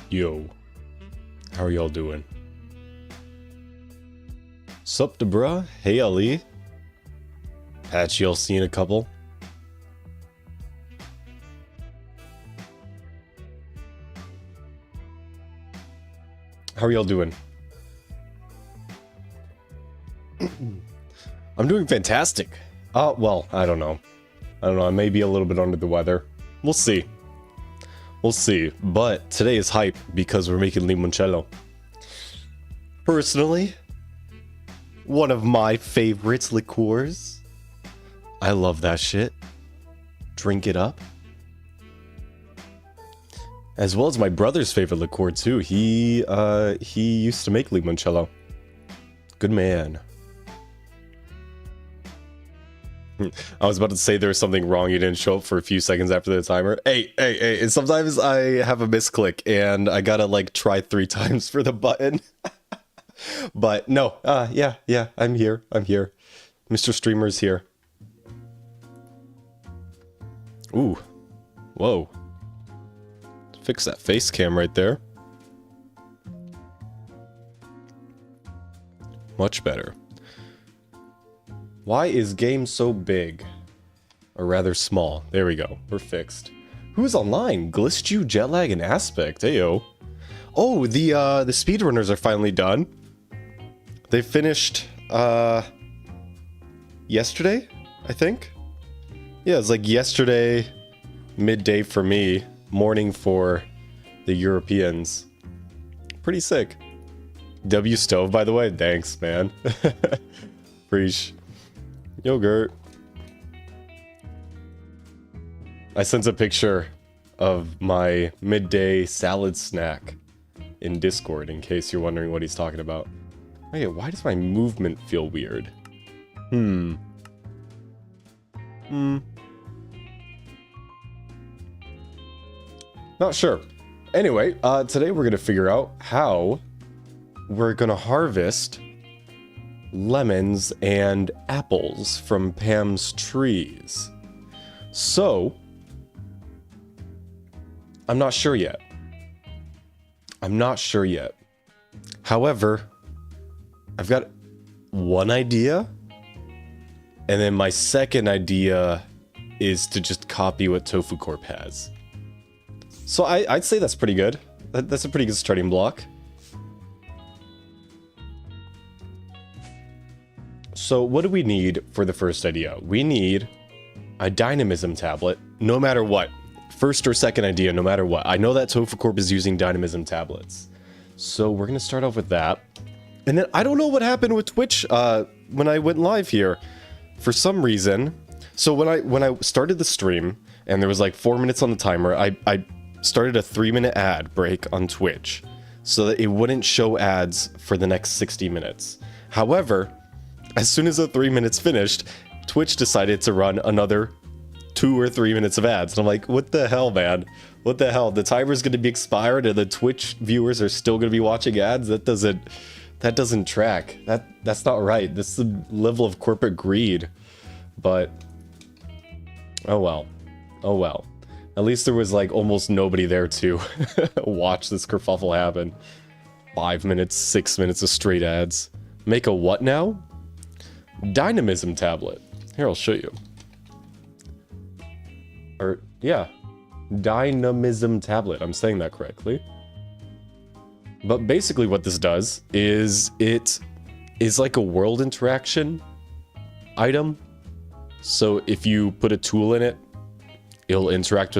Yo, how are y'all doing? Sup, bruh? Hey, Ali. Patch, y'all seen a couple? How are y'all doing? I'm doing fantastic. Well, I don't know. I may be a little bit under the weather. We'll see. We'll see. But today is hype because we're making limoncello. Personally, one of my favorite liqueurs. I love that shit. Drink it up. As well as my brother's favorite liqueur too. He used to make limoncello. Good man. I was about to say there was something wrong. You didn't show up for a few seconds after the timer. Hey. And sometimes I have a misclick and I gotta like try 3 times for the button. But no, yeah, I'm here. Mr. Streamer's here. Ooh, whoa. Fix that face cam right there. Much better. Why is game so big? Or rather small. There we go. We're fixed. Who's online? Glitchu, Jetlag, and Aspect. Heyo. Oh, the speedrunners are finally done. They finished, yesterday, I think? Yeah, it's like yesterday, midday for me, morning for the Europeans. Pretty sick. W Stove, by the way. Thanks, man. Preach. Yogurt. I sent a picture of my midday salad snack in Discord in case you're wondering what he's talking about. Oh yeah, why does my movement feel weird? Not sure. Anyway, today we're gonna figure out how we're gonna harvest lemons and apples from Pam's trees. So, I'm not sure yet. However, I've got one idea, and then my second idea is to just copy what Tofu Corp has. So I'd say that's pretty good. That's a pretty good starting block. So what do we need for the first idea? We need a dynamism tablet, no matter what. First or second idea, no matter what. I know that Tofu Corp is using dynamism tablets. So we're going to start off with that. And then I don't know what happened with Twitch when I went live here. For some reason, so when I started the stream and there was like 4 minutes on the timer, I started a 3-minute ad break on Twitch so that it wouldn't show ads for the next 60 minutes. However, as soon as the 3 minutes finished, Twitch decided to run another 2 or 3 minutes of ads. And I'm like, what the hell, man? What the hell? The timer's going to be expired and the Twitch viewers are still going to be watching ads? That doesn't track. That's not right. That's the level of corporate greed. But oh well. At least there was like almost nobody there to watch this kerfuffle happen. 5 minutes, 6 minutes of straight ads. Make a what now? Dynamism tablet. Here, I'll show you. Or, yeah. Dynamism tablet. I'm saying that correctly. But basically what this does is it is like a world interaction item. So if you put a tool in it, it'll interact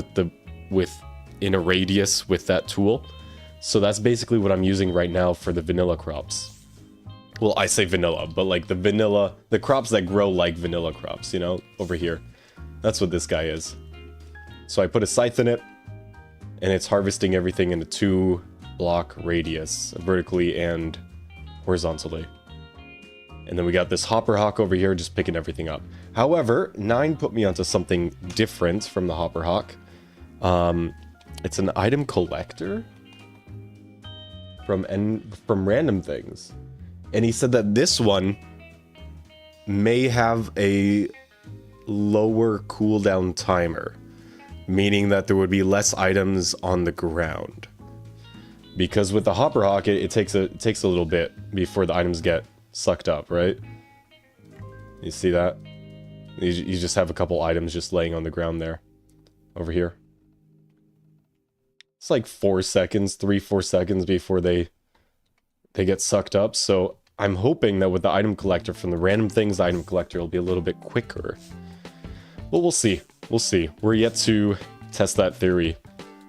with in a radius with that tool. So that's basically what I'm using right now for the vanilla crops. Well, I say vanilla, but like the crops that grow like vanilla crops, you know, over here. That's what this guy is. So I put a scythe in it, and it's harvesting everything in a 2-block radius, vertically and horizontally. And then we got this hopper hawk over here just picking everything up. However, 9 put me onto something different from the hopper hawk. It's an item collector from random things. And he said that this one may have a lower cooldown timer, meaning that there would be less items on the ground. Because with the Hopper Hawk, it takes a little bit before the items get sucked up, right? You see that? You just have a couple items just laying on the ground there. Over here. It's like 4 seconds, 3-4 seconds before they get sucked up. So I'm hoping that with the item collector from the random things item collector, it'll be a little bit quicker. But we'll see. We'll see. We're yet to test that theory.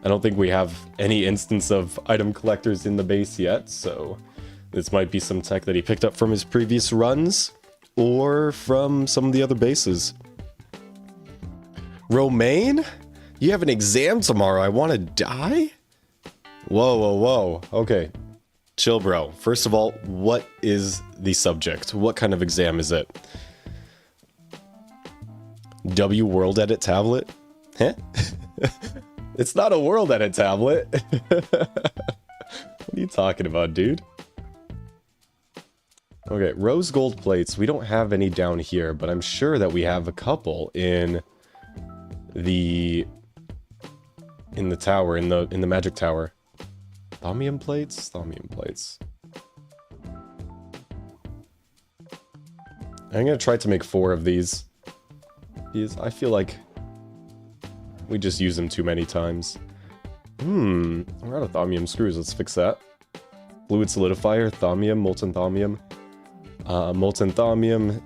I don't think we have any instance of item collectors in the base yet, so this might be some tech that he picked up from his previous runs or from some of the other bases. Romaine? You have an exam tomorrow. I want to die? Whoa, whoa, whoa. Okay. Chill, bro. First of all, what is the subject? What kind of exam is it? W World Edit tablet? Huh? It's not a World Edit tablet. What are you talking about, dude? Okay, rose gold plates. We don't have any down here, but I'm sure that we have a couple in the tower, in the magic tower. Thaumium plates? Thaumium plates. I'm gonna try to make 4 of these. I feel like we just use them too many times. We're out of thaumium screws. Let's fix that. Fluid solidifier, thaumium, molten thaumium. Molten thaumium.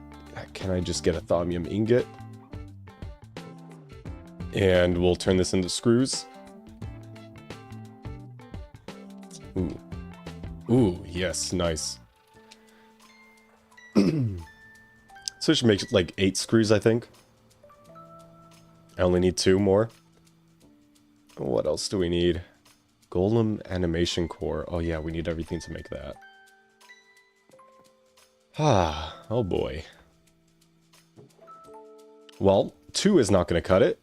Can I just get a thaumium ingot? And we'll turn this into screws. Ooh. Ooh, yes, nice. So it should make like 8 screws, I think. I only need 2 more. What else do we need? Golem animation core. Oh yeah, we need everything to make that. Ah, oh boy. Well, 2 is not going to cut it.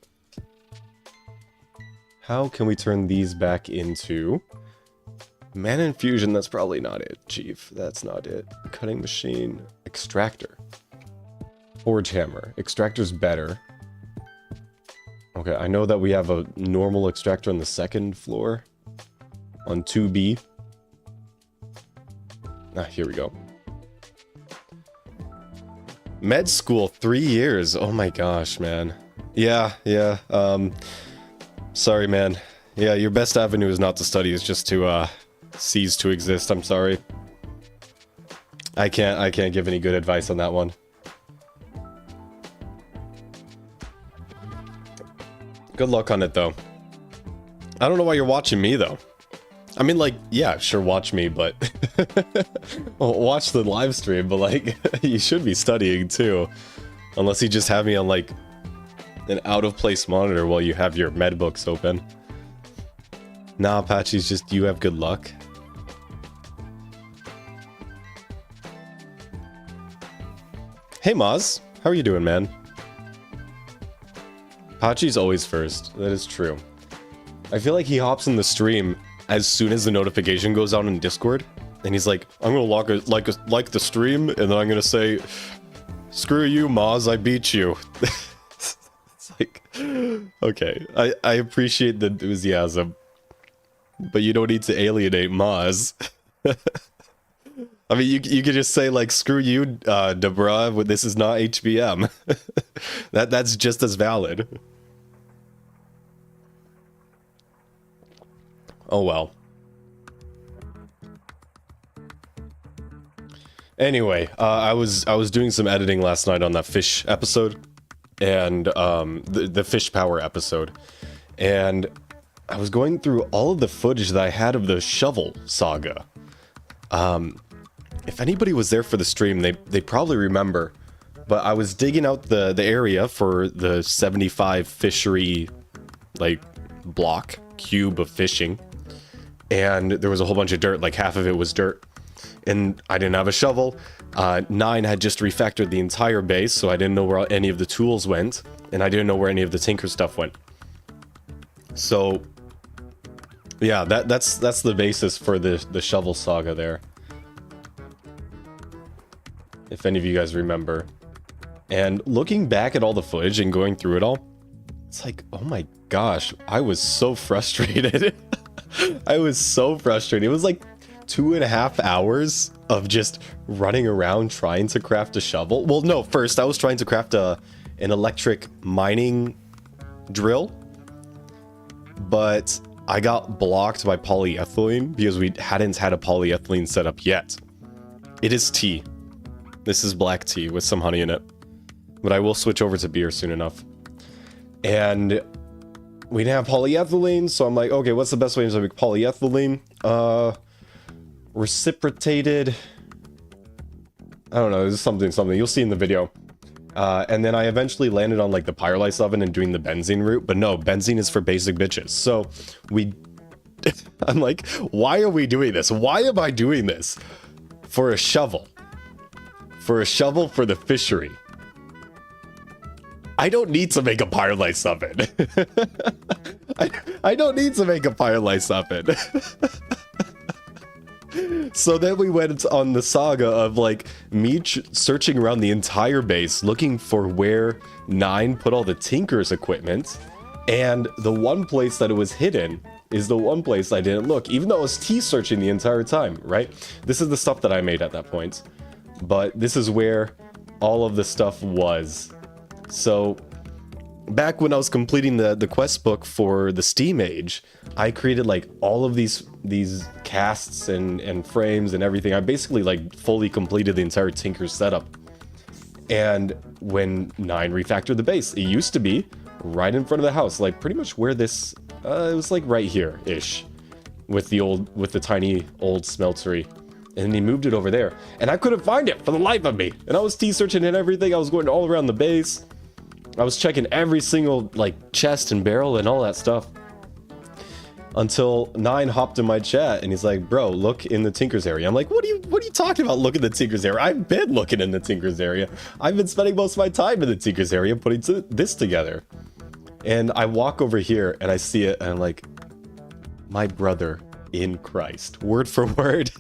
How can we turn these back into... Mana infusion? That's probably not it, Chief. That's not it. Cutting machine. Extractor. Forge hammer. Extractor's better. Okay, I know that we have a normal extractor on the 2nd floor. On 2B. Ah, here we go. Med school, 3 years. Oh my gosh, man. Yeah. Sorry, man. Yeah, your best avenue is not to study, it's just to, cease to exist. I'm sorry. I can't give any good advice on that one. Good luck on it, though. I don't know why you're watching me, though. I mean, like, yeah, sure, watch me, but... well, watch the live stream, but, like, you should be studying, too. Unless you just have me on, like, an out-of-place monitor while you have your med books open. Nah, Apache's just, you have good luck. Hey, Maz. How are you doing, man? Apache's always first. That is true. I feel like he hops in the stream as soon as the notification goes out in Discord, and he's like, I'm gonna like the stream, and then I'm gonna say, screw you, Maz, I beat you. It's like, okay, I appreciate the enthusiasm, but you don't need to alienate Maz. I mean, you could just say, like, screw you, Debra, this is not HBM. That's just as valid. Oh well. Anyway, I was doing some editing last night on that fish episode, and the fish power episode, and I was going through all of the footage that I had of the shovel saga. If anybody was there for the stream, they probably remember, but I was digging out the area for the 75 fishery, like, block cube of fishing. And there was a whole bunch of dirt, like half of it was dirt. And I didn't have a shovel. 9 had just refactored the entire base, so I didn't know where any of the tools went. And I didn't know where any of the Tinker stuff went. So, yeah, that's the basis for the shovel saga there. If any of you guys remember. And looking back at all the footage and going through it all, it's like, oh my gosh, I was so frustrated. I was so frustrated. It was like 2.5 hours of just running around trying to craft a shovel. Well, no, first I was trying to craft an electric mining drill, but I got blocked by polyethylene because we hadn't had a polyethylene setup yet. It is tea. This is black tea with some honey in it, but I will switch over to beer soon enough. And we didn't have polyethylene, so I'm like, okay, what's the best way to make polyethylene? Reciprocated, I don't know, this is something you'll see in the video. And then I eventually landed on like the pyrolysis oven and doing the benzene route, but no, benzene is for basic bitches. So I'm like, why are we doing this? Why am I doing this? For a shovel for the fishery. I don't need to make a pyrolysis oven. I don't need to make a pyrolysis oven. So then we went on the saga of like me searching around the entire base looking for where 9 put all the Tinker's equipment, and the one place that it was hidden is the one place I didn't look, even though I was searching the entire time, right? This is the stuff that I made at that point, but this is where all of the stuff was. So back when I was completing the quest book for the Steam Age, I created like all of these casts and frames and everything. I basically like fully completed the entire Tinker's setup. And when 9 refactored the base, it used to be right in front of the house, like pretty much where this it was like right here ish, with the tiny old smeltery. And then he moved it over there, and I couldn't find it for the life of me. And I was searching and everything. I was going all around the base. I was checking every single like chest and barrel and all that stuff, until 9 hopped in my chat and he's like, bro, look in the Tinker's area. I'm like, what are you talking about, look in the Tinker's area? I've been looking in the Tinker's area. I've been spending most of my time in the Tinker's area putting this together. And I walk over here and I see it and I'm like, my brother in Christ, word for word.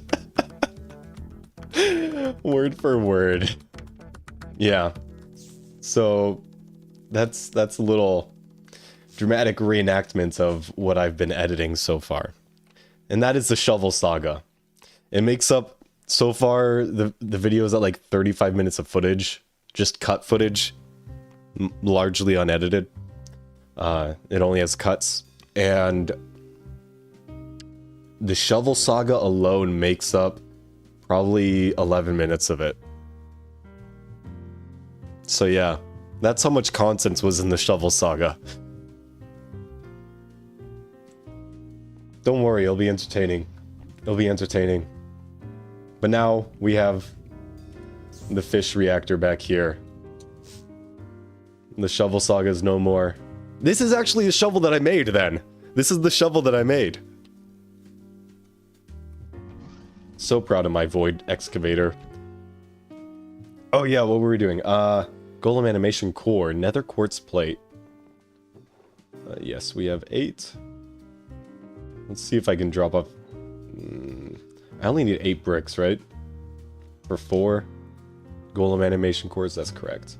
Word for word. Yeah. So that's a little dramatic reenactment of what I've been editing so far. And that is the shovel saga. It makes up so far the video is at like 35 minutes of footage, just cut footage, largely unedited. It only has cuts, and the shovel saga alone makes up probably 11 minutes of it. So yeah, that's how much content was in the shovel saga. Don't worry, it'll be entertaining. It'll be entertaining. But now we have the fish reactor back here. The shovel saga is no more. This is actually a shovel that I made then. This is the shovel that I made. So proud of my void excavator. Oh yeah, what were we doing? Golem animation core, nether quartz plate. Yes, we have 8. Let's see if I can drop off. I only need 8 bricks, right? For 4 golem animation cores, that's correct.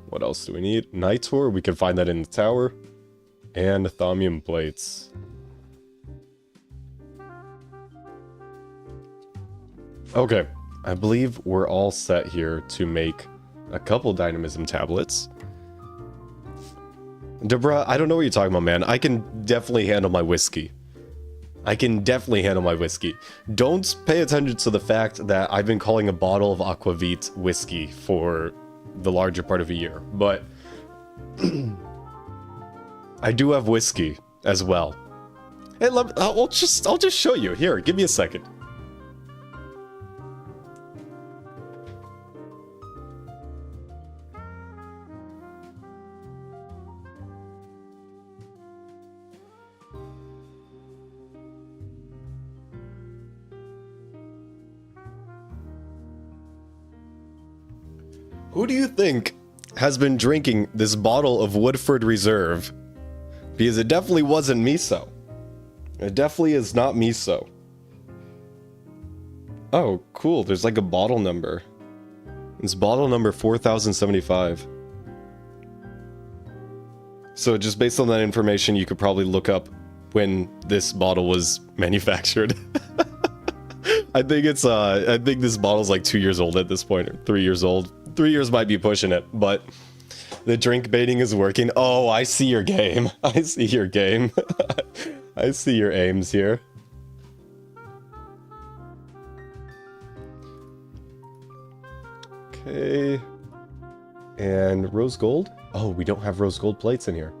What else do we need? Night tour, we can find that in the tower. And thaumium plates. Okay, I believe we're all set here to make a couple dynamism tablets. Debra, I don't know what you're talking about, man. I can definitely handle my whiskey. I can definitely handle my whiskey. Don't pay attention to the fact that I've been calling a bottle of aquavit whiskey for the larger part of a year, but I do have whiskey as well. Hey, I'll just show you. Here, give me a second. Who do you think has been drinking this bottle of Woodford Reserve? Because it definitely wasn't miso. It definitely is not miso. Oh, cool. There's like a bottle number. It's bottle number 4075. So just based on that information, you could probably look up when this bottle was manufactured. I think this bottle's like 2 years old at this point, or 3 years old. 3 years might be pushing it, but the drink baiting is working. Oh, I see your game. I see your game. I see your aims here. Okay. And rose gold? Oh, we don't have rose gold plates in here.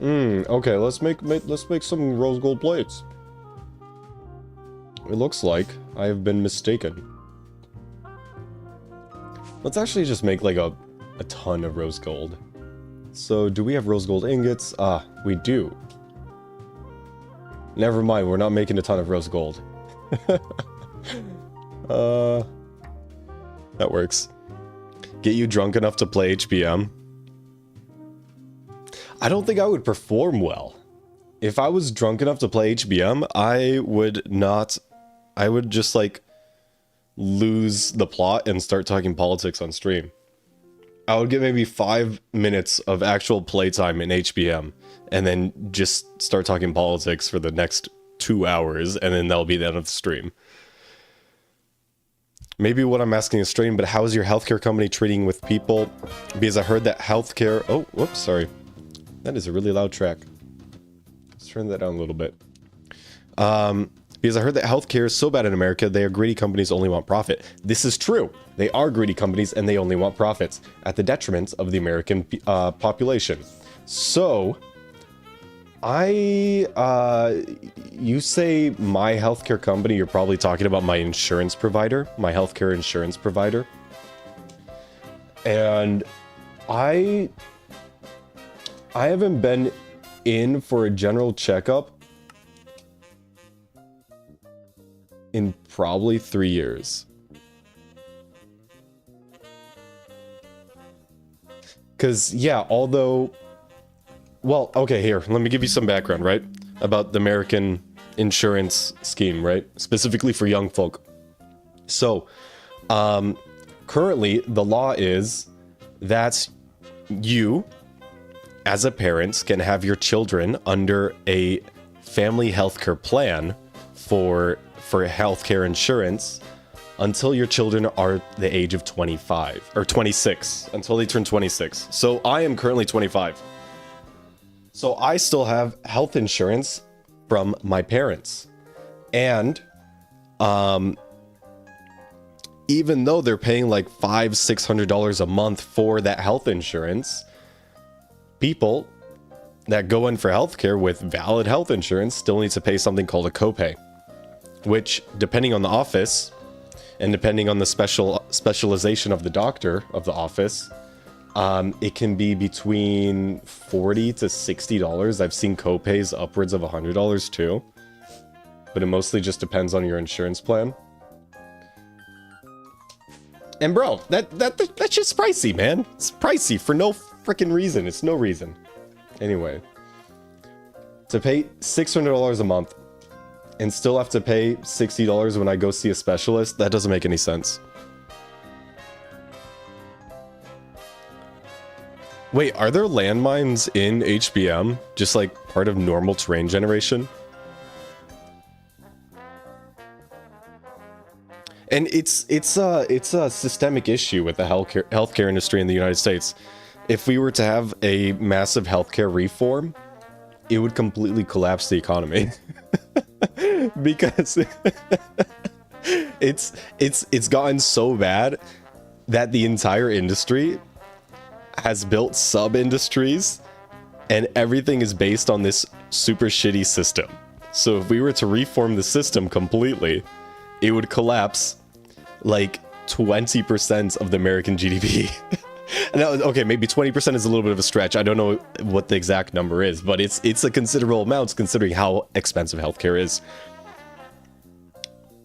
Okay, let's make some rose gold plates. It looks like I have been mistaken. Let's actually just make like a ton of rose gold. So, do we have rose gold ingots? Ah, we do. Never mind, we're not making a ton of rose gold. That works. Get you drunk enough to play HBM? I don't think I would perform well. If I was drunk enough to play HBM, I would just like lose the plot and start talking politics on stream. I would get maybe 5 minutes of actual playtime in HBM and then just start talking politics for the next 2 hours, and then that'll be the end of the stream. Maybe what I'm asking is strange, but how is your healthcare company treating with people? Because I heard that healthcare... Oh, whoops, sorry. That is a really loud track. Let's turn that down a little bit. Because I heard that healthcare is so bad in America, they are greedy companies only want profit. This is true. They are greedy companies and they only want profits at the detriment of the American population. So, you say my healthcare company, you're probably talking about my insurance provider, my healthcare insurance provider. And I haven't been in for a general checkup in probably 3 years. Because, yeah, although... Well, okay, here, let me give you some background, right? About the American insurance scheme, right? Specifically for young folk. So, currently, the law is that you, as a parent, can have your children under a family healthcare plan for healthcare insurance until your children are the age of 25 or 26, until they turn 26. So I am currently 25. So I still have health insurance from my parents. And even though they're paying like $500-600 a month for that health insurance, people that go in for healthcare with valid health insurance still need to pay something called a copay, which, depending on the office and depending on the specialization of the doctor of the office, it can be between $40 to $60. I've seen copays upwards of $100 too, but it mostly just depends on your insurance plan. And bro, that's just pricey, man. It's pricey for no freaking reason. It's no reason. Anyway, to pay $600 a month and still have to pay $60 when I go see a specialist, that doesn't make any sense. Wait, are there landmines in HBM? Just like part of normal terrain generation? And it's a systemic issue with the healthcare industry in the United States. If we were to have a massive healthcare reform, it would completely collapse the economy. Because it's gotten so bad that the entire industry has built sub-industries and everything is based on this super shitty system. So if we were to reform the system completely, it would collapse like 20% of the American GDP. Now, okay, maybe 20% is a little bit of a stretch. I don't know what the exact number is, but it's a considerable amount considering how expensive healthcare is.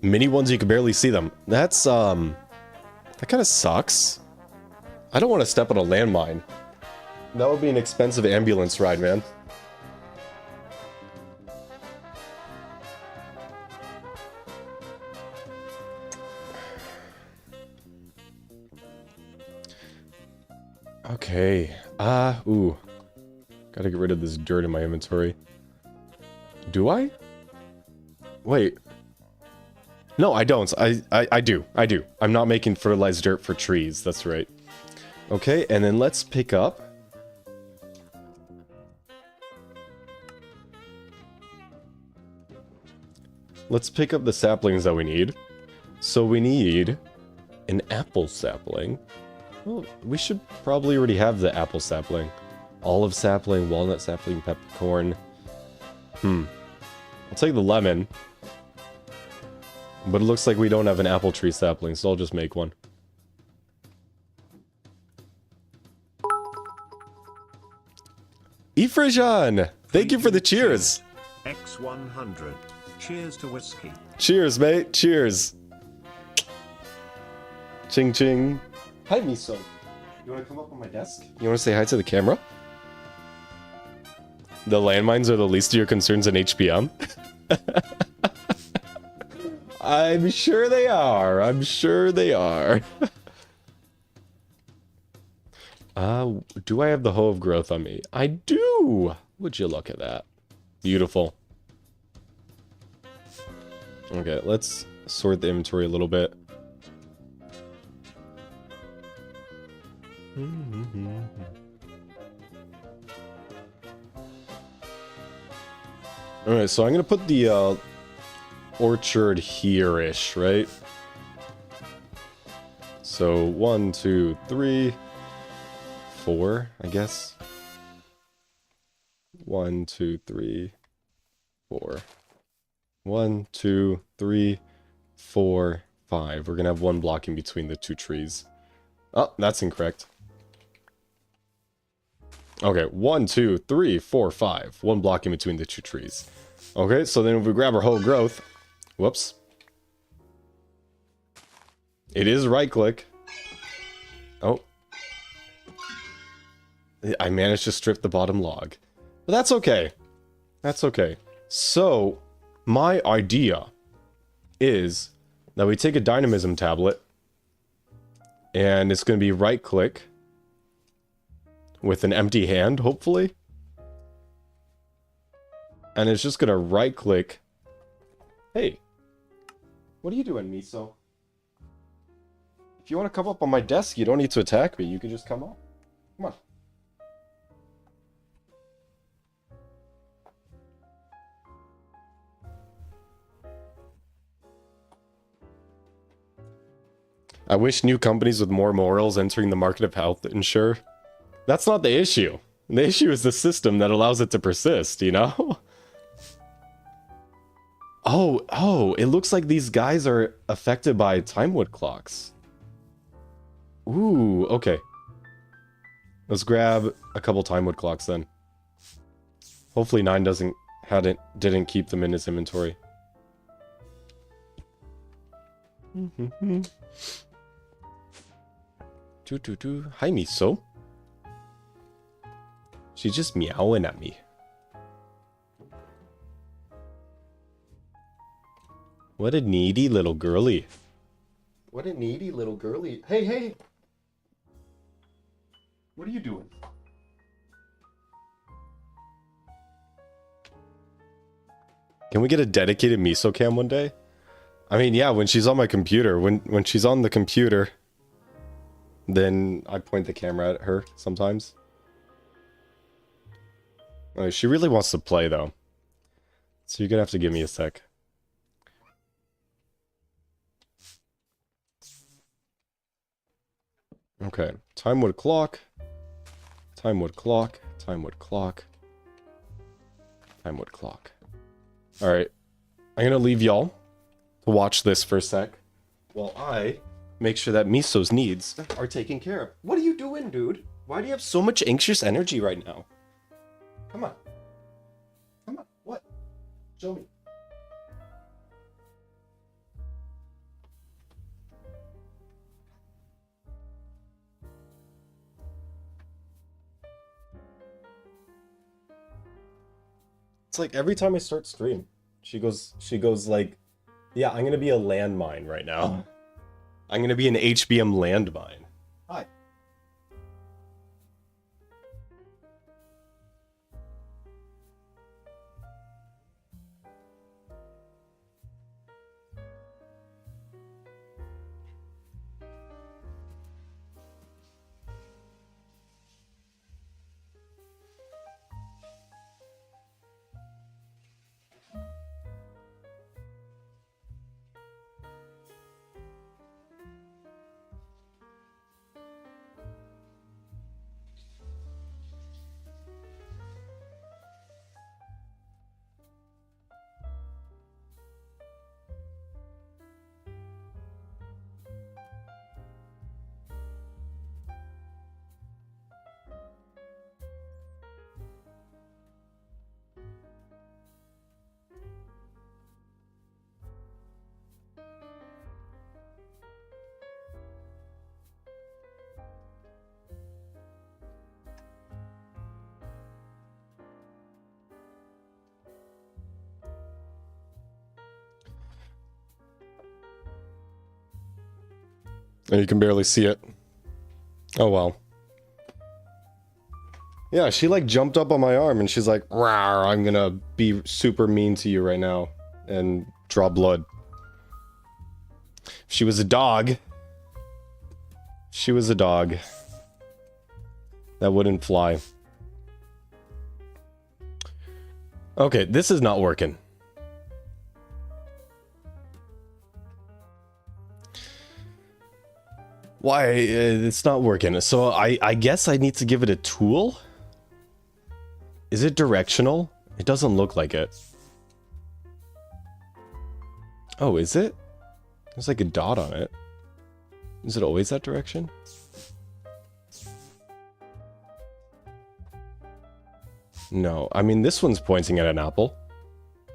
Mini ones, you can barely see them. That kind of sucks. I don't want to step on a landmine. That would be an expensive ambulance ride, man. Okay, Ooh. Gotta get rid of this dirt in my inventory. Do I? Wait. No, I don't. I do. I'm not making fertilized dirt for trees. That's right. Okay, and then let's pick up. Let's pick up the saplings that we need. So we need an apple sapling. Well, we should probably already have the apple sapling. Olive sapling, walnut sapling, peppercorn. I'll take the lemon. But it looks like we don't have an apple tree sapling, so I'll just make one. Ifrajan! Thank you for the cheers! X100. Cheers to whiskey. Cheers, mate. Cheers. Ching ching. Hi, Miso. You want to come up on my desk? You want to say hi to the camera? The landmines are the least of your concerns in HBM? I'm sure they are. I'm sure they are. Do I have the hoe of growth on me? I do! Would you look at that? Beautiful. Okay, let's sort the inventory a little bit. Alright, so I'm gonna put the orchard here-ish, right? So 1, 2, 3, 4, I guess. 1, 2, 3, 4. 1, 2, 3, 4, 5. We're gonna have one block in between the two trees. Oh, that's incorrect. Okay, 1, 2, 3, 4, 5. One block in between the two trees. Okay, so then if we grab our whole growth... Whoops. It is right click. Oh. I managed to strip the bottom log. But that's okay. That's okay. So, my idea is that we take a dynamism tablet, and it's going to be right click with an empty hand, hopefully. And it's just going to right click. Hey, what are you doing, Miso? If you want to come up on my desk, you don't need to attack me. You can just come up. Come on. I wish new companies with more morals entering the market of health insure. That's not the issue. The issue is the system that allows it to persist, you know? Oh, it looks like these guys are affected by time wood clocks. Ooh, okay. Let's grab a couple time wood clocks then. Hopefully 9 didn't keep them in his inventory. Hi, Miso. She's just meowing at me. What a needy little girly. What a needy little girly. Hey, hey! What are you doing? Can we get a dedicated Miso cam one day? I mean, yeah, when she's on my computer. When she's on the computer, then I point the camera at her sometimes. Oh, she really wants to play, though. So you're gonna have to give me a sec. Okay, time wood clock. Time wood clock. Time wood clock. Time wood clock. Alright. I'm gonna leave y'all to watch this for a sec while I make sure that Miso's needs are taken care of. What are you doing, dude? Why do you have so much anxious energy right now? Come on. Come on. What? Show me. It's like every time I start stream, she goes like, yeah, I'm gonna be a landmine right now. I'm gonna be an HBM landmine. Hi. And you can barely see it. Oh well. Yeah, she like jumped up on my arm and she's like, "Rawr, I'm gonna be super mean to you right now and draw blood." If she was a dog. She was a dog. That wouldn't fly. Okay, this is not working. Why? It's not working. So I guess I need to give it a tool? Is it directional? It doesn't look like it. Oh, is it? There's like a dot on it. Is it always that direction? No, I mean this one's pointing at an apple.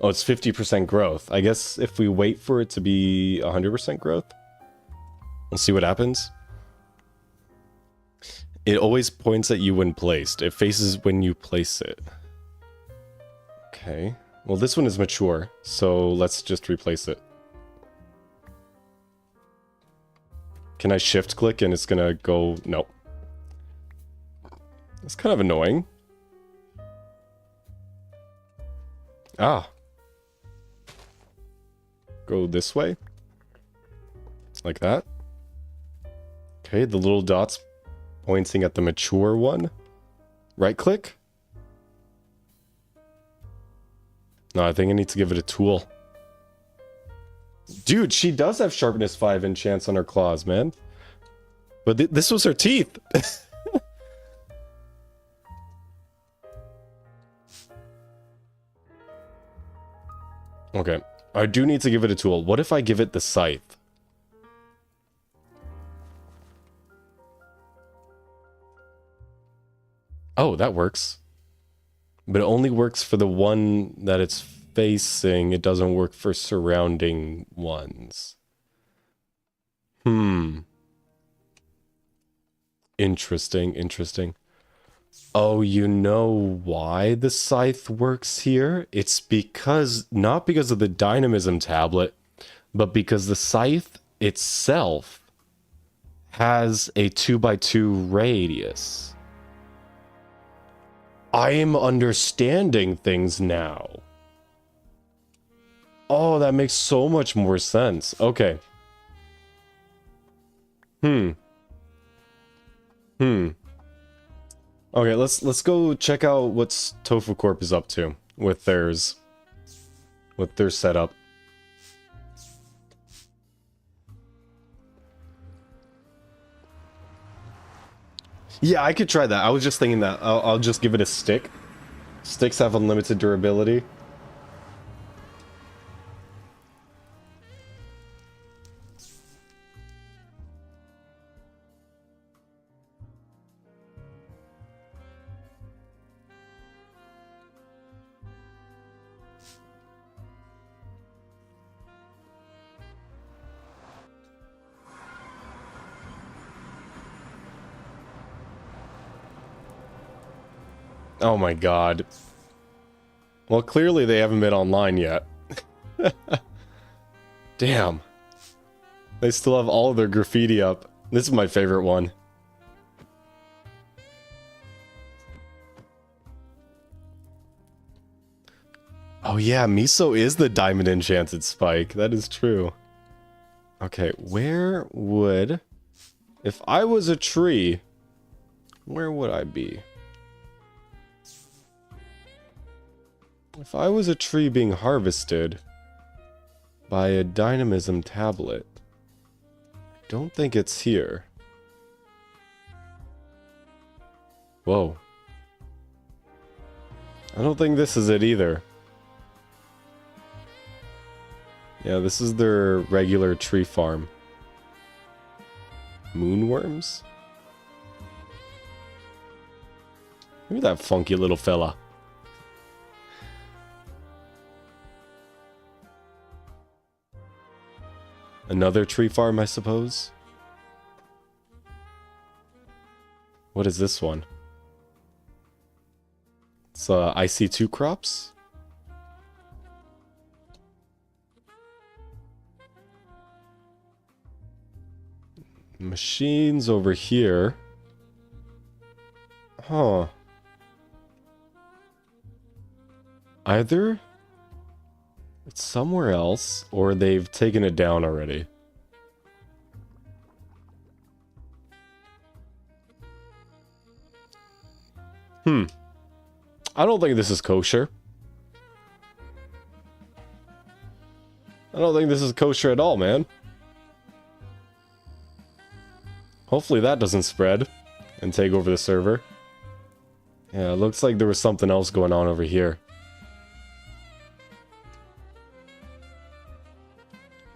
Oh, it's 50% growth. I guess if we wait for it to be 100% growth, we'll see what happens. It always points at you when placed. It faces when you place it. Okay. Well, this one is mature, so let's just replace it. Can I shift click and it's gonna go... No. It's kind of annoying. Ah. Go this way. Like that. Okay, the little dots pointing at the mature one. Right click. No, I think I need to give it a tool. Dude, she does have sharpness 5 enchants on her claws, man. But this was her teeth. Okay, I do need to give it a tool. What if I give it the scythe? Oh, that works. But it only works for the one that it's facing. It doesn't work for surrounding ones. Interesting, interesting. Oh, you know why the scythe works here? It's because, not because of the dynamism tablet, but because the scythe itself has a 2x2 radius. I am understanding things now. Oh, that makes so much more sense. Okay. Okay, let's go check out what Tofu Corp is up to with their setup. Yeah, I could try that. I was just thinking that I'll just give it a stick. Sticks have unlimited durability. Oh my god. Well, clearly they haven't been online yet. Damn. They still have all of their graffiti up. This is my favorite one. Oh yeah, Miso is the diamond enchanted spike. That is true. Okay, where would... If I was a tree, where would I be? If I was a tree being harvested by a dynamism tablet, I don't think it's here. Whoa. I don't think this is it either. Yeah, this is their regular tree farm. Moonworms? Look at that funky little fella. Another tree farm, I suppose? What is this one? It's IC2 crops? Machines over here. Huh. Either it's somewhere else or they've taken it down already. I don't think this is kosher. I don't think this is kosher at all, man. Hopefully that doesn't spread and take over the server. Yeah, it looks like there was something else going on over here.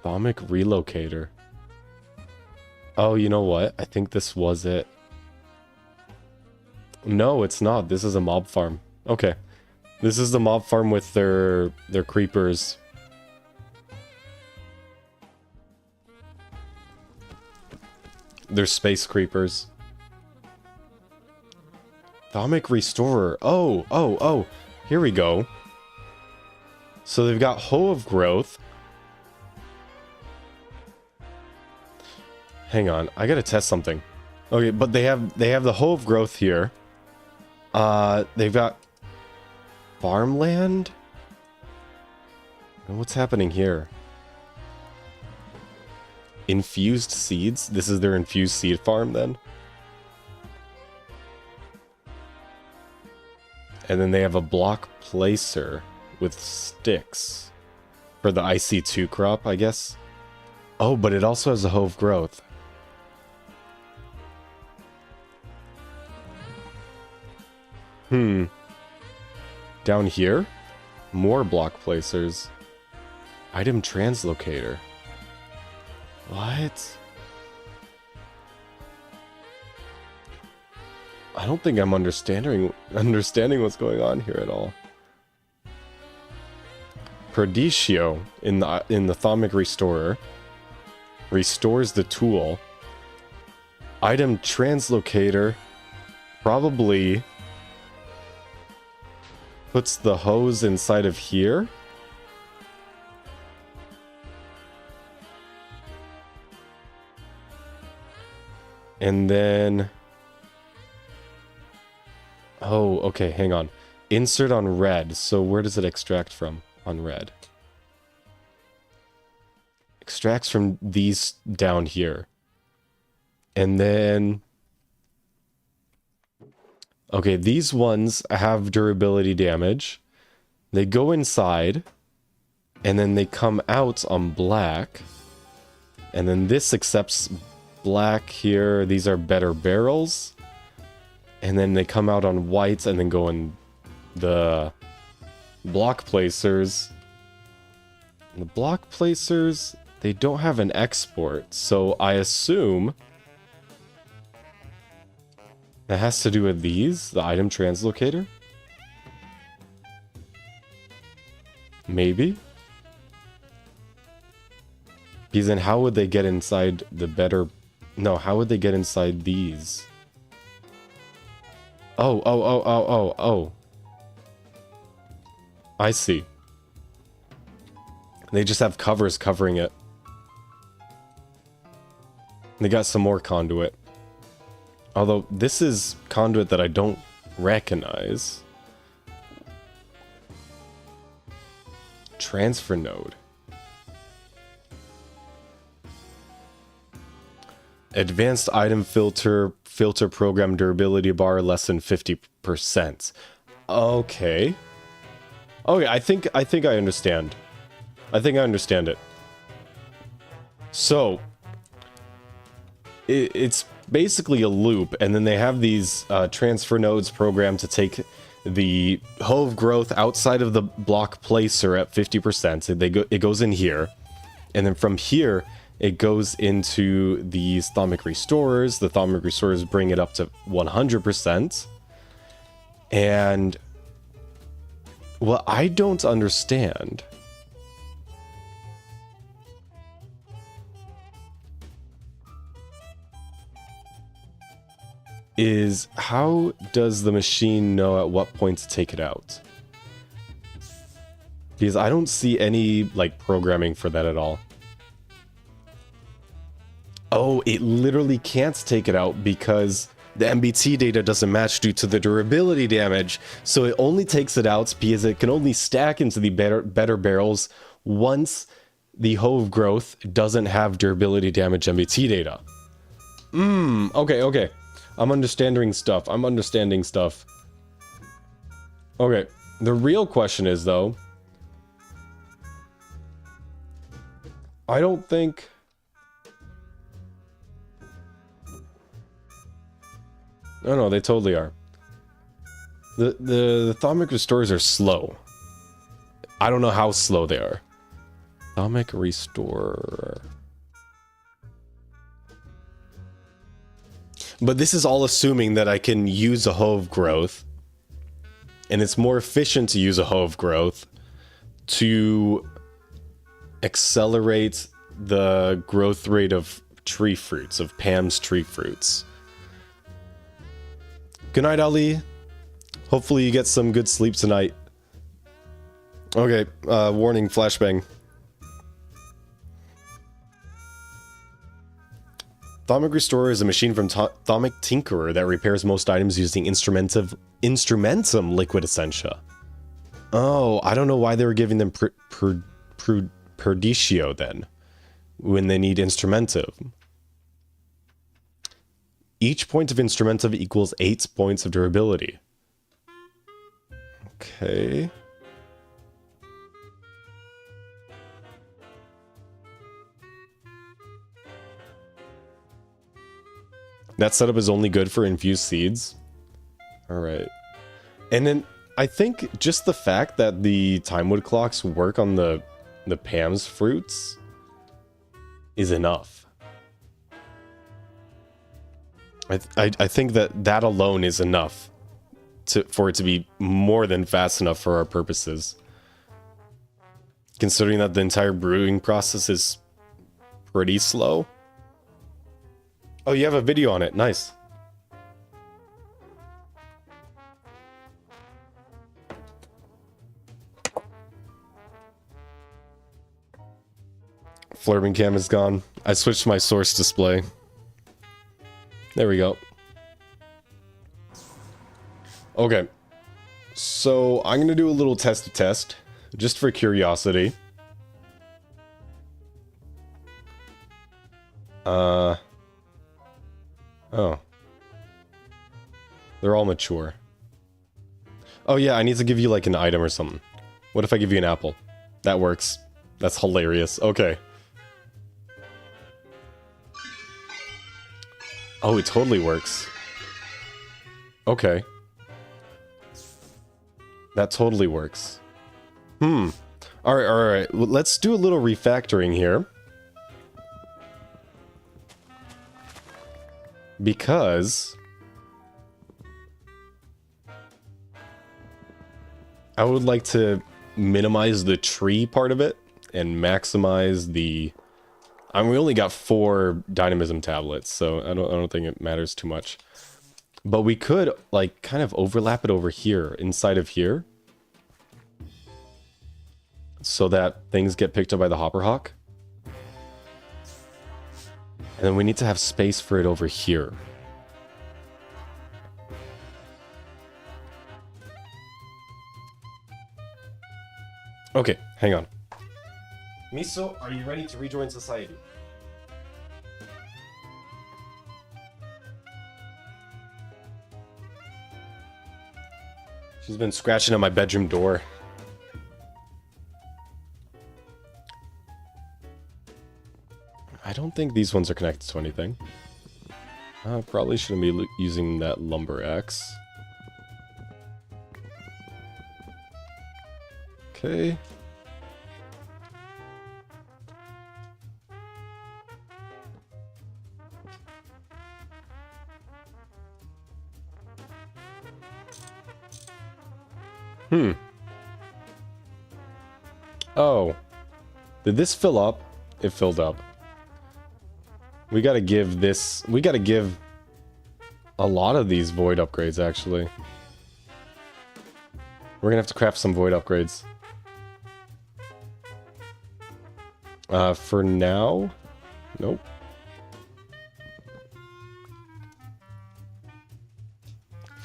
Thermic relocator. Oh, you know what? I think this was it. No, it's not. This is a mob farm. Okay. This is the mob farm with their creepers. They're space creepers. Thermic restorer. Oh. Here we go. So they've got Hoe of Growth. Hang on, I gotta test something. Okay, but they have the Hoe of Growth here. They've got farmland. And what's happening here? Infused seeds? This is their infused seed farm then? And then they have a block placer with sticks for the IC2 crop, I guess. Oh, but it also has a Hoe of Growth. Down here? More block placers. Item translocator. What? I don't think I'm understanding what's going on here at all. Perdicio in the Thermic Restorer restores the tool. Item translocator probably puts the hose inside of here. And then... Oh, okay, hang on. Insert on red. So where does it extract from on red? Extracts from these down here. And then... Okay, these ones have durability damage. They go inside. And then they come out on black. And then this accepts black here. These are better barrels. And then they come out on white and then go in the block placers. And the block placers, they don't have an export. So I assume that has to do with these, the item translocator. Maybe. Because then how would they get inside the better... No, how would they get inside these? Oh. I see. They just have covers covering it. They got some more conduit. Although, this is conduit that I don't recognize. Transfer node. Advanced item filter program durability bar less than 50%. Okay. Okay, I think I understand. I think I understand it. So it's basically a loop, and then they have these transfer nodes programmed to take the Hoe of Growth outside of the block placer at 50%. It goes in here, and then from here it goes into these Thermic Restorers. The Thermic Restorers bring it up to 100%. And what I don't understand is how does the machine know at what point to take it out? Because I don't see any like programming for that at all. Oh, it literally can't take it out because the MBT data doesn't match due to the durability damage. So it only takes it out because it can only stack into the better barrels once the Hove growth doesn't have durability damage MBT data. Okay. I'm understanding stuff. Okay, the real question is, though, I don't think... No, they totally are. The Thaumic Restorers are slow. I don't know how slow they are. Thaumic Restorer. But this is all assuming that I can use a Hove growth. And it's more efficient to use a Hove growth to accelerate the growth rate of tree fruits, of Pam's tree fruits. Good night, Ali. Hopefully you get some good sleep tonight. Okay, warning, flashbang. Thaumic Restorer is a machine from Thaumic Tinkerer that repairs most items using Instrumentum Liquid Essentia. Oh, I don't know why they were giving them Perditio then, when they need Instrumentum. Each point of Instrumentum equals 8 points of durability. Okay. That setup is only good for infused seeds. Alright. And then I think just the fact that the Timewood clocks work on the Pam's fruits is enough. I think that alone is enough for it to be more than fast enough for our purposes. Considering that the entire brewing process is pretty slow. Oh, you have a video on it. Nice. Flurben cam is gone. I switched my source display. There we go. Okay. So, I'm going to do a little test, just for curiosity. Oh. They're all mature. Oh yeah, I need to give you like an item or something. What if I give you an apple? That works. That's hilarious. Okay. Oh, it totally works. Okay. That totally works. Alright. Let's do a little refactoring here. Because I would like to minimize the tree part of it and maximize the... I mean, we only got 4 dynamism tablets, so I don't think it matters too much. But we could like kind of overlap it over here, inside of here, so that things get picked up by the Hopperhawk. And then we need to have space for it over here. Okay, hang on. Miso, are you ready to rejoin society? She's been scratching at my bedroom door. I don't think these ones are connected to anything. Probably shouldn't be using that lumber axe. Okay. Oh. Did this fill up? It filled up. We gotta give this... We gotta give a lot of these void upgrades, actually. We're gonna have to craft some void upgrades. For now? Nope.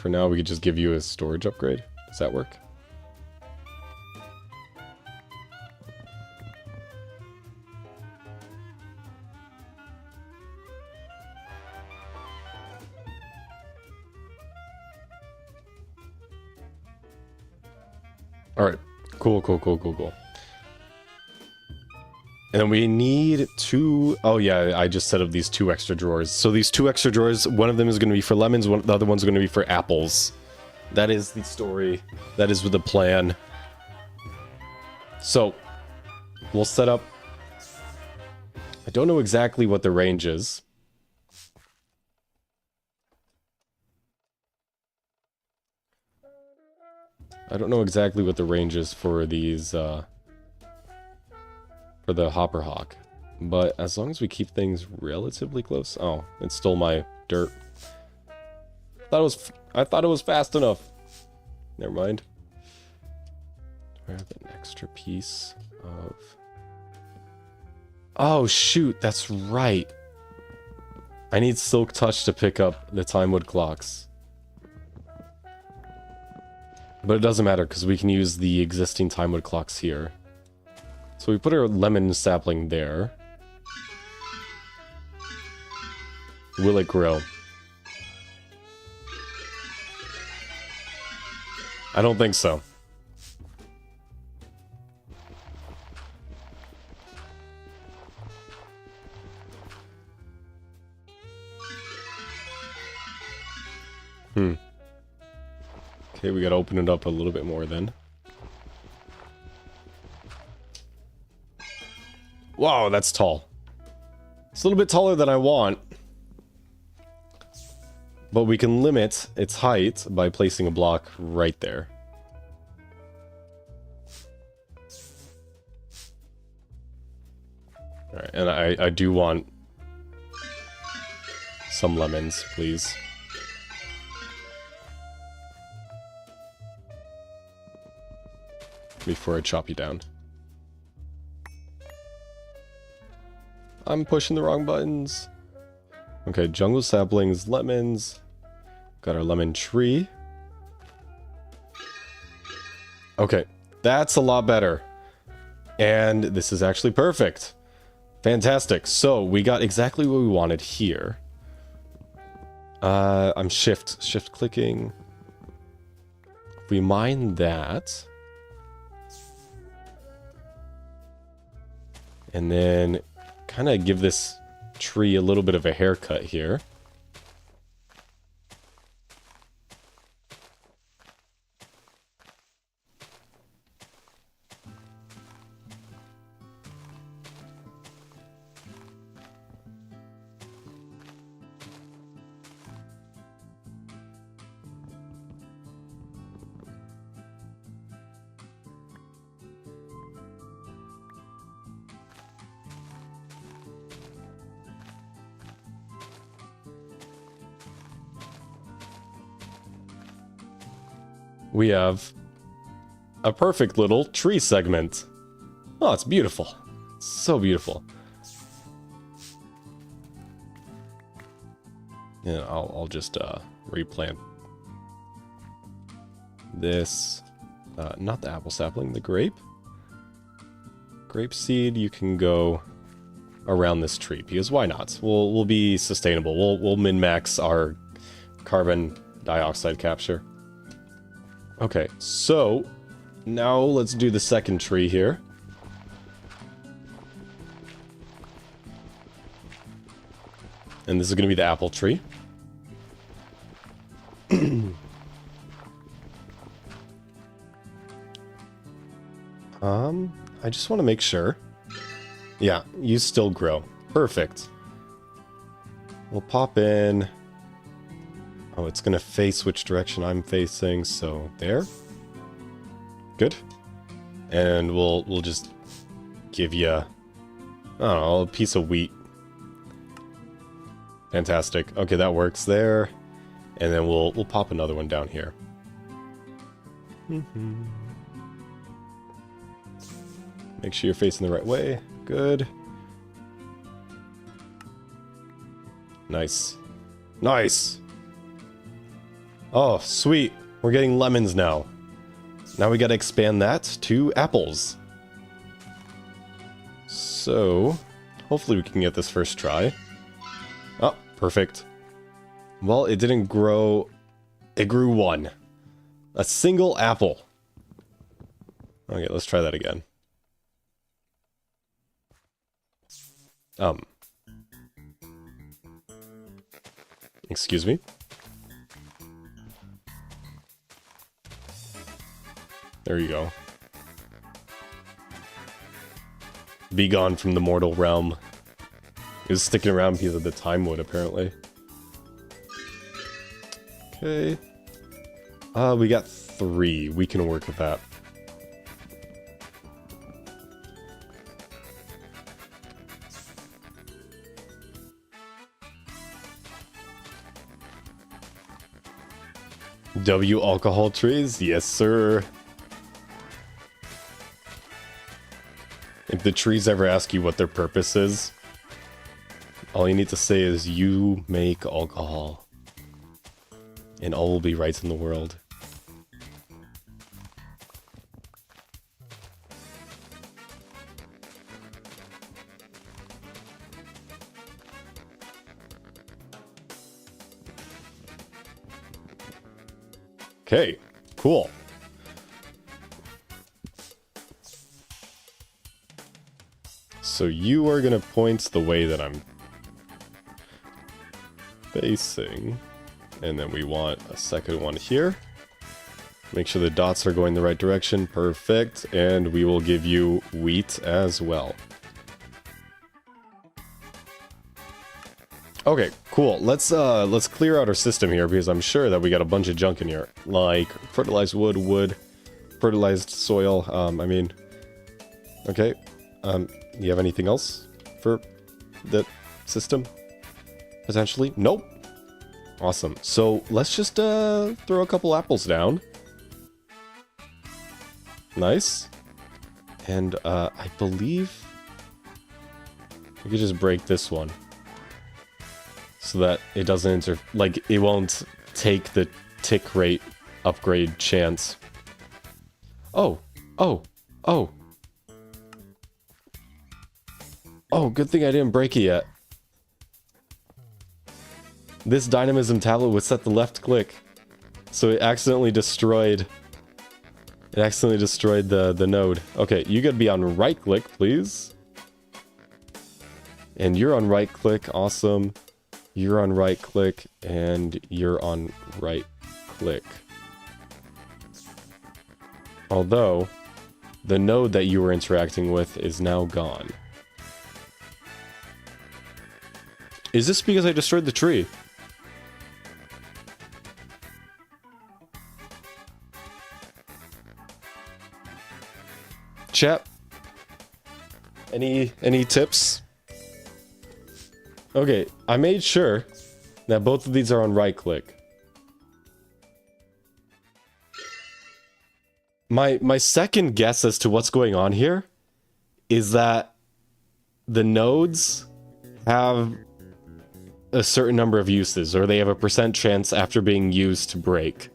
For now, we could just give you a storage upgrade. Does that work? Alright. Cool. And then we need two... Oh yeah, I just set up these 2 extra drawers. So these 2 extra drawers, one of them is going to be for lemons, the other one's going to be for apples. That is the story. That is the plan. So, we'll set up... I don't know exactly what the range is. I don't know exactly what the range is for these, for the Hopper Hawk. But as long as we keep things relatively close... Oh, it stole my dirt. I thought it was fast enough. Never mind. Do I have an extra piece of... Oh, shoot, that's right. I need Silk Touch to pick up the Time Wood clocks. But it doesn't matter, because we can use the existing Time Wood clocks here. So we put our lemon sapling there. Will it grow? I don't think so. Okay, we gotta open it up a little bit more then. Wow, that's tall. It's a little bit taller than I want. But we can limit its height by placing a block right there. Alright, and I do want some lemons, please. Before I chop you down. I'm pushing the wrong buttons. Okay, jungle saplings, lemons. Got our lemon tree. Okay, that's a lot better. And this is actually perfect. Fantastic. So, we got exactly what we wanted here. I'm shift clicking. If we mine that... And then kind of give this tree a little bit of a haircut here. We have a perfect little tree segment. Oh, it's beautiful. It's so beautiful. Yeah, I'll just replant this. Not the apple sapling, the grape. Grape seed, you can go around this tree because why not? We'll be sustainable. We'll min-max our carbon dioxide capture. Okay, so now let's do the second tree here. And this is going to be the apple tree. I just want to make sure. Yeah, you still grow. Perfect. We'll pop in. Oh, it's going to face which direction I'm facing, so there. Good. And we'll just give you, I don't know, a piece of wheat. Fantastic. Okay, that works there. And then we'll pop another one down here. Make sure you're facing the right way. Good. Nice. Nice! Oh, sweet. We're getting lemons now. Now we gotta expand that to apples. So, hopefully we can get this first try. Oh, perfect. Well, it didn't grow. It grew one. A single apple. Okay, let's try that again. Excuse me. There you go. Be gone from the mortal realm. It was sticking around because of the time wood, apparently. Okay. We got 3. We can work with that. W alcohol trees? Yes, sir. If the trees ever ask you what their purpose is, all you need to say is, you make alcohol. And all will be right in the world. Okay, cool. So you are gonna point the way that I'm facing. And then we want a second one here. Make sure the dots are going the right direction. Perfect. And we will give you wheat as well. Okay, cool. Let's clear out our system here because I'm sure that we got a bunch of junk in here. Like fertilized wood, fertilized soil. Okay. You have anything else for the system? Potentially? Nope. Awesome. So let's just throw a couple apples down. Nice. And I believe we could just break this one so that it doesn't it won't take the tick rate upgrade chance. Oh, good thing I didn't break it yet. This dynamism tablet would set the left click, so it accidentally destroyed the node. Okay, you gotta be on right click, please. And you're on right click, awesome. You're on right click, and you're on right click. Although, the node that you were interacting with is now gone. Is this because I destroyed the tree? Chat, any tips? Okay, I made sure that both of these are on right click. My second guess as to what's going on here is that the nodes have a certain number of uses, or they have a % chance after being used to break.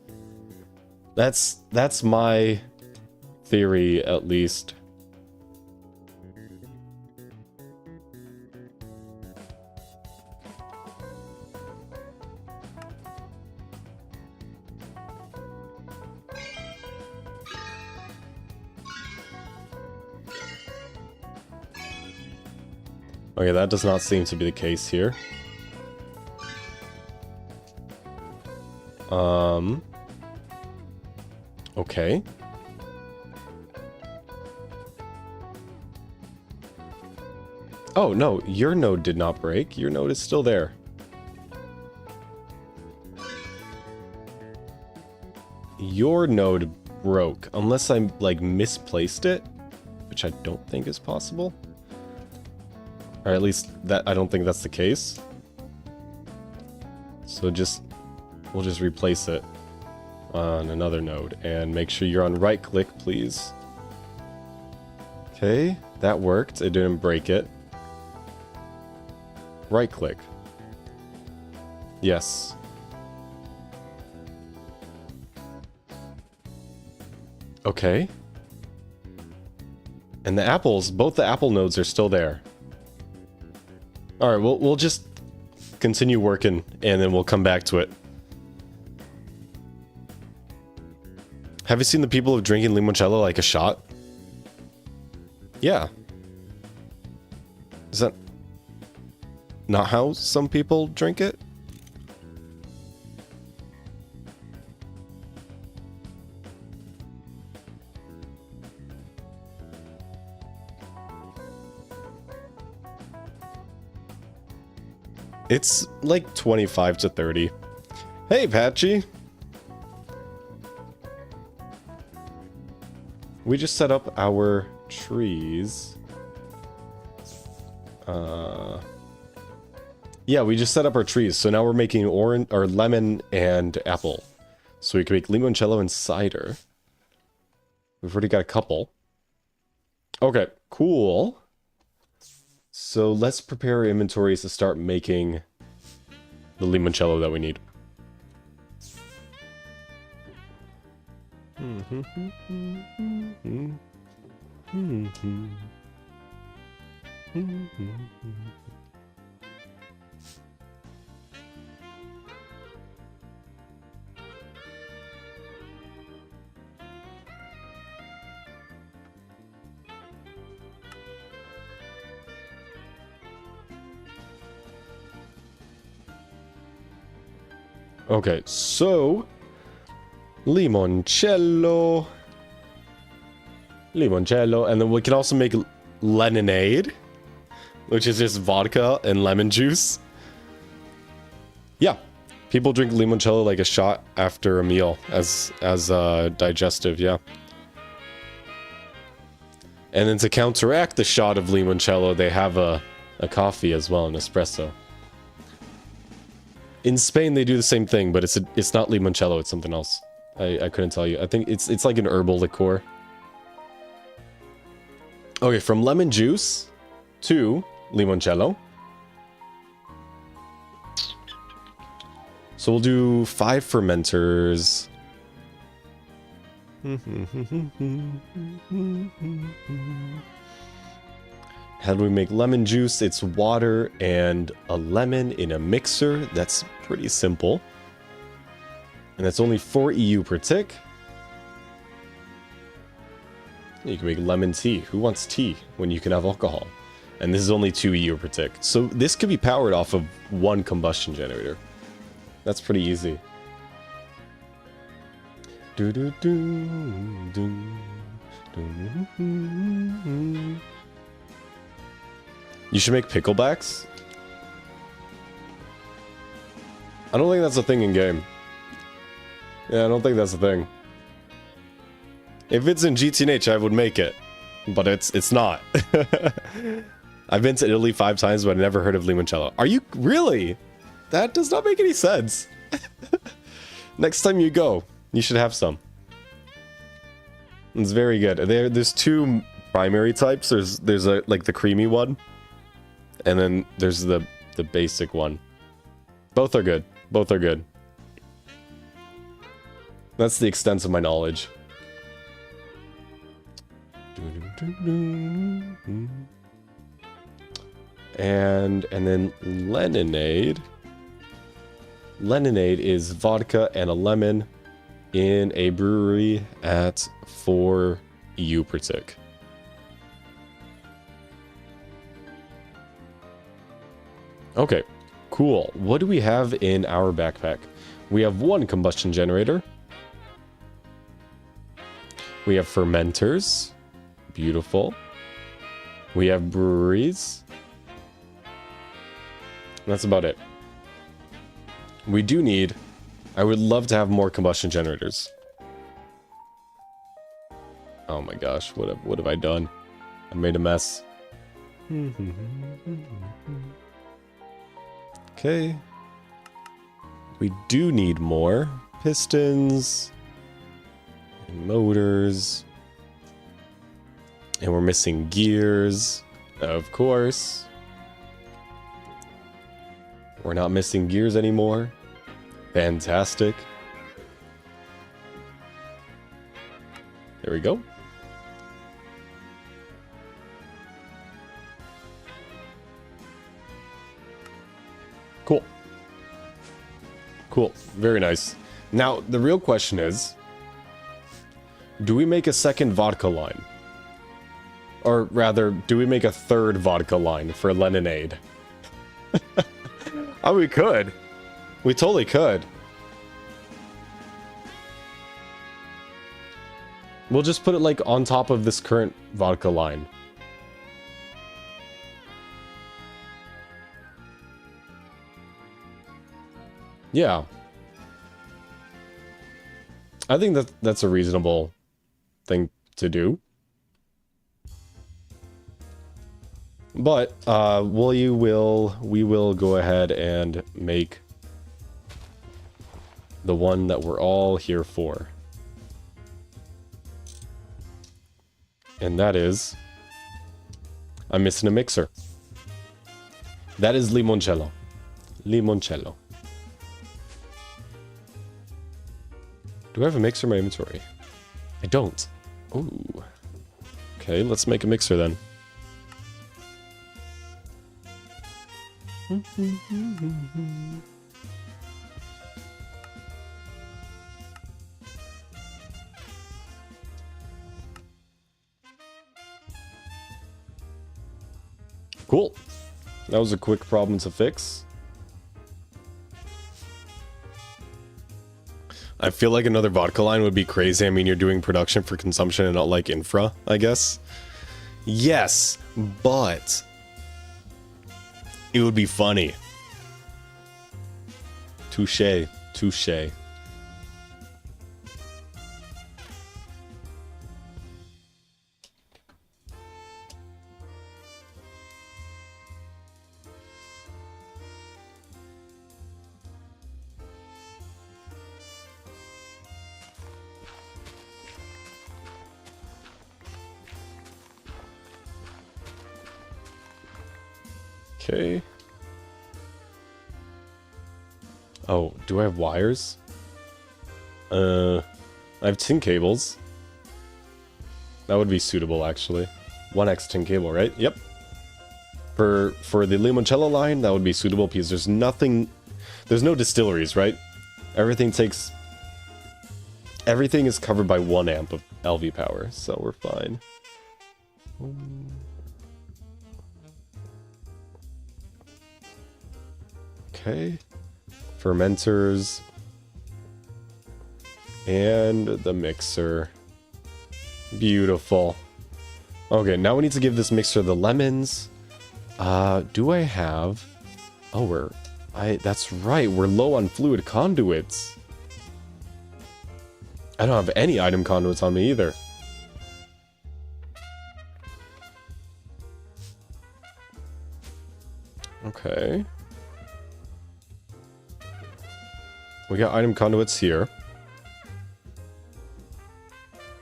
That's my theory, at least. Okay, that does not seem to be the case here. Okay. Oh, no, your node did not break. Your node is still there. Your node broke, unless I, misplaced it, which I don't think is possible. Or at least, I don't think that's the case. So we'll just replace it on another node, and make sure you're on right click, please. Okay, that worked. It didn't break it. Right click. Yes. Okay. And the apples, both the apple nodes are still there. All right, we'll just continue working and then we'll come back to it. Have you seen the people of drinking limoncello like a shot? Yeah. Is that not how some people drink it? It's like 25 to 30. Hey, Patchy. We just set up our trees. Yeah, we just set up our trees. So now we're making orange or lemon and apple. So we can make limoncello and cider. We've already got a couple. Okay, cool. So let's prepare our inventories to start making the limoncello that we need. Okay, so limoncello, and then we can also make lemonade, which is just vodka and lemon juice. Yeah, people drink limoncello like a shot after a meal as digestive. Yeah, and then to counteract the shot of limoncello, they have a coffee as well, an espresso. In Spain, they do the same thing, but it's not limoncello, it's something else. I couldn't tell you. I think it's like an herbal liqueur. Okay, from lemon juice to limoncello. So we'll do 5 fermenters. How do we make lemon juice? It's water and a lemon in a mixer. That's pretty simple. And that's only 4 EU per tick. You can make lemon tea. Who wants tea when you can have alcohol? And this is only 2 EU per tick. So this could be powered off of 1 combustion generator. That's pretty easy. You should make picklebacks? I don't think that's a thing in game. Yeah, I don't think that's a thing. If it's in GTNH, I would make it. But it's not. I've been to Italy 5 times, but I never heard of limoncello. Are you really? That does not make any sense. Next time you go, you should have some. It's very good. There's 2 primary types. There's like the creamy one. And then there's the basic one. Both are good. Both are good. That's the extent of my knowledge. And then lemonade. Lemonade is vodka and a lemon in a brewery at 4 EU per tick. Okay, cool. What do we have in our backpack? We have 1 combustion generator. We have fermenters. Beautiful. We have breweries. That's about it. We do need... I would love to have more combustion generators. Oh my gosh, what have I done? I made a mess. Okay. We do need more pistons and motors. And we're missing gears, of course. We're not missing gears anymore. Fantastic. There we go. Cool. Cool. Very nice. Now, the real question is, do we make a second vodka line? Or rather, do we make a third vodka line for Leninade? Oh, we could. We totally could. We'll just put it like on top of this current vodka line. Yeah. I think that that's a reasonable thing to do. But we will go ahead and make the one that we're all here for. And that is, I'm missing a mixer. That is limoncello. Limoncello. Do I have a mixer in my inventory? I don't. Ooh. Okay, let's make a mixer then. Cool. That was a quick problem to fix. I feel like another vodka line would be crazy. I mean, you're doing production for consumption and not like infra, I guess. Yes, but it would be funny. Touché, touché. Okay. Oh, do I have wires? I have tin cables. That would be suitable, actually. 1x tin cable, right? Yep. For the limoncello line, that would be suitable because there's nothing... There's no distilleries, right? Everything is covered by 1 amp of LV power, so we're fine. Okay. Fermenters. And the mixer. Beautiful. Okay, now we need to give this mixer the lemons. Do I have... Oh, that's right, we're low on fluid conduits. I don't have any item conduits on me either. Okay. We got item conduits here.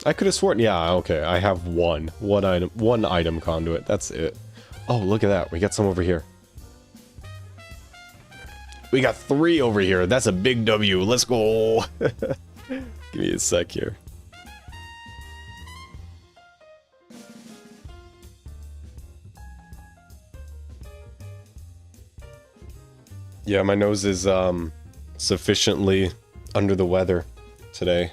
I could have sworn, yeah, okay, I have one item conduit, that's it. Oh, look at that, we got some over here. We got 3 over here, that's a big W, let's go. Give me a sec here. Yeah, my nose is, sufficiently under the weather today.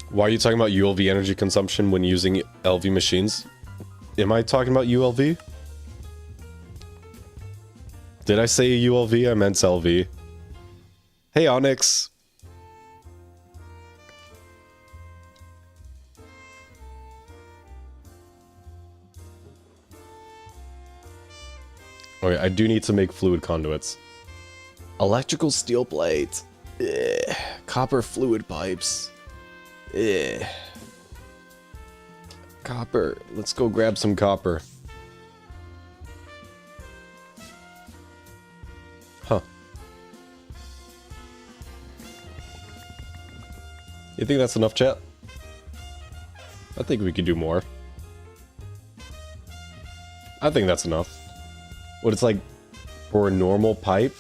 Why are you talking about ULV energy consumption when using LV machines? Am I talking about ULV? Did I say ULV? I meant LV. Hey, Onyx. Okay, I do need to make fluid conduits. Electrical steel plate. Ugh. Copper fluid pipes. Ugh. Copper. Let's go grab some copper. Huh. You think that's enough, chat? I think we could do more. I think that's enough. What it's like for a normal pipe?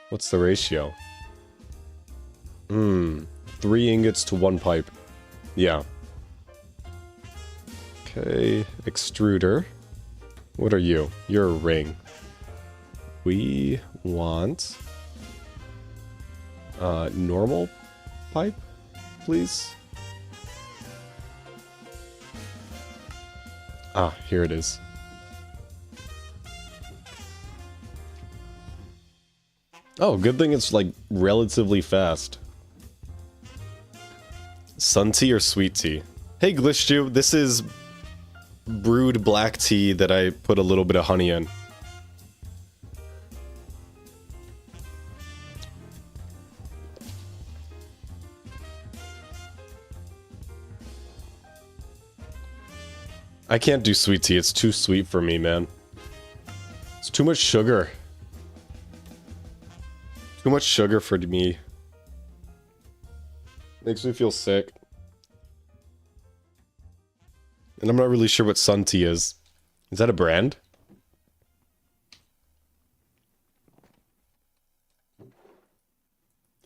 What's the ratio? 3 ingots to 1 pipe. Yeah. Okay, extruder. What are you? You're a ring. We want normal pipe, please. Ah, here it is. Oh, good thing it's like relatively fast. Sun tea or sweet tea? Hey Glitchju, this is brewed black tea that I put a little bit of honey in. I can't do sweet tea, it's too sweet for me, man. It's too much sugar. Too much sugar for me. Makes me feel sick. And I'm not really sure what Sun Tea is. Is that a brand?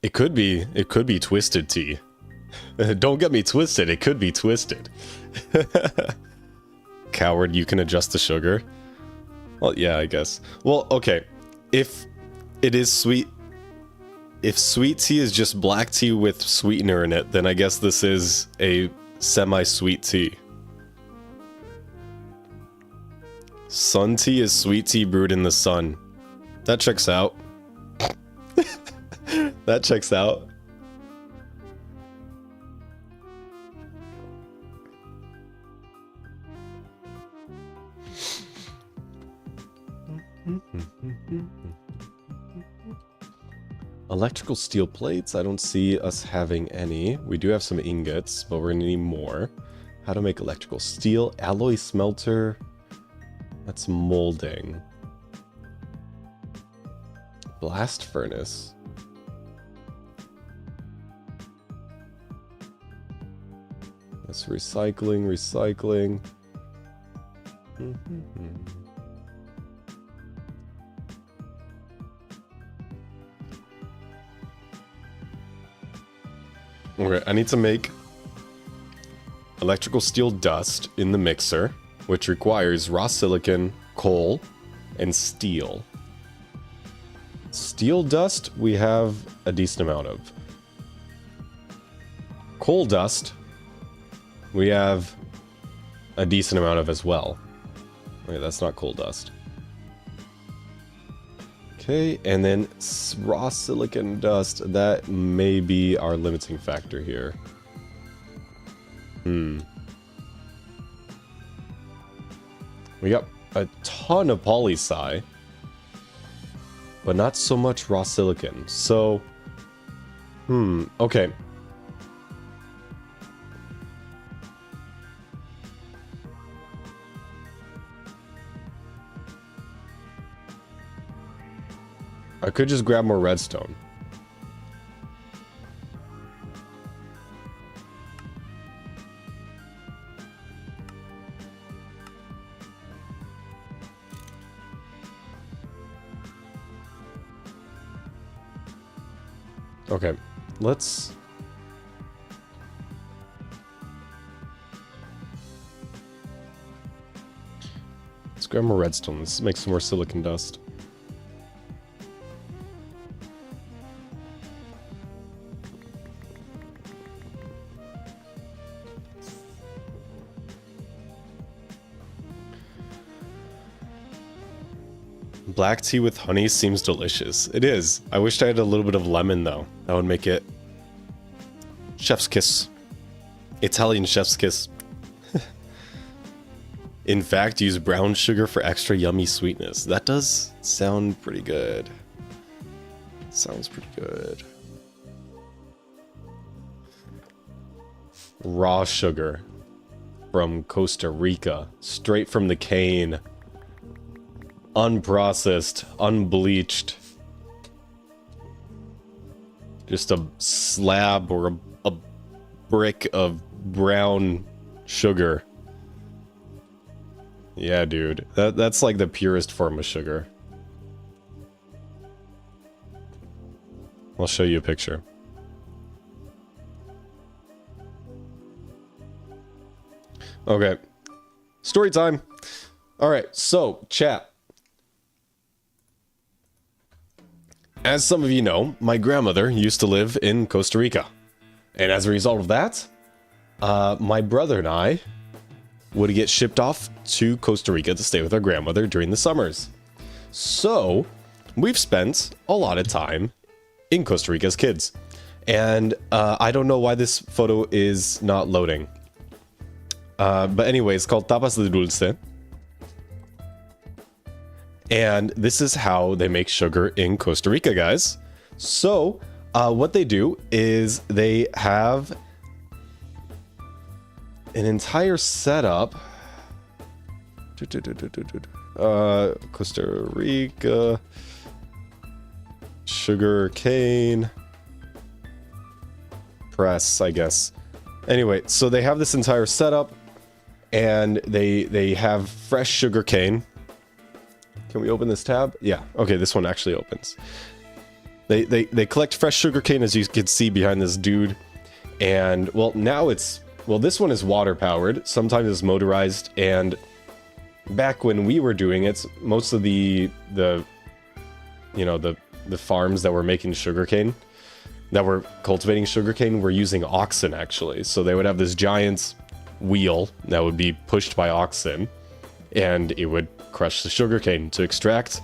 It could be Twisted Tea. Don't get me twisted, it could be twisted. Coward, you can adjust the sugar. Well, yeah, I guess. Well, okay. If it is sweet... If sweet tea is just black tea with sweetener in it, then I guess this is a semi-sweet tea. Sun tea is sweet tea brewed in the sun. That checks out. That checks out. Electrical steel plates, I don't see us having any. We do have some ingots, but we're gonna need more. How to make electrical steel, alloy smelter. That's molding. Blast furnace. That's recycling. Okay, I need to make electrical steel dust in the mixer, which requires raw silicon, coal, and steel. Steel dust, we have a decent amount of. Coal dust, we have a decent amount of as well. Okay, that's not coal dust. Okay, and then raw silicon dust, that may be our limiting factor here. We got a ton of poly-sci, but not so much raw silicon. So, okay. I could just grab more redstone. Okay, let's grab more redstone. Let's make some more silicon dust. Black tea with honey seems delicious. It is. I wished I had a little bit of lemon though. That would make it chef's kiss. Italian chef's kiss. In fact, use brown sugar for extra yummy sweetness. That does sound pretty good. Sounds pretty good. Raw sugar from Costa Rica, straight from the cane. Unprocessed, unbleached. Just a slab or a brick of brown sugar. Yeah, dude. That's like the purest form of sugar. I'll show you a picture. Okay. Story time. All right. So, chat. As some of you know, my grandmother used to live in Costa Rica. And as a result of that, my brother and I would get shipped off to Costa Rica to stay with our grandmother during the summers. So, we've spent a lot of time in Costa Rica as kids. And I don't know why this photo is not loading. But anyway, it's called tapas de dulce. And this is how they make sugar in Costa Rica, guys. So, what they do is they have an entire setup. Costa Rica. Sugar cane. Press, I guess. Anyway, so they have this entire setup. And they have fresh sugar cane. Can we open this tab? Yeah. Okay, this one actually opens. They collect fresh sugar cane, as you can see behind this dude. And, well, now it's... Well, this one is water-powered. Sometimes it's motorized. And back when we were doing it, most of the farms that were making sugarcane, that were cultivating sugarcane, were using oxen, actually. So they would have this giant wheel that would be pushed by oxen, and it would crush the sugarcane to extract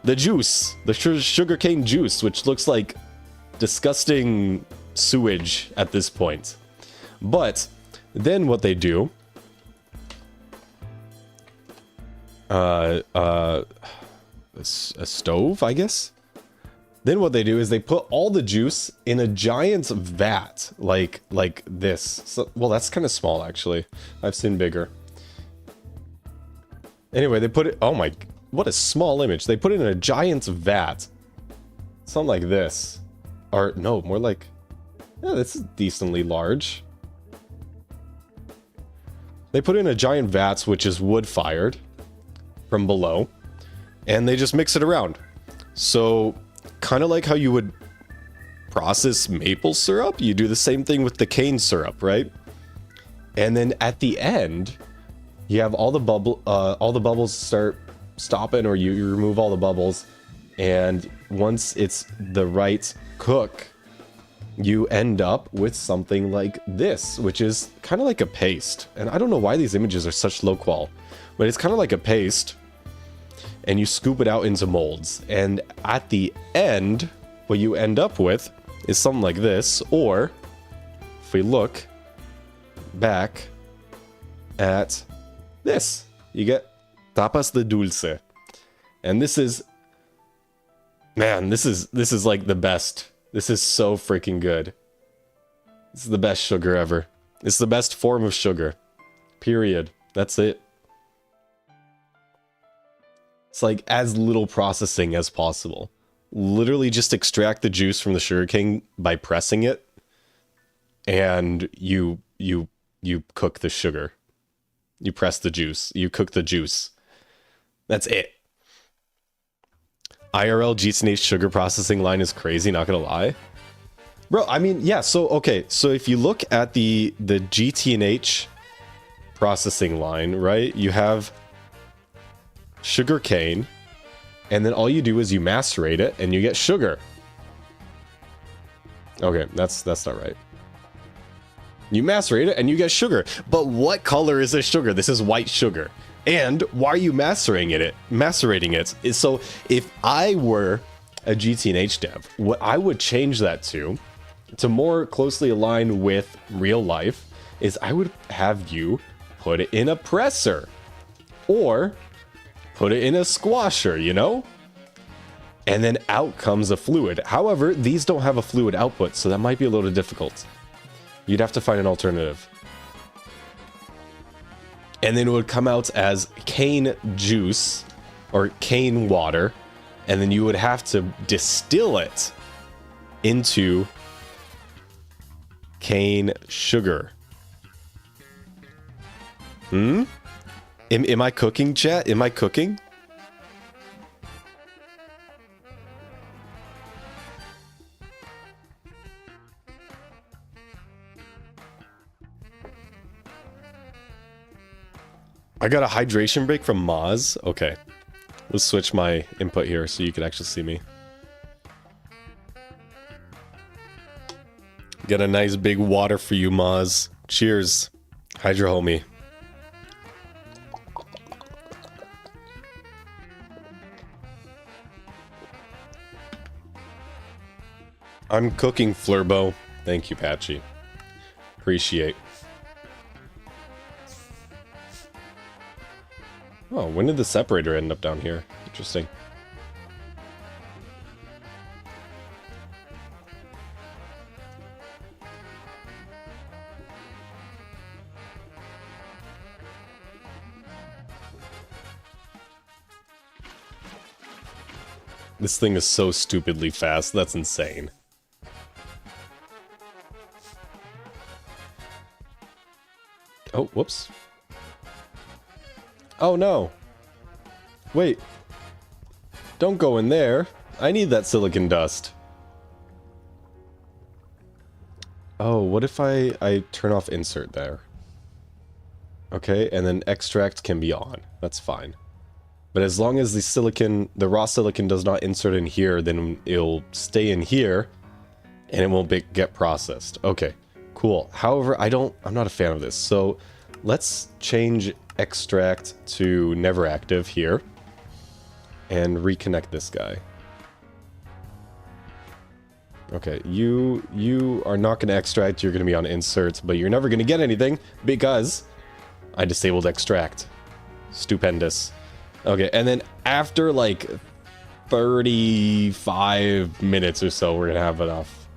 the juice, the sugarcane juice, which looks like disgusting sewage at this point. But then what they do, a stove, I guess. Then what they do is they put all the juice in a giant vat, like this. So, well, that's kind of small, actually. I've seen bigger. Anyway, they put it... Oh my... What a small image. They put it in a giant vat. Something like this. Or, no, more like... Yeah, this is decently large. They put it in a giant vat, which is wood-fired from below. And they just mix it around. So... Kind of like how you would process maple syrup, you do the same thing with the cane syrup, right? And then at the end, you have all the bubbles start stopping, or you remove all the bubbles, and once it's the right cook, you end up with something like this, which is kind of like a paste. And I don't know why these images are such low qual, but it's kind of like a paste. And you scoop it out into molds. And at the end, what you end up with is something like this. Or, if we look back at this, you get tapas de dulce. And this is... Man, this is like the best. This is so freaking good. This is the best sugar ever. It's the best form of sugar. Period. That's it. It's like as little processing as possible. Literally just extract the juice from the sugarcane by pressing it, and you cook the sugar. You press the juice. You cook the juice. That's it. IRL GTNH sugar processing line is crazy, not gonna lie. Bro, I mean, yeah, so, okay. So if you look at the GTNH processing line, right? You have... sugar cane, and then all you do is you macerate it and you get sugar. Okay, that's not right. You macerate it and you get sugar. But what color is this sugar? This is white sugar. And why are you macerating it? So if I were a GTNH dev, what I would change that to more closely align with real life, is I would have you put it in a presser. Or put it in a squasher, you know? And then out comes a fluid. However, these don't have a fluid output, so that might be a little difficult. You'd have to find an alternative. And then it would come out as cane juice, or cane water, and then you would have to distill it into cane sugar. Am I cooking, chat? Am I cooking? I got a hydration break from Maz. Okay. Let's switch my input here so you can actually see me. Got a nice big water for you, Maz. Cheers. Hydra homie. I'm cooking Flurbo. Thank you, Patchy. Appreciate. Oh, when did the separator end up down here? Interesting. This thing is so stupidly fast. That's insane. Oh, whoops. Oh no. Wait. Don't go in there. I need that silicon dust. Oh, what if I turn off insert there? Okay, and then extract can be on. That's fine. But as long as the silicon, the raw silicon does not insert in here, then it'll stay in here and it won't get processed. Okay, cool. However, I'm not a fan of this. So let's change extract to never active here and reconnect this guy. Okay, you are not going to extract, you're going to be on insert, but you're never going to get anything because I disabled extract. Stupendous. Okay, and then after like 35 minutes or so, we're going to have enough.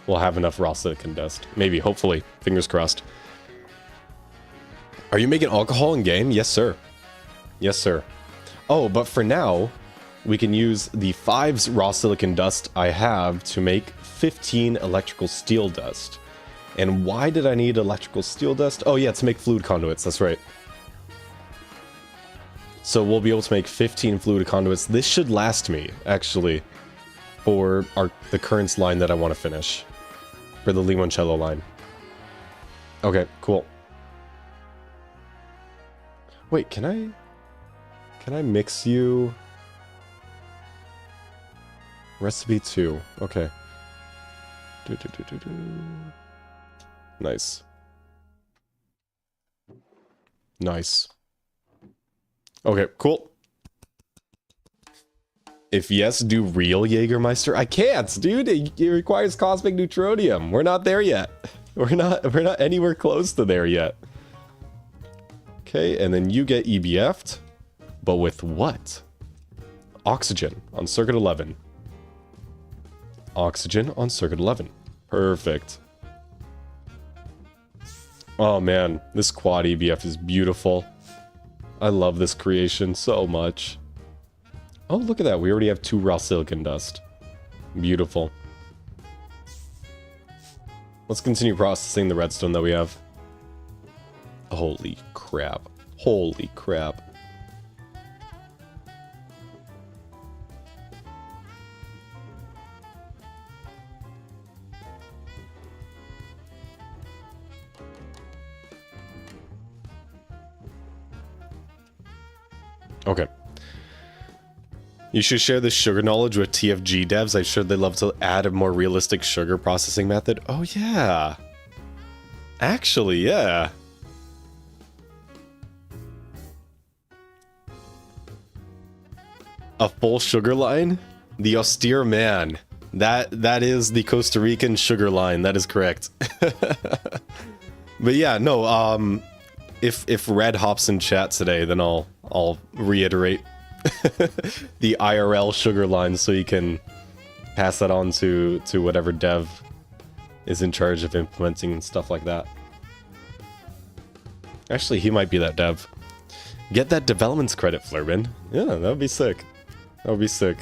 We'll have enough raw silicon dust. Maybe, hopefully. Fingers crossed. Are you making alcohol in game? Yes, sir. Yes, sir. Oh, but for now, we can use the 5's raw silicon dust I have to make 15 electrical steel dust. And why did I need electrical steel dust? Oh yeah, to make fluid conduits, that's right. So we'll be able to make 15 fluid conduits. This should last me, actually, for the currents line that I want to finish. For the Limoncello line. Okay, cool. Wait, can I mix you? Recipe 2. Okay. Nice. Nice. Okay, cool. If yes, do real Jägermeister? I can't, dude. It requires cosmic neutronium. We're not there yet. We're not anywhere close to there yet. Okay, and then you get EBF'd. But with what? Oxygen on circuit 11. Oxygen on circuit 11. Perfect. Oh man, this quad EBF is beautiful. I love this creation so much. Oh, look at that. We already have 2 raw silicon dust. Beautiful. Let's continue processing the redstone that we have. Holy crap. Holy crap. Okay. You should share this sugar knowledge with TFG devs. I'm sure they'd love to add a more realistic sugar processing method. Oh, yeah. Actually, yeah. A full sugar line? The austere man. That is the Costa Rican sugar line. That is correct. But yeah, no, if Red hops in chat today, then I'll reiterate the IRL sugar line so you can pass that on to whatever dev is in charge of implementing and stuff like that. Actually, he might be that dev. Get that development credit, Flurben. Yeah, that would be sick. That would be sick.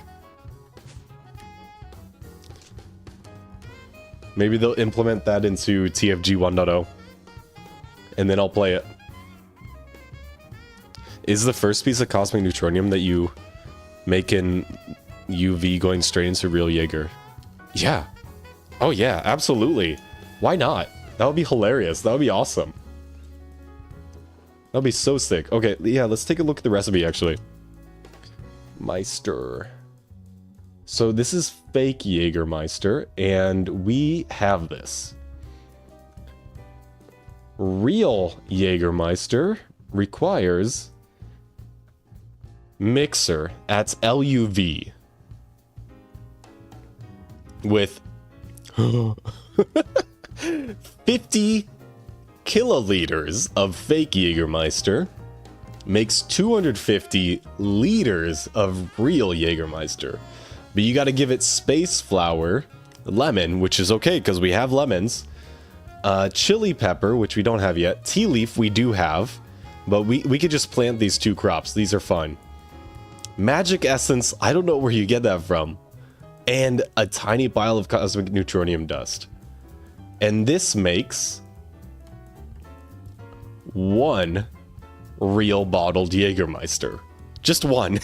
Maybe they'll implement that into TFG 1.0. And then I'll play it. Is the first piece of cosmic neutronium that you make in UV going straight into real Jaeger? Yeah. Oh yeah, absolutely. Why not? That would be hilarious. That would be awesome. That That'll be so sick. Okay, yeah, let's take a look at the recipe, actually. Meister. So this is fake Jägermeister, and we have this. Real Jägermeister requires mixer. That's LUV. With 50 kiloliters of fake Jägermeister makes 250 liters of real Jägermeister. But you got to give it space flour, lemon, which is okay because we have lemons, chili pepper, which we don't have yet, tea leaf we do have, but we could just plant these 2 crops. These are fun. Magic essence, I don't know where you get that from. And a tiny pile of cosmic neutronium dust. And this makes 1 real bottled Jägermeister. Just 1.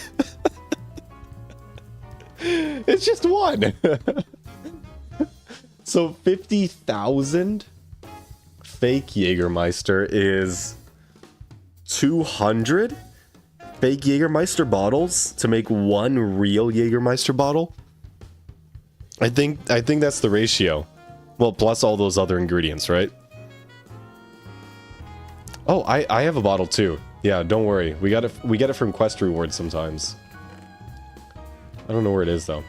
It's just 1. So 50,000 fake Jägermeister is 200 fake Jägermeister bottles to make 1 real Jägermeister bottle. I think that's the ratio. Well, plus all those other ingredients, right? Oh, I have a bottle too. Yeah, don't worry. We get it from quest rewards sometimes. I don't know where it is though.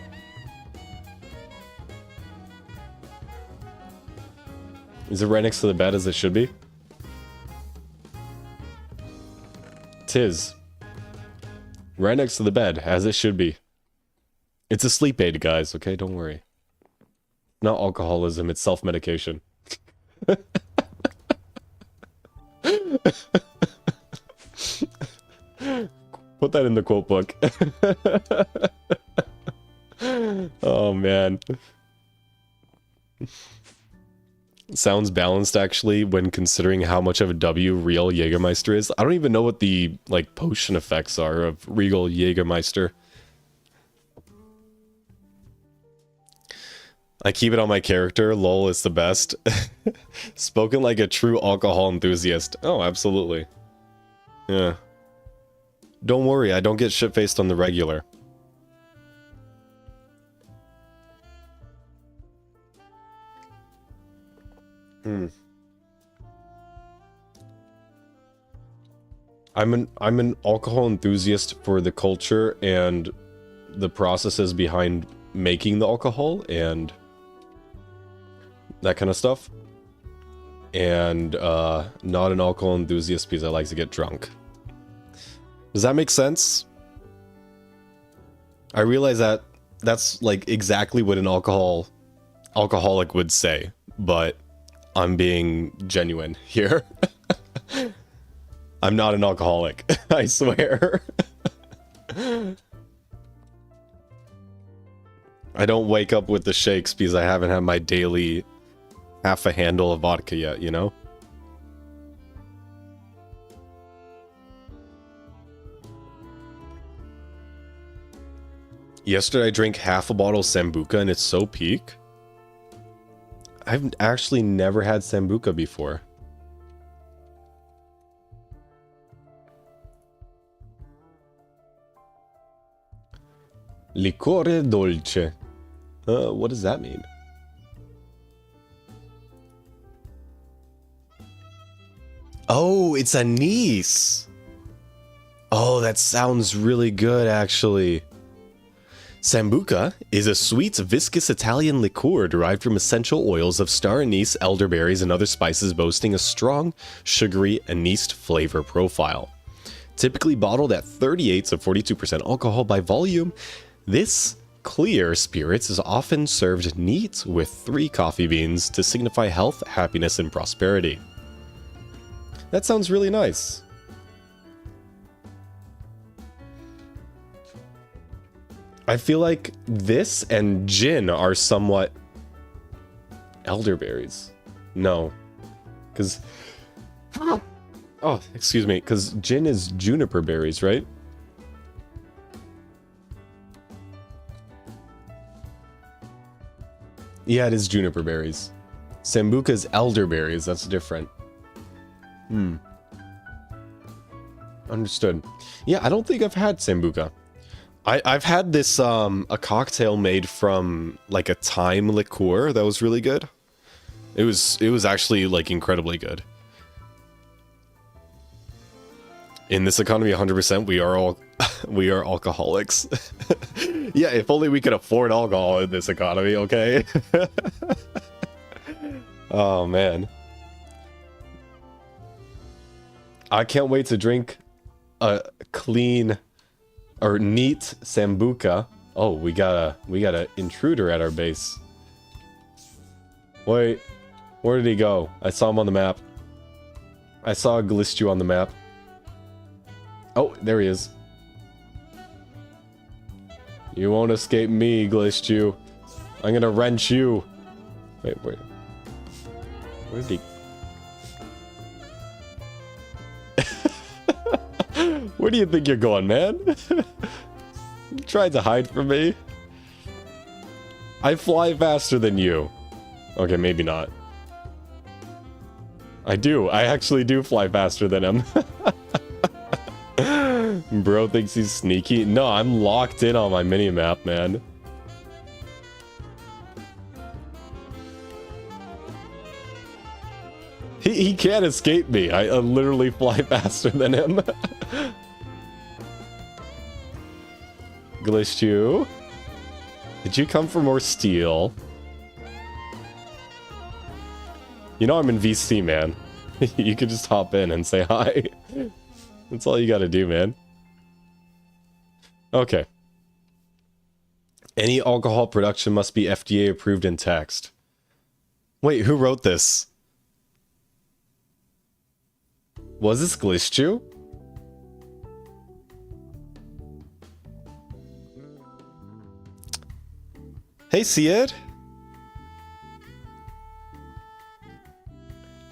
Is it right next to the bed as it should be? Tis. Right next to the bed as it should be. It's a sleep aid, guys, okay? Don't worry. Not alcoholism, it's self-medication. Put that in the quote book. Oh, man. Sounds balanced, actually, when considering how much of a W real Jägermeister is. I don't even know what the, like, potion effects are of real Jägermeister. I keep it on my character. Lol is the best. Spoken like a true alcohol enthusiast. Oh, absolutely. Yeah. Don't worry, I don't get shit-faced on the regular. I'm an alcohol enthusiast for the culture and the processes behind making the alcohol and that kind of stuff. And not an alcohol enthusiast because I like to get drunk. Does that make sense? I realize that that's like exactly what an alcoholic would say, but I'm being genuine here. I'm not an alcoholic, I swear. I don't wake up with the shakes because I haven't had my daily half a handle of vodka yet, you know? Yesterday I drank half a bottle of Sambuca and it's so peak. I've actually never had Sambuca before. Liquore dolce. What does that mean? Oh, it's anise. Oh, that sounds really good, actually. Sambuca is a sweet, viscous Italian liqueur derived from essential oils of star anise, elderberries, and other spices, boasting a strong, sugary, anised flavor profile. Typically bottled at 38 to 42% alcohol by volume, this clear spirits is often served neat with 3 coffee beans to signify health, happiness, and prosperity. That sounds really nice. I feel like this and gin are somewhat elderberries. No. Because... Oh, excuse me. Because gin is juniper berries, right? Yeah, it is juniper berries. Sambuca is elderberries. That's different. Understood. Yeah, I don't think I've had Sambuca. I've had this, a cocktail made from, like, a thyme liqueur that was really good. It was actually, like, incredibly good. In this economy, 100%, we are alcoholics. Yeah, if only we could afford alcohol in this economy, okay? Oh, man. I can't wait to drink a clean or neat Sambuca. Oh, we got a intruder at our base. Wait, where did he go? I saw him on the map. I saw a Glistue on the map. Oh, there he is. You won't escape me, Glistue. I'm gonna wrench you. Wait, where did he? Where do you think you're going, man? You tried to hide from me. I fly faster than you. Okay, maybe not. I do. I actually do fly faster than him. Bro thinks he's sneaky. No, I'm locked in on my mini-map, man. He can't escape me. I literally fly faster than him. Glistue. Did you come for more steel? You know I'm in VC, man. You could just hop in and say hi. That's all you gotta do, man. Okay. Any alcohol production must be FDA approved in text. Wait, who wrote this? Was this Glistue? Hey, Syed.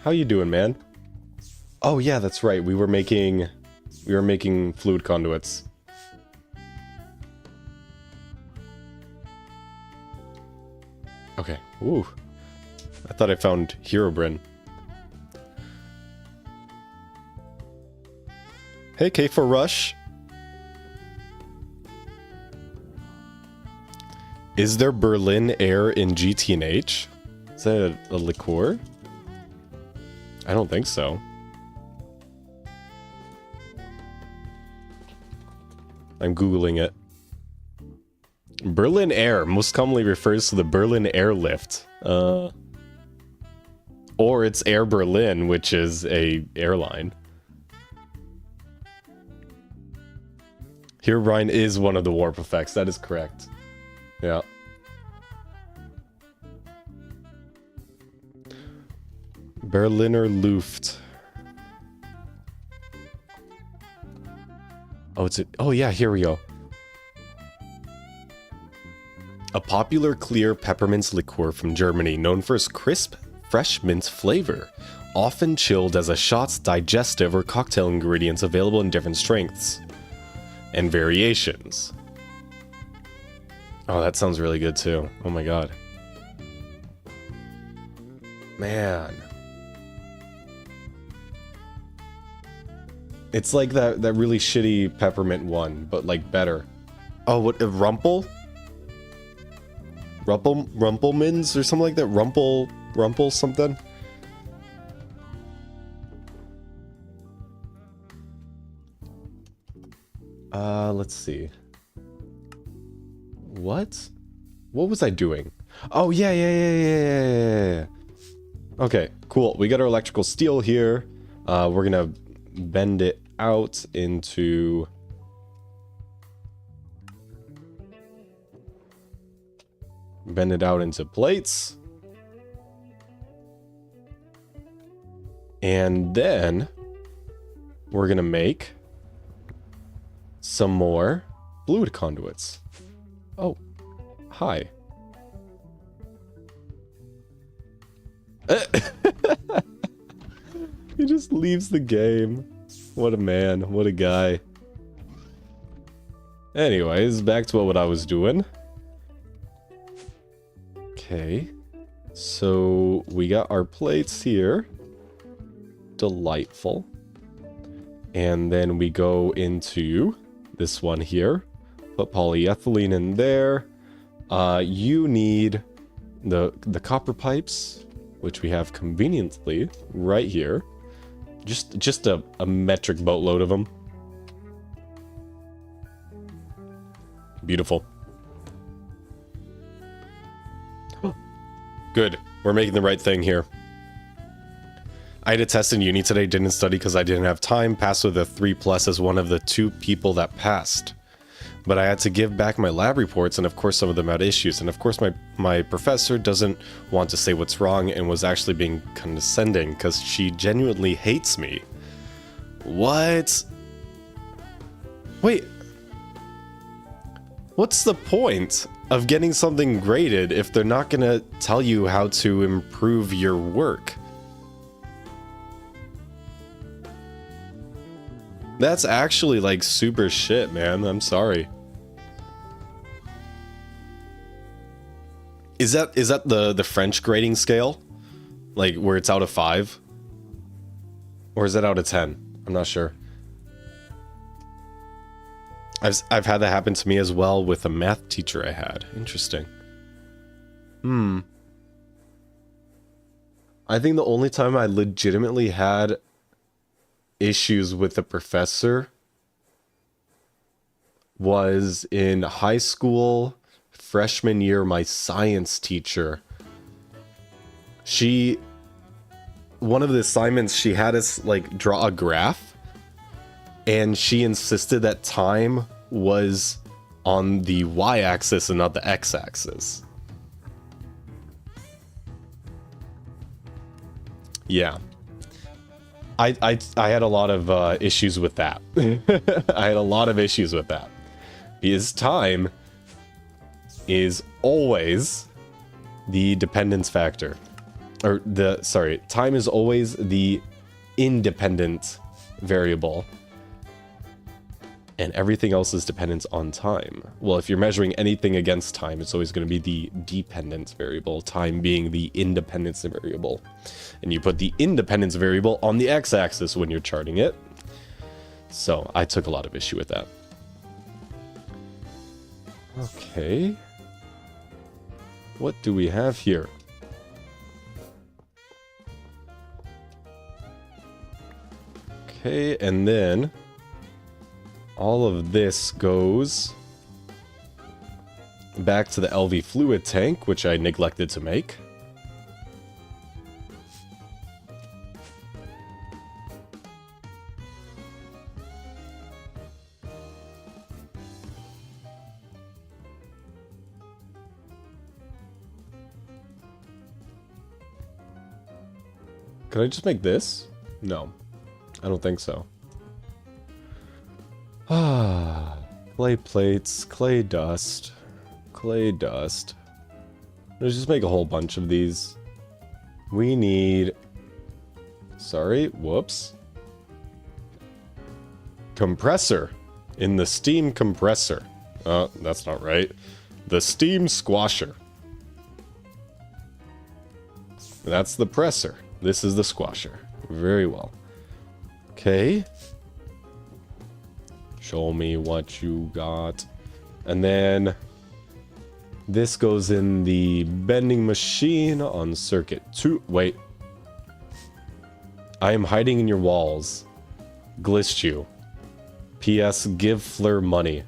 How you doing, man? Oh yeah, that's right. We were making fluid conduits. Okay. Ooh. I thought I found Herobrine. Hey, K4 Rush. Is there Berlin air in GTNH? Is that a liqueur? I don't think so. I'm Googling it. Berlin Air most commonly refers to the Berlin Airlift. Or it's Air Berlin, which is a airline. Herobrine is one of the warp effects. That is correct. Yeah. Berliner Luft. Oh, oh yeah, here we go. A popular clear peppermint liqueur from Germany, known for its crisp, fresh mint flavor. Often chilled as a shot's digestive or cocktail ingredients available in different strengths and variations. Oh, that sounds really good too. Oh my god. Man. It's like that really shitty peppermint one, but like better. Oh, what, Rumpel Rumpelmans or something like that? Rumpel something? Let's see. What was I doing? Oh, yeah. Okay, cool. We got our electrical steel here. We're gonna bend it out into... Bend it out into plates. And then we're gonna make some more fluid conduits. Oh, hi. He just leaves the game. What a man, what a guy. Anyways, back to what I was doing. Okay, so we got our plates here. Delightful. And then we go into this one here. Put polyethylene in there. You need the copper pipes, which we have conveniently right here. Just a metric boatload of them. Beautiful. Good. We're making the right thing here. I had a test in uni today, didn't study because I didn't have time. Passed with a 3+ as one of the 2 people that passed. But I had to give back my lab reports, and of course some of them had issues. And of course my professor doesn't want to say what's wrong and was actually being condescending because she genuinely hates me. What? Wait. What's the point of getting something graded if they're not gonna tell you how to improve your work? That's actually like super shit, man. I'm sorry. Is that the French grading scale? Like where it's out of 5? Or is it out of 10? I'm not sure. I've had that happen to me as well with a math teacher I had. Interesting. I think the only time I legitimately had issues with the professor was in high school, freshman year. My science teacher, one of the assignments, she had us like draw a graph, and she insisted that time was on the y-axis and not the x-axis. Yeah. I had a lot of issues with that. I had a lot of issues with that. Because time is always the dependence factor. Or time is always the independent variable. And everything else is dependent on time. Well, if you're measuring anything against time, it's always going to be the dependence variable, time being the independence variable. And you put the independence variable on the x-axis when you're charting it. So I took a lot of issue with that. Okay. What do we have here? Okay, and then all of this goes back to the LV fluid tank, which I neglected to make. Can I just make this? No, I don't think so. Ah, clay plates, clay dust, clay dust. Let's just make a whole bunch of these. We need... Sorry, whoops. Compressor. In the steam compressor. Oh, that's not right. The steam squasher. That's the presser. This is the squasher. Very well. Okay. Show me what you got. And then this goes in the bending machine on circuit 2. Wait. I am hiding in your walls. Glitched you. P.S. Give Fleur money.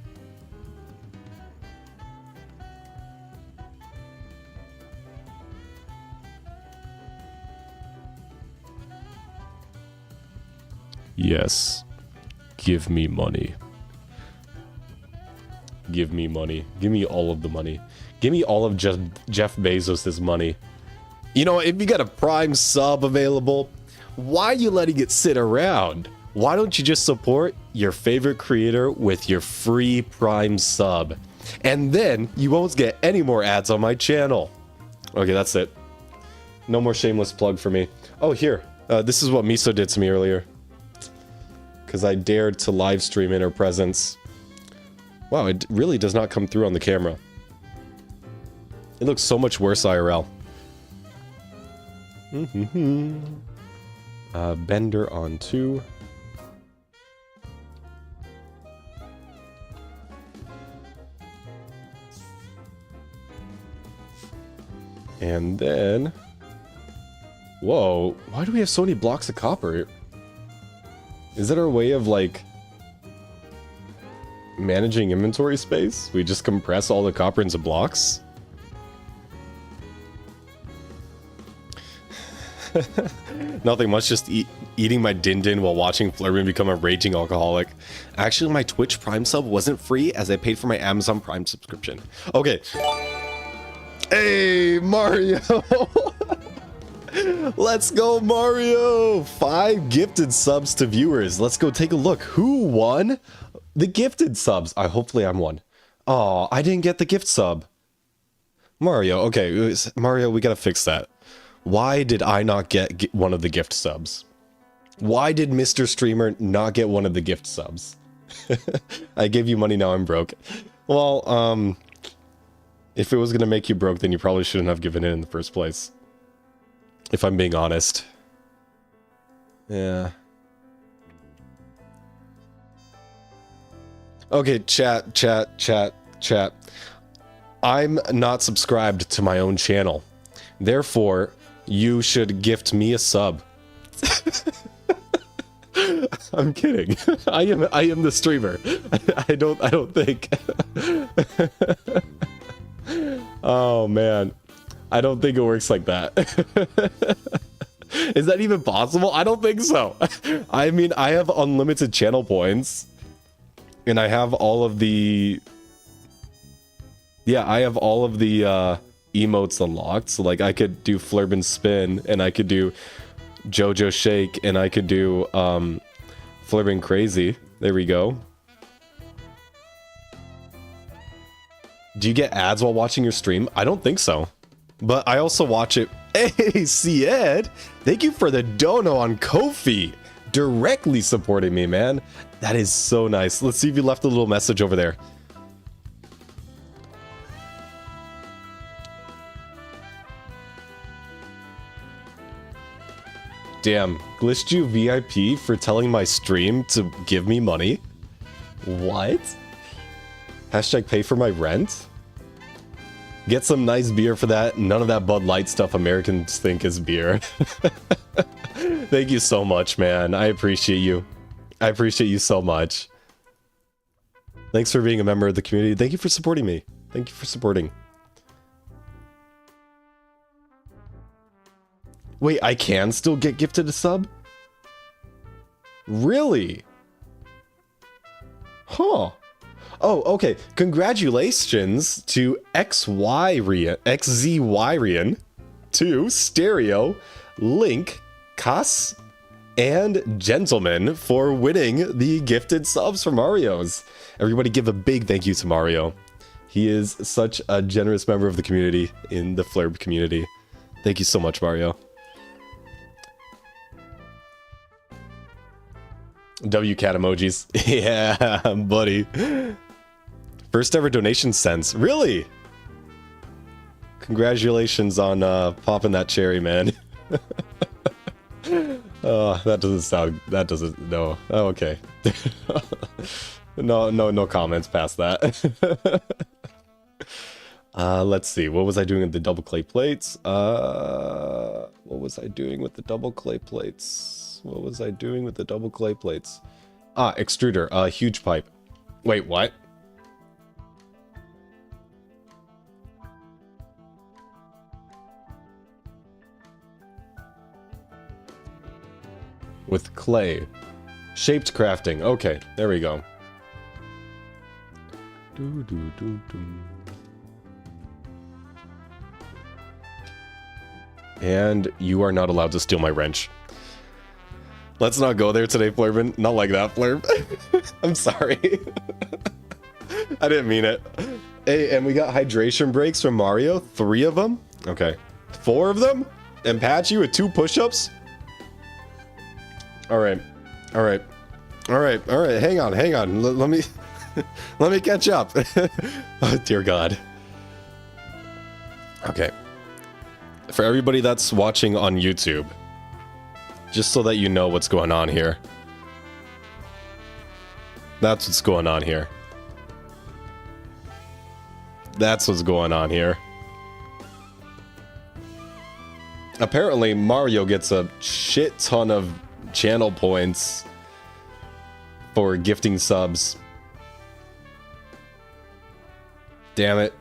Yes. Give me money. Give me money. Give me all of the money. Give me all of Jeff Bezos' money. You know, if you got a Prime sub available, why are you letting it sit around? Why don't you just support your favorite creator with your free Prime sub? And then you won't get any more ads on my channel. Okay, that's it. No more shameless plug for me. Oh, here. This is what Miso did to me earlier. Because I dared to live stream in her presence. Wow, it really does not come through on the camera. It looks so much worse IRL. Bender on 2. And then... Whoa, why do we have so many blocks of copper? Is that our way of, like, managing inventory space? We just compress all the copper into blocks? Nothing much, just eating my din-din while watching Flurben become a raging alcoholic. Actually, my Twitch Prime sub wasn't free as I paid for my Amazon Prime subscription. Okay. Hey, Mario! Let's go, Mario! 5 gifted subs to viewers. Let's go take a look. Who won the gifted subs? Hopefully I'm one. Oh, I didn't get the gift sub. Mario, okay. Mario, we gotta fix that. Why did I not get one of the gift subs? Why did Mr. Streamer not get one of the gift subs? I gave you money, now I'm broke. Well, if it was gonna make you broke, then you probably shouldn't have given it in the first place. If I'm being honest. Yeah. Okay, chat. I'm not subscribed to my own channel. Therefore, you should gift me a sub. I'm kidding. I am the streamer. I don't think. Oh man. I don't think it works like that. Is that even possible? I don't think so. I mean, I have unlimited channel points. And I have all of the... Yeah, I have all of the emotes unlocked. So, like, I could do Flurben Spin, and I could do Jojo Shake, and I could do Flurben Crazy. There we go. Do you get ads while watching your stream? I don't think so. But I also watch it. Hey, C-Ed! Thank you for the dono on Ko-fi. Directly supporting me, man. That is so nice. Let's see if you left a little message over there. Damn, glitched you VIP for telling my stream to give me money? What? Hashtag pay for my rent? Get some nice beer for that. None of that Bud Light stuff Americans think is beer. Thank you so much, man. I appreciate you. I appreciate you so much. Thanks for being a member of the community. Thank you for supporting me. Thank you for supporting. Wait, I can still get gifted a sub? Really? Huh. Oh, okay. Congratulations to XZYrian, to Stereo, Link, Cass, and Gentleman for winning the gifted subs for Mario's. Everybody give a big thank you to Mario. He is such a generous member of the community in the Flurb community. Thank you so much, Mario. WCat emojis. Yeah, buddy. First ever donation sent. Really? Congratulations on popping that cherry, man. Oh, that doesn't sound... That doesn't... No. Oh, okay. No comments past that. Let's see. What was I doing with the double clay plates? What was I doing with the double clay plates? What was I doing with the double clay plates? Extruder. Huge pipe. Wait, what? With clay. Shaped crafting. Okay, there we go. And you are not allowed to steal my wrench. Let's not go there today, Flurben. Not like that, Flurb. I'm sorry. I didn't mean it. Hey, and we got hydration breaks from Mario. 3 of them. Okay. 4 of them? And Patchy with 2 push-ups? Alright. Alright. Alright. Alright. Hang on. Hang on. Let me... let me catch up. Oh, dear God. Okay. For everybody that's watching on YouTube, just so that you know what's going on here. That's what's going on here. That's what's going on here. Apparently, Mario gets a shit ton of channel points for gifting subs. Damn it.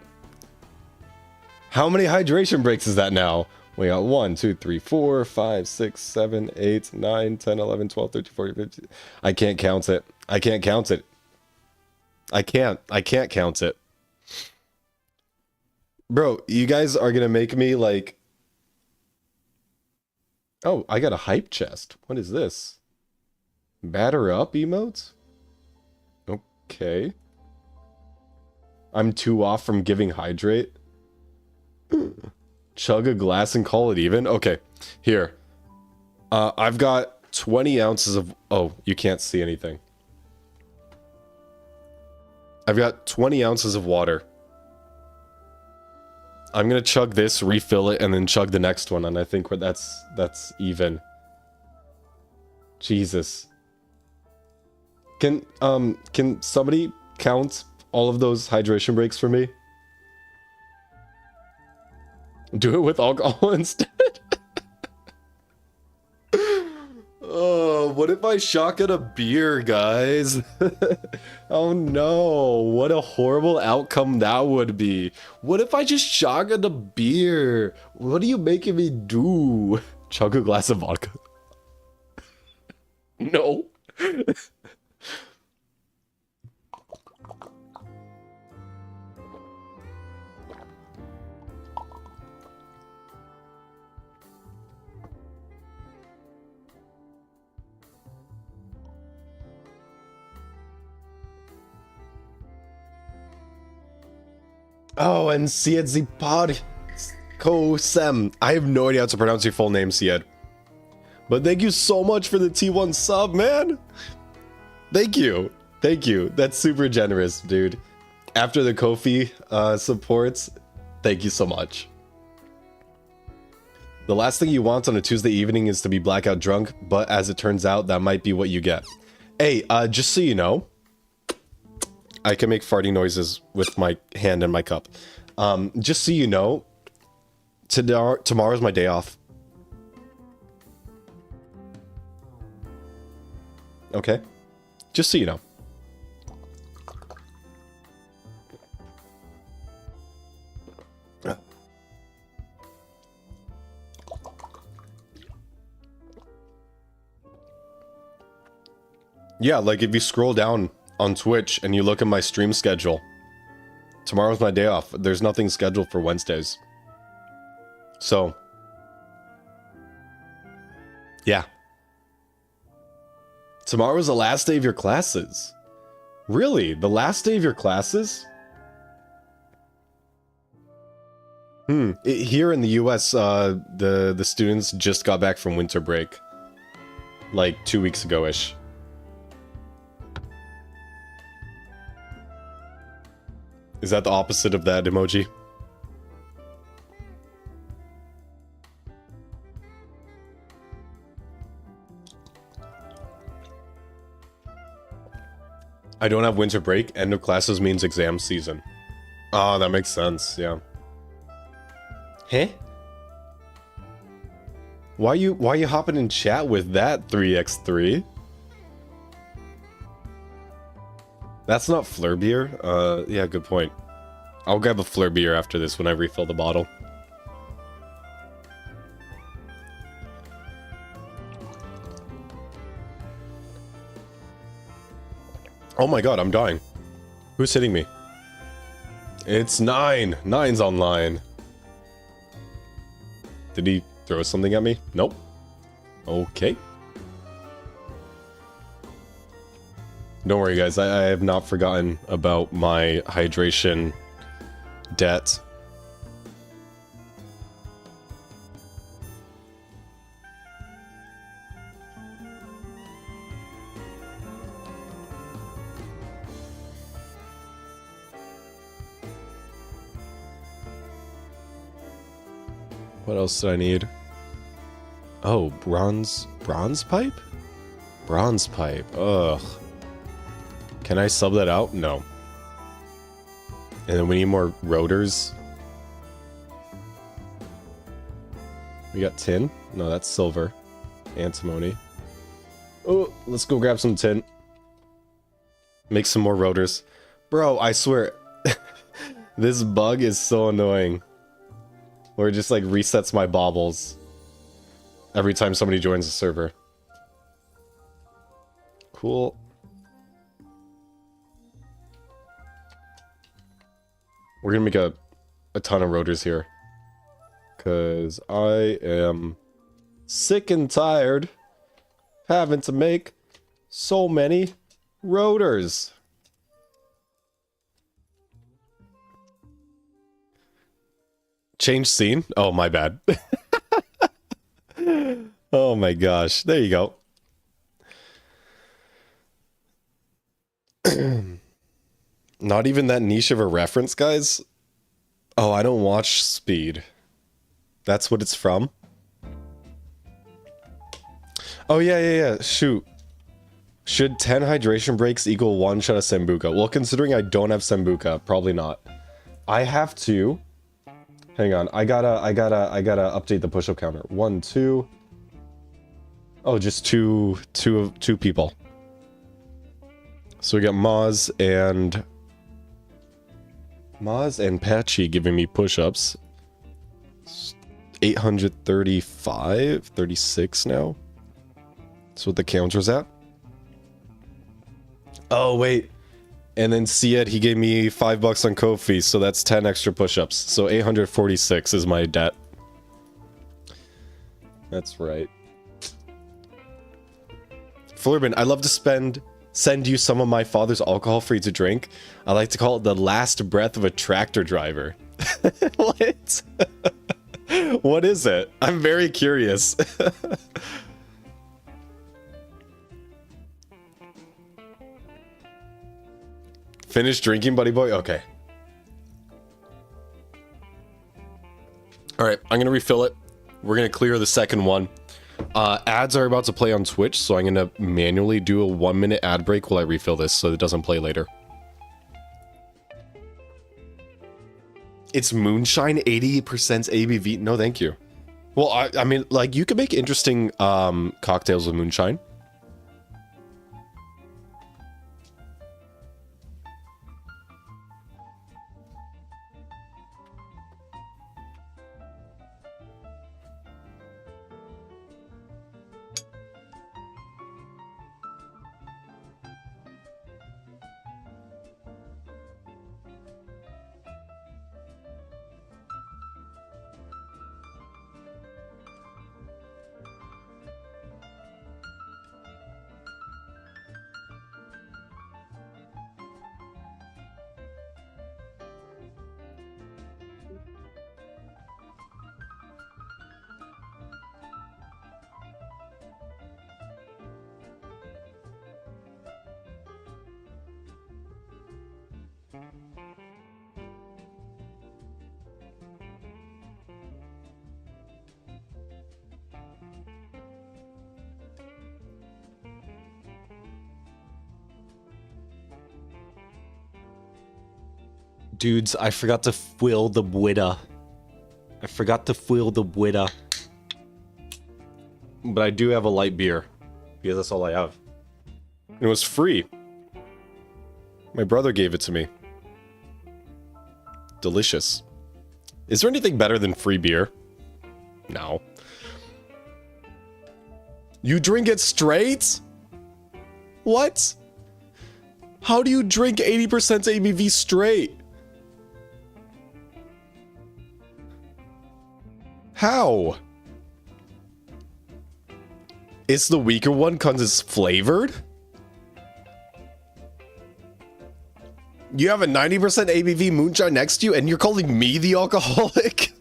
How many hydration breaks is that now? We got 1, 2, 3, 4, 5, 6, 7, 8, 9, 10, 11, 12, 13, 14, 15. I can't count it. I can't count it. I can't count it. Bro, you guys are gonna make me like... Oh, I got a hype chest. What is this? Batter up emotes? Okay. I'm 2 off from giving hydrate. Chug a glass and call it even? Okay, here. I've got 20 ounces of... Oh, you can't see anything. I've got 20 ounces of water. I'm gonna chug this, refill it, and then chug the next one, and I think that's even. Jesus. Can somebody count all of those hydration breaks for me? Do it with alcohol instead? Oh, what if I shotgun a beer, guys? Oh no, what a horrible outcome that would be. What if I just shotgun a beer? What are you making me do? Chug a glass of vodka? No. Oh, and Sied Zipad Kosem. I have no idea how to pronounce your full name, Sied. But thank you so much for the T1 sub, man. Thank you. Thank you. That's super generous, dude. After the Ko-fi supports, thank you so much. The last thing you want on a Tuesday evening is to be blackout drunk, but as it turns out, that might be what you get. Hey, just so you know, I can make farting noises with my hand in my cup. Just so you know, tomorrow's my day off. Okay? Just so you know. Yeah, like if you scroll down on Twitch and you look at my stream schedule, tomorrow's my day off. There's nothing scheduled for Wednesdays. So, yeah. Tomorrow's the last day of your classes. Really? The last day of your classes? Here in the US, the students just got back from winter break. Like 2 weeks ago-ish. Is that the opposite of that emoji? I don't have winter break. End of classes means exam season. Oh, that makes sense, yeah. Huh? Why you hopping in chat with that 3x3? That's not Fleur beer? Yeah, good point. I'll grab a Fleur beer after this when I refill the bottle. Oh my god, I'm dying. Who's hitting me? It's 9! 9's online. Did he throw something at me? Nope. Okay. Don't worry, guys. I have not forgotten about my hydration debt. What else did I need? Oh, bronze pipe? Bronze pipe. Ugh. Can I sub that out? No. And then we need more rotors. We got tin. No, that's silver. Antimony. Oh, let's go grab some tin. Make some more rotors. Bro, I swear, this bug is so annoying. Where it just like resets my baubles every time somebody joins the server. Cool. We're gonna make a ton of rotors here. Because I am sick and tired having to make so many rotors. Change scene? Oh, my bad. Oh my gosh. There you go. Not even that niche of a reference, guys? Oh, I don't watch Speed. That's what it's from? Oh, yeah. Shoot. Should 10 hydration breaks equal 1 shot of Sambuca? Well, considering I don't have Sambuca, probably not. I have to... Hang on, I gotta update the push-up counter. 1, 2... Oh, just two people. So we got Maz and Patchy giving me push-ups. 835, 36 now. That's what the counter's at. Oh, wait. And then Siad, he gave me $5 on Ko-fi, so that's 10 extra push-ups. So 846 is my debt. That's right. Flurben, I love to send you some of my father's alcohol free to drink. I like to call it the last breath of a tractor driver. What? What is it? I'm very curious. Finish drinking, buddy boy? Okay. Alright, I'm gonna refill it. We're gonna clear the second one. Ads are about to play on Twitch, so I'm gonna manually do a 1-minute ad break while I refill this so it doesn't play later. It's moonshine, 80% ABV. No, thank you. Well, I mean, like, you could make interesting cocktails with moonshine. Dudes, I forgot to fill the Buida. But I do have a light beer. Because that's all I have. It was free. My brother gave it to me. Delicious. Is there anything better than free beer? No. You drink it straight? What? How do you drink 80% ABV straight? How? It's the weaker one because it's flavored? You have a 90% ABV moonshine next to you and you're calling me the alcoholic?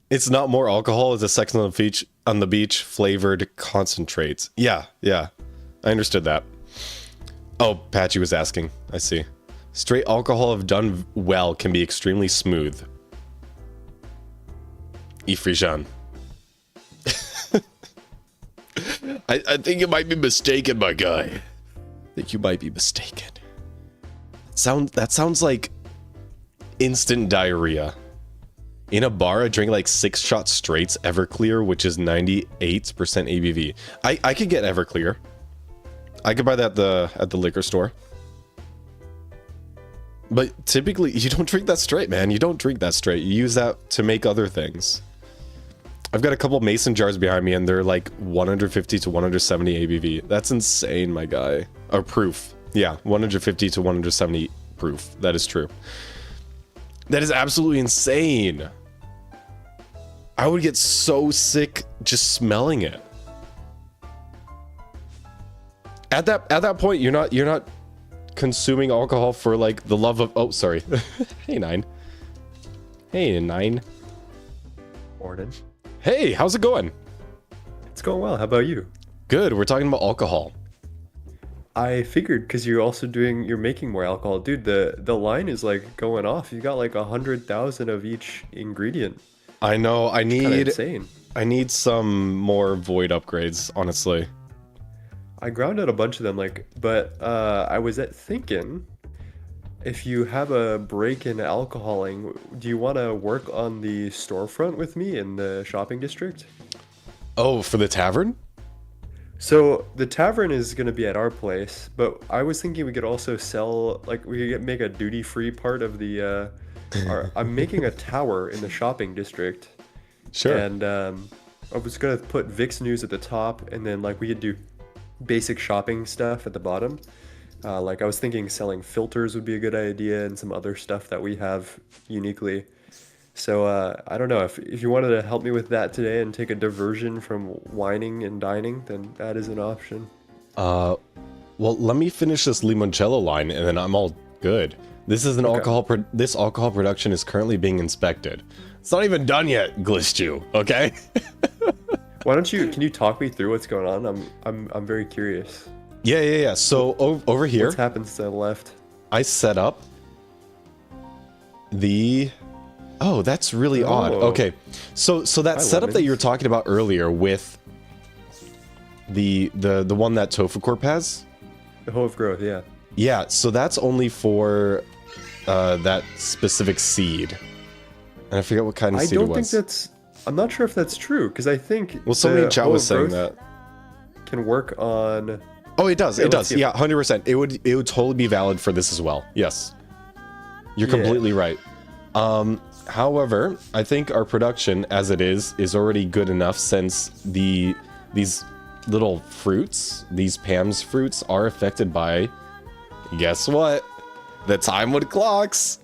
It's not more alcohol, it's a sex on the beach flavored concentrates. Yeah. I understood that. Oh, Patchy was asking. I see. Straight alcohol, if done well, can be extremely smooth. Ifrijan. I think you might be mistaken, my guy. think you might be mistaken. That sounds like instant diarrhea. In a bar, I drink like 6 shots straights Everclear, which is 98% ABV. I could get Everclear. I could buy that at the liquor store. But typically, you don't drink that straight, man. You don't drink that straight. You use that to make other things. I've got a couple mason jars behind me, and they're like 150 to 170 ABV. That's insane, my guy. Or proof. Yeah, 150 to 170 proof. That is true. That is absolutely insane. I would get so sick just smelling it. At that point, you're not consuming alcohol for like the love of. Oh, sorry. Hey, Nine. Hey, Nine. Morning. Hey, how's it going? It's going well. How about you? Good. We're talking about alcohol. I figured because you're making more alcohol, dude. The line is like going off. You got like 100,000 of each ingredient. I know. I Kinda need insane. some more void upgrades, honestly. I ground out a bunch of them, but I was thinking, if you have a break in alcoholing, do you want to work on the storefront with me in the shopping district? Oh, for the tavern? So the tavern is going to be at our place, but I was thinking we could also sell, like we could make a duty-free part of the, I'm making a tower in the shopping district. Sure. And I was going to put Vix News at the top, and then like we could do basic shopping stuff at the bottom. Like I was thinking selling filters would be a good idea and some other stuff that we have uniquely. So I don't know, if you wanted to help me with that today and take a diversion from whining and dining, then that is an option. Well, let me finish this limoncello line and then I'm all good. This is an Okay. this alcohol production is currently being inspected. It's not even done yet, Glitch, okay? Can you talk me through what's going on? I'm very curious. Yeah. So over here, What's happened to the left? I set up the. Oh, that's really odd. Oh. Okay, so that Hi, setup that you were lemons. talking about earlier with the one that Tofu Corp has. The hoe of growth, yeah. Yeah, so that's only for that specific seed, and I forget what kind of I seed it don't was. think that's. I'm not sure if that's true because I think. Well, somebody in the chat hoe was of saying growth that. can work on. Oh, it does. Yeah, It let's does. see. Yeah, 100%. It would totally be valid for this as well. Yes, you're Yeah. completely right. However, I think our production, as it is already good enough since these little fruits, these Pam's fruits, are affected by, guess what? The time with clocks.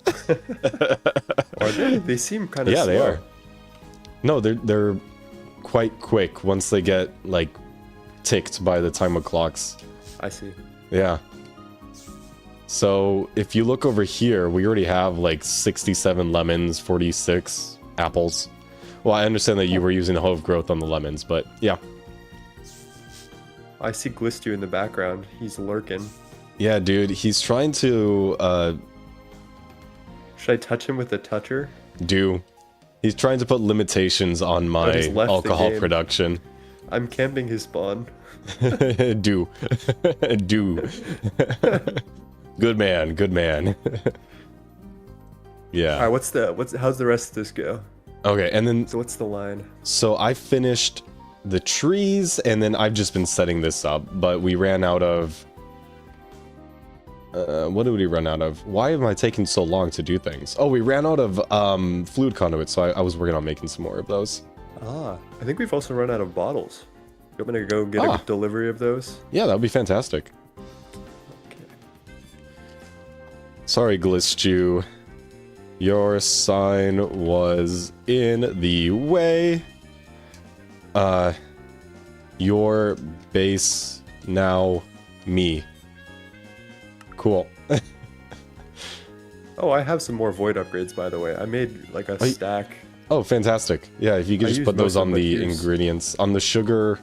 Are they? They seem kind of Yeah, slow. they are. No, they're quite quick once they get like ticked by the time with clocks. I see. Yeah. So if you look over here, we already have like 67 lemons, 46 apples. Well, I understand that you were using the hoe of growth on the lemons, but yeah. I see Glistu in the background. He's lurking. Yeah, dude, he's trying to Should I touch him with a toucher? he's trying to put limitations on my just left the alcohol game. production. I'm camping his spawn. do. Good man. Yeah. All right, how's the rest of this go? Okay, and then So what's the line? so I finished the trees, and then I've just been setting this up, but we ran out of... what did we run out of? Why am I taking so long to do things? Oh, we ran out of fluid conduits, so I was working on making some more of those. I think we've also run out of bottles. You want me to go get Ah. a delivery of those? Yeah, that would be fantastic. Okay. Sorry, Glitchu. Your sign was in the way. Your base now me. Cool. Oh, I have some more void upgrades, by the way. I made like a stack. Oh, fantastic. Yeah, if you could I just used put those most of on my the cues. ingredients. On the sugar.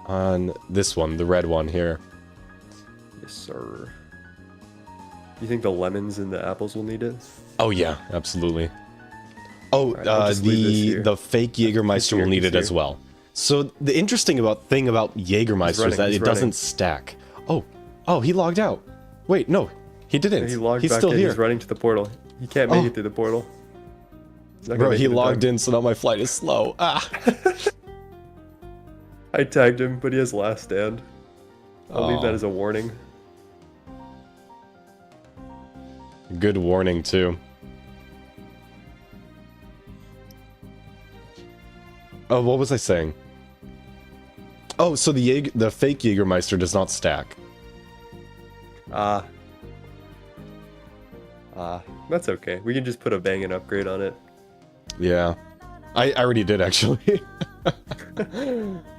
On this one, the red one here. Yes, sir. You think the lemons and the apples will need it? Oh, yeah, absolutely. Oh, Alright, I'll just leave this here. the fake Jägermeister will need it as well. So the interesting thing about Jägermeister is that he's it doesn't stack. Oh, Oh, he logged out. Wait, no, he didn't. He logged He's back still in. here. He's running to the portal. He can't make Oh. it through the portal. He's not gonna Bro, make he it logged time. in, so now my flight is slow. Ah. I tagged him, but he has last stand. I'll leave that Oh. as a warning. Good warning, too. Oh, what was I saying? Oh, so the fake Jägermeister does not stack. That's okay. We can just put a banging upgrade on it. Yeah. I already did, actually.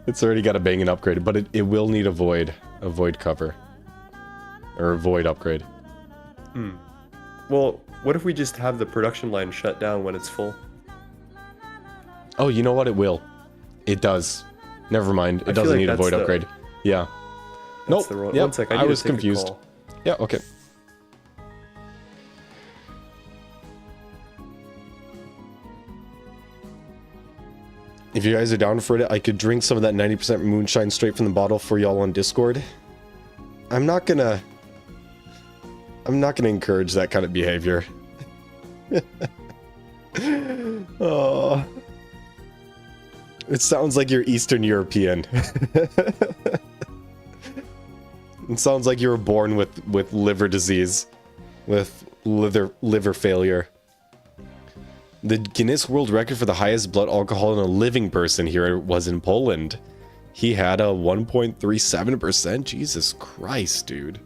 It's already got a banging upgrade, but it will need a void cover. Or a void upgrade. Well, what if we just have the production line shut down when it's full? Oh, you know what? It will. It does. Never mind. It feel doesn't like need a that's void the- upgrade. Yeah. That's Nope. the wrong. Yep. One sec, I I need was to take confused. A call. Yeah, okay. If you guys are down for it, I could drink some of that 90% moonshine straight from the bottle for y'all on Discord. I'm not gonna encourage that kind of behavior. Oh. It sounds like you're Eastern European. It sounds like you were born with liver disease. With liver failure. The Guinness World Record for the highest blood alcohol in a living person here was in Poland. He had a 1.37%. Jesus Christ, dude.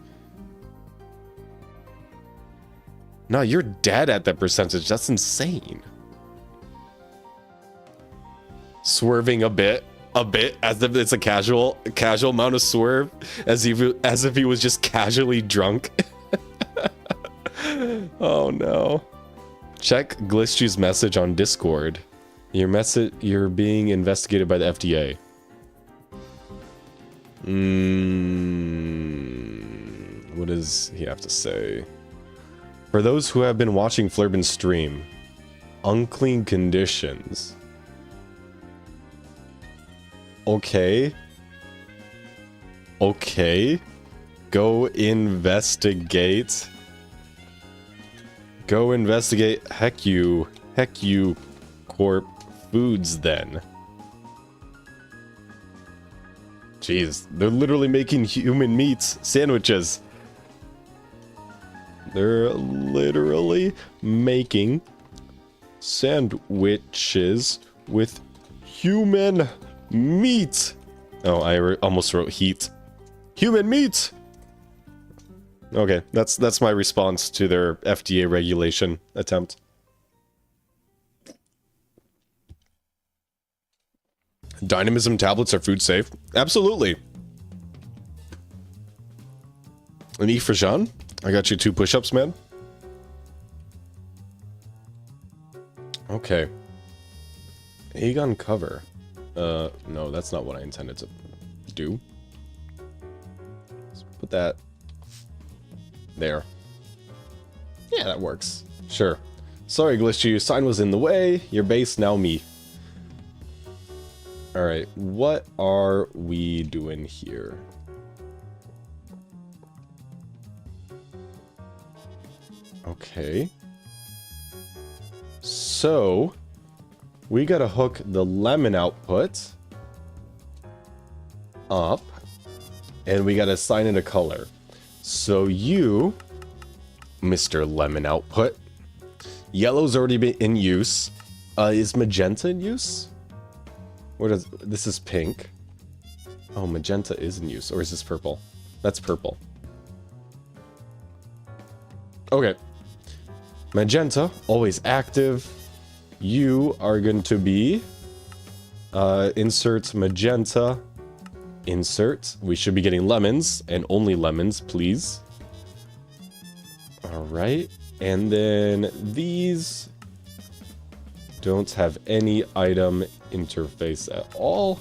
No, you're dead at that percentage. That's insane. Swerving a bit, as if it's a casual amount of swerve, as if he was just casually drunk. Oh no. Check Glitchu's message on Discord. You're being investigated by the FDA. What does he have to say? For those who have been watching Flurben's stream, unclean conditions. Okay. Okay. Go investigate. Go investigate Heck you Corp Foods then. Jeez, they're literally making human meats sandwiches. They're literally making sandwiches with human meat. Oh, I almost wrote heat. Human meat. Okay, that's my response to their FDA regulation attempt. Dynamism tablets are food safe? Absolutely. An E for Jean? I got you 2 push-ups, man. Okay. Aegon cover. No, that's not what I intended to do. Let's put that there. Yeah, that works. Sure. Sorry, Glitchy, sign was in the way. Your base, now me. Alright, what are we doing here? Okay. So, we gotta hook the lemon output up, and we gotta assign it a color. So you, Mr. Lemon Output, yellow's already been in use. Is magenta in use? This is pink. Oh, magenta is in use, or is this purple? That's purple. Okay. Magenta, always active. You are going to be insert magenta. Insert. We should be getting lemons, and only lemons, please. Alright. And then these don't have any item interface at all.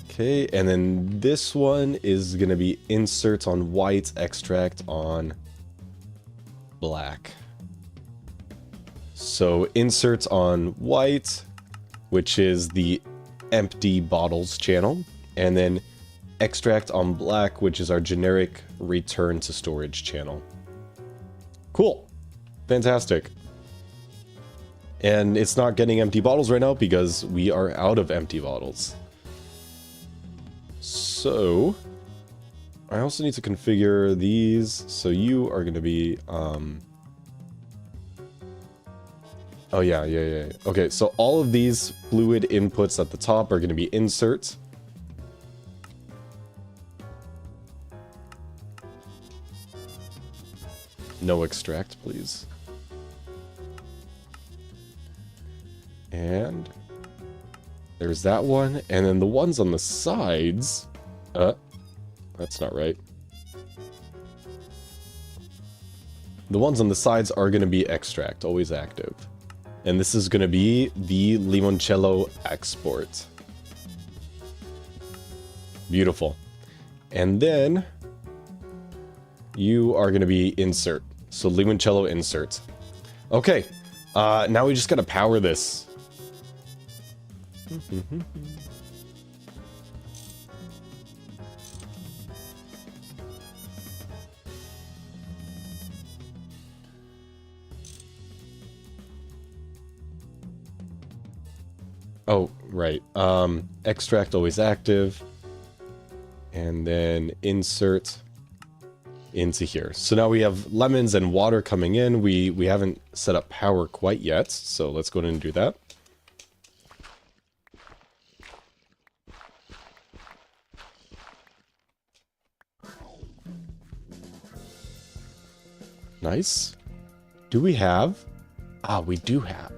Okay, and then this one is going to be insert on white, extract on black. So insert on white, which is the empty bottles channel, and then extract on black, which is our generic return to storage channel. Cool. Fantastic. And it's not getting empty bottles right now because we are out of empty bottles. So, I also need to configure these. So you are going to be, oh yeah. Okay, so all of these fluid inputs at the top are going to be insert. No extract, please. And there's that one. And then the ones on the sides, that's not right. The ones on the sides are going to be extract, always active. And this is going to be the Limoncello export. Beautiful. And then you are going to be insert. So Limoncello insert. Okay. Now we just got to power this. Oh, right. Extract always active. And then insert into here. So now we have lemons and water coming in. We haven't set up power quite yet, so let's go ahead and do that. Nice. Do we have? Ah, we do have.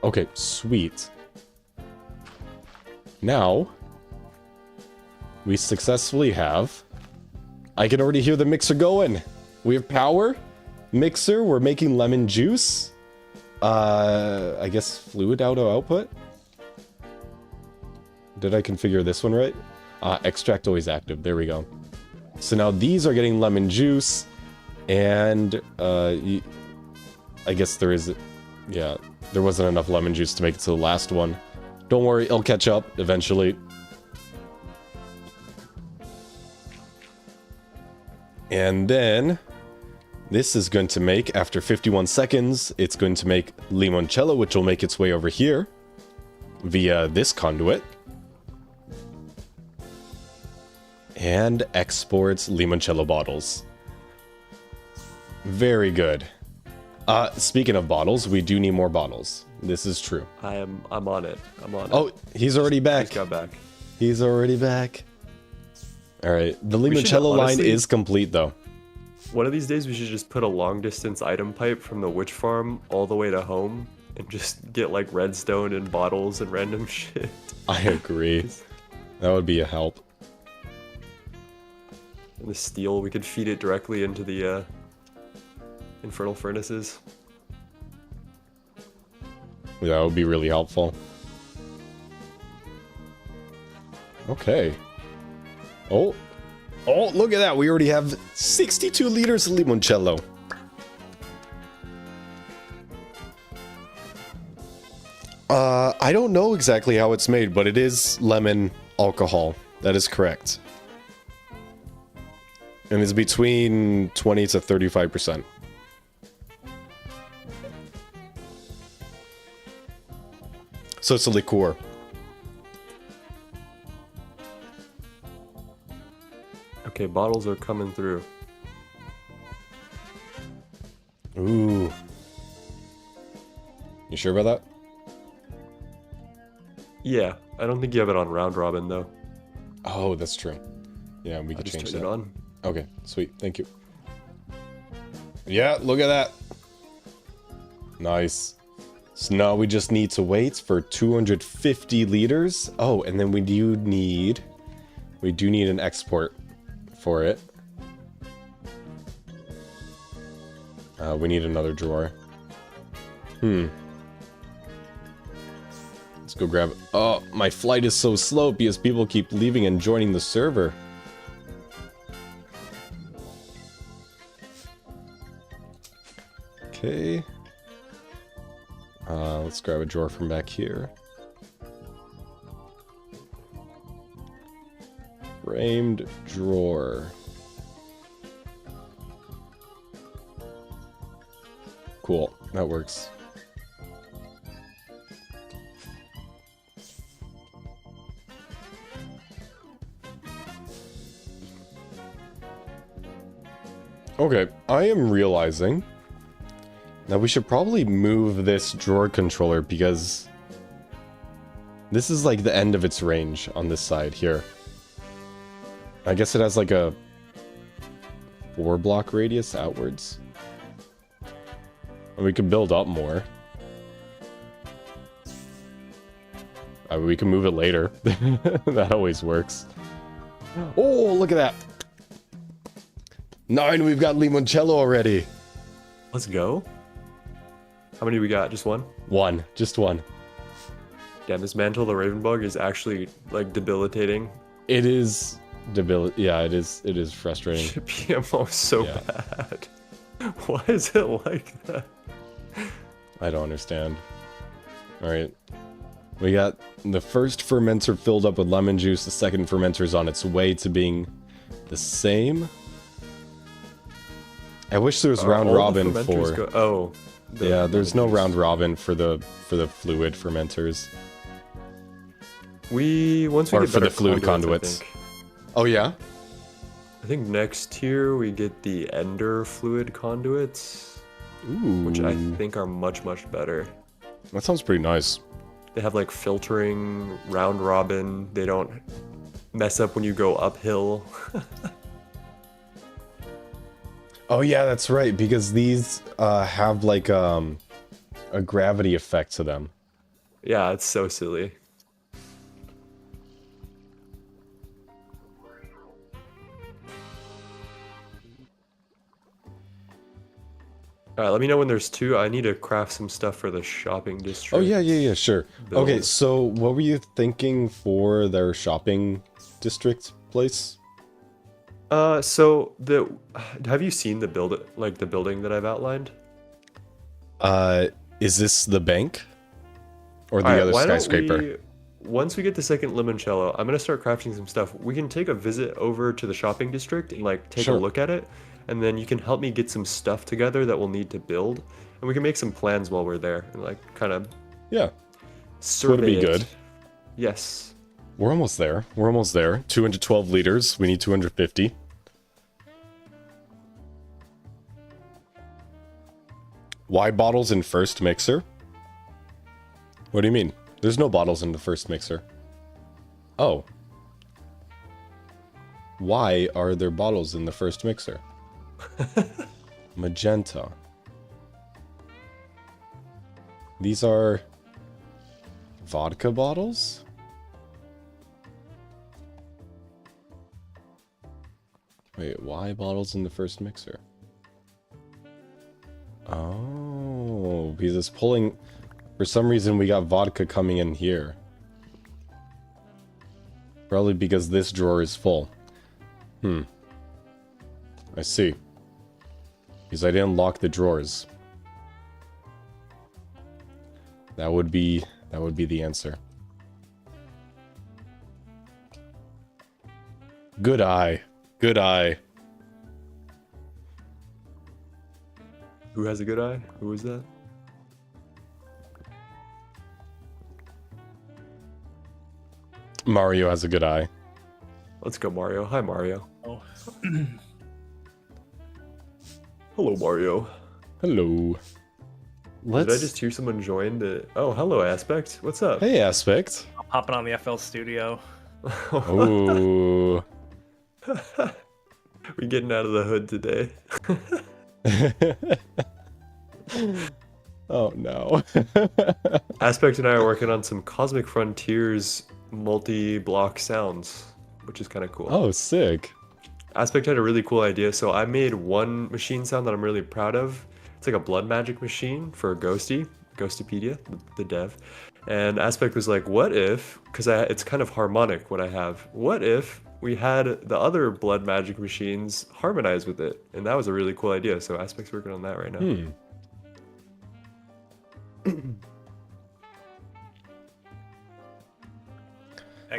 Okay, sweet. Now, we successfully have... I can already hear the mixer going. We have power. Mixer, we're making lemon juice. I guess fluid auto output? Did I configure this one right? Extract always active. There we go. So now these are getting lemon juice. And, I guess there is... Yeah, there wasn't enough lemon juice to make it to the last one. Don't worry, it'll catch up eventually. And then, this is going to make, after 51 seconds, it's going to make limoncello, which will make its way over here via this conduit. And exports limoncello bottles. Very good. Speaking of bottles, we do need more bottles. This is true. I'm on it. I'm on it. Oh, he's already back. Just got back. He's already back. All right, the limoncello line is complete though. One of these days we should just put a long distance item pipe from the witch farm all the way to home and just get like redstone and bottles and random shit. I agree. That would be a help. And the steel, we could feed it directly into the infernal furnaces. That would be really helpful. Okay. Oh, look at that. We already have 62 liters of limoncello. I don't know exactly how it's made, but it is lemon alcohol. That is correct. And it's between 20 to 35%. So it's a liqueur. Okay, bottles are coming through. Ooh. You sure about that? Yeah, I don't think you have it on round robin though. Oh, that's true. Yeah, we could Just change turn that. it on. Okay, sweet. Thank you. Yeah, look at that. Nice. So now we just need to wait for 250 liters. Oh, and then we do need an export for it. We need another drawer. Let's go grab it. Oh, my flight is so slow because people keep leaving and joining the server. Okay. Let's grab a drawer from back here. Framed drawer. Cool, that works. Okay, I am realizing that we should probably move this drawer controller because this is like the end of its range on this side here. I guess it has like a 4-block radius outwards. And we could build up more. We can move it later. That always works. Oh, look at that. 9, we've got Limoncello already. Let's go. How many we got? Just one? One, just one. Damn, this Mantle the Raven Bug is actually like debilitating. It is yeah, it is frustrating. PMO is so bad. Why is it like that? I don't understand. Alright. We got the first fermenter filled up with lemon juice, the second fermenter is on its way to being the same. I wish there was round robin for yeah, there's no round robin for the fluid fermenters. Once we or get for the fluid conduits. Oh yeah? I think next tier we get the ender fluid conduits. Ooh. Which I think are much better. That sounds pretty nice. They have like filtering, round robin, they don't mess up when you go uphill. Oh yeah, that's right, because these have like a gravity effect to them. Yeah, it's so silly. Alright, let me know when there's 2. I need to craft some stuff for the shopping district. Oh yeah, sure. Build. Okay, so what were you thinking for their shopping district place? So have you seen the building that I've outlined? Is this the bank? Or the other skyscraper? Once we get the second limoncello, I'm gonna start crafting some stuff. We can take a visit over to the shopping district and like take a look at it, and then you can help me get some stuff together that we'll need to build, and we can make some plans while we're there and like kind of survey would be good. Yes. We're almost there. 212 liters. We need 250. Why bottles in first mixer? What do you mean? There's no bottles in the first mixer. Oh. Why are there bottles in the first mixer? Magenta. These are vodka bottles? Wait, why bottles in the first mixer? Oh, because it's pulling... For some reason, we got vodka coming in here. Probably because this drawer is full. I see. Because I didn't lock the drawers. That would be the answer. Good eye. Good eye. Who has a good eye? Who is that? Mario has a good eye. Let's go, Mario. Hi, Mario. Oh. Hello, Mario. Hello. Did I just hear someone join the... Oh, hello, Aspect. What's up? Hey, Aspect. I'm hopping on the FL Studio. Ooh. We getting out of the hood today. Oh, no. Aspect and I are working on some Cosmic Frontiers multi-block sounds, which is kind of cool. Oh, sick. Aspect had a really cool idea, so I made one machine sound that I'm really proud of. It's like a blood magic machine for Ghostipedia, the dev. And Aspect was like, what if, because it's kind of harmonic what I have, what if we had the other blood magic machines harmonize with it? And that was a really cool idea, so Aspect's working on that right now. I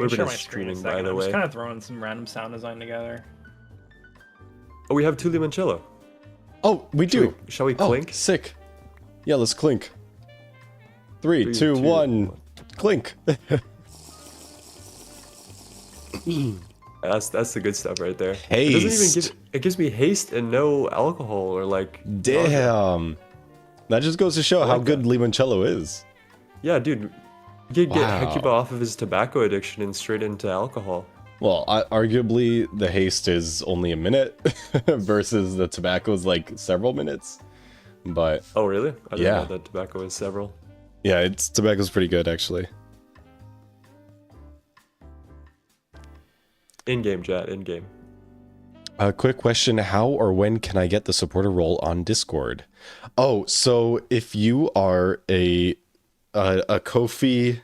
We're can share gonna my screen in a streaming, by second. the I'm just way. kind of throwing some random sound design together. Oh, we have 2 limoncello. Oh, we do. Shall we Oh, clink? sick. Yeah, let's clink. 3, 3, 2, 2, 1, 1. clink. That's the good stuff right there. It doesn't even Haste. give. It gives me haste and no alcohol or like. nausea. Damn. That just goes to show I how like good limoncello is. Yeah, dude. You could get Wow. Hecuba off of his tobacco addiction and straight into alcohol. Well, arguably the haste is only a minute versus the tobacco is like several minutes. But Oh, really? I didn't Yeah. know that tobacco is several. yeah, tobacco's pretty good actually. In-game chat, in-game. A quick question, how or when can I get the supporter role on Discord? Oh, so if you are a Ko-fi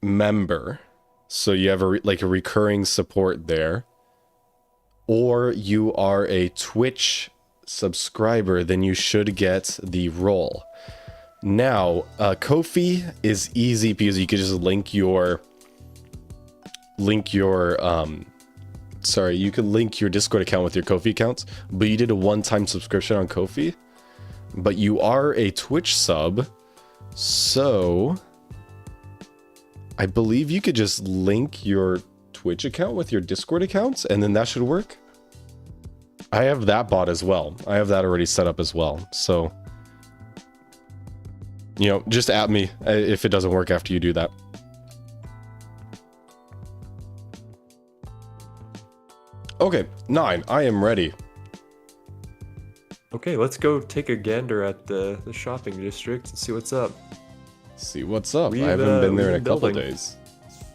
member, so you have like a recurring support there, or you are a Twitch subscriber, then you should get the role. Now, Ko-fi is easy because you can just link your you could link your Discord account with your Ko-fi account, but you did a one-time subscription on Ko-fi. But you are a Twitch sub, so I believe you could just link your Twitch account with your Discord account, and then that should work. I have that bot as well. I have that already set up as well. So, you know, just at me if it doesn't work after you do that. Okay, 9. I am ready. Okay, let's go take a gander at the shopping district and see what's up. See what's up. We've, I haven't been we've there in a been couple building. days.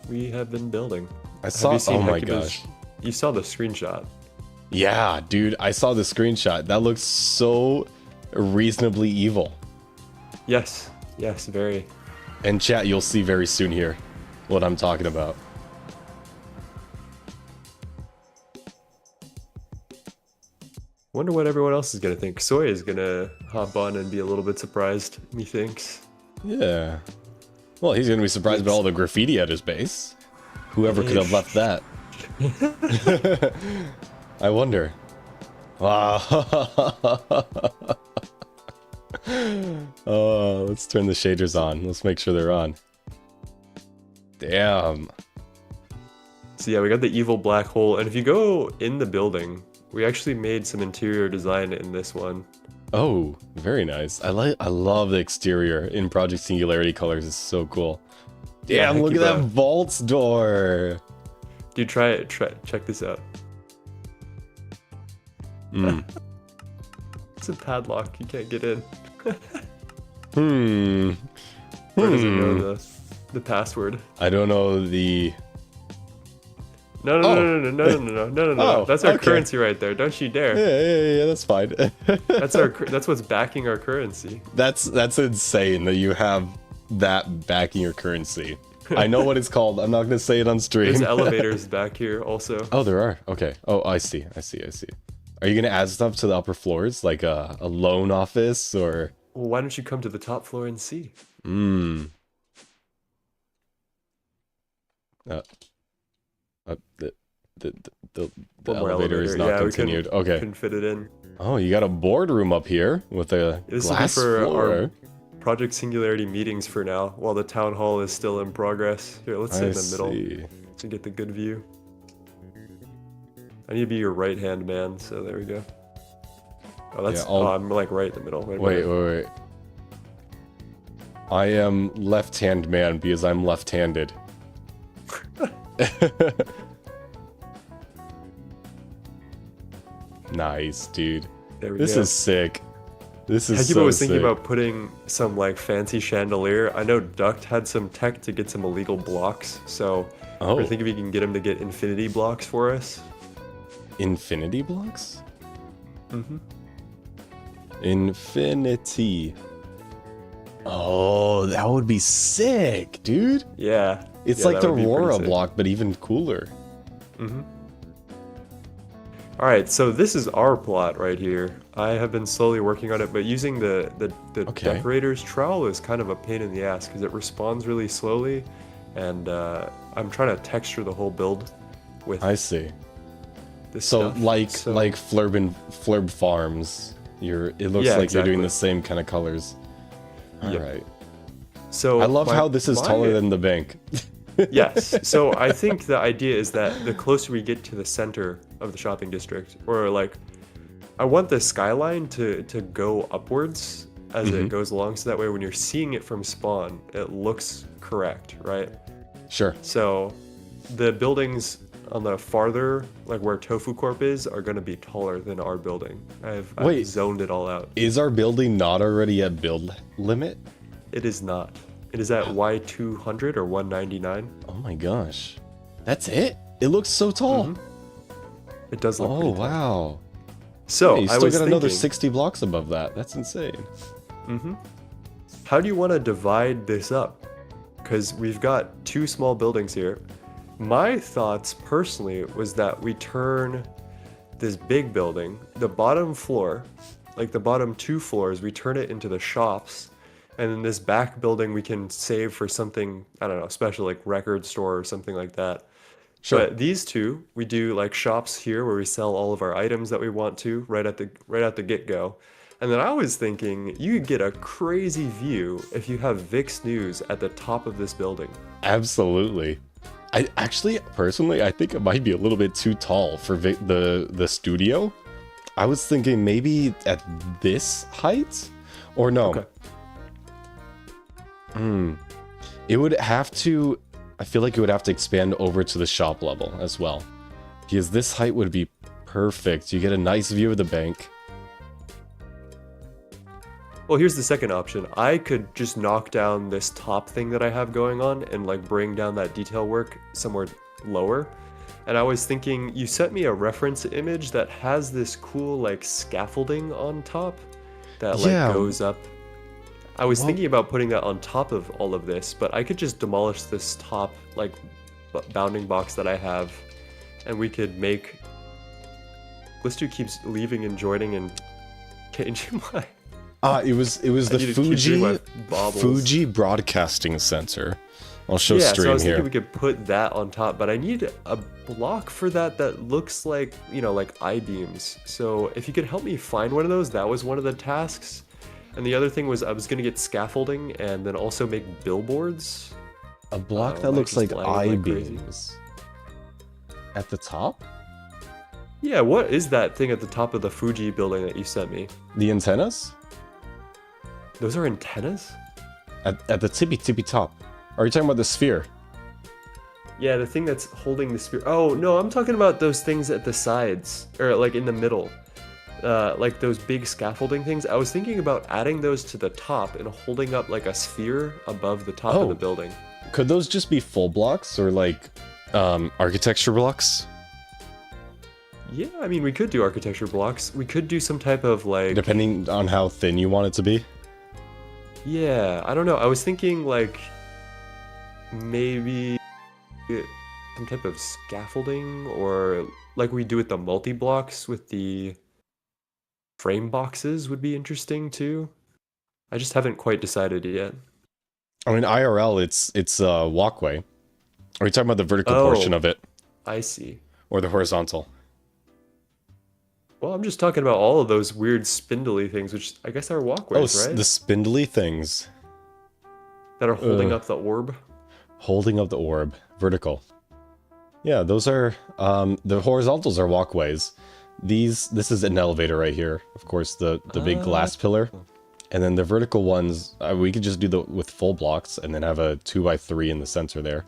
We have been building. I Have saw. you seen Oh my Hecuba's- gosh. You saw the screenshot. Yeah, dude, I saw the screenshot. That looks so reasonably evil. Yes, yes, very. And chat, you'll see very soon here what I'm talking about. Wonder what everyone else is gonna think. Soy is gonna hop on and be a little bit surprised, methinks. Yeah. Well, he's gonna be surprised by all the graffiti at his base. Whoever could have left that. I wonder. Wow. Oh, let's turn the shaders on. Let's make sure they're on. Damn. So yeah, we got the evil black hole, and if you go in the building, we actually made some interior design in this one. Oh, very nice. I love the exterior in Project Singularity colors. It's so cool. Yeah, Damn, look at Hecuba. that vault door. Dude, try it. Check this out. Mm. It's a padlock. You can't get in. Hmm. Or does it know the password? I don't know the... No, no, no, no, no, no, no, no, no, no, Oh, no. That's our okay. currency right there. Don't you dare. Yeah, that's fine. That's what's backing our currency. That's insane that you have that backing your currency. I know what it's called. I'm not gonna say it on stream. There's elevators back here also. Oh, there are. Okay. Oh, I see. Are you gonna add stuff to the upper floors, like a loan office or? Well, why don't you come to the top floor and see? The One more elevator is elevator. not Yeah, we continued. Okay. Couldn't fit it in. Oh, you got a boardroom up here with a This will be glass for floor. our Project Singularity meetings for now, while the town hall is still in progress. Here, let's sit in the middle see. to get the good view. I need to be your right hand man, so there we go. Oh, that's. Yeah, I'll- I'm like right in the middle. Wait. Wait. I am left-hand man because I'm left-handed. Nice, dude. There we This go. is sick. This is Hecuba so was thinking sick. about putting some like fancy chandelier. I know Duct had some tech to get some illegal blocks, so Oh, we're thinking we can get him to get infinity blocks for us. infinity blocks? Mm-hmm. Infinity. Oh, that would be sick, dude. Yeah. It's Yeah, like that the would be pretty Aurora sick. block, but even cooler. Mm-hmm. All right, so this is our plot right here. I have been slowly working on it, but using the Okay. decorator's trowel is kind of a pain in the ass because it responds really slowly, and I'm trying to texture the whole build with I see. this So stuff. like So- like Flurb Farms, it looks Yeah, like you're doing exactly. the same kind of colors. All Yep. right. So I love my- how this is my- taller than the bank. Yes. So I think the idea is that the closer we get to the center of the shopping district, or like, I want the skyline to go upwards as Mm-hmm. it goes along, so that way when you're seeing it from spawn, it looks correct, right? Sure. So the buildings on the farther, like where Tofu Corp is, are going to be taller than our building. I've Wait. zoned it all out. Is our building not already at build limit? It is not. It is at Y200 or 199. Oh my gosh. That's it? It looks so tall. Mm-hmm. It does look Oh pretty tall. wow. So Hey, you I still was got another thinking, 60 blocks above that. That's insane. how do you want to divide this up? Because we've got two small buildings here. My thoughts personally was that we turn this big building, the bottom floor, like the bottom two floors, we turn it into the shops. And then this back building we can save for something, I don't know, special, like record store or something like that. Sure. But these two, we do like shops here where we sell all of our items that we want to right at the get-go. And then I was thinking you could get a crazy view if you have VIX News at the top of this building. Absolutely. I actually, personally, I think it might be a little bit too tall for the studio. I was thinking maybe at this height, or no. Okay. It would have to. I feel like it would have to expand over to the shop level as well, because this height would be perfect. You get a nice view of the bank. Well, here's the second option. I could just knock down this top thing that I have going on and like bring down that detail work somewhere lower. And I was thinking, you sent me a reference image that has this cool like scaffolding on top that like Yeah. goes up. I was Well- thinking about putting that on top of all of this, but I could just demolish this top like bounding box that I have, and we could make. Listu keeps leaving and joining and changing my. It was the need to keep doing Fuji my bobbles. Fuji broadcasting sensor. I'll show Yeah, so I stream was here. thinking we could put that on top, but I need a block for that that looks like, you know, like I-beams. So if you could help me find one of those, that was one of the tasks. And the other thing was I was going to get scaffolding and then also make billboards. A block that like looks just like lighting like crazy. I-beams. At the top? Yeah, what is that thing at the top of the Fuji building that you sent me? The antennas? Those are antennas? At the tippy top. Are you talking about the sphere? Yeah, the thing that's holding the spear. Oh, no, I'm talking about those things at the sides, or like in the middle. Like those big scaffolding things. I was thinking about adding those to the top and holding up like a sphere above the top of the Oh. building. Could those just be full blocks or like architecture blocks? Yeah, I mean, we could do architecture blocks. We could do some type of like. Depending on how thin you want it to be. Yeah, I don't know. I was thinking like maybe some type of scaffolding, or like we do with the multi-blocks with the frame boxes would be interesting too. I just haven't quite decided yet. I mean, IRL, it's a walkway. Are you talking about the vertical Oh. portion of it I see. or the horizontal? Well, I'm just talking about all of those weird spindly things, which I guess are walkways, right? The spindly things That are holding Ugh. up the orb. holding up the orb, vertical. Yeah, those are the horizontals are walkways. This is an elevator right here. Of course, the big glass pillar, and then the vertical ones we could just do with full blocks and then have a 2x3 in the center there.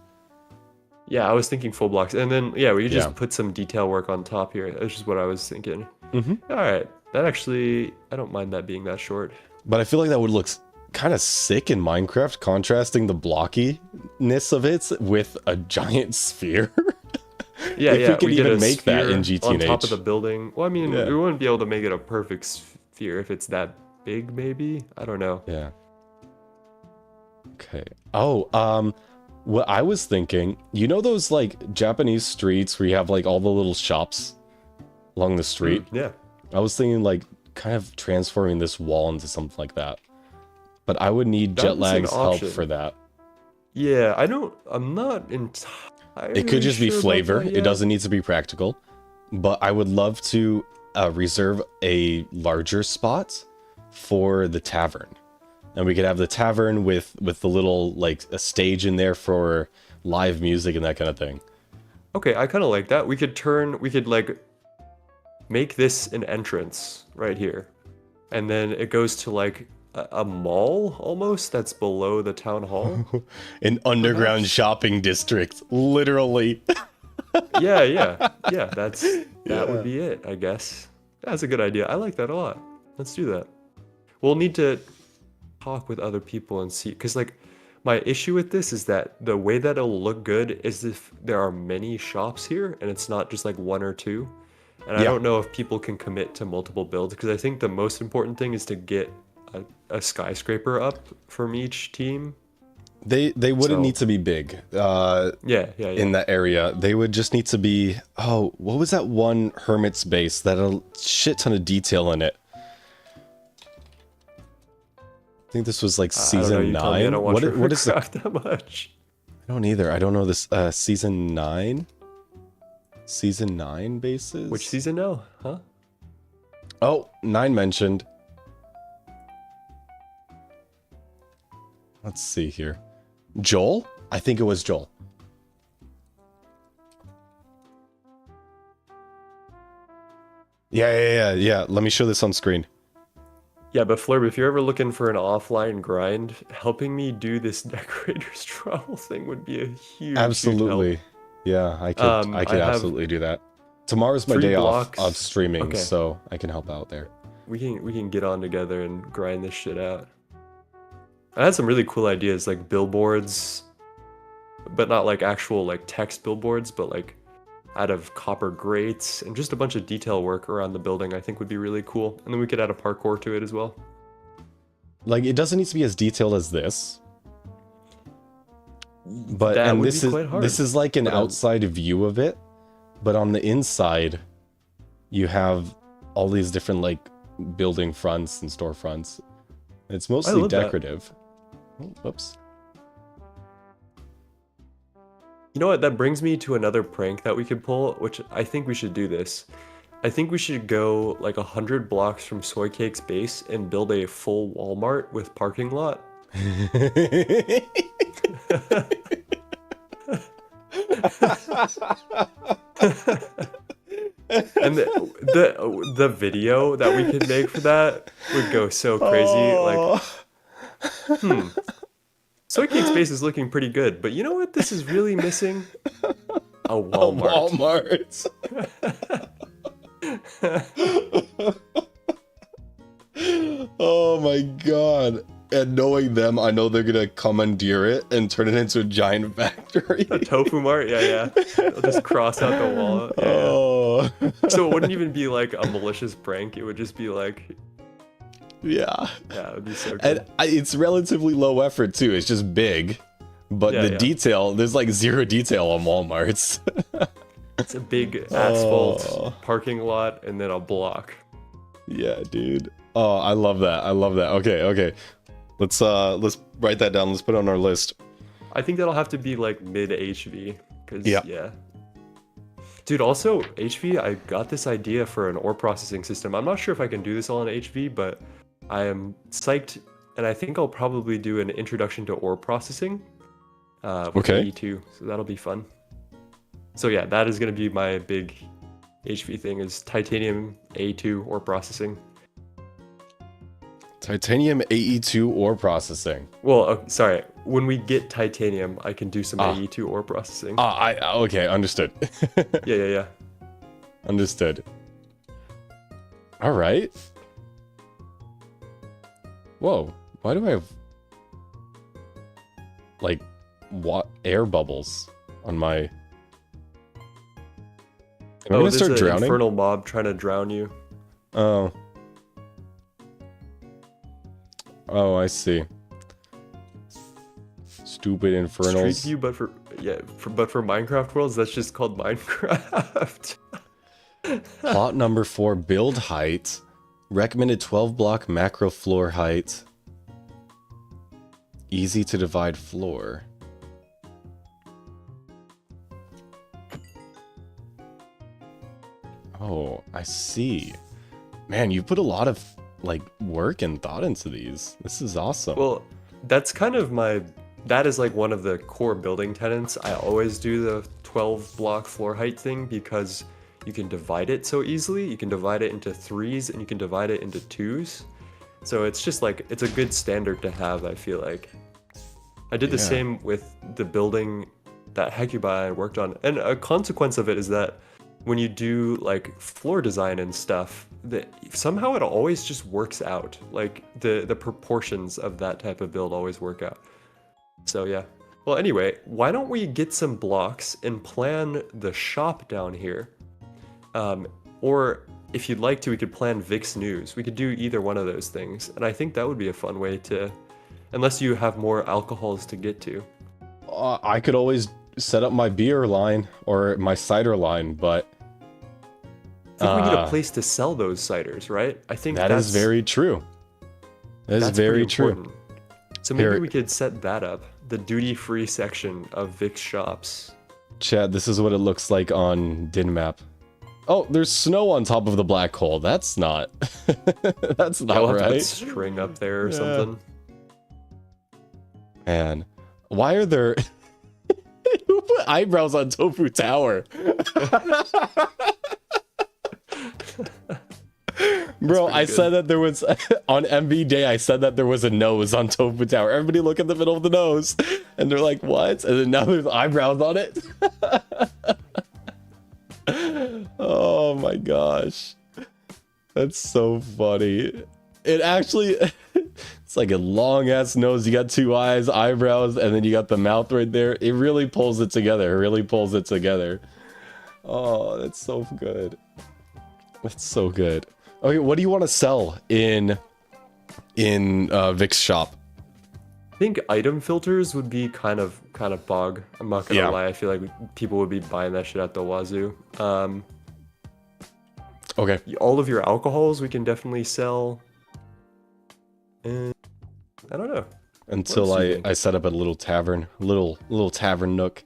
Yeah, I was thinking full blocks. And then, yeah, we could just Yeah. put some detail work on top here. That's just what I was thinking. Mhm. All right. That actually, I don't mind that being that short. But I feel like that would look kind of sick in Minecraft, contrasting the blockiness of it with a giant sphere. Yeah, If we yeah. could did even a make that in sphere on top GTNH. of the building. Well, I mean, Yeah. we wouldn't be able to make it a perfect sphere if it's that big, maybe? I don't know. Yeah. Okay. Oh, what I was thinking, you know those like Japanese streets where you have like all the little shops, along the street. Yeah. I was thinking like kind of transforming this wall into something like that. But I would need That's an Jetlag's help option. for that. Yeah, I'm not entirely It could just be sure about flavor. that It yet. doesn't need to be practical. But I would love to reserve a larger spot for the tavern. And we could have the tavern with the little, like, a stage in there for live music and that kind of thing. Okay, I kind of like that. We could like make this an entrance right here. And then it goes to like a mall almost that's below the town hall. An underground shopping district, literally. Yeah. That would be it, I guess. That's a good idea. I like that a lot. Let's do that. We'll need to talk with other people and see, because like my issue with this is that the way that it'll look good is if there are many shops here and it's not just like one or two. And I Yeah. don't know if people can commit to multiple builds, because I think the most important thing is to get a skyscraper up from each team. They wouldn't So- need to be big. Yeah. In that area. They would just need to be, oh, what was that one hermit's base that had a shit ton of detail in it? I think this was like I don't know, season you tell me. I 9. don't watch What is the, I Warcraft that much. don't either. I don't know this season 9. Season 9 bases? Which season now? Huh? Oh, 9 mentioned. Let's see here. Joel? I think it was Joel. Yeah. Let me show this on screen. Yeah, but Flurb, if you're ever looking for an offline grind, helping me do this decorator's travel thing would be a huge Absolutely. help. Yeah, I could I have absolutely do that. Tomorrow's my 3 day blocks. off of streaming, Okay. so I can help out there. We can get on together and grind this shit out. I had some really cool ideas, like billboards, but not like actual like text billboards, but like out of copper grates and just a bunch of detail work around the building. I think would be really cool, and then we could add a parkour to it as well. Like, it doesn't need to be as detailed as this. But That and would this be is quite hard. this is like an But, outside view of it, but on the inside you have all these different like building fronts and storefronts. It's mostly love that. decorative. Oh, whoops. You know what? That brings me to another prank that we could pull, which I think we should do this. I think we should go like 100 blocks from Soy Cake's base and build a full Walmart with parking lot. And the video that we could make for that would go so crazy. Like, Soy Cake's base is looking pretty good, but you know what this is really missing? A Walmart. Oh my god. And knowing them, I know they're gonna commandeer it and turn it into a giant factory. A Tofu Mart? Yeah. They'll just cross out the wall. Yeah. Oh. So it wouldn't even be like a malicious prank. It would just be like, Yeah. it would be so good. And it's relatively low effort too. It's just big. But Yeah, the yeah. detail, there's like zero detail on Walmarts. It's a big asphalt Oh. parking lot and then a block. Yeah, dude. Oh, I love that. Okay. Let's write that down. Let's put it on our list. I think that'll have to be like mid HV. Cause Yeah. yeah. Dude, also HV, I got this idea for an ore processing system. I'm not sure if I can do this all in HV, but I am psyched, and I think I'll probably do an introduction to ore processing with Okay. E2, so that'll be fun. So yeah, that is going to be my big HV thing, is titanium A2 ore processing. Titanium AE2 ore processing. Well, sorry, when we get titanium, I can do some Ah. AE2 ore processing. Okay, understood. Yeah. Understood. All right. Whoa, why do I have like air bubbles on my? Am I gonna there's start an drowning? infernal mob trying to drown you. Oh, I see. Stupid infernals. Street View, but for Minecraft worlds, that's just called Minecraft. Plot number 4, build height. Recommended 12 block macro floor height. Easy to divide floor. Oh, I see. Man, you put a lot of like work and thought into these. This is awesome. Well, that's kind of that is like one of the core building tenets. I always do the 12 block floor height thing because you can divide it so easily. You can divide it into 3s and you can divide it into 2s. So it's just like, it's a good standard to have, I feel like. I did the same with the building that Hecuba I worked on. And a consequence of it is that when you do like floor design and stuff, that somehow it always just works out. Like the proportions of that type of build always work out. So yeah. Well, anyway, why don't we get some blocks and plan the shop down here? Or if you'd like to, we could plan Vic's News. We could do either one of those things. And I think that would be a fun way to, unless you have more alcohols to get to. I could always set up my beer line or my cider line, but I think we need a place to sell those ciders, right? I think that is very true. That is very true. Important. So maybe we could set that up, the duty-free section of Vic's shops. Chad, this is what it looks like on DynMap. Oh, there's snow on top of the black hole. That's not. That's not I'll have right. that string up there or something. Man, why are there? Who put eyebrows on Tofu Tower? Bro, I said that there was on MV Day. I said that there was a nose on Tofu Tower. Everybody look at the middle of the nose, and they're like, "What?" And then now there's eyebrows on it. Oh my gosh, that's so funny. It actually, it's like a long ass nose. You got 2 eyes, eyebrows, and then you got the mouth right there. It really pulls it together. It really pulls it together. Oh, that's so good. That's so good. Okay, what do you want to sell in Vic's shop? I think item filters would be kind of bog. I'm not gonna lie. I feel like people would be buying that shit at the wazoo. Okay. All of your alcohols we can definitely sell. And I don't know. Until I set up a little tavern, little tavern nook,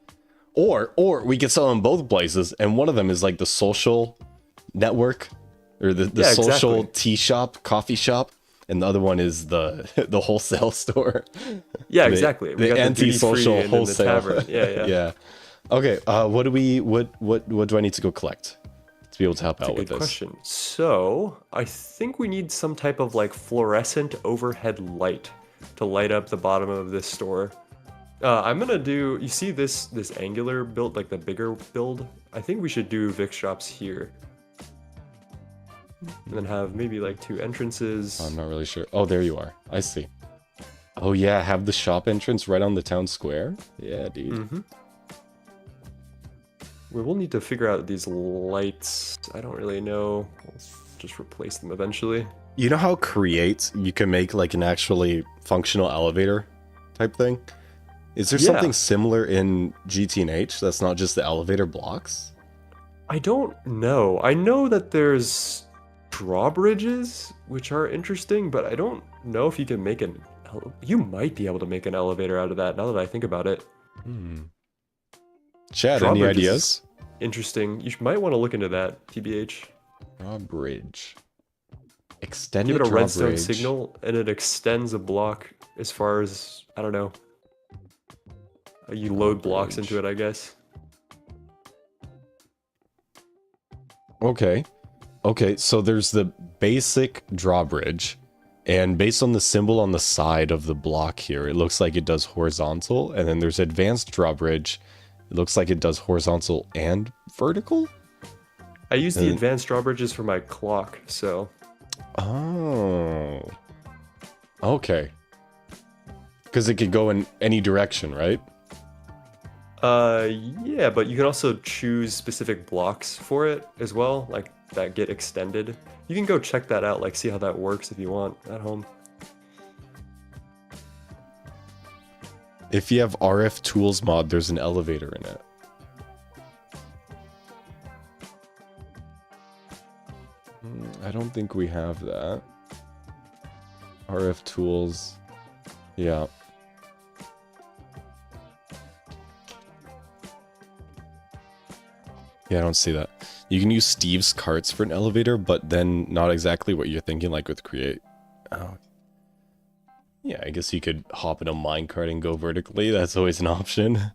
or we could sell in both places, and one of them is like the social network, or the social tea shop, coffee shop, and the other one is the wholesale store. Yeah, exactly. The anti-social wholesale. The yeah. Yeah. Okay. What do I need to go collect to be able to help out with this? Question. So I think we need some type of like fluorescent overhead light to light up the bottom of this store. I'm gonna do. You see this angular build, like the bigger build? I think we should do Vic shops here. And then have maybe like 2 entrances. I'm not really sure. Oh, there you are. I see. Oh yeah, have the shop entrance right on the town square. Yeah, dude. Mm-hmm. We will need to figure out these lights. I don't really know. We'll just replace them eventually. You know how Create you can make like an actually functional elevator type thing? Is there something similar in GTNH that's not just the elevator blocks? I don't know. I know that there's drawbridges, which are interesting, but I don't know if you can make an... You might be able to make an elevator out of that, now that I think about it. Chad, any ideas? Interesting. You might want to look into that, TBH. Drawbridge. Extended Give it a drawbridge. redstone signal, and it extends a block as far as, I don't know. You load blocks into it, I guess. Okay. Okay, so there's the basic drawbridge, and based on the symbol on the side of the block here, it looks like it does horizontal, and then there's advanced drawbridge. It looks like it does horizontal and vertical? I use the advanced drawbridges for my clock, so... Oh. Okay. Because it could go in any direction, right? Yeah, but you can also choose specific blocks for it as well, like that get extended. You can go check that out, like see how that works if you want at home. If you have RF Tools mod, there's an elevator in it. I don't think we have that. RF tools. Yeah. Yeah, I don't see that. You can use Steve's carts for an elevator, but then not exactly what you're thinking, like with create. Oh. Yeah, I guess you could hop in a minecart and go vertically. That's always an option.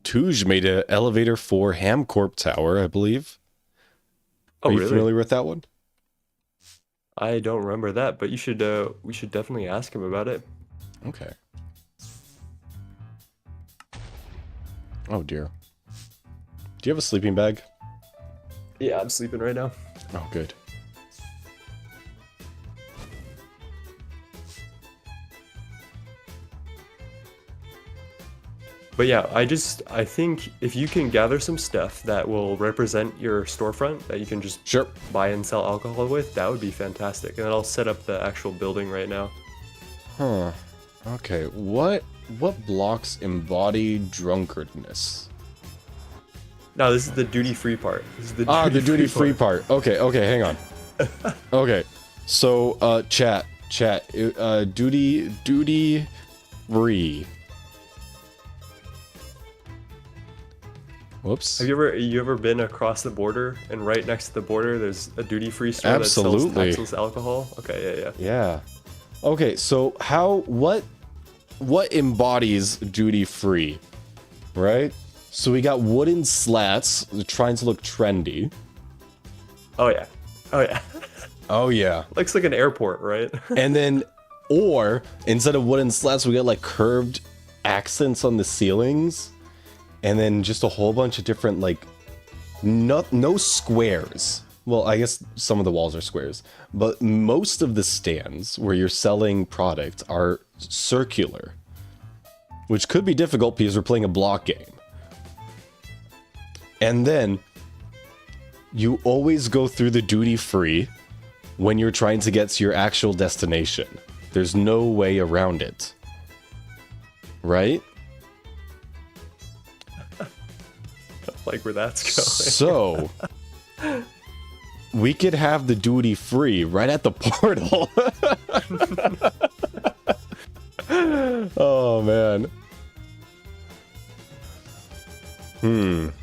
Touge made an elevator for Ham Corp Tower, I believe. Oh, Are you really? familiar with that one? I don't remember that, but you should. We should definitely ask him about it. Okay. Oh dear. Do you have a sleeping bag? Yeah, I'm sleeping right now. Oh, good. But yeah, I think if you can gather some stuff that will represent your storefront that you can just Sure. buy and sell alcohol with, that would be fantastic. And then I'll set up the actual building right now. Huh. Okay. What blocks embody drunkardness? No, this is the duty-free part. This is the The duty-free part. Okay, hang on. Okay. So, chat, duty free. Whoops. Have you ever been across the border and right next to the border there's a duty-free store that Absolutely. sells taxless alcohol? Okay, yeah. Yeah. Okay, so what embodies duty free? Right? So we got wooden slats trying to look trendy. Oh yeah. Oh yeah. Looks like an airport, right? And then, or instead of wooden slats, we got like curved accents on the ceilings, and then just a whole bunch of different like no squares. Well, I guess some of the walls are squares, but most of the stands where you're selling product are circular, which could be difficult because we're playing a block game. And then you always go through the duty free when you're trying to get to your actual destination. There's no way around it. Right? Like where that's going. So, we could have the duty free right at the portal. Oh, man. You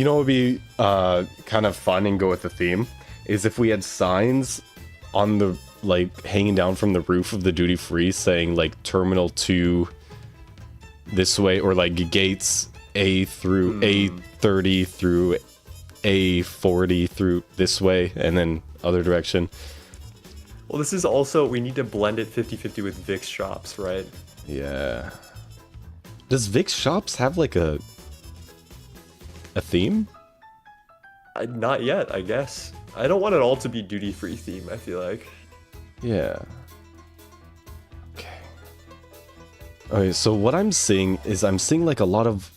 know what would be kind of fun and go with the theme? Is if we had signs on the, like, hanging down from the roof of the duty free saying, like, Terminal 2 this way, or, like, gates A through A30 through A40 through this way, and then other direction. Well, this is also, we need to blend it 50-50 with Vic's shops, right? Yeah. Does Vic's shops have, like, a theme? Not yet, I guess. I don't want it all to be duty-free theme, I feel like. Yeah. Okay, so what I'm seeing is I'm seeing like a lot of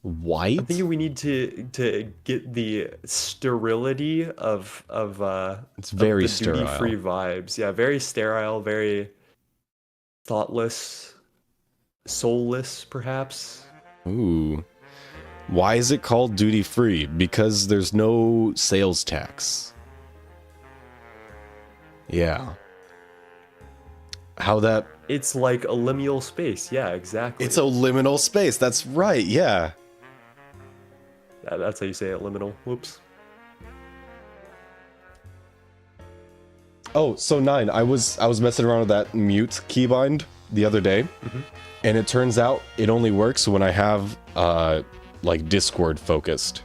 white. I think we need to get the sterility of It's very of the sterile. duty-free vibes. Yeah, very sterile, very thoughtless, soulless, perhaps. Ooh. Why is it called duty free? Because there's no sales tax. Yeah. How that... It's like a liminal space. Yeah, exactly. It's a liminal space. That's right. Yeah. That's how you say it, liminal. Whoops. Oh, so 9. I was messing around with that mute keybind the other day, and it turns out it only works when I have like Discord focused.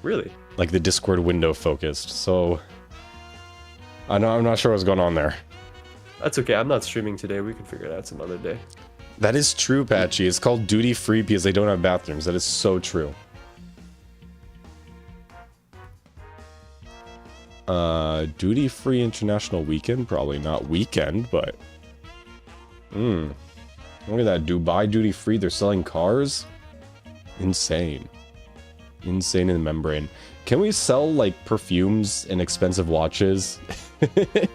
Really? Like the Discord window focused. So I'm not sure what's going on there. That's okay. I'm not streaming today. We can figure it out some other day. That is true, Patchy. It's called duty free because they don't have bathrooms. That is so true. Duty free international weekend? Probably not weekend, but... Look at that. Dubai duty free. They're selling cars? Insane. Insane in the membrane. Can we sell, like, perfumes and expensive watches? I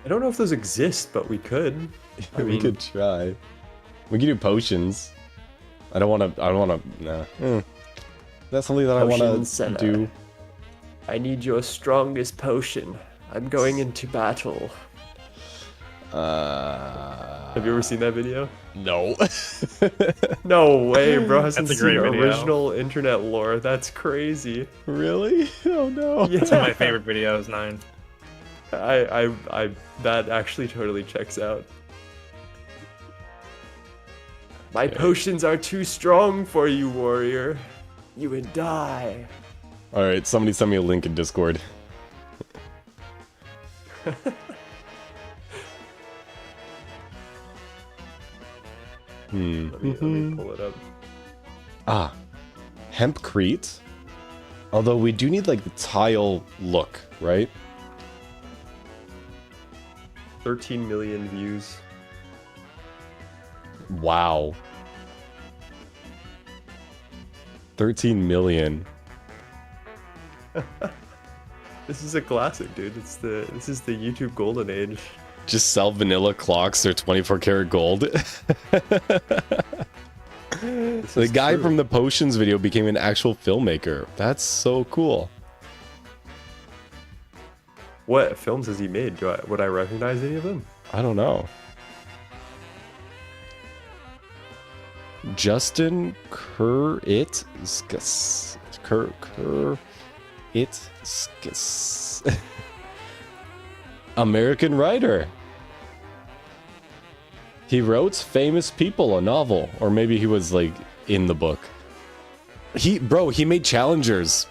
don't know if those exist, but we could. We could try. We could do potions. I don't want to... Nah. That's something that I want Potion to seller. do. I need your strongest potion. I'm going into battle. Have you ever seen that video? No. No way, bro. Hasn't That's a seen great video. original internet lore. That's crazy. Really? Oh no. Yeah. It's one of my favorite videos, 9. That actually totally checks out. My potions are too strong for you, warrior. You would die. All right, somebody send me a link in Discord. Let me pull it up. Ah, hempcrete. Although we do need like the tile look, right? 13 million views. Wow. 13 million. This is a classic, dude. This is the YouTube golden age. Just sell vanilla clocks. They're 24 karat gold. The guy true. from the potions video became an actual filmmaker. That's so cool. What films has he made? Would I recognize any of them? I don't know. Justin Kerr it American writer. He wrote Famous People, a novel, or maybe he was like in the book. He made Challengers.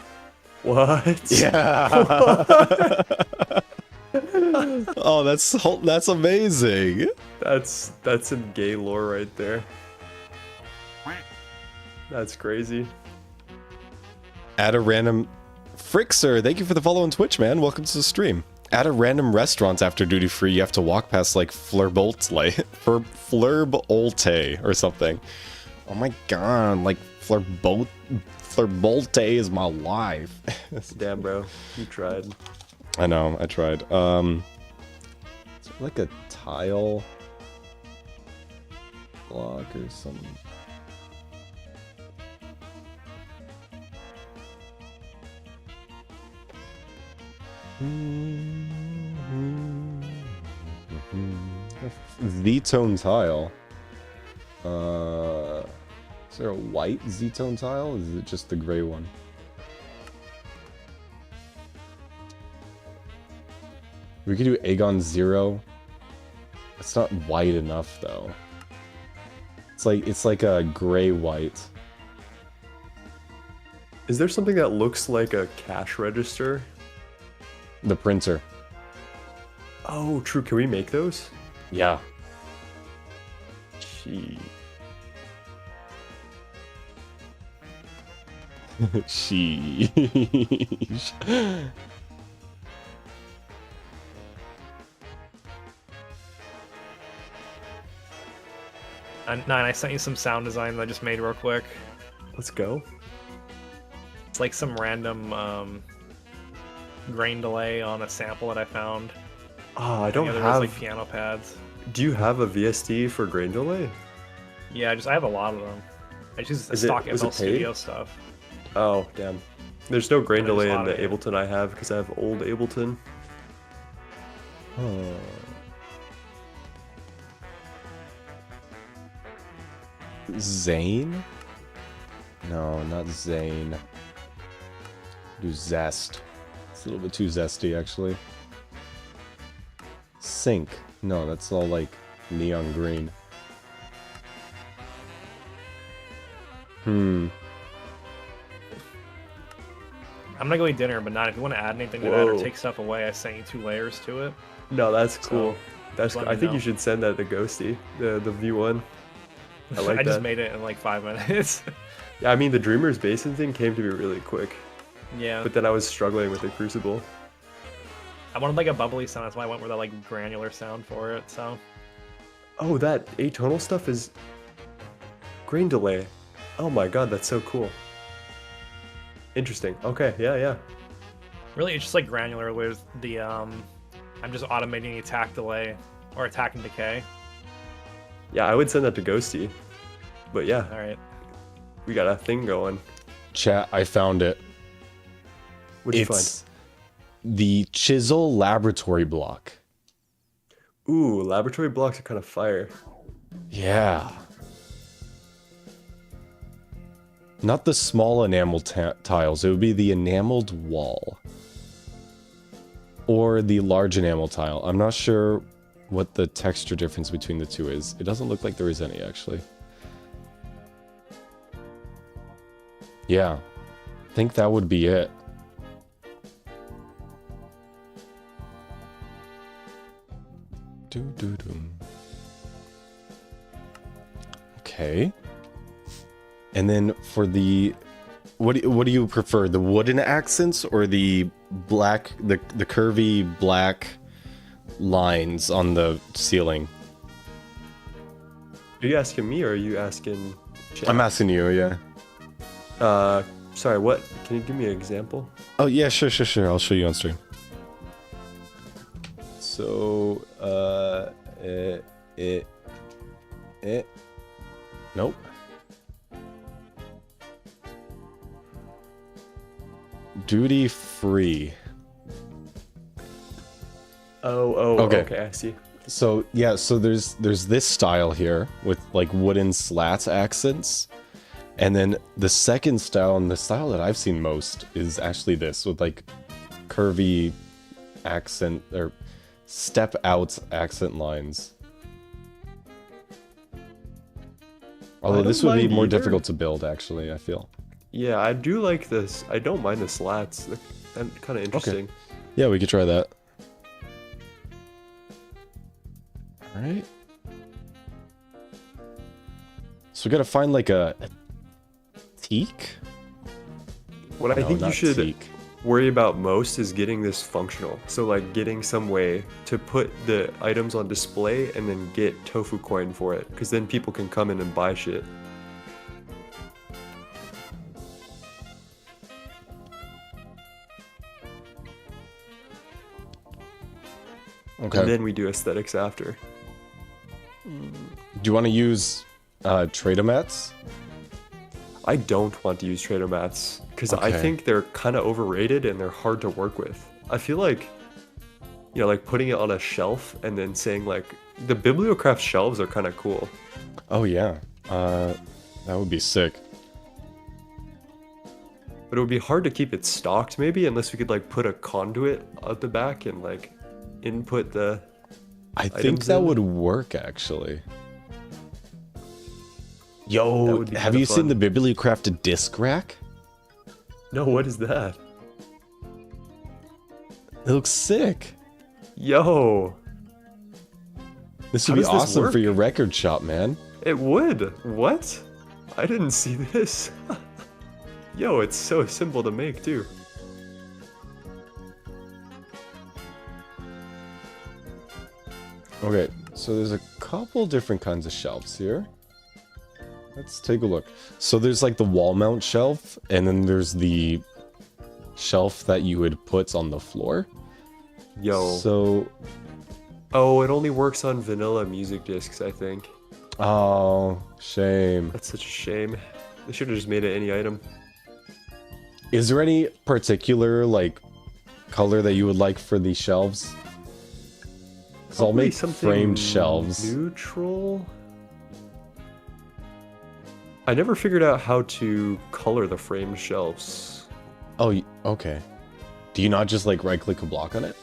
What? Yeah. Oh, that's amazing. That's some gay lore right there. That's crazy. At a random Frixer, thank you for the follow on Twitch, man. Welcome to the stream. At a random restaurant after duty free, you have to walk past like Flurbolte or something. Oh my god, like Flurbolte is my life. Damn, bro, you tried. I know, I tried. Is there like a tile block or something? Z-tone tile. Is there a white Z-tone tile? Or is it just the gray one? We could do Aegon 0. It's not white enough though. It's like a gray white. Is there something that looks like a cash register? The printer. Oh, true. Can we make those? Yeah. Gee. Sheesh. And 9, I sent you some sound design that I just made real quick. Let's go. It's like some random grain delay on a sample that I found. Ah, I The don't other was have. like piano pads. Do you have a VST for grain delay? Yeah, I have a lot of them. I just Is it- stock was it FL paid? Studio stuff. Oh, damn. There's no grain There's a delay in lot the of it. Ableton I have because I have old Ableton. Oh. Zane? No, not Zane. Do Zest. It's a little bit too zesty, actually. Sync. No, that's all like neon green. I'm gonna go eat dinner, but not if you want to add anything to that or Whoa. take stuff away. I sent you 2 layers to it. No, that's cool. That's. let I me think know. you should send that to Ghosty, the V1. I like I just that. made it in like 5 minutes. Yeah, I mean the Dreamer's Basin thing came to me really quick, Yeah, but then I was struggling with the Crucible. I wanted like a bubbly sound. That's why I went with that like granular sound for it. So Oh, that atonal stuff is grain delay. Oh my god, that's so cool. Interesting. Okay, yeah. really, it's just like granular with the I'm just automating the attack delay or attack and decay. Yeah, I would send that to Ghosty. But yeah, All right. we got a thing going. Chat, I found it. What'd you find? It's the chisel laboratory block. Ooh, laboratory blocks are kind of fire. Yeah. Not the small enamel tiles. It would be the enameled wall. Or the large enamel tile. I'm not sure what the texture difference between the two is. It doesn't look like there is any, actually. Yeah. I think that would be it. Okay. And then for the what do you prefer, the wooden accents or the black the curvy black lines on the ceiling? Are you asking me or are you asking chat? I'm asking you, yeah. Sorry, what? Can you give me an example? Oh yeah, sure. I'll show you on stream. So nope. Duty free. Okay, I see. So yeah, so there's this style here with like wooden slats accents, and then the second style, and the style that I've seen most, is actually this with like curvy accent or step out accent lines. Although this would be more difficult to build, actually, I feel. Yeah, I do like this. I don't mind the slats. They're kind of interesting. Okay. Yeah, we could try that. Alright. So we gotta find like a teak? What I No, think you not should teak. worry about most is getting this functional. So like getting some way to put the items on display and then get tofu coin for it. Because then people can come in and buy shit. Okay. And then we do aesthetics after. Do you want to use Tradomats? I don't want to use trader mats because I Okay. think they're kind of overrated and they're hard to work with. I feel like, you know, like putting it on a shelf and then saying like, the Bibliocraft shelves are kind of cool. Oh yeah. That would be sick. But it would be hard to keep it stocked maybe unless we could like put a conduit at the back and like input the I think items that in. would work actually. That Yo, would be have kinda you seen fun. the Bibliocraft disc rack? No, what is that? It looks sick. Yo, This How would be does this awesome for work? your record shop, man. it would. What? I didn't see this. Yo, it's so simple to make too. Okay, so there's a couple different kinds of shelves here. Let's take a look. So there's like the wall mount shelf, and then there's the shelf that you would put on the floor. Yo. So, Oh, it only works on vanilla music discs, I think. oh, shame. That's such a shame. They should have just made it any item. Is there any particular like color that you would like for these shelves? Because I'll Probably make something framed shelves. Neutral. I never figured out how to color the framed shelves. Oh, okay. Do you not just like right click a block on it?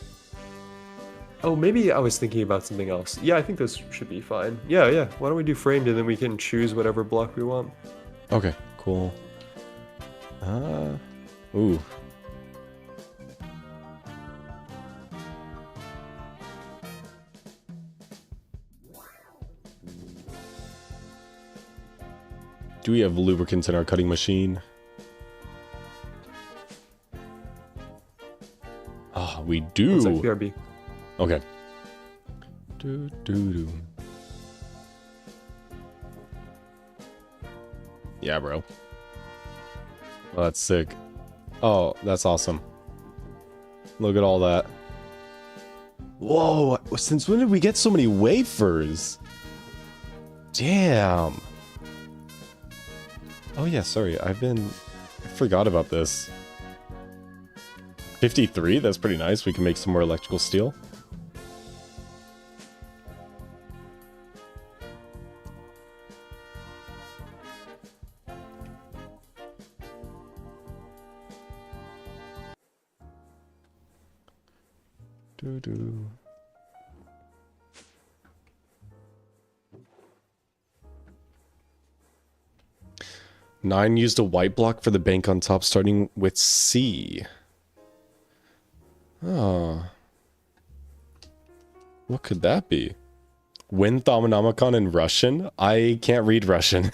Oh, maybe I was thinking about something else. Yeah, I think those should be fine. Yeah. Why don't we do framed and then we can choose whatever block we want. Okay, cool. Ooh. Do we have lubricants in our cutting machine? Ah, we do. It's like BRB. Okay. Do. Yeah, bro. Oh, that's sick. Oh, that's awesome. Look at all that. Whoa, since when did we get so many wafers? Damn. Oh yeah, sorry. I forgot about this. 53, that's pretty nice. We can make some more electrical steel. Doo-doo. Nine used a white block for the bank on top, starting with C. Oh. What could that be? Win Thaumonomicon in Russian? I can't read Russian.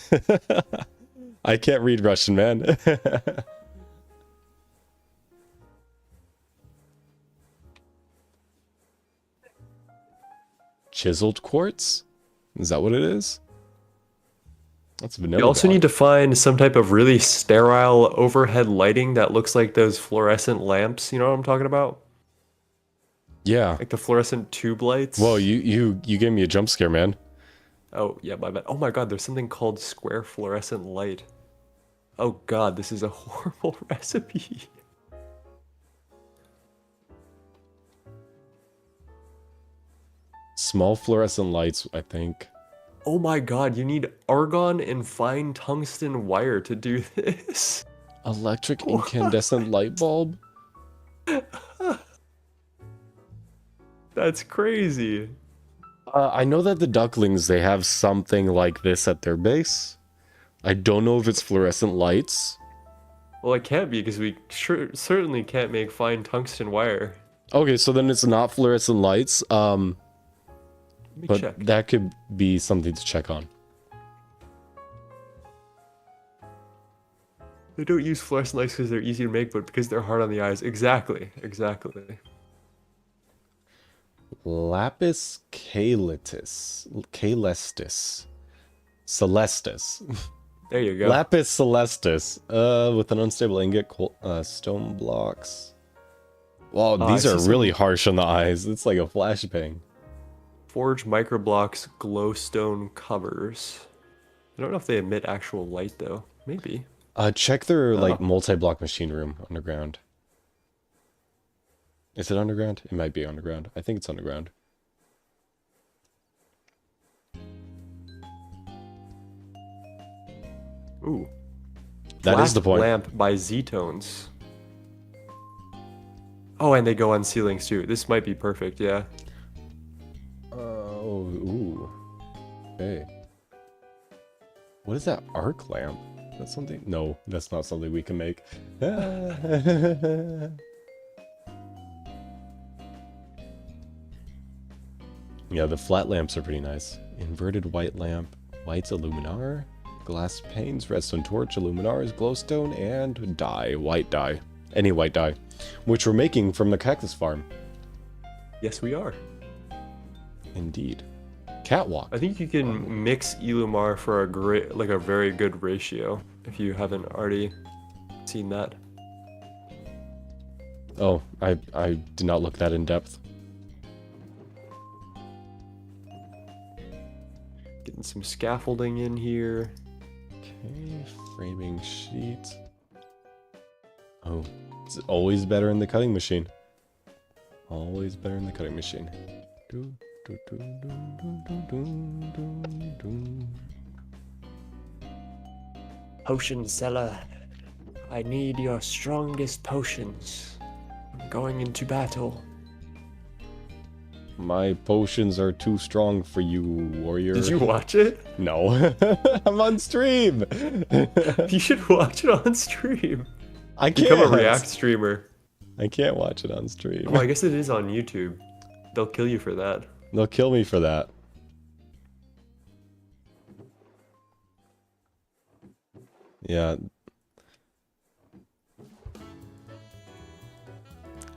I can't read Russian, man. Chiseled quartz? Is that what it is? That's vanilla. You also need to find some type of really sterile overhead lighting that looks like those fluorescent lamps. You know what I'm talking about? Yeah. Like the fluorescent tube lights. Whoa, you gave me a jump scare, man. Oh, yeah, my bad. Oh my god, there's something called square fluorescent light. Oh god, this is a horrible recipe. Small fluorescent lights, I think. Oh my god, you need argon and fine tungsten wire to do this. Electric incandescent light bulb? That's crazy. I know that the ducklings, they have something like this at their base. I don't know if it's fluorescent lights. Well, it can't be because we certainly can't make fine tungsten wire. Okay, so then it's not fluorescent lights. Let me But check. that could be something to check on. They don't use fluorescent lights because they're easy to make, but because they're hard on the eyes. Exactly. Exactly. Lapis caelestis. Celestis. There you go. Lapis celestis. With an unstable ingot, stone blocks. Wow, Oh, these I are see really harsh on the eyes. It's like a flashbang. Forge microblocks glowstone covers. I don't know if they emit actual light though. Maybe. Check their like multi-block machine room underground. Is it underground? It might be underground. I think it's underground. Ooh. That is the point. Lamp by Z-Tones. Oh, and they go on ceilings too. This might be perfect, yeah. Oh, ooh. Hey. What is that arc lamp? That's something? No, that's not something we can make. Yeah, the flat lamps are pretty nice. Inverted white lamp, white's illuminar, glass panes, redstone torch, illuminars, glowstone, and dye, white dye. Any white dye, which we're making from the cactus farm. Yes, we are. Indeed. Catwalk. I think you can mix Illumar for a very good ratio if you haven't already seen that. Oh, I did not look that in depth. Getting some scaffolding in here. Okay, framing sheet. Oh, it's always better in the cutting machine. Always better in the cutting machine. Do, do, do, do, do, do, do, do. Potion seller, I need your strongest potions. I'm going into battle. My potions are too strong for you, warrior. Did you watch it? No. I'm on stream. You should watch it on stream. I can't. Become a React streamer. I can't watch it on stream. Oh, I guess it is on YouTube. They'll kill you for that. They'll kill me for that. Yeah.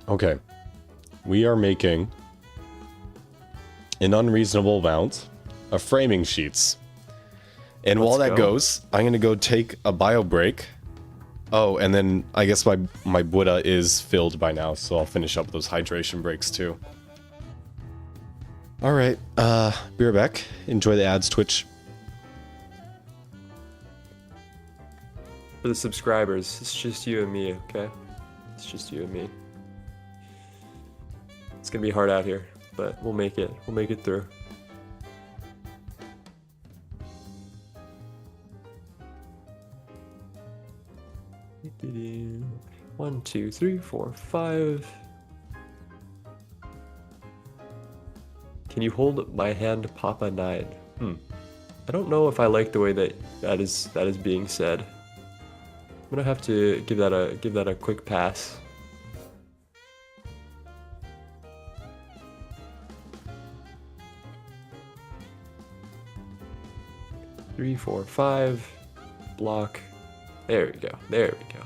Okay. We are making an unreasonable amount of framing sheets. And while that goes, I'm going to go take a bio break. Oh, and then I guess my Buddha is filled by now, so I'll finish up those hydration breaks too. All right, be right back. Enjoy the ads, Twitch. For the subscribers, it's just you and me, okay? It's just you and me. It's gonna be hard out here, but we'll make it. We'll make it through. One, two, three, four, five. Can you hold my hand, Papa 9? I don't know if I like the way that is being said. I'm gonna have to give that a quick pass. Three, four, five. Block. There we go. There we go.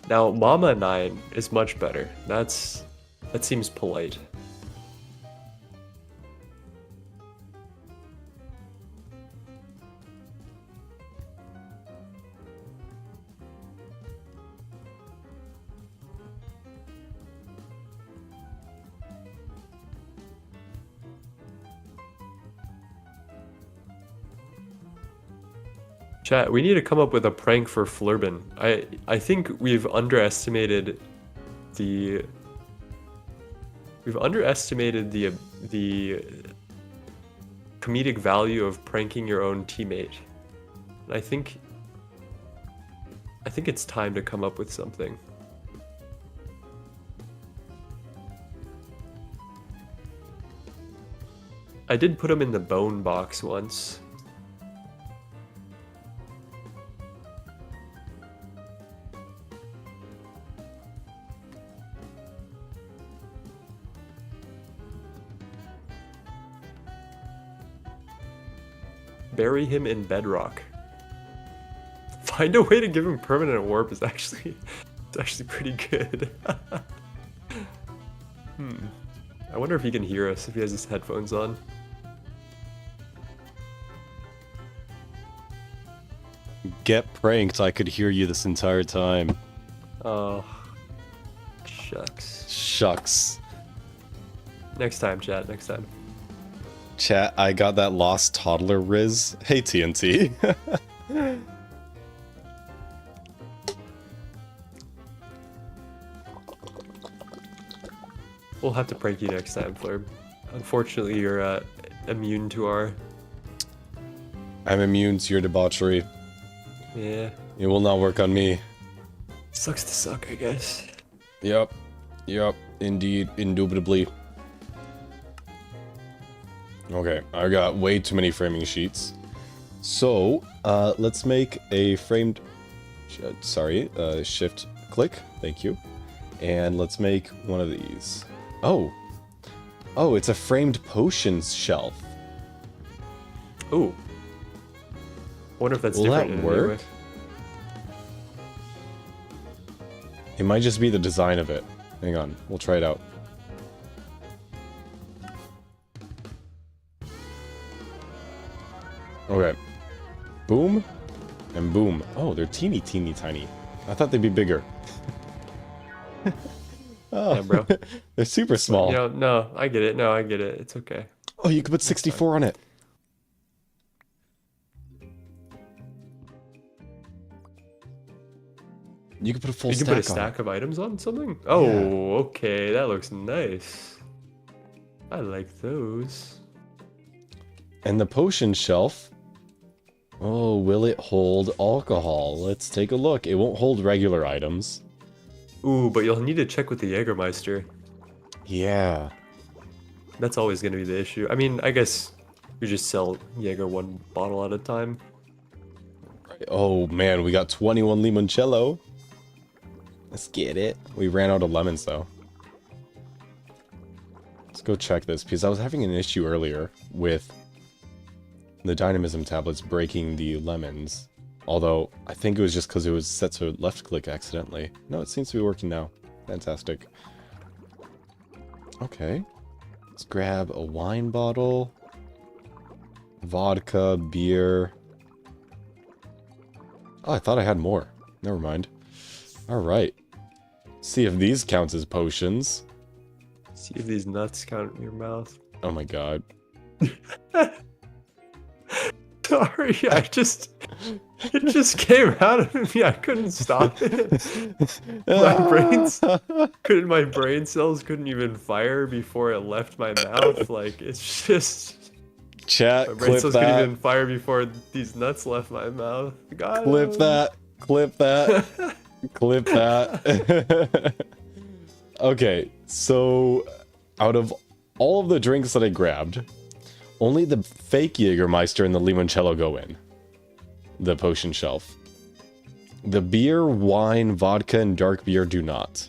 Now, Mama 9 is much better. That seems polite. Chat, we need to come up with a prank for Flurben. I think we've underestimated the comedic value of pranking your own teammate. And I think it's time to come up with something. I did put him in the bone box once. Bury him in bedrock. Find a way to give him permanent warp is actually pretty good. I wonder if he can hear us if he has his headphones on. Get pranked. I could hear you this entire time. Oh, shucks. Shucks. Next time, chat. Next time. Chat, I got that lost toddler Riz. Hey, TNT. We'll have to prank you next time, Flurb. Unfortunately, you're immune to our... I'm immune to your debauchery. Yeah. It will not work on me. Sucks to suck, I guess. Yep. Yep. Indeed. Indubitably. Okay, I got way too many framing sheets. So, let's make a framed... shift click. Thank you. And let's make one of these. Oh. Oh, it's a framed potions shelf. Ooh. Wonder if that's Will different that in any work? way. It might just be the design of it. Hang on, we'll try it out. Okay. Boom. And boom. Oh, they're teeny tiny. I thought they'd be bigger. Oh, Yeah, bro. They're super small. You know, no, I get it. No, I get it. It's okay. Oh, you could put 64 on it. You could put a full You can stack put a on stack it. of items on something? Oh, okay. That looks nice. I like those. And the potion shelf. Oh, will it hold alcohol? Let's take a look. It won't hold regular items. Ooh, but you'll need to check with the Jägermeister. Yeah. That's always going to be the issue. I mean, I guess you just sell Jaeger one bottle at a time. Oh man, we got 21 Limoncello. Let's get it. We ran out of lemons though. Let's go check this because I was having an issue earlier with the dynamism tablets breaking the lemons. Although, I think it was just because it was set to left click accidentally. No, it seems to be working now. Fantastic. Okay. Let's grab a wine bottle. Vodka, beer. Oh, I thought I had more. Never mind. Alright. See if these count as potions. See if these nuts count in your mouth. Oh my god. Sorry, it just came out of me. I couldn't stop it. My brain cells couldn't even fire before it left my mouth. Like, it's just Chat, my brain clip cells couldn't that. even fire before these nuts left my mouth. God. Clip that. Clip that. Clip that. Okay, so out of all of the drinks that I grabbed, only the fake Jägermeister and the Limoncello go in the potion shelf. The beer, wine, vodka, and dark beer do not.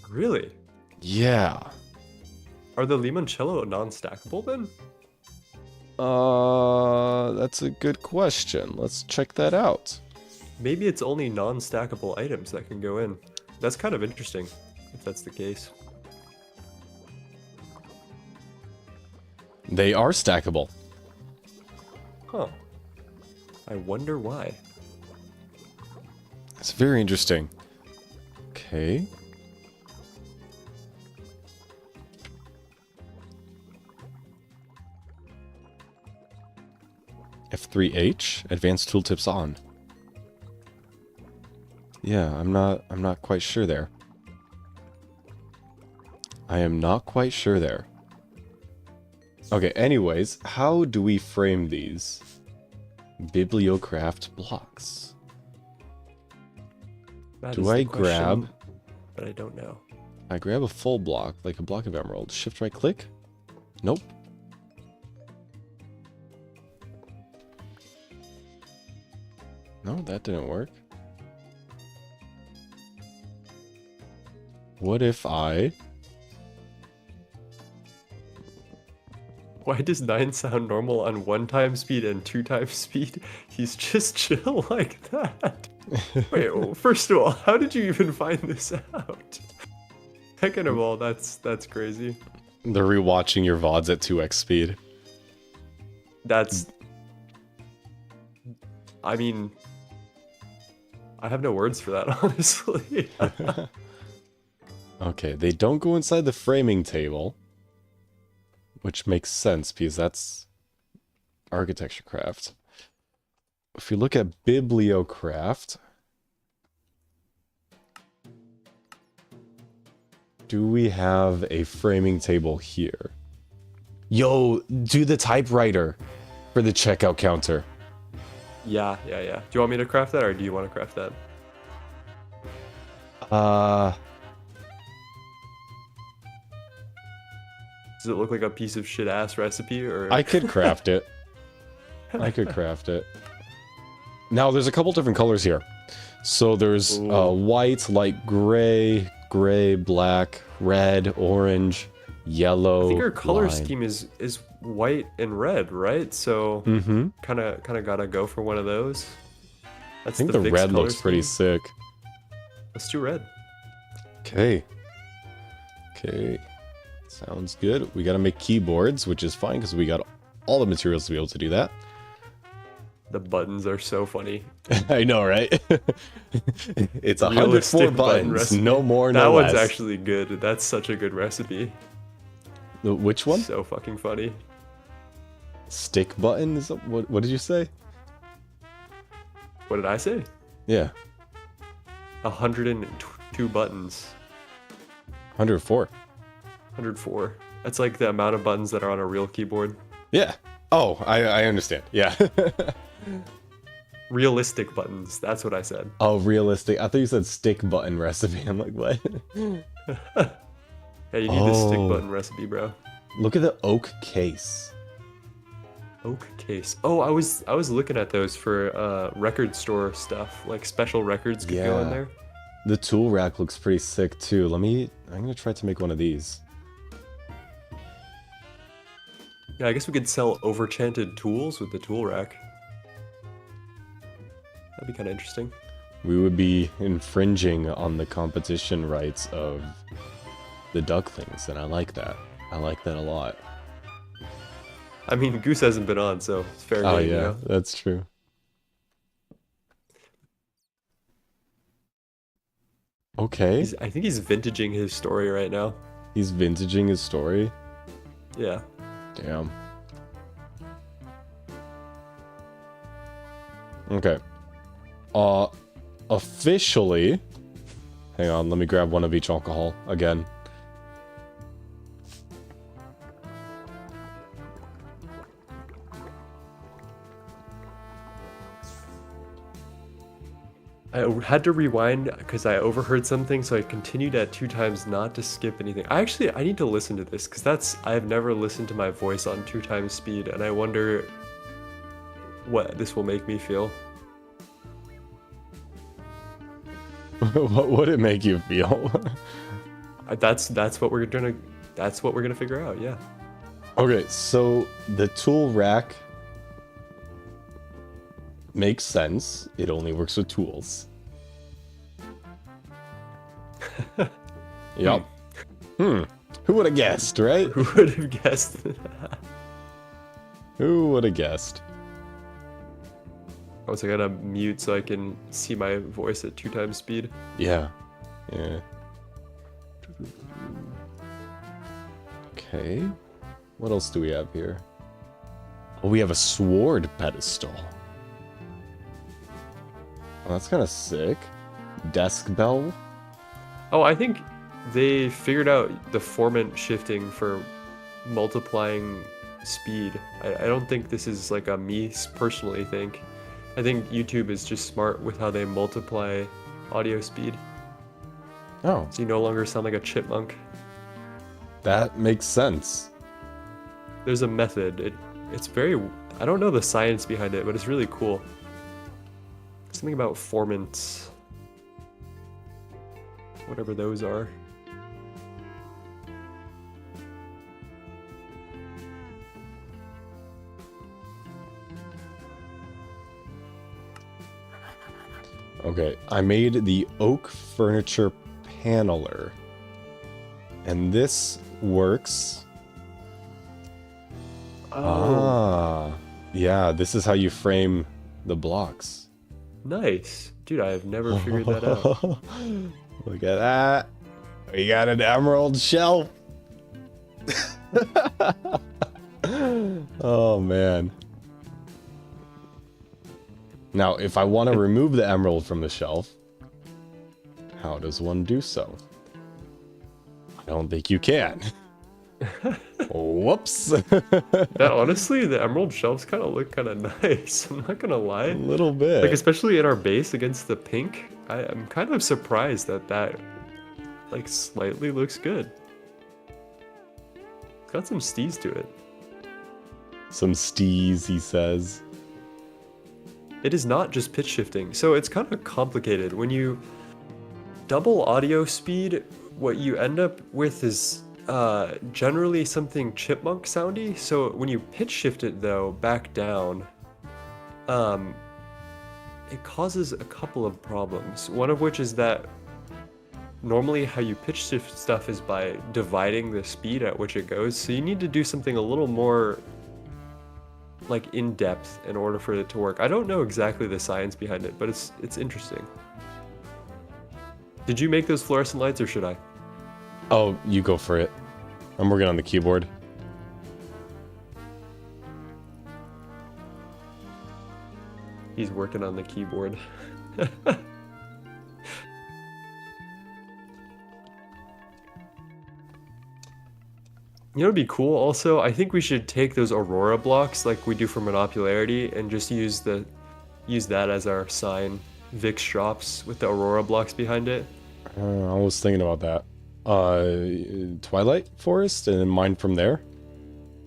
Really? Yeah. Are the limoncello non-stackable then? That's a good question. Let's check that out. Maybe it's only non-stackable items that can go in. That's kind of interesting, if that's the case. They are stackable. Huh. I wonder why. It's very interesting. Okay. F3H, advanced tooltips on. Yeah, I'm not quite sure there. I am not quite sure there. Okay, anyways, how do we frame these? Bibliocraft blocks. That Do is I the question, grab... But I don't know. I grab a full block, like a block of emerald. Shift right click? Nope. No, that didn't work. What if I... Why does 9 sound normal on 1 time speed and 2 times speed? He's just chill like that. Wait, well, first of all, how did you even find this out? Second of all, that's crazy. They're rewatching your VODs at 2x speed. That's... I mean... I have no words for that, honestly. Okay, they don't go inside the framing table. Which makes sense, because that's architecture craft. If you look at Bibliocraft... Do we have a framing table here? Yo, do the typewriter for the checkout counter. Yeah. Do you want me to craft that, or do you want to craft that? Does it look like a piece of shit ass recipe, or? I could craft it. I could craft it. Now, there's a couple different colors here. So there's white, light gray, gray, black, red, orange, yellow. I think our color lime. scheme is white and red, right? So kind of gotta go for one of those. I think the fixed red color looks pretty scheme. sick. Let's do red. Okay. Okay. Sounds good. We gotta make keyboards, which is fine because we got all the materials to be able to do that. The buttons are so funny. I know, right? It's 104 Realistic button buttons, recipe. no more, That no one's less. actually good. That's such a good recipe. Which one? So fucking funny. Stick button? Is that, what did you say? What did I say? Yeah, 102 buttons. 104. 104. That's like the amount of buttons that are on a real keyboard. Yeah. Oh, I understand. Yeah. Realistic buttons. That's what I said. Oh, realistic. I thought you said stick button recipe. I'm like, what? Hey, you need the stick button recipe, bro. Look at the oak case. Oak case. Oh, I was looking at those for record store stuff. Like special records could go in Yeah. there. The tool rack looks pretty sick too. I'm gonna try to make one of these. Yeah, I guess we could sell overchanted tools with the tool rack. That'd be kind of interesting. We would be infringing on the competition rights of the ducklings, and I like that. I like that a lot. I mean, Goose hasn't been on, so it's fair Oh game, yeah, you know? that's true. Okay, I think he's vintaging his story right now. he's vintaging his story. Yeah. Damn. Okay. Officially, hang on, let me grab one of each alcohol again. I had to rewind because I overheard something, so I continued at 2 times not to skip anything. I need to listen to this because I've never listened to my voice on 2 times speed, and I wonder what this will make me feel. What would it make you feel? That's what we're gonna figure out. Yeah. Okay, so the tool rack makes sense. It only works with tools. Yup. Who would have guessed, right? Who would have guessed? Who would have guessed? I gotta mute so I can see my voice at 2 times speed. Yeah. Okay. What else do we have here? Oh, we have a sword pedestal. Oh, that's kind of sick. Desk bell. Oh, I think they figured out the formant shifting for multiplying speed. I don't think this is like a me personally think. I think YouTube is just smart with how they multiply audio speed. Oh, So you no longer sound like a chipmunk. that makes sense. There's a method. It's very... I don't know the science behind it, but it's really cool. Something about formants. Whatever those are. Okay, I made the oak furniture paneler. And this works. Oh, Yeah, this is how you frame the blocks. nice. Dude, I have never figured that out. Look at that. We got an emerald shelf. Oh, man. Now, if I want to remove the emerald from the shelf, how does one do so? I don't think you can. Whoops. That honestly, the emerald shelves kind of look kind of nice. I'm not gonna lie. A little bit. Like especially in our base against the pink, I'm kind of surprised that like slightly looks good. It's got some steez to it. Some steez, he says. It is not just pitch shifting, so it's kind of complicated. When you double audio speed, what you end up with is generally something chipmunk soundy. So when you pitch shift it though back down, it causes a couple of problems. One of which is that normally how you pitch shift stuff is by dividing the speed at which it goes. So you need to do something a little more like in depth in order for it to work. I don't know exactly the science behind it, but it's interesting. Did you make those fluorescent lights or should I? Oh, you go for it. I'm working on the keyboard. He's working on the keyboard. You know, it'd be cool also. I think we should take those Aurora blocks like we do for Monopularity and just use that as our sign. Vix shops with the Aurora blocks behind it. I was thinking about that. Twilight Forest and then mine from there?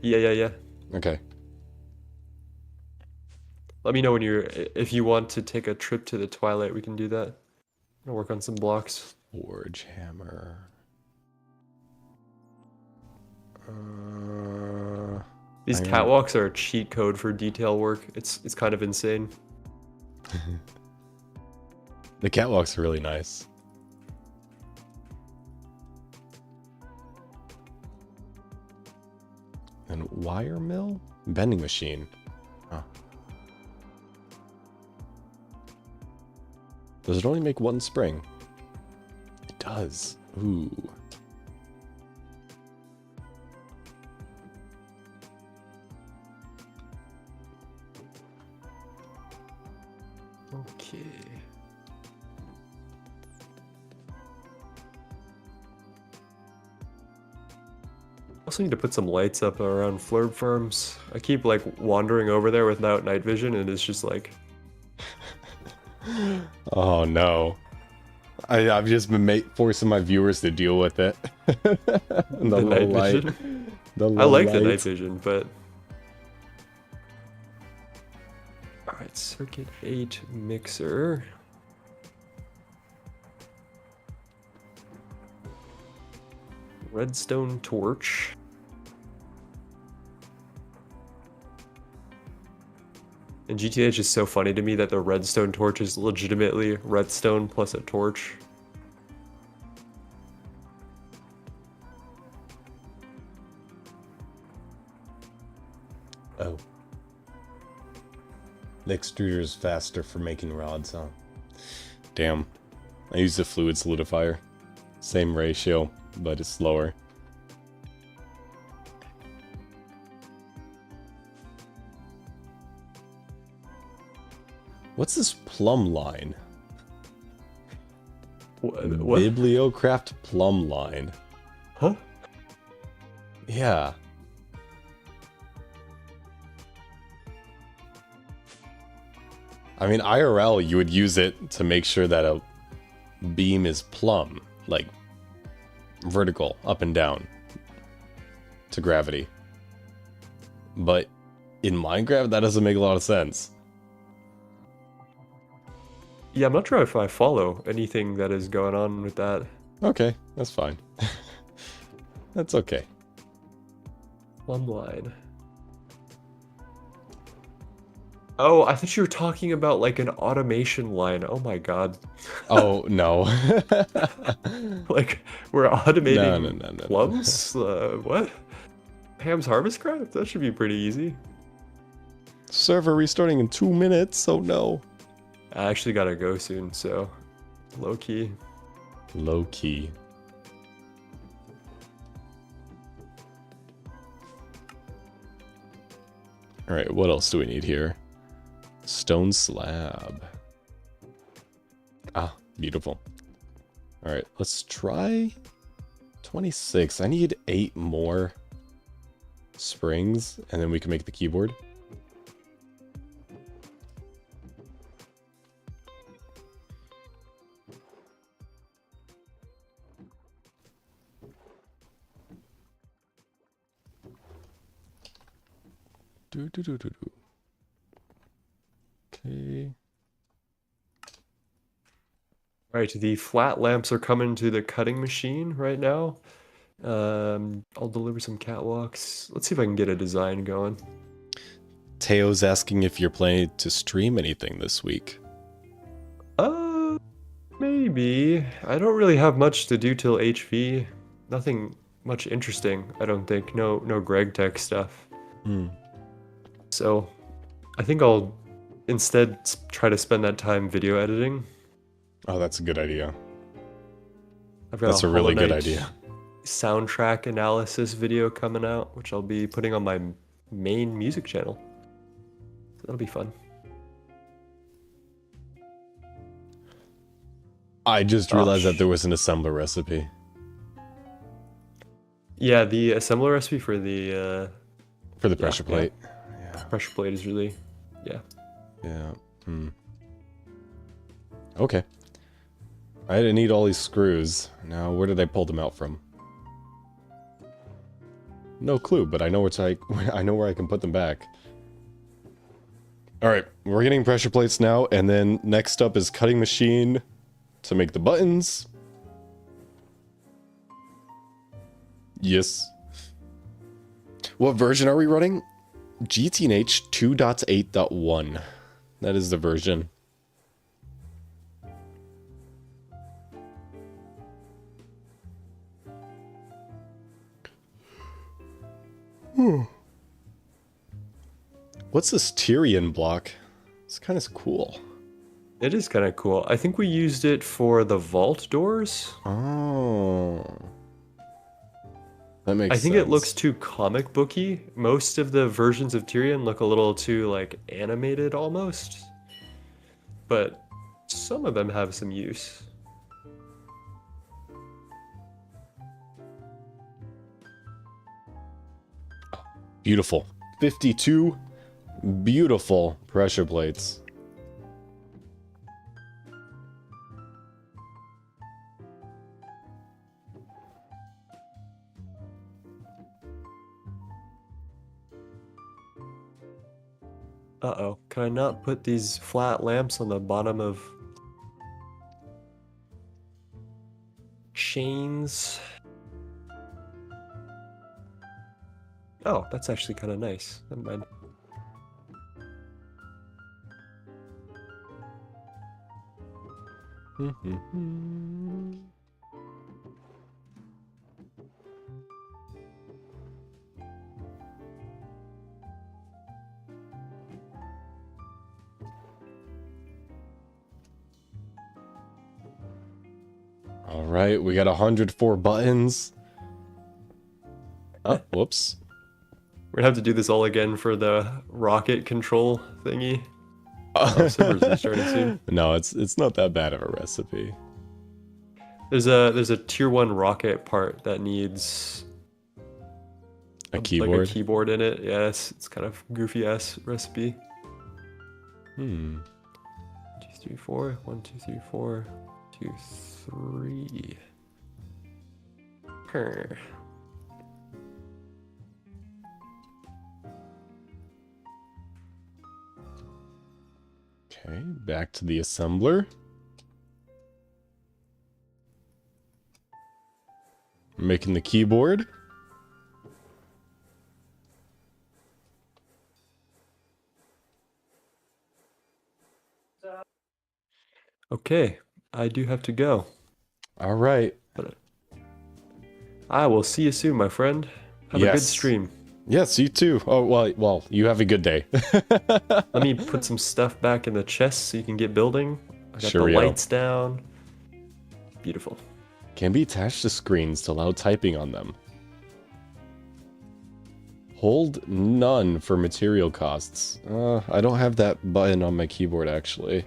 Yeah. Okay. Let me know when if you want to take a trip to the Twilight, we can do that. I'll work on some blocks. Forge hammer. These catwalks are a cheat code for detail work. It's kind of insane. The catwalks are really nice. And wire mill? Bending machine. Huh. Does it only make one spring? It does. Ooh. Okay. Also need to put some lights up around Flurb farms. I keep like wandering over there without night vision, and it's just like, Oh no. I've just been forcing my viewers to deal with it. the the low night light. vision. The I low like the night light. vision, but all right, circuit 8 mixer. Redstone torch. And GTNH is so funny to me that the redstone torch is legitimately redstone plus a torch. Oh. The extruder is faster for making rods, huh? Damn. I use the fluid solidifier. Same ratio, but it's slower. What's this plumb line? What? Bibliocraft plumb line. Huh? Yeah. I mean, IRL, you would use it to make sure that a beam is plumb, like vertical, up and down, to gravity. But in Minecraft, that doesn't make a lot of sense. Yeah, I'm not sure if I follow anything that is going on with that. Okay, that's fine. That's okay. Plumb line. Oh, I thought you were talking about like an automation line. Oh my god. Oh, no. Like, we're automating No. plums? What? Ham's Harvest Craft? That should be pretty easy. Server restarting in 2 minutes, oh no. I actually gotta go soon, so low key. Low key. Alright, what else do we need here? Stone slab. Ah, beautiful. Alright, let's try 26. I need 8 more springs, and then we can make the keyboard. Do. Okay. Right, the flat lamps are coming to the cutting machine right now. I'll deliver some catwalks. Let's see if I can get a design going. Teo's asking if you're planning to stream anything this week. Maybe. I don't really have much to do till HV. Nothing much interesting, I don't think. No Greg Tech stuff. So, I think I'll instead try to spend that time video editing. Oh, that's a good idea. I've got That's a really good idea. Soundtrack analysis video coming out, which I'll be putting on my main music channel. So that'll be fun. Oh, I just realized that there was an assembler recipe. Yeah, the assembler recipe for the Pressure plate. pressure plate is really, yeah. Okay. I didn't need all these screws. Now, where did I pull them out from? No clue, but I know I know where I can put them back. All right, we're getting pressure plates now, and then next up is cutting machine to make the buttons. Yes. What version are we running? GTNH 2.8.1. That is the version. What's this Tyrian block? It's kind of cool. It is kind of cool. I think we used it for the vault doors. Oh. That makes sense. I think it looks too comic booky. Most of the versions of Tyrion look a little too like animated almost. but some of them have some use. Beautiful. 52 beautiful pressure plates. Uh-oh, can I not put these flat lamps on the bottom of chains? Oh, that's actually kind of nice. Never mind. All right, we got 104 buttons. Oh, whoops. We're gonna have to do this all again for the rocket control thingy. Oh, servers restarting soon. No, it's not that bad of a recipe. There's a tier 1 rocket part that needs A keyboard. like a keyboard in it. Yes, it's kind of goofy ass recipe. 1, 2, 3, 4. 1, 2, 3, 4. 2, 3. Her. Okay, back to the assembler. We're making the keyboard. Okay, I do have to go. All right. But I will see you soon, my friend. Have a good Yes. stream. Yes, you too. Oh, well, you have a good day. Let me put some stuff back in the chest so you can get building. I got the Cheerio. lights down. Beautiful. Can be attached to screens to allow typing on them. Hold none for material costs. I don't have that button on my keyboard, actually.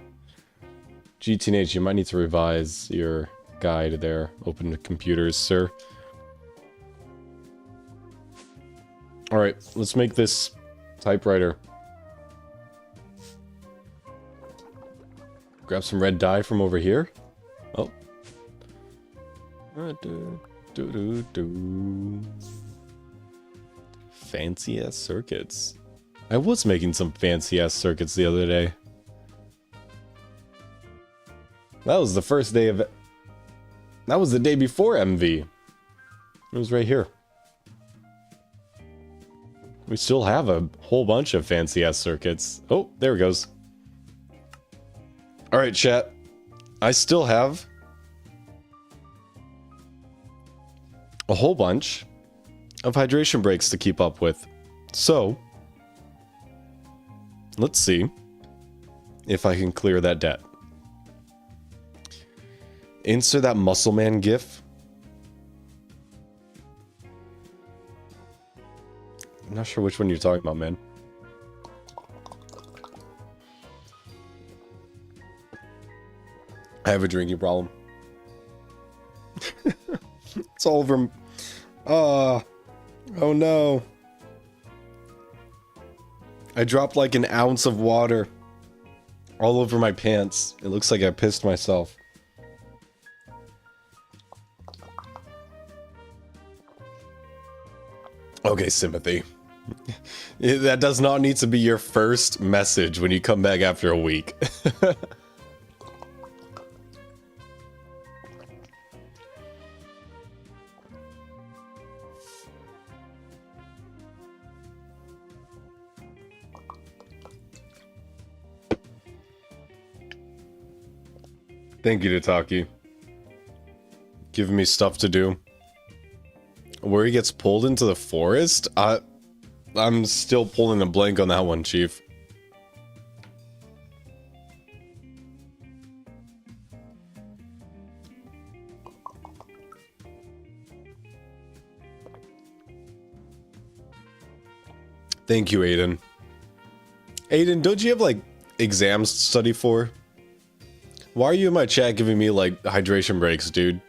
GTNH, you might need to revise your guide there. Open to computers, sir. Alright, let's make this typewriter. Grab some red dye from over here. Oh. Fancy ass circuits. I was making some fancy ass circuits the other day. That was the first day of... That was the day before MV. It was right here. We still have a whole bunch of fancy ass circuits. Oh, there it goes. Alright, chat. I still have a whole bunch of hydration breaks to keep up with. So, let's see if I can clear that debt. Insert that Muscle Man gif. I'm not sure which one you're talking about, man. I have a drinking problem. It's all over. Oh no. I dropped like an ounce of water all over my pants. It looks like I pissed myself. Okay, sympathy. That does not need to be your first message when you come back after a week. Thank you, Tataki. Giving me stuff to do. Where he gets pulled into the forest? I'm still pulling a blank on that one, Chief. Thank you, Aiden. Aiden, don't you have, like, exams to study for? Why are you in my chat giving me, like, hydration breaks, dude?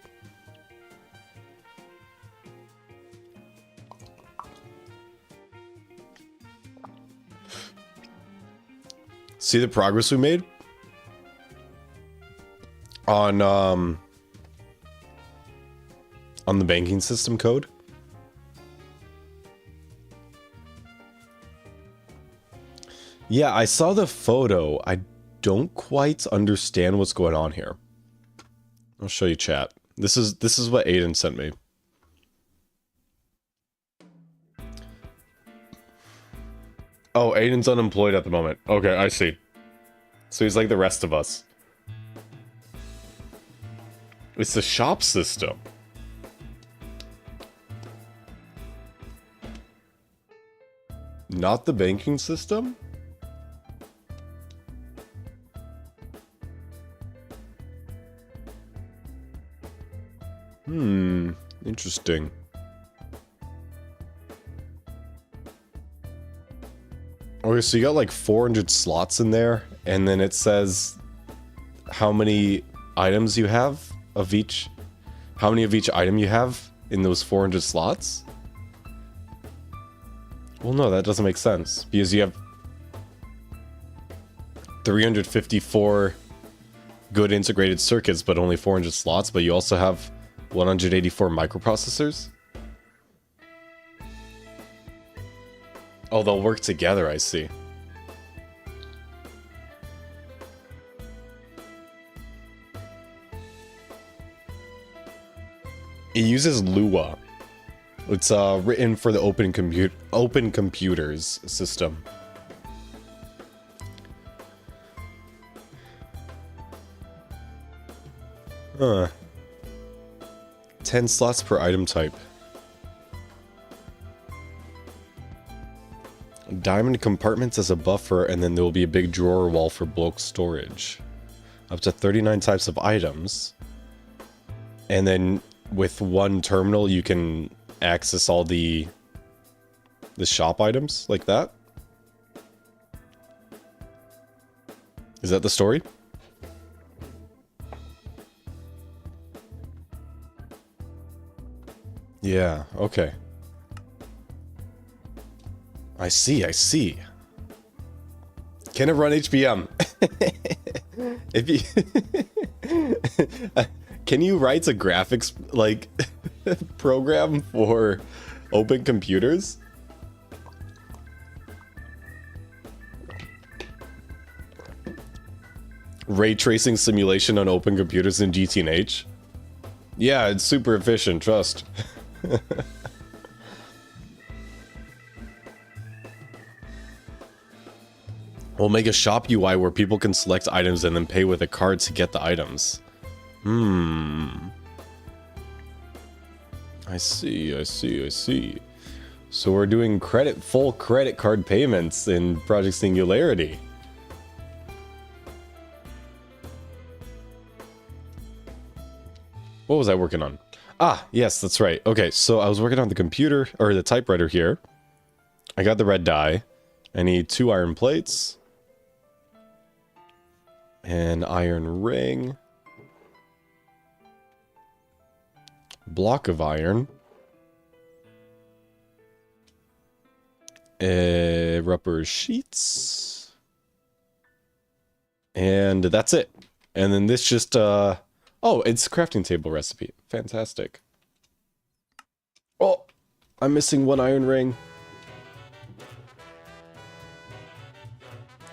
See the progress we made? On the banking system code? Yeah, I saw the photo. I don't quite understand what's going on here. I'll show you chat. This is what Aiden sent me. Oh, Aiden's unemployed at the moment. Okay, I see. So he's like the rest of us. It's the shop system. Not the banking system? Interesting. Okay, so you got like 400 slots in there, and then it says how many items you have of each, how many of each item you have in those 400 slots? Well, no, that doesn't make sense, because you have 354 good integrated circuits, but only 400 slots, but you also have 184 microprocessors? Oh, they'll work together, I see. It uses Lua. It's written for the Open Computers system. Huh. 10 slots per item type. Diamond compartments as a buffer, and then there will be a big drawer wall for bulk storage. Up to 39 types of items. And then with one terminal you can access all the shop items like that. Is that the story? Yeah, okay. I see. Can it run HBM? If you can you write a graphics like program for Open Computers? Ray tracing simulation on Open Computers in GTNH? Yeah, it's super efficient, trust. We'll make a shop UI where people can select items and then pay with a card to get the items. I see. So we're doing full credit card payments in Project Singularity. What was I working on? Ah, yes, that's right. Okay, so I was working on the computer, or the typewriter here. I got the red dye. I need 2 iron plates. An iron ring. Block of iron. Rubber sheets. And that's it. And then this just, oh, it's a crafting table recipe. Fantastic. Oh, I'm missing 1 iron ring.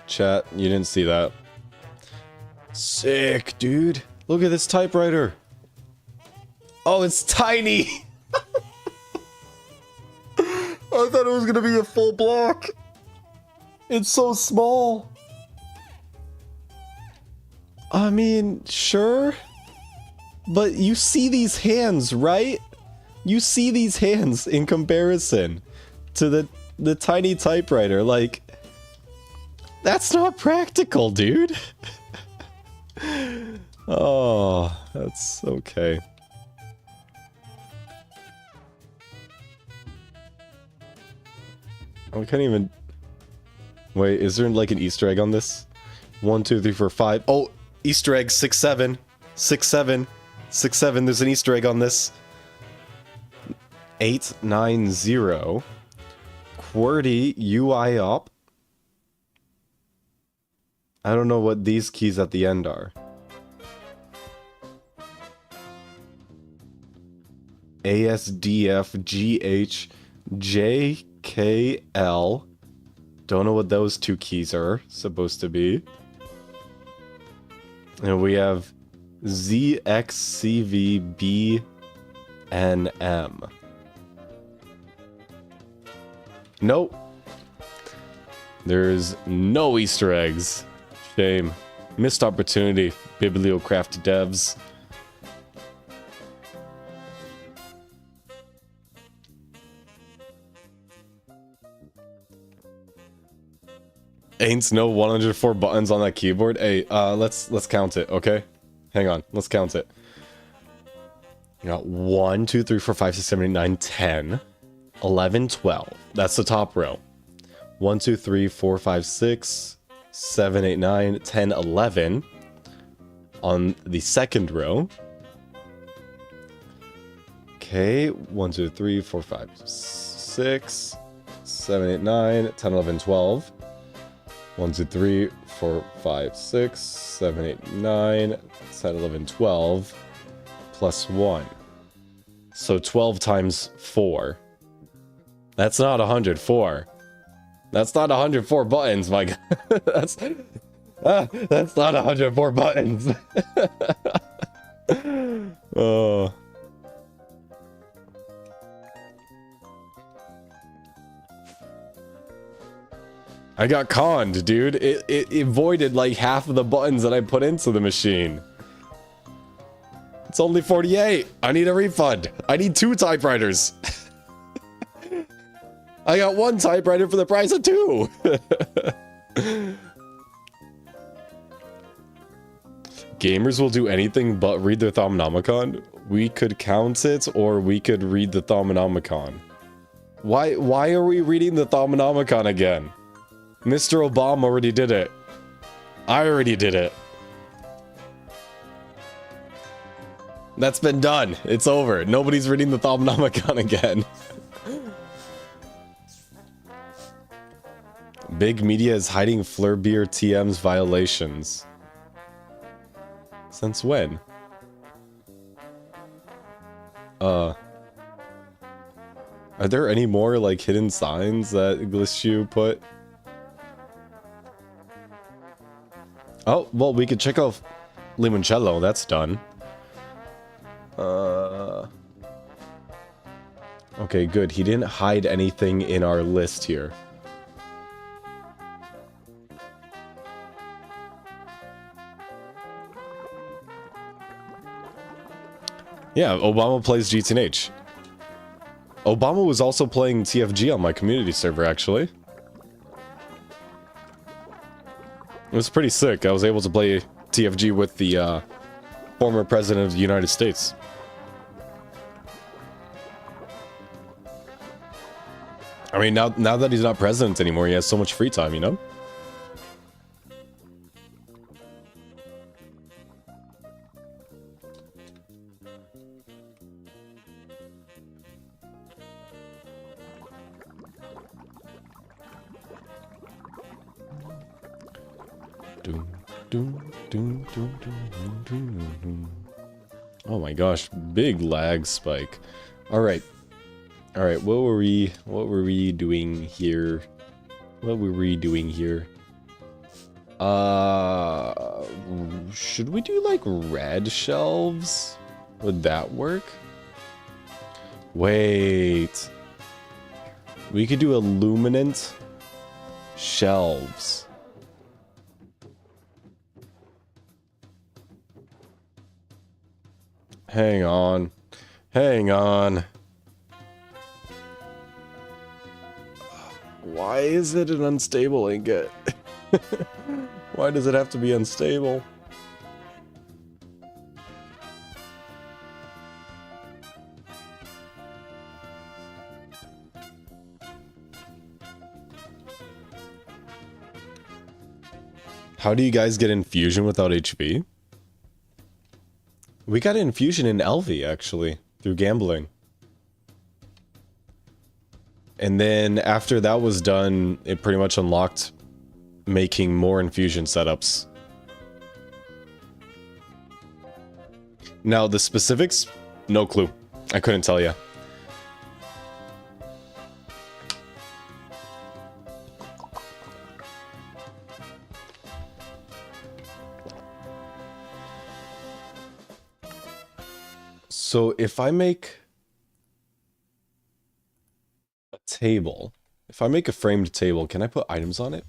Chat, you didn't see that. Sick, dude. Look at this typewriter. Oh, it's tiny. I thought it was gonna be a full block. It's so small. I mean, sure. But you see these hands, right? You see these hands in comparison to the tiny typewriter. Like, that's not practical, dude. Oh, that's okay. I can't even... Wait, is there like an Easter egg on this? 1, 2, 3, 4, 5. Oh, Easter egg 67. 67. 67. There's an Easter egg on this. 890. QWERTY UI op. I don't know what these keys at the end are. ASDFGHJKL. Don't know what those two keys are supposed to be. And we have ZXCVBNM. Nope. There's no Easter eggs. Shame. Missed opportunity, Bibliocraft devs. Ain't no 104 buttons on that keyboard. Hey, let's count it, okay? Hang on, let's count it. You got 1, 2, 3, 4, 5, 6, 7, 8, 9, 10, 11, 12. That's the top row. 1, 2, 3, 4, 5, 6, 7, 8, 9, 10, 11. On the second row. Okay, 1, 2, 3, 4, 5, 6, 7, 8, 9, 10, 11, 12. 1, 2, 3, 4, 5, 6, 7, 8, 9, 10, 11, 12, plus 1. So 12 times 4. That's not 104. That's not 104 buttons, my god. That's not 104 buttons. Oh. I got conned, dude. It voided like half of the buttons that I put into the machine. It's only 48. I need a refund. I need 2 typewriters. I got 1 typewriter for the price of 2. Gamers will do anything but read their Thaumonomicon. We could count it, or we could read the Thaumonomicon. Why are we reading the Thaumonomicon again? Mr. Obama already did it. I already did it. That's been done. It's over. Nobody's reading the Thaumonomicon again. Big Media is hiding Flurbeer TM's violations. Since when? Are there any more, like, hidden signs that Glitchu put? Oh, well, we could check out Limoncello. That's done. Okay, good. He didn't hide anything in our list here. Yeah, Obama plays GTNH. Obama was also playing TFG on my community server, actually. It was pretty sick. I was able to play TFG with the former president of the United States. I mean, now that he's not president anymore, he has so much free time, you know? Oh my gosh, big lag spike. All right, what were we doing here? Should we do like red shelves? Would that work? Wait, we could do illuminant shelves. Hang on. Why is it an unstable ingot? Why does it have to be unstable? How do you guys get infusion without HV? We got an infusion in LV, actually, through gambling. And then after that was done, it pretty much unlocked making more infusion setups. Now, the specifics, no clue. I couldn't tell you. So if I make a table, if I make a framed table, can I put items on it?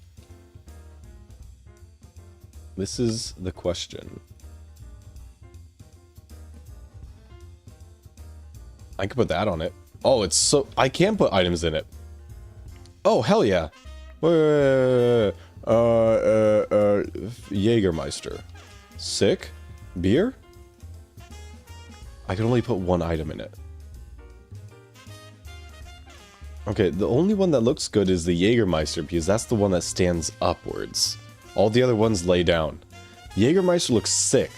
This is the question. I can put that on it. Oh, it's so... I can put items in it. Oh, hell yeah. Jägermeister. Sick. Beer? I can only put one item in it. Okay, the only one that looks good is the Jägermeister, because that's the one that stands upwards. All the other ones lay down. Jägermeister looks sick.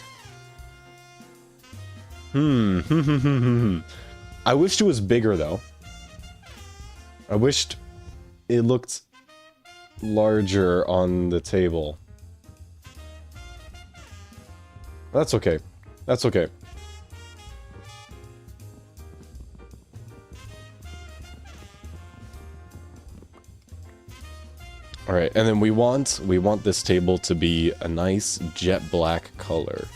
I wished it was bigger, though. I wished it looked larger on the table. That's okay. That's okay. All right, and then we want this table to be a nice jet black color.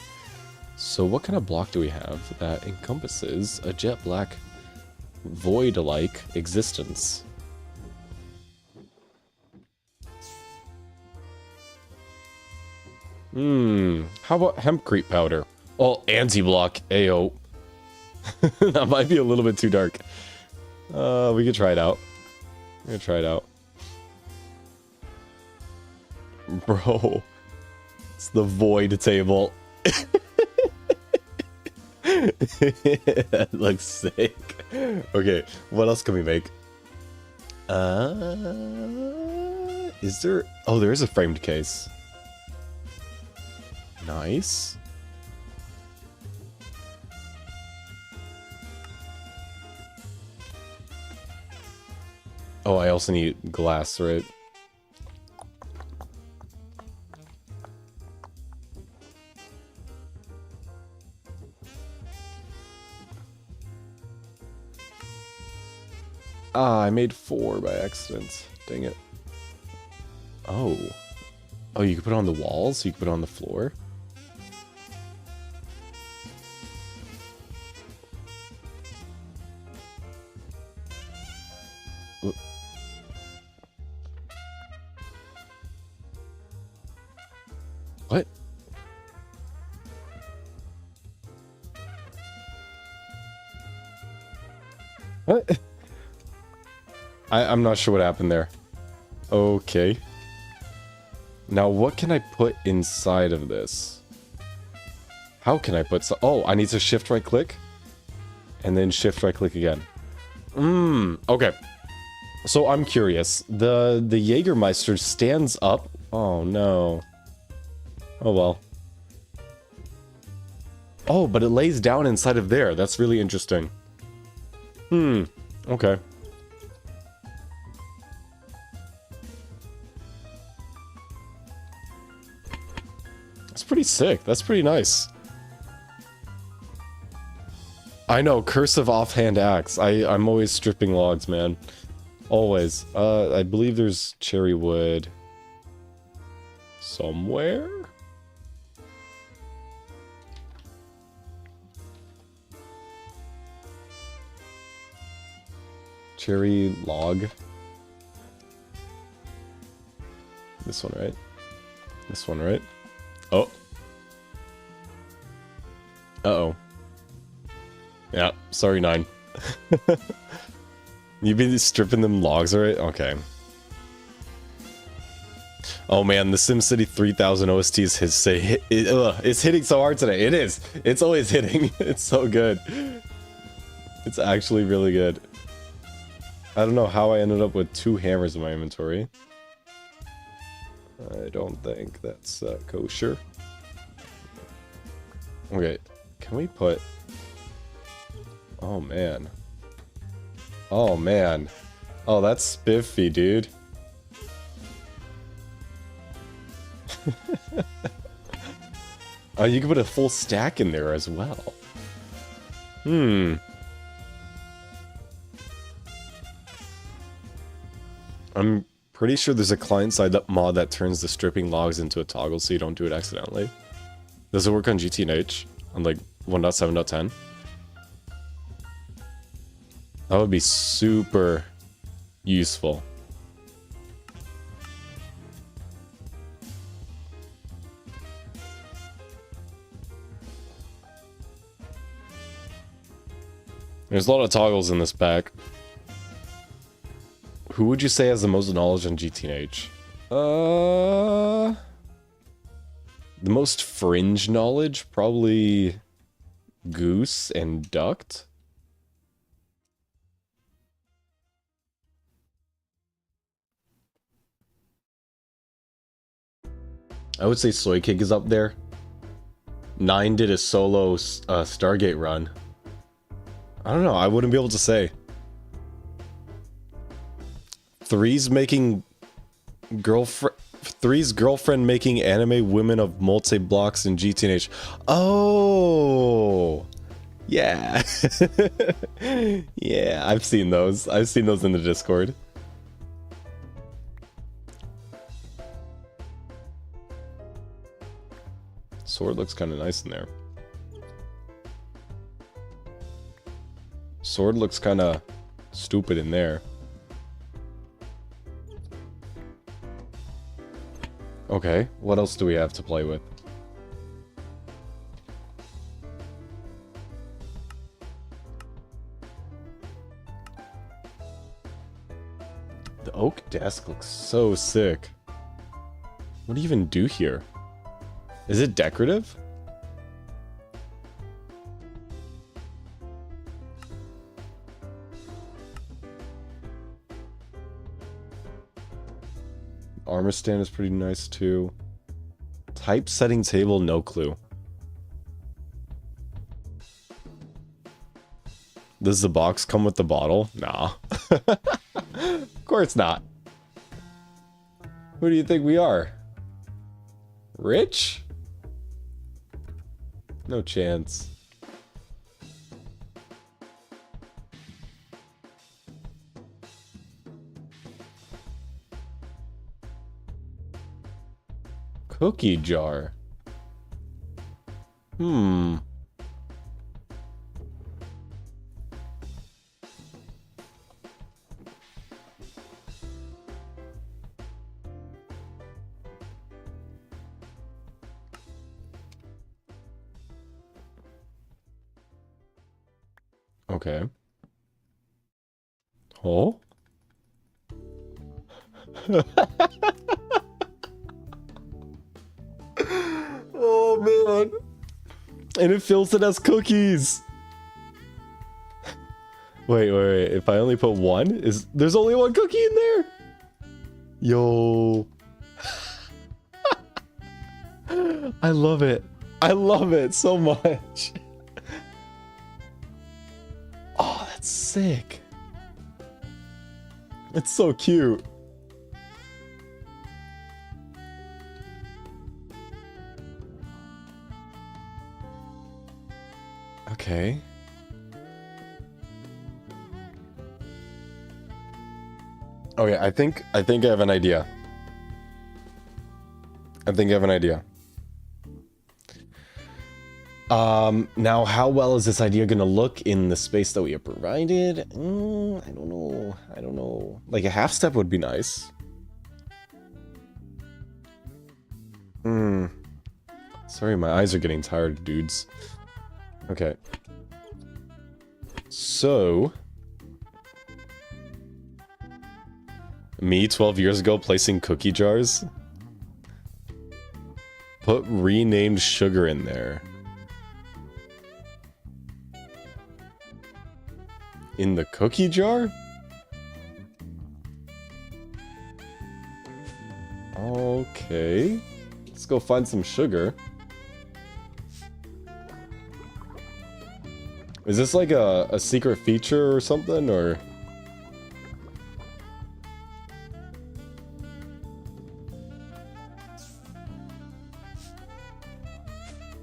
So what kind of block do we have that encompasses a jet black void-like existence? How about hempcrete powder? Oh, anti-block, ayo. That might be a little bit too dark. We could try it out. We could try it out. Bro, it's the void table. That looks sick. Okay, what else can we make? Is there... Oh, there is a framed case. Nice. Oh, I also need glass, right? Ah, I made 4 by accident. Dang it. Oh. Oh, you can put it on the walls? You can put it on the floor? What? What? I'm not sure what happened there. Okay. Now, what can I put inside of this? How can I put so... Oh, I need to shift right click. And then shift right click again. Okay. So I'm curious. The Jägermeister stands up. Oh, no. Oh, well. Oh, but it lays down inside of there. That's really interesting. Okay. That's pretty sick. That's pretty nice. I know, cursive offhand axe. I'm always stripping logs, man. Always. I believe there's cherry wood somewhere. Cherry log. This one, right? This one, right? Oh. Uh-oh. Yeah, sorry, 9. You been stripping them logs, alright? Okay. Oh man, the SimCity 3000 OST is it's hitting so hard today. It is. It's always hitting. It's so good. It's actually really good. I don't know how I ended up with 2 hammers in my inventory. I don't think that's kosher. Okay. Can we put... Oh, man. Oh, man. Oh, that's spiffy, dude. Oh, you can put a full stack in there as well. Hmm. I'm pretty sure there's a client-side mod that turns the stripping logs into a toggle so you don't do it accidentally. Does it work on GTNH? On like 1.7.10? That would be super useful. There's a lot of toggles in this pack. Who would you say has the most knowledge on GTNH? The most fringe knowledge? Probably Goose and Duct. I would say Soy Cake is up there. 9 did a solo Stargate run. I don't know, I wouldn't be able to say. 3's making girlfriend. 3's girlfriend making anime women of multi blocks in GTNH. Oh, yeah, yeah. I've seen those. I've seen those in the Discord. Sword looks kind of nice in there. Sword looks kind of stupid in there. Okay, what else do we have to play with? The oak desk looks so sick. What do you even do here? Is it decorative? Armor stand is pretty nice too. Typesetting table, no clue. Does the box come with the bottle? Nah. Of course not. Who do you think we are? Rich? No chance. Cookie jar. Hmm. Okay. Oh? Oh man. And it fills it as cookies. Wait. If I only put one, there's only one cookie in there? Yo. I love it. I love it so much. Oh, that's sick. It's so cute. Okay. Okay, I think I have an idea. Now how well is this idea gonna look in the space that we have provided? I don't know. Like a half step would be nice. Sorry, my eyes are getting tired, dudes. Okay. So... me 12 years ago placing cookie jars? Put renamed sugar in there. In the cookie jar? Okay. Let's go find some sugar. Is this like a secret feature or something, or?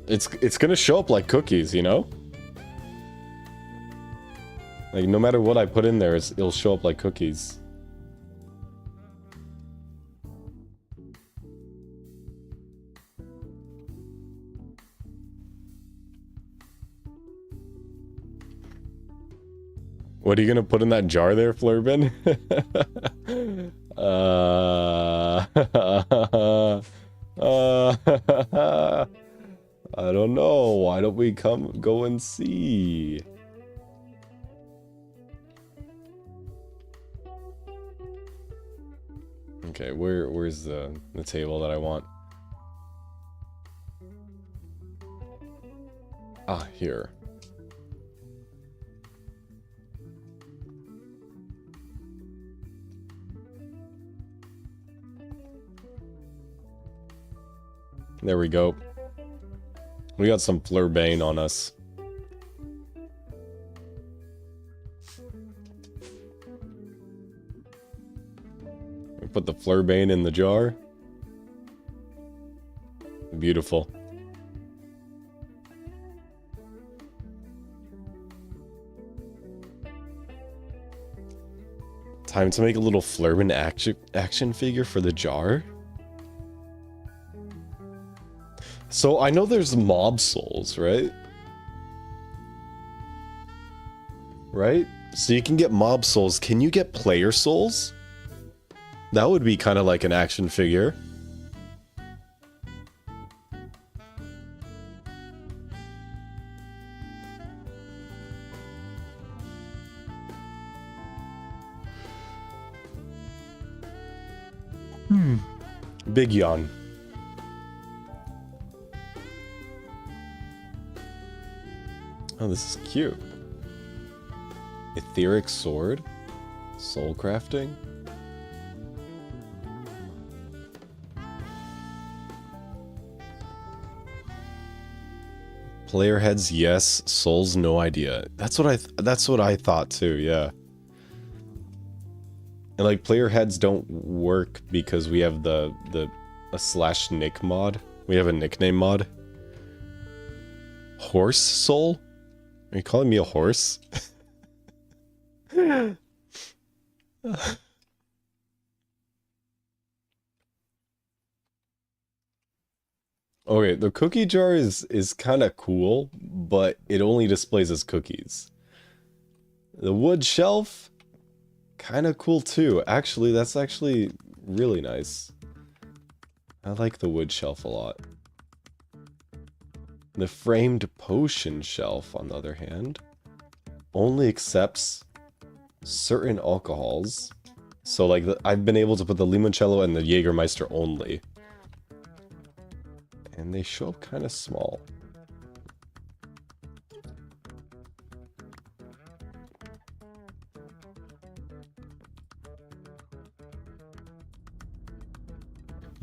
It's gonna show up like cookies, you know? Like, no matter what I put in there, it'll show up like cookies. What are you gonna put in that jar there, Flurben? I don't know. Why don't we go and see? Okay, where's the table that I want? Ah, here. There we go. We got some Flurben on us. We put the Flurben in the jar. Beautiful. Time to make a little Flurben action figure for the jar. So I know there's mob souls, right? Right? So you can get mob souls. Can you get player souls? That would be kind of like an action figure. Big yawn. Oh, this is cute. Etheric sword. Soul crafting. Player heads, yes. Souls, no idea. That's what I thought too. Yeah. And like player heads don't work because we have a slash nick mod. We have a nickname mod. Horse soul? Are you calling me a horse? Okay, the cookie jar is kind of cool, but it only displays as cookies. The wood shelf, kind of cool too. Actually, that's actually really nice. I like the wood shelf a lot. The framed potion shelf, on the other hand, only accepts certain alcohols. So, like, I've been able to put the Limoncello and the Jägermeister only. And they show up kind of small.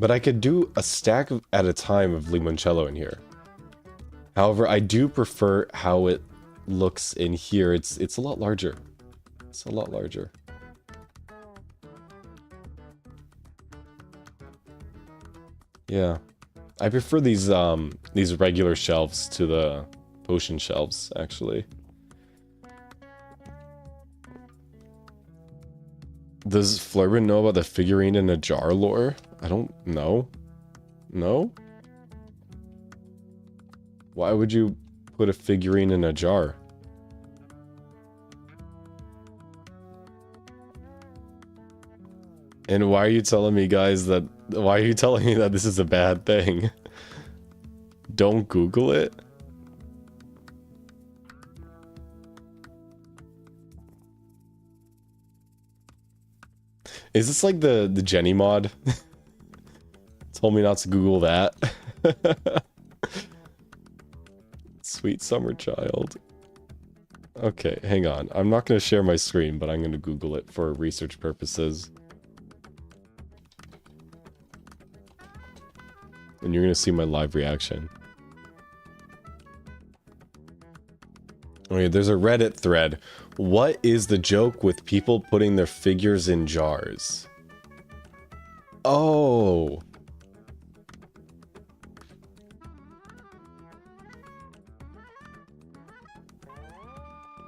But I could do a stack at a time of Limoncello in here. However, I do prefer how it looks in here. It's a lot larger. It's a lot larger. Yeah. I prefer these regular shelves to the potion shelves, actually. Does Flurben know about the figurine in a jar lore? I don't know. No? Why would you put a figurine in a jar? And why are you telling me, guys, that... Why are you telling me that this is a bad thing? Don't Google it? Is this like the Jenny mod? Told me not to Google that. Sweet summer child. Okay, hang on. I'm not going to share my screen, but I'm going to Google it for research purposes. And you're going to see my live reaction. Okay, there's a Reddit thread. What is the joke with people putting their figures in jars? Oh.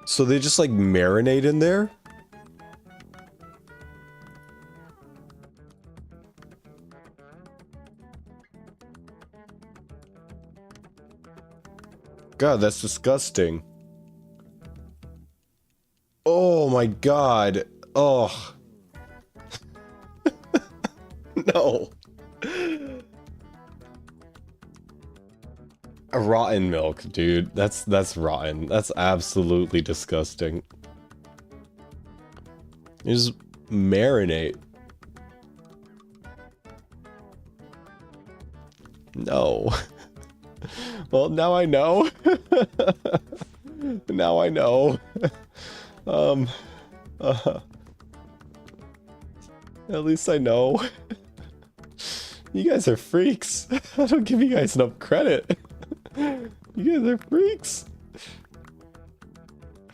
So they just like marinate in there? God, that's disgusting. Oh my god. Oh. No. A rotten milk, dude. That's rotten. That's absolutely disgusting. You just marinate. No. Well, now I know. Now I know. At least I know. You guys are freaks. I don't give you guys enough credit. You guys are freaks.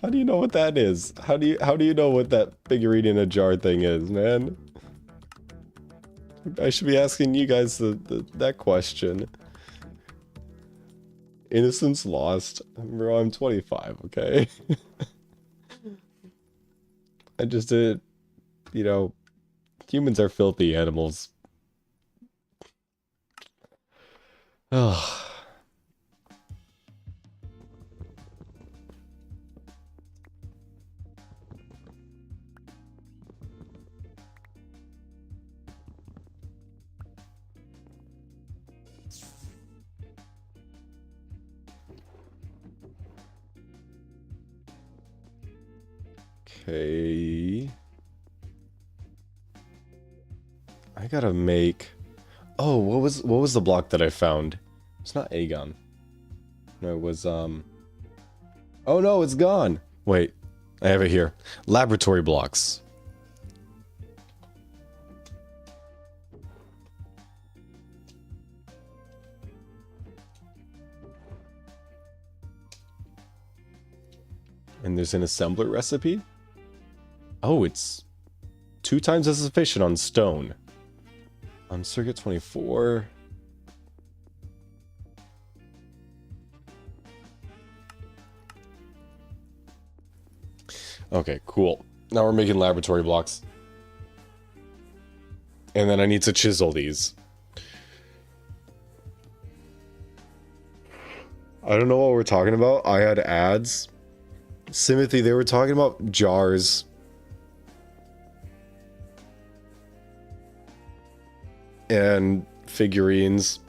How do you know what that is? How do you know what that figurine in a jar thing is, man? I should be asking you guys that question. Innocence lost. Bro, I'm 25, okay? I just did, you know, humans are filthy animals. Ugh. Okay. I gotta make... Oh, what was the block that I found? It's not Aegon. No, it was, Oh no, it's gone! Wait, I have it here. Laboratory blocks. And there's an assembler recipe? Oh, it's 2 times as efficient on stone. On circuit 24. Okay, cool. Now we're making laboratory blocks. And then I need to chisel these. I don't know what we're talking about. I had ads. Simothy, they were talking about jars. And figurines.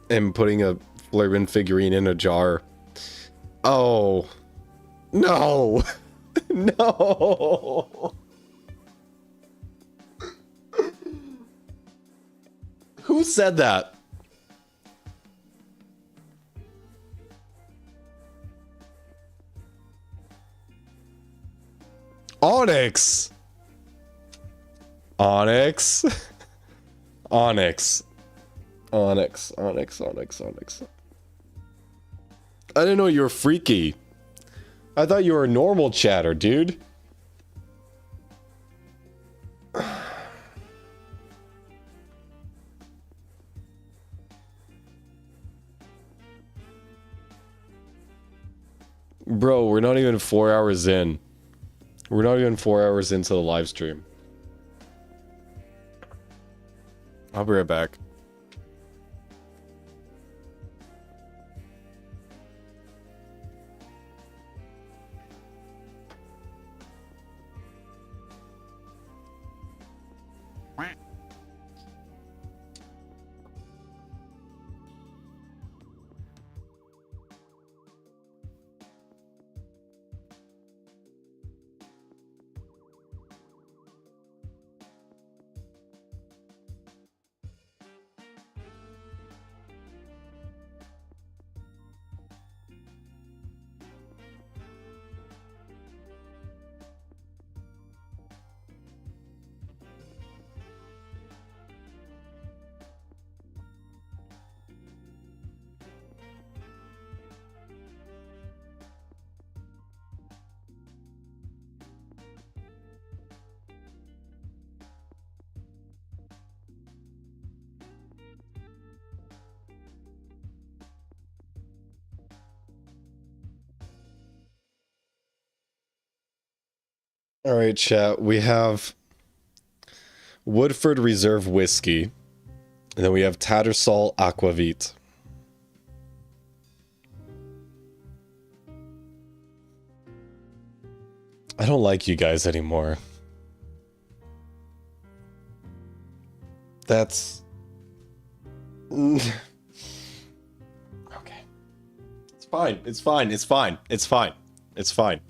And putting a Flurben figurine in a jar. Oh. No. No. Who said that? Onyx. Onyx. Onyx. Onyx. Onyx. Onyx. Onyx. I didn't know you were freaky. I thought you were a normal chatter, dude. Bro, we're not even 4 hours in. We're not even 4 hours into the live stream. I'll be right back. All right, chat. We have Woodford Reserve Whiskey. And then we have Tattersall Aquavit. I don't like you guys anymore. That's... Okay. It's fine. It's fine. It's fine. It's fine. It's fine.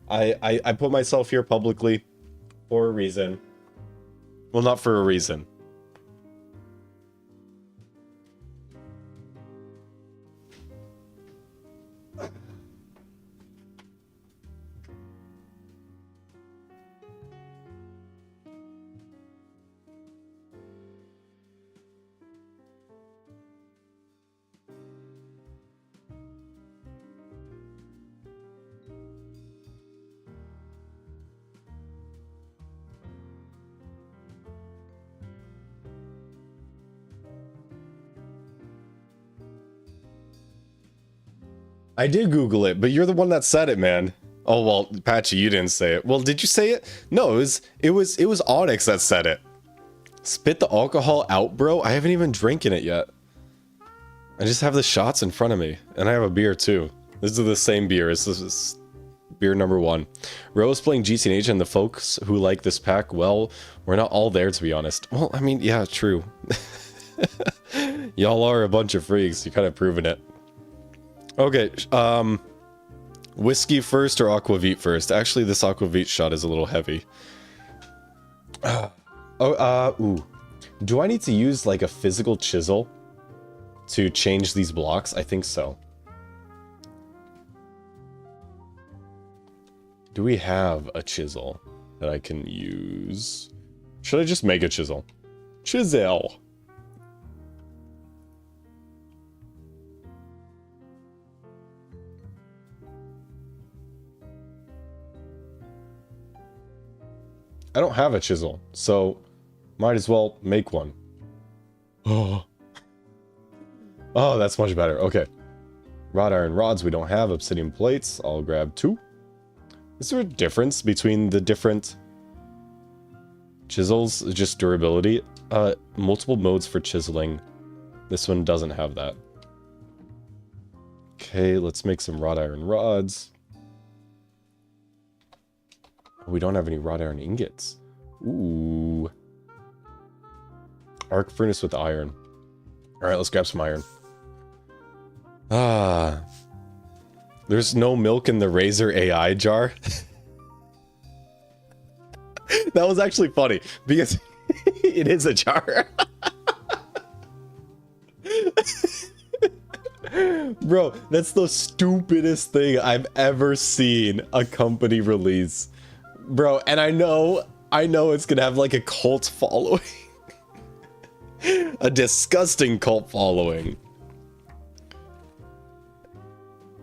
I put myself here publicly for a reason. Well, not for a reason. I did Google it, but you're the one that said it, man. Oh well, Patchy, you didn't say it. Well, did you say it? No, it was Onyx that said it. Spit the alcohol out, bro. I haven't even drinking it yet. I just have the shots in front of me, and I have a beer too. This is the same beer. This is beer number 1. Rose playing GTNH, and the folks who like this pack, well, we're not all there to be honest. Well, I mean, yeah, true. Y'all are a bunch of freaks. You're kind of proving it. Okay, whiskey first or aquavit first? Actually, this aquavit shot is a little heavy. Ooh. Do I need to use like a physical chisel to change these blocks? I think so. Do we have a chisel that I can use? Should I just make a chisel? Chisel! I don't have a chisel, so might as well make one. Oh, that's much better. Okay. Wrought iron rods we don't have. Obsidian plates. I'll grab 2. Is there a difference between the different chisels? Just durability? Multiple modes for chiseling. This one doesn't have that. Okay, let's make some wrought iron rods. We don't have any wrought iron ingots. Ooh. Arc furnace with iron. Alright, let's grab some iron. Ah. There's no milk in the Razor AI jar. That was actually funny, because it is a jar. Bro, that's the stupidest thing I've ever seen a company release. Bro, and I know it's gonna have like a cult following. A disgusting cult following.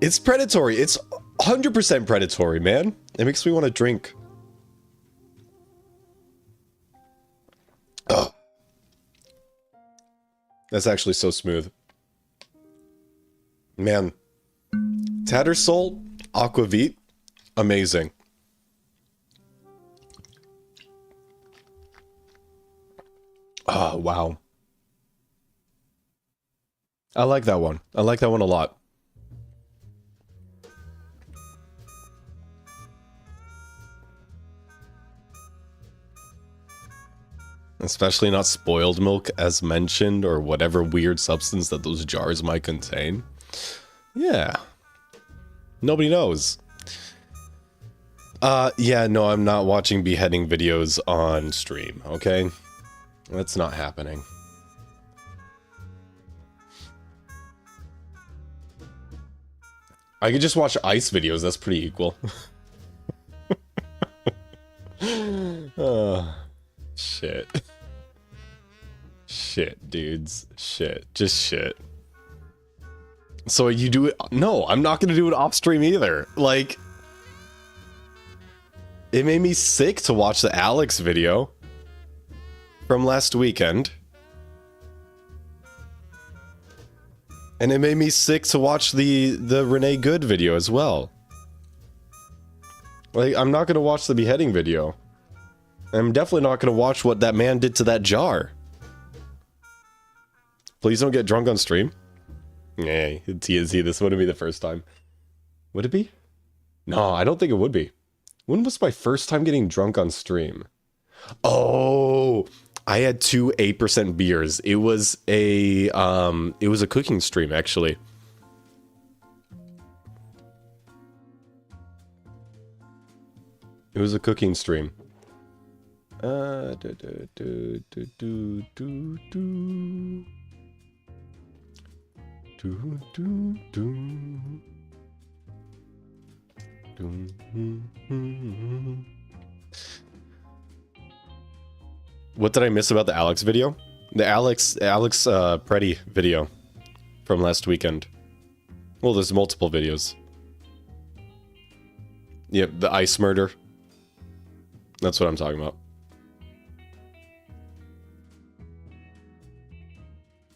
It's predatory. It's 100% predatory, man. It makes me want to drink. Ugh. That's actually so smooth. Man. Tattersall, Aquavit, amazing. Oh, wow. I like that one. I like that one a lot. Especially not spoiled milk as mentioned, or whatever weird substance that those jars might contain. Yeah. Nobody knows. Yeah, no, I'm not watching beheading videos on stream, okay? That's not happening. I could just watch ice videos, that's pretty equal. Shit. Shit, dudes. Shit. Just shit. So you do it... No, I'm not gonna do it off stream either. Like... It made me sick to watch the Alex video from last weekend. And it made me sick to watch the Renee Good video as well. Like, I'm not gonna watch the beheading video. I'm definitely not gonna watch what that man did to that jar. Please don't get drunk on stream. Yeah, TNC, this wouldn't be the first time. Would it be? No, I don't think it would be. When was my first time getting drunk on stream? Oh, I had 2 8% beers. It was a cooking stream, actually. It was a cooking stream. What did I miss about the Alex video? The Alex Preddy video from last weekend. Well, there's multiple videos. Yep, the ice murder. That's what I'm talking about.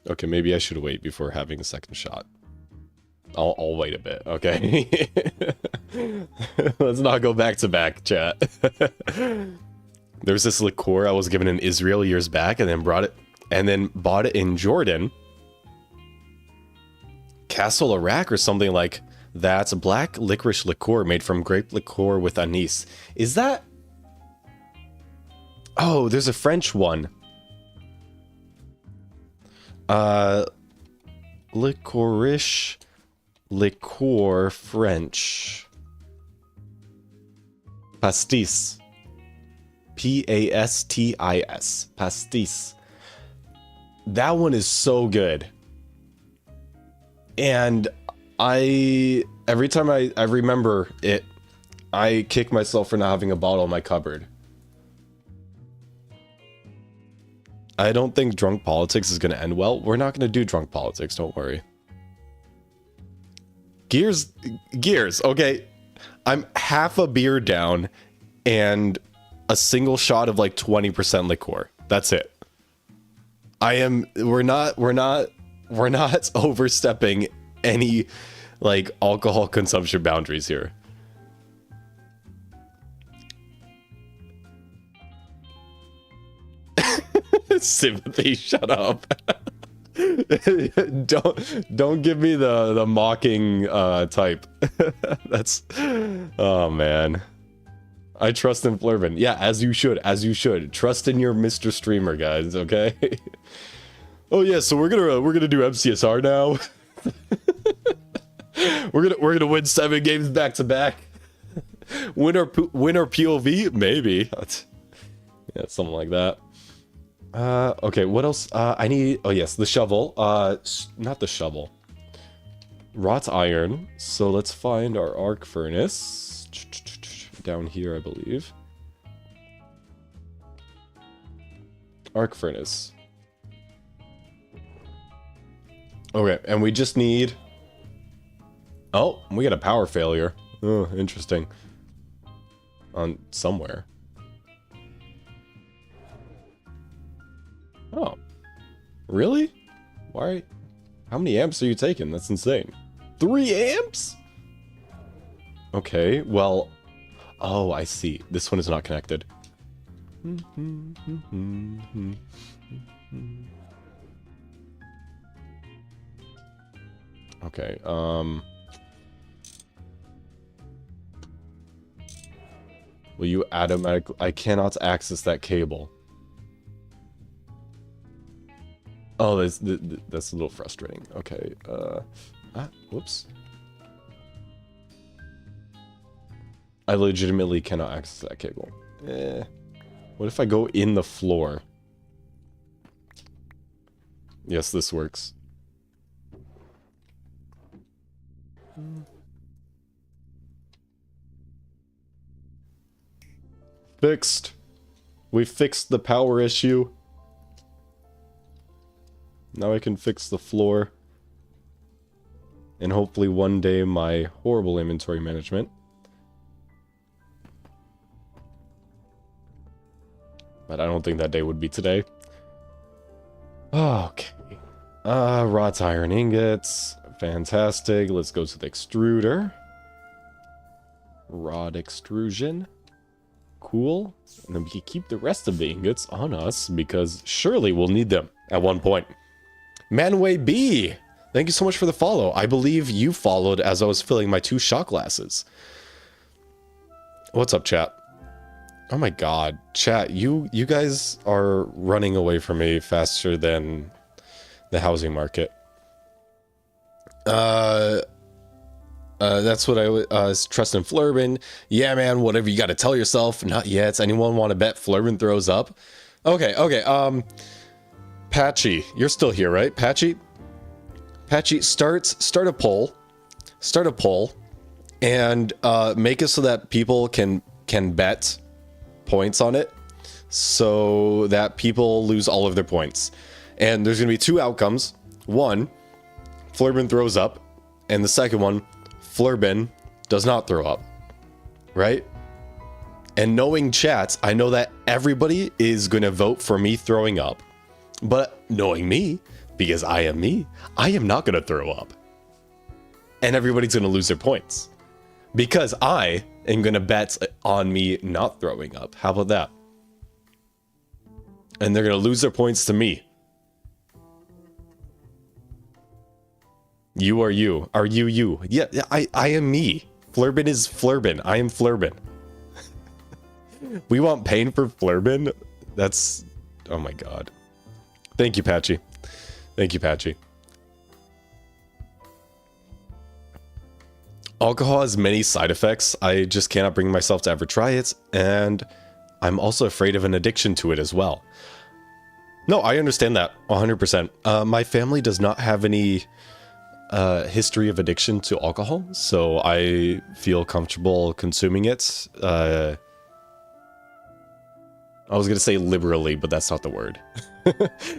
Okay, maybe I should wait before having a second shot. I'll wait a bit, okay? Let's not go back to back, chat. There's this liqueur I was given in Israel years back, and then bought it in Jordan. Castle Iraq or something like that. Black licorice liqueur made from grape liqueur with anise. Is that... Oh, there's a French one. Licorice liqueur French. Pastis. Pastis. Pastis. That one is so good. And every time I remember it, I kick myself for not having a bottle in my cupboard. I don't think drunk politics is going to end well. We're not going to do drunk politics, don't worry. Gears, okay. I'm half a beer down and a single shot of like 20% liqueur. That's it. We're not overstepping any like alcohol consumption boundaries here. Sympathy, shut up. don't give me the mocking type. That's, oh man. I trust in Flurben. Yeah, as you should. Trust in your Mr. Streamer, guys, okay? Oh yeah, so we're gonna do MCSR now. we're gonna win 7 games back to back. Win or POV? Maybe. Yeah, something like that. Okay, what else? I need... Oh, yes, the shovel. Not the shovel. Wrought iron. So let's find our arc furnace. Down here, I believe. Arc furnace. Okay, and we just need... Oh, we got a power failure. Oh, interesting. On somewhere. Oh, really? Why? How many amps are you taking? That's insane. 3 amps? Okay, well... Oh, I see. This one is not connected. Okay, will you automatically... I cannot access that cable. Oh, that's a little frustrating. Okay, whoops. I legitimately cannot access that cable. What if I go in the floor? Yes, this works. Fixed. We fixed the power issue. Now I can fix the floor. And hopefully one day my horrible inventory management. But I don't think that day would be today. Okay. Wrought iron ingots. Fantastic. Let's go to the extruder. Rod extrusion. Cool. And then we can keep the rest of the ingots on us because surely we'll need them at one point. Manway B, thank you so much for the follow. I believe you followed as I was filling my 2 shot glasses. What's up, chat? Oh my god, chat, you guys are running away from me faster than the housing market. That's what I trust in Flurben. Yeah, man, whatever you got to tell yourself. Not yet. Anyone want to bet Flurben throws up? Okay. Patchy, you're still here, right? Patchy, start a poll. Start a poll, and make it so that people can bet points on it, so that people lose all of their points. And there's gonna be 2 outcomes. One, Flurben throws up, and the second one, Flurben does not throw up, right? And knowing chats, I know that everybody is going to vote for me throwing up. But knowing me, because I am me, I am not going to throw up. And everybody's going to lose their points. Because I am going to bet on me not throwing up. How about that? And they're going to lose their points to me. You are you. Are you you? Yeah, I am me. Flurben is Flurben. I am Flurben. We want pain for Flurben? That's... Oh my god. Thank you, Patchy. Thank you, Patchy. Alcohol has many side effects. I just cannot bring myself to ever try it. And I'm also afraid of an addiction to it as well. No, I understand that. 100%. My family does not have any... history of addiction to alcohol, so I feel comfortable consuming it. I was gonna say liberally, but that's not the word.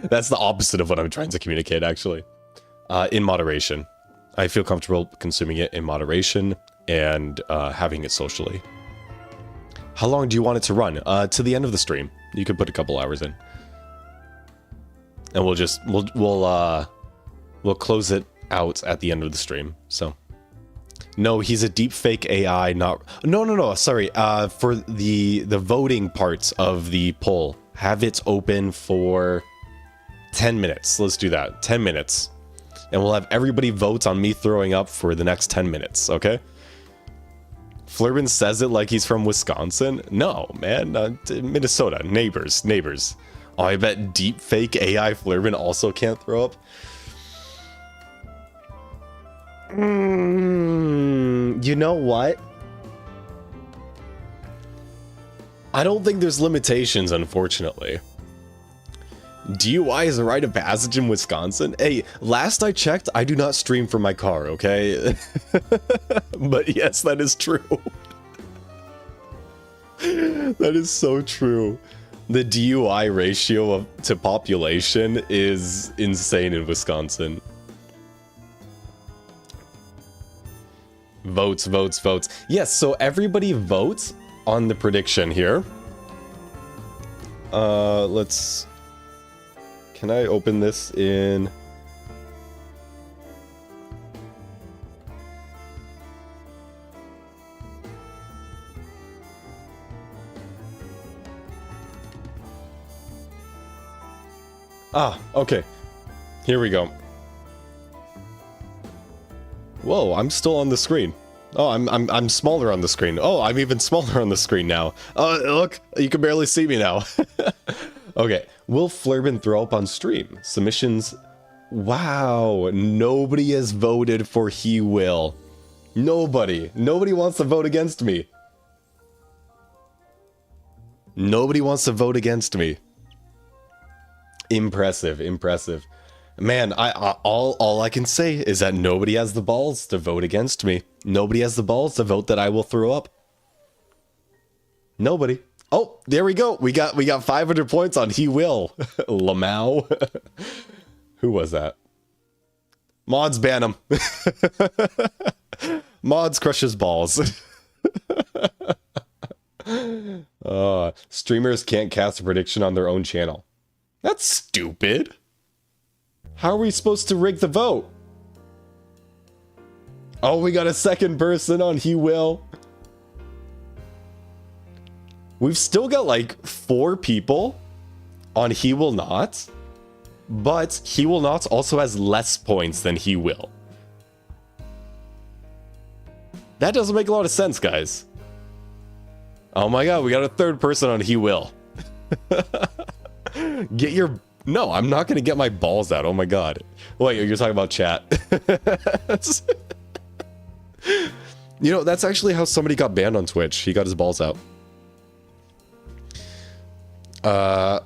That's the opposite of what I'm trying to communicate, actually. In moderation. I feel comfortable consuming it in moderation and having it socially. How long do you want it to run? To the end of the stream. You could put a couple hours in. And we'll close it out at the end of the stream. So no, he's a deep fake AI, not no, sorry. For the voting parts of the poll, have it open for 10 minutes. Let's do that. 10 minutes. And we'll have everybody vote on me throwing up for the next 10 minutes, okay? Flurben says it like he's from Wisconsin. No, man, Minnesota, neighbors. Oh, I bet deep fake AI Flurben also can't throw up. You know what? I don't think there's limitations, unfortunately. DUI is a rite of passage in Wisconsin. Hey, last I checked, I do not stream from my car, okay? But yes, that is true. That is so true. The DUI ratio to population is insane in Wisconsin. Votes. Yes, so everybody votes on the prediction here. Let's... Can I open this in... Ah, okay. Here we go. Whoa, I'm still on the screen. Oh, I'm smaller on the screen. Oh, I'm even smaller on the screen now. Oh, look, you can barely see me now. Okay, will Flurben throw up on stream? Submissions. Wow, nobody has voted for he will. Nobody wants to vote against me. Nobody wants to vote against me. Impressive. Man, all I can say is that nobody has the balls to vote against me. Nobody has the balls to vote that I will throw up. Nobody. Oh, there we go. We got 500 points on he will. Lamau. Who was that? Mods ban him. Mods crushes balls. Streamers can't cast a prediction on their own channel. That's stupid. How are we supposed to rig the vote? Oh, we got a second person on he will. We've still got like 4 people on He Will Not, but He Will Not also has less points than He Will. That doesn't make a lot of sense, guys. Oh my god, we got a 3rd person on He Will. Get your... No, I'm not gonna get my balls out. Oh my god. Wait, you're talking about chat. You know, that's actually how somebody got banned on Twitch. He got his balls out.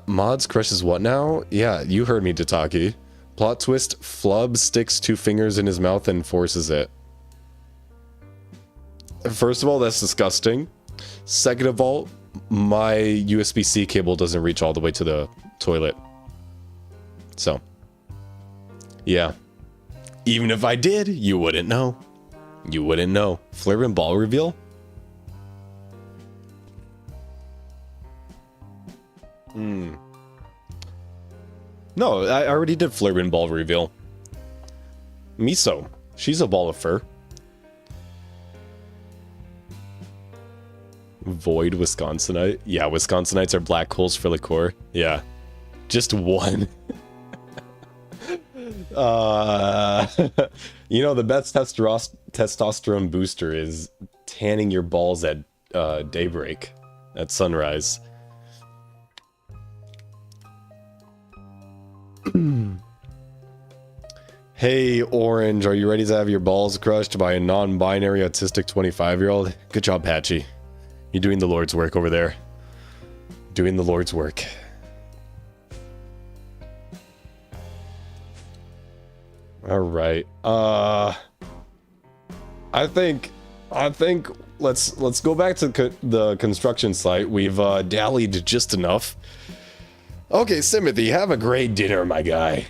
Mods crushes what now? Yeah, you heard me, Tataki. Plot twist, Flub sticks 2 fingers in his mouth and forces it. First of all, that's disgusting. Second of all, my USB-C cable doesn't reach all the way to the toilet. So, yeah. Even if I did, you wouldn't know. You wouldn't know. Flurben ball reveal? No, I already did Flurben ball reveal. Miso. She's a ball of fur. Void Wisconsinite. Yeah, Wisconsinites are black holes for liqueur. Yeah. Just one. You know, the best testosterone booster is tanning your balls at daybreak, at sunrise. Hey, Orange, are you ready to have your balls crushed by a non-binary autistic 25-year-old? Good job, Patchy. You're doing the Lord's work over there. Doing the Lord's work. All right. I think let's go back to the construction site. We've dallied just enough. Okay, Simothy, have a great dinner, my guy.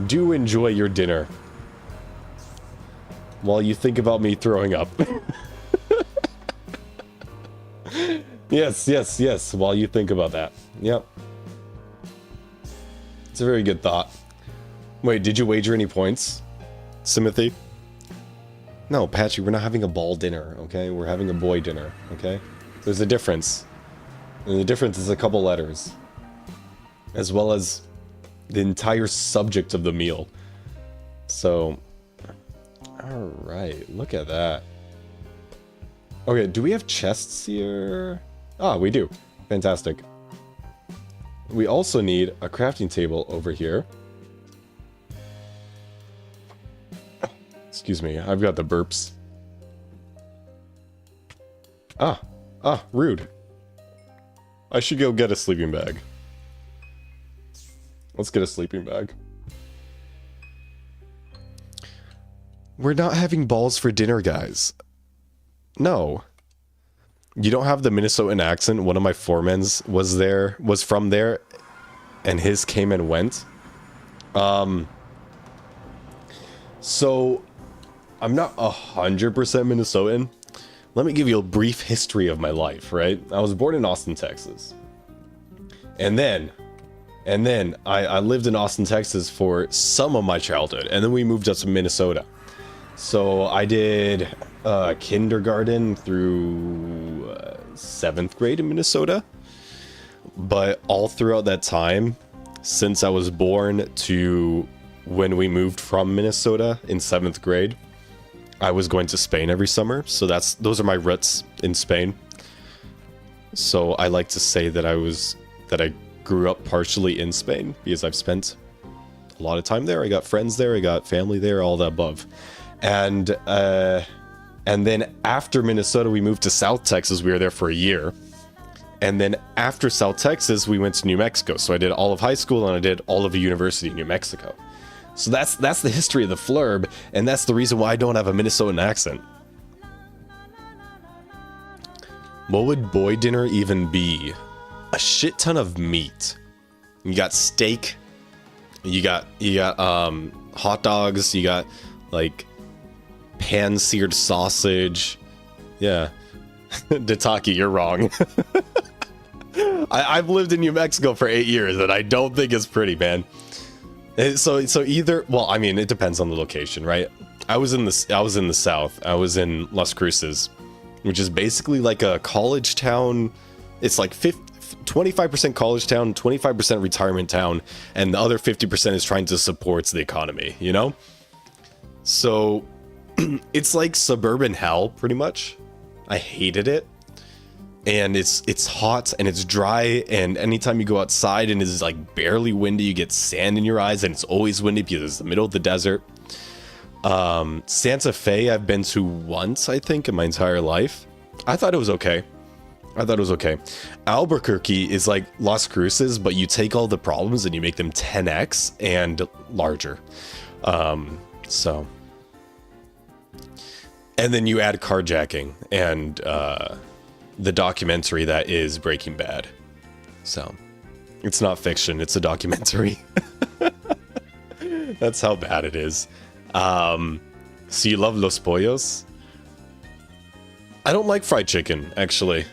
Do enjoy your dinner. While you think about me throwing up. Yes, while you think about that. Yep. It's a very good thought. Wait, did you wager any points, Simothy? No, Patchy, we're not having a ball dinner, okay? We're having a boy dinner, okay? There's a difference. And the difference is a couple letters. As well as the entire subject of the meal. So, alright, look at that. Okay, do we have chests here? Ah, we do. Fantastic. We also need a crafting table over here. Excuse me, I've got the burps. Rude. I should go get a sleeping bag. Let's get a sleeping bag. We're not having balls for dinner, guys. No. You don't have the Minnesotan accent. One of my foremans was from there, and his came and went. So, I'm not 100% Minnesotan. Let me give you a brief history of my life, right? I was born in Austin, Texas. And then I lived in Austin, Texas for some of my childhood, and then we moved up to Minnesota. So I did kindergarten through 7th grade in Minnesota. But all throughout that time, since I was born to when we moved from Minnesota in 7th grade, I was going to Spain every summer. So those are my roots in Spain. So I like to say that I grew up partially in Spain because I've spent a lot of time there. I got friends there, I got family there, all the above. And then after Minnesota, we moved to South Texas. We were there for a year. And then after South Texas, we went to New Mexico. So I did all of high school and I did all of the university in New Mexico. So that's the history of the Flurb, and that's the reason why I don't have a Minnesotan accent. What would boy dinner even be? A shit ton of meat. You got steak. You got hot dogs. You got like pan-seared sausage. Yeah. Dataki, you're wrong. I've lived in New Mexico for 8 years, and I don't think it's pretty, man. So either, well, I mean, it depends on the location, right? I was in the South. I was in Las Cruces, which is basically like a college town It's like 25% college town, 25% retirement town, and the other 50% is trying to support the economy, you know? So it's like suburban hell, pretty much. I hated it. And it's hot and it's dry, and anytime you go outside and it's like barely windy, you get sand in your eyes, and it's always windy because it's the middle of the desert. Santa Fe I've been to once, I think, in my entire life. I thought it was okay. Albuquerque is like Las Cruces, but you take all the problems and you make them 10x and larger. So. And then you add carjacking and the documentary that is Breaking Bad. So it's not fiction, it's a documentary. That's how bad it is. So you love Los Pollos? I don't like fried chicken, actually.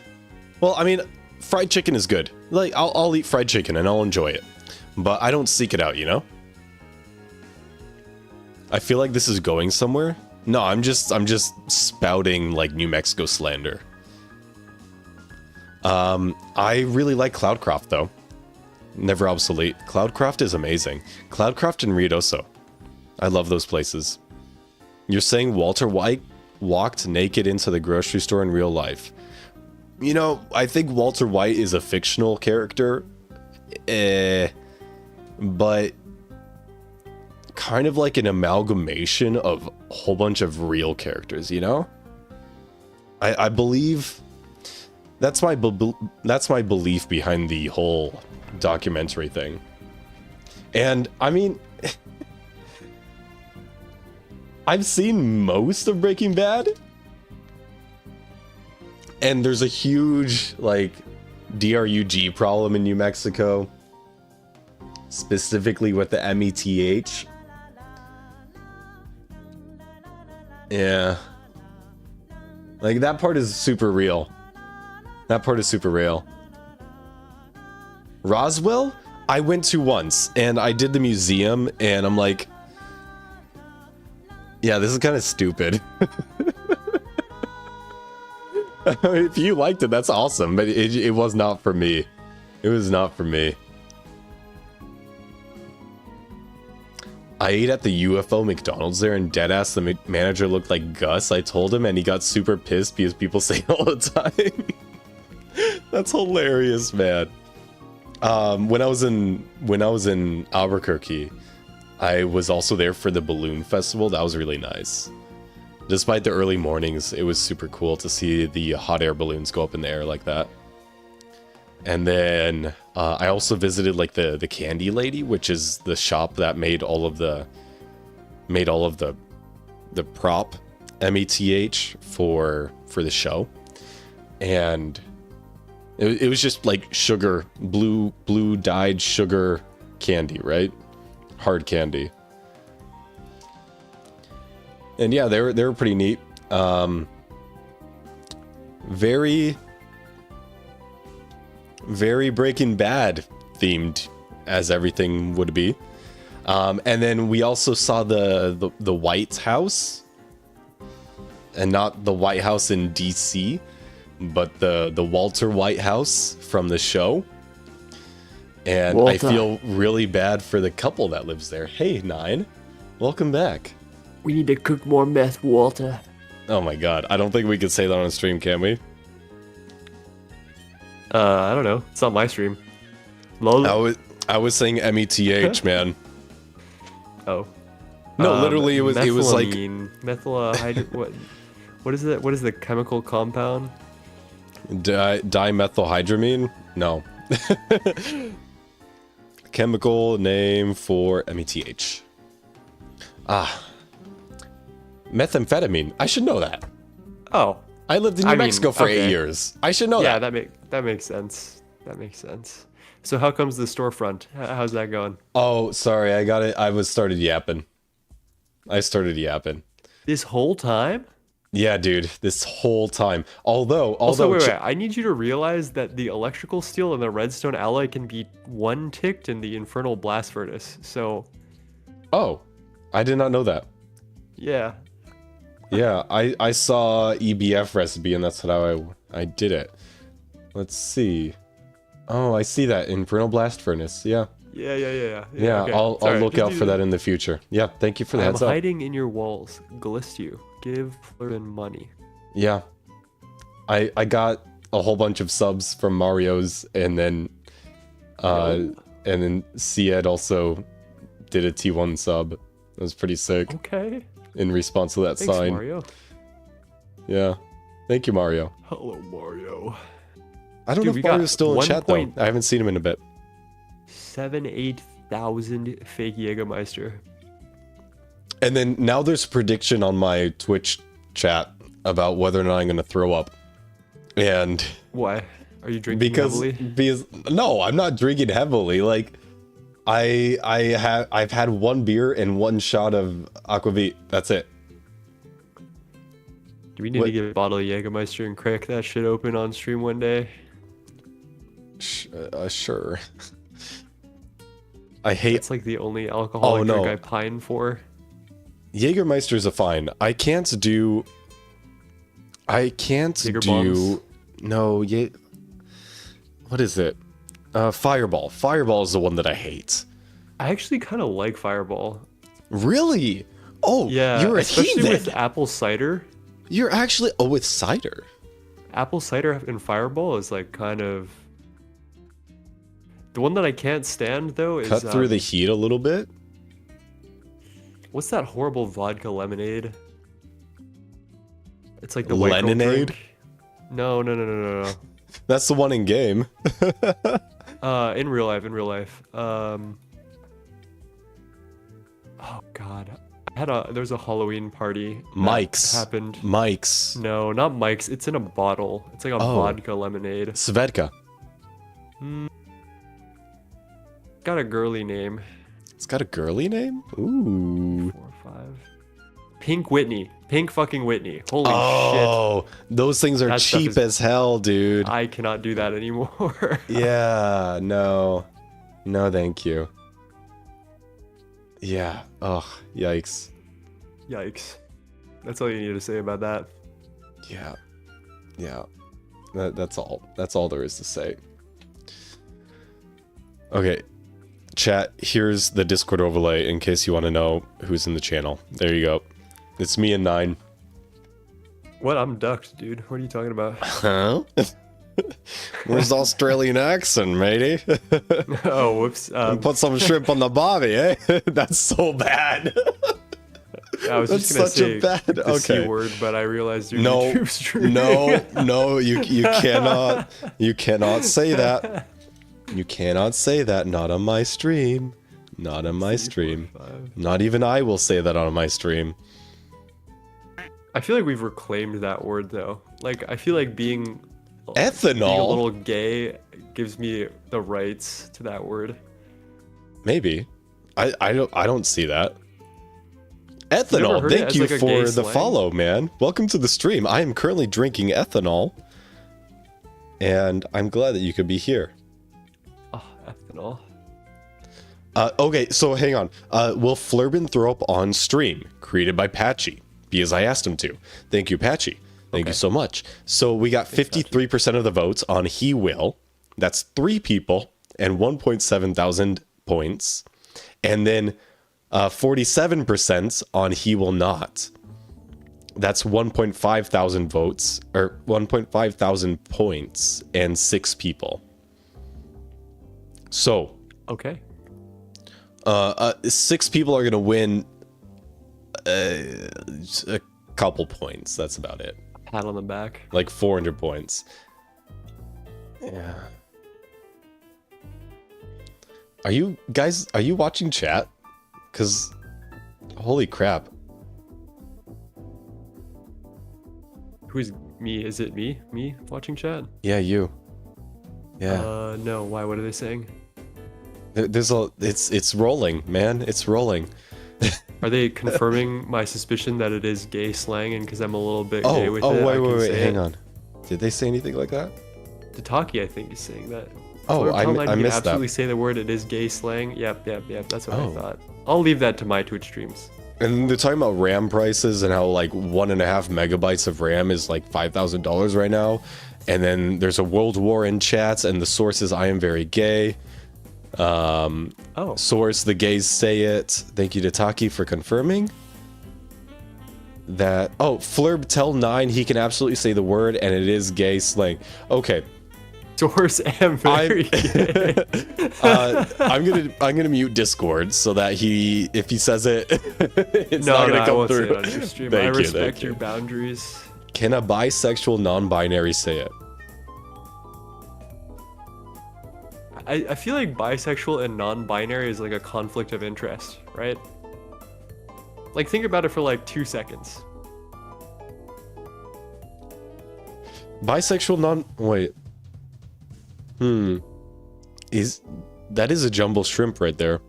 Well, I mean, fried chicken is good. Like, I'll eat fried chicken and I'll enjoy it. But I don't seek it out, you know? I feel like this is going somewhere. No, I'm just spouting, like, New Mexico slander. I really like Cloudcroft, though. Never obsolete. Cloudcroft is amazing. Cloudcroft and Ruidoso. I love those places. You're saying Walter White walked naked into the grocery store in real life. You know, I think Walter White is a fictional character. But kind of like an amalgamation of a whole bunch of real characters, you know? I believe... That's my belief behind the whole documentary thing. And, I mean... I've seen most of Breaking Bad. And there's a huge, like, DRUG problem in New Mexico. Specifically with the METH. Yeah. Like, that part is super real. Roswell? I went to once, and I did the museum, and I'm like... Yeah, this is kind of stupid. If you liked it, that's awesome, but it was not for me. It was not for me. I ate at the UFO McDonald's there, and deadass the manager looked like Gus. I told him, and he got super pissed because people say it all the time. That's hilarious, man. When I was in Albuquerque, I was also there for the balloon festival. That was really nice. Despite the early mornings, it was super cool to see the hot air balloons go up in the air like that. And then I also visited like the Candy Lady, which is the shop that made all of the prop METH for the show. And it was just like sugar, blue dyed sugar candy, right? Hard candy. And yeah, they were pretty neat. Very Breaking Bad themed, as everything would be. And then we also saw the White House, and not the White House in DC, but the Walter White House from the show. And Walter. I feel really bad for the couple that lives there. Hey, Nine. Welcome back. We need to cook more meth, Walter. Oh my god. I don't think we could say that on stream, can we? I don't know. It's not my stream. Lol. I was saying METH, man. Oh. No, literally it was like methyl what is it? What is the chemical compound? Dimethylhydramine? No. Chemical name for METH. Methamphetamine. I should know that. Oh. I lived in New Mexico for 8 years. I should know that. Yeah, that makes sense. That makes sense. So how comes the storefront? How's that going? Oh, sorry. I got it. I started yapping. This whole time? Yeah, dude. This whole time. Although wait. I need you to realize that the electrical steel and the redstone alloy can be one ticked in the infernal blast furnace. So. Oh, I did not know that. Yeah. Yeah, I saw EBF recipe and that's how I did it. Let's see. Oh, I see that. Infernal Blast Furnace. Yeah. Yeah. Yeah, Okay. I'll Sorry, look just out do for that. that in the future. Yeah, thank you for the I'm heads up. hiding in your walls. Glist you. Give Flurben money. Yeah. I got a whole bunch of subs from Mario's, and then Cied also did a T1 sub. It was pretty sick Okay. in response to that Thanks, sign. Mario. Yeah. Thank you, Mario. Hello, Mario. I don't Dude, know we if Mario's got still in 1 chat though. I haven't seen him in a bit. 8,000 fake Jägermeister. And then now there's a prediction on my Twitch chat about whether or not I'm going to throw up. And Why? Are you drinking heavily? because no, I'm not drinking heavily. Like I've had 1 beer and 1 shot of aquavit. That's it. Do we need to get a bottle of Jägermeister and crack that shit open on stream one day? Sure. I hate It's like the only alcoholic drink no. I pine for. Jägermeister's a fine. I can't do Jaeger bombs? no, what is it? Fireball. Fireball is the one that I hate. I actually kind of like Fireball. Really? Oh, Yeah, you're a especially heathen. with apple cider. You're actually with cider. Apple cider and Fireball is like kind of the one that I can't stand though. Is Cut through the heat a little bit. what's that horrible vodka lemonade? It's like the white girl Lemonade? drink. No. That's the one in game. In real life. Oh god. There was a Halloween party. that Mike's. happened. Mike's. No, not Mike's. It's in a bottle. It's like a Oh. vodka lemonade. Svedka. Got a girly name. It's got a girly name? Ooh. 4 or 5. Pink Whitney. Pink fucking Whitney. Holy Oh, those things are That stuff cheap is- as hell, dude. shit. I cannot do that anymore. Yeah, no. No, thank you. Yeah. Ugh, yikes. Yikes. That's all you need to say about that. Yeah. Yeah. That's all. That's all there is to say. Okay. Chat, here's the Discord overlay in case you want to know who's in the channel. There you go. It's me and 9. What? I'm ducked, dude. What are you talking about? Huh? Where's the Australian accent, matey? Oh, whoops. Put some shrimp on the bobby, eh? That's so bad. I was That's just gonna such a say bad- the C okay. word, but I realized you're No, YouTube streaming. no, you cannot say that. You cannot say that. Not on my stream. Not on my stream. 45. Not even I will say that on my stream. I feel like we've reclaimed that word though. Like I feel like being a Ethanol. little gay gives me the rights to that word. Maybe. I don't see that. Never Ethanol. heard it Thank as, you like, a gay for the slang? follow, man. Welcome to the stream. I am currently drinking ethanol. And I'm glad that you could be here. Oh, ethanol. Okay, so hang on. Will Flurben throw up on stream? Created by Patchy. Because I asked him to. Thank you, Patchy. Thank you so much. So we got 53% of the votes on he will. That's 3 people and 1.7 thousand points. And then 47% on he will not. That's 1.5 thousand votes, or 1.5 thousand points and 6 people. So, Okay. 6 people are going to win a couple points. That's about it. Pat on the back. Like 400 points. Yeah. Are you watching chat? Because, holy crap. Who's me? Is it me? Me watching chat? Yeah, you. Yeah. No. Why? What are they saying? It's rolling, man. It's rolling. Are they confirming my suspicion that it is gay slang and because I'm a little bit gay with it? Wait, hang on. Did they say anything like that? Tataki, I think, is saying that. Oh, Flurben I can missed that. absolutely say the word. It is gay slang. Yep. That's what Oh. I thought. I'll leave that to my Twitch streams. And they're talking about RAM prices and how like 1.5 megabytes of RAM is like $5,000 right now. And then there's a world war in chats, and the source is I am very gay. Source, the gays say it. Thank you to Taki for confirming that. Oh, Flurb tell 9 he can absolutely say the word, and it is gay slang. Okay. Source am very gay. I'm gonna mute Discord so that if he says it, it's not gonna I come won't through. say it on your stream. Thank I you, respect thank your you. boundaries. Can a bisexual non-binary say it? I feel like bisexual and non-binary is like a conflict of interest, right? Like, think about it for like 2 seconds. Bisexual wait. That is a jumbo shrimp right there.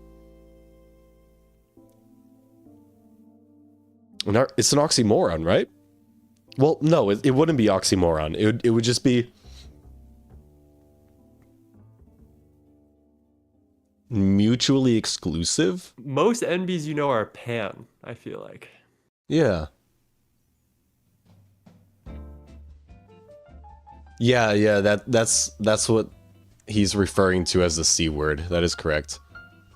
It's an oxymoron, right? Well, no, it wouldn't be oxymoron. It would just be mutually exclusive. Most NBs you know are pan, I feel like. Yeah. Yeah, that's what he's referring to as the C word. That is correct.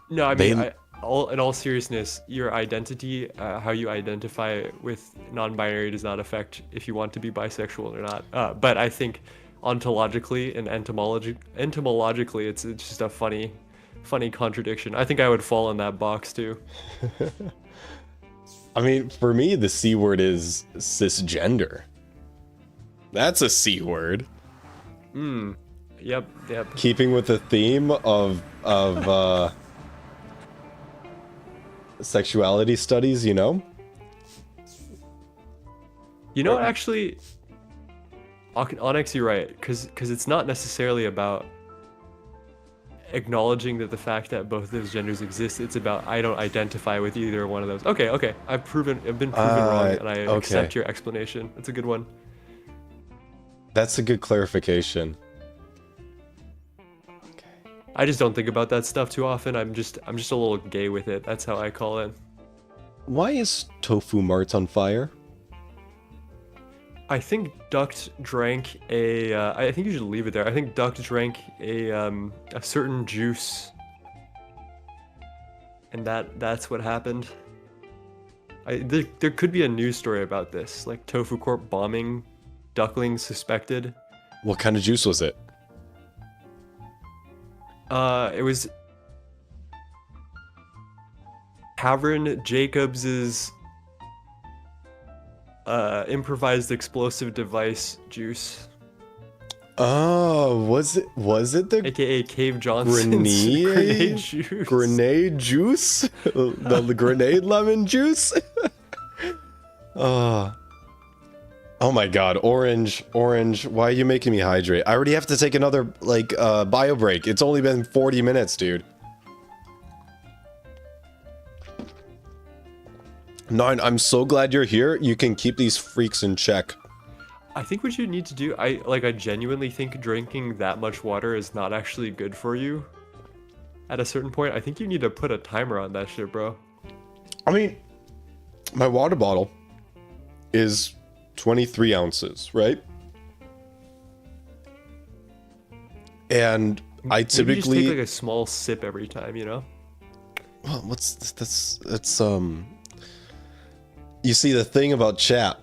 No, I mean, in all seriousness, your identity, how you identify with non-binary does not affect if you want to be bisexual or not. But I think ontologically and entomologically, it's just a funny contradiction. I think I would fall in that box too. I mean, for me, the C word is cisgender. That's a C word. Yep. Keeping with the theme of sexuality studies, you know? You know, actually, Onyx, you're right, because it's not necessarily about acknowledging that the fact that both those genders exist. It's about I don't identify with either one of those. Okay, I've been proven wrong, and I accept your explanation. That's a good one. That's a good clarification. I just don't think about that stuff too often. I'm just a little gay with it. That's how I call it. Why is Tofu Mart on fire? I think Duct drank a. I think you should leave it there. I think Duct drank a certain juice, and that's what happened. There could be a news story about this, like Tofu Corp bombing ducklings suspected. What kind of juice was it? It was Tavern Jacobs's improvised explosive device juice. Oh, was it the AKA Cave Johnson's grenade juice? Grenade juice? the grenade lemon juice? Oh my god, orange, why are you making me hydrate? I already have to take another, bio break. It's only been 40 minutes, dude. 9, I'm so glad you're here. You can keep these freaks in check. I think what you need to do, I genuinely think drinking that much water is not actually good for you. At a certain point, I think you need to put a timer on that shit, bro. I mean, my water bottle is 23 ounces, right? And I typically Maybe just take like a small sip every time, you know? Well, you see, the thing about chat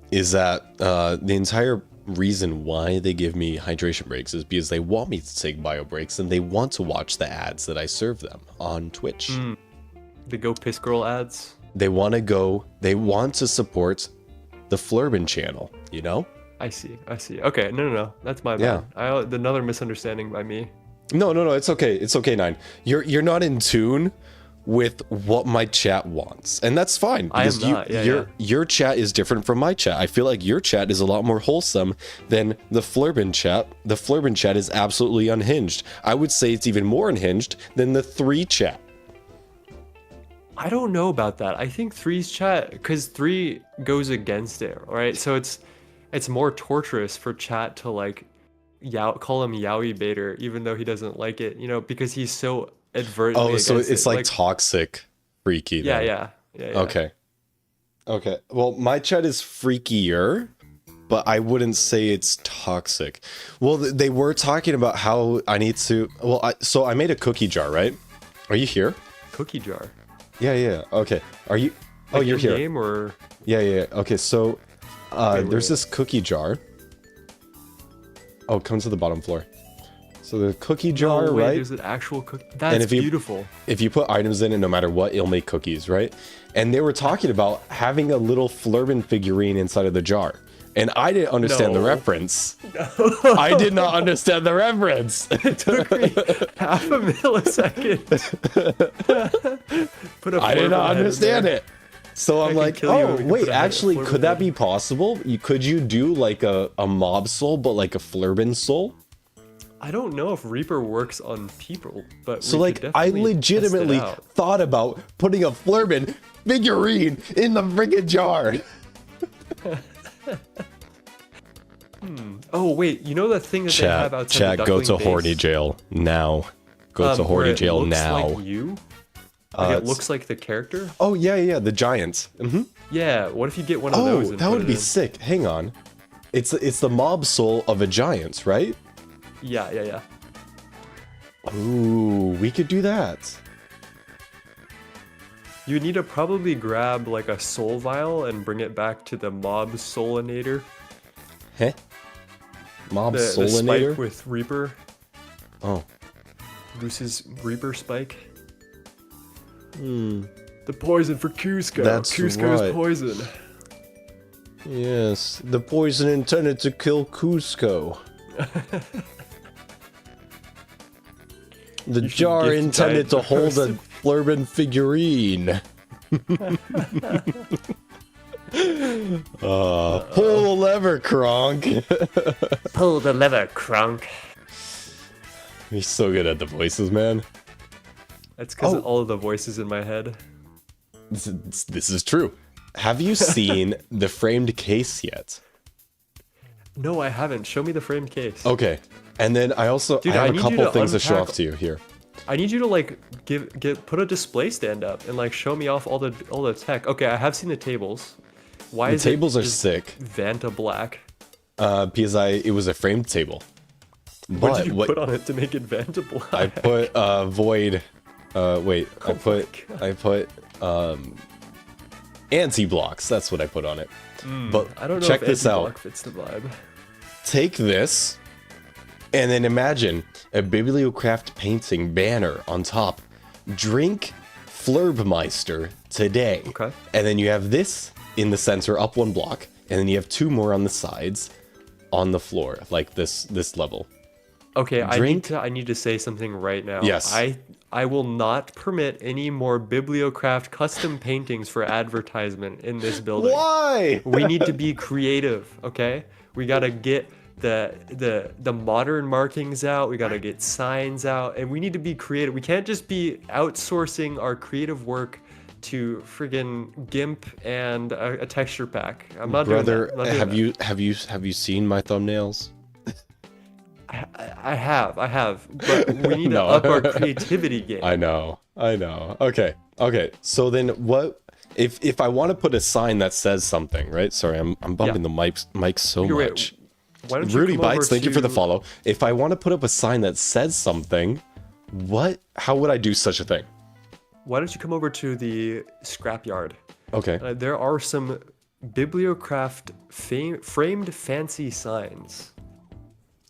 is that the entire reason why they give me hydration breaks is because they want me to take bio breaks, and they want to watch the ads that I serve them on Twitch. The Go Piss Girl ads. They want to support the Flurben channel, you know? I see. Okay, no. That's my bad. Another misunderstanding by me. No, it's okay. It's okay, 9. You're not in tune with what my chat wants, and that's fine. I am not. Your chat is different from my chat. I feel like your chat is a lot more wholesome than the Flurben chat. The Flurben chat is absolutely unhinged. I would say it's even more unhinged than the 3 chat. I don't know about that. I think 3's chat, because 3 goes against it, right? So it's more torturous for chat to call him Yowie Baiter, even though he doesn't like it, you know, because he's so advertently Oh, so against it's it. toxic freaky. Yeah. Yeah, yeah. Okay. Okay. Well, my chat is freakier, but I wouldn't say it's toxic. Well, they were talking about how I need to. Well, so I made a cookie jar, right? Are you here? Cookie jar. Yeah, yeah. Okay. Are you? Oh, Like you're here. Game or Yeah, yeah. Okay, so wait. there's this cookie jar. Oh, come to the bottom floor. So the cookie jar, no way, right? there's an actual cookie. That's if you- beautiful. If you put items in it, no matter what, it'll make cookies, right? And they were talking about having a little Flurben figurine inside of the jar. And I didn't understand the No. reference. I did not understand the reference. It took me half a millisecond. Put a I did Flurben not head in understand there. it. So I'm can like, kill you oh, if we can wait, put a head- actually, Flurben could that head. be possible? Could you do like a mob soul, but like a Flurben soul? I don't know if Reaper works on people, but So we like, could I definitely test it legitimately out. thought about putting a Flurben figurine in the friggin' jar. Oh wait, you know the thing that they have Chat, outside the go to duckling horny base? jail now. Go to Where horny it jail looks now. Like you? Like it it's- looks like the character? Oh yeah, yeah, the giant. Mm-hmm. Yeah, what if you get one of Oh, those and that put would it be in? sick. Hang on, it's the mob soul of a giant, right? Yeah, yeah, yeah. Ooh, we could do that. You need to probably grab like a soul vial and bring it back to the mob soulinator. Huh? Mob The soulinator? spike with Reaper. Oh. Goose's Reaper spike. The poison for Cusco. That's Cusco's right. poison. Yes, the poison intended to kill Cusco. The You should jar gift intended to that hold a person. Flurben figurine. Pull the lever, Kronk. Pull the lever, Kronk. He's so good at the voices, man. That's because Oh. of all of the voices in my head. This is true. Have you seen the framed case yet? No, I haven't. Show me the framed case. Okay. And then I also Dude, I have I a need you couple to things to show unpack- off to you here. I need you to like put a display stand up and like show me off all the tech. Okay, I have seen the tables. Why The is tables it are just sick. Vanta black? Because it was a framed table. What did you what put on it to make it Vanta black? I put void. Wait, Oh I put anti-blocks. That's what I put on it. But I don't know check if this out. anti-block fits the vibe. Take this, and then imagine a Bibliocraft painting banner on top. Drink Flurbmeister today. Okay. And then you have this in the center, up one block, and then you have two more on the sides, on the floor, like this level. Okay, Drink- I need to say something right now. Yes. I will not permit any more Bibliocraft custom paintings for advertisement in this building. Why? We need to be creative, okay? We gotta get the modern markings out. We gotta get signs out, and we need to be creative. We can't just be outsourcing our creative work to friggin' GIMP and a texture pack. I'm not Brother, doing that. I'm not doing have you seen my thumbnails? that. I have, but we need to No. up our creativity game. I know. Okay. So then what if I want to put a sign that says something, right? Sorry, I'm bumping Yeah. the mic so Here, wait, much. Why don't you Rudy come over Bites, thank you for the to- follow. If I want to put up a sign that says something, how would I do such a thing? Why don't you come over to the scrapyard? Okay. There are some Bibliocraft framed fancy signs.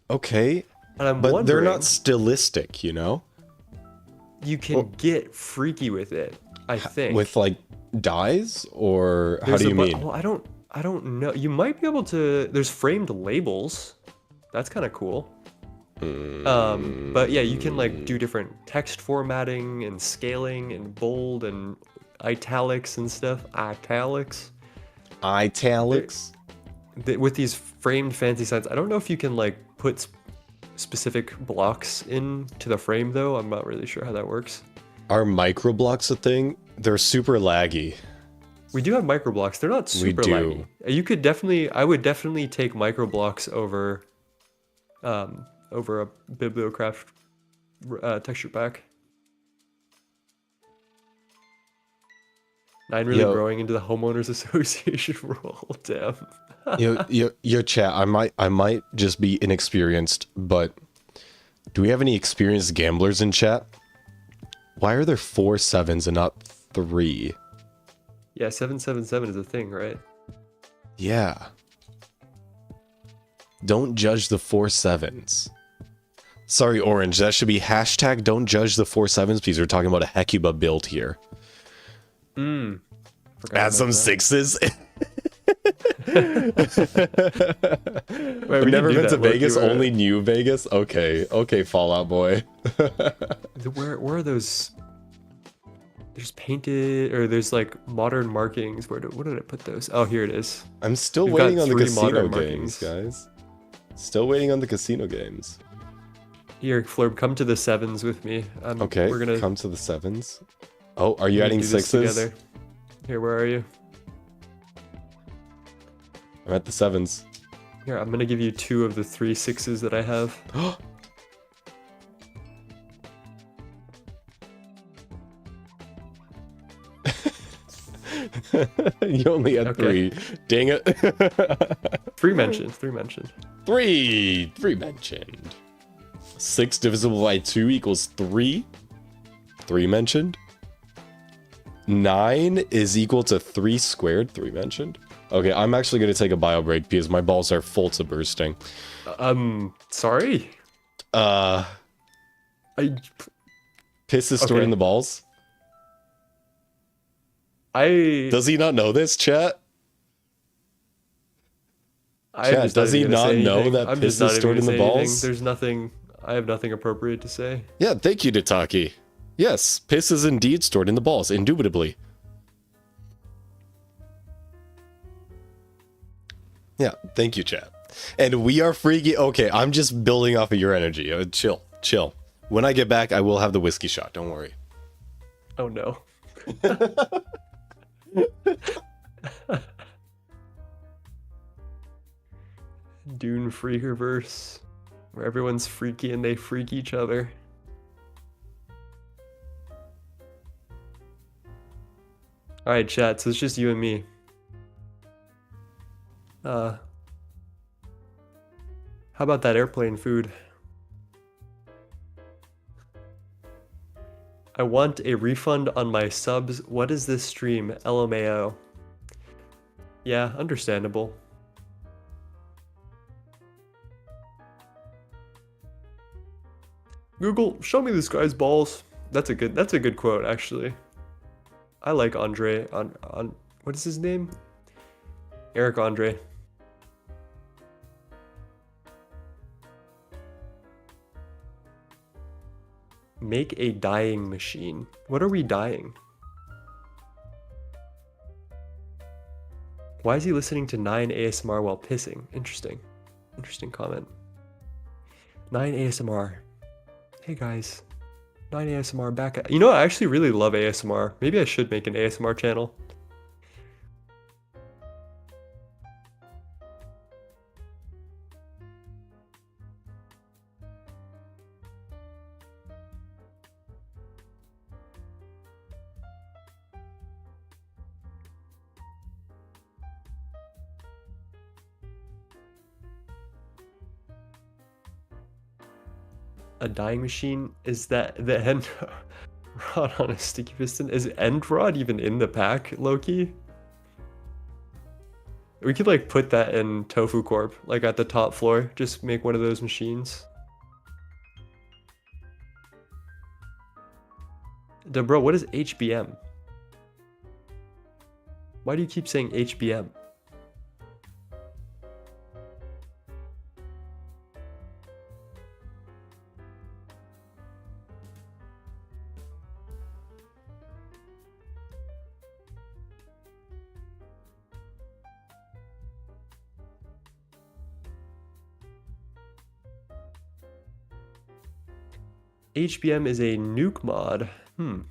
Okay. And I'm But they're wondering, not stylistic, you know? you can get freaky with it, I think. With like dyes or how There's do a you bu- mean? Well, I don't know. You might be able to. There's framed labels. That's kind of cool. But yeah, you can like do different text formatting and scaling and bold and italics and stuff. Italics. Italics? With these framed fancy signs, I don't know if you can like put specific blocks into the frame though. I'm not really sure how that works. Are microblocks a thing? They're super laggy. We do have microblocks. They're not super do. laggy. You could definitely, I would definitely take microblocks over a Bibliocraft texture pack. 9 really Yo. growing into the homeowners association role. Damn. Yo, chat. I might just be inexperienced, but do we have any experienced gamblers in chat? Why are there 4 sevens and not 3? Yeah, 777 is a thing, right? Yeah. Don't judge the 4 sevens. Sorry, Orange. That should be hashtag don't judge the 4 sevens because we're talking about a Hecuba build here. Forgot Add about some that. 6s. Wait, we Never can do been to that, low-key, Vegas, where- only New Vegas? Okay, Fallout Boy. Where are those? There's painted, or there's like modern markings. What did I put those? Oh, here it is. I'm still We've got waiting on the 3 casino modern games, markings. guys. Still waiting on the casino games. Here, Flurb, come to the 7s with me. Okay, we're gonna come to the 7s. Oh, are you we're gonna adding do this 6s? together. Here, where are you? I'm at the 7s. Here, I'm gonna give you 2 of the 3 6s that I have. You only had Okay. 3. Dang it. 3 mentioned. 3 mentioned. 3 mentioned. 6 divisible by 2 equals 3. 3 mentioned. 9 is equal to 3 squared. 3 mentioned. Okay, I'm actually going to take a bio break because my balls are full to bursting. Sorry. Uh, I piss is stored Okay. in the balls? I Does he not know this, chat? I'm Chat, just does he even gonna not say know anything. that I'm piss just not is even stored in gonna the say anything. balls? There's nothing. I have nothing appropriate to say. Yeah, thank you, Dataki. Yes, piss is indeed stored in the balls, indubitably. Yeah, thank you, chat. And we are freaky. Okay, I'm just building off of your energy. Chill. When I get back, I will have the whiskey shot. Don't worry. Oh no. Dune Freakerverse, where everyone's freaky and they freak each other. Alright, chat, so it's just you and me. How about that airplane food? I want a refund on my subs. What is this stream? LMAO. Yeah, understandable. Google, show me this guy's balls. That's a good quote, actually. I like Andre on what is his name? Eric Andre. Make a dyeing machine. What are we dyeing? Why is he listening to 9 ASMR while pissing? Interesting. Interesting comment. 9 ASMR. Hey guys. 9 ASMR back at... You know, I actually really love ASMR. Maybe I should make an ASMR channel. A dyeing machine? Is that the end rod on a sticky piston? Is end rod even in the pack, Loki? We could like put that in Tofu Corp, like at the top floor. Just make one of those machines. Bro, what is HBM? Why do you keep saying HBM? HBM is a nuke mod. You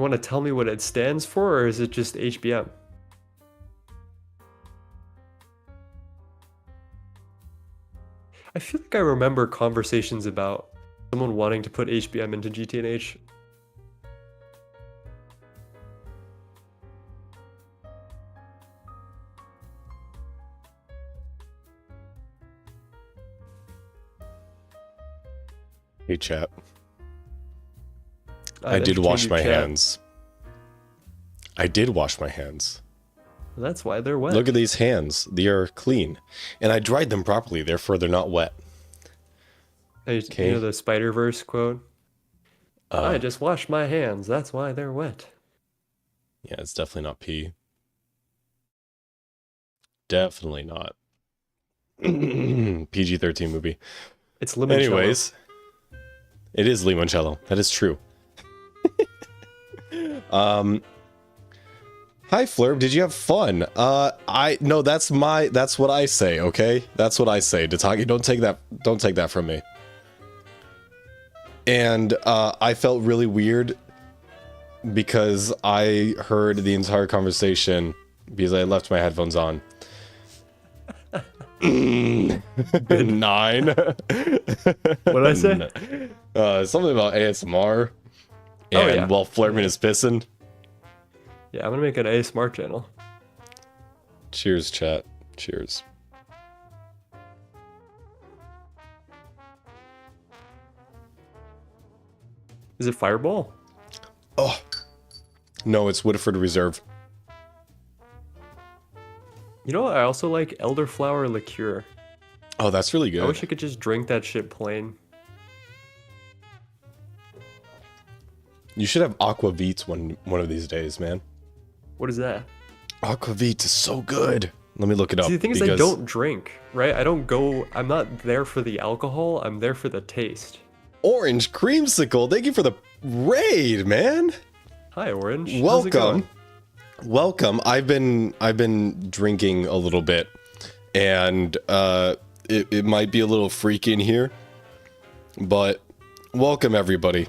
want to tell me what it stands for, or is it just HBM? I feel like I remember conversations about someone wanting to put HBM into GTNH. Hey, chat. I did wash my hands. I did wash my hands. That's why they're wet. Look at these hands. They are clean. And I dried them properly, therefore they're not wet. Hey, Okay. you know the Spider-Verse quote? I just washed my hands. That's why they're wet. Yeah, it's definitely not pee. Definitely not. PG-13 movie. It's limoncello. Anyways, it is limoncello. That is true. Hi Flurb, did you have fun? No, that's what I say, okay? That's what I say. Datagi, don't take that from me. And I felt really weird because I heard the entire conversation because I left my headphones on. 9. What did I say? Something about ASMR. And Oh, yeah. while Flurben is pissing. Yeah, I'm gonna make an ASMR channel. Cheers, chat. Cheers. Is it Fireball? Oh. No, it's Woodford Reserve. You know what? I also like elderflower liqueur. Oh, that's really good. I wish I could just drink that shit plain. You should have aquavit one of these days, man. What is that? Aquavit is so good. Let me look it up. See, the thing is, I don't drink, right? I'm not there for the alcohol. I'm there for the taste. Orange Creamsicle, thank you for the raid, man. Hi, Orange. How's it going? Welcome. I've been drinking a little bit, and it might be a little freaky in here, but welcome everybody.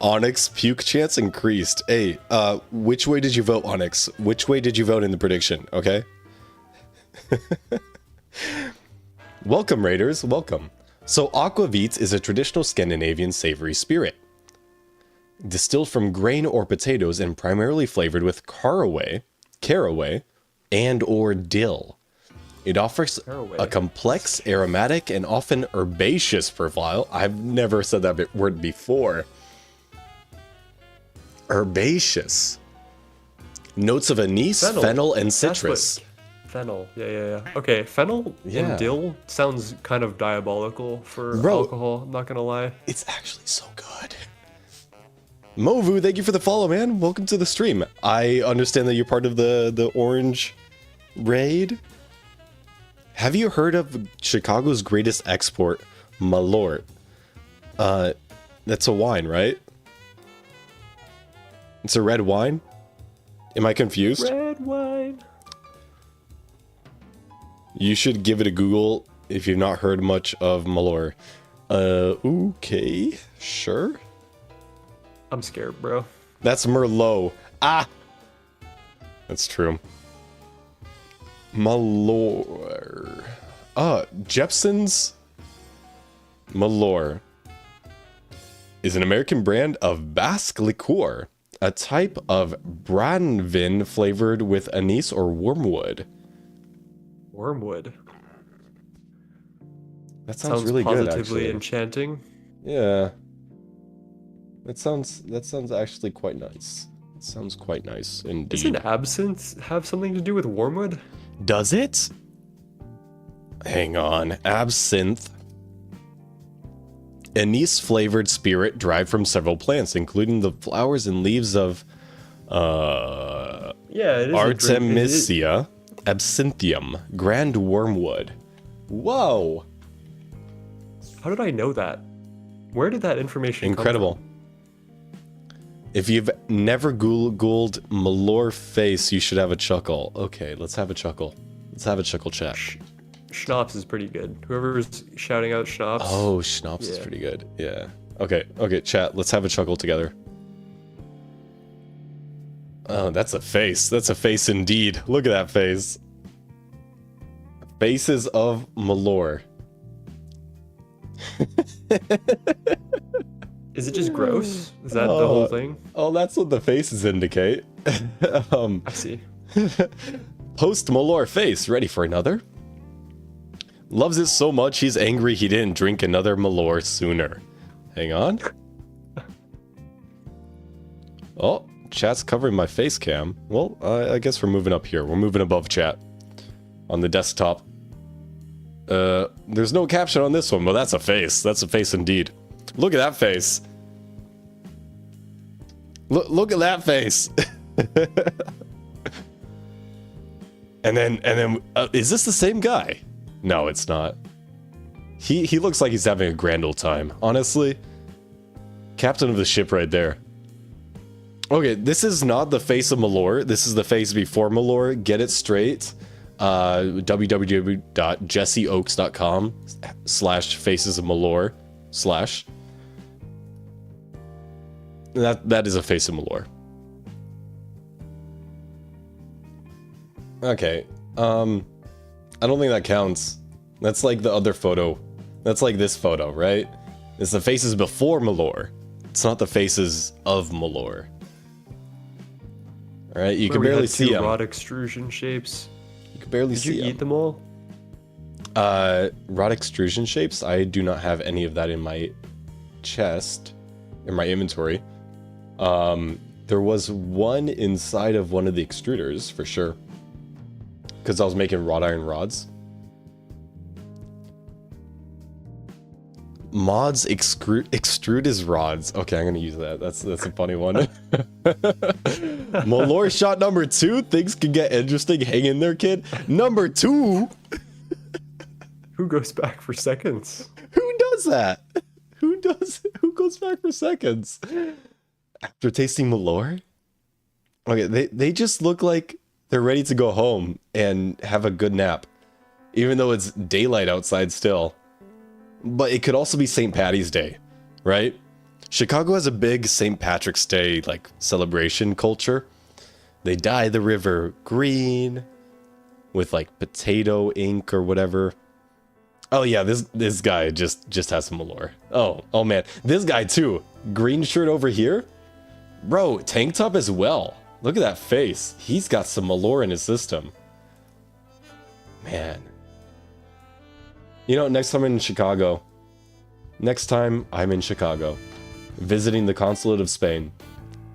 Onyx puke chance increased. Hey, which way did you vote, Onyx? Which way did you vote in the prediction? Okay. Welcome, Raiders. Welcome. So, aquavit is a traditional Scandinavian savory spirit. Distilled from grain or potatoes and primarily flavored with caraway, and or dill. It offers a complex, aromatic, and often herbaceous profile. I've never said that word before. Herbaceous. Notes of anise, fennel, and citrus. Fennel. Yeah. Okay, fennel and dill sounds kind of diabolical for alcohol, I'm not gonna lie. It's actually so good. Movu, thank you for the follow, man. Welcome to the stream. I understand that you're part of the Orange Raid. Have you heard of Chicago's greatest export, Malort? That's a wine, right? It's a red wine? Am I confused? Red wine. You should give it a Google if you've not heard much of Malort. Okay, sure. I'm scared, bro. That's Merlot. Ah! That's true. Malort. Jepson's Malort is an American brand of Basque liqueur, a type of Branvin flavored with anise or wormwood. Wormwood. That sounds really good, positively actually. enchanting. Yeah. That sounds actually quite nice. It sounds quite nice indeed. Doesn't absinthe have something to do with wormwood? Does it? Hang on. Absinthe. Anise-flavored spirit derived from several plants, including the flowers and leaves of Yeah, it is Artemisia absinthium, grand wormwood. Whoa! How did I know that? Where did that information Incredible. come from? If you've never Googled Malort face, you should have a chuckle. Okay, let's have a chuckle. Let's have a chuckle chat. Schnapps is pretty good. Whoever's shouting out Schnapps. Oh, Schnapps is pretty good. Yeah. Okay, chat, let's have a chuckle together. Oh, that's a face. That's a face indeed. Look at that face. Faces of Malort. Is it just gross? Is that the whole thing? Oh, that's what the faces indicate. I see. Post Malort face. Ready for another? Loves it so much he's angry he didn't drink another Malort sooner. Hang on. Oh, chat's covering my face cam. Well, I guess we're moving up here. We're moving above chat. On the desktop. There's no caption on this one, but that's a face. That's a face indeed. Look at that face. Look at that face. and then, is this the same guy? No, it's not. He looks like he's having a grand old time. Honestly, captain of the ship right there. Okay, this is not the face of Malort. This is the face before Malort. Get it straight. www.jesseoaks.com/facesofmalort/ That is a face of Malort. Okay. I don't think that counts. That's like the other photo. That's like this photo, right? It's the faces before Malort. It's not the faces of Malort. All right, you can barely see them. Rod extrusion shapes. You can barely see Did you them. eat them all? Rod extrusion shapes? I do not have any of that in my chest, in my inventory. There was one inside of one of the extruders, for sure. Because I was making wrought iron rods. Mods extrude his rods. Okay, I'm gonna use that. That's a funny one. Malort shot number 2. Things can get interesting. Hang in there, kid. Number 2. Who goes back for seconds? Who does that? Who goes back for seconds after tasting Malort? Okay, they just look like they're ready to go home and have a good nap, even though it's daylight outside still. But it could also be St. Patty's Day, right? Chicago has a big St. Patrick's Day like celebration culture. They dye the river green with like potato ink or whatever. Oh yeah, this guy just has some Malort. Oh man, this guy too. Green shirt over here, bro. Tank top as well. Look at that face. He's got some Malort in his system. Man. You know, next time I'm in Chicago, visiting the consulate of Spain,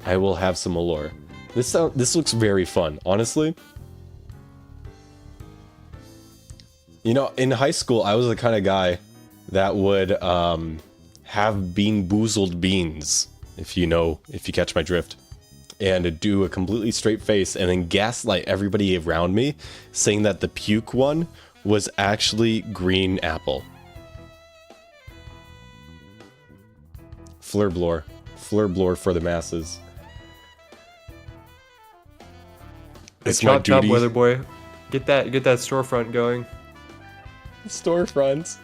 I will have some Malort. This looks very fun, honestly. You know, in high school, I was the kind of guy that would have bean boozled beans, if you catch my drift, and do a completely straight face and then gaslight everybody around me, saying that the puke one was actually green apple. Flurblor for the masses. It's my Chop chop, duty. weather boy. Get that storefront going. Storefronts.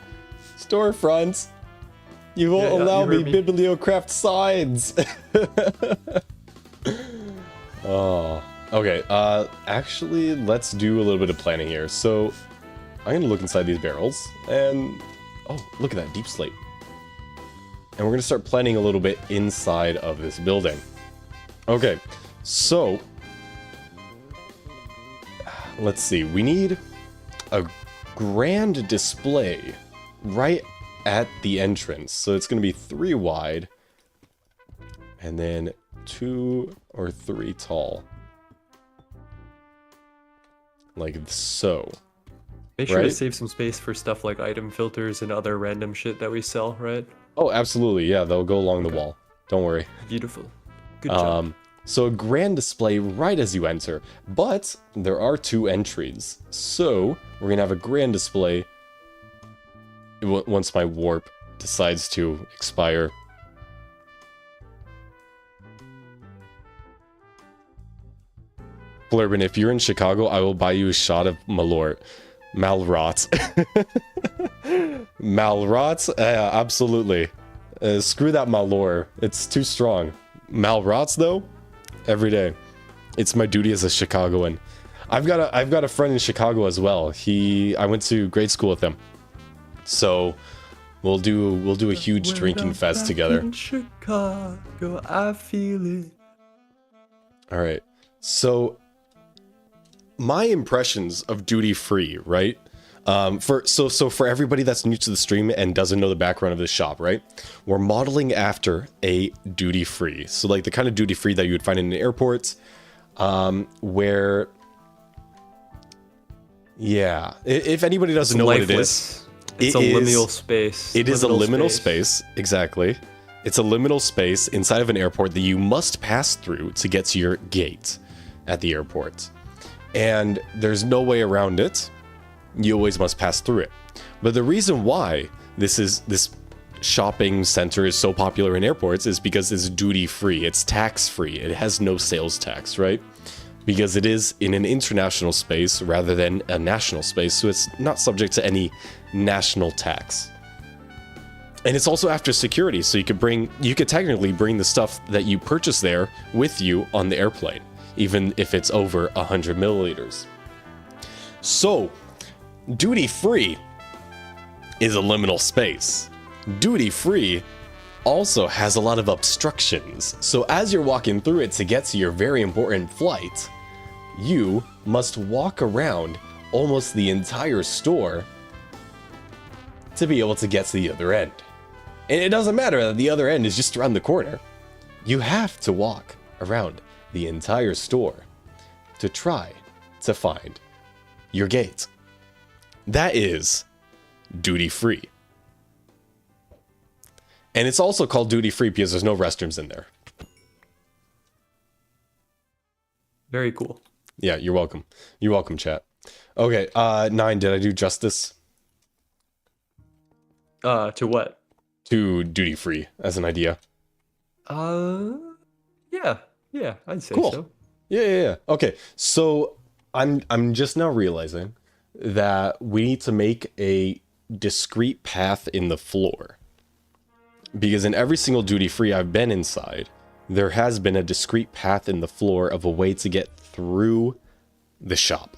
You won't Yeah, allow you me heard me. bibliocraft signs. Oh. Okay, actually, let's do a little bit of planning here. So, I'm gonna look inside these barrels, and... Oh, look at that, deep slate. And we're gonna start planning a little bit inside of this building. Okay, so... Let's see, we need a grand display right at the entrance. So it's gonna be 3 wide, and then 2 or 3 tall. Like so. Make sure to Right? save some space for stuff like item filters and other random shit that we sell, right? Oh, absolutely. Yeah, they'll go along the wall. Don't worry. Beautiful. Good job. So a grand display right as you enter, but there are 2 entries. So we're gonna have a grand display once my warp decides to expire. Flurben, if you're in Chicago, I will buy you a shot of Malort. Malrot. Malrot? Absolutely. Screw that Malort. It's too strong. Malrots, though? Every day. It's my duty as a Chicagoan. I've got a friend in Chicago as well. I went to grade school with him. So we'll do a huge drinking fest together. In Chicago, I feel it. All right. So my impressions of duty free, right? For everybody that's new to the stream and doesn't know the background of this shop, right? We're modeling after a duty free. So like the kind of duty free that you would find in an airport, where, yeah, if anybody doesn't know what it is, it's a liminal space. It is a liminal space, exactly. It's a liminal space inside of an airport that you must pass through to get to your gate at the airport. And there's no way around it. You always must pass through it. But the reason why this shopping center is so popular in airports is because it's duty free. It's tax free. It has no sales tax, right? Because it is in an international space rather than a national space, so it's not subject to any national tax. And it's also after security, so you could technically bring the stuff that you purchase there with you on the airplane, even if it's over 100 milliliters. So, duty free is a liminal space. Duty free also has a lot of obstructions. So as you're walking through it to get to your very important flight, you must walk around almost the entire store to be able to get to the other end. And it doesn't matter that the other end is just around the corner. You have to walk around the entire store to try to find your gate. That is duty free. And it's also called duty free because there's no restrooms in there. Very cool. Yeah, you're welcome. You're welcome, chat. Okay, 9, did I do justice? To what? To duty free as an idea. Yeah, I'd say Cool. so. Yeah. Okay, so I'm just now realizing that we need to make a discrete path in the floor. Because in every single duty free I've been inside, there has been a discrete path in the floor of a way to get through the shop.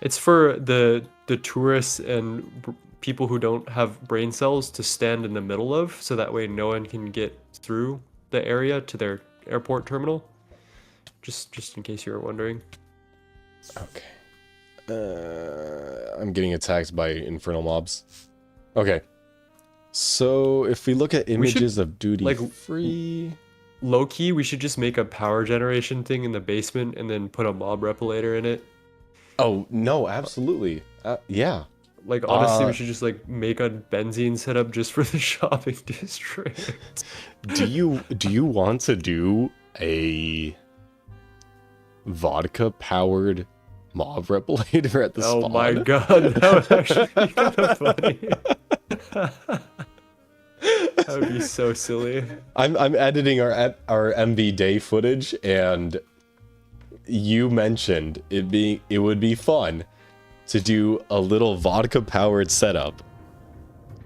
It's for the tourists and people who don't have brain cells to stand in the middle of, so that way no one can get through the area to their airport terminal. Just in case you were wondering. Okay. I'm getting attacked by infernal mobs. Okay. So if we look at images of duty free, low key, we should just make a power generation thing in the basement and then put a mob replicator in it. oh no, absolutely, yeah. Like honestly, we should just like make a benzene setup just for the shopping district. Do you want to do a vodka powered mob replicator at the spawn? Oh my god, that would actually be kind of funny. That would be so silly. I'm editing our MV day footage, and you mentioned it would be fun to do a little vodka powered setup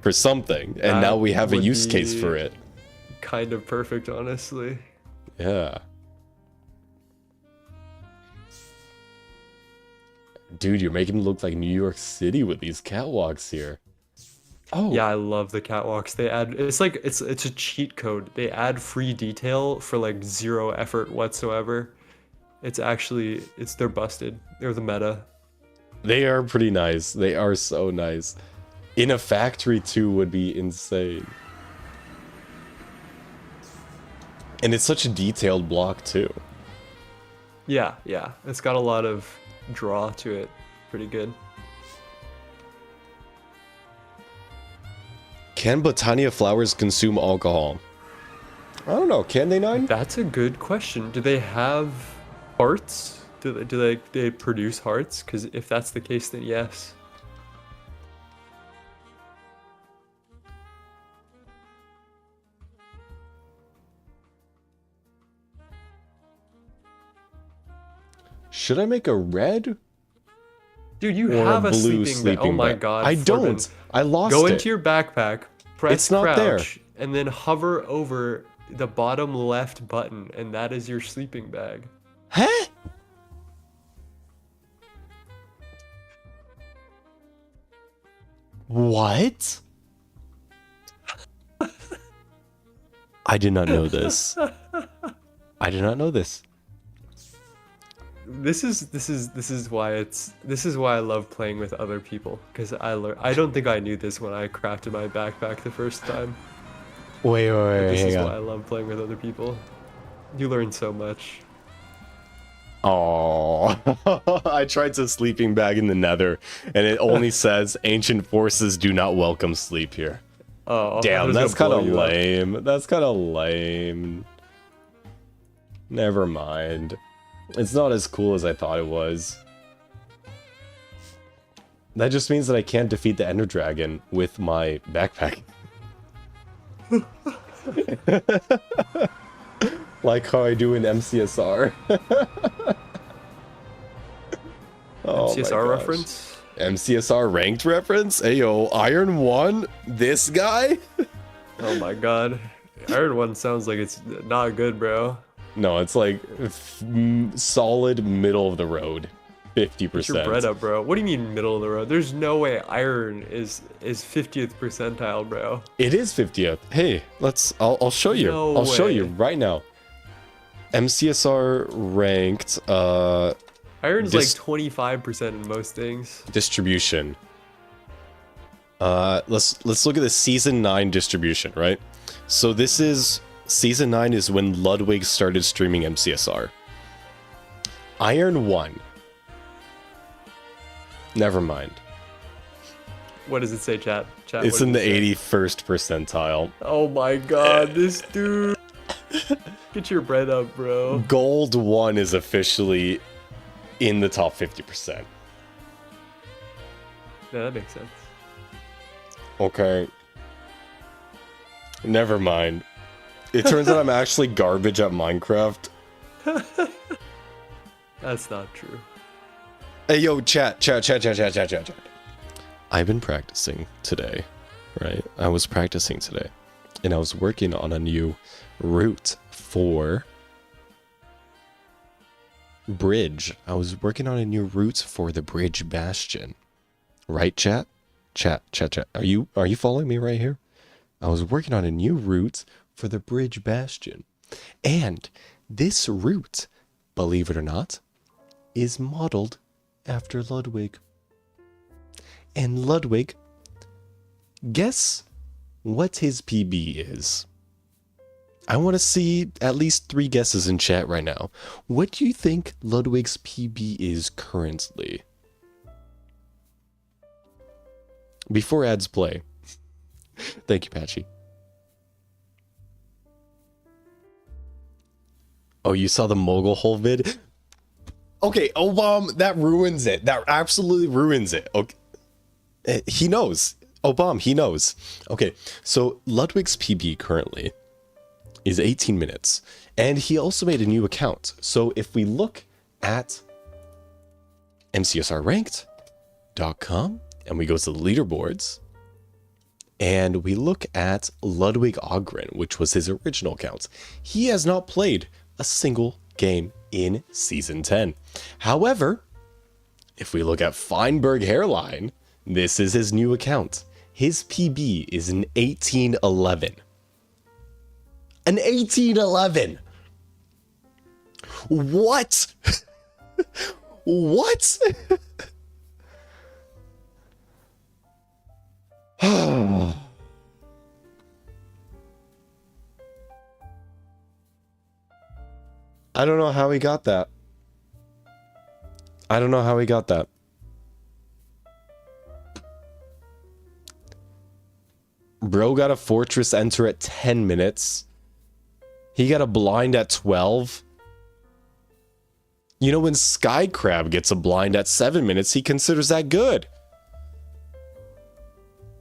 for something, and That now we have a would use case be for it. Kind of perfect, honestly. Yeah. Dude, you're making it look like New York City with these catwalks here. Oh. Yeah, I love the catwalks. They add it's a cheat code. They add free detail for like 0 effort whatsoever. They're busted. They're the meta. They are pretty nice. They are so nice. In a factory too would be insane. And it's such a detailed block too. Yeah. It's got a lot of draw to it. Pretty good. Can Botania flowers consume alcohol? I don't know. Can they, 9? That's a good question. Do they have hearts? Do they produce hearts? Because if that's the case, then yes. Should I make a red Dude, you or have a a blue sleeping sleeping bag. Oh my bag? god. I Flurben. don't. I lost Go it. into your backpack, press It's not crouch, there. and then hover over the bottom left button, and that is your sleeping bag. Huh? What? I did not know this. I did not know this. this is why I love playing with other people, because I don't think I knew this when I crafted my backpack the first time. Wait, This is hang why I on. love playing with other people. You learn so much. Oh, I tried to sleeping bag in the Nether, and it only says ancient forces do not welcome sleep here. Oh, I Damn, was that's gonna kind of blow you up. lame. That's kind of lame. Never mind. It's not as cool as I thought it was. That just means that I can't defeat the Ender Dragon with my backpack. Like how I do in MCSR. Oh my CSR gosh. reference? MCSR ranked reference? Ayo, Iron 1? This guy? Oh my god. Iron 1 sounds like it's not good, bro. No, it's like solid middle of the road. 50%. Get your bread up, bro. What do you mean middle of the road? There's no way iron is 50th percentile, bro. It is 50th. Hey, I'll show you. No I'll show you way. right now. MCSR ranked Iron's Dis- like 25% in most things. distribution. Let's look at the season 9 distribution, right? So this is season 9 is when Ludwig started streaming MCSR. Iron 1. Never mind. What does it say, chat? Chat. It's what in the does it say? 81st percentile. Oh my god, this dude. Get your bread up, bro. Gold 1 is officially in the top 50%. Yeah, that makes sense. Okay. Never mind. It turns out I'm actually garbage at Minecraft. That's not true. Hey, yo, chat. I've been practicing today, right? I was practicing today, and I was working on a new route for bridge. I was working on a new route for the bridge bastion. Right, chat? Chat. Are you following me right here? I was working on a new route for the bridge bastion. And this route, believe it or not, is modeled after Ludwig. And Ludwig, guess what his PB is? I want to see at least 3 guesses in chat right now. What do you think Ludwig's PB is currently? Before ads play. Thank you, Patchy. Oh, you saw the mogul hole vid? Okay, Obama, that ruins it. That absolutely ruins it. Okay. He knows. Obama, he knows. Okay, so Ludwig's PB currently is 18 minutes. And he also made a new account. So if we look at mcsrranked.com and we go to the leaderboards and we look at Ludwig Ogren, which was his original account, he has not played a single game in Season 10. However, if we look at Feinberg Hairline, this is his new account. His PB is an 1811. An 1811! What? What? I don't know how he got that. I don't know how he got that. Bro got a fortress enter at 10 minutes. He got a blind at 12. You know, when Skycrab gets a blind at 7 minutes, he considers that good.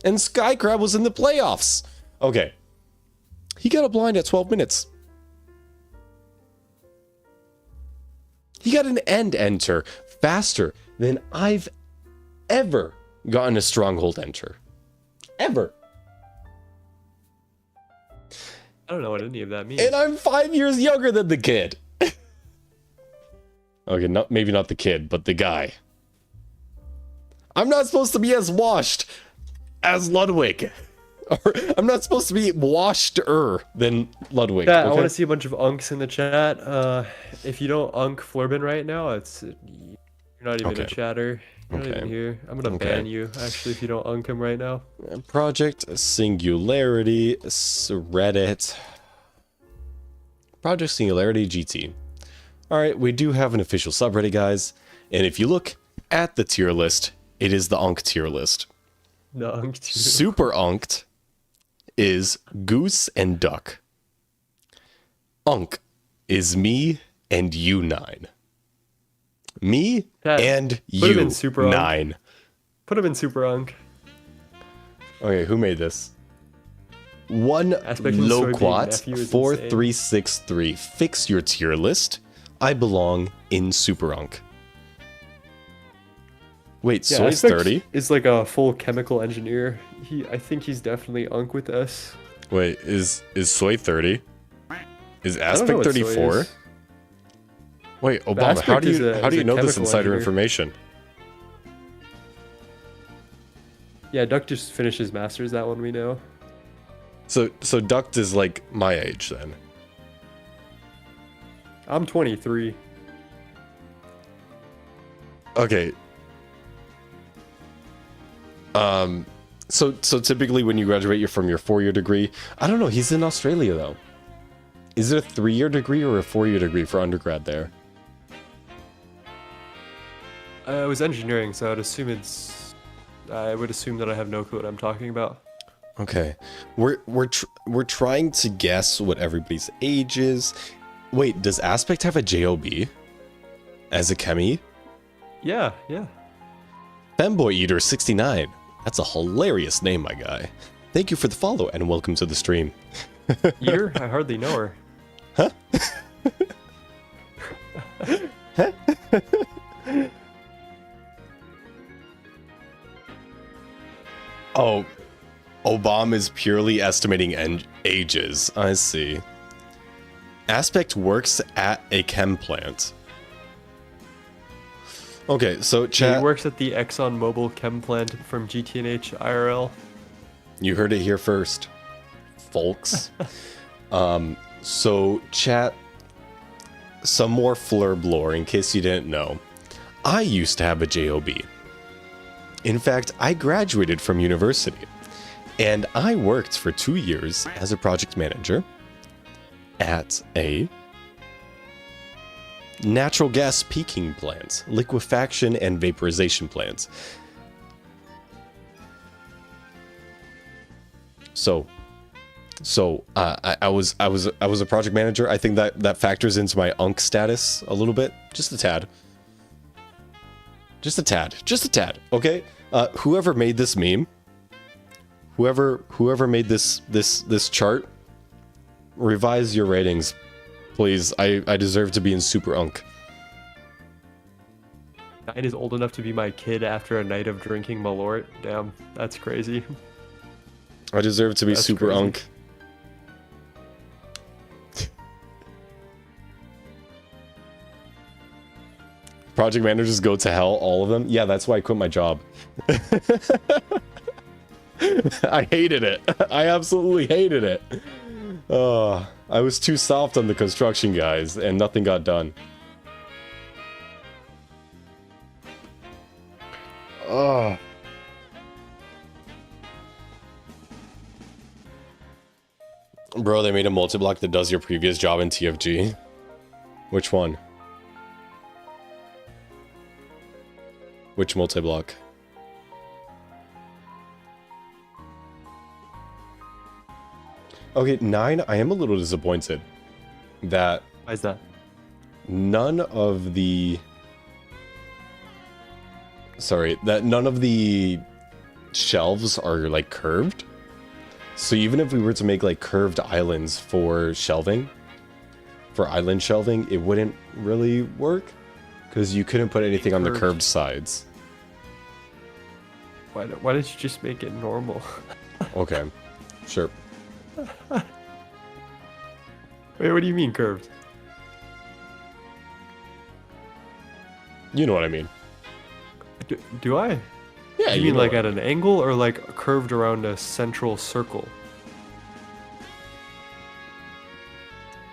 And Skycrab was in the playoffs. Okay. He got a blind at 12 minutes. He got an end enter faster than I've ever gotten a stronghold enter. Ever. I don't know what any of that means. And I'm 5 years younger than the kid. Okay, maybe not the kid, but the guy. I'm not supposed to be as washed as Ludwig. I'm not supposed to be washed-er than Ludwig. Chat, I okay? want to see a bunch of unks in the chat. If you don't unk Flurben right now, you're not even Okay. a chatter. You're not Okay. even here. I'm gonna Okay. ban you actually if you don't unk him right now. Project Singularity, Reddit. Project Singularity GT. Alright, we do have an official subreddit, guys. And if you look at the tier list, it is the Unk tier list. The unk too. Super Unked is Goose and Duck. Unk is me and you 9. Me Chat, and put him you in Super Unk. 9. Put him in super unk. Okay, who made this? One Aspect and soy being Loquat nephew is 4363. Fix your tier list. I belong in Super Unk. Wait, Yeah, Soy's Aspect 30? is like a full chemical engineer. I think he's definitely unk with us. Wait, is Soy 30? Is I don't know Aspect what Soy 34? is. Wait, Obama, Aspect how do is you a- how do is you a know this chemical insider engineer. information? Yeah, Duck just finished his masters. That one we know. So Duct is like my age then. I'm 23. Okay. So typically when you graduate, you're from your 4-year degree. I don't know. He's in Australia though. Is it a 3-year degree or a 4-year degree for undergrad there? It was engineering, so I would assume that I have no clue what I'm talking about. Okay, we're trying to guess what everybody's age is. Wait, does Aspect have a JOB as a chemi? Yeah, yeah. Femboy Eater 69. That's a hilarious name, my guy. Thank you for the follow and welcome to the stream. Eater? I hardly know her. Oh, Obama is purely estimating ages. I see. Aspect works at a chem plant. Okay, so He chat, works at the Exxon Mobil chem plant from GTNH IRL. you heard it here first, folks. So chat, some more Flurb lore in case you didn't know. I used to have a JOB. In fact, I graduated from university, and I worked for 2 years as a project manager at a natural gas peaking plant, liquefaction and vaporization plant. So I was a project manager. I think that factors into my UNC status a little bit, just a tad. Just a tad. Okay. Whoever made this meme, whoever made this chart, revise your ratings, please. I deserve to be in Super Unk. 9 is old enough to be my kid after a night of drinking Malort. Damn, that's crazy. I deserve to be That's Super crazy. Unk. Project managers go to hell, all of them. Yeah, that's why I quit my job. I hated it. I absolutely hated it. I was too soft on the construction guys, and nothing got done. Oh. Bro, they made a multi-block that does your previous job in TFG. Which one? Which multi-block? Okay, 9, I am a little disappointed that Why is that? none of the... Sorry, that none of the shelves are, like, curved. So even if we were to make, like, curved islands for shelving, for island shelving, it wouldn't really work. Because you couldn't put anything on the Curved. curved sides. Why did you just make it normal? Okay, sure. Wait, what do you mean curved? You know what I mean. Do I? Yeah, You mean know like what at I an mean. angle or like curved around a central circle?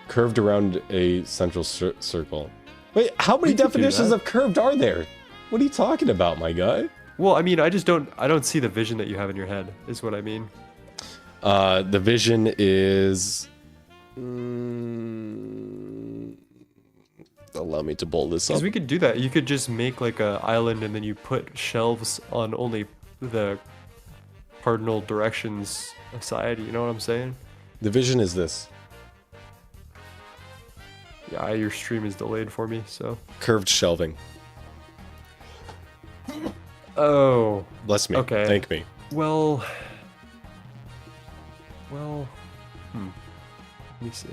Curved around a central circle. Wait, how many We could do definitions that. of curved are there? What are you talking about, my guy? Well, I mean, I don't see the vision that you have in your head, is what I mean. The vision is. Allow me to bold this up. Because we could do that. You could just make like a island and then you put shelves on only the cardinal directions aside. You know what I'm saying? The vision is this: Yeah, your stream is delayed for me, so. curved shelving. Oh, Bless me. Okay. Thank me. well. Let me see.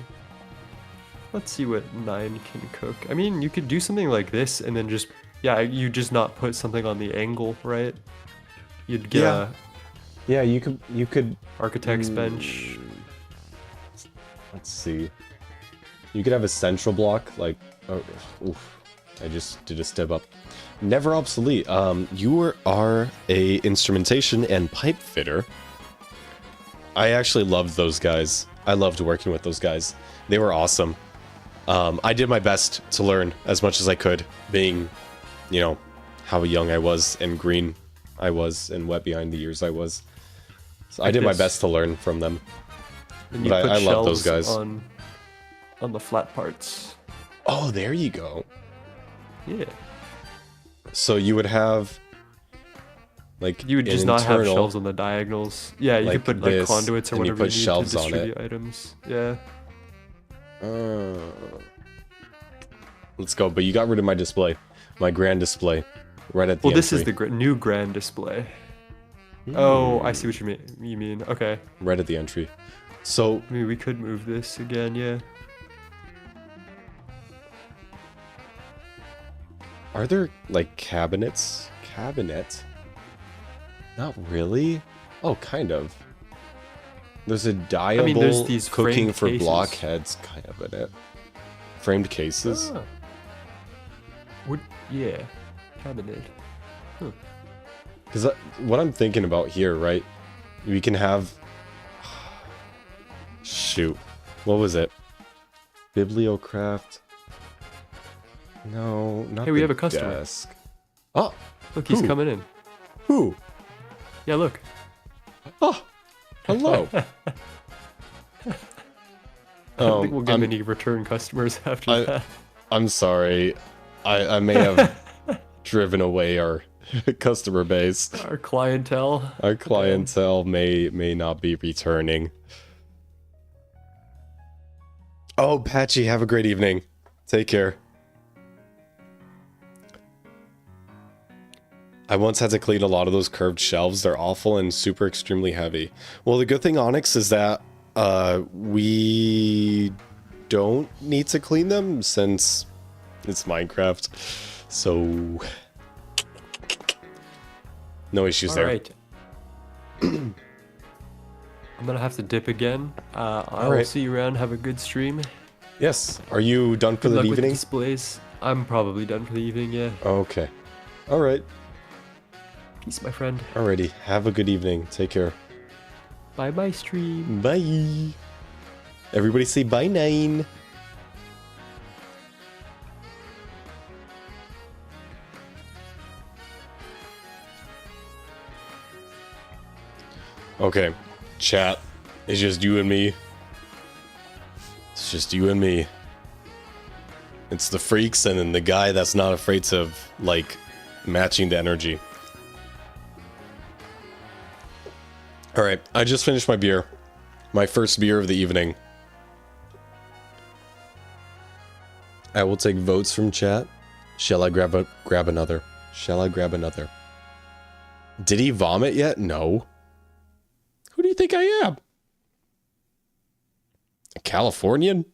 Let's see what 9 can cook. I mean, you could do something like this and then just, yeah, you just not put something on the angle, right? You'd get Yeah. Yeah, you could. a architect's bench. Let's see. You could have a central block, like. Oh, oof. I just did a step up. Never obsolete. You are a instrumentation and pipe fitter. I actually loved those guys. I loved working with those guys. They were awesome. I did my best to learn as much as I could, being, you know, how young I was and green I was and wet behind the ears I was. So I Like did my this. best to learn from them. And you But put I love those shelves guys. on the flat parts. Oh, there you go. Yeah. So you would have, like, You would an just not have internal- shelves on the diagonals. Yeah, you like could put like this, conduits or and you whatever put you need shelves to on it. distribute items. Yeah. Let's go. But you got rid of my display, my grand display, right at the Well, this is entry. the new grand display. Oh, I see what you mean. You mean okay? Right at the entry. So I mean, we could move this again. Yeah. are there like cabinets? Cabinet? Not really. Oh, kind of. There's a diable there's these cooking framed for cases. blockheads cabinet. Framed cases. Ah. Would yeah, cabinet. Because what I'm thinking about here, right? We can have. Shoot. What was it? Bibliocraft. No, not Hey, we the have a customer. desk. Oh, Look, he's Who? coming in. who? Yeah, look. Oh, hello. I don't think we'll get many return customers after that. I'm sorry. I may have driven away our customer base. Our clientele. Our clientele may not be returning. Oh, Patchy, have a great evening. Take care. I once had to clean a lot of those curved shelves. They're awful and super extremely heavy. Well, the good thing, Onyx, is that we don't need to clean them since it's Minecraft. So no issues All there. right. I'm gonna have to dip again. I will right. see you around. Have a good stream. Yes. Are you done for Good the luck with evening? displays. I'm probably done for the evening. Yeah. Okay. All right. Peace, my friend. Alrighty. Have a good evening. Take care. Bye bye, stream. Bye. Everybody say bye, 9. Okay. Chat. It's just you and me. It's just you and me. It's the freaks and then the guy that's not afraid to, like, matching the energy. Alright, I just finished my beer. My first beer of the evening. I will take votes from chat. Shall I grab another? Shall I grab another? Did he vomit yet? No. Who do you think I am? A Californian?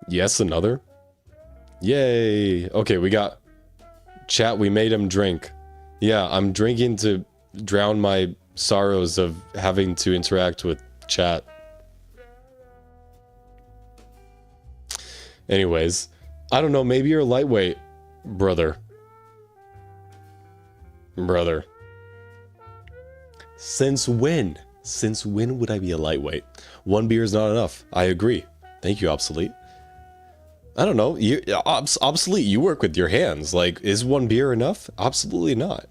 Yes, another. Yay. Okay, we got chat. We made him drink. Yeah, I'm drinking to drown my sorrows of having to interact with chat. Anyways, I don't know, maybe you're lightweight, brother. Brother. Since when? Since when would I be a lightweight? One beer is not enough. I agree. Thank you, Obsolete. I don't know. Obsolete, you work with your hands. Like, is one beer enough? Absolutely not.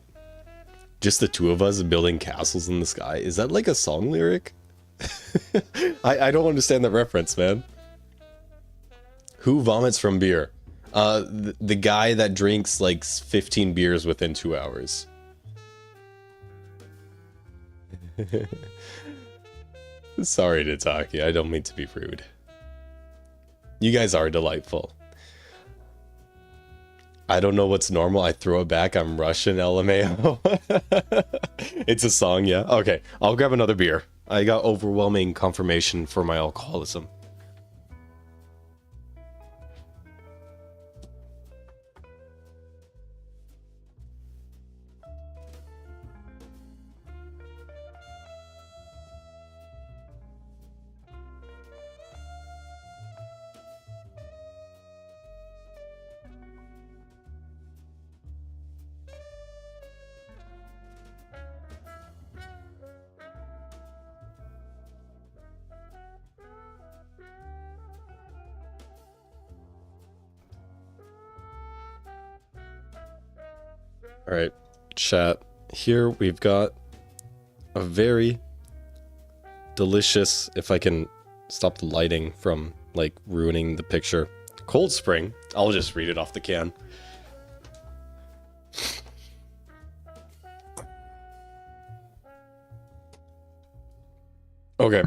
Just the two of us building castles in the sky. Is that like a song lyric? I don't understand that reference, man. Who vomits from beer? The guy that drinks like 15 beers within 2 hours. Sorry, Tataki. I don't mean to be rude. You guys are delightful. I don't know what's normal. I throw it back. I'm Russian, LMAO. It's a song, yeah? Okay, I'll grab another beer. I got overwhelming confirmation for my alcoholism. All right, chat. Here we've got a very delicious, if I can stop the lighting from like ruining the picture, Cold Spring. I'll just read it off the can. Okay.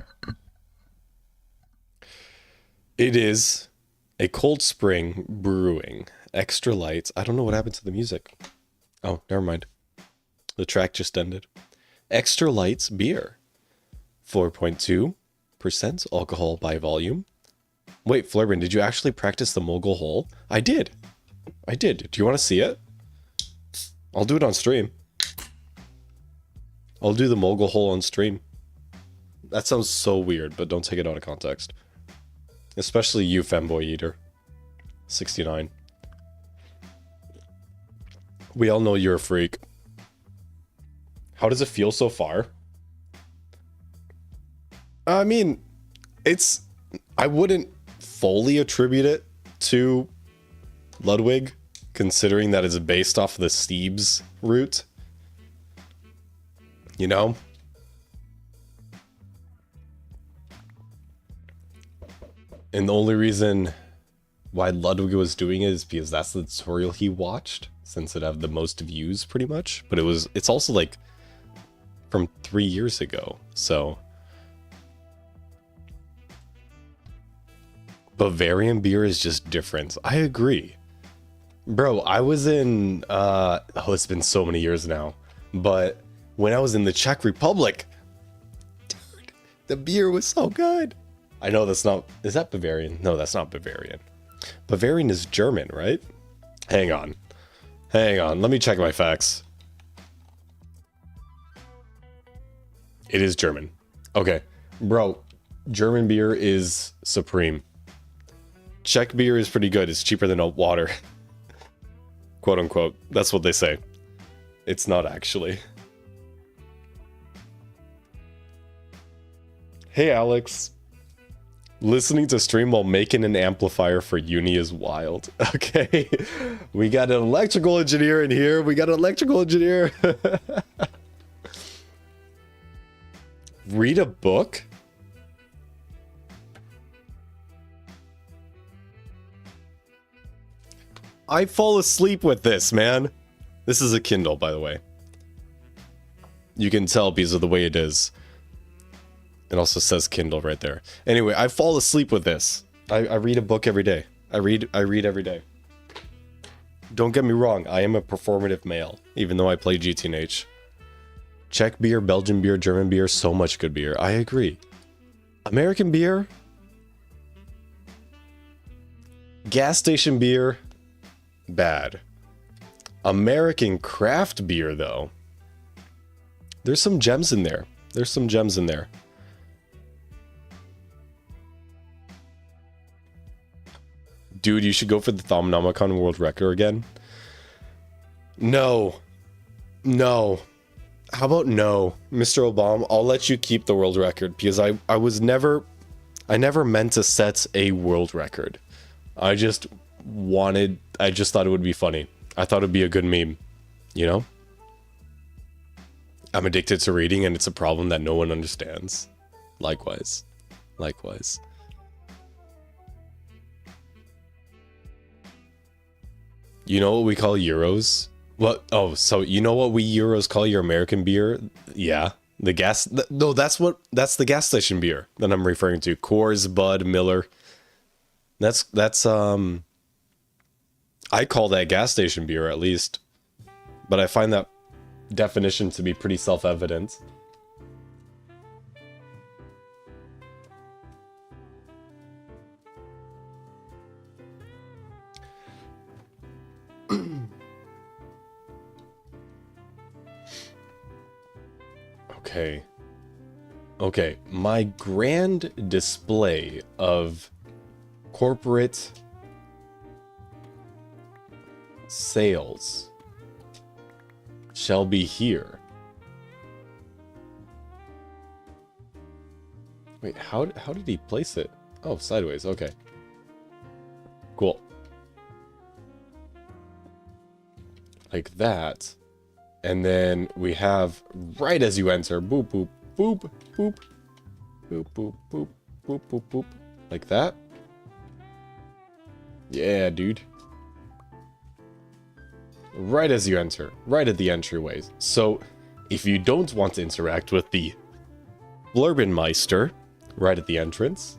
It is a Cold Spring Brewing Extra Light. I don't know what happened to the music. Oh, never mind. The track just ended. Extra Lights beer. 4.2% alcohol by volume. Wait, Flurben, did you actually practice the mogul hole? I did. Do you want to see it? I'll do it on stream. I'll do the mogul hole on stream. That sounds so weird, but don't take it out of context. Especially you, Femboy Eater. 69. We all know you're a freak. How does it feel so far? I mean, I wouldn't fully attribute it to Ludwig, considering that it's based off the Steeb's route. You know? And the only reason why Ludwig was doing it is because that's the tutorial he watched, since it had the most views pretty much. But it's also like from 3 years ago, so Bavarian beer is just different. I agree. Bro, I was in it's been so many years now, but when I was in the Czech Republic, dude, the beer was so good. I know is that Bavarian? No, that's not Bavarian. Bavarian is German, right? Hang on, let me check my facts. It is German. Okay, bro, German beer is supreme. Czech beer is pretty good. It's cheaper than water. Quote unquote. That's what they say. It's not actually. Hey, Alex. Listening to stream while making an amplifier for uni is wild. Okay. We got an electrical engineer in here. Read a book? I fall asleep with this, man. This is a Kindle, by the way. You can tell because of the way it is. It also says Kindle right there. Anyway, I fall asleep with this. I read a book every day. I read every day. Don't get me wrong, I am a performative male, even though I play GTNH. Czech beer, Belgian beer, German beer, so much good beer. I agree. American beer? Gas station beer? Bad. American craft beer, though. There's some gems in there. Dude, you should go for the Thomnomicon World Record again. No. No. How about no? Mr. Obama, I'll let you keep the world record because I never meant to set a world record. I just thought it would be funny. I thought it'd be a good meme, you know? I'm addicted to reading and it's a problem that no one understands. Likewise. Likewise. You know what we call Euros? What? Oh, so you know what we Euros call your American beer? Yeah. The gas... No, that's the gas station beer that I'm referring to. Coors, Bud, Miller. That's I call that gas station beer at least. But I find that definition to be pretty self-evident. Okay. Okay, my grand display of corporate sales shall be here. Wait, how did he place it? Oh, sideways, okay. Cool. Like that. And then we have, right as you enter, boop, boop, boop, boop, boop, boop, boop, boop, boop, boop, like that. Yeah, dude. Right as you enter, right at the entryway. So, if you don't want to interact with the Flurbenmeister right at the entrance,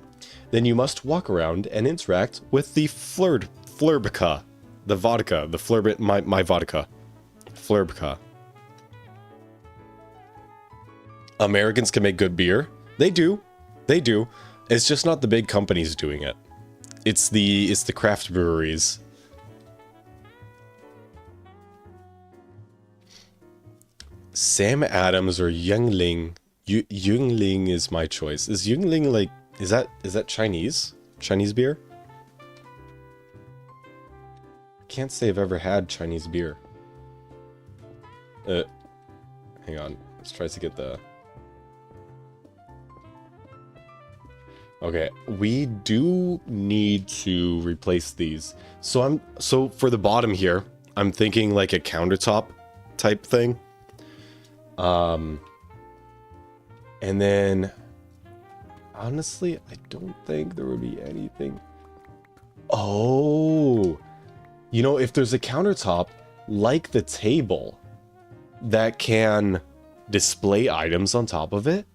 then you must walk around and interact with the Flurbka, the vodka, the Flurben, my vodka, Flurbka. Americans can make good beer. They do. They do. It's just not the big companies doing it. It's the craft breweries. Sam Adams or Youngling. Youngling is my choice. Is Youngling like is that Chinese? Chinese beer? Can't say I've ever had Chinese beer. Hang on. Let's try to get the... Okay, we do need to replace these. So for the bottom here, I'm thinking like a countertop type thing. And then honestly, I don't think there would be anything. Oh, you know, if there's a countertop like the table that can display items on top of it,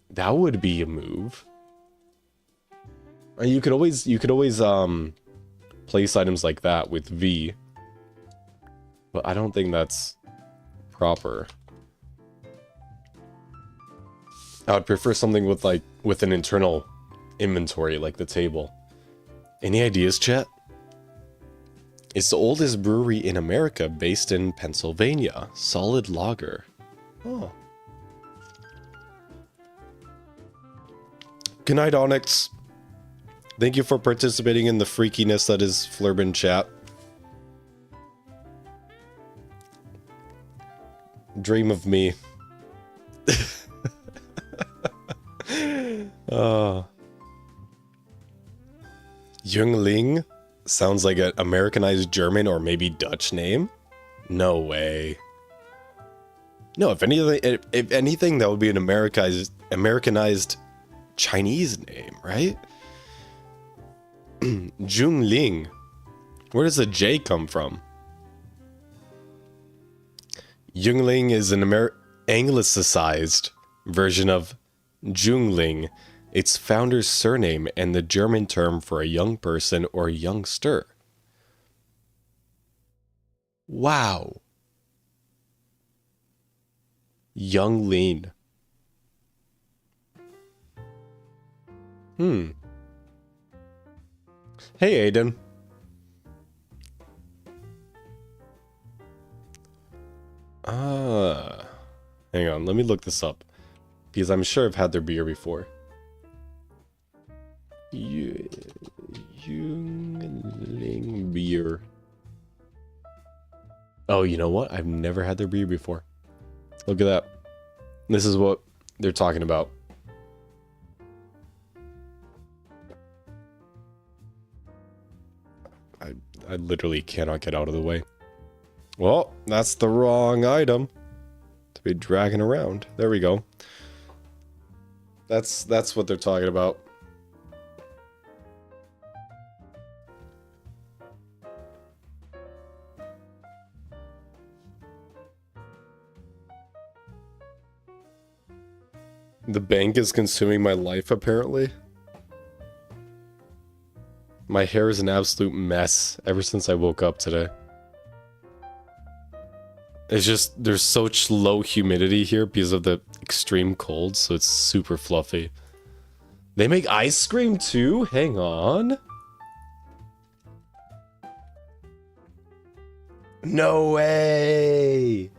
that would be a move. You could always place items like that with V, but I don't think that's proper. I would prefer something with an internal inventory like the table. Any ideas, chat? It's the oldest brewery in America, based in Pennsylvania. Solid lager. Oh. Good night, Onyx. Thank you for participating in the freakiness that is Flurben chat. Dream of me. Jungling sounds like an Americanized German or maybe Dutch name. No way. No, if anything, that would be an Americanized Chinese name, right? Jungling. Where does the J come from? Jungling is an anglicized version of Jungling, its founder's surname and the German term for a young person or youngster. Wow. Youngling. Hey, Aiden. Hang on, let me look this up. Because I'm sure I've had their beer before. Jungling beer. Oh, you know what? I've never had their beer before. Look at that. This is what they're talking about. I literally cannot get out of the way. Well, that's the wrong item to be dragging around. There we go. That's what they're talking about. The bank is consuming my life, apparently. My hair is an absolute mess ever since I woke up today. It's just, there's such low humidity here because of the extreme cold, so it's super fluffy. They make ice cream too? Hang on. No way!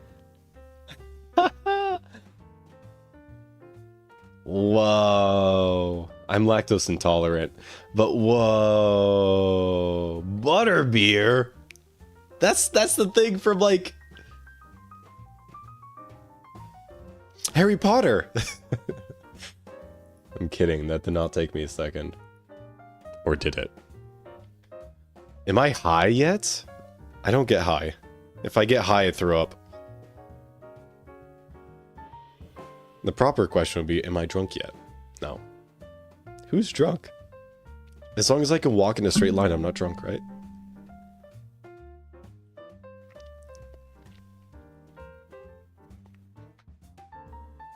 Whoa. I'm lactose intolerant, but whoa. Butterbeer? That's the thing from like Harry Potter. I'm kidding. That did not take me a second. Or did it? Am I high yet? I don't get high. If I get high, I throw up. The proper question would be, am I drunk yet? No. Who's drunk? As long as I can walk in a straight line, I'm not drunk, right?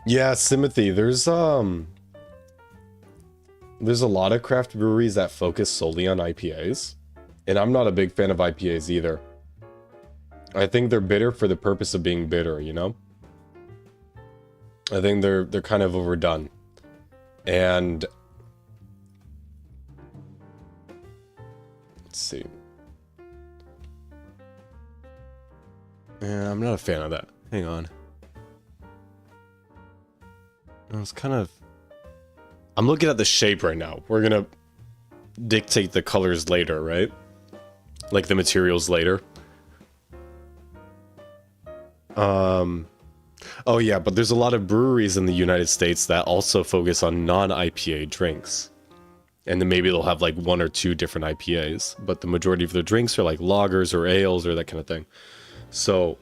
Yeah, Simothy, there's a lot of craft breweries that focus solely on IPAs, and I'm not a big fan of IPAs either. I think they're bitter for the purpose of being bitter, you know? I think they're kind of overdone. And let's see. Yeah, I'm not a fan of that. Hang on. I'm looking at the shape right now. We're gonna dictate the colors later, right? Like the materials later. Oh yeah, but there's a lot of breweries in the United States that also focus on non-IPA drinks. And then maybe they'll have like 1 or 2 different IPAs, but the majority of their drinks are like lagers or ales or that kind of thing. So,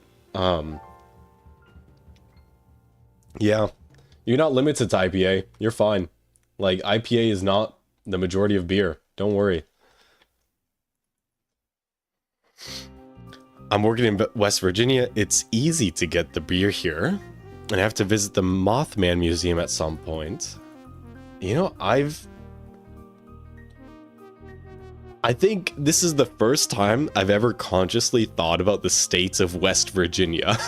yeah, you're not limited to IPA. You're fine. Like, IPA is not the majority of beer. Don't worry. I'm working in West Virginia. It's easy to get the beer here. And I have to visit the Mothman Museum at some point. You know, I think this is the first time I've ever consciously thought about the states of West Virginia.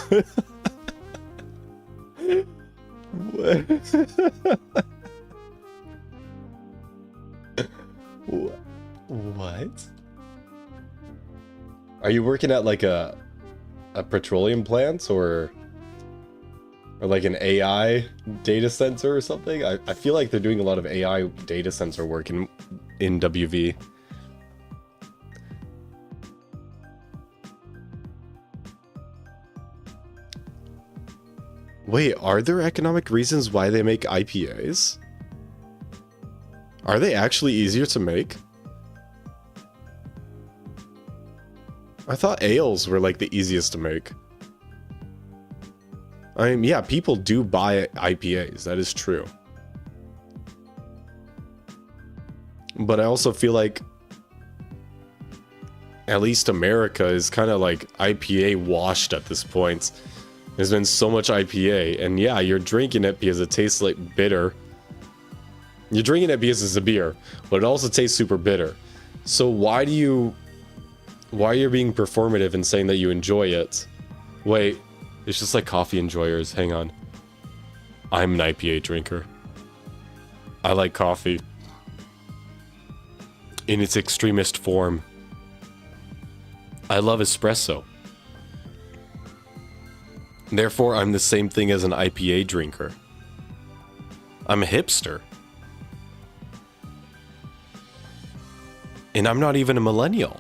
What? Are you working at like a petroleum plant or like an AI data center or something? I feel like they're doing a lot of AI data center work in WV. Wait, are there economic reasons why they make IPAs? Are they actually easier to make? I thought ales were like the easiest to make. I mean, yeah, people do buy IPAs, that is true. But I also feel like at least America is kind of like IPA washed at this point. There's been so much IPA, and yeah, you're drinking it because it tastes like bitter. You're drinking it because it's a beer, but it also tastes super bitter. So why are you being performative and saying that you enjoy it? Wait, it's just like coffee enjoyers. Hang on. I'm an IPA drinker. I like coffee in its extremist form. I love espresso. Therefore, I'm the same thing as an IPA drinker. I'm a hipster. And I'm not even a millennial.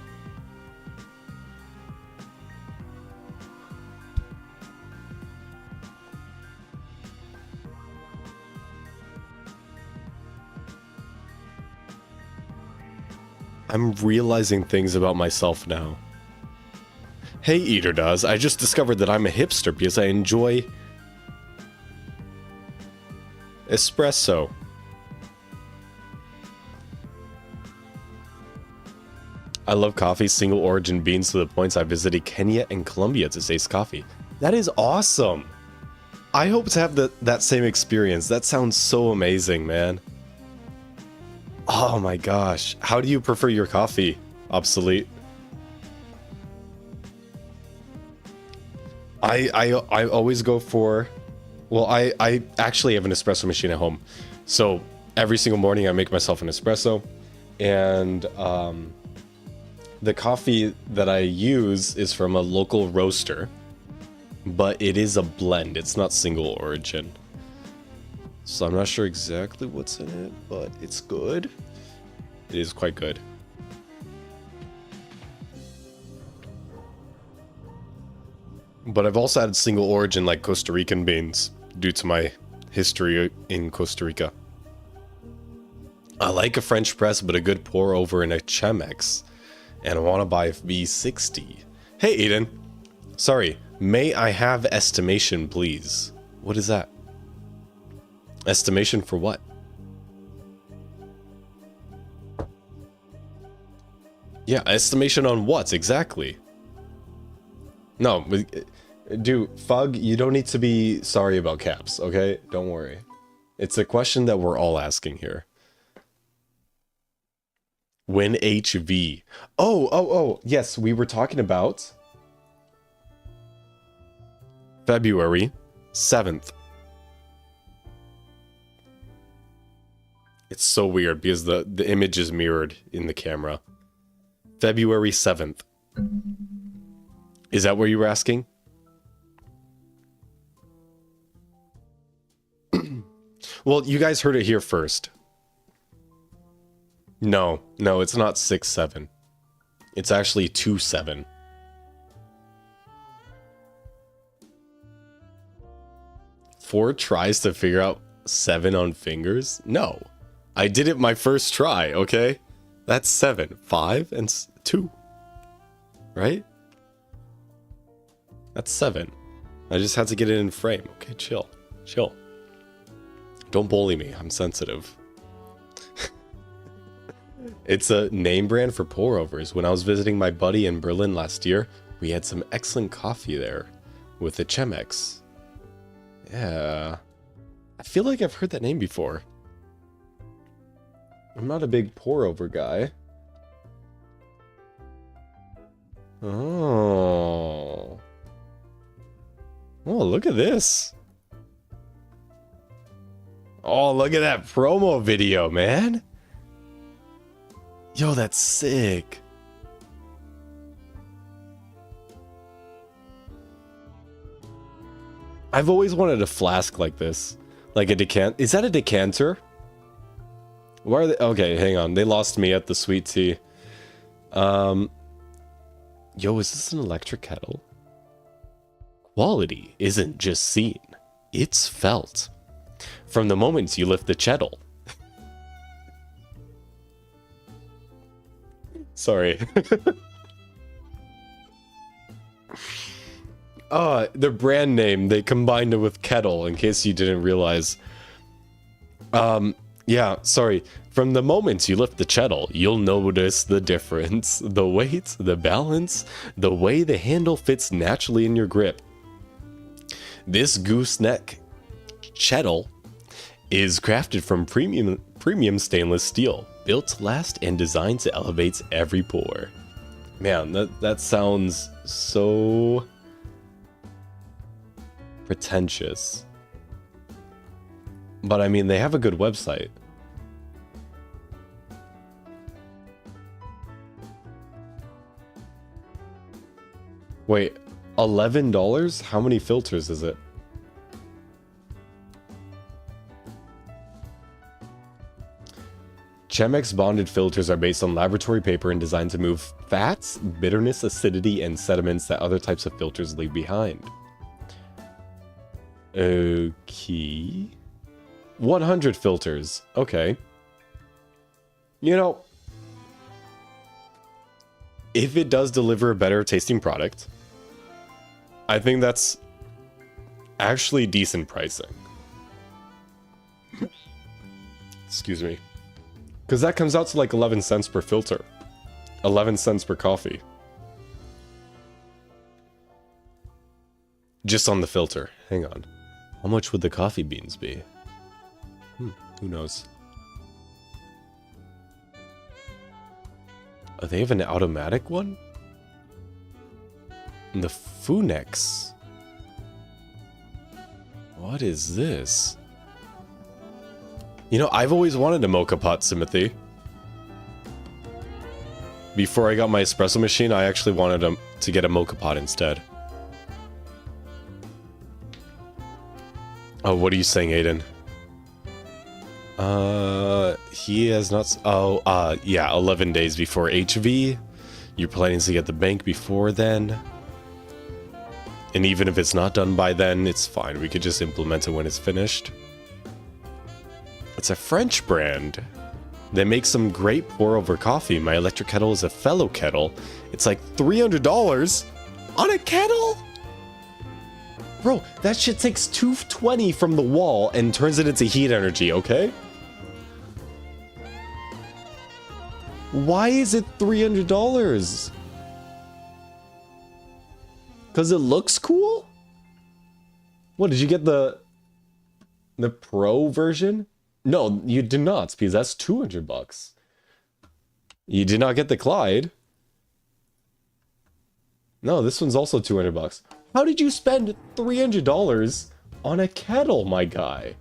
I'm realizing things about myself now. Hey, Eater Does, I just discovered that I'm a hipster because I enjoy espresso. I love coffee, single origin beans to the points I visited Kenya and Colombia to taste coffee. That is awesome. I hope to have that same experience. That sounds so amazing, man. Oh my gosh. How do you prefer your coffee? Obsolete. I always go for... Well, I actually have an espresso machine at home. So every single morning I make myself an espresso. And the coffee that I use is from a local roaster. But it is a blend. It's not single origin. So I'm not sure exactly what's in it, but it's good. It is quite good. But I've also had single origin like Costa Rican beans due to my history in Costa Rica. I like a French press, but a good pour over in a Chemex. And I want to buy a V60. Hey, Aiden. Sorry, may I have estimation, please? What is that? Estimation for what? Yeah, estimation on what exactly? No, dude, Fug, you don't need to be sorry about caps, okay? Don't worry. It's a question that we're all asking here. When HV. Oh, yes, we were talking about February 7th. It's so weird because the image is mirrored in the camera. February 7th. Is that what you were asking? Well, you guys heard it here first. No, it's not 6-7. It's actually 2-7. Four tries to figure out 7 on fingers? No. I did it my first try, okay? That's 7. 5 and 2. Right? That's 7. I just had to get it in frame. Okay, chill. Chill. Don't bully me. I'm sensitive. It's a name brand for pour-overs. When I was visiting my buddy in Berlin last year, we had some excellent coffee there with the Chemex. Yeah. I feel like I've heard that name before. I'm not a big pour-over guy. Oh. Oh, look at this. Oh, look at that promo video, man. Yo, that's sick. I've always wanted a flask like this. Like a decanter. Is that a decanter? Where are they? Okay, hang on. They lost me at the sweet tea. Yo, is this an electric kettle? Quality isn't just seen. It's felt. From the moment you lift the kettle. Sorry. The brand name, they combined it with kettle, in case you didn't realize. Yeah, sorry. From the moment you lift the kettle, you'll notice the difference. The weight, the balance, the way the handle fits naturally in your grip. This gooseneck kettle is crafted from premium stainless steel, built to last and designed to elevate every pour. Man, that sounds so pretentious. But I mean, they have a good website. Wait, $11? How many filters is it? Chemex bonded filters are based on laboratory paper and designed to move fats, bitterness, acidity, and sediments that other types of filters leave behind. Okay. 100 filters. Okay. You know, if it does deliver a better tasting product, I think that's actually decent pricing. Excuse me. Because that comes out to like 11 cents per filter. 11 cents per coffee. Just on the filter. Hang on. How much would the coffee beans be? Who knows? Oh, they have an automatic one? And the Funex. What is this? You know, I've always wanted a mocha pot, Timothy. Before I got my espresso machine, I actually wanted to get a mocha pot instead. Oh, what are you saying, Aiden? He has not... Oh, yeah, 11 days before HV. You're planning to get the bank before then. And even if it's not done by then, it's fine. We could just implement it when it's finished. It's a French brand. They make some great pour-over coffee. My electric kettle is a fellow kettle. It's like $300 on a kettle? Bro, that shit takes 220 from the wall and turns it into heat energy, okay? Why is it $300? Because it looks cool? What, did you get the pro version? No, you did not, because that's 200 bucks. You did not get the Clyde. No, this one's also 200 bucks. How did you spend $300 on a kettle, my guy?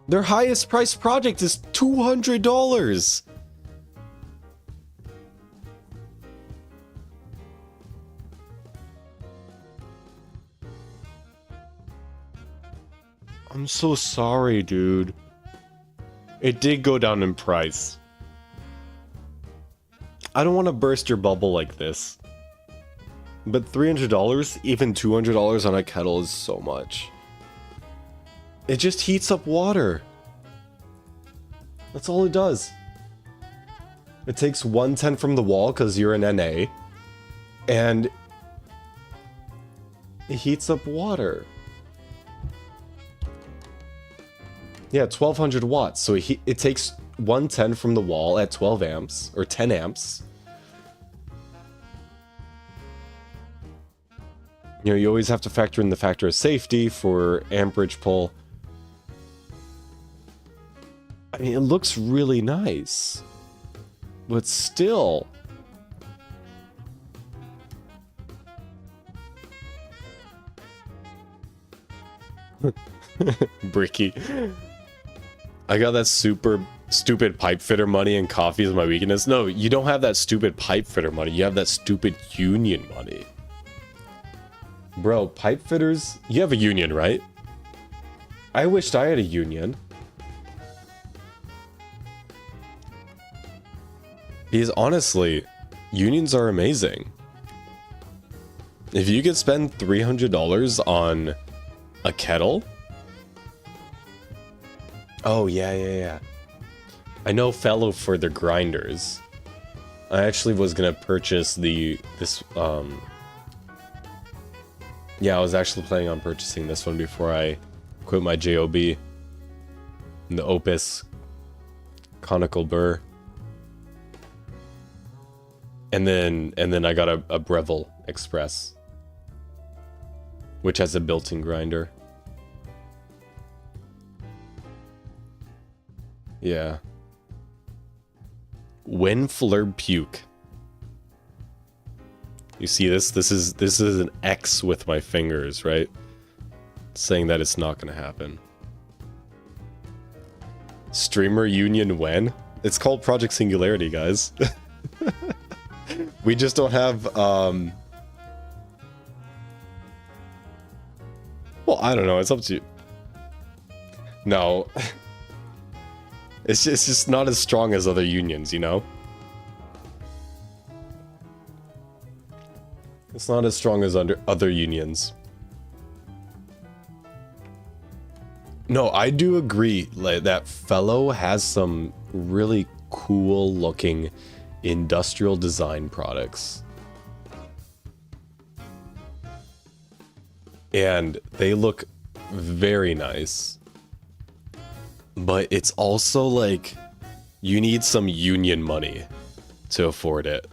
Their highest priced project is $200. I'm so sorry, dude. It did go down in price. I don't want to burst your bubble like this. But $300, even $200 on a kettle is so much. It just heats up water. That's all it does. It takes 1/10 from the wall because you're an NA. And it heats up water. Yeah, 1200 watts. So it takes 1/10 from the wall at 12 amps, or 10 amps. You know, you always have to factor in the factor of safety for amperage pull. I mean, it looks really nice. But still... Bricky. I got that super stupid pipe fitter money and coffee is my weakness. No, you don't have that stupid pipe fitter money. You have that stupid union money. Bro, pipe fitters... You have a union, right? I wished I had a union. Because honestly, unions are amazing. If you could spend $300 on a kettle... Oh, yeah. I know fellow for the grinders. I actually was gonna purchase Yeah, I was actually planning on purchasing this one before I quit my JOB. The Opus conical burr. And then I got a Breville Express, which has a built-in grinder. Yeah. When Flurb puke. You see this? This is an X with my fingers, right? Saying that it's not gonna happen. Streamer union when? It's called Project Singularity, guys. We just don't have well, I don't know, it's up to you. No. It's just not as strong as other unions, you know? It's not as strong as other unions. No, I do agree. Like that fellow has some really cool looking industrial design products. And they look very nice. But it's also like you need some union money to afford it.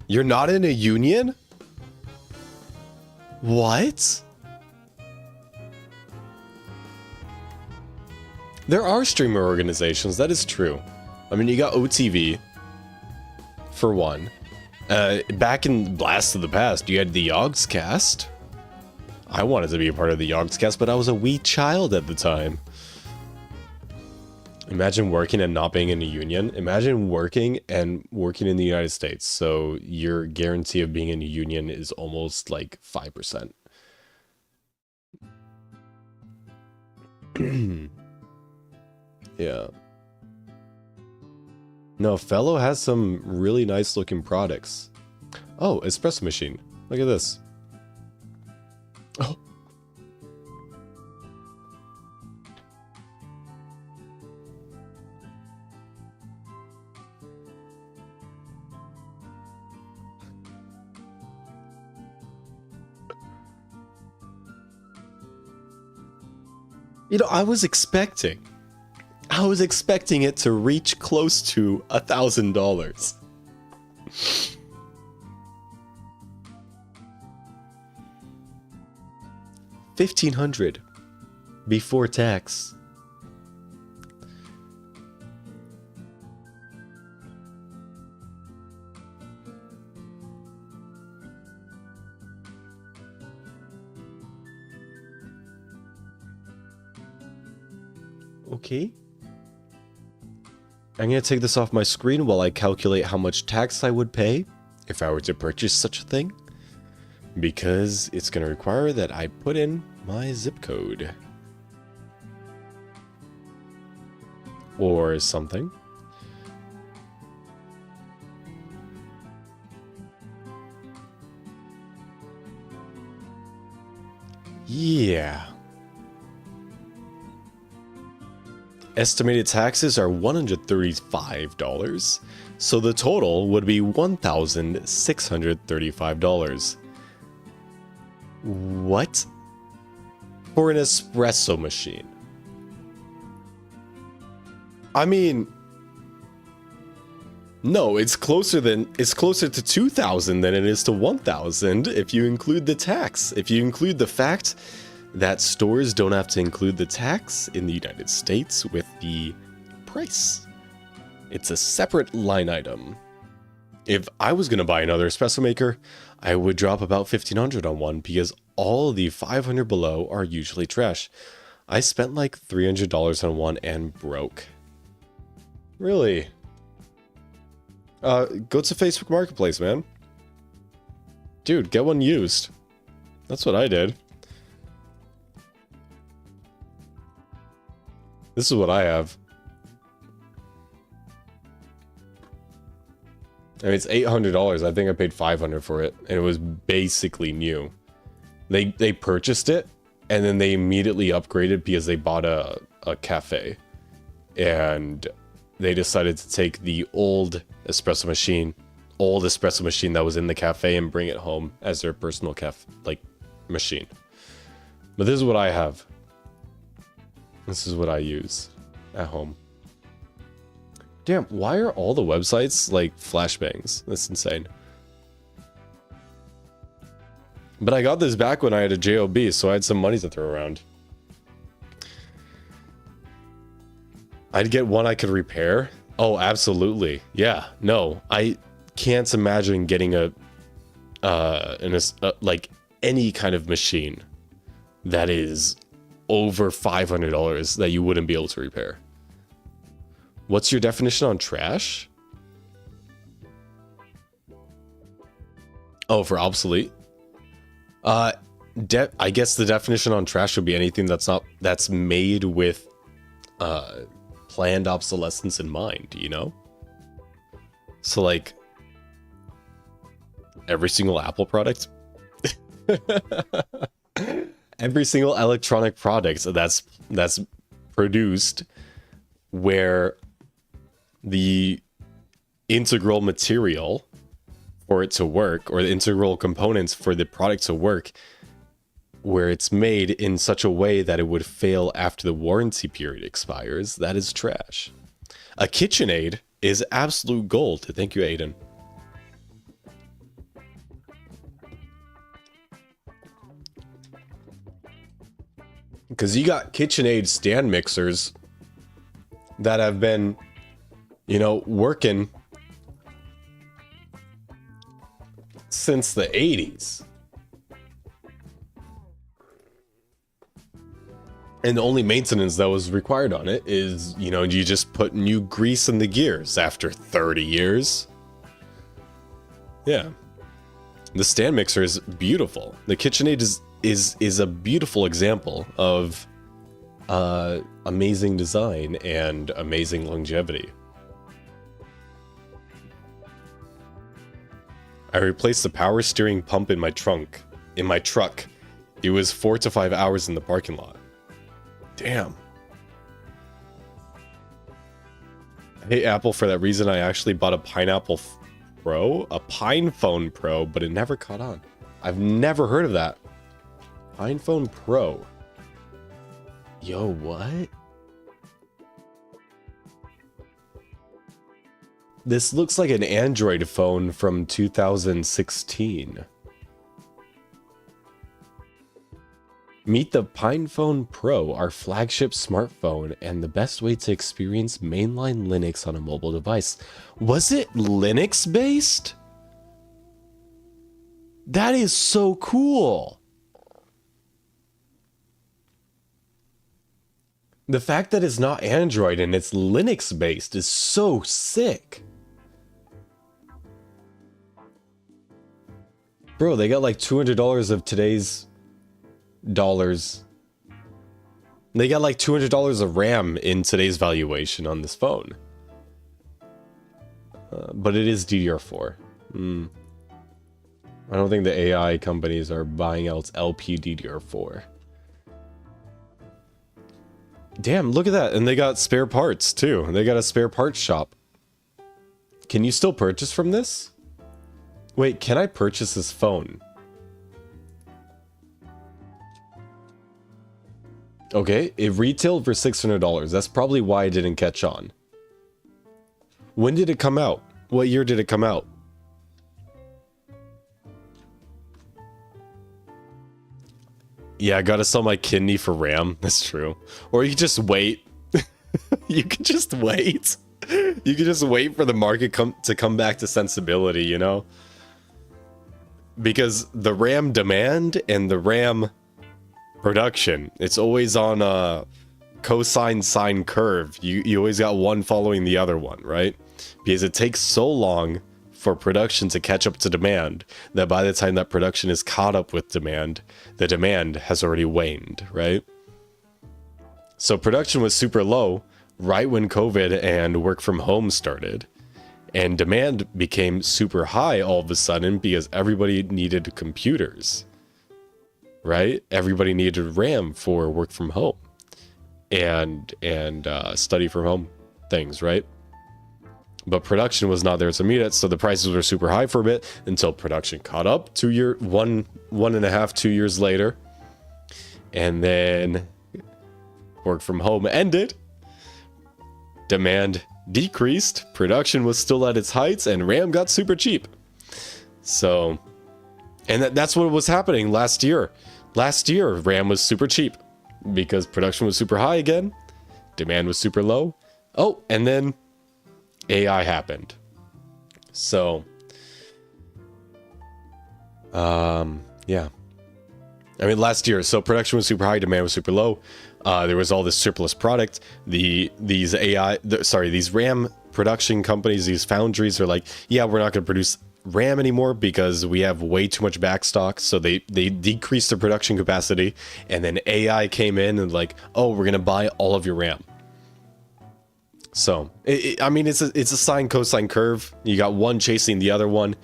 You're not in a union? What? There are streamer organizations, that is true. I mean, you got OTV, for one. Back in Blast of the Past, you had the Yogscast. I wanted to be a part of the Yogscast, but I was a wee child at the time. Imagine working and not being in a union. Imagine working and working in the United States. So your guarantee of being in a union is almost like 5%. Yeah. No, Fellow has some really nice looking products. Oh, espresso machine. Look at this. Oh. You know, I was expecting it to reach close to $1,000. $1,500 before tax. Okay. I'm going to take this off my screen while I calculate how much tax I would pay if I were to purchase such a thing, because it's going to require that I put in my zip code or something. Yeah. Estimated taxes are $135, so the total would be $1,635. What? For an espresso machine? I mean, no, it's closer to 2,000 than it is to 1,000 if you include the tax. If you include the fact that stores don't have to include the tax in the United States with the price. It's a separate line item. If I was going to buy another espresso maker, I would drop about $1,500 on one because all of the 500 below are usually trash. I spent like $300 on one and broke. Really? Go to Facebook Marketplace, man. Dude, get one used. That's what I did. This is what I have. I mean, it's $800. I think I paid $500 for it, and it was basically new. They purchased it, and then they immediately upgraded because they bought a cafe, and they decided to take the old espresso machine that was in the cafe and bring it home as their personal machine. But this is what I have. This is what I use at home. Damn, why are all the websites like flashbangs? That's insane. But I got this back when I had a JOB, so I had some money to throw around. I'd get one I could repair. Oh, absolutely. Yeah, no, I can't imagine getting like any kind of machine that is over $500 that you wouldn't be able to repair. What's your definition on trash? Oh, for obsolete? I guess the definition on trash would be anything that's made with planned obsolescence in mind, you know? So like every single Apple product every single electronic product that's produced where the integral material for it to work, or the integral components for the product to work, where it's made in such a way that it would fail after the warranty period expires, that is trash. A KitchenAid is absolute gold. Thank you, Aiden. Because you got KitchenAid stand mixers that have been, you know, working since the 80s. And the only maintenance that was required on it is, you know, you just put new grease in the gears after 30 years. Yeah. The stand mixer is beautiful. The KitchenAid is a beautiful example of amazing design and amazing longevity. I replaced the power steering pump in my truck. It was 4 to 5 hours in the parking lot. Damn. I hate Apple for that reason. I actually bought a Pineapple Pro, a Pine Phone Pro, but it never caught on. I've never heard of that. Pine Phone Pro. Yo, what? This looks like an Android phone from 2016. Meet the PinePhone Pro, our flagship smartphone, and the best way to experience mainline Linux on a mobile device. Was it Linux based? That is so cool. The fact that it's not Android and it's Linux based is so sick. Bro, they got like $200 of today's dollars. They got like $200 of RAM in today's valuation on this phone. But it is DDR4. I don't think the AI companies are buying out LP DDR4. Damn, look at that. And they got spare parts too. They got a spare parts shop. Can you still purchase from this? Wait, can I purchase this phone? Okay, it retailed for $600. That's probably why it didn't catch on. When did it come out? What year did it come out? Yeah, I gotta sell my kidney for RAM. That's true. Or you could just wait. You could just wait. You could just wait for the market to come back to sensibility, you know? Because the RAM demand and the RAM production, it's always on a cosine sine curve. You always got one following the other one, right? Because it takes so long for production to catch up to demand that by the time that production is caught up with demand, the demand has already waned, right? So production was super low right when COVID and work from home started. And demand became super high all of a sudden because everybody needed computers, right? Everybody needed RAM for work from home and study from home things, right? But production was not there to meet it, so the prices were super high for a bit until production caught up 1.5, 2 years later. And then work from home ended. Demand decreased, production was still at its heights, and RAM got super cheap. So, and that's what was happening last year. Last year, RAM was super cheap because production was super high again, demand was super low. Oh, and then AI happened. So, yeah. I mean, last year, so production was super high, demand was super low. There was all this surplus product. These RAM production companies, these foundries are like, yeah, we're not going to produce RAM anymore because we have way too much backstock. So they decreased the production capacity, and then AI came in and like, oh, we're going to buy all of your RAM. So, I mean, it's a sine cosine curve. You got one chasing the other one,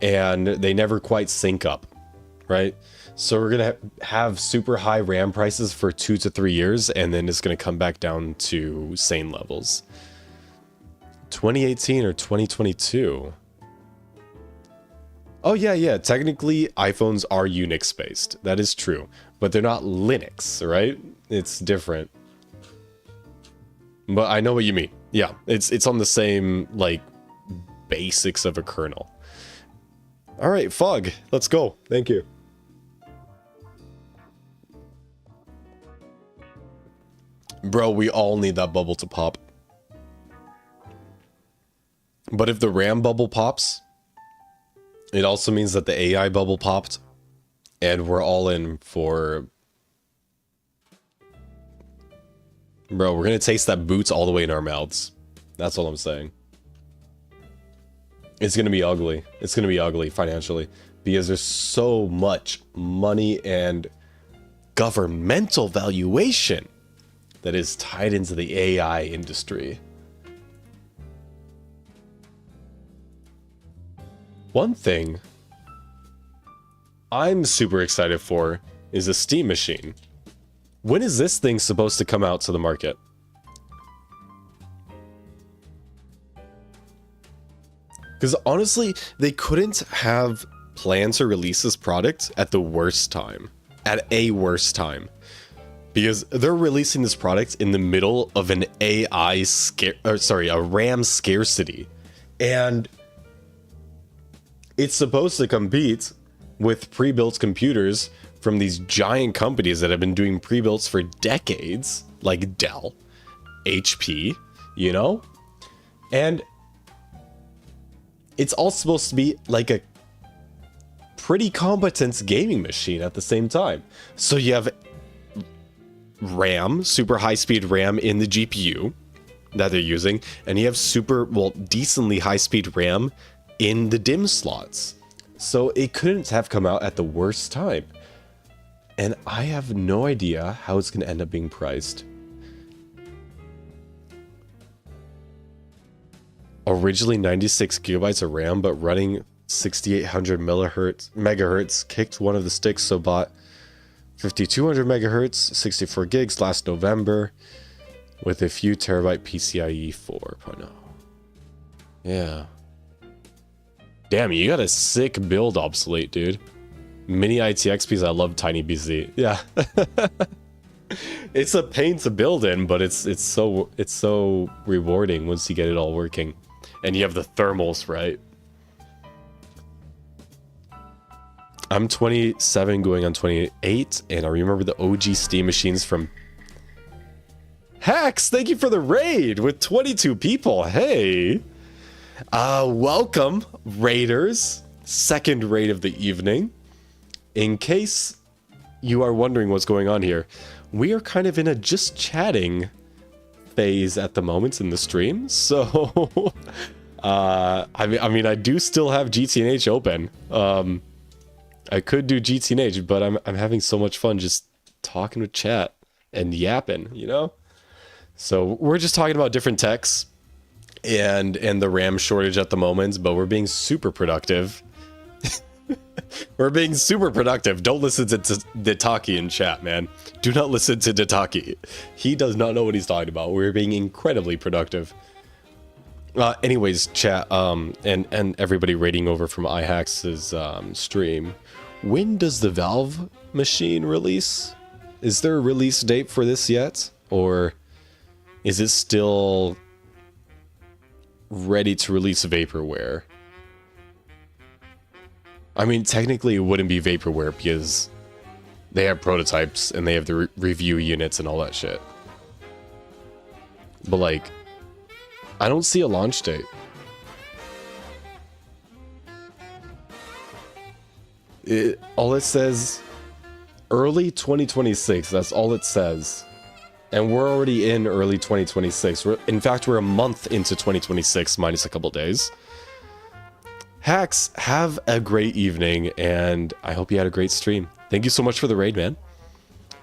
and they never quite sync up, right? So we're gonna have super high RAM prices for 2 to 3 years, and then it's gonna come back down to sane levels. 2018 or 2022? Oh yeah, technically iPhones are Unix based. That is true, but they're not Linux, right? It's different. But I know what you mean. Yeah, it's on the same like basics of a kernel. All right, Fog, let's go. Thank you. Bro, we all need that bubble to pop. But if the RAM bubble pops, it also means that the AI bubble popped, and we're all in for... Bro, we're gonna taste that boots all the way in our mouths. That's all I'm saying. It's gonna be ugly. It's gonna be ugly financially, because there's so much money and governmental valuation that is tied into the AI industry. One thing I'm super excited for is a Steam machine. When is this thing supposed to come out to the market? Because honestly, they couldn't have planned to release this product at the worst time. At a worst time. Because they're releasing this product in the middle of an a RAM scarcity. And it's supposed to compete with pre-built computers from these giant companies that have been doing pre-builts for decades, like Dell, HP, you know? And it's all supposed to be like a pretty competent gaming machine at the same time. So you have RAM, super high-speed RAM in the GPU that they're using, and you have decently high-speed RAM in the DIMM slots. So it couldn't have come out at the worst time. And I have no idea how it's going to end up being priced. Originally 96 gigabytes of RAM, but running 6800 megahertz, kicked one of the sticks, so bought 5200 megahertz, 64 gigs last November with a few terabyte PCIe 4.0. Yeah. Damn, you got a sick build obsolete, dude. Mini ITX because I love tiny BZ. Yeah. It's a pain to build in, but it's so rewarding once you get it all working. And you have the thermals, right? I'm 27 going on 28, and I remember the OG Steam machines from Hacks. Thank you for the raid with 22 people. Hey. Welcome, raiders. Second raid of the evening. In case you are wondering what's going on here, we are kind of in a just chatting phase at the moment in the stream. So, I mean, I do still have GTNH open. I could do GTNH, but I'm having so much fun just talking with chat and yapping, you know? So we're just talking about different techs and the RAM shortage at the moment, but we're being super productive. We're being super productive. Don't listen to Ditaki in chat, man. Do not listen to Ditaki. He does not know what he's talking about. We're being incredibly productive. Anyways, chat, and everybody raiding over from iHacks's stream. When does the Valve machine release? Is there a release date for this yet? Or is it still ready to release vaporware? I mean, technically it wouldn't be vaporware because they have prototypes and they have the review units and all that shit. But like, I don't see a launch date. All it says, early 2026. That's all it says. And we're already in early 2026. In fact, we're a month into 2026 minus a couple days. Hacks, have a great evening, and I hope you had a great stream. Thank you so much for the raid, man.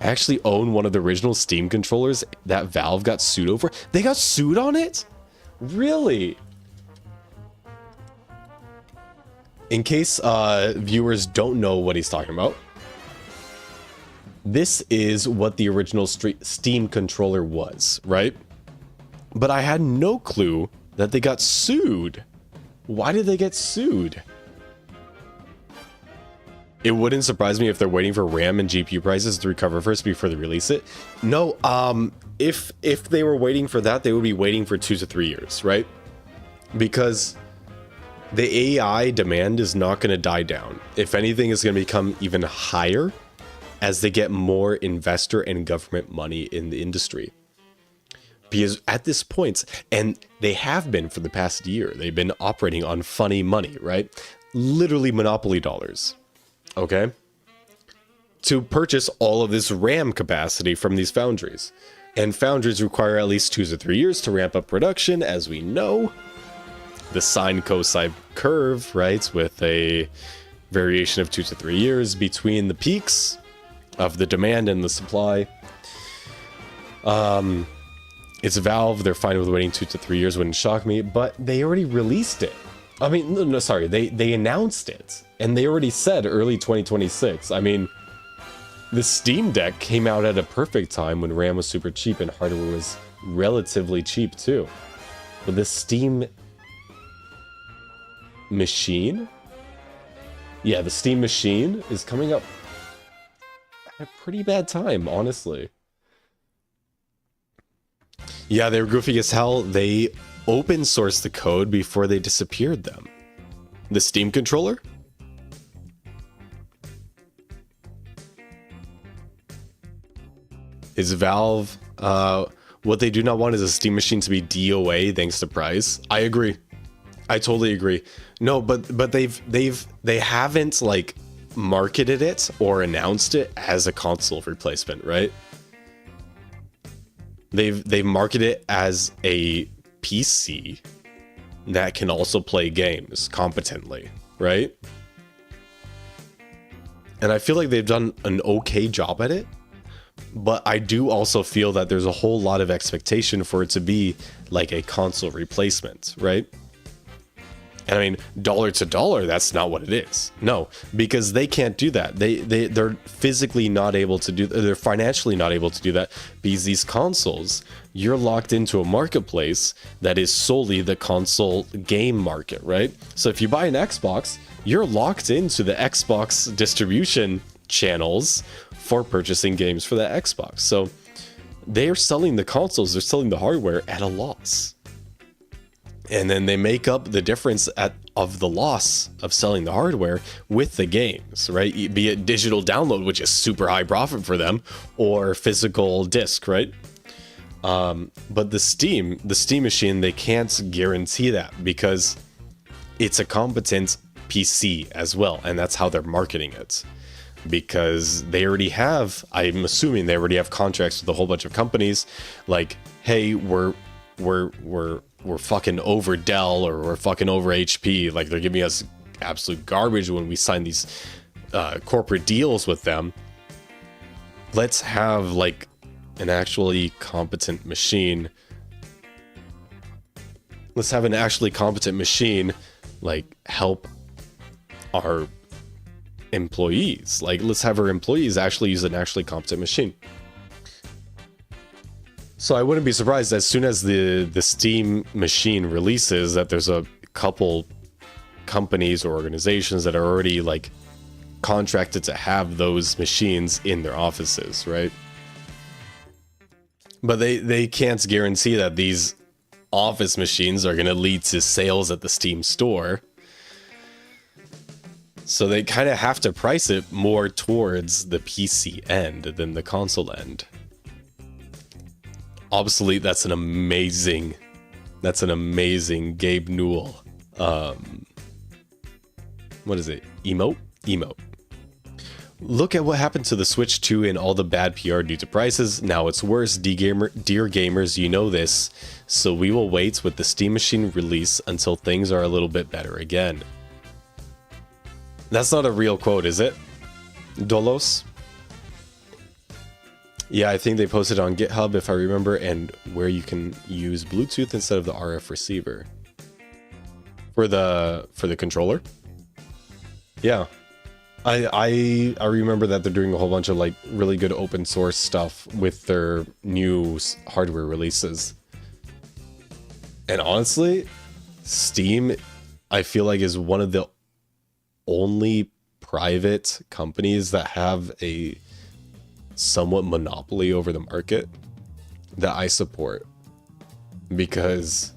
I actually own one of the original Steam controllers that Valve got sued over. They got sued on it? Really? In case viewers don't know what he's talking about, this is what the original Steam controller was, right? But I had no clue that they got sued. Why did they get sued? It wouldn't surprise me if they're waiting for RAM and GPU prices to recover first before they release it. No, if they were waiting for that, they would be waiting for 2 to 3 years, right? Because the AI demand is not going to die down. If anything, it's going to become even higher as they get more investor and government money in the industry. Because at this point, and they have been for the past year, they've been operating on funny money, right? Literally monopoly dollars. Okay, to purchase all of this RAM capacity from these foundries. And foundries require at least 2 to 3 years to ramp up production, as we know. The sine cosine curve, right, with a variation of 2 to 3 years between the peaks of the demand and the supply. It's Valve, they're fine with waiting 2 to 3 years, wouldn't shock me, but they already released it. I mean, no, sorry, they announced it, and they already said early 2026. I mean, the Steam Deck came out at a perfect time when RAM was super cheap and hardware was relatively cheap too. But the Steam machine? Yeah, the Steam machine is coming up at a pretty bad time, honestly. Yeah, they were goofy as hell. They open sourced the code before they disappeared them. The Steam controller? Is Valve, what they do not want is a Steam machine to be DOA thanks to price. I agree. I totally agree. No, but they haven't like marketed it or announced it as a console replacement, right? They've marketed it as a PC that can also play games competently, right? And I feel like they've done an okay job at it, but I do also feel that there's a whole lot of expectation for it to be like a console replacement, right? And I mean, dollar to dollar, that's not what it is. No, because they can't do that. They're physically not able to do, they're financially not able to do that, because these consoles, you're locked into a marketplace that is solely the console game market, right? So if you buy an Xbox, you're locked into the Xbox distribution channels for purchasing games for the Xbox. So they're selling the consoles, they're selling the hardware at a loss. And then they make up the difference of the loss of selling the hardware with the games, right? Be it digital download, which is super high profit for them, or physical disc, right? But the Steam machine, they can't guarantee that because it's a competent PC as well, and that's how they're marketing it. Because they already have, I'm assuming they already have contracts with a whole bunch of companies, like, hey, we're fucking over Dell or we're fucking over HP. Like, they're giving us absolute garbage when we sign these corporate deals with them. Let's have like an actually competent machine. Let's have an actually competent machine like help our employees. Like, let's have our employees actually use an actually competent machine. So I wouldn't be surprised as soon as the Steam machine releases that there's a couple companies or organizations that are already like contracted to have those machines in their offices, right? But they can't guarantee that these office machines are going to lead to sales at the Steam store. So they kind of have to price it more towards the PC end than the console end. Obviously, that's an amazing Gabe Newell. What is it? Emote. Look at what happened to the Switch 2 and all the bad PR due to prices. Now it's worse. Dear gamers, you know this. So we will wait with the Steam machine release until things are a little bit better again. That's not a real quote, is it? Dolos? Yeah, I think they posted on GitHub, if I remember, and where you can use Bluetooth instead of the RF receiver. For the controller? Yeah. I remember that they're doing a whole bunch of like really good open source stuff with their new hardware releases. And honestly, Steam, I feel like, is one of the only private companies that have a somewhat monopoly over the market that I support, because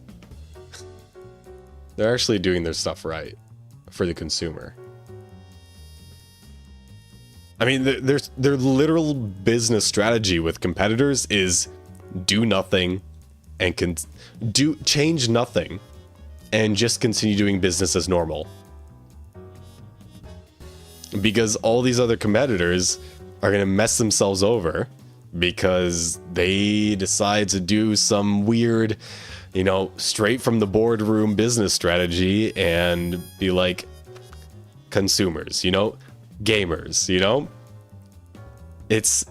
they're actually doing their stuff right for the consumer. I mean, their literal business strategy with competitors is do nothing and change nothing and just continue doing business as normal. Because all these other competitors are going to mess themselves over because they decide to do some weird, you know, straight from the boardroom business strategy and be like consumers, you know, gamers, you know. It's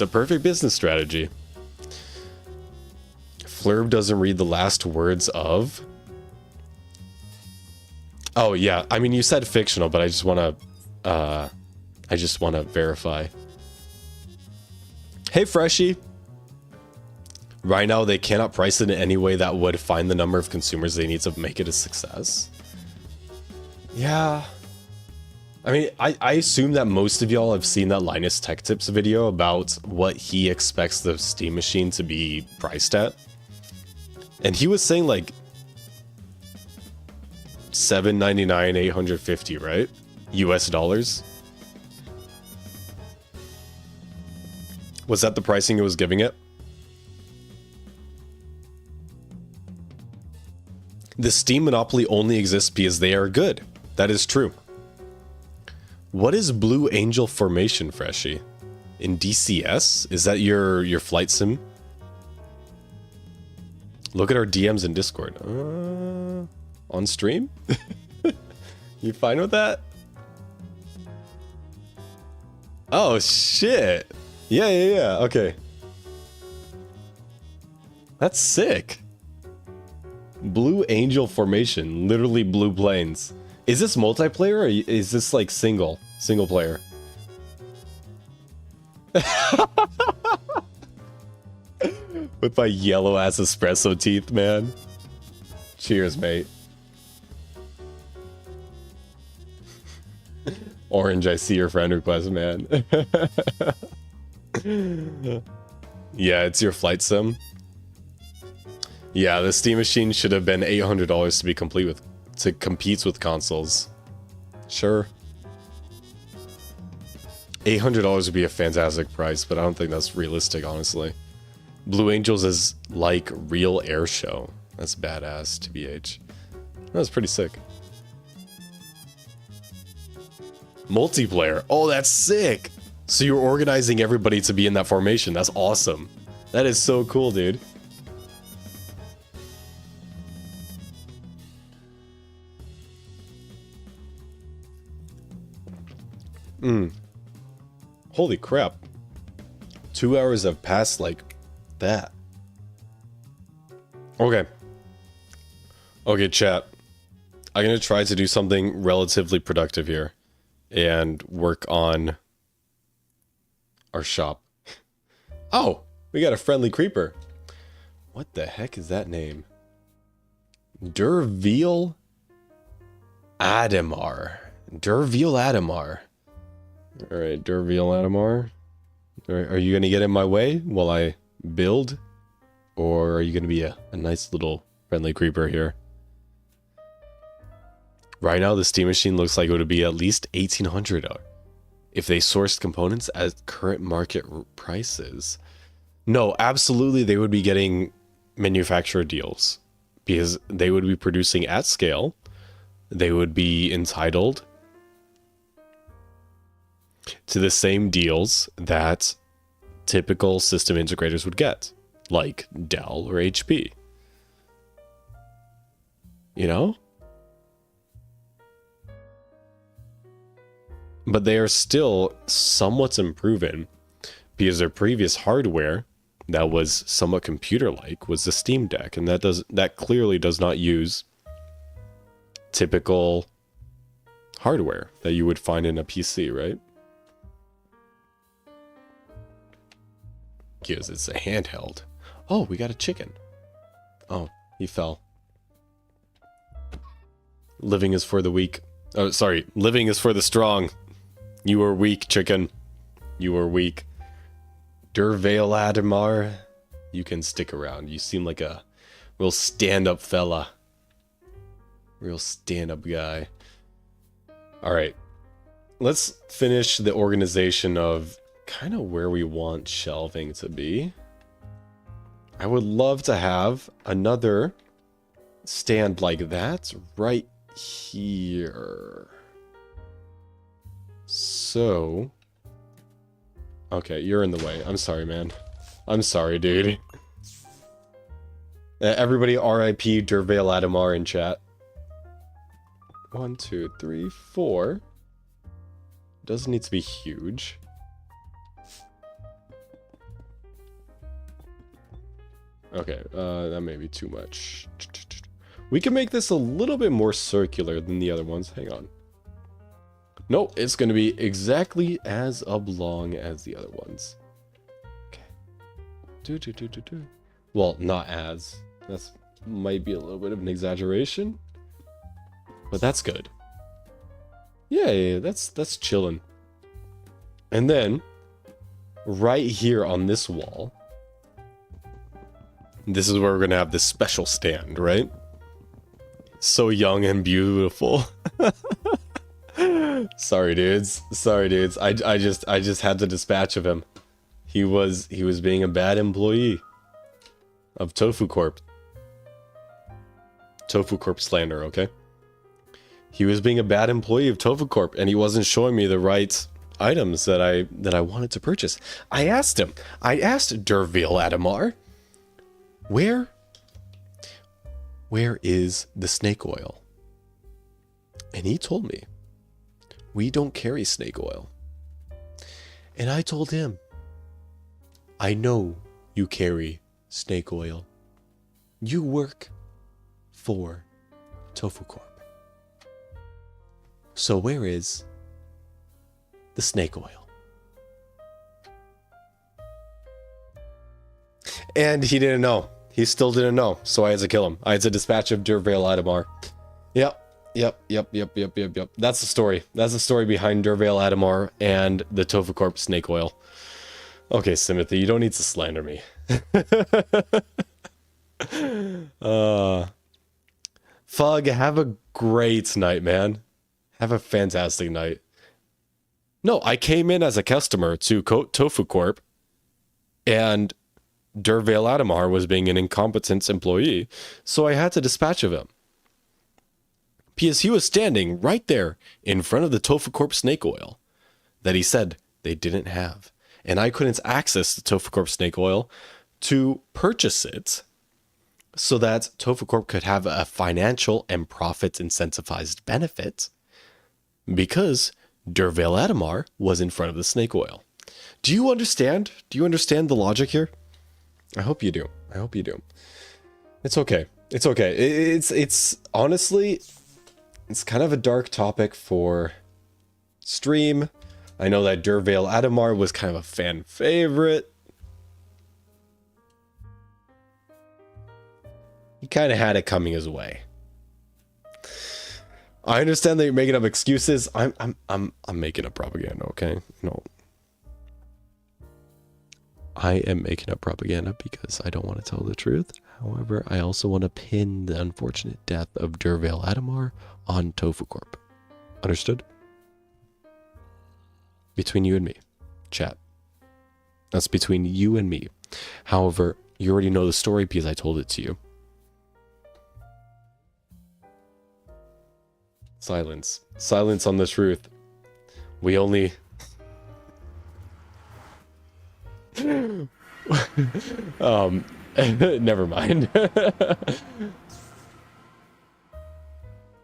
a perfect business strategy. Flurb doesn't read the last words of. Oh yeah, I mean, you said fictional, but I just want to verify. Hey Freshie. Right now they cannot price it in any way that would find the number of consumers they need to make it a success. Yeah. I mean, I assume that most of y'all have seen that Linus Tech Tips video about what he expects the Steam machine to be priced at. And he was saying like $799, $850, right? US dollars. Was that the pricing it was giving it? The Steam monopoly only exists because they are good. That is true. What is Blue Angel Formation, Freshie? In DCS? Is that your flight sim? Look at our DMs in Discord. On stream? You fine with that? Oh, shit. Yeah. Okay. That's sick. Blue Angel Formation. Literally blue planes. Is this multiplayer or is this like single player? With my yellow ass espresso teeth, man. Cheers, mate. Orange, I see your friend request, man. Yeah, it's your flight sim. Yeah, the Steam machine should have been $800 to be complete with, to compete with consoles. Sure. $800 would be a fantastic price, but I don't think that's realistic, honestly. Blue Angels is like real air show. That's badass, TBH. That's pretty sick. Multiplayer. Oh, that's sick. So you're organizing everybody to be in that formation. That's awesome. That is so cool, dude. Holy crap. 2 hours have passed like that. Okay. Okay, chat. I'm going to try to do something relatively productive here and work on our shop. Oh, we got a friendly creeper. What the heck is that name? Derville Adamar. Derville Adamar. All right, Derville Adamar. Are you going to get in my way while I build? Or are you going to be a nice little friendly creeper here? Right now, the Steam machine looks like it would be at least $1,800 if they sourced components at current market prices. No, absolutely, they would be getting manufacturer deals because they would be producing at scale. They would be entitled to the same deals that typical system integrators would get, like Dell or HP. You know? But they are still somewhat improving because their previous hardware that was somewhat computer-like was the Steam Deck, and that clearly does not use typical hardware that you would find in a PC, right? Because it's a handheld. Oh, we got a chicken. Oh, he fell. Living is for the weak. Oh, sorry. Living is for the strong. You are weak, chicken. You are weak. Dervale Adamar, you can stick around. You seem like a real stand-up fella. Real stand-up guy. Alright. Let's finish the organization of kind of where we want shelving to be. I would love to have another stand like that right here. So... Okay, you're in the way. I'm sorry, man. I'm sorry, dude. Everybody RIP Dervale Adamar in chat. 1, 2, 3, 4. Doesn't need to be huge. Okay, that may be too much. We can make this a little bit more circular than the other ones. Hang on. No, it's going to be exactly as oblong as the other ones. Okay. Well, not as. That's might be a little bit of an exaggeration. But that's good. Yeah, that's chilling. And then, right here on this wall, this is where we're going to have this special stand, right? So young and beautiful. Sorry, dudes. Sorry, dudes. I just had to dispatch of him. He was being a bad employee of Tofu Corp. Tofu Corp slander, okay? He was being a bad employee of Tofu Corp, and he wasn't showing me the right items that I wanted to purchase. I asked him. I asked Dervale Adamar, where is the snake oil? And he told me, we don't carry snake oil. And I told him, I know you carry snake oil. You work for Tofu Corp. So where is the snake oil? And he didn't know. He still didn't know. So I had to kill him. I had to dispatch of Dervale Adamar. Yep. That's the story. That's the story behind Dervale Adamar and the Tofu Corp snake oil. Okay, Timothy, you don't need to slander me. Fug, have a great night, man. Have a fantastic night. No, I came in as a customer to Tofu Corp, and Dervale Adamar was being an incompetent employee, so I had to dispatch of him. Because he was standing right there in front of the Tofu Corp snake oil that he said they didn't have. And I couldn't access the Tofu Corp snake oil to purchase it so that Tofu Corp could have a financial and profit incentivized benefit because Dervale Adamar was in front of the snake oil. Do you understand? Do you understand the logic here? I hope you do. I hope you do. It's okay. It's okay. It's honestly... It's kind of a dark topic for stream. I know that Dervale Adamar was kind of a fan favorite. He kind of had it coming his way. I understand that you're making up excuses. I'm making up propaganda, okay? No. I am making up propaganda because I don't want to tell the truth. However, I also want to pin the unfortunate death of Dervale Adamar on Tofu Corp. Understood? Between you and me. Chat. That's between you and me. However, you already know the story because I told it to you. Silence. Silence on the truth. We only... Never mind.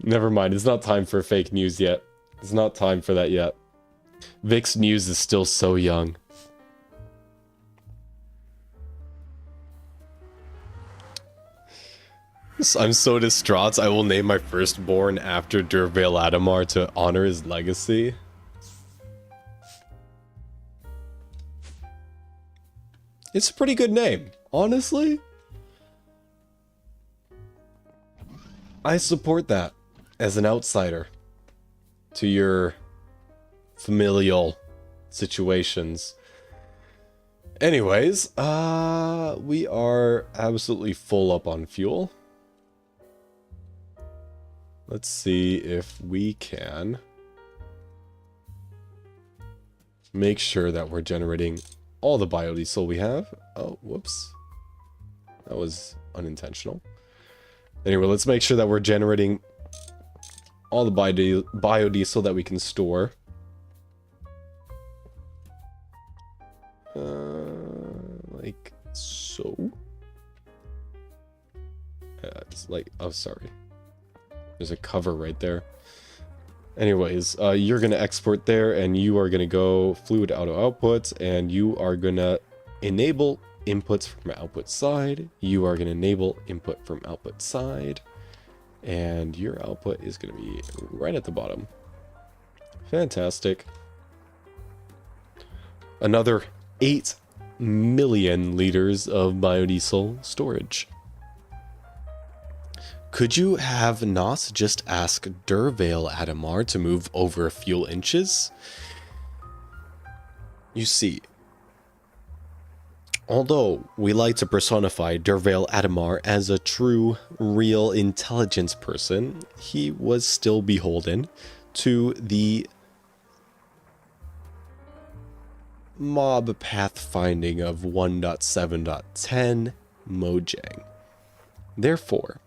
Never mind. It's not time for fake news yet. It's not time for that yet. Vic's news is still so young. I'm so distraught. I will name my firstborn after Dervail Adamar to honor his legacy. It's a pretty good name, honestly. I support that as an outsider to your familial situations. Anyways, we are absolutely full up on fuel. Let's see if we can make sure that we're generating all the biodiesel we have. Oh, whoops. That was unintentional. Anyway, let's make sure that we're generating all the biodiesel that we can store. Like so. It's like, oh, sorry. There's a cover right there. Anyways, you're going to export there, and you are going to go fluid auto outputs, and you are going to enable inputs from output side. You are going to enable input from output side, and your output is going to be right at the bottom. Fantastic. Another 8 million liters of biodiesel storage. Could you have not just asked Dervail Adamar to move over a few inches? You see, although we like to personify Dervail Adamar as a true, real intelligence person, he was still beholden to the mob pathfinding of 1.7.10 Mojang. Therefore,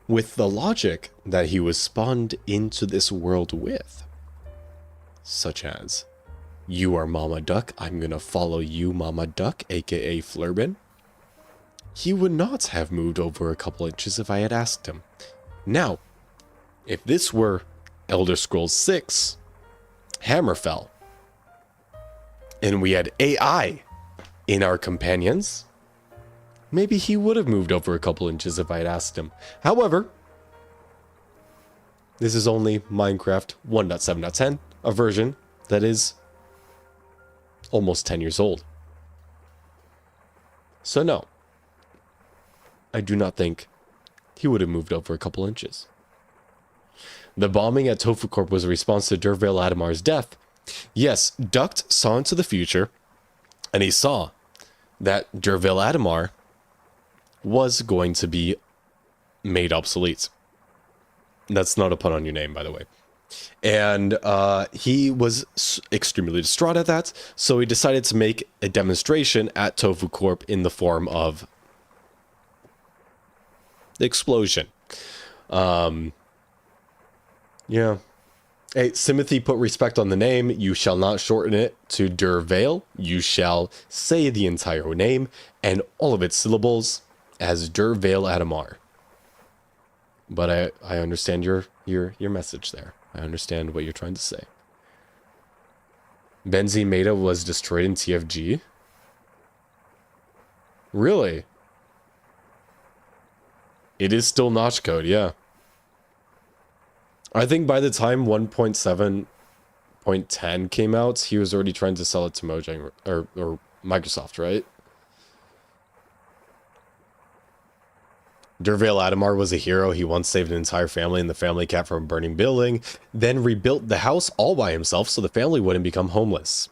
with the logic that he was spawned into this world with, such as, you are Mama Duck, I'm gonna follow you, Mama Duck, aka Flurben, he would not have moved over a couple inches if I had asked him. Now, if this were Elder Scrolls 6, Hammerfell, and we had AI in our companions, maybe he would have moved over a couple inches if I had asked him. However, this is only Minecraft 1.7.10, a version that is almost 10 years old. So no, I do not think he would have moved over a couple inches. The bombing at Tofu Corp was a response to Dervail Adamar's death. Yes, Duct saw into the future, and he saw that Dervail Adamar was going to be made obsolete. That's not a pun on your name, by the way. And he was extremely distraught at that, so he decided to make a demonstration at Tofu Corp in the form of the explosion. Yeah. Hey, Simothy put respect on the name. You shall not shorten it to Dervail. You shall say the entire name and all of its syllables as Dervail Adamar. But I understand your message there. I understand what you're trying to say. Benzene Meta was destroyed in TFG? Really? It is still notch code, yeah. I think by the time 1.7.10 came out, he was already trying to sell it to Mojang or Microsoft, right? Dervail Adamar was a hero. He once saved an entire family and the family cat from a burning building, then rebuilt the house all by himself so the family wouldn't become homeless.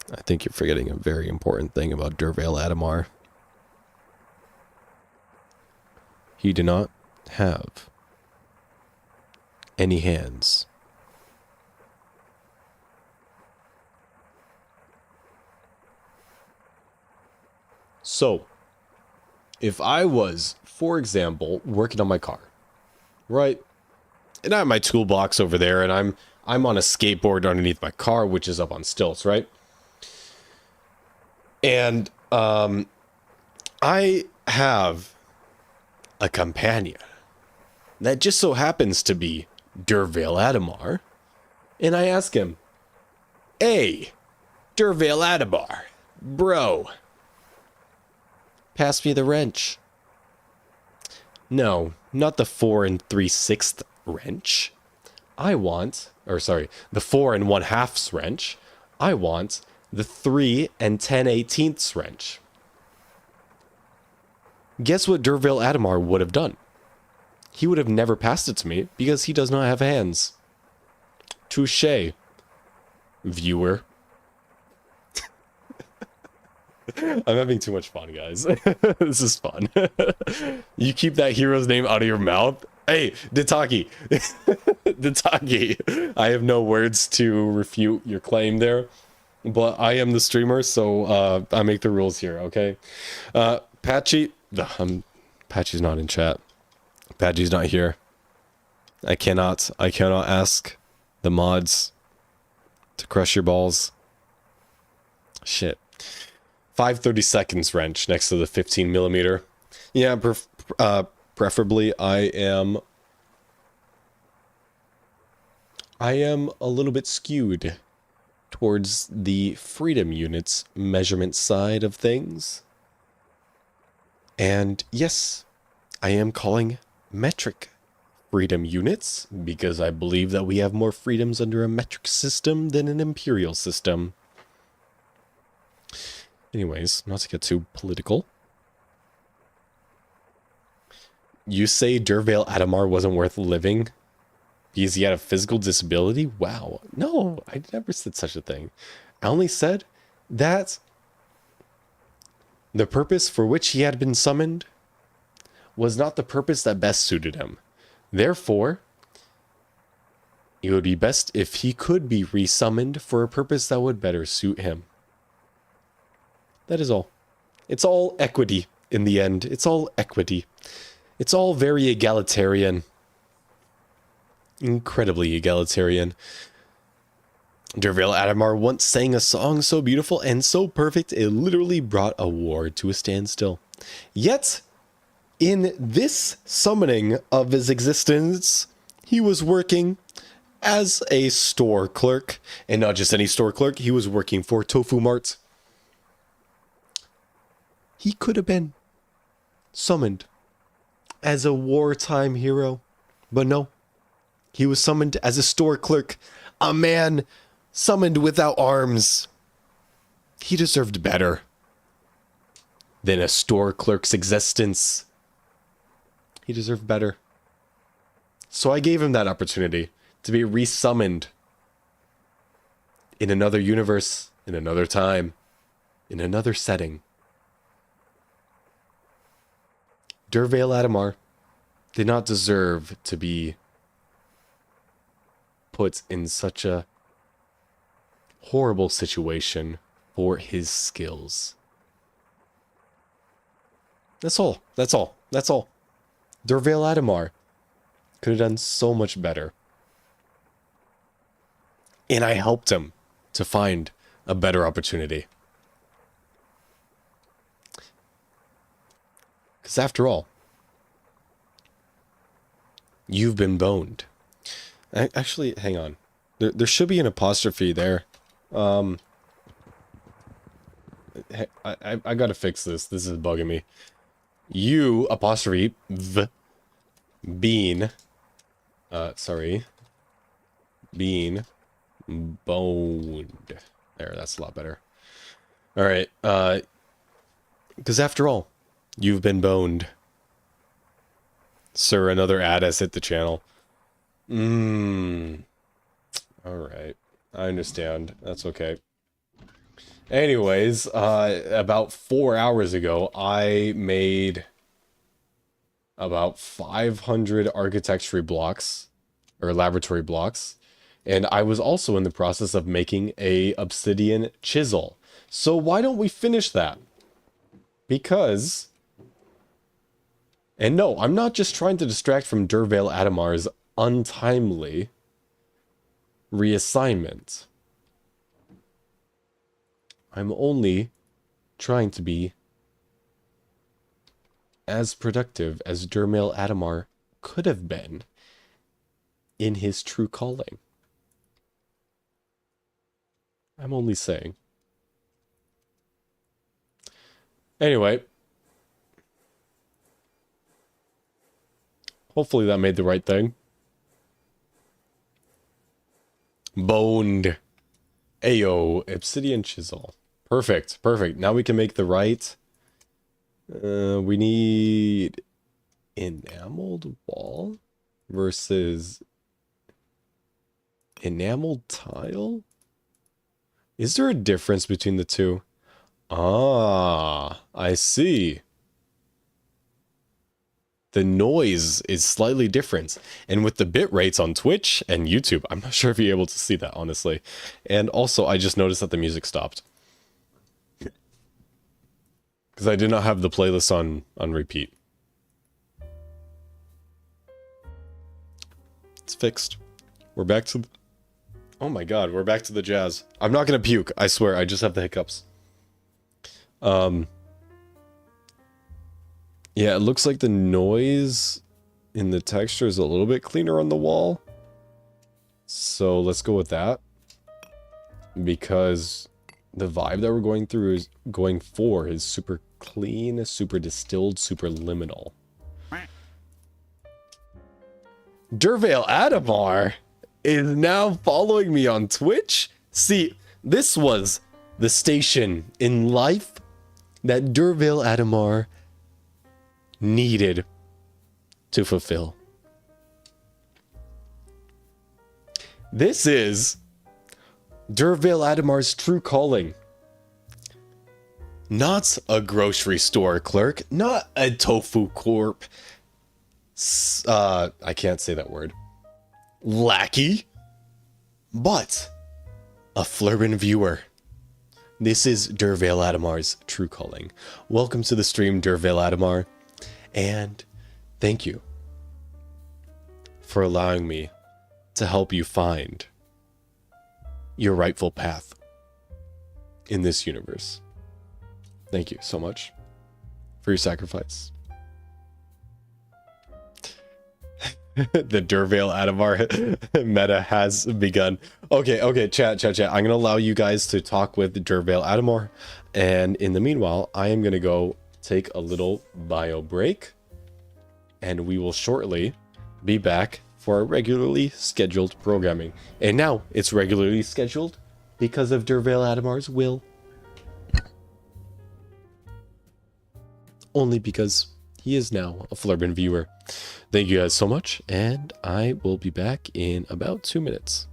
I think you're forgetting a very important thing about Dervail Adamar. He did not have any hands. So, if I was, for example, working on my car, right? And I have my toolbox over there, and I'm on a skateboard underneath my car, which is up on stilts, right? And I have a companion that just so happens to be Dervail Adamar, and I ask him, "Hey, Dervail Adamar, bro, Pass me the wrench. No, not the 4 3/6 wrench. I want, or sorry, the 4 1/2 wrench. I want the 3 10/18 wrench. Guess what Dervale Adamar would have done? He would have never passed it to me because he does not have hands. Touché, viewer. I'm having too much fun, guys. This is fun. You keep that hero's name out of your mouth. Hey, Ditaki. Ditaki. I have no words to refute your claim there, but I am the streamer, so I make the rules here, okay? Patchy. Patchy's not in chat. Patchy's not here. I cannot ask the mods to crush your balls. Shit. 5/32 wrench next to the 15mm. Yeah, preferably I am a little bit skewed towards the freedom units measurement side of things. And yes, I am calling metric freedom units because I believe that we have more freedoms under a metric system than an imperial system. Anyways, not to get too political. You say Dervale Adamar wasn't worth living because he had a physical disability? Wow. No, I never said such a thing. I only said that the purpose for which he had been summoned was not the purpose that best suited him. Therefore, it would be best if he could be resummoned for a purpose that would better suit him. That is all. It's all equity in the end. It's all equity. It's all very egalitarian. Incredibly egalitarian. Dervale Adamar once sang a song so beautiful and so perfect it literally brought a war to a standstill. Yet, in this summoning of his existence, he was working as a store clerk. And not just any store clerk, he was working for Tofu Mart. He could have been summoned as a wartime hero, but no. He was summoned as a store clerk, a man summoned without arms. He deserved better than a store clerk's existence. He deserved better. So I gave him that opportunity to be resummoned in another universe, in another time, in another setting. Dervale Adamar did not deserve to be put in such a horrible situation for his skills. That's all. That's all. That's all. Dervale Adamar could have done so much better. And I helped him to find a better opportunity. Because after all, you've been boned. Actually, hang on. There should be an apostrophe there. I gotta fix this. This is bugging me. You, apostrophe, bean, bean boned. There, that's a lot better. Alright, because after all, you've been boned. Sir, another ad has hit the channel. Alright, I understand. That's okay. Anyways, about 4 hours ago, I made about 500 architecture blocks, or laboratory blocks, and I was also in the process of making a obsidian chisel. So why don't we finish that? Because... And no, I'm not just trying to distract from Dervale Adamar's untimely reassignment. I'm only trying to be as productive as Dervale Adamar could have been in his true calling. I'm only saying. Anyway, Hopefully that made the right thing. Boned. Ayo, obsidian chisel. Perfect, perfect. Now we can make the right. We need enameled wall versus enameled tile? Is there a difference between the two? Ah, I see. The noise is slightly different. And with the bit rates on Twitch and YouTube, I'm not sure if you're able to see that, honestly. And also, I just noticed that the music stopped. Because I did not have the playlist on repeat. It's fixed. We're back to... Oh my god, we're back to the jazz. I'm not gonna puke, I swear, I just have the hiccups. Yeah, it looks like the noise in the texture is a little bit cleaner on the wall. So let's go with that. Because the vibe that we're going for is super clean, super distilled, super liminal. Dervale Adamar is now following me on Twitch. See, this was the station in life that Dervale Adamar needed to fulfill. This is Dervale Adamar's true calling. Not a grocery store clerk, not a Tofu Corp. I can't say that word. Lackey, but a Flurben viewer. This is Dervale Adamar's true calling. Welcome to the stream, Dervale Adamar. And thank you for allowing me to help you find your rightful path in this universe. Thank you so much for your sacrifice. The Dervale Adamar meta has begun. Okay, chat. I'm going to allow you guys to talk with Dervale Adamar. And in the meanwhile, I am going to go take a little bio break, and we will shortly be back for our regularly scheduled programming. And now it's regularly scheduled because of Dervale Adamar's will. Only because he is now a Flurben viewer. Thank you guys so much, and I will be back in about 2 minutes.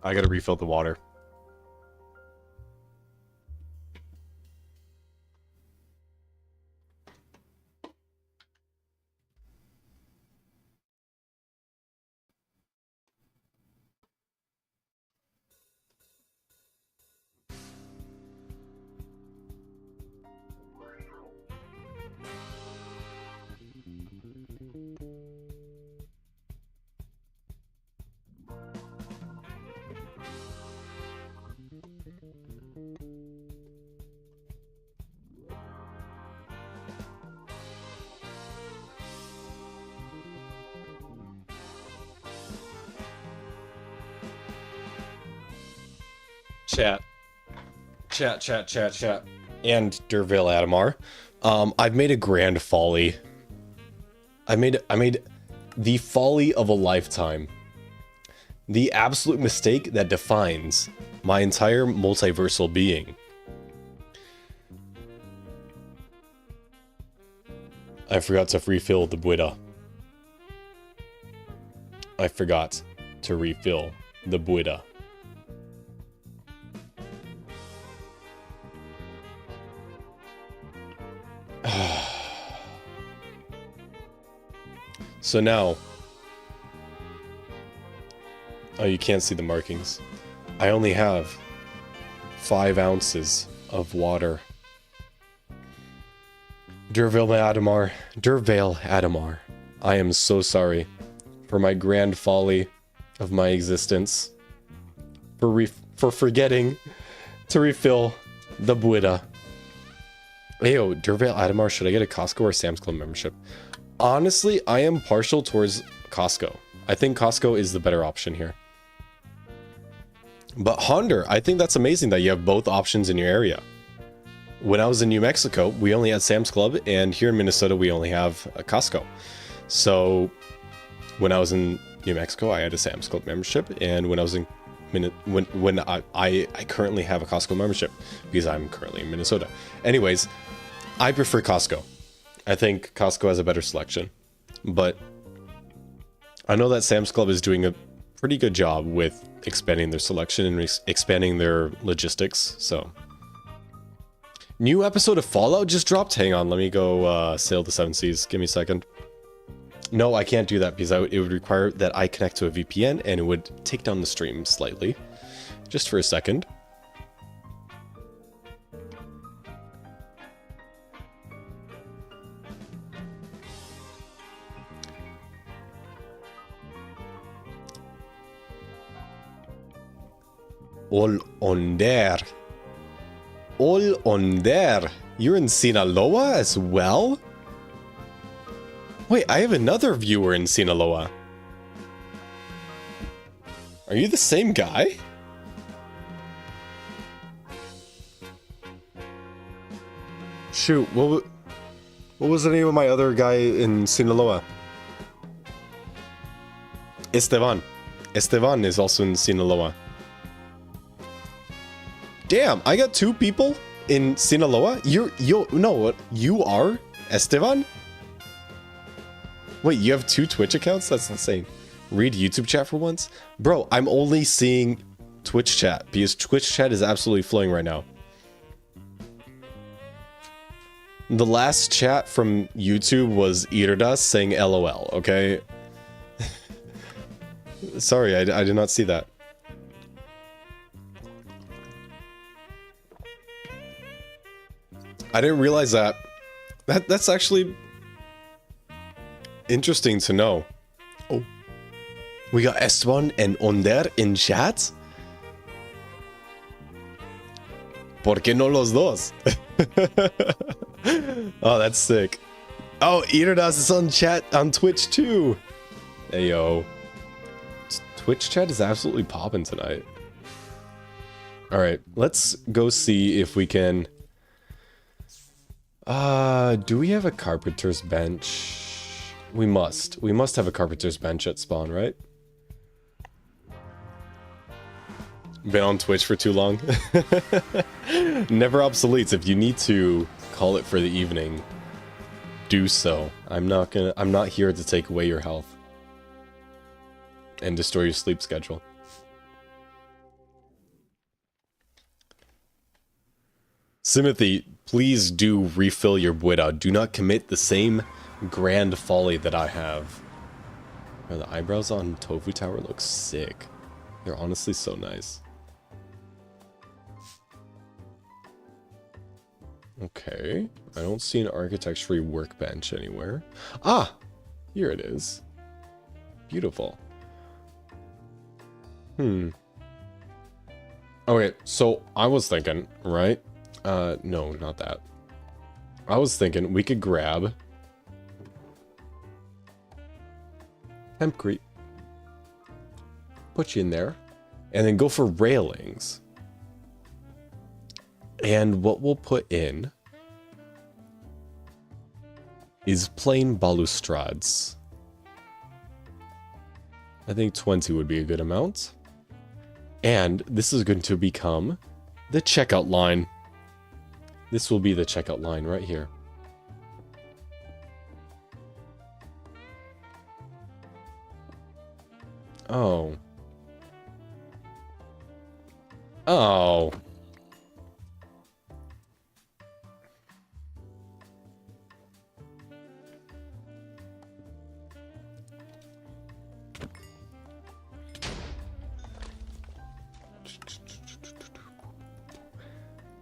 I gotta refill the water. Chat. And Derville Adamar. I've made a grand folly. I made the folly of a lifetime. The absolute mistake that defines my entire multiversal being. I forgot to refill the Buddha. I forgot to refill the Buddha. So now, oh, you can't see the markings. I only have 5 ounces of water. Derville Adamar, I am so sorry for my grand folly of my existence, for forgetting to refill the Buddha. Ayo, Derville Adamar, should I get a Costco or Sam's Club membership? Honestly, I am partial towards Costco. I think Costco is the better option here. But Honder, I think that's amazing that you have both options in your area. When I was in New Mexico, we only had Sam's Club, and here in Minnesota, we only have a Costco. So when I was in New Mexico, I had a Sam's Club membership, and when I was in when I currently have a Costco membership because I'm currently in Minnesota. Anyways, I prefer Costco. I think Costco has a better selection, but I know that Sam's Club is doing a pretty good job with expanding their selection and expanding their logistics. So, new episode of Fallout just dropped. Hang on, let me go sail the 7 seas. Give me a second. No, I can't do that because it would require that I connect to a VPN and it would take down the stream slightly. Just for a second. All on there. All on there. You're in Sinaloa as well? Wait, I have another viewer in Sinaloa. Are you the same guy? Shoot, what was the name of my other guy in Sinaloa? Esteban. Esteban is also in Sinaloa. Damn, I got 2 people in Sinaloa? You are Esteban? Wait, you have 2 Twitch accounts? That's insane. Read YouTube chat for once? Bro, I'm only seeing Twitch chat because Twitch chat is absolutely flowing right now. The last chat from YouTube was Irdas saying LOL, okay? Sorry, I did not see that. I didn't realize that. That's actually interesting to know. Oh. We got Esteban and Onder in chat. ¿Por qué no los dos? Oh, that's sick. Oh, Irdas is on chat on Twitch too. Hey yo. Twitch chat is absolutely popping tonight. Alright, let's go see if we can... do we have a carpenter's bench? We must. We must have a carpenter's bench at spawn, right? Been on Twitch for too long. Never obsoletes. If you need to call it for the evening, do so. I'm not here to take away your health and destroy your sleep schedule. Simothy, please do refill your Buddha. Do not commit the same grand folly that I have. Oh, the eyebrows on Tofu Tower look sick. They're honestly so nice. Okay, I don't see an architecture workbench anywhere. Ah, here it is. Beautiful. Okay, so I was thinking, right? No, not that. I was thinking we could grab hempcrete, put you in there, and then go for railings. And what we'll put in is plain balustrades. I think 20 would be a good amount. And this is going to become the checkout line. This will be the checkout line right here. Oh. Oh.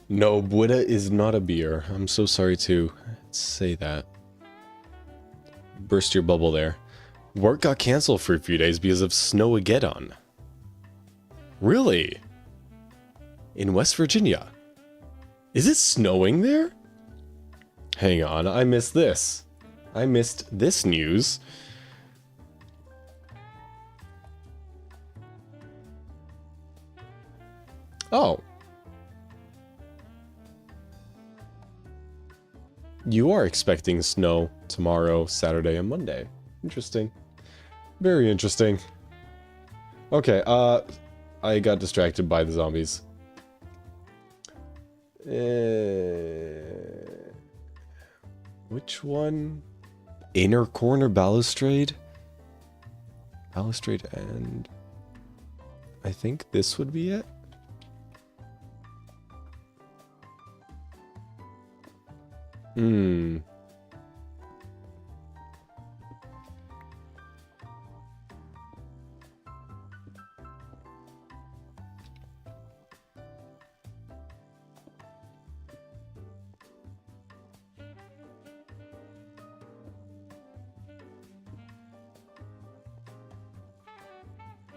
No, Buddha is not a beer. I'm so sorry to say that. Burst your bubble there. Work got canceled for a few days because of Snowmageddon. Really? In West Virginia? Is it snowing there? Hang on, I missed this. I missed this news. Oh. You are expecting snow tomorrow, Saturday, and Monday. Interesting. Very interesting. Okay, I got distracted by the zombies. Which one? Inner corner balustrade? Balustrade and... I think this would be it? Hmm.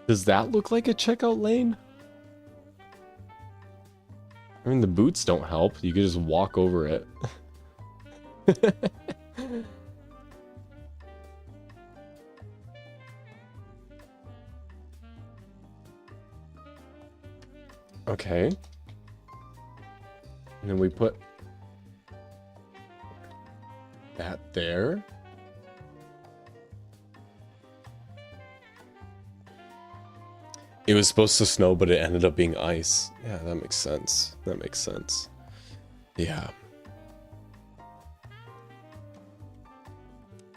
Does that look like a checkout lane? I mean, the boots don't help. You could just walk over it. Okay. And then we put that there. It was supposed to snow, but it ended up being ice. Yeah, that makes sense. That makes sense. Yeah.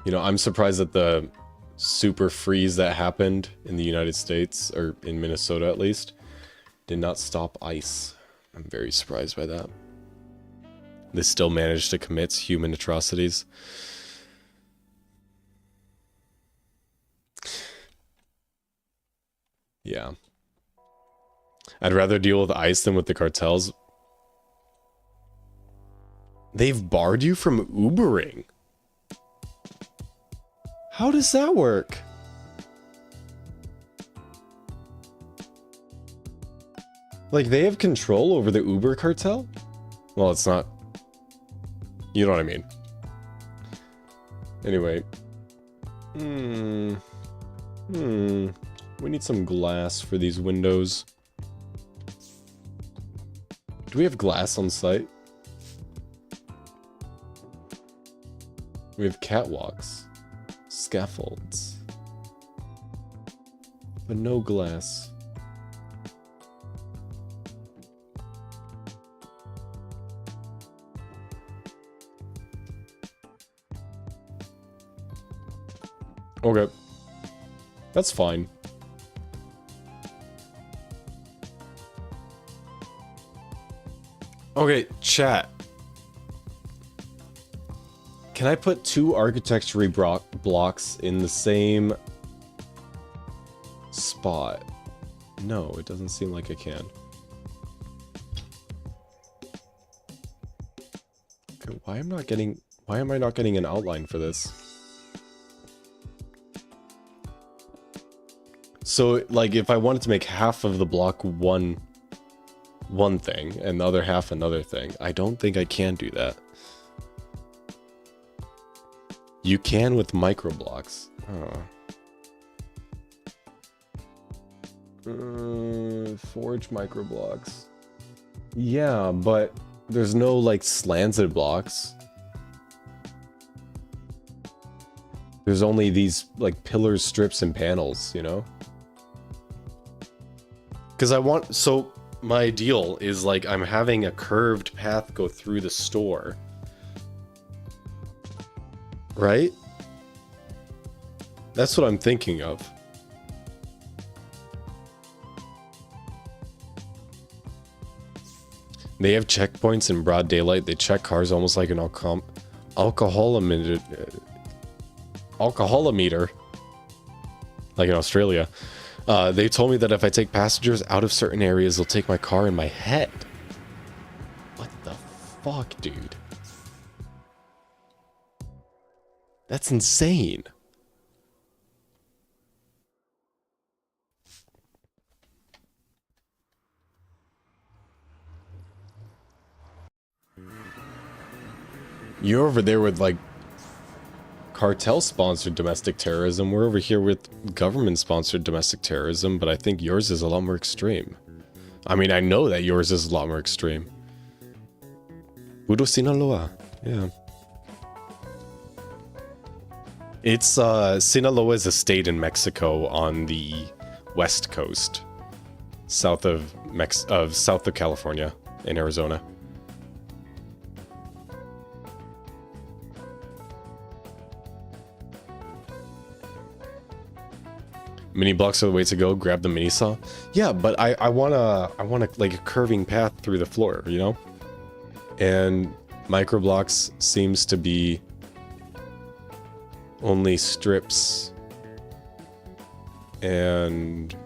You know, I'm surprised that the super freeze that happened in the United States, or in Minnesota at least, did not stop ice. I'm very surprised by that. They still managed to commit human atrocities. Yeah. I'd rather deal with ice than with the cartels. They've barred you from Ubering. How does that work? Like, they have control over the Uber cartel? Well, it's not... You know what I mean. Anyway. We need some glass for these windows. Do we have glass on site? We have catwalks. Scaffolds. But no glass. Okay. That's fine. Okay, chat. Can I put two architecture blocks in the same spot? No, it doesn't seem like I can. Okay, why am I not getting an outline for this? So, like, if I wanted to make half of the block one thing and the other half another thing, I don't think I can do that. You can with micro blocks. Oh. Forge micro blocks. Yeah, but There's no like slanted blocks. There's only these like pillars, strips, and panels, you know? Because so my ideal is like I'm having a curved path go through the store. Right? That's what I'm thinking of. They have checkpoints in broad daylight. They check cars almost like an alcoholometer. Like in Australia. They told me that if I take passengers out of certain areas, they'll take my car in my head. What the fuck, dude? That's insane. You're over there with like cartel-sponsored domestic terrorism. We're over here with government-sponsored domestic terrorism, but I think yours is a lot more extreme. I mean, I know that yours is a lot more extreme. Puro Sinaloa. Yeah. It's, Sinaloa is a state in Mexico on the west coast. South of California in Arizona. Mini blocks are the way to go. Grab the mini saw. Yeah, but I want like a curving path through the floor, you know? And micro blocks seems to be only strips and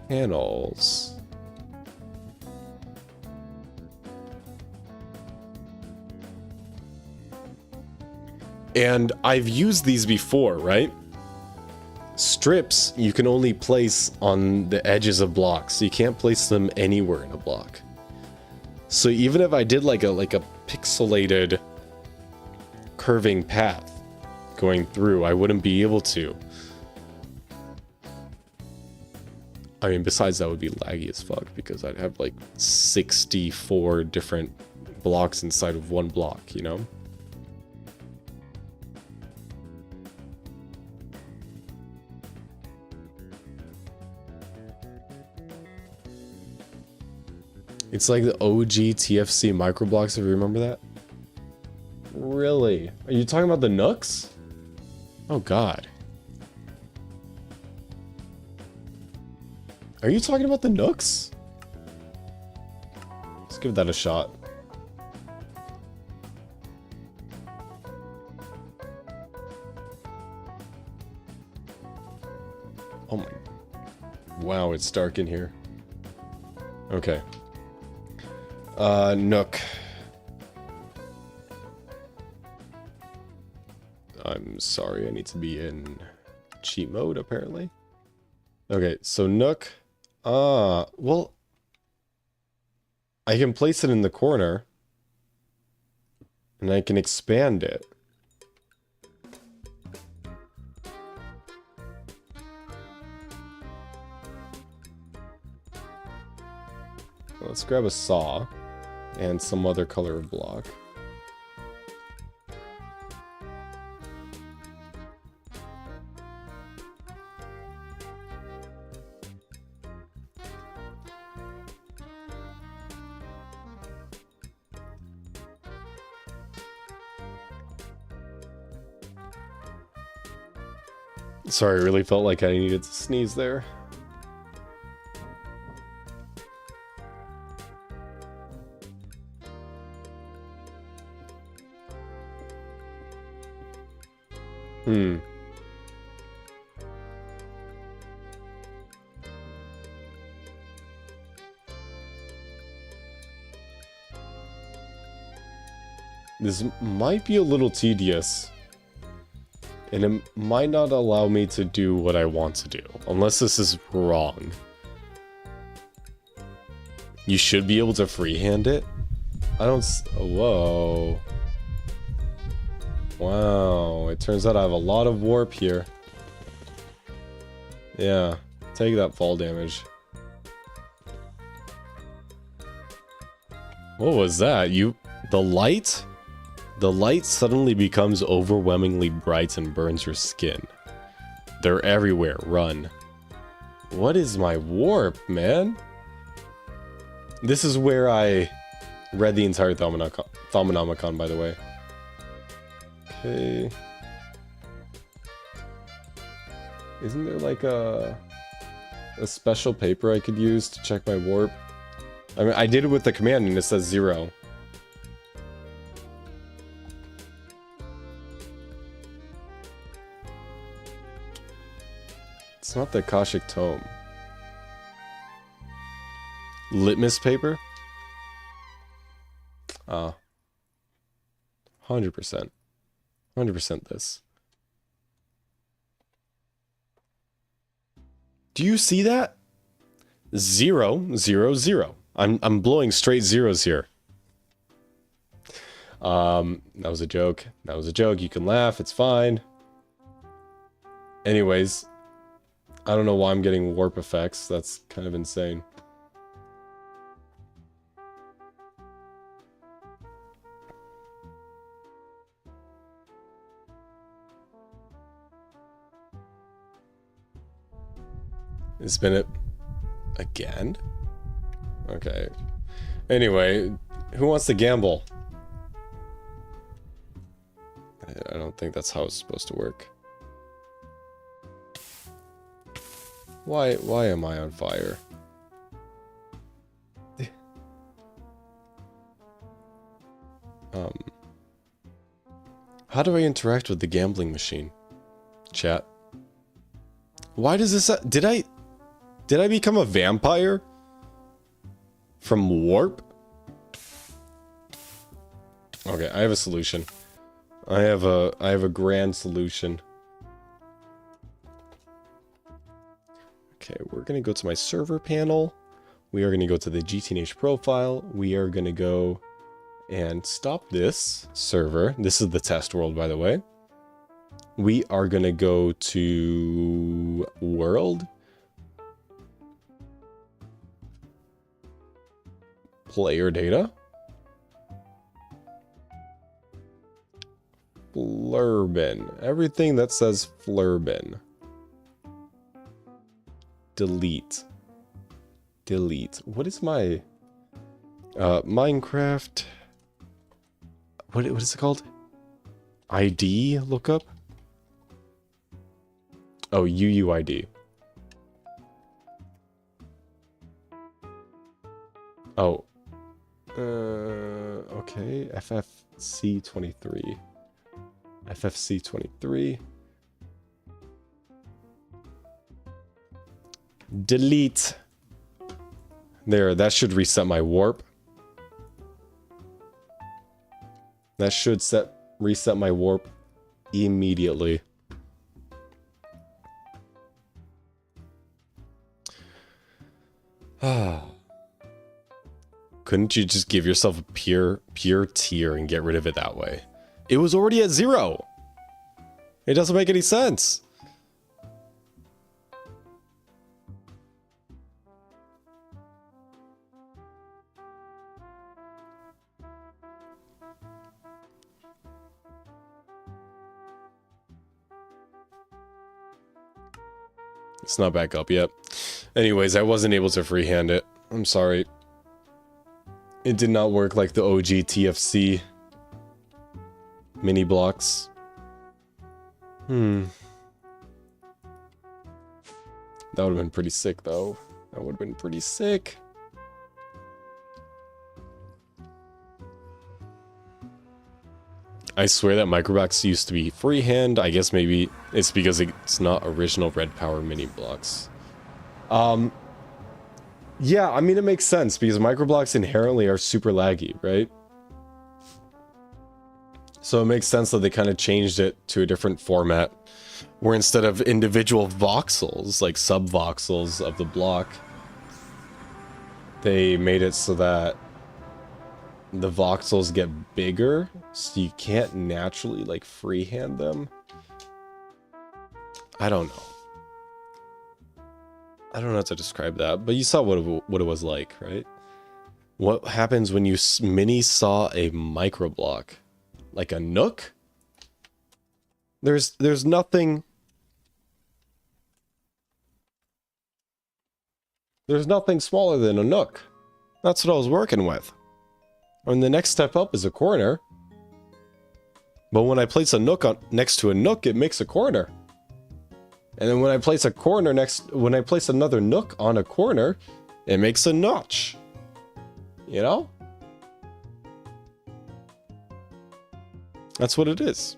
panels. And I've used these before, right? Strips you can only place on the edges of blocks. You can't place them anywhere in a block. So even if I did like a pixelated curving path going through, I wouldn't be able to. I mean, besides that would be laggy as fuck because I'd have like 64 different blocks inside of one block, you know? It's like the OG TFC microblocks, if you remember that. Really? Are you talking about the Nooks? Oh god. Are you talking about the Nooks? Let's give that a shot. Oh my... Wow, it's dark in here. Okay. Nook. I'm sorry, I need to be in cheat mode, apparently. Okay, so Nook. Well... I can place it in the corner. And I can expand it. Let's grab a saw. And some other color of block. Sorry, I really felt like I needed to sneeze there. This might be a little tedious. And it might not allow me to do what I want to do. Unless this is wrong. You should be able to freehand it? I don't... Whoa. Wow, it turns out I have a lot of warp here. Yeah, take that fall damage. What was that? The light? The light suddenly becomes overwhelmingly bright and burns your skin. They're everywhere. Run. What is my warp, man? This is where I read the entire Thaumonomicon, by the way. Okay. Isn't there like a special paper I could use to check my warp? I mean, I did it with the command and it says 0. It's not the Akashic Tome. Litmus paper? Ah. 100%. 100% this. Do you see that? 0, 0, 0. I'm blowing straight zeros here. That was a joke. That was a joke. You can laugh. It's fine. Anyways, I don't know why I'm getting warp effects. That's kind of insane. It's been it again? Okay. Anyway, who wants to gamble? I don't think that's how it's supposed to work. Why am I on fire? How do I interact with the gambling machine? Chat. Why does this... Did I become a vampire? From warp? Okay, I have a solution. I have a grand solution. Okay, we're gonna go to my server panel. We are gonna go to the GTNH profile. We are gonna go and stop this server. This is the test world, by the way. We are gonna go to world. Player data. Flurben. Everything that says Flurben. Delete. Delete. What is my Minecraft? What is it called? ID lookup? Oh, UUID. Oh. Okay. FFC23. FFC23. Delete. There, that should reset my warp. That should reset my warp immediately. Ah. Couldn't you just give yourself a pure tier and get rid of it that way? It was already at 0. It doesn't make any sense. It's not back up yet. Anyways, I wasn't able to freehand it. I'm sorry. It did not work like the OG TFC mini blocks. That would have been pretty sick, though. That would have been pretty sick. I swear that microblocks used to be freehand. I guess maybe it's because it's not original red power mini blocks. Yeah, I mean, it makes sense because microblocks inherently are super laggy, right? So it makes sense that they kind of changed it to a different format where instead of individual voxels, like sub-voxels of the block, they made it so that the voxels get bigger, so you can't naturally, like, freehand them. I don't know. I don't know how to describe that, but you saw what it was like, right? What happens when you mini saw a micro block? Like a nook? There's nothing... There's nothing smaller than a nook. That's what I was working with. And the next step up is a corner. But when I place a nook next to a nook, it makes a corner. And then when I place a corner when I place another nook on a corner, it makes a notch. You know? That's what it is.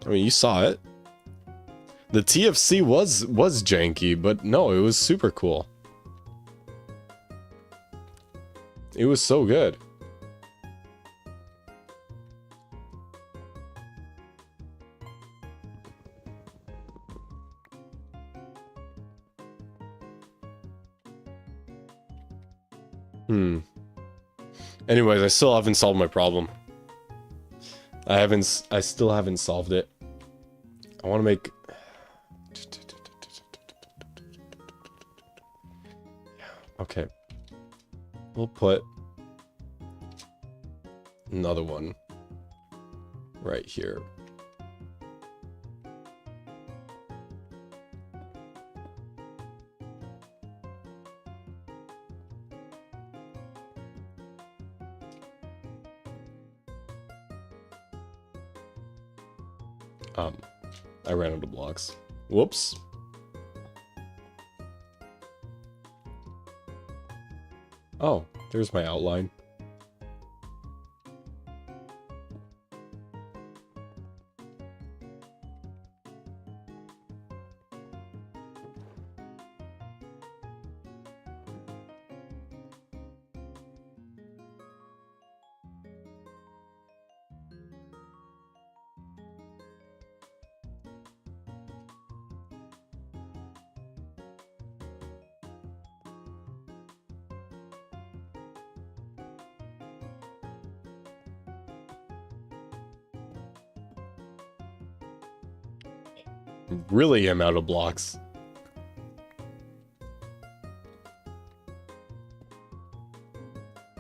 I mean, you saw it. The TFC was janky, but no, it was super cool. It was so good. Anyways, I still haven't solved my problem. I still haven't solved it. I want to make... Okay. We'll put another one right here. I ran out of blocks. Whoops. Oh, there's my outline. Really am out of blocks.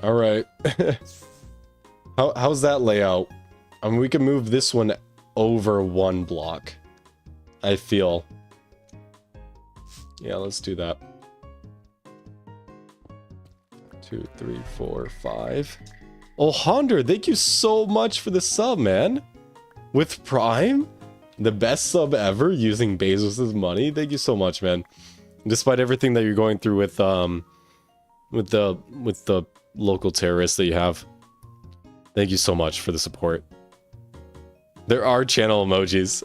All right. How's that layout? I mean, we can move this one over one block, I feel. Yeah, let's do that. 2, 3, 4, 5. Oh, Honder, thank you so much for the sub, man. With Prime? The best sub ever using Bezos' money. Thank you so much, man. Despite everything that you're going through with the local terrorists that you have. Thank you so much for the support. There are channel emojis.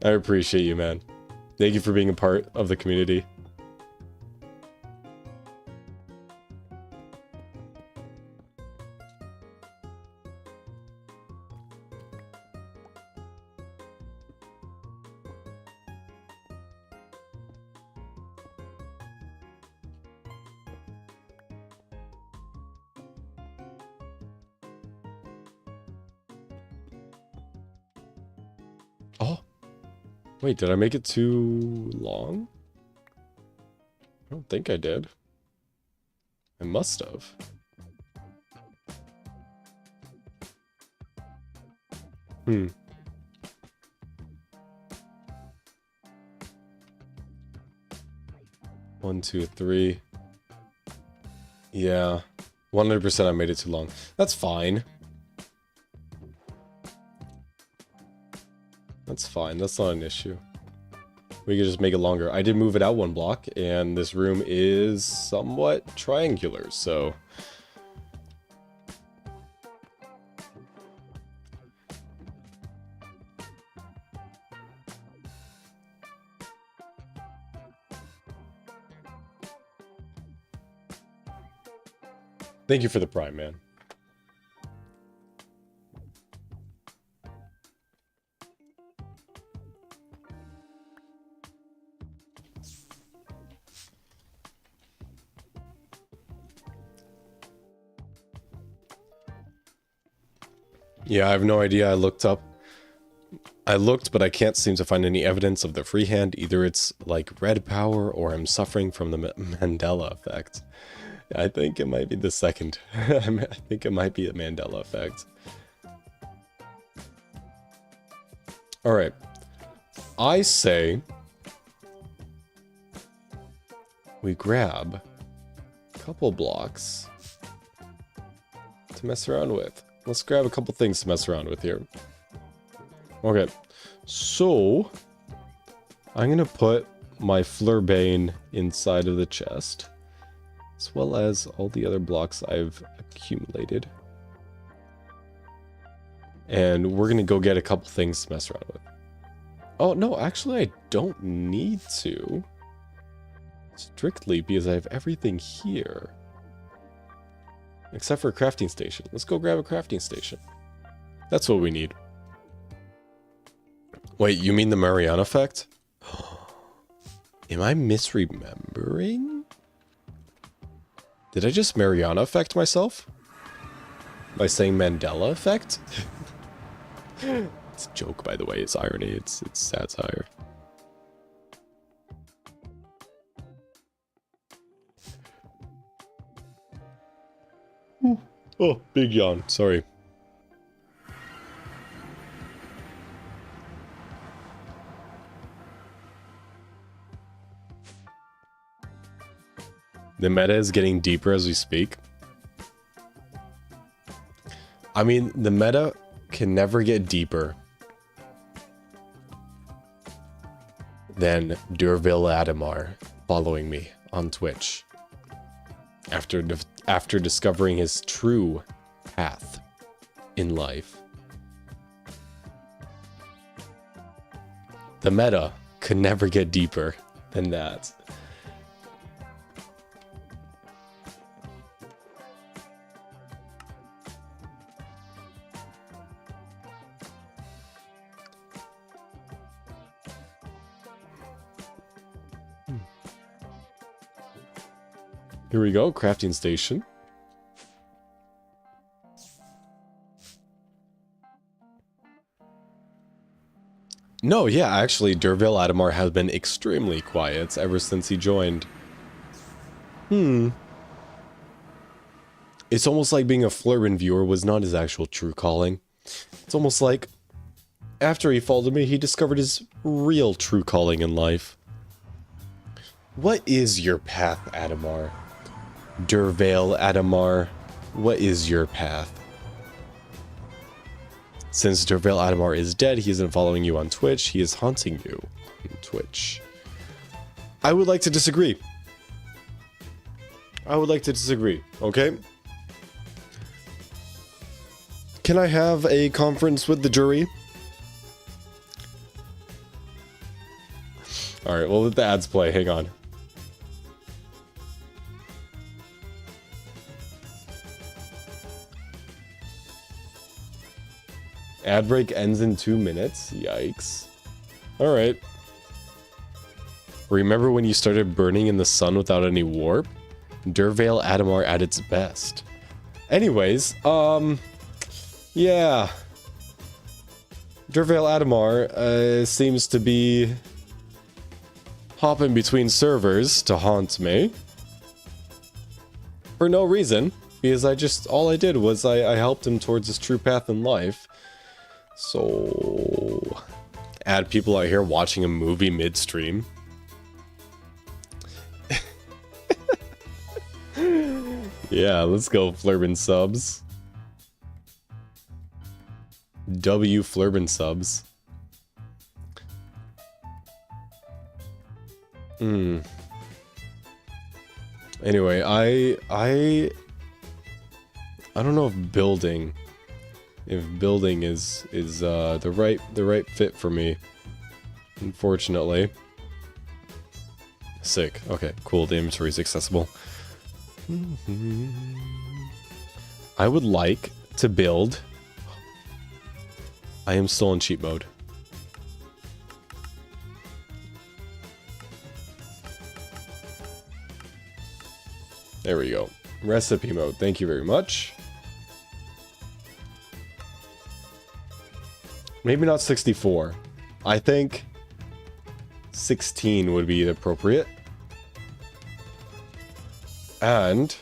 I appreciate you, man. Thank you for being a part of the community. Oh, wait, did I make it too long? I don't think I did. I must have. Hmm. One, two, three. Yeah. 100% I made it too long. That's fine. That's fine. That's not an issue. We could just make it longer. I did move it out one block, and this room is somewhat triangular, so... Thank you for the Prime, man. Yeah, I have no idea. I looked up I looked, but I can't seem to find any evidence of the freehand. Either it's like red power or I'm suffering from the Mandela effect. I think it might be the second. I think it might be a Mandela effect. Alright. I say we grab a couple blocks to mess around with. Let's grab a couple things to mess around with here. Okay, so I'm gonna put my Flurben inside of the chest, as well as all the other blocks I've accumulated. And we're gonna go get a couple things to mess around with. Oh, no, actually I don't need to. Strictly because I have everything here. Except for a crafting station. Let's go grab a crafting station. That's what we need. Wait, you mean the Mariana effect? Am I misremembering? Did I just Mariana effect myself? By saying Mandela effect? It's a joke, by the way. It's irony. It's satire. Oh, big yawn. Sorry. The meta is getting deeper as we speak. I mean, the meta can never get deeper than Durville Adamar following me on Twitch after discovering his true path in life. The meta could never get deeper than that. Here we go, crafting station. No, yeah, actually, Durville Adamar has been extremely quiet ever since he joined. It's almost like being a Flurben viewer was not his actual true calling. It's almost like, after he followed me, he discovered his real true calling in life. What is your path, Adamar? Durvale Adamar, what is your path? Since Durvale Adamar is dead, he isn't following you on Twitch, he is haunting you on Twitch. I would like to disagree. Okay? Can I have a conference with the jury? Alright, we'll let the ads play, hang on. Ad break ends in 2 minutes? Yikes. Alright. Remember when you started burning in the sun without any warp? Durvale Adamar at its best. Anyways, yeah. Durvale Adamar seems to be hopping between servers to haunt me. For no reason. Because all I did was I helped him towards his true path in life. So, add people out here watching a movie midstream. Yeah, let's go Flurben subs. W Flurben subs. Anyway, I don't know if building is the right fit for me, unfortunately. Sick. Okay, cool. The inventory is accessible. I would like to build. I am still in cheat mode. There we go. Recipe mode. Thank you very much. Maybe not 64. I think 16 would be appropriate. And...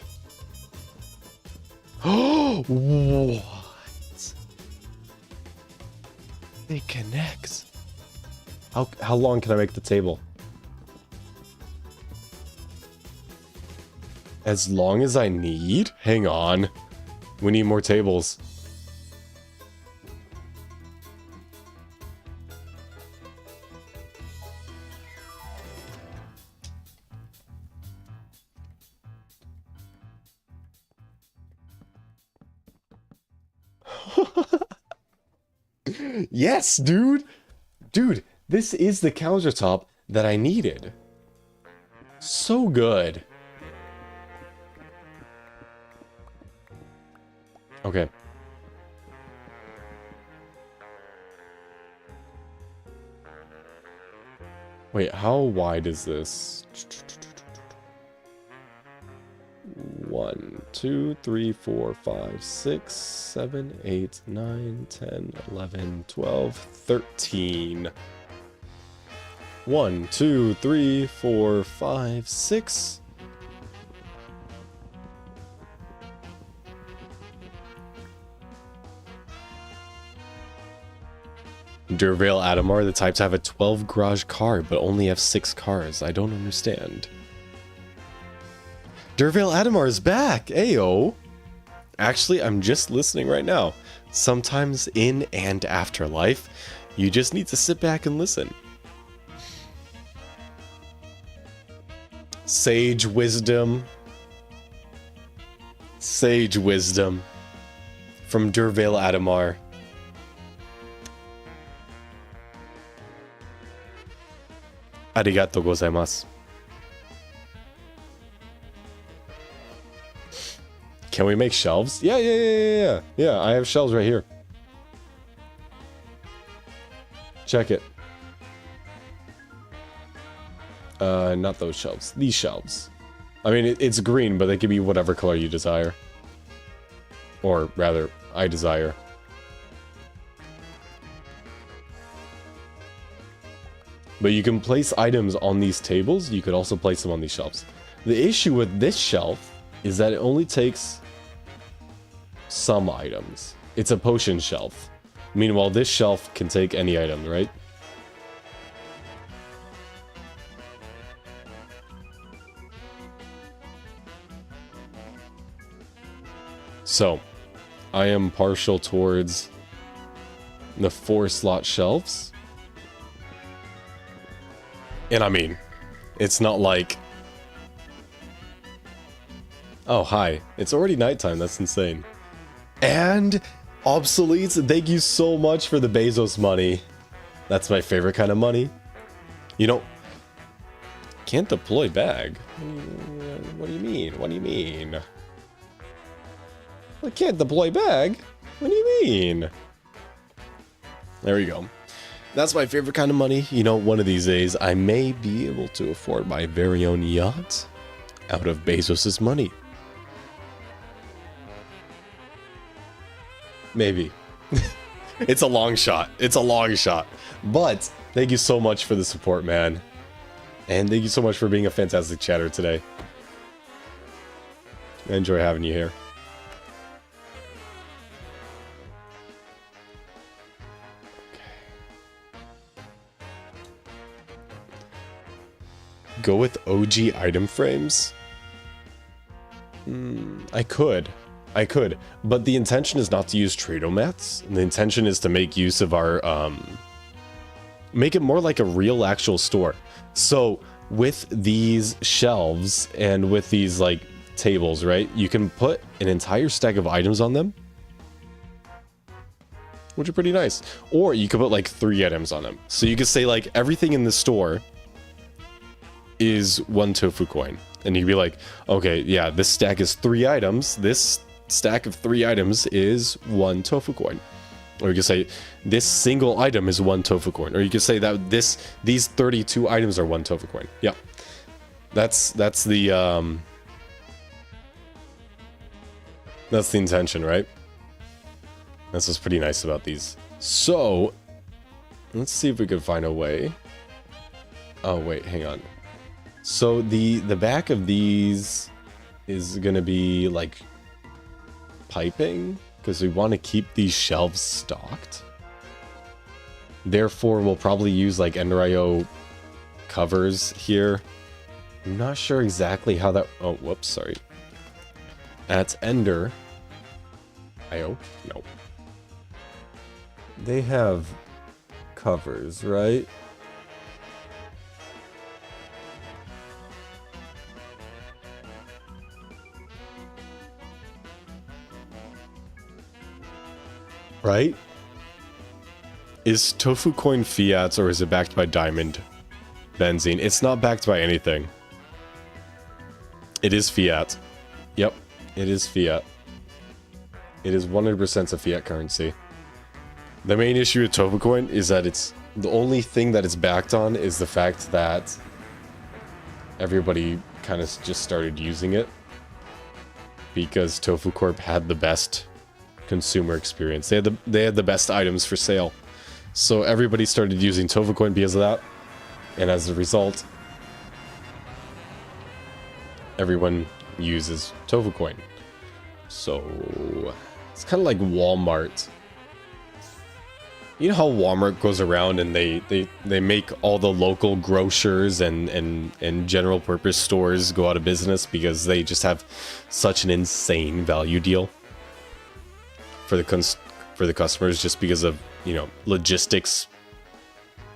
Oh, what? It connects. How long can I make the table? As long as I need? Hang on. We need more tables. Yes, dude! Dude, this is the countertop that I needed. So good. Okay. Wait, how wide is this? 1, 2, 3, 4, 5, 6, 7, 8, 9, 10, 11, 12, 13. 1, 2, 3, 4, 5, 6. Durvale Adamar, the types have a 12 garage car, but only have 6 cars. I don't understand. Durvale Adamar is back! Ayo! Actually, I'm just listening right now. Sometimes in and after life, you just need to sit back and listen. Sage wisdom. Sage wisdom. From Durvale Adamar. Arigatou gozaimasu. Can we make shelves? Yeah. Yeah, I have shelves right here. Check it. Not those shelves. These shelves. I mean, it's green, but they can be whatever color you desire. Or rather, I desire. But you can place items on these tables. You could also place them on these shelves. The issue with this shelf is that it only takes some items. It's a potion shelf. Meanwhile, this shelf can take any item, right? So, I am partial towards the 4-slot shelves. And I mean, it's not like... Oh, hi. It's already nighttime. That's insane. And obsoletes, thank you so much for the Bezos money. That's my favorite kind of money. You know, can't deploy bag. What do you mean? What do you mean? I can't deploy bag? What do you mean? There we go. That's my favorite kind of money. You know, one of these days, I may be able to afford my very own yacht out of Bezos's money. Maybe. It's a long shot. It's a long shot. But thank you so much for the support, man. And thank you so much for being a fantastic chatter today. I enjoy having you here. Go with OG item frames? I could, but the intention is not to use Trado mats. The intention is to make use of our, make it more like a real actual store. So with these shelves and with these like tables, right? You can put an entire stack of items on them, which are pretty nice. Or you could put like 3 items on them. So you could say like everything in the store is 1 tofu coin. And you'd be like, okay, yeah, this stack is 3 items. This stack of 3 items is 1 tofu coin. Or you could say this single item is 1 tofu coin. Or you could say that these 32 items are 1 tofu coin. Yeah. That's the intention, right? That's what's pretty nice about these. So Let's see if we can find a way. Oh, wait, hang on. So the back of these is going to be like piping because we want to keep these shelves stocked. Therefore, we'll probably use like Ender.io covers here. I'm not sure exactly how that... Oh, whoops, sorry. That's Ender.io. No. They have covers, right? Right? Is Tofu Coin fiat or is it backed by Diamond Benzene? It's not backed by anything. It is fiat. Yep, it is fiat. It is 100% a fiat currency. The main issue with Tofu Coin is that it's the only thing that it's backed on is the fact that everybody kind of just started using it because Tofu Corp had the best consumer experience. They had the best items for sale. So everybody started using Tofu Coin because of that. And as a result, everyone uses Tofu Coin. So it's kind of like Walmart. You know how Walmart goes around and they make all the local grocers and general purpose stores go out of business because they just have such an insane value deal for the customers just because of, you know, logistics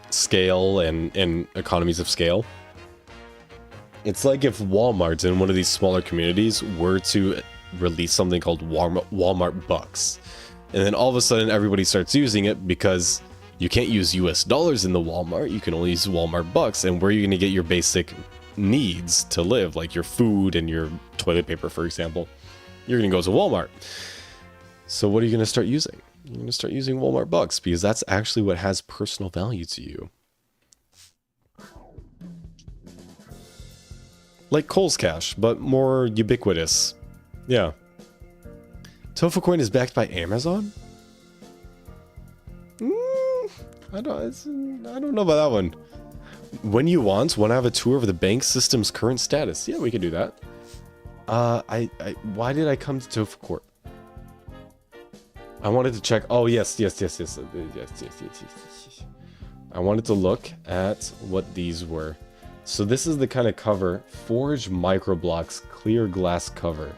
scale and economies of scale. It's like if Walmart in one of these smaller communities were to release something called Walmart Bucks. And then all of a sudden everybody starts using it because you can't use US dollars in the Walmart. You can only use Walmart Bucks. And where are you going to get your basic needs to live, like your food and your toilet paper, for example? You're going to go to Walmart. So what are you going to start using? You're going to start using Walmart Bucks because that's actually what has personal value to you. Like Kohl's Cash, but more ubiquitous. Yeah. Tofu Coin is backed by Amazon? I don't know about that one. When you want to have a tour of the bank system's current status. Yeah, we can do that. Why did I come to Tofu Corp? I wanted to check. Oh, yes. I wanted to look at what these were. So this is the kind of cover. Forged microblocks, clear glass cover.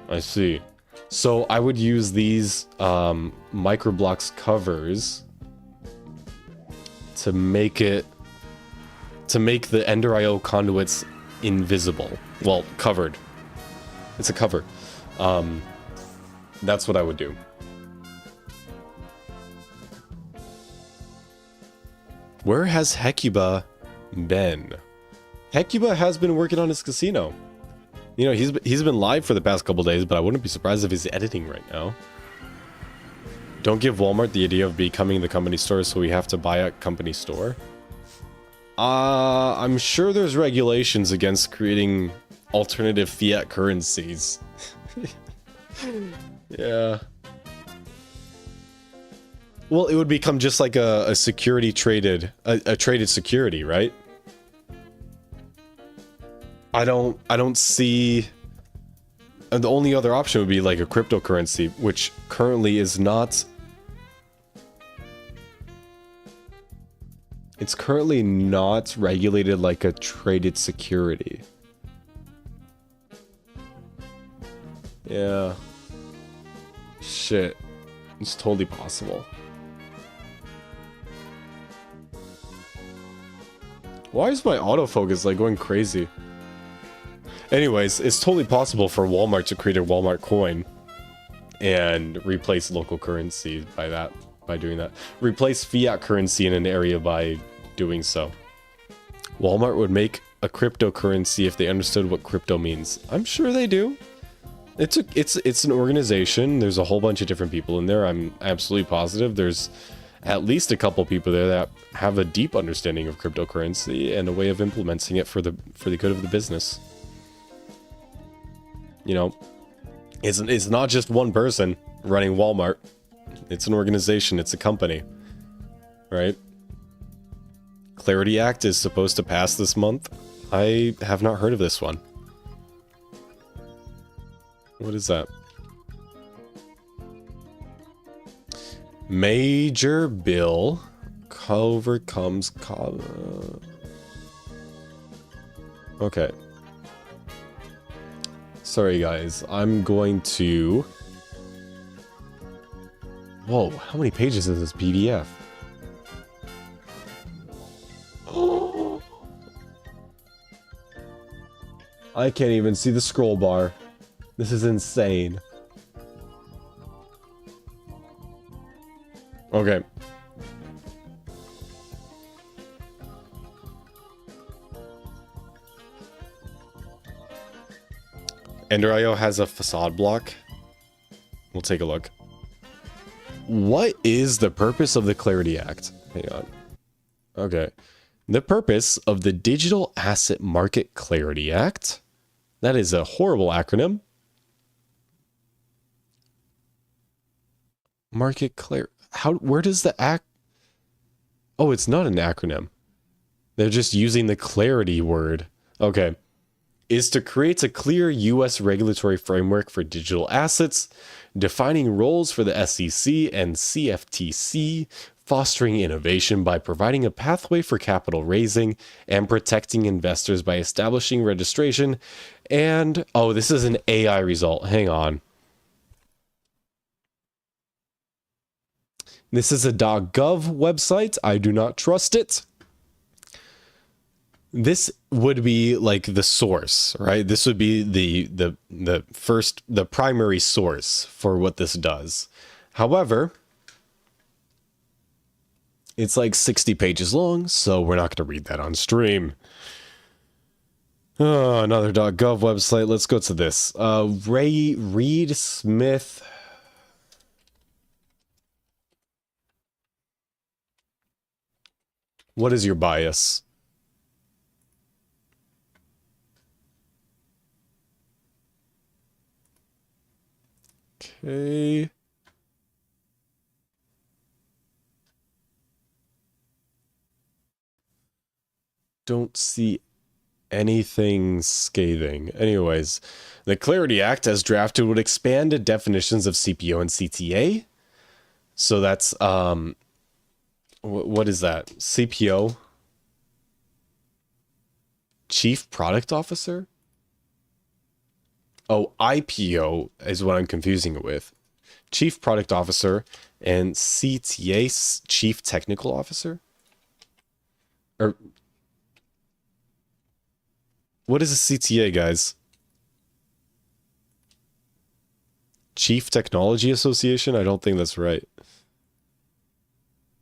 I see. So I would use these microblocks covers to make the Ender.io conduits invisible. Well, covered. It's a cover. That's what I would do. Where has Hecuba been? Hecuba has been working on his casino. You know, he's been live for the past couple days, but I wouldn't be surprised if he's editing right now. Don't give Walmart the idea of becoming the company store, so we have to buy a company store. I'm sure there's regulations against creating alternative fiat currencies. Yeah. Well, it would become just like a security traded, a traded security, right? I don't see... And the only other option would be like a cryptocurrency, which currently is not... It's currently not regulated like a traded security. Yeah. Shit. It's totally possible. Why is my autofocus like going crazy? Anyways, it's totally possible for Walmart to create a Walmart coin and replace local currency by doing that. Replace fiat currency in an area by doing so. Walmart would make a cryptocurrency if they understood what crypto means. I'm sure they do. It's an organization. There's a whole bunch of different people in there. I'm absolutely positive there's at least a couple people there that have a deep understanding of cryptocurrency and a way of implementing it for the good of the business. You know, it's not just one person running Walmart. It's an organization. It's a company, right? Clarity Act is supposed to pass this month. I have not heard of this one. What is that? Major bill overcomes... Okay. Sorry, guys. I'm going to... Whoa, how many pages is this PDF? I can't even see the scroll bar. This is insane. Okay. Ender.io has a facade block. We'll take a look. What is the purpose of the Clarity Act? Hang on. Okay. The purpose of the Digital Asset Market Clarity Act. That is a horrible acronym. Market Clar... Where does the act... Oh, it's not an acronym. They're just using the clarity word. Okay. Is to create a clear U.S. regulatory framework for digital assets, defining roles for the SEC and CFTC, fostering innovation by providing a pathway for capital raising, and protecting investors by establishing registration. And, oh, this is an AI result. Hang on. This is a .gov website. I do not trust it. This would be like the source, right? This would be the primary source for what this does. However, it's like 60 pages long, so we're not going to read that on stream. Oh, another .gov website. Let's go to this. Reed Smith. What is your bias? Okay. Don't see anything scathing. Anyways, the Clarity Act as drafted would expand the definitions of CPO and CTA. So that's what is that? CPO? Chief Product Officer? Oh, IPO is what I'm confusing it with. Chief Product Officer and CTA, Chief Technical Officer? Or what is a CTA, guys? Chief Technology Association? I don't think that's right.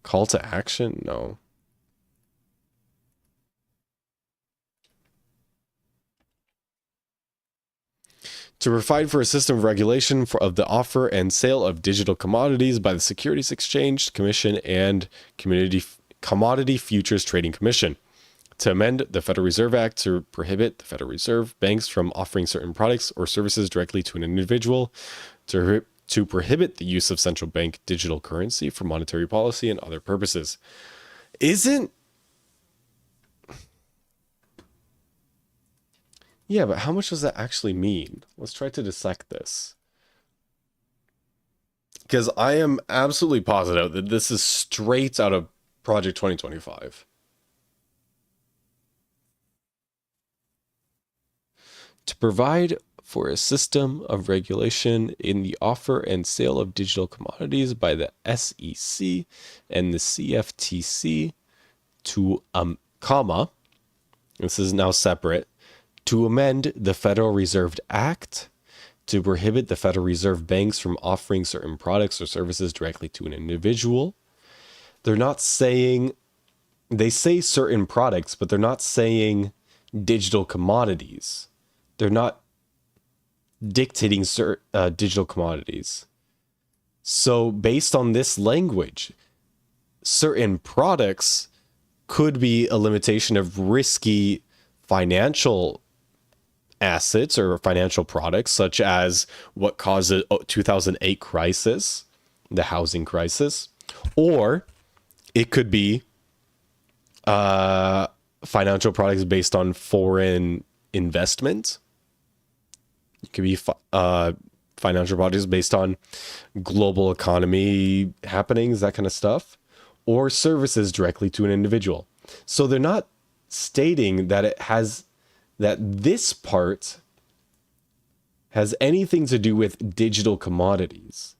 Call to action? No. To provide for a system of regulation of the offer and sale of digital commodities by the Securities Exchange Commission and Commodity Futures Trading Commission. To amend the Federal Reserve Act to prohibit the Federal Reserve banks from offering certain products or services directly to an individual. To prohibit the use of central bank digital currency for monetary policy and other purposes. Yeah, but how much does that actually mean? Let's try to dissect this. Because I am absolutely positive that this is straight out of Project 2025. To provide for a system of regulation in the offer and sale of digital commodities by the SEC and the CFTC to, this is now separate, to amend the Federal Reserve Act to prohibit the Federal Reserve banks from offering certain products or services directly to an individual. They're not saying, they say certain products, but they're not saying digital commodities. They're not dictating digital commodities. So based on this language, certain products could be a limitation of risky financial assets or financial products, such as what caused the 2008 crisis, the housing crisis, or it could be Financial products based on foreign investment. It could be financial products based on global economy happenings, that kind of stuff, or services directly to an individual. So they're not stating that this part has anything to do with digital commodities.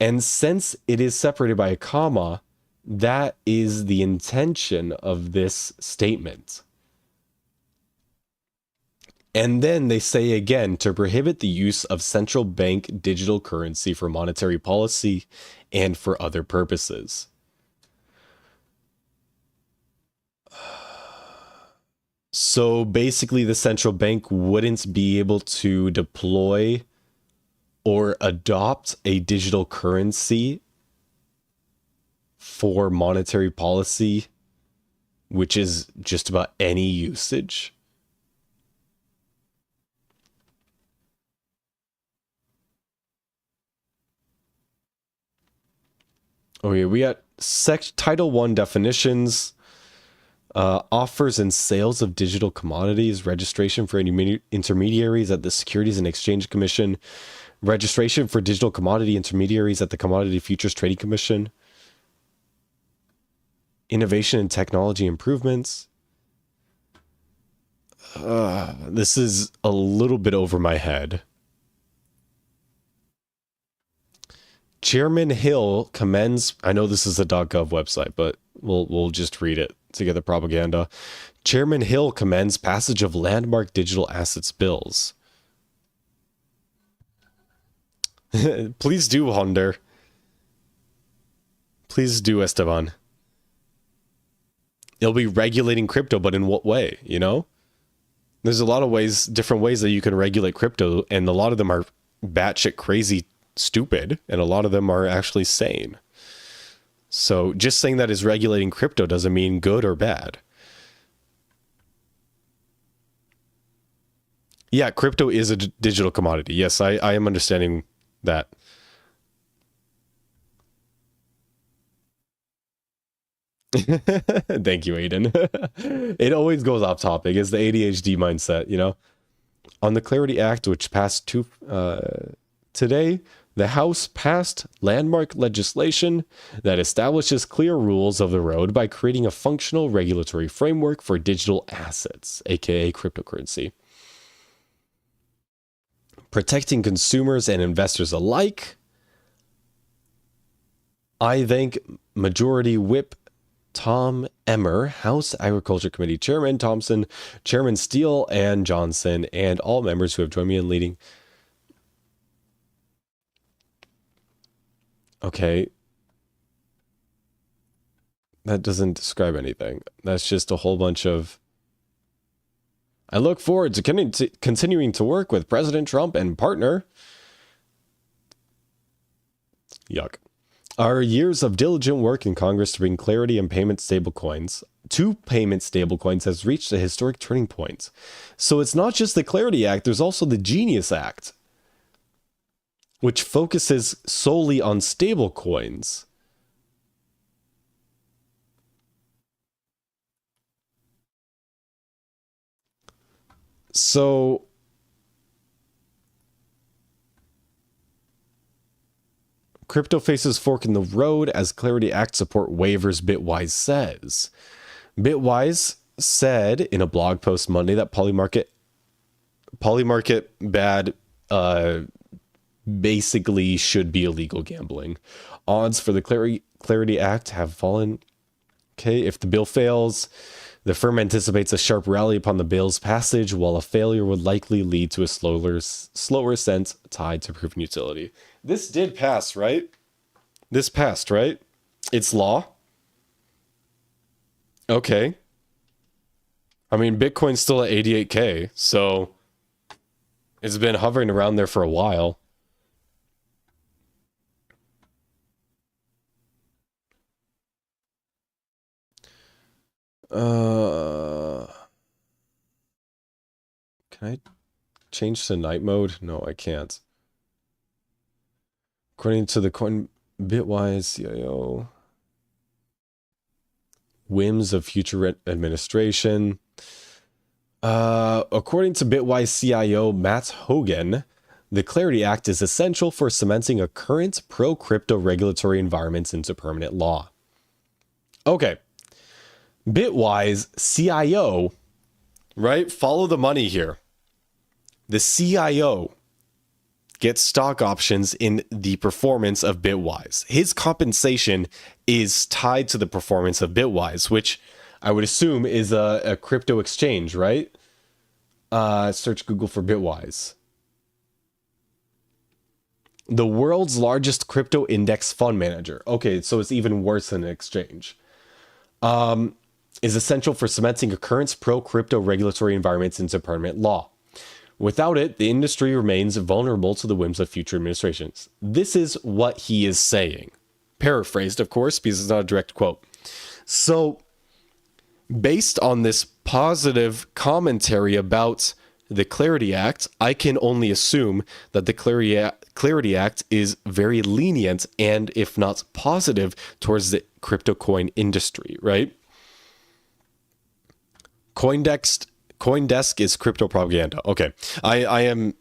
And since it is separated by a comma, that is the intention of this statement. And then they say again, to prohibit the use of central bank digital currency for monetary policy and for other purposes. So basically, the central bank wouldn't be able to deploy or adopt a digital currency for monetary policy, which is just about any usage. Okay, we got Title 1 definitions, offers and sales of digital commodities, registration for any intermediaries at the Securities and Exchange Commission, registration for digital commodity intermediaries at the Commodity Futures Trading Commission, innovation and technology improvements. This is a little bit over my head. Chairman Hill commends, I know this is a .gov website, but we'll just read it to get the propaganda. Chairman Hill commends passage of landmark digital assets bills. Please do, Honder. Please do, Esteban. It'll be regulating crypto, but in what way, you know? There's a lot of ways, different ways that you can regulate crypto, and a lot of them are batshit crazy stupid, and a lot of them are actually sane. So just saying that is regulating crypto doesn't mean good or bad. Yeah, crypto is a digital commodity. Yes, I am understanding that. Thank you, Aiden. It always goes off topic. It's the ADHD mindset, you know? On the Clarity Act, which passed today, the House passed landmark legislation that establishes clear rules of the road by creating a functional regulatory framework for digital assets, aka cryptocurrency, protecting consumers and investors alike. I thank Majority Whip Tom Emmer, House Agriculture Committee Chairman Thompson, Chairman Steele and Johnson, and all members who have joined me in leading. Okay. That doesn't describe anything. That's just a whole bunch of... I look forward to continuing to work with President Trump and partner. Yuck. Our years of diligent work in Congress to bring clarity and payment stablecoins has reached a historic turning point. So it's not just the Clarity Act, there's also the Genius Act, which focuses solely on stablecoins. So crypto faces fork in the road as Clarity Act support waivers, Bitwise says. Bitwise said in a blog post Monday that Polymarket bad basically should be illegal gambling. Odds for the Clarity Act have fallen. Okay, if the bill fails, the firm anticipates a sharp rally upon the bill's passage, while a failure would likely lead to a slower ascent tied to proven utility. This did pass, right? This passed, right? It's law? Okay. I mean, Bitcoin's still at 88K, so it's been hovering around there for a while. Can I change to night mode? No, I can't. According to the coin Bitwise CIO. whims of future administration. According to Bitwise CIO Matt Hogan, the Clarity Act is essential for cementing a current pro-crypto regulatory environment into permanent law. Okay. Bitwise CIO, right? Follow the money here. The CIO gets stock options in the performance of Bitwise. His compensation is tied to the performance of Bitwise, which I would assume is a crypto exchange, right? Search Google for Bitwise. The world's largest crypto index fund manager. Okay, so it's even worse than an exchange. Is essential for cementing a current pro-crypto regulatory environment into permanent law. Without it, the industry remains vulnerable to the whims of future administrations. This is what he is saying. Paraphrased, of course, because it's not a direct quote. So, based on this positive commentary about the Clarity Act, I can only assume that the Clarity Act is very lenient and, if not positive, towards the crypto coin industry, right? CoinDesk is crypto propaganda. Okay, I am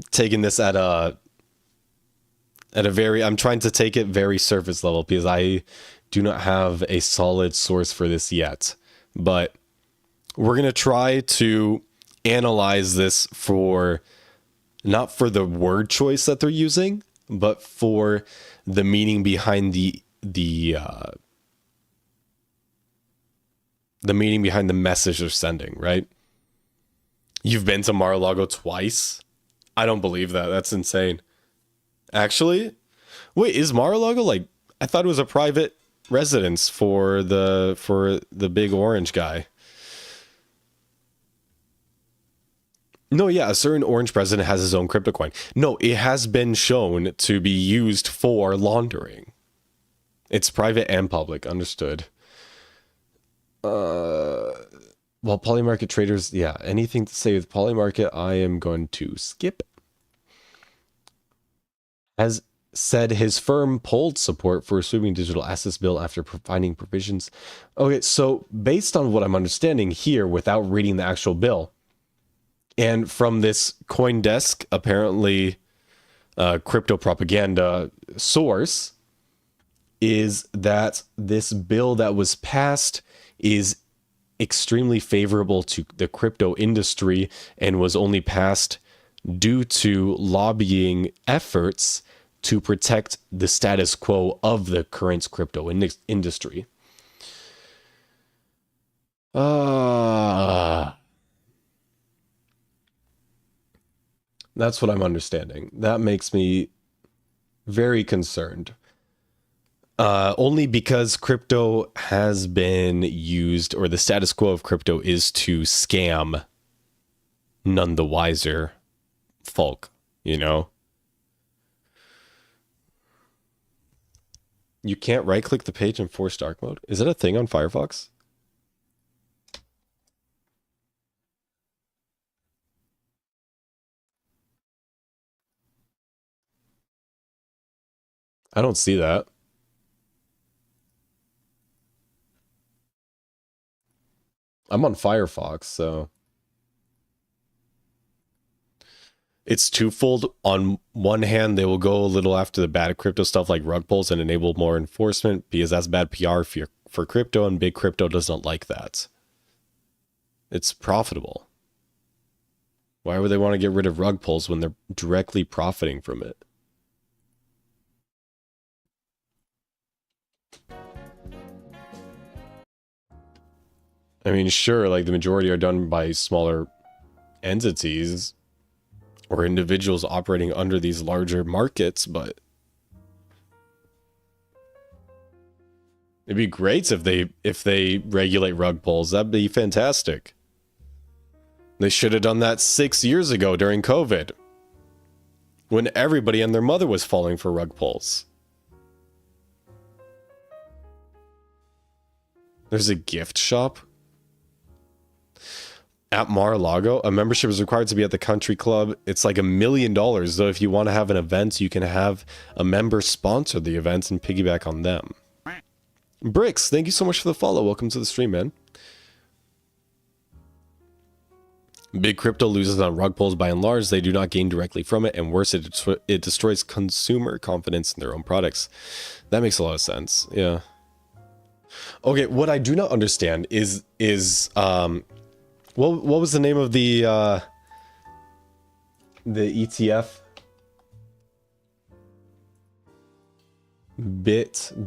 taking this at a very, I'm trying to take it very surface level because I do not have a solid source for this yet. But we're going to try to analyze this for, not for the word choice that they're using, but for the meaning behind the meaning behind the message they're sending, right? You've been to Mar-a-Lago twice? I don't believe that. That's insane. Actually, wait, is Mar-a-Lago like, I thought it was a private residence for the big orange guy. No, yeah, a certain orange president has his own crypto coin. No, it has been shown to be used for laundering. It's private and public, understood. Well, polymarket traders, yeah, anything to say with polymarket, I am going to skip. As said, his firm pulled support for assuming digital assets bill after finding provisions. Okay, so based on what I'm understanding here, without reading the actual bill, and from this CoinDesk, apparently crypto propaganda source, is that this bill that was passed is extremely favorable to the crypto industry and was only passed due to lobbying efforts to protect the status quo of the current crypto industry. That's what I'm understanding. That makes me very concerned. Only because crypto has been used, or the status quo of crypto is to scam none the wiser folk, you know? You can't right-click the page and force dark mode? Is that a thing on Firefox? I don't see that. I'm on Firefox, so it's twofold. On one hand, they will go a little after the bad crypto stuff like rug pulls and enable more enforcement because that's bad PR for crypto, and big crypto doesn't like that. It's profitable. Why would they want to get rid of rug pulls when they're directly profiting from it? I mean, sure, like the majority are done by smaller entities or individuals operating under these larger markets, but it'd be great if they regulate rug pulls. That'd be fantastic. They should have done that 6 years ago during COVID, when everybody and their mother was falling for rug pulls. There's a gift shop at Mar-a-Lago. A membership is required to be at the country club. It's like $1 million, though. If you want to have an event, you can have a member sponsor the event and piggyback on them. Bricks, thank you so much for the follow. Welcome to the stream, man. Big crypto loses on rug pulls by and large. They do not gain directly from it, and worse, it destroys consumer confidence in their own products. That makes a lot of sense. Yeah. Okay, what I do not understand is what was the name of the ETF? Bitdex.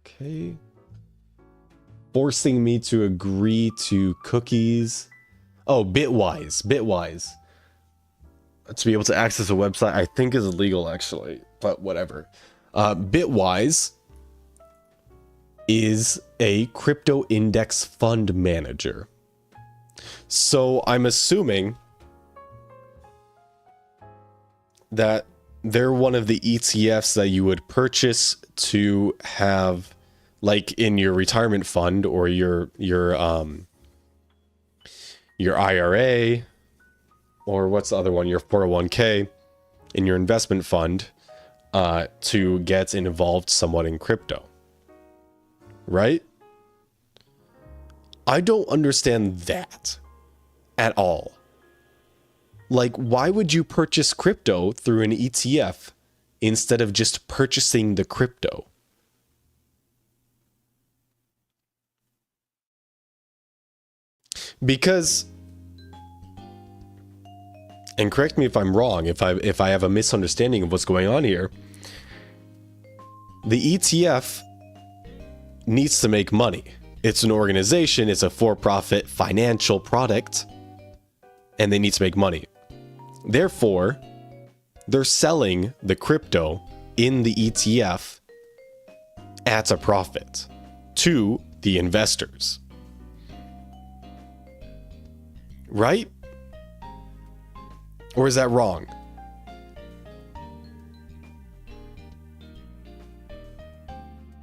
Okay. Forcing me to agree to cookies. Oh, Bitwise. To be able to access a website I think is illegal actually, but whatever. Bitwise is a crypto index fund manager. So I'm assuming that they're one of the ETFs that you would purchase to have, like in your retirement fund or your IRA, or what's the other one, your 401k, in your investment fund, to get involved somewhat in crypto, right? I don't understand that at all. Like, why would you purchase crypto through an ETF instead of just purchasing the crypto? Because, and correct me if I'm wrong, if I have a misunderstanding of what's going on here, the ETF needs to make money. It's an organization, it's a for-profit financial product, and they need to make money. Therefore, they're selling the crypto in the ETF at a profit to the investors. Right? Or is that wrong?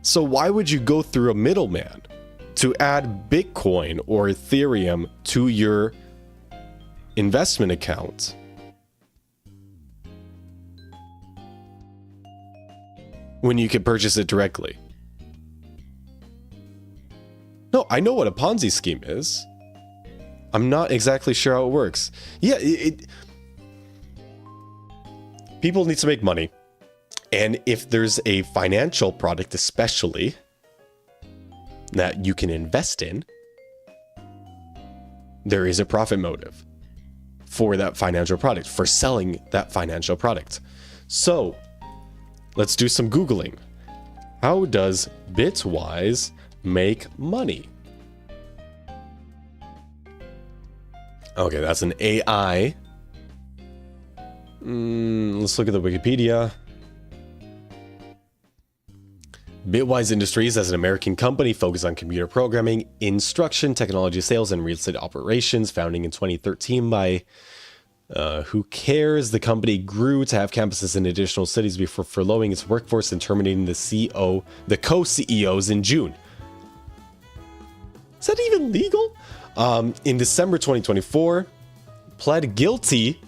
So why would you go through a middleman to add Bitcoin or Ethereum to your investment account when you could purchase it directly? No, I know what a Ponzi scheme is. I'm not exactly sure how it works. Yeah, people need to make money. And if there's a financial product especially that you can invest in, there is a profit motive for that financial product, for selling that financial product. So, let's do some Googling. How does Bitwise make money? Okay, that's an AI. Let's look at the Wikipedia. Bitwise Industries is an American company focused on computer programming, instruction, technology sales, and real estate operations. Founding in 2013 by who cares? The company grew to have campuses in additional cities before furloughing its workforce and terminating the co-CEOs in June. Is that even legal? In December 2024, pled guilty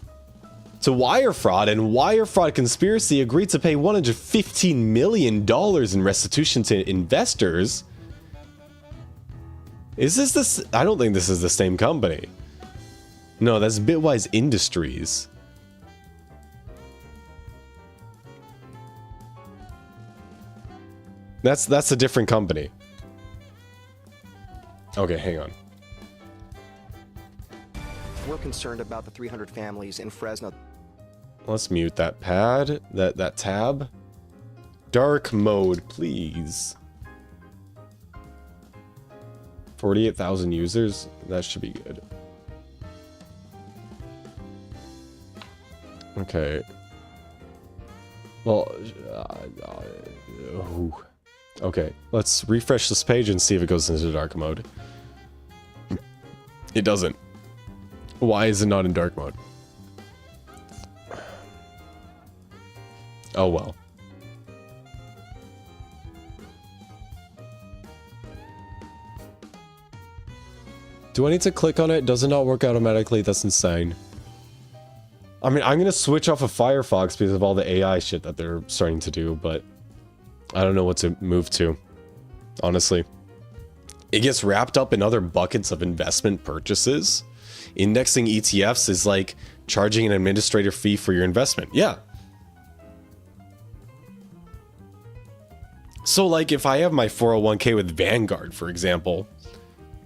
to wire fraud and wire fraud conspiracy, agreed to pay $115 million in restitution to investors. Is this? I don't think this is the same company. No, that's Bitwise Industries. That's a different company. Okay, hang on. We're concerned about the 300 families in Fresno. Let's mute that pad, that tab. Dark mode, please. 48,000 users, that should be good. Okay. Well, okay, let's refresh this page and see if it goes into dark mode. It doesn't. Why is it not in dark mode? Oh well. Do I need to click on it? Does it not work automatically? That's insane. I mean, I'm gonna switch off of Firefox because of all the AI shit that they're starting to do, but I don't know what to move to, honestly. It gets wrapped up in other buckets of investment purchases. Indexing ETFs is like charging an administrator fee for your investment. Yeah. So like if I have my 401k with Vanguard, for example,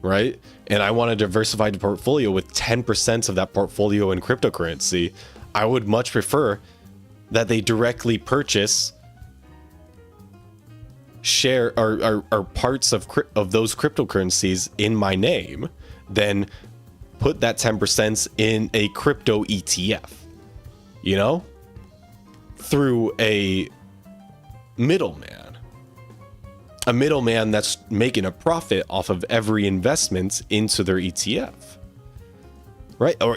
right? And I want to diversify the portfolio with 10% of that portfolio in cryptocurrency, I would much prefer that they directly purchase share or parts of those cryptocurrencies in my name, then put that 10% in a crypto ETF, you know, through a middleman that's making a profit off of every investment into their ETF, right? Or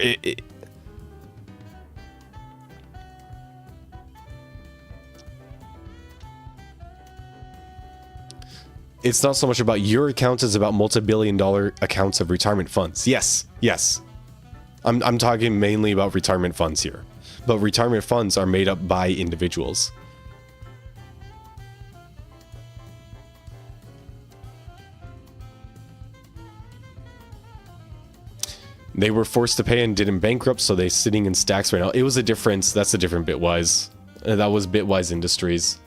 it's not so much about your account as about multi-billion-dollar accounts of retirement funds. Yes. I'm talking mainly about retirement funds here. But retirement funds are made up by individuals. They were forced to pay and didn't bankrupt, so they're sitting in stacks right now. It was a difference. That's a different Bitwise. That was Bitwise Industries.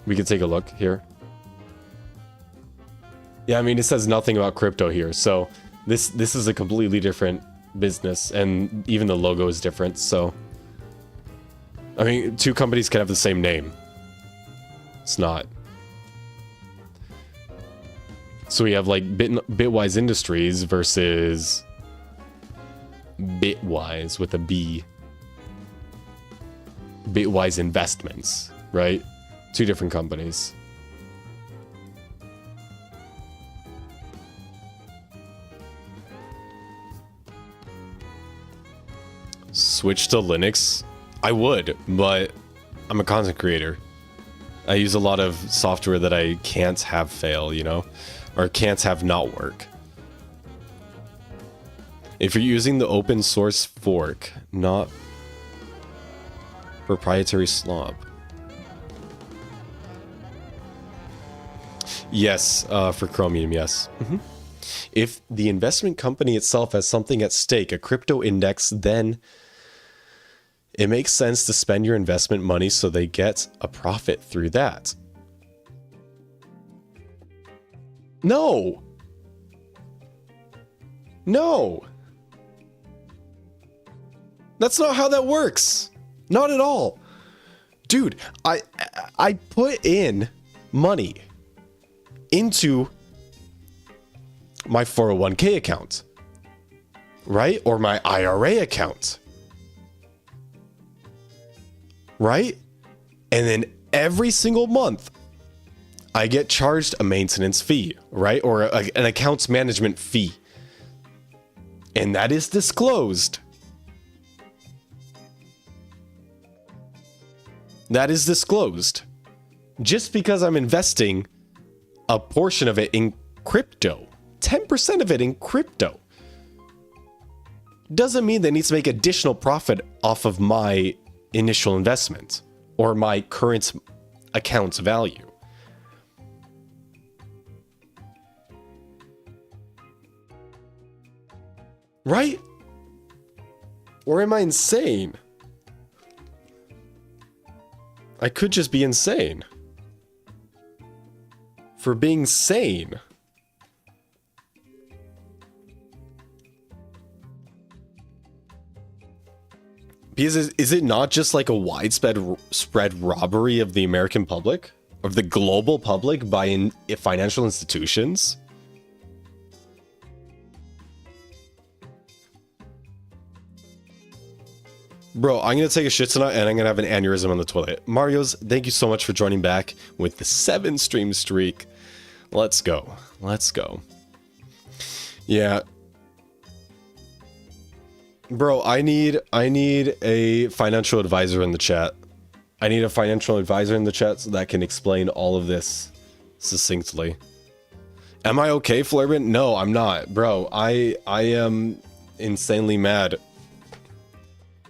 We can take a look here. Yeah, I mean, it says nothing about crypto here. So this is a completely different business, and even the logo is different. So, I mean, two companies can have the same name. It's not. So we have like Bitwise Industries versus Bitwise with a B. Bitwise Investments, right? Two different companies. Switch to Linux? I would, but I'm a content creator. I use a lot of software that I can't have fail, you know? Or can't have not work. If you're using the open source fork, not proprietary slop. Yes, for Chromium, yes. If the investment company itself has something at stake, a crypto index, then it makes sense to spend your investment money so they get a profit through that. No! No! That's not how that works. Not at all. Dude, I put in money into my 401k account, right? Or my IRA account, right? And then every single month, I get charged a maintenance fee, right? Or an accounts management fee. And that is disclosed. That is disclosed. Just because I'm investing a portion of it in crypto, 10% of it in crypto, doesn't mean they need to make additional profit off of my initial investment or my current account's value. Right? Or am I insane? I could just be insane. For being sane. Because is it not just like a widespread robbery of the American public? Of the global public by financial institutions? Bro, I'm going to take a shit tonight and I'm going to have an aneurysm on the toilet. Marios, thank you so much for joining back with the 7 stream streak. Let's go. Let's go. Yeah. Bro, I need a financial advisor in the chat. I need a financial advisor in the chat so that can explain all of this succinctly. Am I okay, Flurben? No, I'm not. Bro, I am insanely mad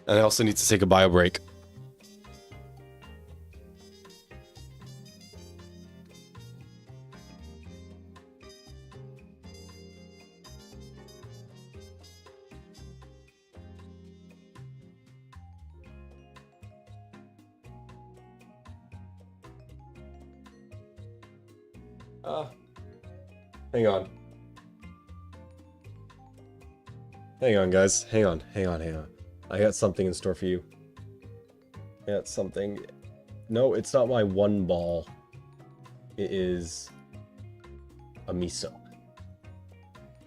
And I also need to take a bio break. Hang on. Hang on, guys. Hang on. I got something in store for you. I got something. No, it's not my one ball. It is a miso.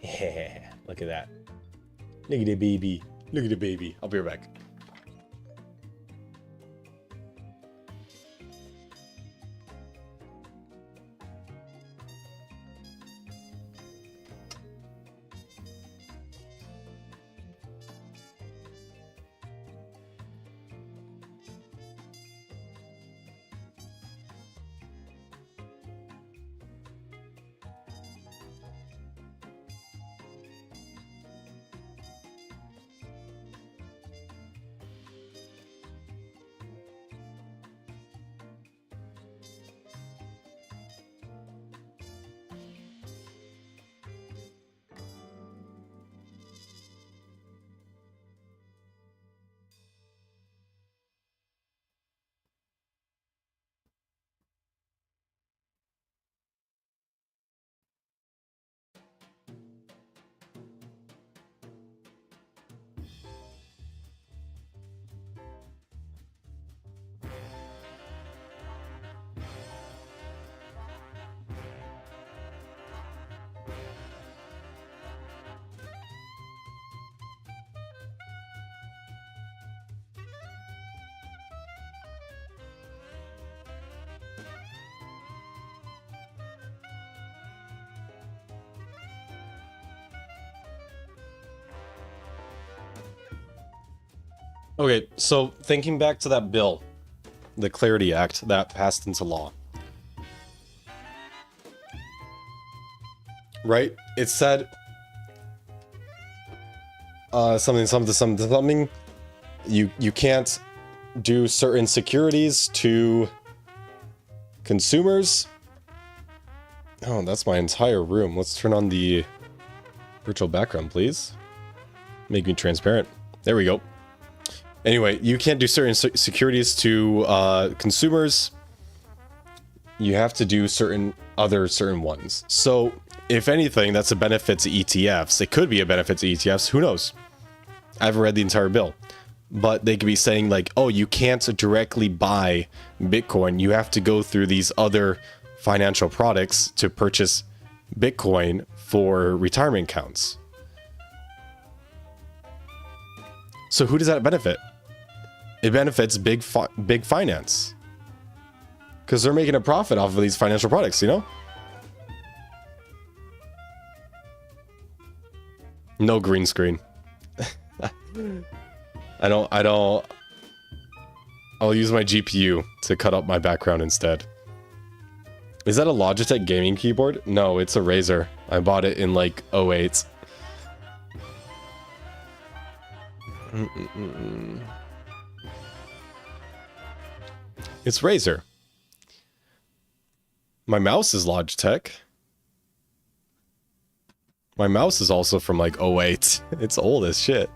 Yeah, look at that. Look at the baby. Look at the baby. I'll be right back. Okay, so thinking back to that bill, the Clarity Act that passed into law. Right? It said something. You can't do certain securities to consumers. Oh, that's my entire room. Let's turn on the virtual background, please. Make me transparent. There we go. Anyway, you can't do certain securities to consumers. You have to do certain ones. So, if anything, that's a benefit to ETFs. It could be a benefit to ETFs. Who knows? I haven't read the entire bill. But they could be saying like, oh, you can't directly buy Bitcoin. You have to go through these other financial products to purchase Bitcoin for retirement accounts. So who does that benefit? It benefits big finance. Because they're making a profit off of these financial products, you know? No green screen. I don't... I'll use my GPU to cut up my background instead. Is that a Logitech gaming keyboard? No, it's a Razer. I bought it in like 08. It's Razer. My mouse is Logitech. My mouse is also from like 08. It's old as shit.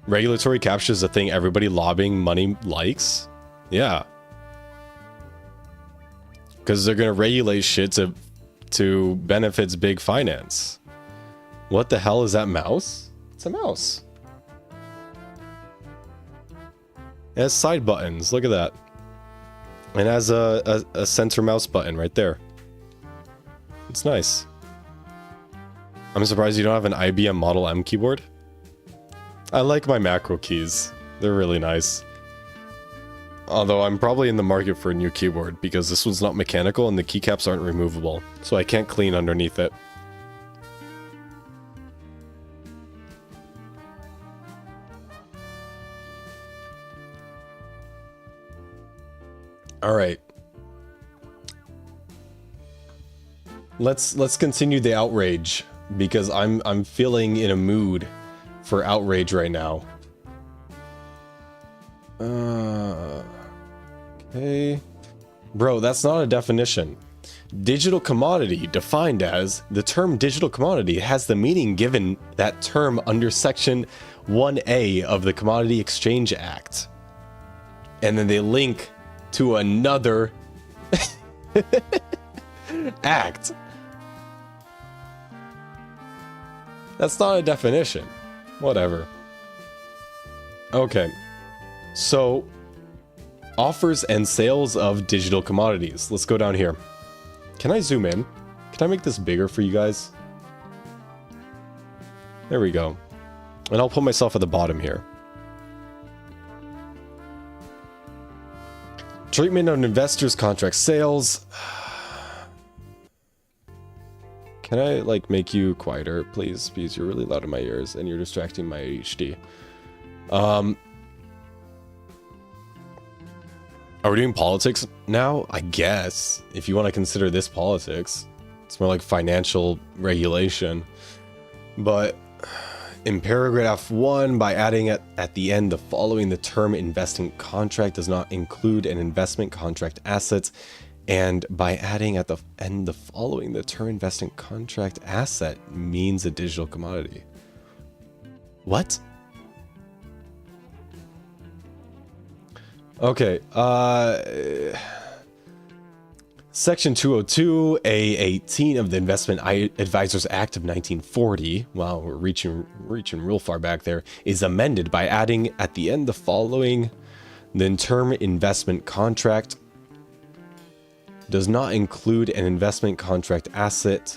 Regulatory capture is a thing everybody lobbying money likes. Yeah. Because they're gonna regulate shit to benefits big finance. What the hell is that mouse? It's a mouse. It has side buttons. Look at that. It has a center mouse button right there. It's nice. I'm surprised you don't have an IBM Model M keyboard. I like my macro keys. They're really nice. Although I'm probably in the market for a new keyboard because this one's not mechanical and the keycaps aren't removable. So I can't clean underneath it. All right. Let's continue the outrage because I'm feeling in a mood for outrage right now. Okay. Bro, that's not a definition. Digital commodity, defined as the term digital commodity, has the meaning given that term under Section 1A of the Commodity Exchange Act. And then they link to another act. That's not a definition. Whatever. Okay. So, offers and sales of digital commodities. Let's go down here. Can I zoom in? Can I make this bigger for you guys? There we go. And I'll put myself at the bottom here. Treatment of investors' contract sales. Can I, like, make you quieter, please? Because you're really loud in my ears and you're distracting my ADHD. Are we doing politics now? I guess. If you want to consider this politics. It's more like financial regulation. But in paragraph 1, by adding at the end the following, the term investment contract does not include an investment contract assets. And by adding at the end the following, the term investment contract asset means a digital commodity. What? Okay, Section 202A18 of the Investment Advisors Act of 1940, wow, we're reaching real far back there, is amended by adding at the end the following, the term investment contract does not include an investment contract asset.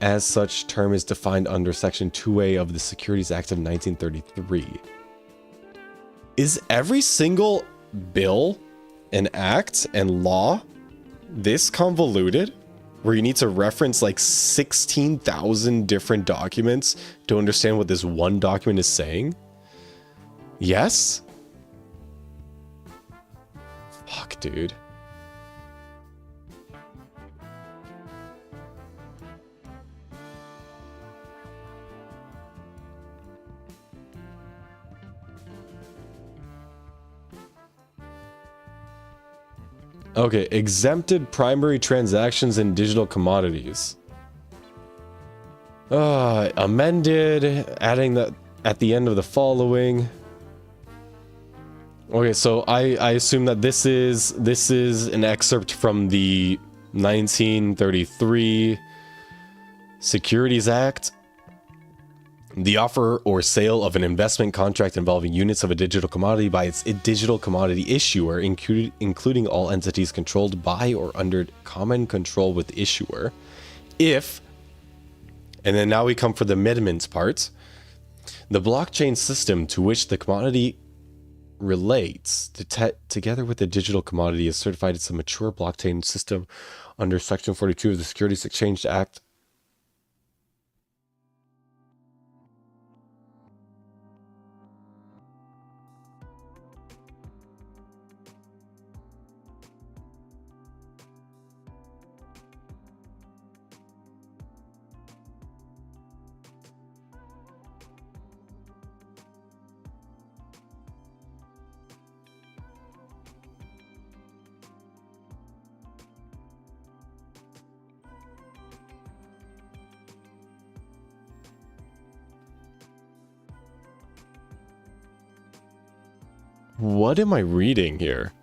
As such term is defined under Section 2A of the Securities Act of 1933. Is every single bill and act and law this convoluted where you need to reference like 16,000 different documents to understand what this one document is saying? Yes? Fuck, dude. Okay, exempted primary transactions in digital commodities. Amended, adding that at the end of the following. Okay, so I assume that this is an excerpt from the 1933 Securities Act. The offer or sale of an investment contract involving units of a digital commodity by its digital commodity issuer, including all entities controlled by or under common control with issuer. If, and then now we come for the amendments part, the blockchain system to which the commodity relates together with the digital commodity is certified as a mature blockchain system under Section 42 of the Securities Exchange Act. What am I reading here?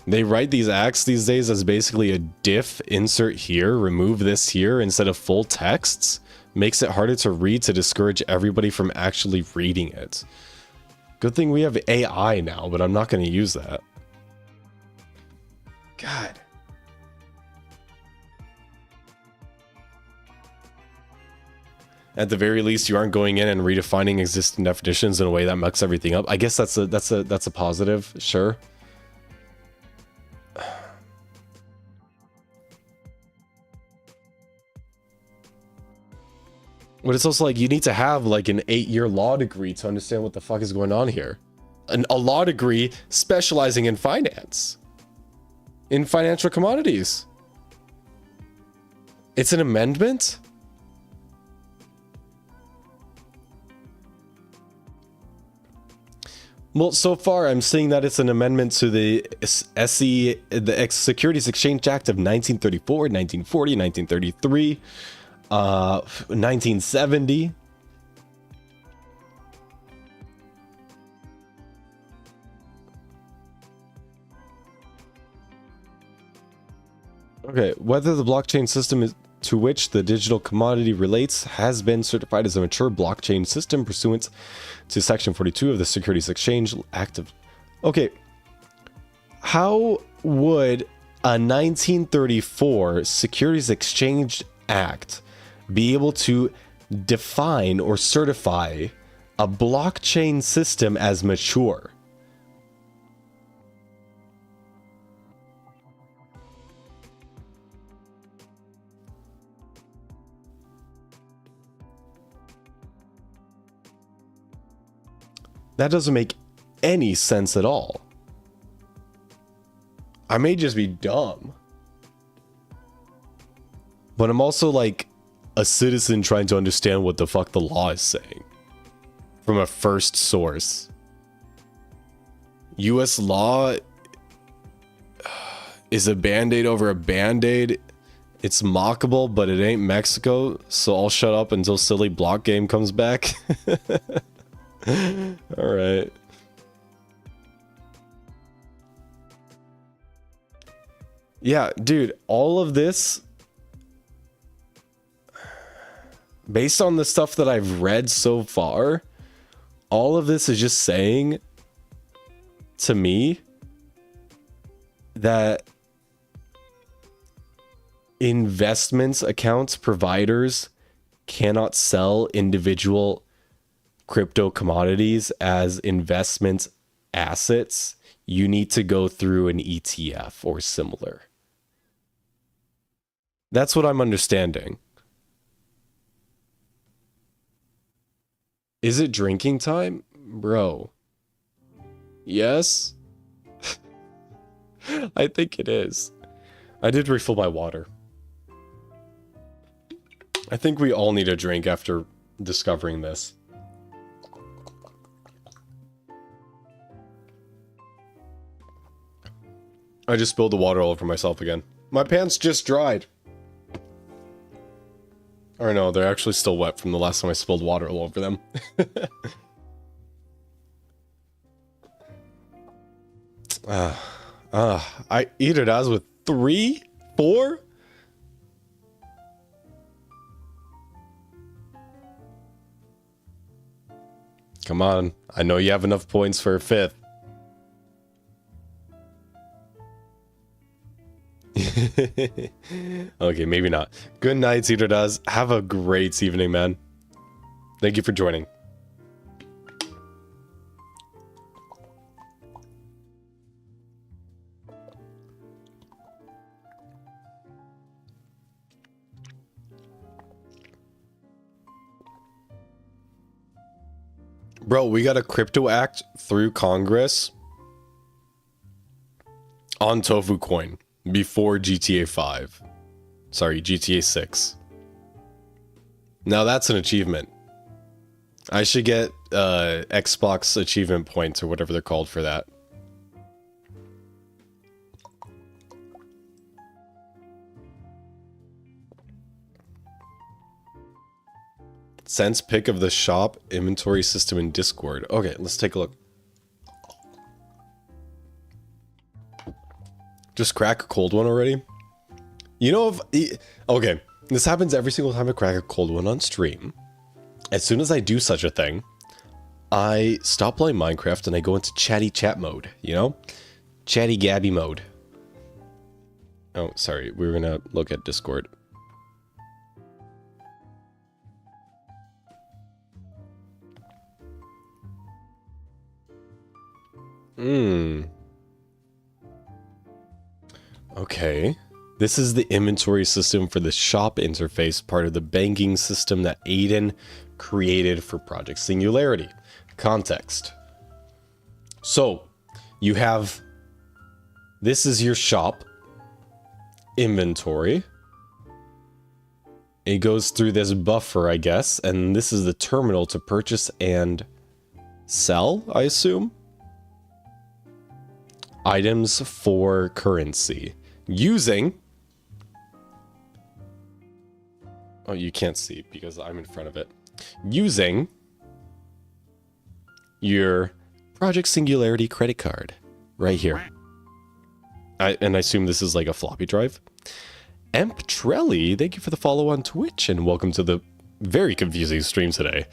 They write these acts these days as basically a diff, insert here, remove this here instead of full texts. Makes it harder to read to discourage everybody from actually reading it. Good thing we have AI now, but I'm not going to use that. God. At the very least, you aren't going in and redefining existing definitions in a way that mucks everything up. I guess that's a positive, sure. But it's also like you need to have like an 8-year law degree to understand what the fuck is going on here. A law degree specializing in finance. In financial commodities. It's an amendment? Well, so far I'm seeing that it's an amendment to the Securities Exchange Act of 1934, 1940, 1933, 1970. Okay, whether the blockchain system is to which the digital commodity relates has been certified as a mature blockchain system pursuant to Section 42 of the Securities Exchange Act of... Okay, how would a 1934 Securities Exchange Act be able to define or certify a blockchain system as mature? That doesn't make any sense at all. I may just be dumb. But I'm also like a citizen trying to understand what the fuck the law is saying. From a first source. US law is a band-aid over a band-aid. It's mockable, but it ain't Mexico. So I'll shut up until silly block game comes back. All right. Yeah, dude, all of this, based on the stuff that I've read so far, all of this is just saying to me that investments accounts providers cannot sell individual crypto commodities as investment assets. You need to go through an ETF or similar. That's what I'm understanding. Is it drinking time? Bro. Yes? I think it is. I did refill my water. I think we all need a drink after discovering this. I just spilled the water all over myself again. My pants just dried. Or no, they're actually still wet from the last time I spilled water all over them. I eat it as with 3, 4. Come on, I know you have enough points for a 5th. Okay, maybe not. Good night, Cedar Does. Have a great evening, man. Thank you for joining. Bro, we got a crypto act through Congress on Tofu Coin before GTA 5. Sorry, GTA 6. Now that's an achievement. I should get Xbox achievement points or whatever they're called for that. Sense pick of the shop inventory system in Discord. Okay, let's take a look. Just crack a cold one already? You know, if... Okay, this happens every single time I crack a cold one on stream. As soon as I do such a thing, I stop playing Minecraft and I go into chatty chat mode, you know? Chatty Gabby mode. Oh, sorry, we were gonna look at Discord. Okay. This is the inventory system for the shop interface, part of the banking system that Aiden created for Project Singularity. Context. So, you have... This is your shop inventory. It goes through this buffer, I guess, and this is the terminal to purchase and sell, I assume. items for currency using... Oh, you can't see because I'm in front of it. Using your Project Singularity credit card right here. And I assume this is like a floppy drive. Emprelli, thank you for the follow on Twitch and welcome to the very confusing stream today.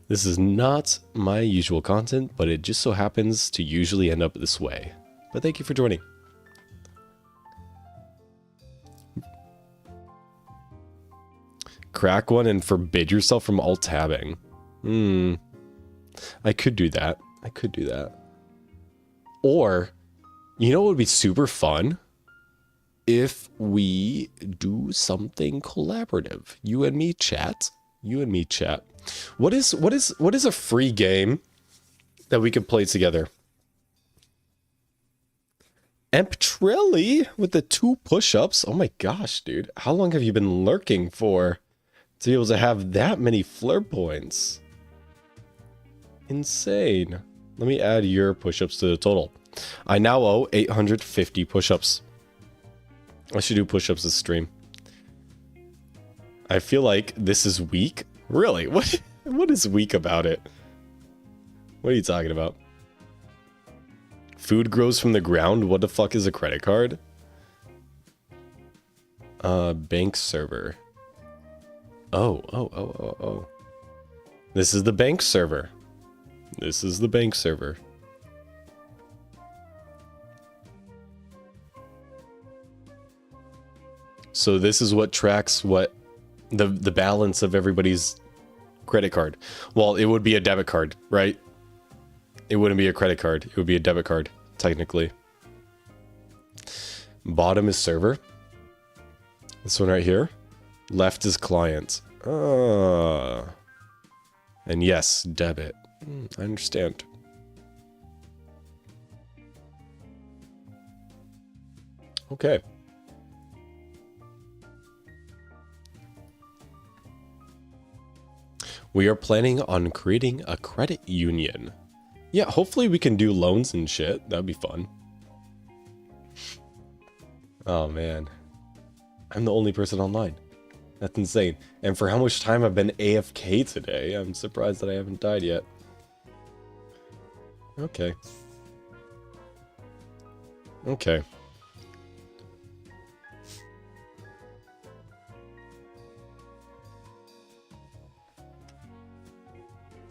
This is not my usual content, but it just so happens to usually end up this way. But thank you for joining. Crack one and forbid yourself from alt-tabbing. I could do that. I could do that. Or, you know what would be super fun? If we do something collaborative. You and me chat. You and me chat. What is a free game that we could play together? Emprelli with the 2 push-ups. Oh my gosh, dude. How long have you been lurking for to be able to have that many Flurb points? Insane. Let me add your push-ups to the total. I now owe 850 push-ups. I should do push-ups this stream. I feel like this is weak. Really? What is weak about it? What are you talking about? Food grows from the ground? What the fuck is a credit card? Bank server. Oh. This is the bank server. This is the bank server. So this is what tracks what the balance of everybody's credit card. Well, it would be a debit card, right? It wouldn't be a credit card. It would be a debit card, technically. Bottom is server. This one right here. Left is client. And yes, debit. I understand. Okay. We are planning on creating a credit union. Yeah, hopefully we can do loans and shit. That'd be fun. Oh man. I'm the only person online. That's insane. And for how much time I've been AFK today, I'm surprised that I haven't died yet. Okay. Okay.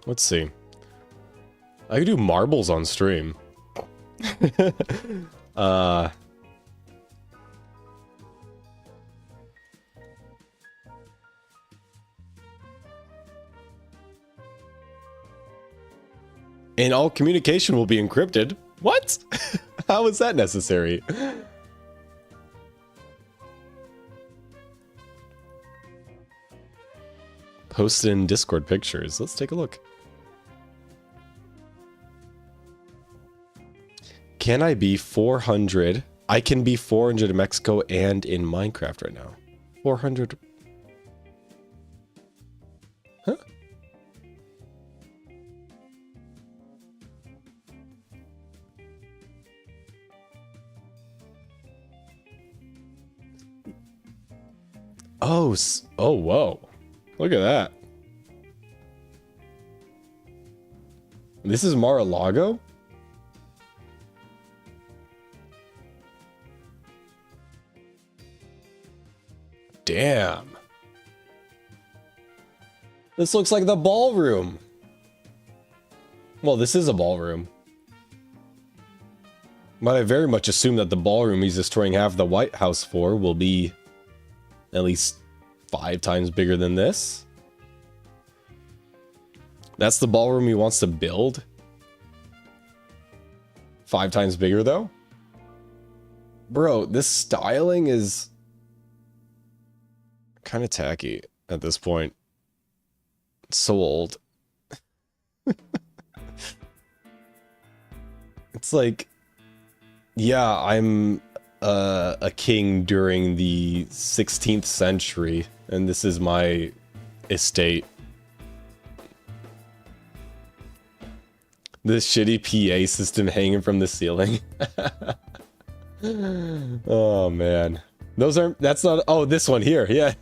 Let's see. I could do marbles on stream. And all communication will be encrypted. What? How is that necessary? Post in Discord pictures. Let's take a look. Can I be 400? I can be 400 in Mexico and in Minecraft right now. 400. Huh? Oh, oh, whoa. Look at that. This is Mar-a-Lago? Damn. This looks like the ballroom. Well, this is a ballroom. But I very much assume that the ballroom he's destroying half the White House for will be at least 5 times bigger than this. That's the ballroom he wants to build. 5 times bigger, though? Bro, this styling is kind of tacky at this point. It's so old. It's like, yeah, I'm a king during the 16th century, and this is my estate. This shitty PA system hanging from the ceiling. Oh man. Those aren't, that's not, oh, this one here, yeah.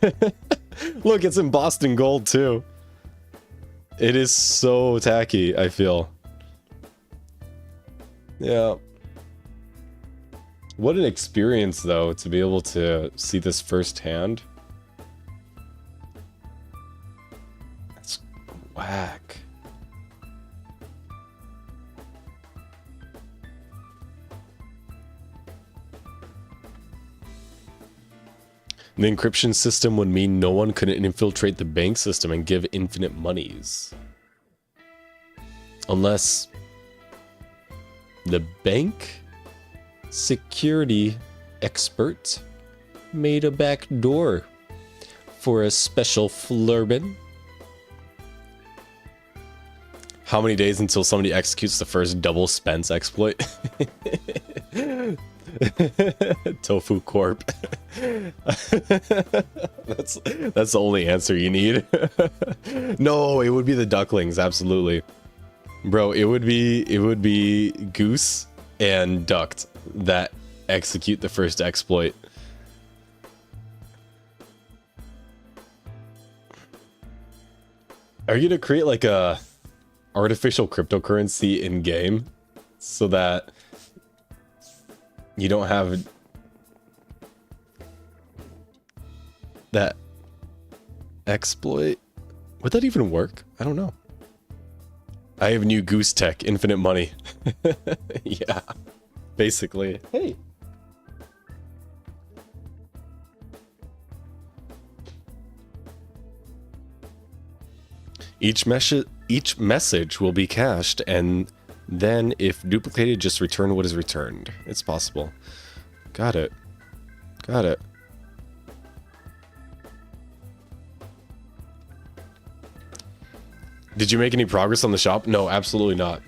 Look, it's embossed in gold too. It is so tacky, I feel. Yeah. What an experience though, to be able to see this firsthand. That's whack. The encryption system would mean no one could infiltrate the bank system and give infinite monies. Unless the bank security expert made a back door for a special Flurben. How many days until somebody executes the first double spence exploit? Tofu Corp. That's the only answer you need. No, it would be the ducklings, absolutely. Bro, it would be Goose and Ducked that execute the first exploit. Are you gonna create like a artificial cryptocurrency in game so that you don't have that exploit? Would that even work? I don't know. I have new Goose Tech, infinite money. Yeah, basically. Hey. Each message will be cached, and then if duplicated, just return what is returned. It's possible. Got it. Got it. Did you make any progress on the shop? No, absolutely not.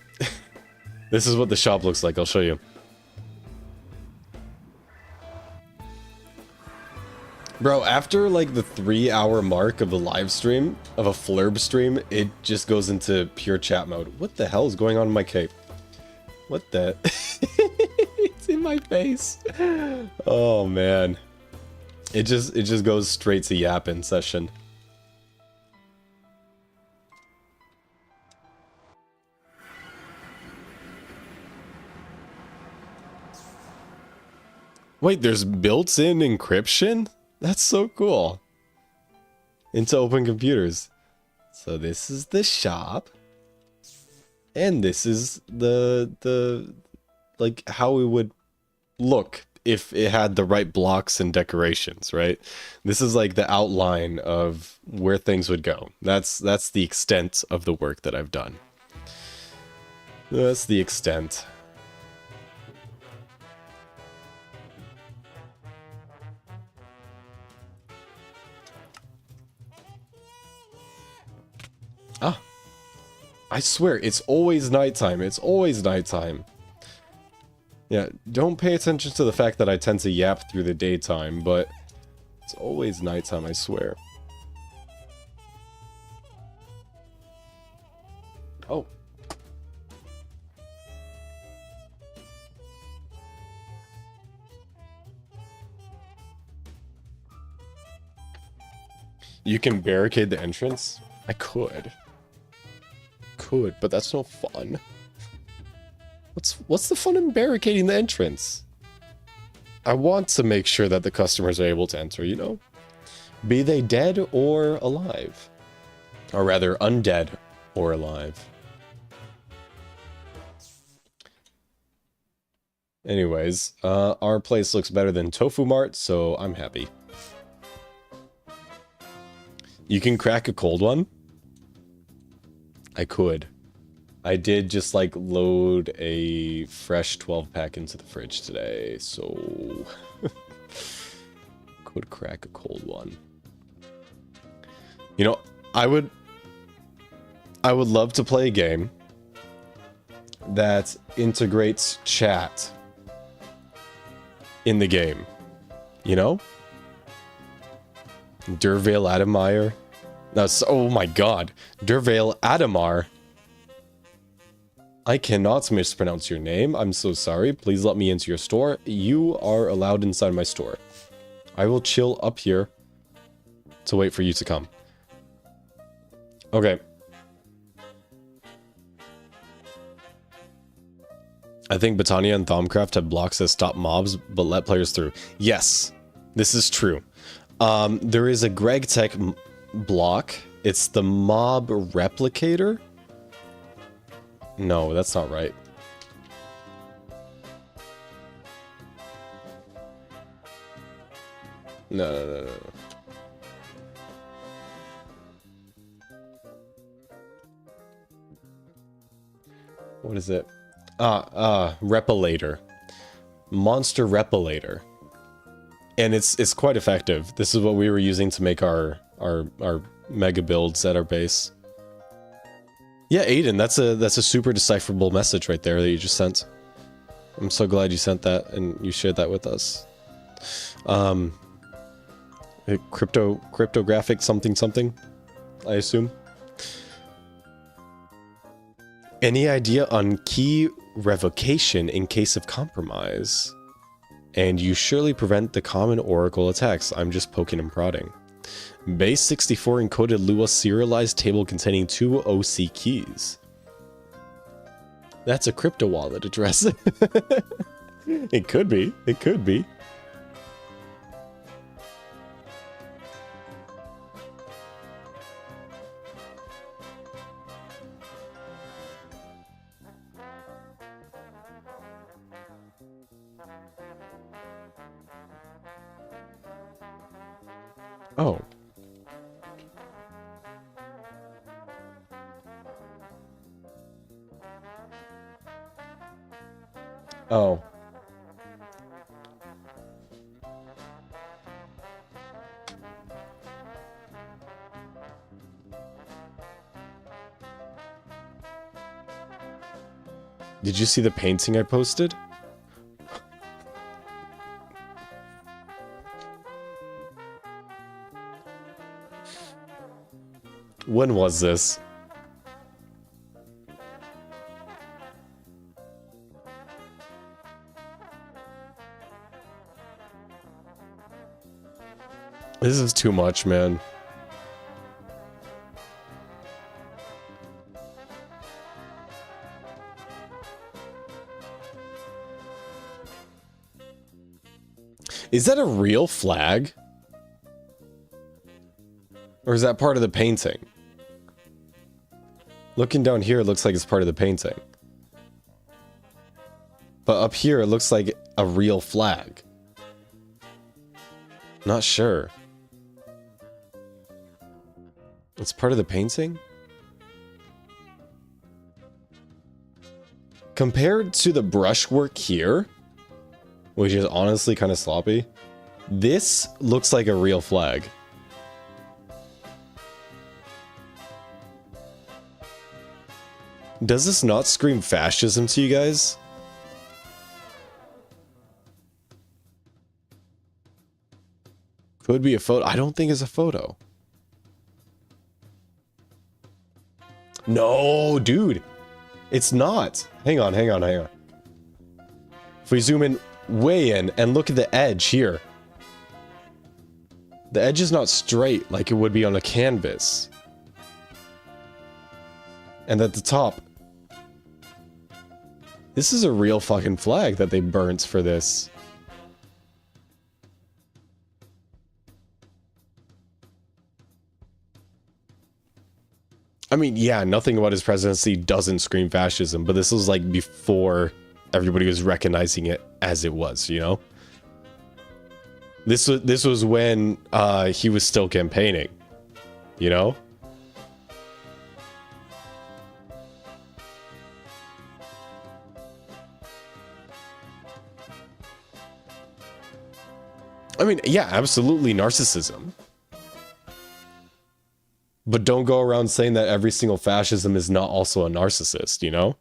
This is what the shop looks like. I'll show you. Bro, after like the 3-hour mark of the live stream, of a Flurb stream, it just goes into pure chat mode. What the hell is going on in my cape? What the? It's in my face. Oh man. It just goes straight to yapping session. Wait, there's built-in encryption? That's so cool. Into open computers. So this is the shop. And this is the like how it would look if it had the right blocks and decorations, right? This is like the outline of where things would go. That's the extent of the work that I've done. That's the extent. Ah, I swear, it's always nighttime. It's always nighttime. Yeah, don't pay attention to the fact that I tend to yap through the daytime, but it's always nighttime, I swear. Oh. You can barricade the entrance? I could. But that's no fun. What's the fun in barricading the entrance? I want to make sure that the customers are able to enter, you know? Be they dead or alive. Or rather, undead or alive. Anyways, our place looks better than Tofu Mart, so I'm happy. You can crack a cold one? I could. I did just like load a fresh 12-pack into the fridge today, so could crack a cold one. You know, I would love to play a game that integrates chat in the game. You know? Dervale Adamire. That's, oh my god. Dervale Adamar I cannot mispronounce your name. I'm so sorry. Please let me into your store. You are allowed inside my store. I will chill up here to wait for you to come. Okay. I think Botania and Thaumcraft have blocks that stop mobs, but let players through. Yes, this is true. There is a Greg Tech block. It's the mob replicator. No, that's not right. No. What is it? Repilator. Monster Repilator. And it's quite effective. This is what we were using to make our mega builds at our base. Yeah, Aiden, that's a super decipherable message right there that you just sent. I'm so glad you sent that and you shared that with us. Cryptographic something, I assume. Any idea on key revocation in case of compromise? And you surely prevent the common oracle attacks. I'm just poking and prodding. Base 64 encoded Lua serialized table containing 2 OC keys. That's a crypto wallet address. It could be. It could be. Oh. Oh. Did you see the painting I posted? When was this? This is too much, man. Is that a real flag? Or is that part of the painting? Looking down here, it looks like it's part of the painting. But up here, it looks like a real flag. Not sure. It's part of the painting? Compared to the brushwork here, which is honestly kind of sloppy, this looks like a real flag. Does this not scream fascism to you guys? Could be a photo. I don't think it's a photo. No, dude. It's not. Hang on. If we zoom in way in and look at the edge here. The edge is not straight like it would be on a canvas. And at the top, this is a real fucking flag that they burnt for this. I mean, yeah, nothing about his presidency doesn't scream fascism, but this was like before everybody was recognizing it as it was, you know? This was when he was still campaigning, you know? I mean, yeah, absolutely narcissism. But don't go around saying that every single fascism is not also a narcissist, you know?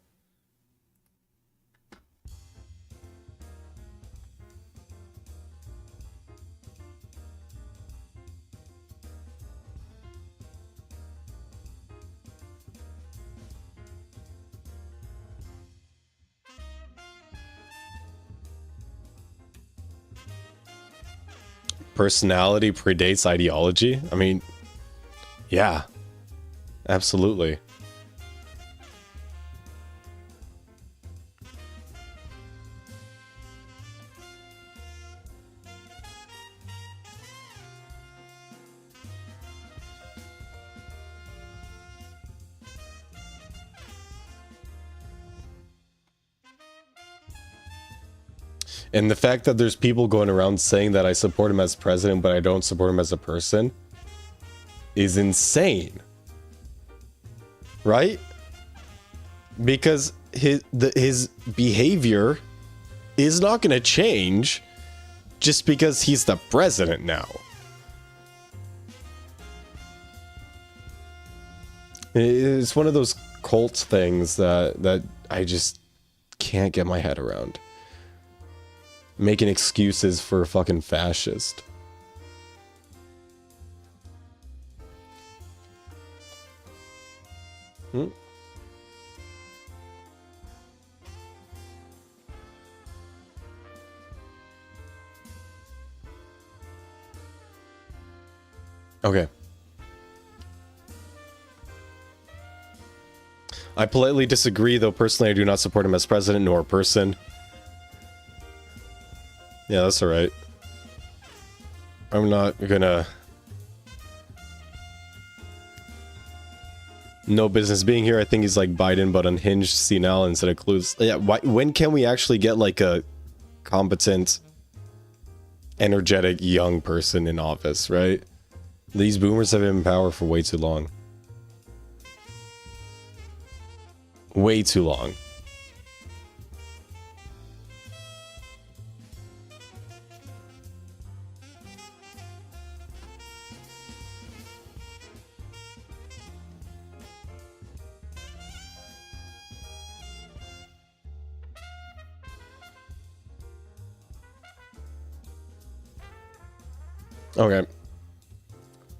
personality predates ideology? I mean, yeah, absolutely. And the fact that there's people going around saying that I support him as president, but I don't support him as a person, is insane. Right? Because his behavior is not going to change just because he's the president now. It's one of those cult things that I just can't get my head around. Making excuses for a fucking fascist. Okay. I politely disagree, though personally I do not support him as president nor a person. Yeah, that's alright. I'm not gonna... No business being here. I think he's like Biden, but unhinged, senile, instead of clues. Yeah, when can we actually get like a competent, energetic, young person in office, right? These boomers have been in power for way too long. Way too long. Okay.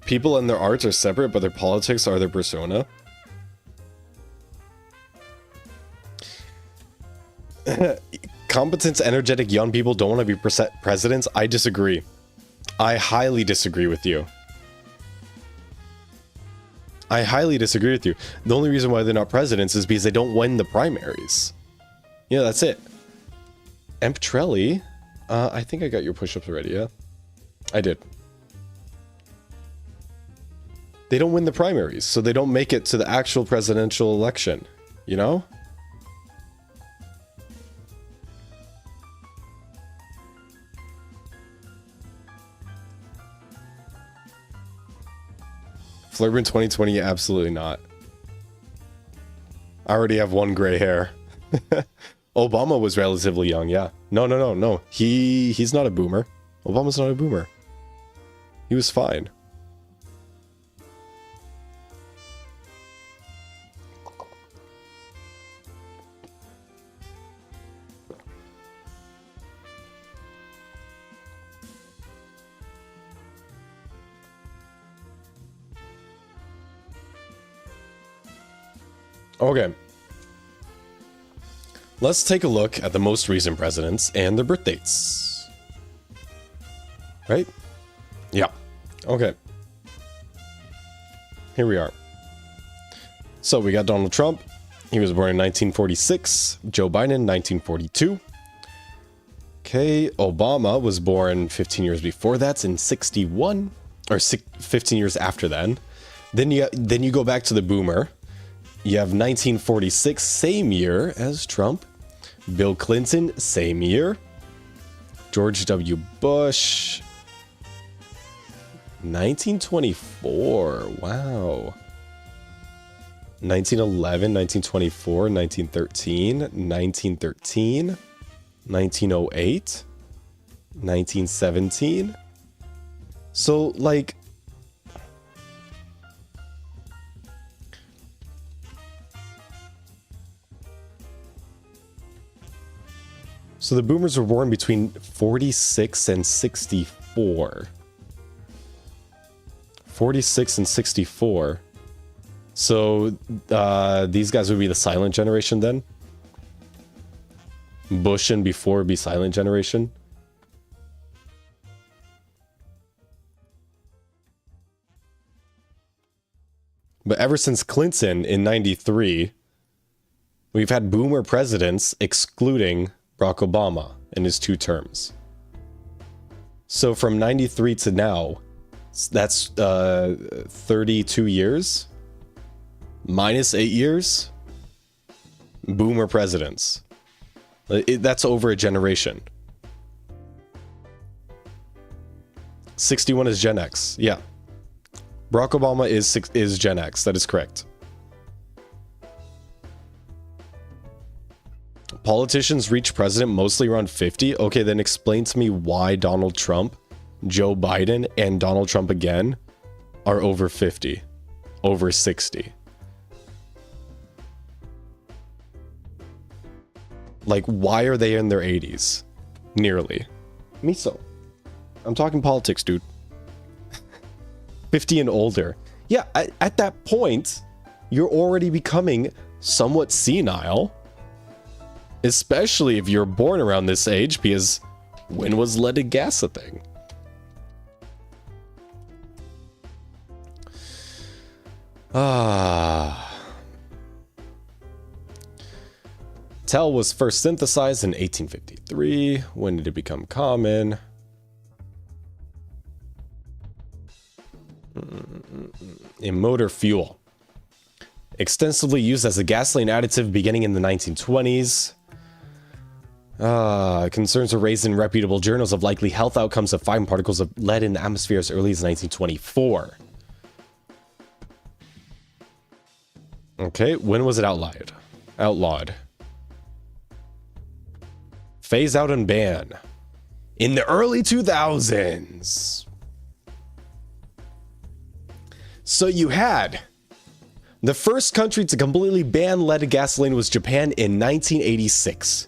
People and their arts are separate, but their politics are their persona. Competent, energetic young people don't want to be presidents. I disagree. I highly disagree with you. I highly disagree with you. The only reason why they're not presidents is because they don't win the primaries. Yeah, that's it. Empetrelli, I think I got your push-ups already, yeah? I did. They don't win the primaries, so they don't make it to the actual presidential election, you know? Flurben 2020, absolutely not. I already have one gray hair. Obama was relatively young, yeah. No. He's not a boomer. Obama's not a boomer. He was fine. Okay. Let's take a look at the most recent presidents and their birth dates. Right? Yeah. Okay. Here we are. So we got Donald Trump. He was born in 1946. Joe Biden, 1942. Okay. Obama was born 15 years before that in 61. Or 15 years after then. Then you go back to the boomer. You have 1946, same year as Trump. Bill Clinton, same year. George W. Bush, 1924. Wow. 1911, 1924, 1913, 1913, 1908, 1917. So, like... So the boomers were born between 46 and 64. 46 and 64. So these guys would be the silent generation then? Bush and before would be silent generation? But ever since Clinton in 93, we've had boomer presidents excluding Barack Obama in his 2 terms. So from 93 to now, that's 32 years, minus 8 years, boomer presidents. That's over a generation. 61 is Gen X. Yeah. Barack Obama is Gen X. That is correct. Politicians reach president mostly around 50. Okay, then explain to me why Donald Trump, Joe Biden, and Donald Trump again are over 50, over 60. Like, why are they in their 80s? Nearly. Miso. I'm talking politics, dude. 50 and older. Yeah, at that point, you're already becoming somewhat senile. Especially if you're born around this age, because when was leaded gas a thing? Tel was first synthesized in 1853. When did it become common? In motor fuel. Extensively used as a gasoline additive beginning in the 1920s. Concerns were raised in reputable journals of likely health outcomes of fine particles of lead in the atmosphere as early as 1924. Okay, when was it outlawed? Phase out and ban. In the early 2000s. So you had the first country to completely ban leaded gasoline was Japan in 1986.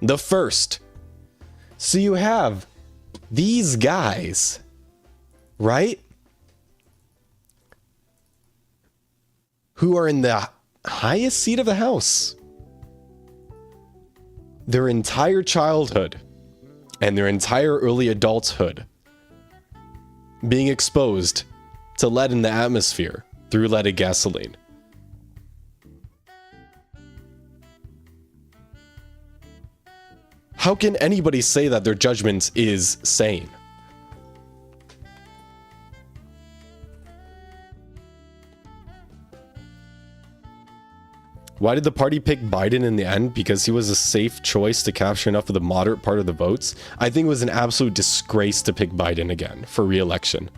The first. So you have these guys, right? Who are in the highest seat of the house. Their entire childhood and their entire early adulthood being exposed to lead in the atmosphere through leaded gasoline. How can anybody say that their judgment is sane? Why did the party pick Biden in the end? Because he was a safe choice to capture enough of the moderate part of the votes? I think it was an absolute disgrace to pick Biden again for re-election.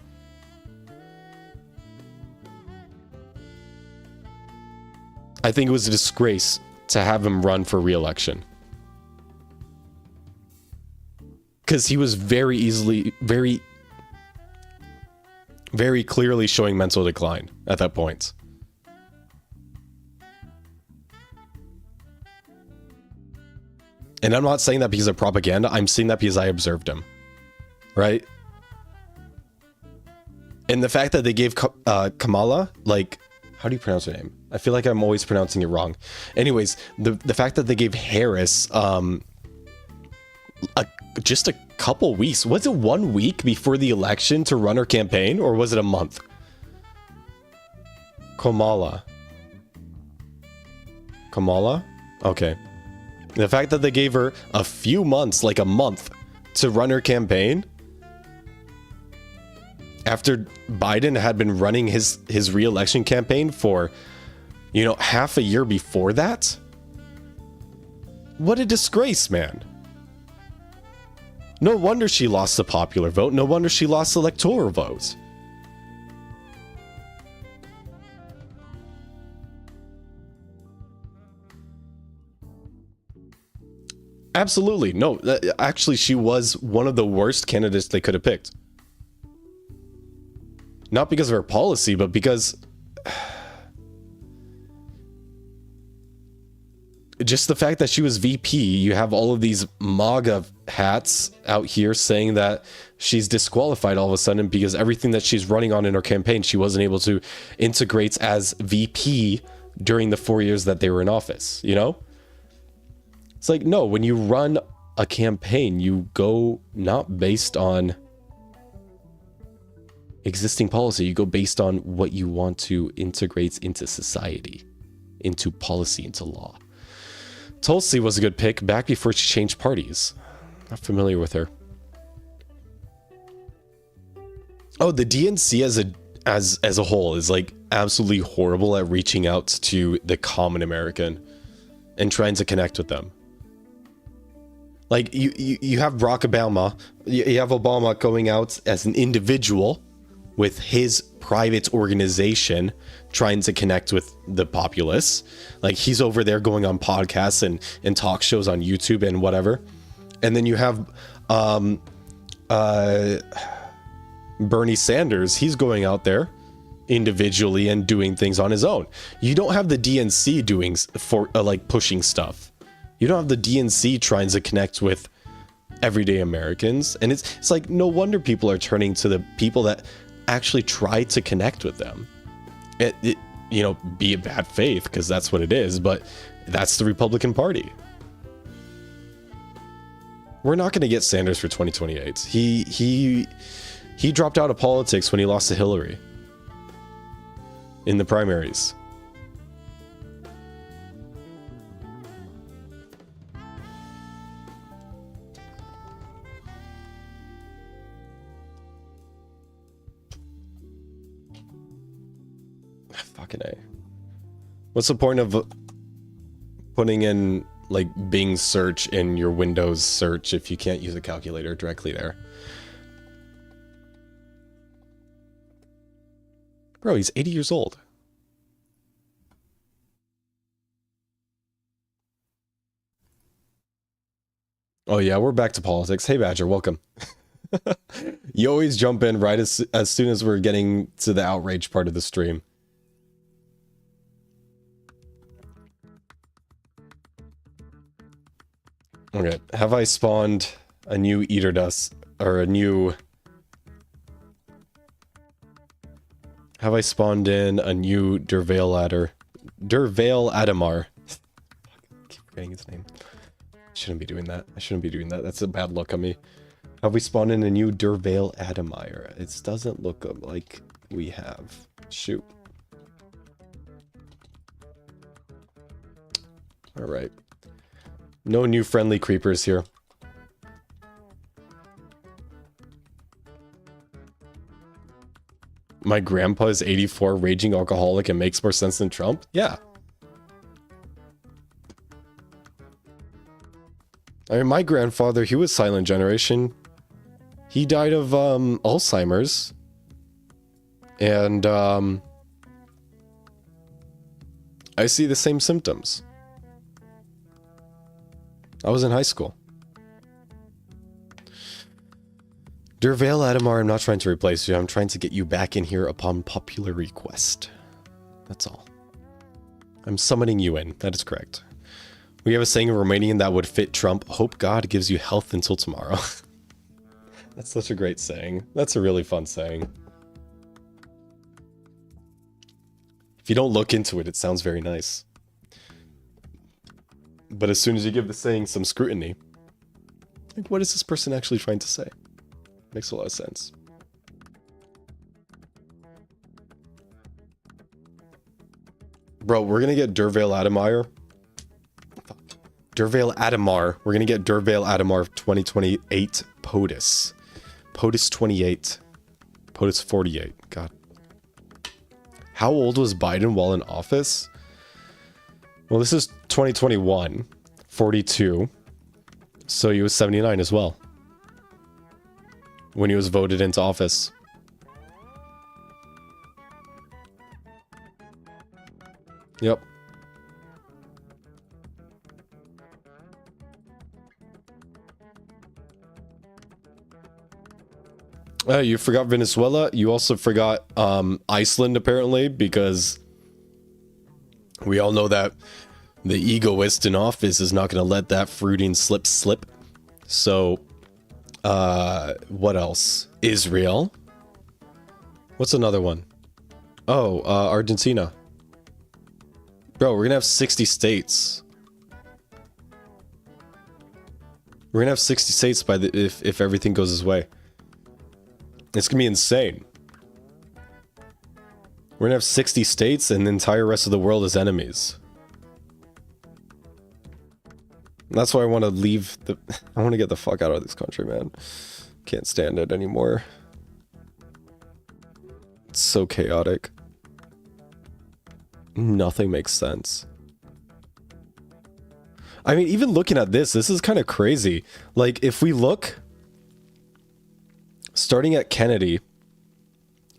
I think it was a disgrace to have him run for re-election. Because he was very clearly showing mental decline at that point. And I'm not saying that because of propaganda. I'm saying that because I observed him. Right? And the fact that they gave Kamala, like, how do you pronounce her name? I feel like I'm always pronouncing it wrong. Anyways, the fact that they gave Harris just a couple weeks. Was it 1 week before the election to run her campaign, or was it a month? Kamala? Okay. The fact that they gave her a few months, like a month, to run her campaign after Biden had been running his re-election campaign for, half a year before that? What a disgrace, man. No wonder she lost the popular vote. No wonder she lost the electoral vote. Absolutely. No, actually, she was one of the worst candidates they could have picked. Not because of her policy, but because just the fact that she was VP. You have all of these MAGA hats out here saying that she's disqualified all of a sudden because everything that she's running on in her campaign, she wasn't able to integrate as VP during the 4 years that they were in office, It's like, no, when you run a campaign, you go not based on, existing policy. You go based on what you want to integrate into society, into policy, into law. Tulsi was a good pick back before she changed parties. Not familiar with her. Oh, the DNC as a whole is like absolutely horrible at reaching out to the common American and trying to connect with them. Like you have Barack Obama, you have Obama going out as an individual with his private organization trying to connect with the populace. Like he's over there going on podcasts and talk shows on YouTube and whatever. And then you have Bernie Sanders, he's going out there individually and doing things on his own. You don't have the DNC doing for like pushing stuff. You don't have the DNC trying to connect with everyday Americans. And it's like no wonder people are turning to the people that actually try to connect with them. It you know, be it bad faith, because that's what it is, but that's the Republican Party. We're not going to get Sanders for 2028. He dropped out of politics when he lost to Hillary in the primaries. Fucking A. What's the point of putting in like Bing search in your Windows search if you can't use a calculator directly there? Bro, he's 80 years old. Oh yeah, we're back to politics. Hey Badger, welcome. You always jump in right as soon as we're getting to the outrage part of the stream. Okay, have I spawned a new eater dust or a new... Have I spawned in a new Dervale ladder? Dervale Adamar. I keep forgetting his name. Shouldn't be doing that. I shouldn't be doing that. That's a bad look on me. Have we spawned in a new Dervale Adamir? It doesn't look like we have. Shoot. Alright. No new friendly creepers here. My grandpa is 84, raging alcoholic, and makes more sense than Trump? Yeah. I mean, my grandfather, he was silent generation. He died of Alzheimer's. And I see the same symptoms. I was in high school. Dervale Adamar, I'm not trying to replace you. I'm trying to get you back in here upon popular request. That's all. I'm summoning you in. That is correct. We have a saying in Romanian that would fit Trump. Hope God gives you health until tomorrow. That's such a great saying. That's a really fun saying. If you don't look into it, it sounds very nice. But as soon as you give the saying some scrutiny, like, what is this person actually trying to say? Makes a lot of sense. Bro, we're gonna get Dervale Adamar. Dervale Adamar. We're gonna get Dervale Adamar 2028 POTUS. POTUS 28. POTUS 48. God. How old was Biden while in office? Well, this is 2021. 42. So he was 79 as well. When he was voted into office. Yep. You forgot Venezuela. You also forgot Iceland, apparently, because we all know that the egoist in office is not going to let that fruiting slip. So, what else? Israel. What's another one? Oh, Argentina. Bro, we're going to have 60 states. We're going to have 60 states by the if everything goes his way. It's going to be insane. We're gonna have 60 states and the entire rest of the world as enemies. That's why I want to leave the... I want to get the fuck out of this country, man. Can't stand it anymore. It's so chaotic. Nothing makes sense. I mean, even looking at this is kind of crazy. Like, if we look... Starting at Kennedy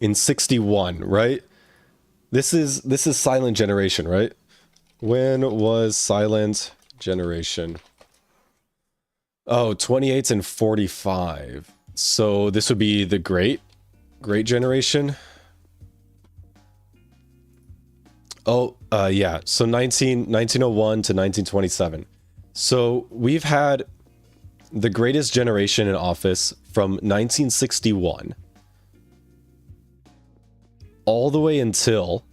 in 61, right? This is silent generation, right? When was silent generation? Oh, 28 and 45. So this would be the great generation. Oh, yeah. So 1901 to 1927. So we've had the greatest generation in office from 1961 all the way until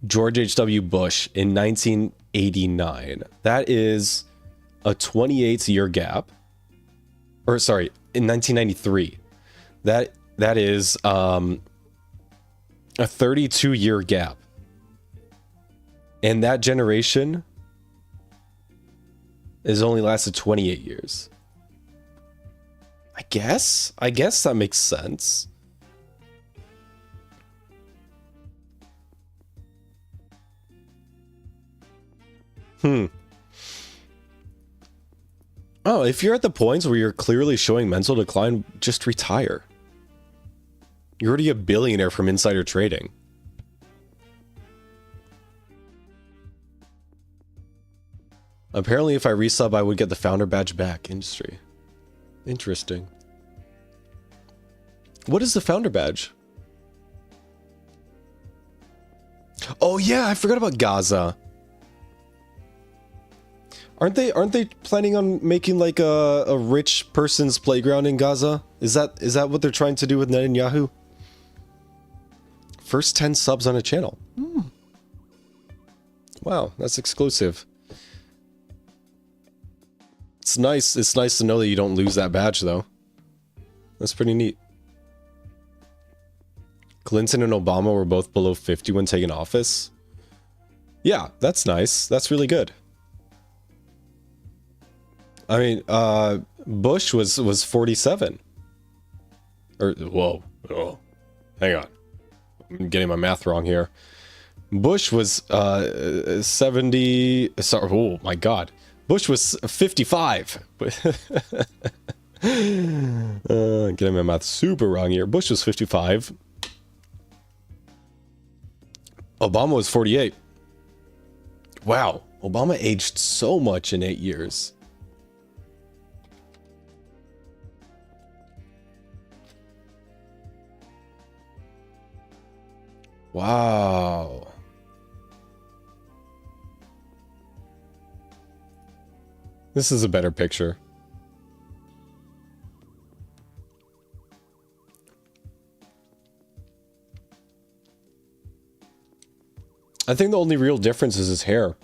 George H.W. Bush in 1989. That is a 28-year gap. Or sorry, in 1993. That is a 32-year gap. And that generation has only lasted 28 years. I guess that makes sense. Oh, if you're at the points where you're clearly showing mental decline, just retire. You're already a billionaire from insider trading. Apparently, if I resub, I would get the founder badge back. Industry. Interesting. What is the founder badge? Oh yeah, I forgot about Gaza. Aren't they planning on making like a rich person's playground in Gaza? Is that what they're trying to do with Netanyahu? First 10 subs on a channel. Wow, that's exclusive. It's nice to know that you don't lose that badge though. That's pretty neat. Clinton and Obama were both below 50 when taking office. Yeah, that's nice. That's really good. I mean, Bush was 47. Or, whoa. Oh, hang on. I'm getting my math wrong here. Bush was 70... Sorry, oh my god. Bush was 55. Getting my math super wrong here. Bush was 55. Obama was 48. Wow. Obama aged so much in 8 years. Wow. This is a better picture. I think the only real difference is his hair.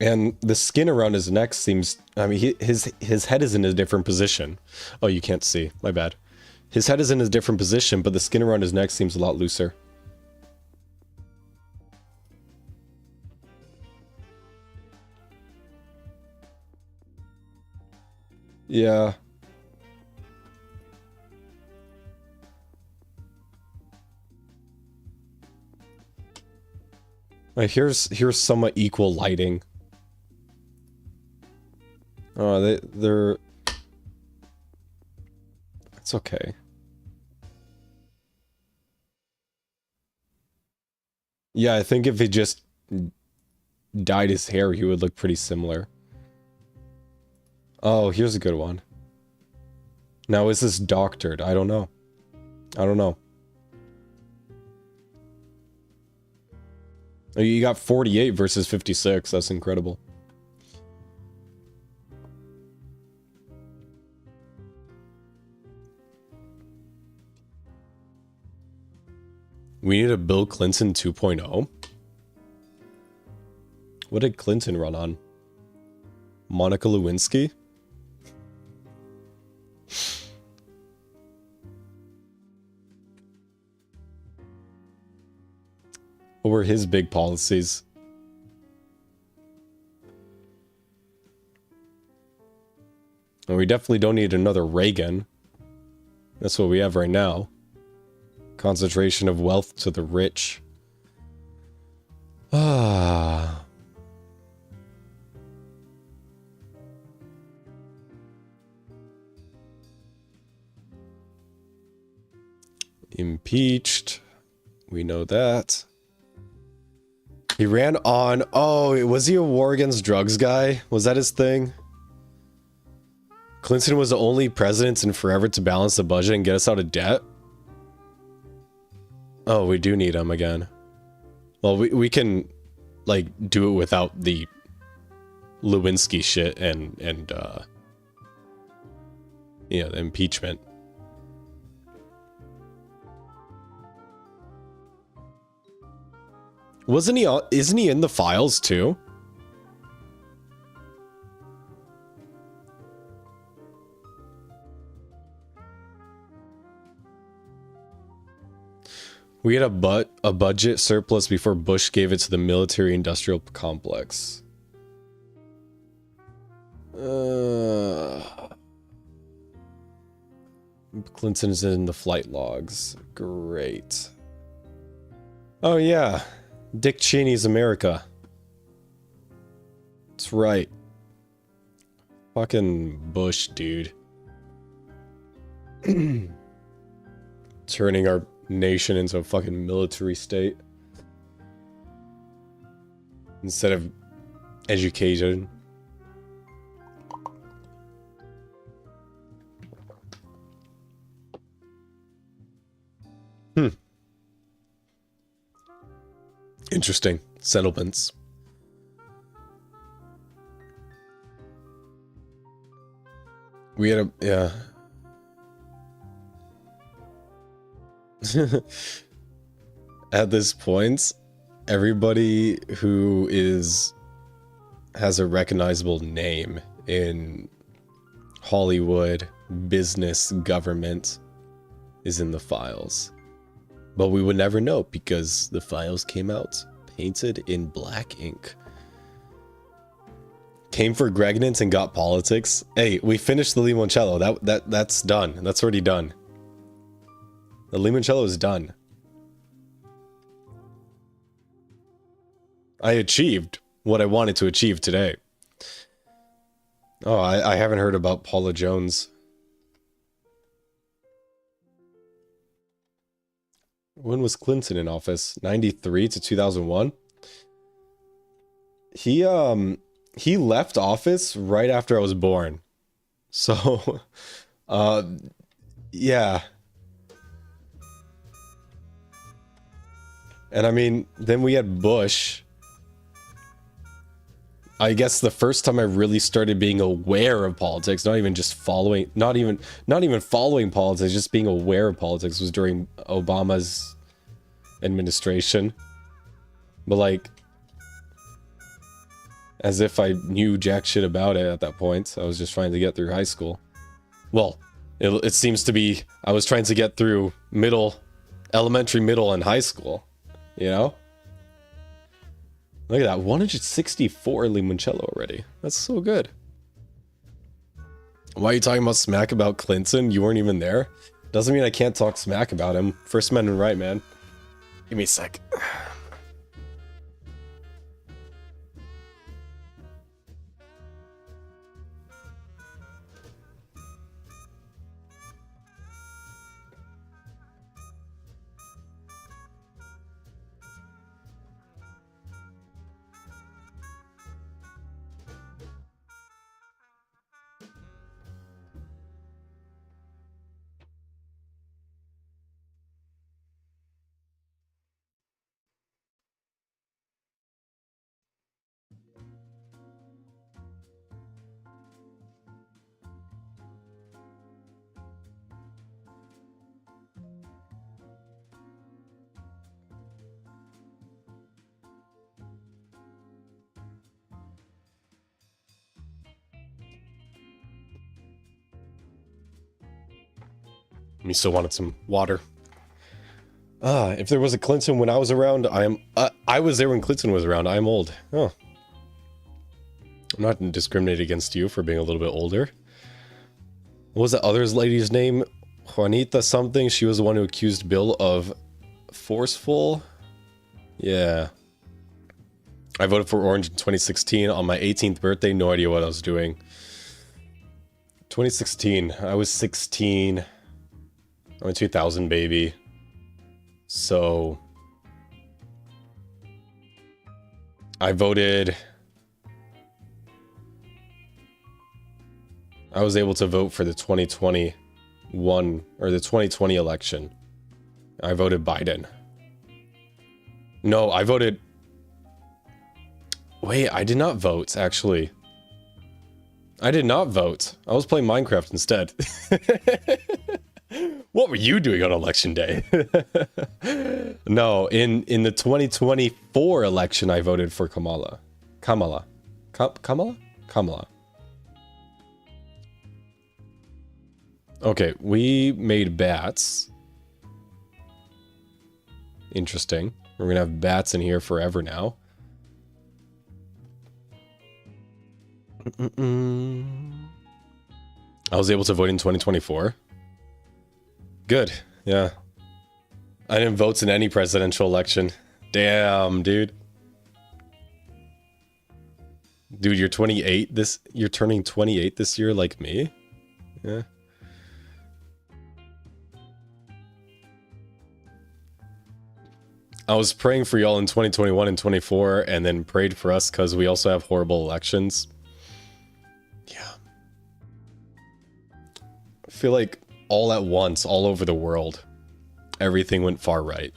And the skin around his neck seems... I mean, his head is in a different position. Oh, you can't see. My bad. His head is in a different position, but the skin around his neck seems a lot looser. Yeah. Right, here's somewhat equal lighting. Oh, they're... It's okay. Yeah, I think if he just dyed his hair, he would look pretty similar. Oh, here's a good one. Now, is this doctored? I don't know. I don't know. Oh, you got 48 versus 56. That's incredible. We need a Bill Clinton 2.0. What did Clinton run on? Monica Lewinsky? What were his big policies? And we definitely don't need another Reagan. That's what we have right now. Concentration of wealth to the rich. Ah. Impeached. We know that. He ran on... Oh, was he a war against drugs guy? Was that his thing? Clinton was the only president in forever to balance the budget and get us out of debt? Oh, we do need him again. Well, we can, like, do it without the Lewinsky shit and yeah, the impeachment. Wasn't he, isn't he in the files too? We had a budget surplus before Bush gave it to the military-industrial complex. Clinton's in the flight logs. Great. Oh yeah, Dick Cheney's America. That's right. Fucking Bush, dude. Turning our nation into a fucking military state instead of education. Interesting settlements. We had a, yeah. At this point, everybody who has a recognizable name in Hollywood, business, government is in the files. But we would never know because the files came out painted in black ink. Came for Gregnant and got politics. Hey, we finished the Limoncello. That's done. That's already done. The Limoncello is done. I achieved what I wanted to achieve today. Oh, I haven't heard about Paula Jones. When was Clinton in office? 93 to 2001? He left office right after I was born. So, yeah. And I mean, then we had Bush. I guess the first time I really started being aware of politics, not even just following, not even following politics, just being aware of politics was during Obama's administration. But like, as if I knew jack shit about it at that point. I was just trying to get through high school. Well, it seems to be I was trying to get through elementary, middle, and high school. You know? Look at that, 164 Limoncello already. That's so good. Why are you talking about smack about Clinton? You weren't even there? Doesn't mean I can't talk smack about him. First Amendment right, man. Give me a sec. Me still wanted some water. If there was a Clinton when I was around, I was there when Clinton was around. I'm old. Oh. I'm not discriminating against you for being a little bit older. What was the other lady's name? Juanita something. She was the one who accused Bill of forceful. Yeah. I voted for Orange in 2016 on my 18th birthday. No idea what I was doing. 2016. I was 16. I'm a 2000 baby. So I voted. I was able to vote for the 2021 or the 2020 election. I voted Biden. No, I voted. Wait, I did not vote, actually. I did not vote. I was playing Minecraft instead. What were you doing on election day? No, in the 2024 election, I voted for Kamala. Kamala. Okay, we made bats. Interesting. We're gonna have bats in here forever now. I was able to vote in 2024. Good, yeah. I didn't vote in any presidential election. Damn, dude. Dude, you're 28 this... You're turning 28 this year like me? Yeah. I was praying for y'all in 2021 and 24 and then prayed for us because we also have horrible elections. Yeah. I feel like all at once, all over the world, everything went far right.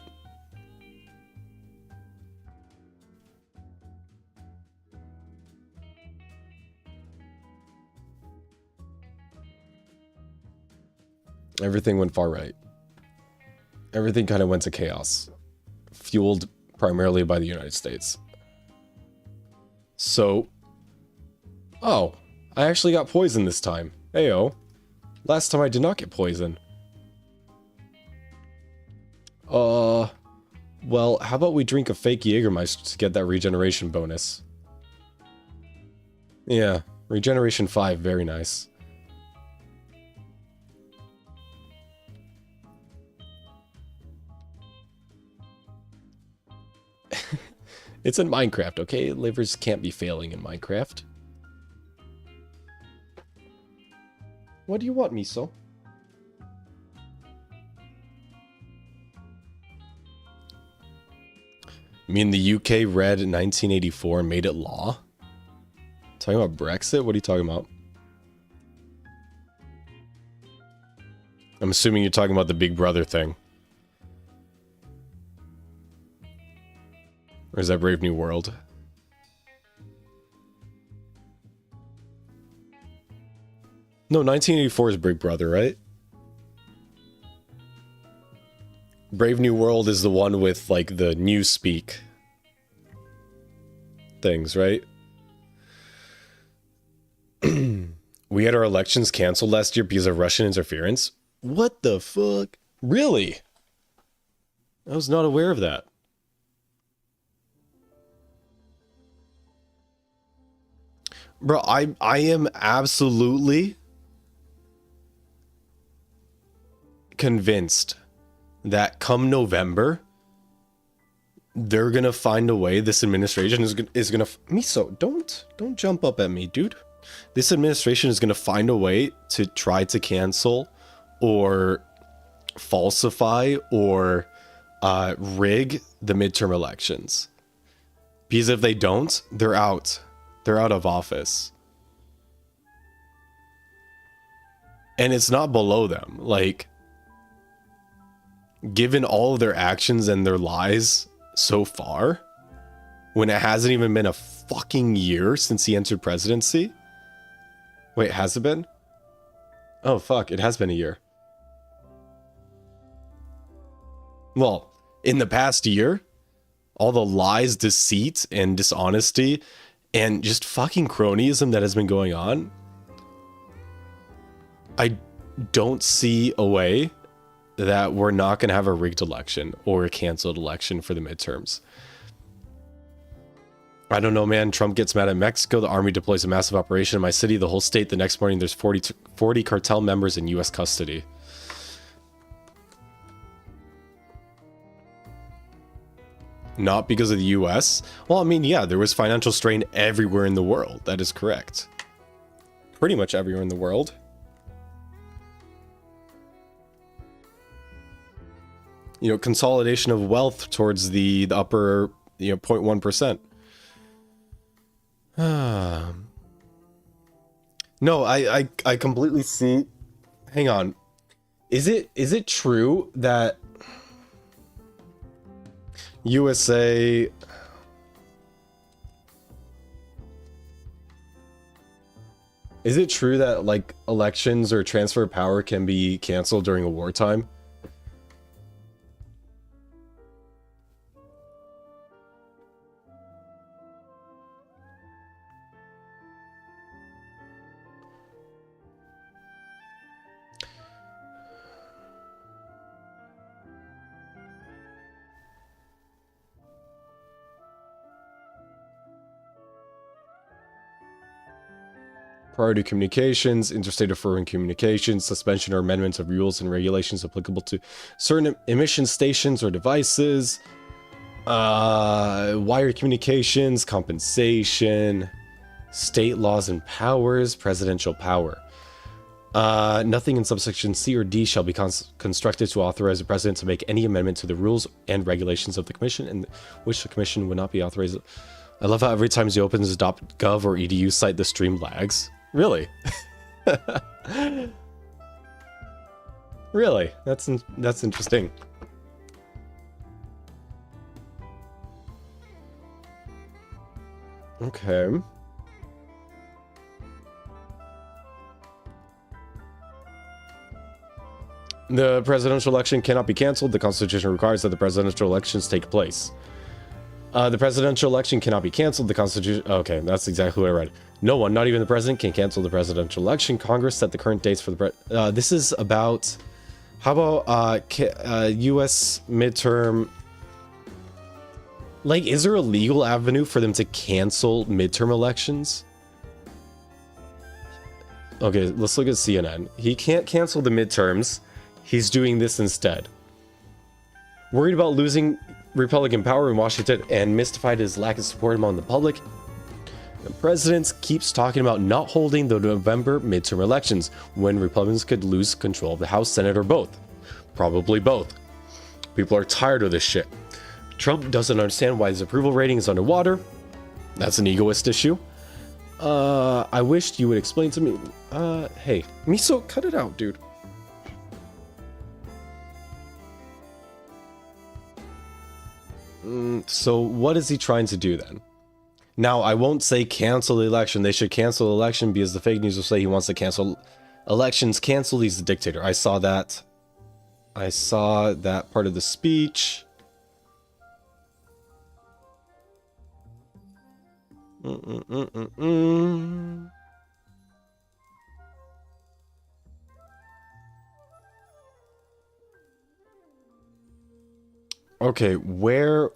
Everything went far right. Everything kind of went to chaos. Fueled primarily by the United States. So... Oh, I actually got poisoned this time. Heyo. Last time I did not get poisoned. Well, how about we drink a fake Jägermeister to get that regeneration bonus? Yeah, regeneration 5, very nice. It's in Minecraft, okay? Livers can't be failing in Minecraft. What do you want, Miso? I mean, the UK read 1984 and made it law? Talking about Brexit? What are you talking about? I'm assuming you're talking about the Big Brother thing. Or is that Brave New World? No, 1984 is Big Brother, right? Brave New World is the one with, like, the Newspeak things, right? We had our elections canceled last year because of Russian interference. What the fuck? Really? I was not aware of that. Bro, I am absolutely convinced that come November, they're gonna find a way. This administration is gonna Miso, don't jump up at me, dude. This administration is gonna find a way to try to cancel or falsify or rig the midterm elections. Because if they don't, they're out. They're out of office. And it's not below them. Like, given all of their actions and their lies so far, when it hasn't even been a fucking year since he entered presidency. Wait, has it been? Oh, fuck, it has been a year. Well, in the past year, all the lies, deceit, and dishonesty and just fucking cronyism that has been going on, I don't see a way that we're not going to have a rigged election or a canceled election for the midterms. I don't know, man. Trump gets mad at Mexico. The army deploys a massive operation in my city, the whole state. The next morning, there's 40 cartel members in U.S. custody. Not because of the U.S.? Well, I mean, yeah, there was financial strain everywhere in the world. That is correct. Pretty much everywhere in the world. You know, consolidation of wealth towards the upper, 0.1%. No, I completely see. Hang on. Is it true that USA is it true that like elections or transfer of power can be canceled during a wartime? Priority communications, interstate or foreign communications, suspension or amendment of rules and regulations applicable to certain emission stations or devices, wire communications, compensation, state laws and powers, presidential power. Nothing in subsection C or D shall be constructed to authorize the president to make any amendment to the rules and regulations of the commission, and which the commission would not be authorized. I love how every time he opens his .gov or edu site, the stream lags. Really? Really? That's interesting. Okay. The presidential election cannot be canceled. The Constitution requires that the presidential elections take place. The presidential election cannot be canceled. The Constitution... Okay, that's exactly what I read. No one, not even the president, can cancel the presidential election. Congress set the current dates for the... this is about... How about U.S. midterm... Like, is there a legal avenue for them to cancel midterm elections? Okay, let's look at CNN. He can't cancel the midterms. He's doing this instead. Worried about losing Republican power in Washington and mystified his lack of support among the public, the president keeps talking about not holding the November midterm elections when Republicans could lose control of the House, Senate, or both. Probably both. People are tired of this shit. Trump doesn't understand why his approval rating is underwater. That's an egoist issue. I wished you would explain to me. Hey, Miso, cut it out, dude. So what is he trying to do then? Now, I won't say cancel the election. They should cancel the election because the fake news will say he wants to cancel elections. Cancel, he's the dictator. I saw that. I saw that part of the speech. Okay, where...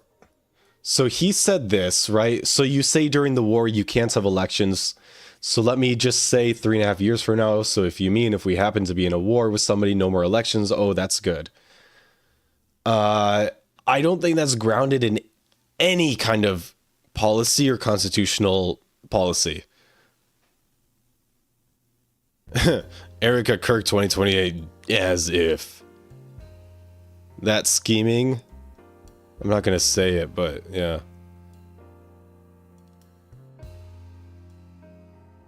So he said this, right? So you say during the war you can't have elections. So let me just say 3.5 years from now. So if we happen to be in a war with somebody, no more elections. Oh, that's good. I don't think that's grounded in any kind of policy or constitutional policy. Erica Kirk 2028, as if. That scheming... I'm not going to say it, but yeah.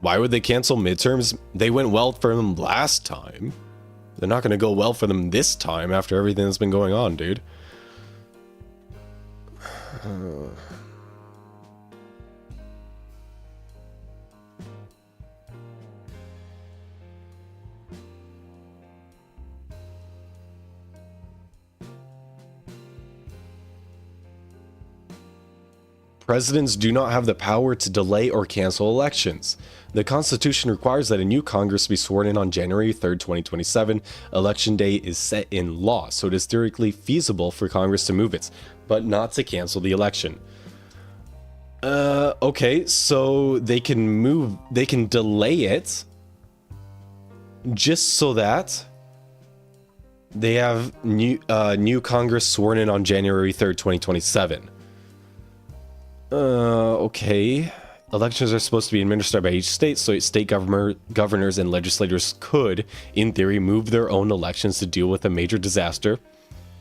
Why would they cancel midterms? They went well for them last time. They're not going to go well for them this time after everything that's been going on, dude. Presidents do not have the power to delay or cancel elections. The Constitution requires that a new Congress be sworn in on January 3rd, 2027. Election day is set in law, so it is theoretically feasible for Congress to move it, but not to cancel the election. Okay, so they can delay it just so that they have new Congress sworn in on January 3rd, 2027. Okay. Elections are supposed to be administered by each state, so state governors and legislators could, in theory, move their own elections to deal with a major disaster,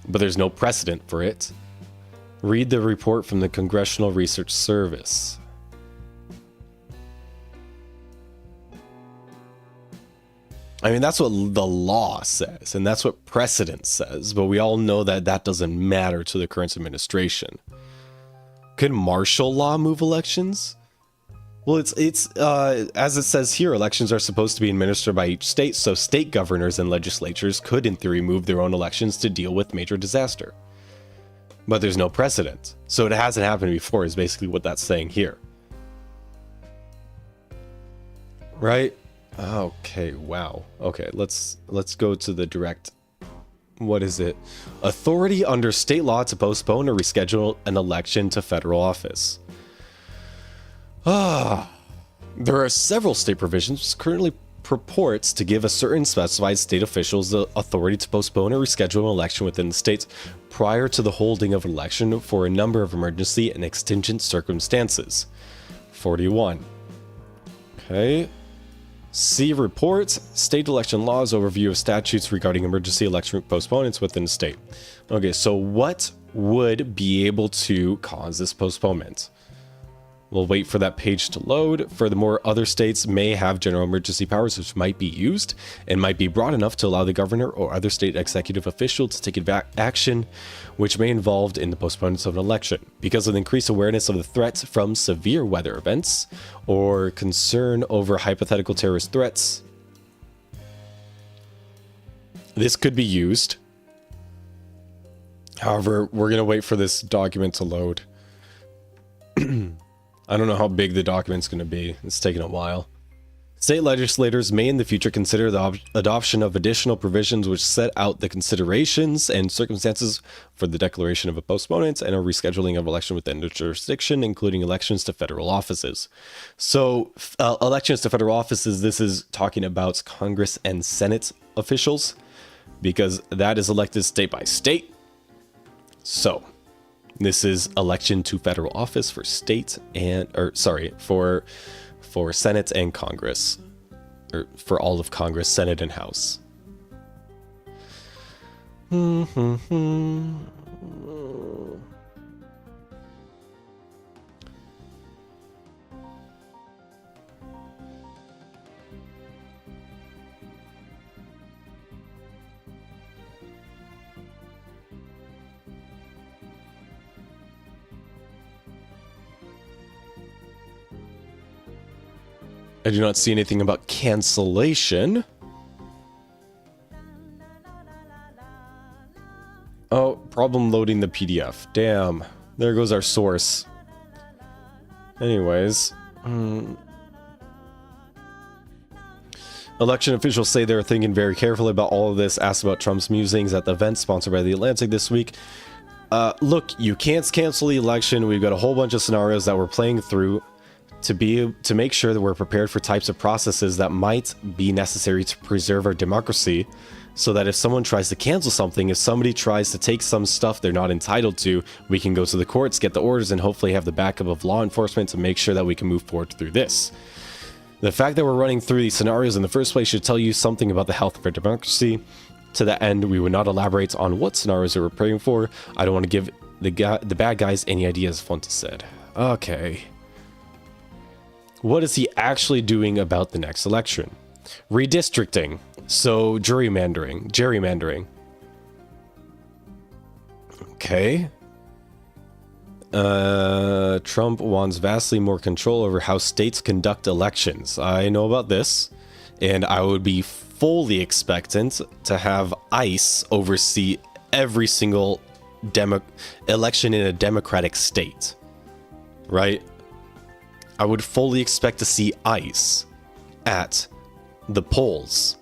but there's no precedent for it. Read the report from the Congressional Research Service. I mean, that's what the law says, and that's what precedent says, but we all know that that doesn't matter to the current administration. Could martial law move elections? Well, it's as it says here, elections are supposed to be administered by each state, so state governors and legislatures could, in theory, move their own elections to deal with major disaster. But there's no precedent, so it hasn't happened before, is basically what that's saying here. Right? Okay, wow. Okay, let's go to the direct. What is it? Authority under state law to postpone or reschedule an election to federal office. There are several state provisions which currently purports to give a certain specified state officials the authority to postpone or reschedule an election within the state prior to the holding of an election for a number of emergency and extingent circumstances. 41. Okay. See report, state election laws, overview of statutes regarding emergency election postponements within the state. Okay, so what would be able to cause this postponement? We'll wait for that page to load. Furthermore, other states may have general emergency powers which might be used and might be broad enough to allow the governor or other state executive official to take action which may involve in the postponement of an election. Because of the increased awareness of the threat from severe weather events or concern over hypothetical terrorist threats, this could be used. However, we're going to wait for this document to load. I don't know how big the document's going to be. It's taking a while. State legislators may in the future consider the adoption of additional provisions which set out the considerations and circumstances for the declaration of a postponement and a rescheduling of election within the jurisdiction, including elections to federal offices. So, elections to federal offices, this is talking about Congress and Senate officials, because that is elected state by state. So, this is election to federal office for state and, for Senate and Congress, or for all of Congress, Senate and House. I do not see anything about cancellation. Oh, problem loading the PDF. Damn. There goes our source. Anyways. Election officials say they're thinking very carefully about all of this. Asked about Trump's musings at the event sponsored by The Atlantic this week. Look, you can't cancel the election. We've got a whole bunch of scenarios that we're playing through to make sure that we're prepared for types of processes that might be necessary to preserve our democracy, so that if someone tries to cancel something, if somebody tries to take some stuff they're not entitled to, we can go to the courts, get the orders, and hopefully have the backup of law enforcement to make sure that we can move forward through this. The fact that we're running through these scenarios in the first place should tell you something about the health of our democracy. To that end, we would not elaborate on what scenarios we're preparing for. I don't want to give the bad guys any ideas, Fonta said. Okay. What is he actually doing about the next election? Redistricting. So, gerrymandering. Okay. Trump wants vastly more control over how states conduct elections. I know about this, and I would be fully expectant to have ICE oversee every single election in a democratic state. right? I would fully expect to see ICE at the polls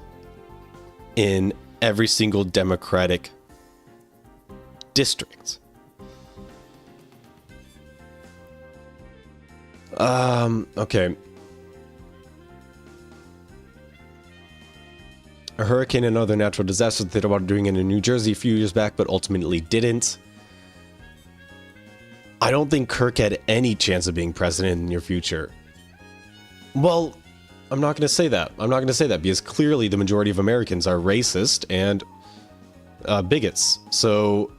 in every single Democratic district. Okay. A hurricane and other natural disasters they thought about doing it in New Jersey a few years back, but ultimately didn't. I don't think Kirk had any chance of being president in the near future. Well, I'm not going to say that. I'm not going to say that because clearly the majority of Americans are racist and bigots. So,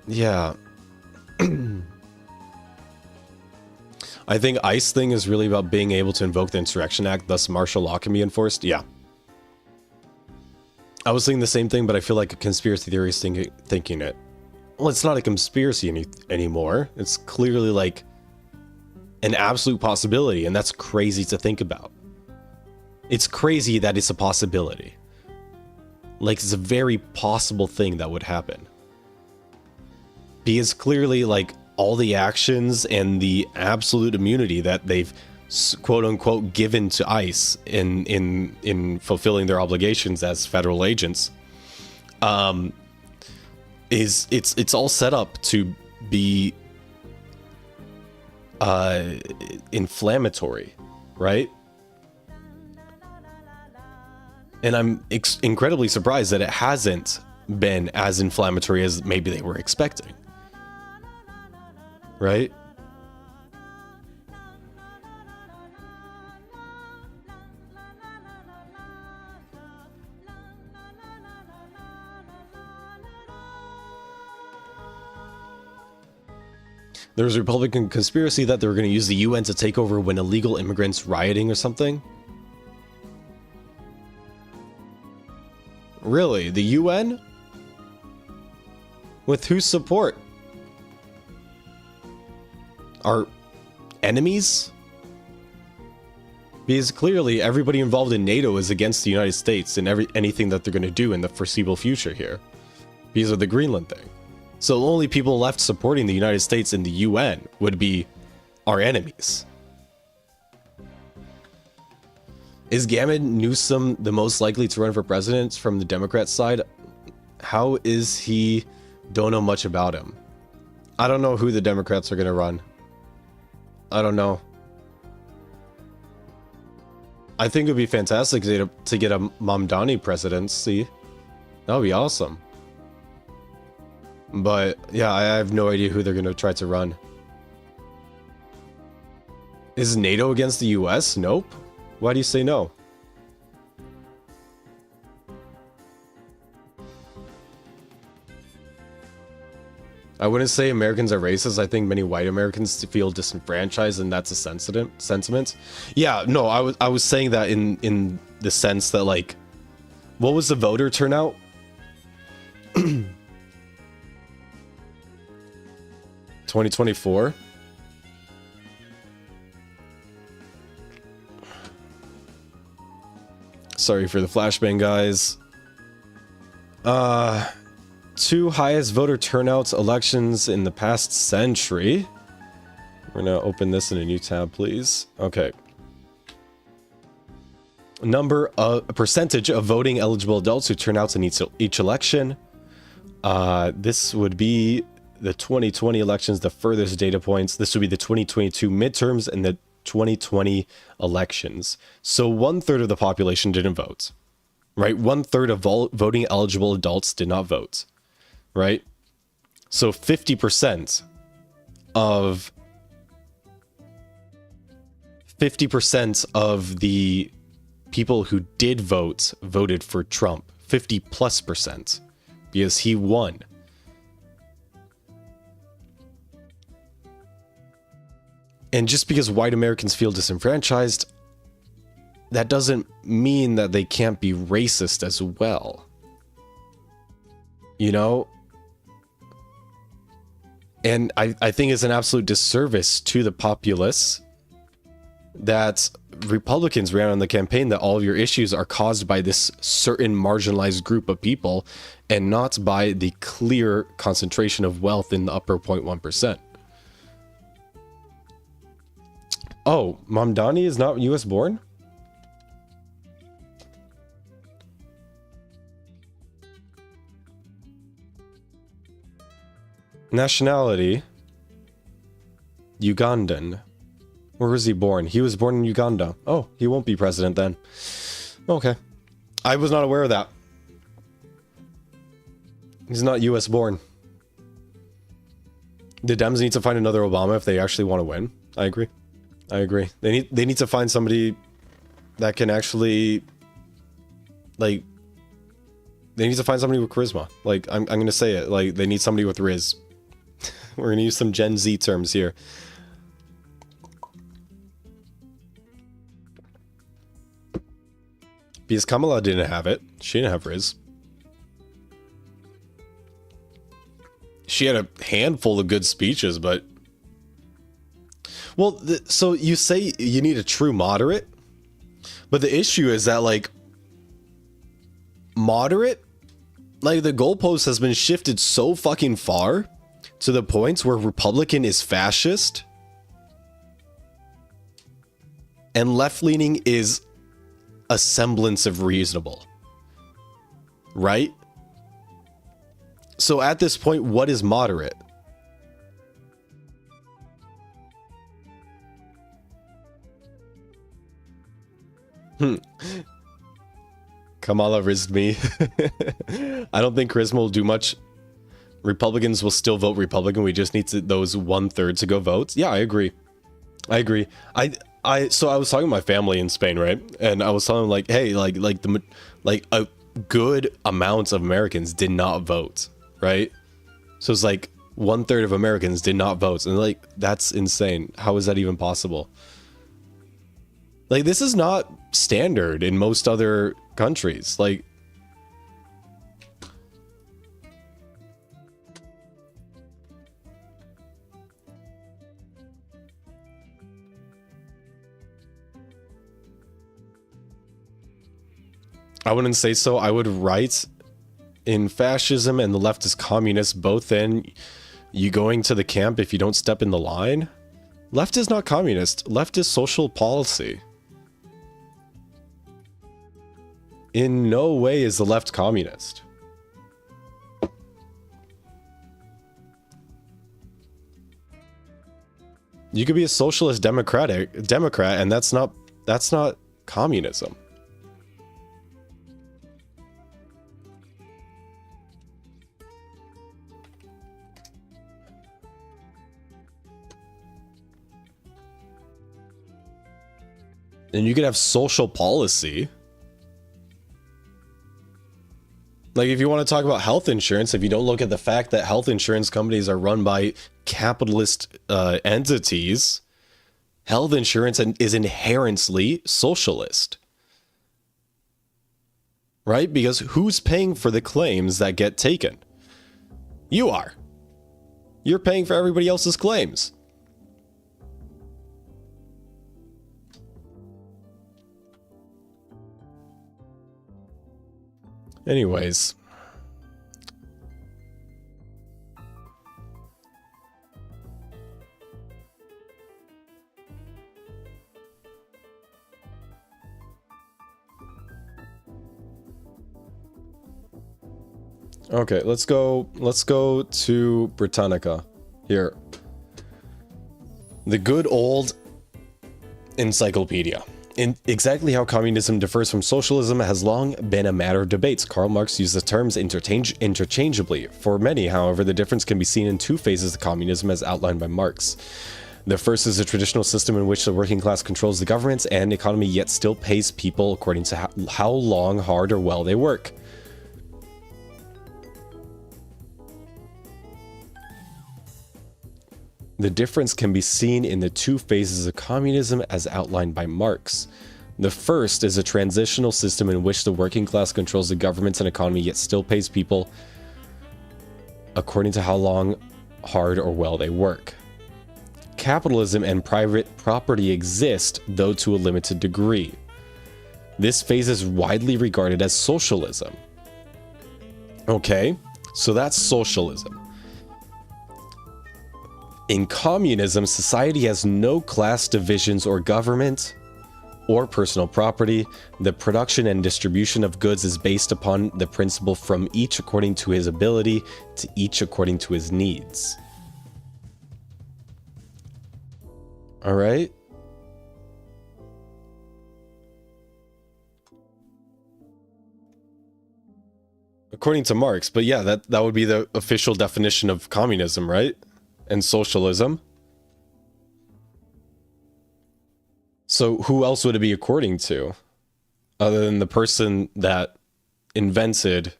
yeah. I think ICE thing is really about being able to invoke the Insurrection Act, thus martial law can be enforced. Yeah. I was thinking the same thing, but I feel like a conspiracy theorist thinking it. Well, it's not a conspiracy anymore. It's clearly like an absolute possibility, and that's crazy to think about. It's crazy that it's a possibility. Like, it's a very possible thing that would happen. Because clearly, like, all the actions and the absolute immunity that they've quote-unquote given to ICE in fulfilling their obligations as federal agents, it's all set up to be inflammatory, right? And I'm incredibly surprised that it hasn't been as inflammatory as maybe they were expecting, right? There was a Republican conspiracy that they were going to use the UN to take over when illegal immigrants rioting or something. Really? The UN? With whose support? Our enemies? Because clearly everybody involved in NATO is against the United States and anything that they're going to do in the foreseeable future here. Because of the Greenland thing. So the only people left supporting the United States in the UN would be our enemies. Is Gavin Newsom the most likely to run for president from the Democrat side? How is he? Don't know much about him. I don't know who the Democrats are going to run. I don't know. I think it would be fantastic to get a Mamdani presidency. That would be awesome. But yeah, I have no idea who they're going to try to run. Is NATO against the US? Nope. Why do you say no? I wouldn't say Americans are racist. I think many white Americans feel disenfranchised, and that's a sentiment. Yeah, no, I was saying that in the sense that, like, what was the voter turnout? 2024. Sorry for the flashbang, guys. Two highest voter turnouts elections in the past century. We're gonna open this in a new tab, please. Okay. Percentage of voting eligible adults who turn out in each election. This would be the 2020 elections, the furthest data points. This would be the 2022 midterms and the 2020 elections. So 1/3 of the population didn't vote, right? 1/3 of voting eligible adults did not vote, right? So 50% of the people who did vote voted for Trump. 50+%, because he won. And just because white Americans feel disenfranchised, that doesn't mean that they can't be racist as well. You know? And I think it's an absolute disservice to the populace that Republicans ran on the campaign that all of your issues are caused by this certain marginalized group of people and not by the clear concentration of wealth in the upper 0.1%. Oh, Mamdani is not US born? Nationality, Ugandan. Where was he born? He was born in Uganda. Oh, he won't be president then. Okay. I was not aware of that. He's not US born. The Dems need to find another Obama if they actually want to win. I agree. I agree. They need to find somebody that can actually, like, they need to find somebody with charisma. Like, I'm gonna say it. Like, they need somebody with Riz. We're gonna use some Gen Z terms here. Because Kamala didn't have it. She didn't have Riz. She had a handful of good speeches, but... Well, so you say you need a true moderate, but the issue is that, like, moderate, like, the goalpost has been shifted so fucking far to the points where Republican is fascist and left-leaning is a semblance of reasonable, right? So at this point, what is moderate? Kamala rizzed me. I don't think charisma will do much. Republicans will still vote Republican. We just need those 1/3 to go vote. Yeah, I agree. I agree. So I was talking to my family in Spain, right? And I was telling them, like, hey, like a good amount of Americans did not vote, right? So it's like 1/3 of Americans did not vote, and like, that's insane. How is that even possible? Like, this is not standard in most other countries. Like, I wouldn't say so. I would write in fascism and the left is communist, both in you going to the camp if you don't step in the line. Left is not communist. Left is social policy. In no way is the left communist. You could be a socialist Democrat, and that's not communism. And you could have social policy. Like, if you want to talk about health insurance, if you don't look at the fact that health insurance companies are run by capitalist entities, health insurance is inherently socialist. Right? Because who's paying for the claims that get taken? You are. You're paying for everybody else's claims. Anyways. Okay, let's go to Britannica here. The good old encyclopedia. In exactly how communism differs from socialism has long been a matter of debates. Karl Marx used the terms interchangeably. For many, however, the difference can be seen in two phases of communism as outlined by Marx. The first is a traditional system in which the working class controls the government and economy, yet still pays people according to how long, hard, or well they work. The difference can be seen in the two phases of communism as outlined by Marx. The first is a transitional system in which the working class controls the government and economy, yet still pays people according to how long, hard, or well they work. Capitalism and private property exist, though to a limited degree. This phase is widely regarded as socialism. Okay, so that's socialism. In communism, society has no class divisions or government or personal property. The production and distribution of goods is based upon the principle from each according to his ability to each according to his needs. All right. According to Marx, but yeah, that would be the official definition of communism, right? And socialism. So who else would it be according to? Other than the person that invented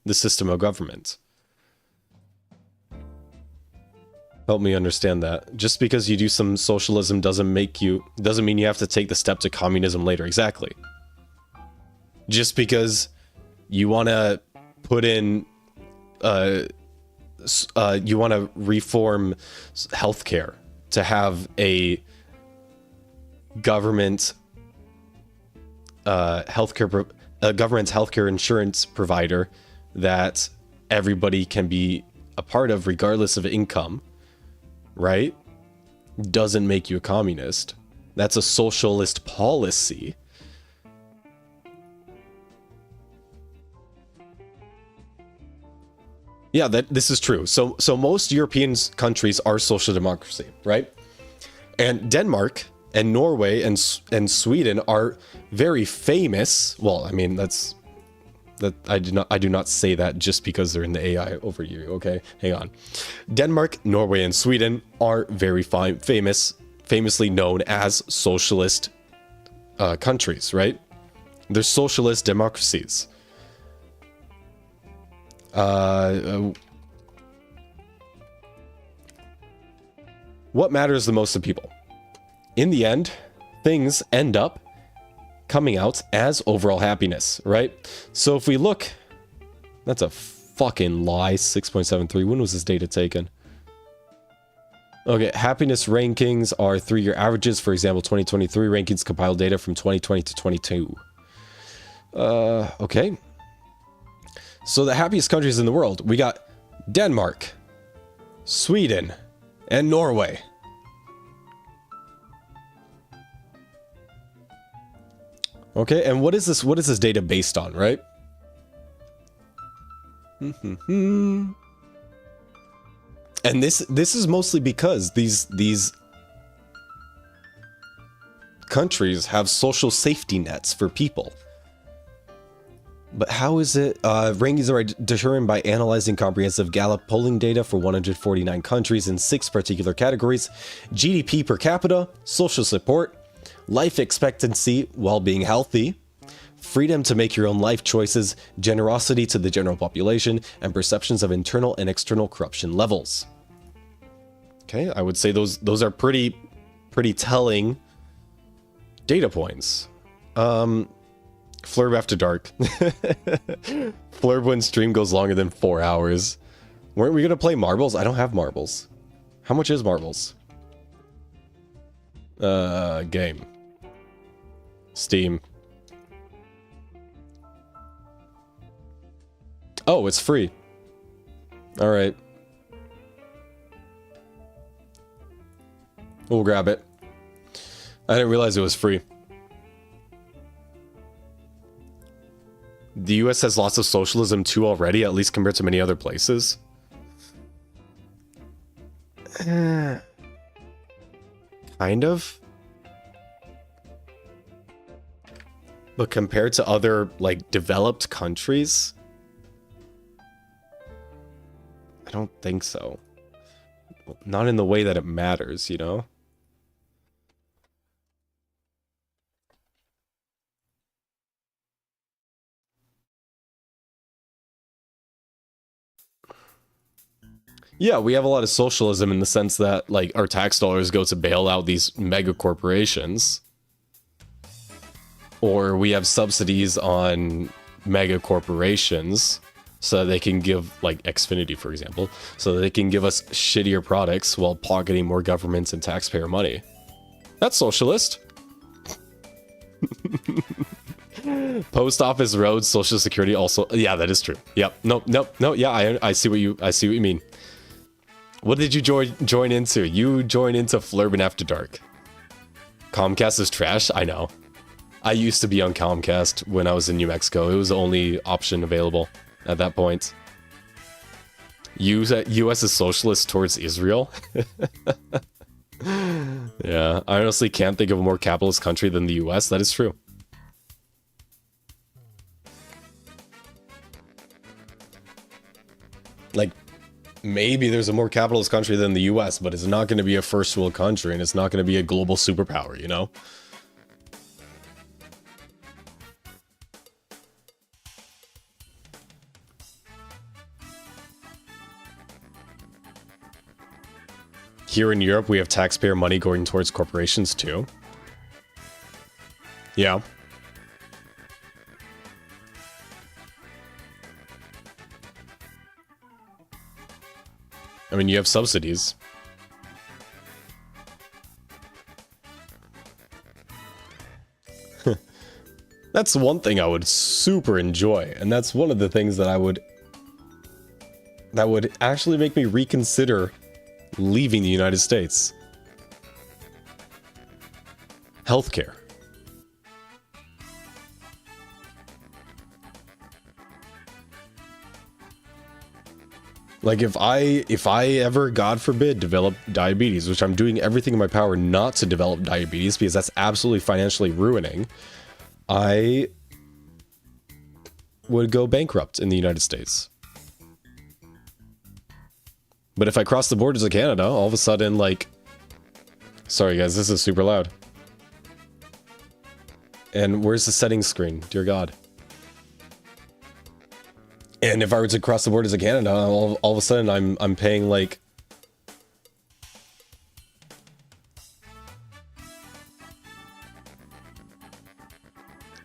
the system of government. Help me understand that. Just because you do some socialism doesn't mean you have to take the step to communism later. Exactly. Just because you want to put in you want to reform healthcare to have a government government's healthcare insurance provider that everybody can be a part of regardless of income, right? Doesn't make you a communist. That's a socialist policy. Yeah, this is true. So most European countries are social democracy, right? And Denmark and Norway and Sweden are very famous. Well, I mean, I do not say that just because they're in the AI overview. Okay, hang on. Denmark, Norway, and Sweden are very famously known as socialist countries, right? They're socialist democracies. What matters the most to people? In the end, things end up coming out as overall happiness, right? So if we look, that's a fucking lie. 6.73. When was this data taken? Okay, happiness rankings are 3-year averages. For example, 2023 rankings compile data from 2020 to 22. Okay. So the happiest countries in the world, we got Denmark, Sweden, and Norway. Okay, and what is this data based on, right? And this is mostly because these countries have social safety nets for people. But how is it? Rankings are determined by analyzing comprehensive Gallup polling data for 149 countries in 6 particular categories: GDP per capita, social support, life expectancy while being healthy, freedom to make your own life choices, generosity to the general population, and perceptions of internal and external corruption levels. Okay, I would say those are pretty telling data points. Flurb after dark. Flurb when stream goes longer than 4 hours. Weren't we gonna play marbles? I don't have marbles. How much is marbles? Game. Steam. Oh, it's free. All right. We'll grab it. I didn't realize it was free. The US has lots of socialism too already, at least compared to many other places. Kind of. But compared to other, like, developed countries, I don't think so. Not in the way that it matters, you know? Yeah, we have a lot of socialism in the sense that, like, our tax dollars go to bail out these mega corporations. Or we have subsidies on mega corporations so that they can give, like, Xfinity, for example, so that they can give us shittier products while pocketing more government and taxpayer money. That's socialist. Post office, roads, social security also. Yeah, that is true. Yep. No. Yeah, I see what you mean. What did you join into? You joined into Flurben After Dark. Comcast is trash? I know. I used to be on Comcast when I was in New Mexico. It was the only option available at that point. US is socialist towards Israel? Yeah, I honestly can't think of a more capitalist country than the US. That is true. Like, maybe there's a more capitalist country than the US, but it's not going to be a first world country, and it's not going to be a global superpower, you know? Here in Europe, we have taxpayer money going towards corporations too. Yeah. I mean, you have subsidies. That's one thing I would super enjoy, and that's one of the things that that would actually make me reconsider leaving the United States. Healthcare. Like if I ever, God forbid, develop diabetes, which I'm doing everything in my power not to develop diabetes because that's absolutely financially ruining, I would go bankrupt in the United States. But if I cross the borders of Canada, all of a sudden, like... Sorry guys, this is super loud. And where's the settings screen? Dear God. And if I were to cross the borders of Canada, all of a sudden I'm paying like...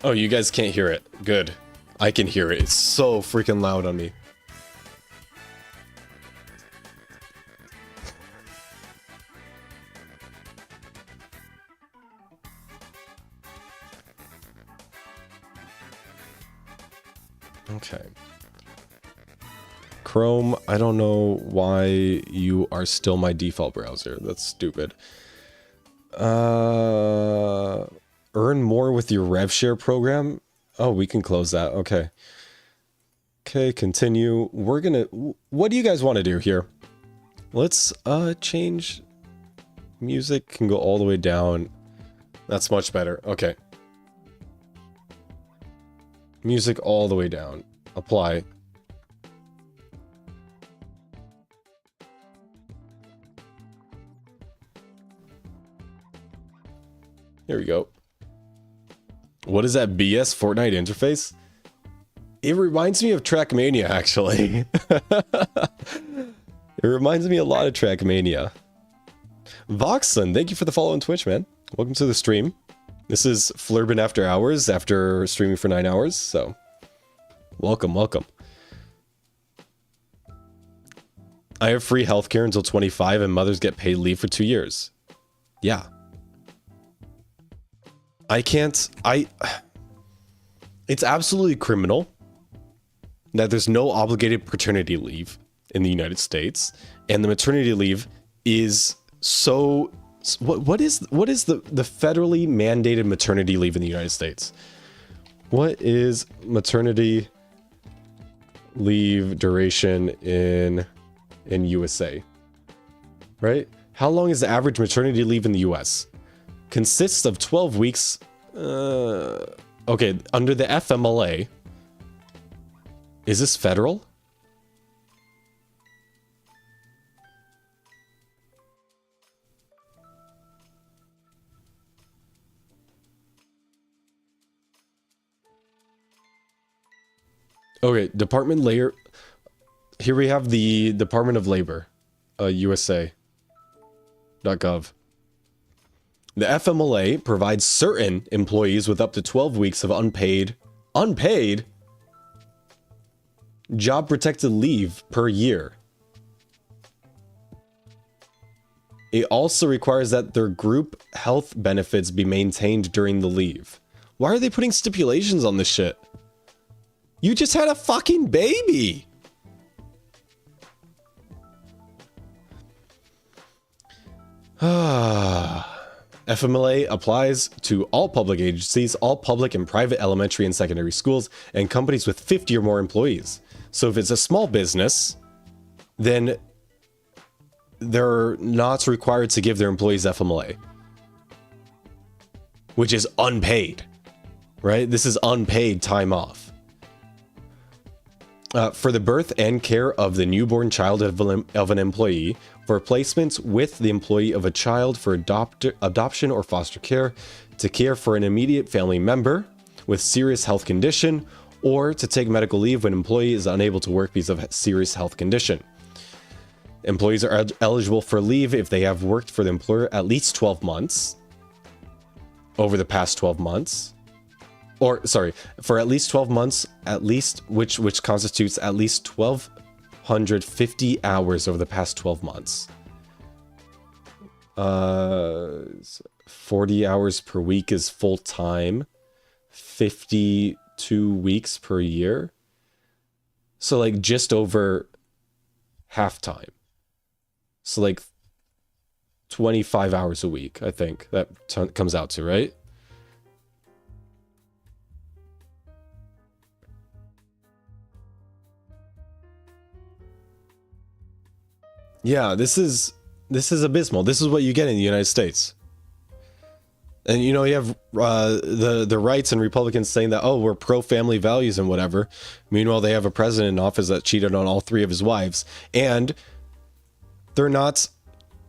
Oh, you guys can't hear it. Good. I can hear it. It's so freaking loud on me. Okay. Chrome, I don't know why you are still my default browser. That's stupid. Earn more with your RevShare program? Oh, we can close that. Okay. Okay, continue. We're gonna... What do you guys want to do here? Let's change... Music can go all the way down. That's much better. Okay. Music all the way down. Apply. Here we go. What is that BS Fortnite interface? It reminds me of Trackmania, actually. It reminds me a lot of Trackmania. Voxon, thank you for the follow on Twitch, man. Welcome to the stream. This is Flurben After Hours, after streaming for 9 hours, so... Welcome, welcome. I have free healthcare until 25 and mothers get paid leave for 2 years. Yeah. It's absolutely criminal that there's no obligated paternity leave in the United States, and the maternity leave is so... What is the federally mandated maternity leave in the United States? What is maternity leave duration in USA? Right? How long is the average maternity leave in the US? Consists of 12 weeks. Okay, under the FMLA. Is this federal? Okay, Department Layer. Here we have the Department of Labor, USA.gov. The FMLA provides certain employees with up to 12 weeks of unpaid job protected leave per year. It also requires that their group health benefits be maintained during the leave. Why are they putting stipulations on this shit? You just had a fucking baby! FMLA applies to all public agencies, all public and private elementary and secondary schools, and companies with 50 or more employees. So if it's a small business, then they're not required to give their employees FMLA, which is unpaid, right? This is unpaid time off. For the birth and care of the newborn child of an employee, for placements with the employee of a child for adoption or foster care, to care for an immediate family member with serious health condition, or to take medical leave when employee is unable to work because of serious health condition. Employees are eligible for leave if they have worked for the employer at least 12 months over the past 12 months. Or, sorry, for at least 12 months, at least, which constitutes at least 1,250 hours over the past 12 months. 40 hours per week is full time. 52 weeks per year. So, like, just over half time. So, like, 25 hours a week, I think that comes out to, right? Yeah, this is abysmal. This is what you get in the United States. And, you know, you have the rights and Republicans saying that, oh, we're pro-family values and whatever. Meanwhile, they have a president in office that cheated on all 3 of his wives. And they're not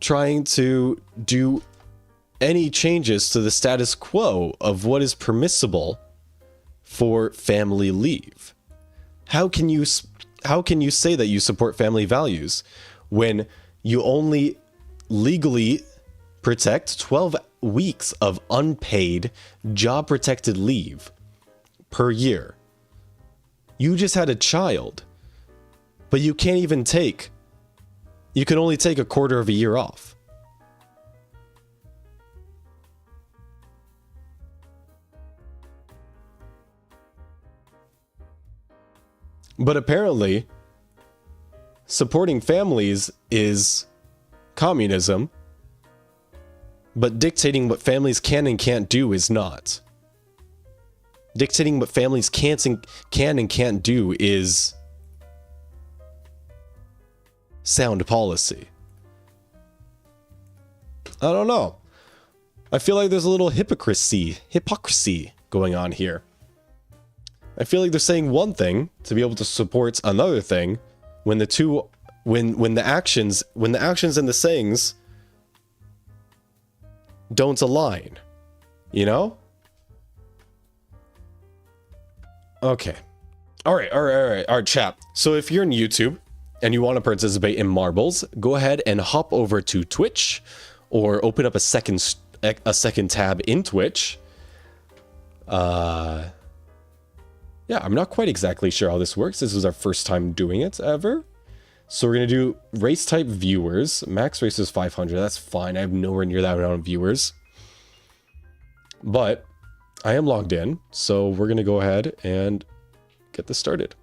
trying to do any changes to the status quo of what is permissible for family leave. How can you say that you support family values when you only legally protect 12 weeks of unpaid job protected leave per year? You just had a child, but you can't even take, you can only take a quarter of a year off. But apparently, supporting families is communism, but dictating what families can and can't do is not. Dictating what families can and can't do is sound policy. I don't know. I feel like there's a little hypocrisy going on here. I feel like they're saying one thing to be able to support another thing when the two, when the actions and the sayings don't align, you know? Okay. All right, chat. So if you're in YouTube and you want to participate in Marbles, go ahead and hop over to Twitch or open up a second tab in Twitch. Yeah, I'm not quite exactly sure how this works. This is our first time doing it ever. So we're going to do race type viewers. Max race is 500. That's fine. I have nowhere near that amount of viewers. But I am logged in. So we're going to go ahead and get this started.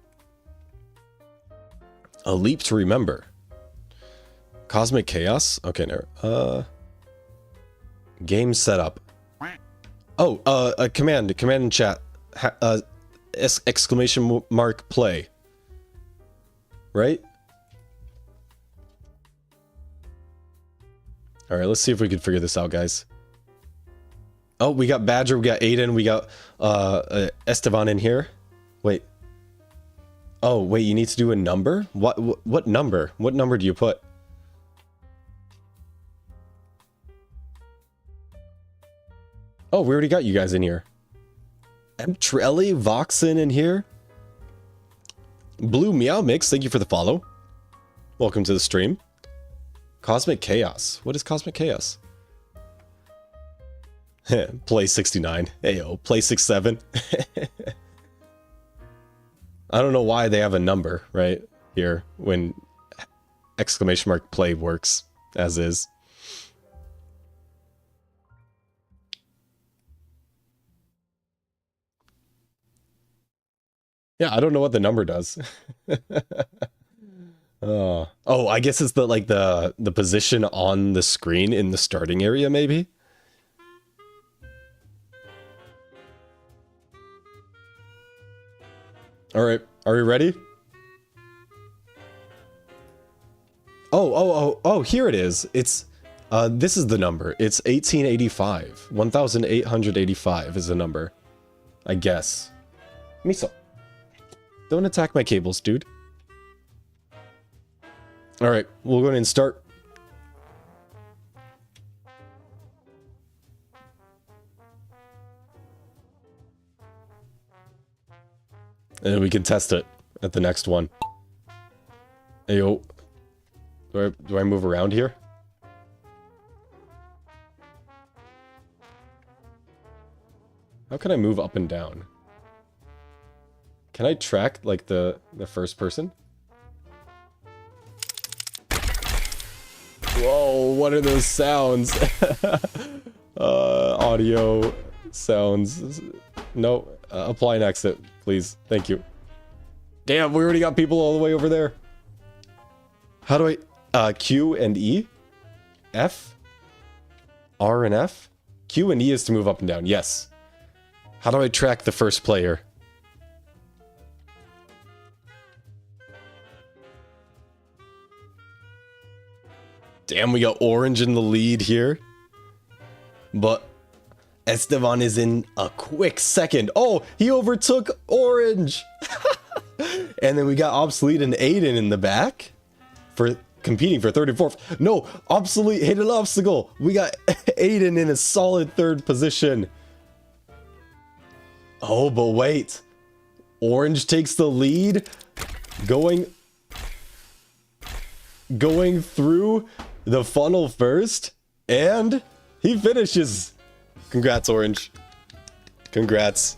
A leap to remember. Cosmic chaos. Okay, no. Game setup. Oh, a command in chat. Exclamation mark play. Right? All right, let's see if we can figure this out, guys. Oh, we got Badger, we got Aiden, we got Esteban in here. Wait. Oh, wait, you need to do a number? What number? What number do you put? Oh, we already got you guys in here. Trelly, Voxen in here. Blue Meow Mix, thank you for the follow. Welcome to the stream. Cosmic Chaos. What is Cosmic Chaos? Play 69. Ayo, play 67. I don't know why they have a number right here when exclamation mark play works as is. Yeah, I don't know what the number does. Oh, I guess it's the like the position on the screen in the starting area, maybe. All right, are we ready? Oh, here it is. It's this is the number. It's 1885. 1885 is the number. I guess. Miso. Don't attack my cables, dude. All right, we'll go ahead and start. And we can test it at the next one. Hey, yo. Do I move around here? How can I move up and down? Can I track, like, the first person? Whoa, what are those sounds? Audio sounds. No, apply and exit, please. Thank you. Damn, we already got people all the way over there. How do I... Q and E? F? R and F? Q and E is to move up and down, yes. How do I track the first player? Damn, we got Orange in the lead here. But Esteban is in a quick second. Oh, he overtook Orange. And then we got Obsolete and Aiden in the back for competing for third and fourth. No, Obsolete hit an obstacle. We got Aiden in a solid third position. Oh, but wait. Orange takes the lead. Going through the funnel first. And he finishes. Congrats, Orange. Congrats.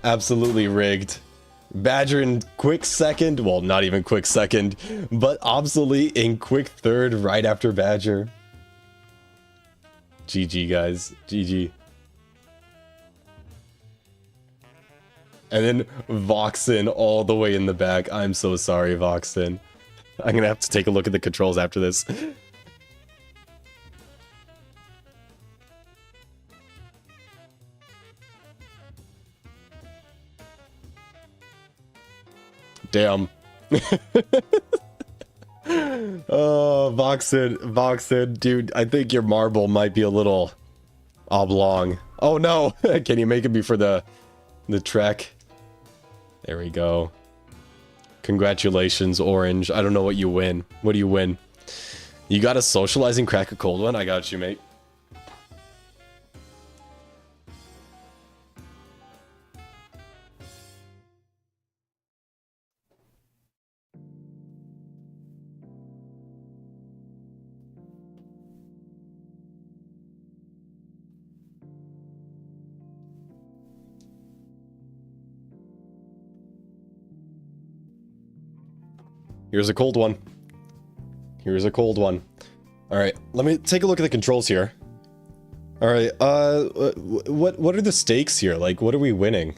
Absolutely rigged. Badger in quick second. Well, not even quick second. But Obsolete in quick third right after Badger. GG, guys. GG. And then Voxen all the way in the back. I'm so sorry, Voxen. I'm gonna have to take a look at the controls after this. Damn. Oh, Voxen, dude, I think your marble might be a little oblong. Oh no, can you make it before the trek? There we go. Congratulations, Orange. I don't know what you win. What do you win? You got a socializing crack a cold one? I got you, mate. Here's a cold one. Here's a cold one. All right, let me take a look at the controls here. All right, what are the stakes here? Like, what are we winning?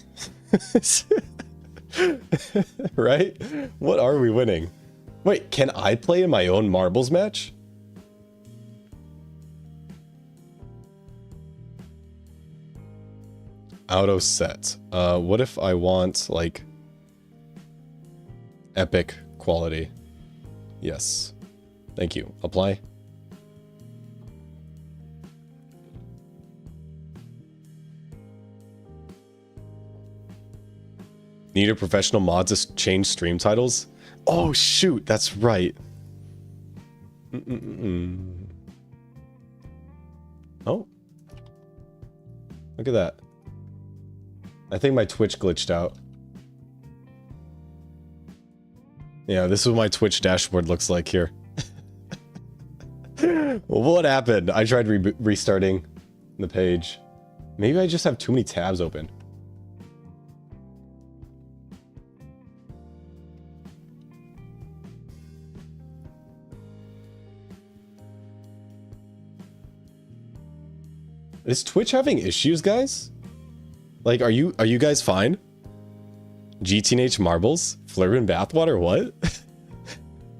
Right? What are we winning? Wait, can I play in my own marbles match? Auto set. What if I want, like, epic quality? Yes. Thank you. Apply. Need a professional mod to change stream titles? Oh shoot, that's right. Oh. Look at that. I think my Twitch glitched out. Yeah, this is what my Twitch dashboard looks like here. What happened? I tried restarting the page. Maybe I just have too many tabs open. Is Twitch having issues, guys? Like, are you guys fine? GTNH marbles? Flurben bathwater? What?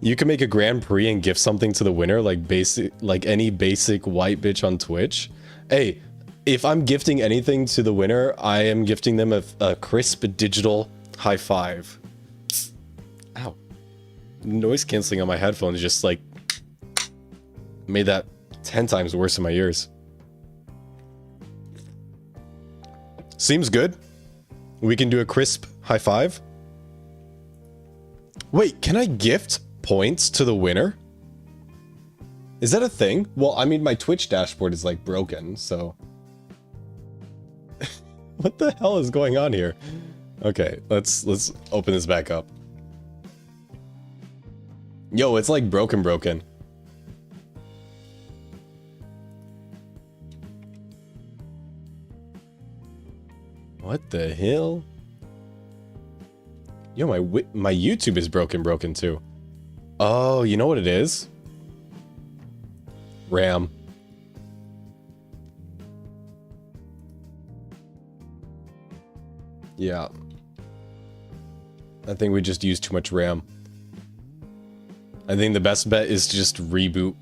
You can make a Grand Prix and gift something to the winner, like any basic white bitch on Twitch. Hey, if I'm gifting anything to the winner, I am gifting them a crisp digital high five. Ow. Noise canceling on my headphones just like made that 10 times worse in my ears. Seems good. We can do a crisp high five. Wait, can I gift points to the winner? Is that a thing? Well, I mean, my Twitch dashboard is like broken, so... What the hell is going on here? Okay, let's open this back up. Yo, it's like broken. What the hell? Yo, my YouTube is broken too. Oh, you know what it is? RAM. Yeah. I think we just used too much RAM. I think the best bet is to just reboot.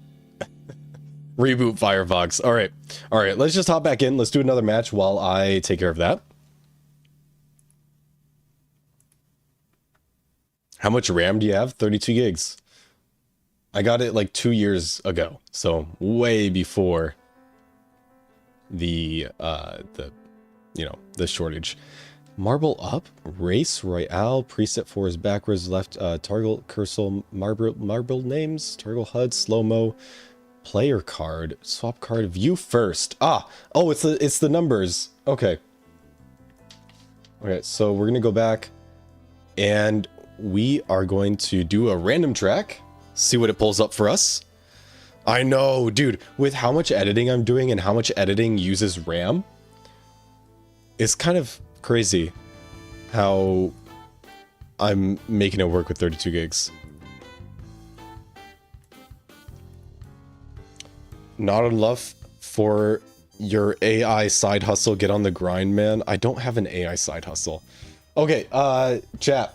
Reboot Firefox. Alright. Alright, let's just hop back in. Let's do another match while I take care of that. How much RAM do you have? 32 gigs. I got it like 2 years ago, so way before the shortage. Marble up, race royale, preset 4 is backwards, left toggle cursor, marble names, toggle HUD, slow mo, player card, swap card, view first. Oh, it's the numbers. Okay, so we're gonna go back and we are going to do a random track. See what it pulls up for us. I know, dude, with how much editing I'm doing and how much editing uses RAM, it's kind of crazy how I'm making it work with 32 gigs. Not enough for your AI side hustle. Get on the grind, man. I don't have an AI side hustle. Okay, chat,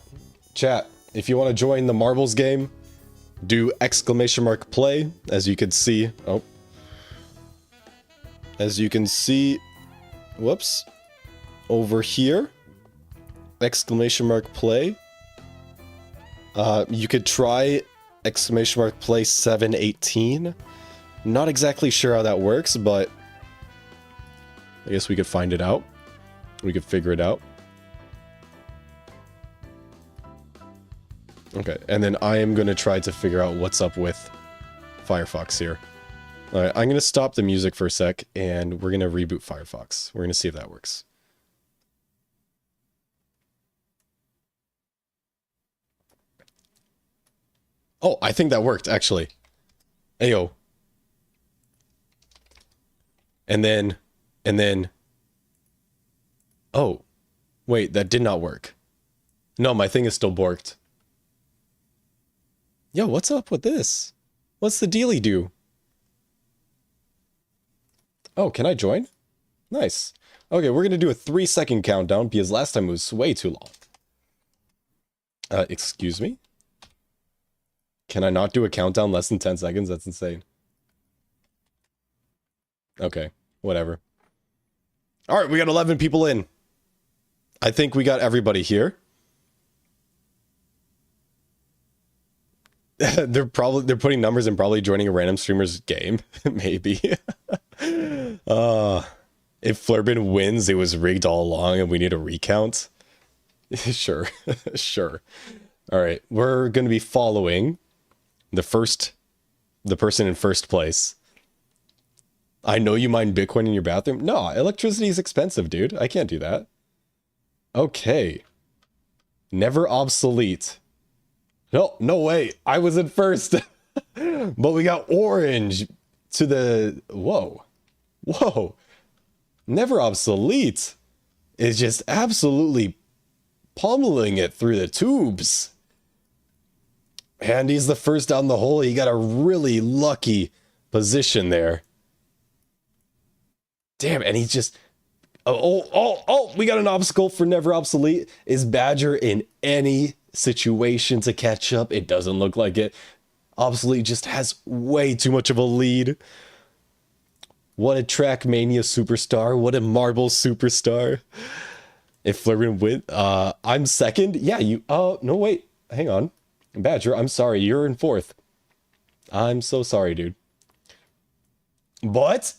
if you want to join the marbles game, do !play, as you can see. Oh. As you can see, whoops, over here, !play. You could try !play 718. Not exactly sure how that works, but I guess we could find it out. We could figure it out. Okay, and then I am going to try to figure out what's up with Firefox here. Alright, I'm going to stop the music for a sec, and we're going to reboot Firefox. We're going to see if that works. Oh, I think that worked, actually. Ayo. And then... Oh. Wait, that did not work. No, my thing is still borked. Yo, what's up with this? What's the dealy do? Oh, can I join? Nice. Okay, we're gonna do a 3-second countdown because last time it was way too long. Excuse me? Can I not do a countdown less than 10 seconds? That's insane. Okay, whatever. Alright, we got 11 people in. I think we got everybody here. They're putting numbers and probably joining a random streamer's game. Maybe. If Flurben wins, it was rigged all along and we need a recount. Sure. Sure. Alright, we're gonna be following the person in first place. I know you mine Bitcoin in your bathroom. No, electricity is expensive, dude. I can't do that. Okay. Never obsolete. No way. I was in first. But we got orange to the... Whoa. Never obsolete is just absolutely pummeling it through the tubes. And he's the first down the hole. He got a really lucky position there. Damn, and he's just... Oh, we got an obstacle for never obsolete. Is Badger in any situation to catch up? It doesn't look like it. Obsolete just has way too much of a lead. What a Trackmania superstar. What a Marble superstar. If Flurben win, I'm second. Yeah, you, no, wait, hang on. Badger, I'm sorry, you're in fourth. I'm so sorry, dude. But,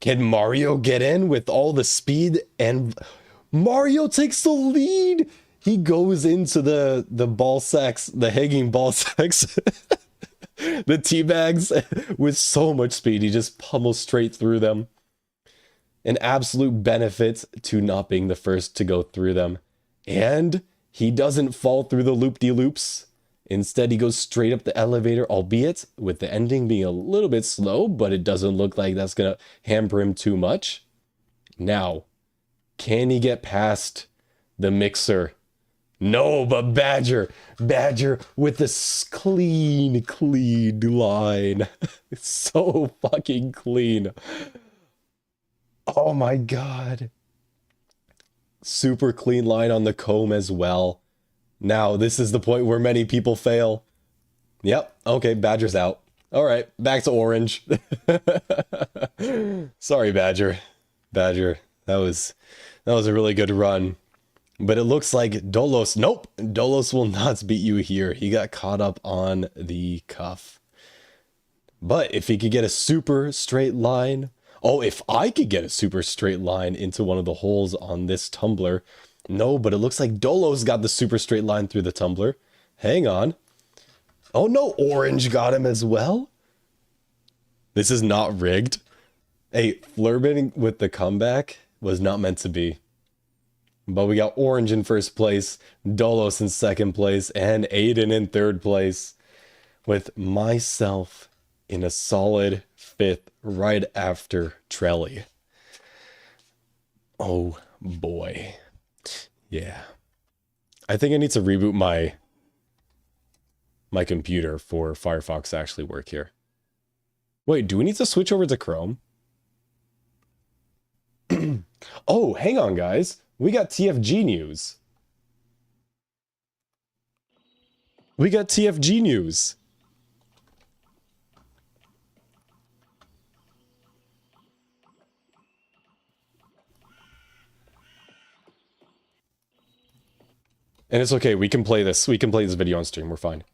can Mario get in with all the speed? And Mario takes the lead. He goes into the ball sacks, the hanging ball sacks, the tea bags with so much speed. He just pummels straight through them. An absolute benefit to not being the first to go through them. And he doesn't fall through the loop-de-loops. Instead, he goes straight up the elevator, albeit with the ending being a little bit slow, but it doesn't look like that's going to hamper him too much. Now, can he get past the mixer? No, but Badger with this clean line. It's so fucking clean. Oh my god. Super clean line on the comb as well. Now, this is the point where many people fail. Yep, okay, Badger's out. Alright, back to orange. Sorry, Badger. That was a really good run. But it looks like Dolos, nope, Dolos will not beat you here. He got caught up on the cuff. But if he could get a super straight line, oh, if I could get a super straight line into one of the holes on this tumbler. No, but it looks like Dolos got the super straight line through the tumbler. Hang on. Oh no, orange got him as well. This is not rigged. Hey, Flurben with the comeback was not meant to be. But we got orange in first place, Dolos in second place, and Aiden in third place. With myself in a solid fifth right after Trelly. Oh boy. Yeah. I think I need to reboot my computer for Firefox to actually work here. Wait, do we need to switch over to Chrome? Oh, hang on, guys. We got TFG news. We got TFG news. And it's okay, we can play this. We can play this video on stream, we're fine.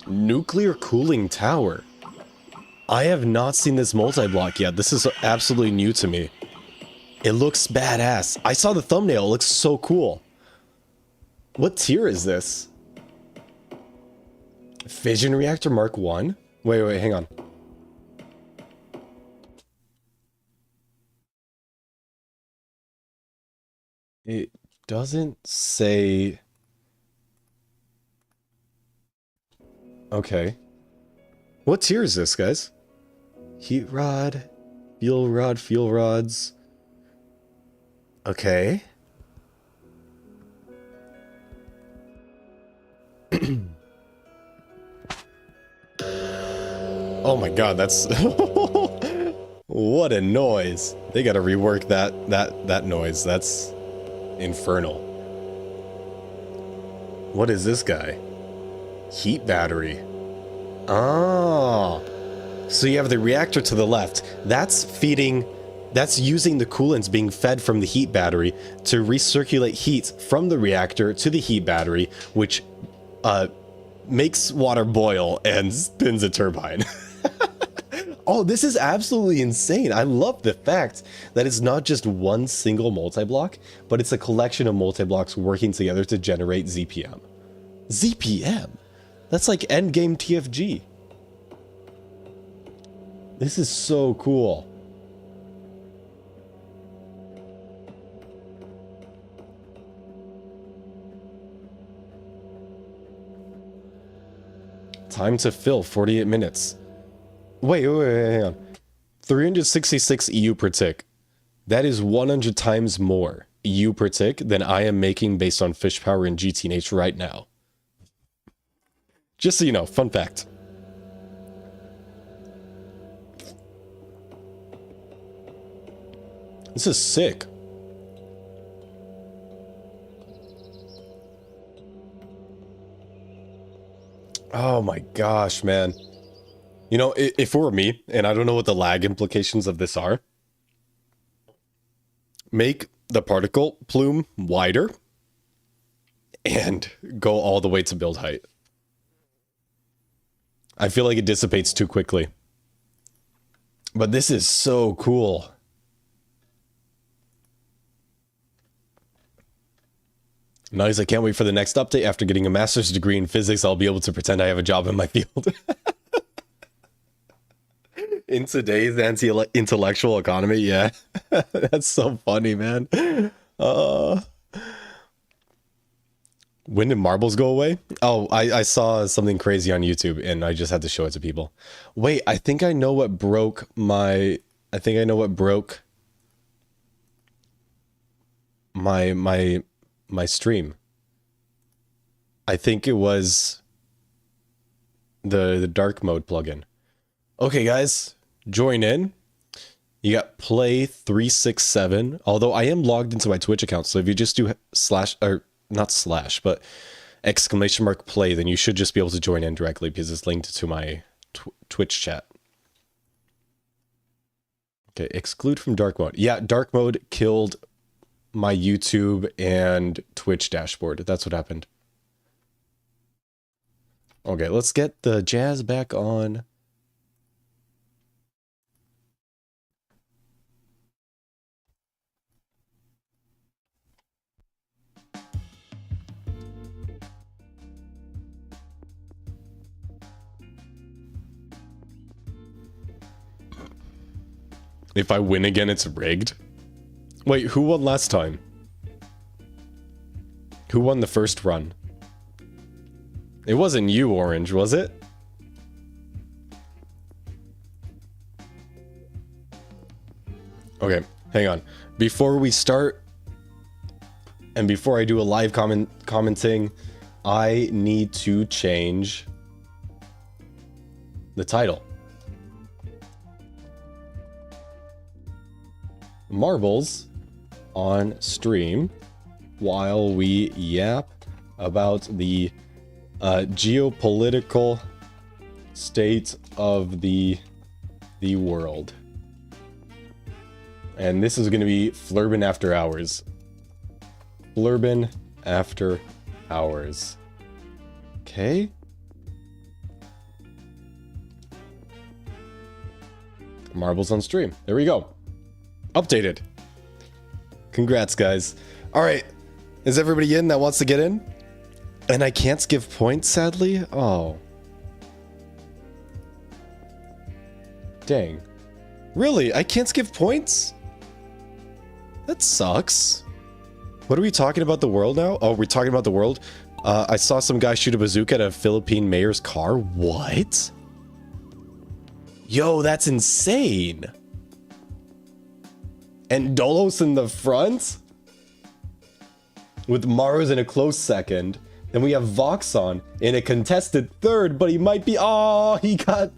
Nuclear cooling tower. I have not seen this multi-block yet. This is absolutely new to me. It looks badass. I saw the thumbnail, it looks so cool. What tier is this? Fission reactor Mark 1? Wait, hang on. It doesn't say... Okay. What tier is this, guys? Heat rod, fuel rods. Okay. Oh my god, that's... What a noise. They gotta rework that noise. That's infernal. What is this guy? Heat battery. Oh. So you have the reactor to the left. That's feeding... That's using the coolants being fed from the heat battery to recirculate heat from the reactor to the heat battery, which makes water boil and spins a turbine. Oh, this is absolutely insane. I love the fact that it's not just one single multi-block, but it's a collection of multi-blocks working together to generate ZPM. ZPM? That's like endgame TFG. This is so cool. Time to fill, 48 minutes. Wait, hang on. 366 EU per tick. That is 100 times more EU per tick than I am making based on fish power in GTNH right now. Just so you know, fun fact. This is sick. Oh my gosh, man. You know, if it were me, and I don't know what the lag implications of this are, make the particle plume wider and go all the way to build height. I feel like it dissipates too quickly. But this is so cool. Nice, I can't wait for the next update. After getting a master's degree in physics, I'll be able to pretend I have a job in my field. In today's anti-intellectual economy, yeah. That's so funny, man. When did marbles go away? Oh, I saw something crazy on YouTube and I just had to show it to people. Wait, I think I know what broke my... I think I know what broke my stream. I think it was the dark mode plugin. Okay, guys, join in. You got play 367. Although I am logged into my Twitch account, so if you just do slash or not slash, but exclamation mark play, then you should just be able to join in directly because it's linked to my Twitch chat. Okay, exclude from dark mode. Yeah, dark mode killed my YouTube and Twitch dashboard. That's what happened. Okay, let's get the jazz back on. If I win again, it's rigged. Wait, who won last time? Who won the first run? It wasn't you, Orange, was it? Okay, hang on. Before we start, and before I do a live commenting, I need to change the title. Marbles on stream while we yap about the geopolitical state of the world. And this is going to be Flurben After Hours. Flurben After Hours. Okay. Marbles on stream. There we go. Updated. Congrats, guys. All right. Is everybody in that wants to get in? And I can't give points, sadly? Oh. Dang. Really? I can't give points? That sucks. What are we talking about the world now? Oh, we're talking about the world? I saw some guy shoot a bazooka at a Philippine mayor's car. What? Yo, that's insane. And Dolos in the front? With Maros in a close second. Then we have Voxon in a contested third, but he might be... Oh, he got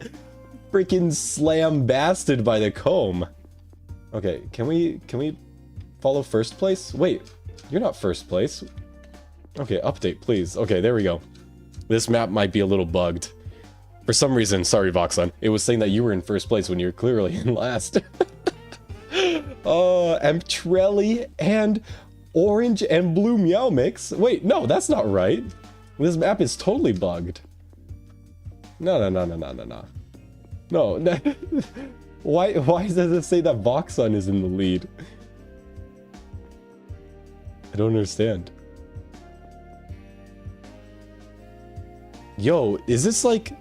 freaking slam-basted by the comb. Okay, can we follow first place? Wait, you're not first place. Okay, update, please. Okay, there we go. This map might be a little bugged. For some reason, sorry, Voxon, it was saying that you were in first place when you were clearly in last. Oh, Amtrelli and Orange and Blue Meow Mix. Wait, no, that's not right. This map is totally bugged. No. No, why does it say that Voxon is in the lead? I don't understand. Yo, is this like...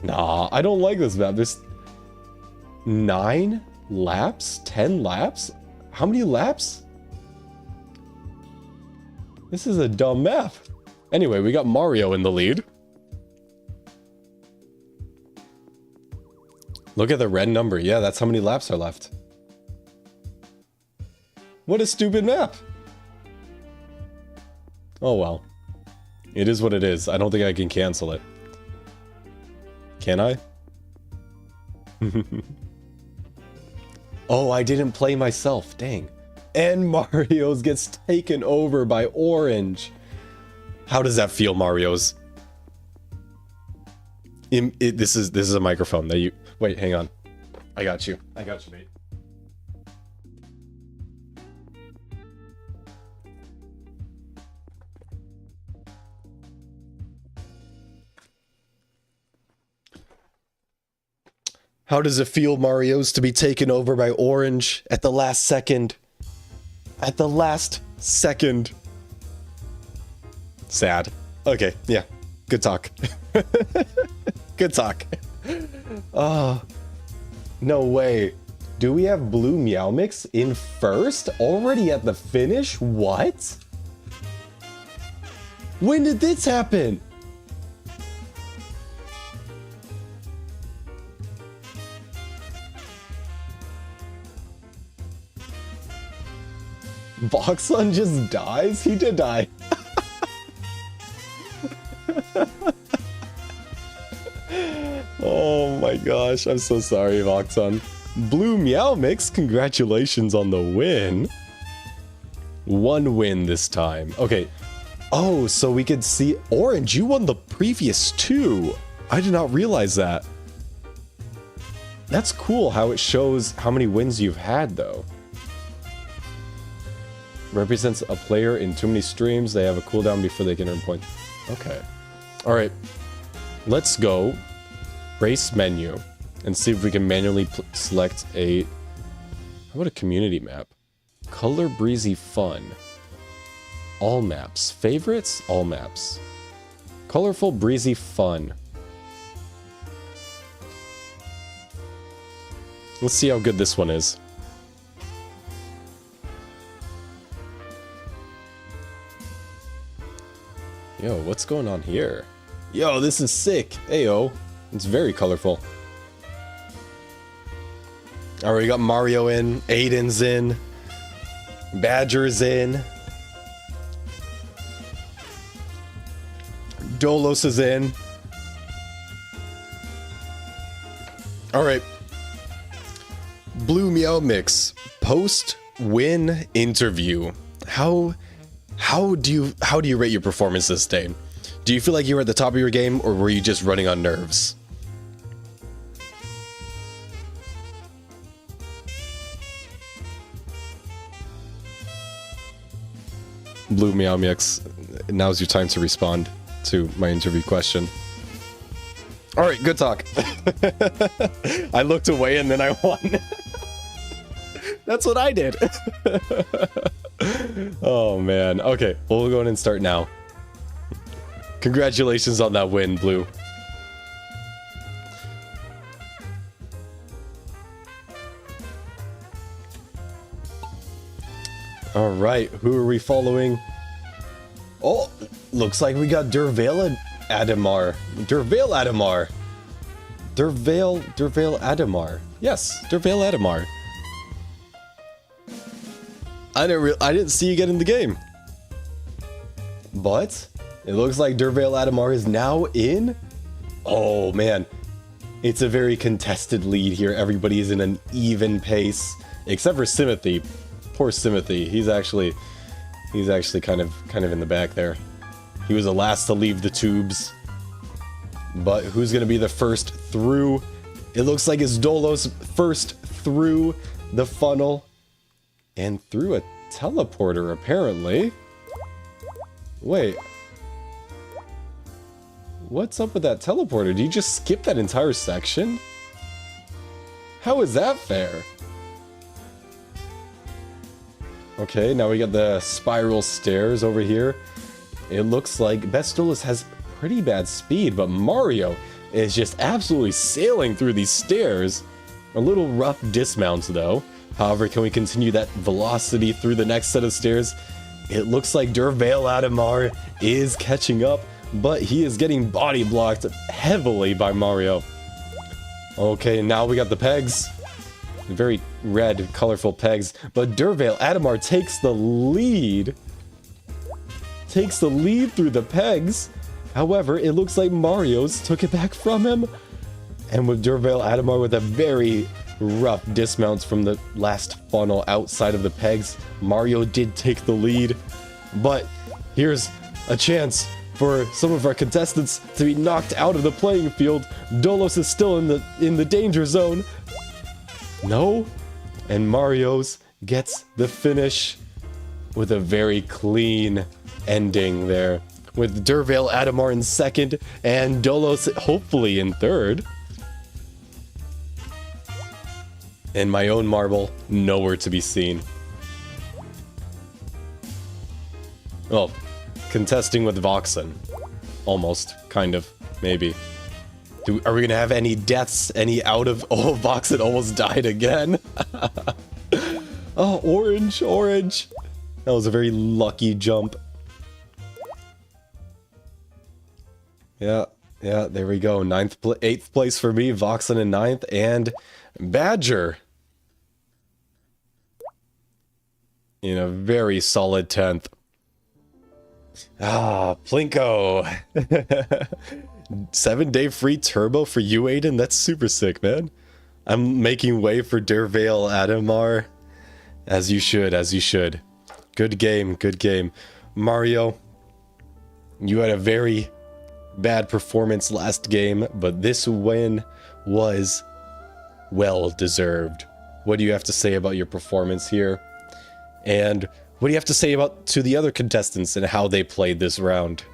Nah, I don't like this map. There's 9 laps? 10 laps? How many laps? This is a dumb map. Anyway, we got Mario in the lead. Look at the red number. Yeah, that's how many laps are left. What a stupid map. Oh well. It is what it is. I don't think I can cancel it. Can I? Oh, I didn't play myself. Dang. And Mario's gets taken over by Orange. How does that feel, Mario's? This is a microphone that you... Wait, hang on. I got you, mate. How does it feel, Marios, to be taken over by Orange at the last second? At the last second. Sad. Okay, yeah. Good talk. Good talk. Oh, no way. Do we have Blue Meow Mix in first? Already at the finish? What? When did this happen? Boxon just dies? He did die. Oh my gosh, I'm so sorry, Voxon. Blue Meow Mix, congratulations on the win. One win this time. Okay. Oh, so we could see Orange, you won the previous two. I did not realize that. That's cool how it shows how many wins you've had, though. Represents a player in too many streams. They have a cooldown before they can earn points. Okay. Alright. Let's go race menu and see if we can manually select a... How about a community map? Color Breezy Fun. All maps. Favorites? All maps. Colorful Breezy Fun. Let's see how good this one is. Yo, what's going on here? Yo, this is sick. Ayo. It's very colorful. Alright, we got Mario in, Aiden's in, Badger's in, Dolos is in. Alright. Blue Meow Mix. Post-win interview. How do you rate your performance this day? Do you feel like you were at the top of your game, or were you just running on nerves? Blue Meow Mix, now's your time to respond to my interview question. Alright, good talk. I looked away and then I won. That's what I did. Oh man. Okay, well, we'll go in and start now. Congratulations on that win, Blue. All right, who are we following? Oh, looks like we got Durvale Adamar. Durvale Adamar. Durvale Adamar. Yes, Durvale Adamar. I didn't see you get in the game. But it looks like Durvale Adamar is now in. Oh man, it's a very contested lead here. Everybody is in an even pace, except for Simothy. Poor Simothy. He's actually kind of in the back there. He was the last to leave the tubes. But who's gonna be the first through? It looks like it's Dolos first through the funnel and through a teleporter, apparently. Wait. What's up with that teleporter? Did you just skip that entire section? How is that fair? Okay, now we got the spiral stairs over here. It looks like Bestolis has pretty bad speed, but Mario is just absolutely sailing through these stairs. A little rough dismounts though. However, can we continue that velocity through the next set of stairs? It looks like Durvale Adamar is catching up, but he is getting body blocked heavily by Mario. Okay, now we got the pegs. Very red, colorful pegs. But Durvale Adamar takes the lead. Takes the lead through the pegs. However, it looks like Mario's took it back from him. And with Durvale Adamar with a very rough dismounts from the last funnel outside of the pegs, Mario did take the lead. But here's a chance for some of our contestants to be knocked out of the playing field. Dolos is still in the danger zone. No, and Mario's gets the finish with a very clean ending there, with Dervale Adamar in second and Dolos hopefully in third. And my own marble nowhere to be seen. Well, contesting with Voxen. Almost, kind of, maybe. Are we gonna have any deaths? Any out of... Oh, Voxen almost died again. Oh, orange, orange. That was a very lucky jump. Yeah, there we go. 8th place for me, Voxen in 9th, and Badger in a very solid 10th. Ah, Plinko. 7-day free turbo for you, Aiden? That's super sick, man. I'm making way for Dervale Adamar. As you should, as you should. Good game, good game. Mario, you had a very bad performance last game, but this win was well deserved. What do you have to say about your performance here? And what do you have to say to the other contestants and how they played this round?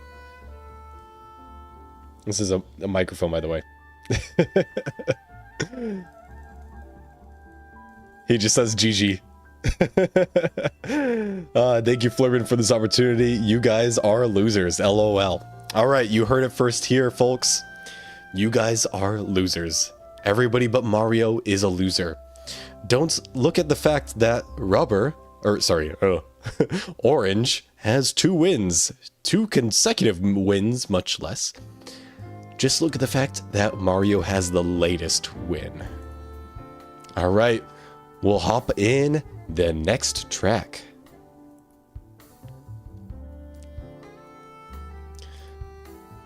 This is a microphone, by the way. He just says GG. Thank you, Flurben, for this opportunity. You guys are losers. LOL. All right, you heard it first here, folks. You guys are losers. Everybody but Mario is a loser. Don't look at the fact that Orange has 2 wins. 2 consecutive wins, much less. Just look at the fact that Mario has the latest win. All right, we'll hop in the next track.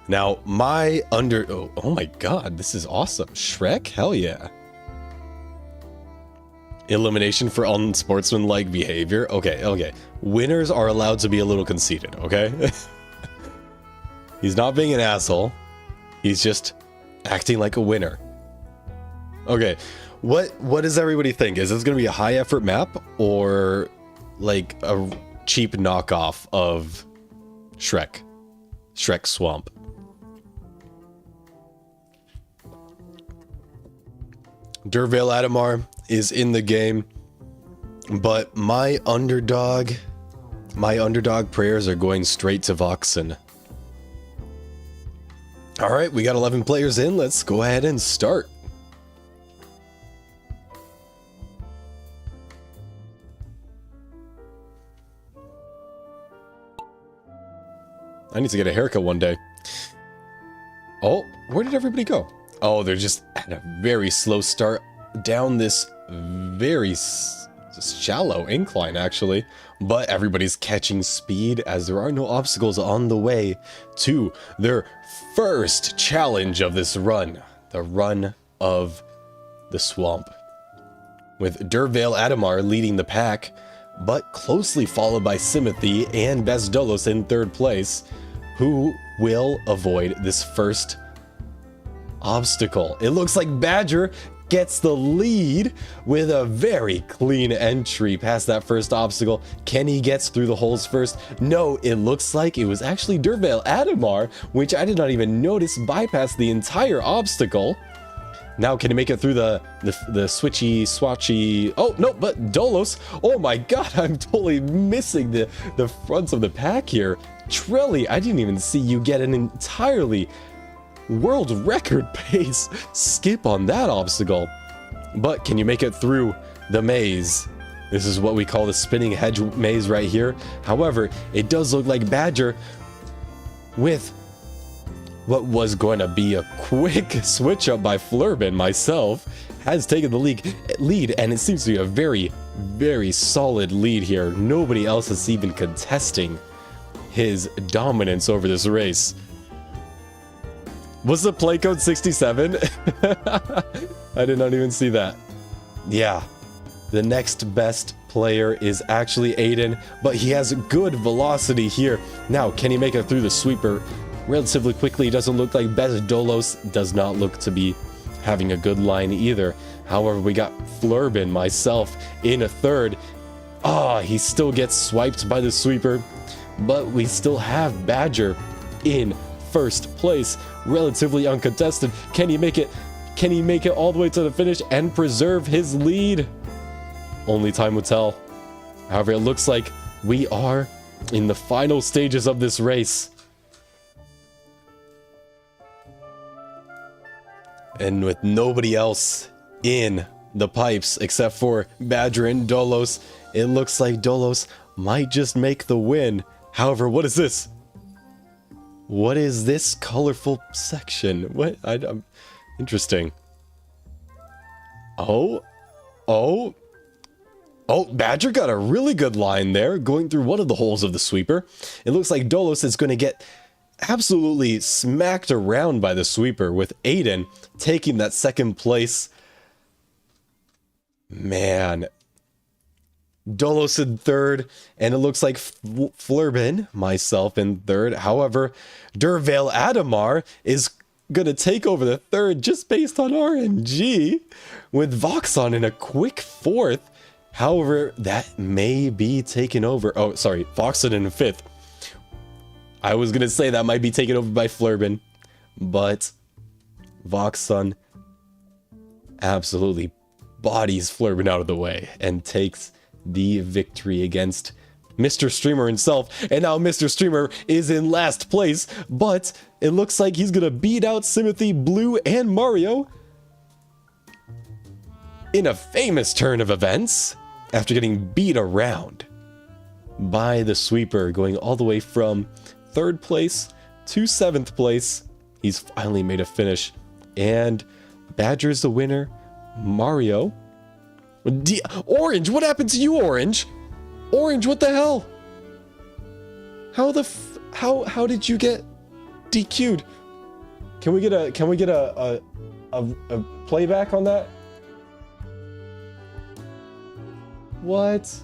Now, oh my god, this is awesome. Shrek? Hell yeah. Elimination for unsportsmanlike behavior. Okay. Winners are allowed to be a little conceited, okay? He's not being an asshole. He's just acting like a winner. Okay, what does everybody think? Is this going to be a high effort map or like a cheap knockoff of Shrek Swamp? Dervale Adamar is in the game, but my underdog prayers are going straight to Voxen. All right, we got 11 players in. Let's go ahead and start. I need to get a haircut one day. Oh, where did everybody go? Oh, they're just at a very slow start down this very shallow incline, actually. But everybody's catching speed as there are no obstacles on the way to their first challenge of this run. The run of the swamp. With Dervale Adamar leading the pack, but closely followed by Simothy and Bezdolos in 3rd place, who will avoid this first obstacle. It looks like Badger gets the lead with a very clean entry past that first obstacle. Kenny gets through the holes first. No, it looks like it was actually Dervale Adamar, which I did not even notice, bypassed the entire obstacle. Now can he make it through the swatchy? Oh no, but Dolos. Oh my god, I'm totally missing the fronts of the pack here. Trelly, I didn't even see you get an entirely world record pace skip on that obstacle. But can you make it through the maze? This is what we call the spinning hedge maze right here. However, it does look like Badger, with what was going to be a quick switch up by Flurben, myself, has taken the lead, and it seems to be a very, very solid lead here. Nobody else is even contesting his dominance over this race. Was the play code 67? I did not even see that. Yeah, the next best player is actually Aiden, but he has good velocity here. Now, can he make it through the sweeper relatively quickly. It doesn't look like Dolos does not look to be having a good line either. However, we got Flurben, myself, in a third. He still gets swiped by the sweeper, but we still have Badger in first place, relatively uncontested. Can he make it? Can he make it all the way to the finish and preserve his lead? Only time will tell. However, it looks like we are in the final stages of this race. And with nobody else in the pipes except for Badger and Dolos, it looks like Dolos might just make the win. However, what is this? What is this colorful section? What? I'm interesting. Oh, Badger got a really good line there, going through one of the holes of the sweeper. It looks like Dolos is going to get absolutely smacked around by the sweeper, with Aiden taking that second place. Man. Dolos in third, and it looks like Flurben, myself, in third. However, Durvale Adamar is gonna take over the third just based on RNG, with Voxon in a quick fourth. However, that may be taken over. Oh, sorry, Voxon in fifth. I was gonna say that might be taken over by Flurben, but Voxon absolutely bodies Flurben out of the way and takes the victory against Mr. Streamer himself. And now Mr. Streamer is in last place, but it looks like he's gonna beat out Simothy, Blue, and Mario in a famous turn of events after getting beat around by the sweeper, going all the way from third place to seventh place. He's finally made a finish, and Badger's the winner. Mario, Orange, what happened to you, Orange? Orange, what the hell? How did you get DQ'd? Can we get a playback on that? What?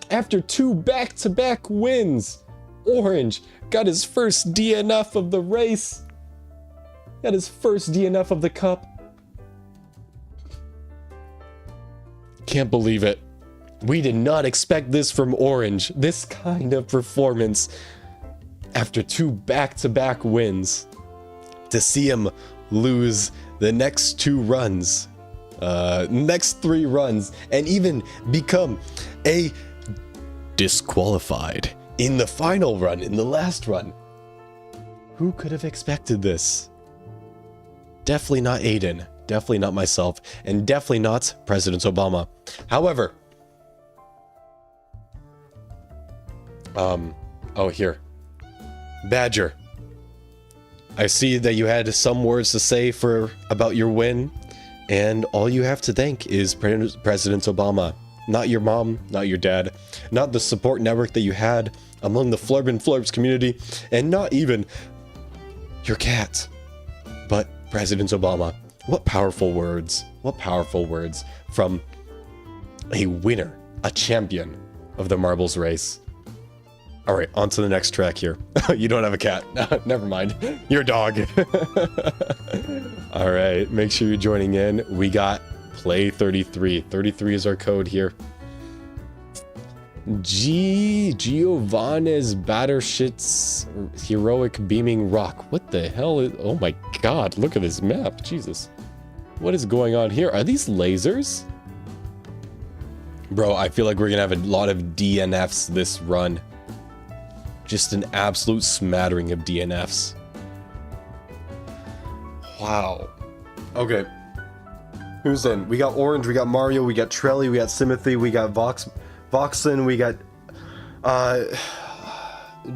After two back-to-back wins, Orange got his first DNF of the race. Got his first DNF of the cup. Can't believe it. We did not expect this from Orange. This kind of performance after two back-to-back wins. To see him lose the next two runs, next three runs, and even become a disqualified in the final run, in the last run. Who could have expected this? Definitely not Aiden, definitely not myself, and definitely not President Obama. However, oh, here. Badger, I see that you had some words to say about your win, and all you have to thank is President Obama. Not your mom, not your dad, not the support network that you had among the Flurben Flurbs community, and not even your cat, but President Obama. What powerful words. What powerful words from a winner, a champion of the marbles race. All right, on to the next track here. You don't have a cat. Never mind. You're a dog. All right, make sure you're joining in. We got play 33. 33 is our code here. Giovanni's Battershit's Heroic Beaming Rock. What the hell is... Oh my god, look at this map. Jesus. What is going on here? Are these lasers? Bro, I feel like we're gonna have a lot of DNFs this run. Just an absolute smattering of DNFs. Wow. Okay. Who's in? We got Orange, we got Mario, we got Trelly, we got Simothy, we got Voxen, we got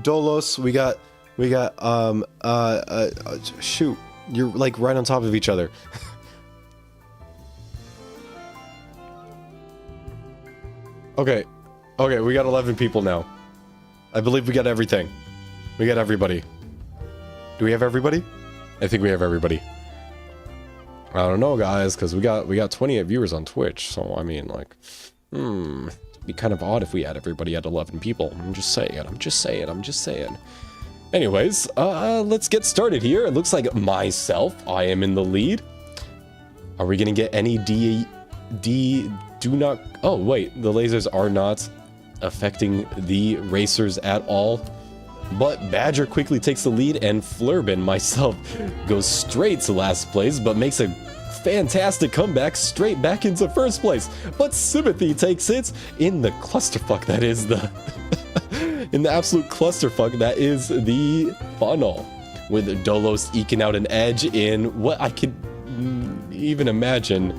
Dolos, we got shoot, you're like right on top of each other. Okay, we got 11 people now. I believe we got everything. We got everybody. Do we have everybody? I think we have everybody. I don't know, guys, because we got 28 viewers on Twitch, so I mean, like, be kind of odd if we had everybody at 11 people. I'm just saying. Anyways, let's get started here. It looks like myself, I am in the lead. Are we gonna get any do not, oh wait, the lasers are not affecting the racers at all. But Badger quickly takes the lead, and Flurben, myself, goes straight to last place, but makes a fantastic comeback straight back into first place. But Sympathy takes it in the clusterfuck that is the in the absolute clusterfuck that is the funnel, with Dolos eking out an edge in what I could even imagine.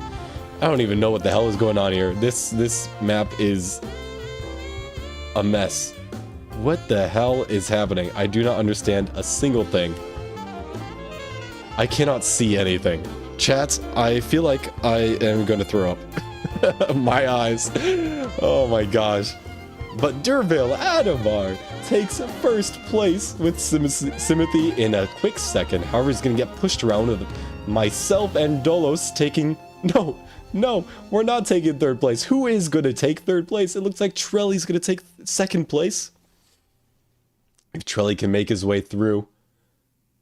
I don't even know what the hell is going on here. This map is a mess. What the hell is happening? I do not understand a single thing. I cannot see anything. Chat, I feel like I am going to throw up. My eyes. Oh my gosh. But Derville Adamar takes first place with Sympathy in a quick second. However, he's going to get pushed around with myself and Dolos taking... No, we're not taking third place. Who is going to take third place? It looks like Trelly's going to take second place. If Trelly can make his way through.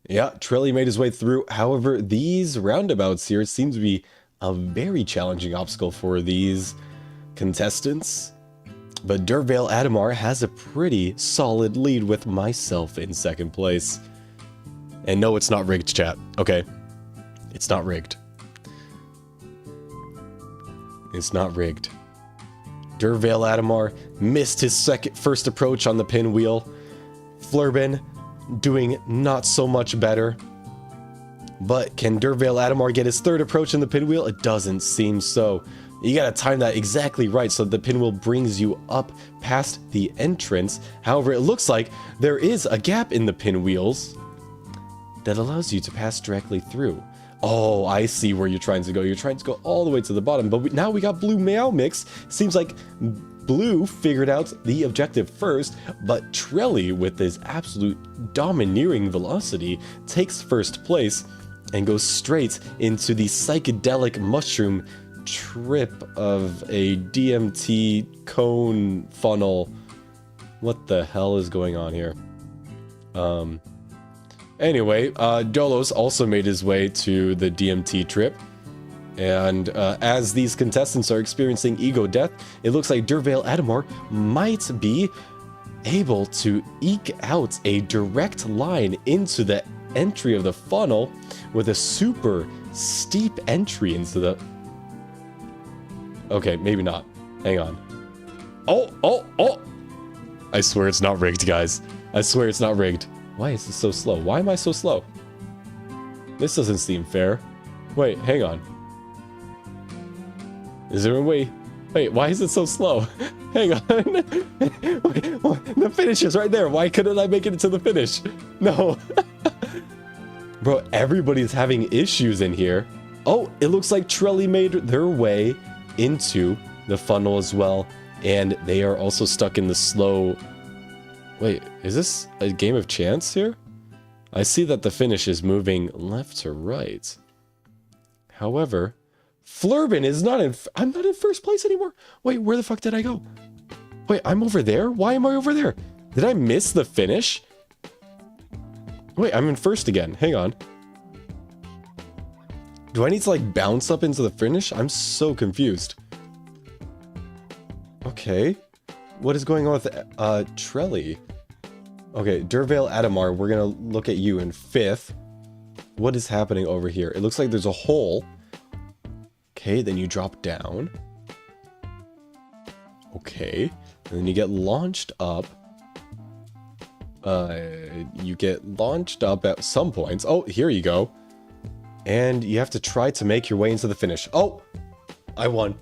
Yeah, Trelly made his way through. However, these roundabouts here seem to be a very challenging obstacle for these contestants. But Dervale Adamar has a pretty solid lead with myself in second place. And no, it's not rigged, chat. Okay. It's not rigged. It's not rigged. Dervale Adamar missed his first approach on the pinwheel. Flurben doing not so much better. But can Dervale Adamar get his third approach in the pinwheel? It doesn't seem so. You gotta time that exactly right so the pinwheel brings you up past the entrance. However, it looks like there is a gap in the pinwheels that allows you to pass directly through. Oh, I see where you're trying to go. You're trying to go all the way to the bottom, but now we got Blue Meow Mix. Seems like Blue figured out the objective first, but Trelly, with his absolute domineering velocity, takes first place and goes straight into the psychedelic mushroom trip of a DMT cone funnel. What the hell is going on here? Anyway, Dolos also made his way to the DMT trip. And as these contestants are experiencing ego death, it looks like Dervale Adamar might be able to eke out a direct line into the entry of the funnel with a super steep entry into the... Okay, maybe not. Hang on. Oh! I swear it's not rigged, guys. I swear it's not rigged. Why is this so slow? Why am I so slow? This doesn't seem fair. Wait, hang on. Is there a way? Wait, why is it so slow? Hang on. The finish is right there. Why couldn't I make it to the finish? No. Bro, everybody's having issues in here. Oh, it looks like Trelly made their way into the funnel as well. And they are also stuck in the slow... Wait, is this a game of chance here? I see that the finish is moving left to right. However, Flurben is not in... I'm not in first place anymore. Wait, where the fuck did I go? Wait, I'm over there? Why am I over there? Did I miss the finish? Wait, I'm in first again. Hang on. Do I need to, like, bounce up into the finish? I'm so confused. Okay. What is going on with Trelly? Okay, Dervale Adamar, we're gonna look at you in fifth. What is happening over here? It looks like there's a hole. Okay, then you drop down. Okay, and then you get launched up. You get launched up at some points. Oh, here you go. And you have to try to make your way into the finish. Oh, I won.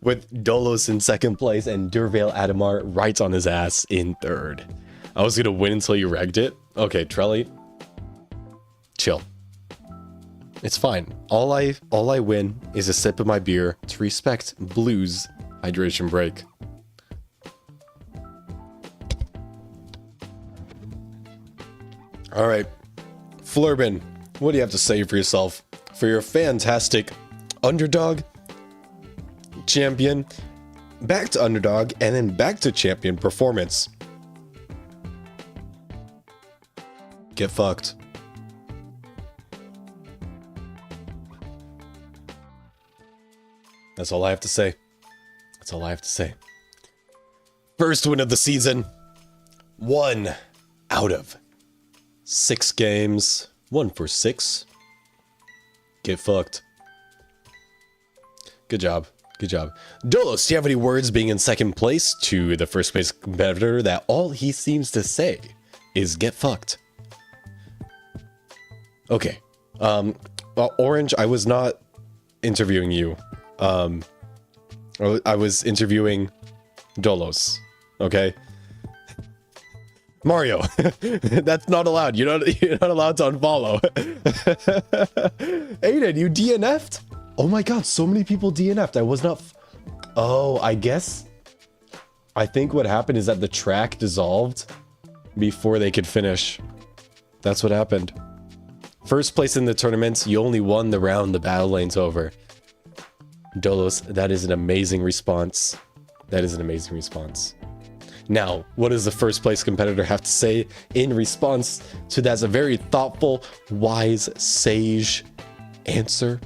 With Dolos in second place and Dervale Adamar right on his ass in third. I was gonna win until you regged it. Okay, Trelly. Chill. It's fine. All I win is a sip of my beer to respect Blue's hydration break. Alright. Flurben, what do you have to say for yourself? For your fantastic underdog champion, back to underdog, and then back to champion performance. Get fucked. That's all I have to say. That's all I have to say. First win of the season. 1 out of 6 games. 1 for 6. Get fucked. Good job. Good job. Dolos, do you have any words being in second place to the first place competitor that all he seems to say is get fucked? Okay. Well, Orange, I was not interviewing you. I was interviewing Dolos. Okay. Mario, that's not allowed. You're not allowed to unfollow. Aiden, you DNF'd? Oh my god, so many people DNF'd. I was not. Oh, I think what happened is that the track dissolved before they could finish. That's what happened. First place in the tournament, you only won the round, the battle lane's over. Dolos, that is an amazing response. That is an amazing response. Now, what does the first place competitor have to say in response to that? A very thoughtful, wise, sage answer.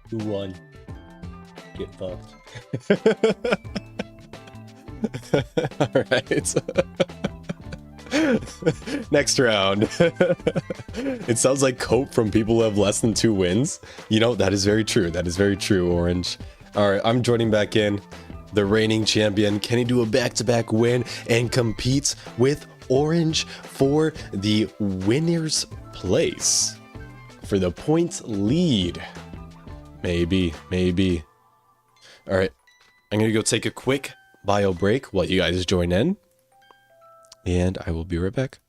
Who won? Get fucked. Alright. Next round. It sounds like cope from people who have less than 2 wins. You know, that is very true. That is very true, Orange. Alright, I'm joining back in. The reigning champion. Can he do a back-to-back win and compete with Orange for the winner's place? For the points lead. Maybe, maybe. Alright, I'm gonna go take a quick bio break while you guys join in. And I will be right back.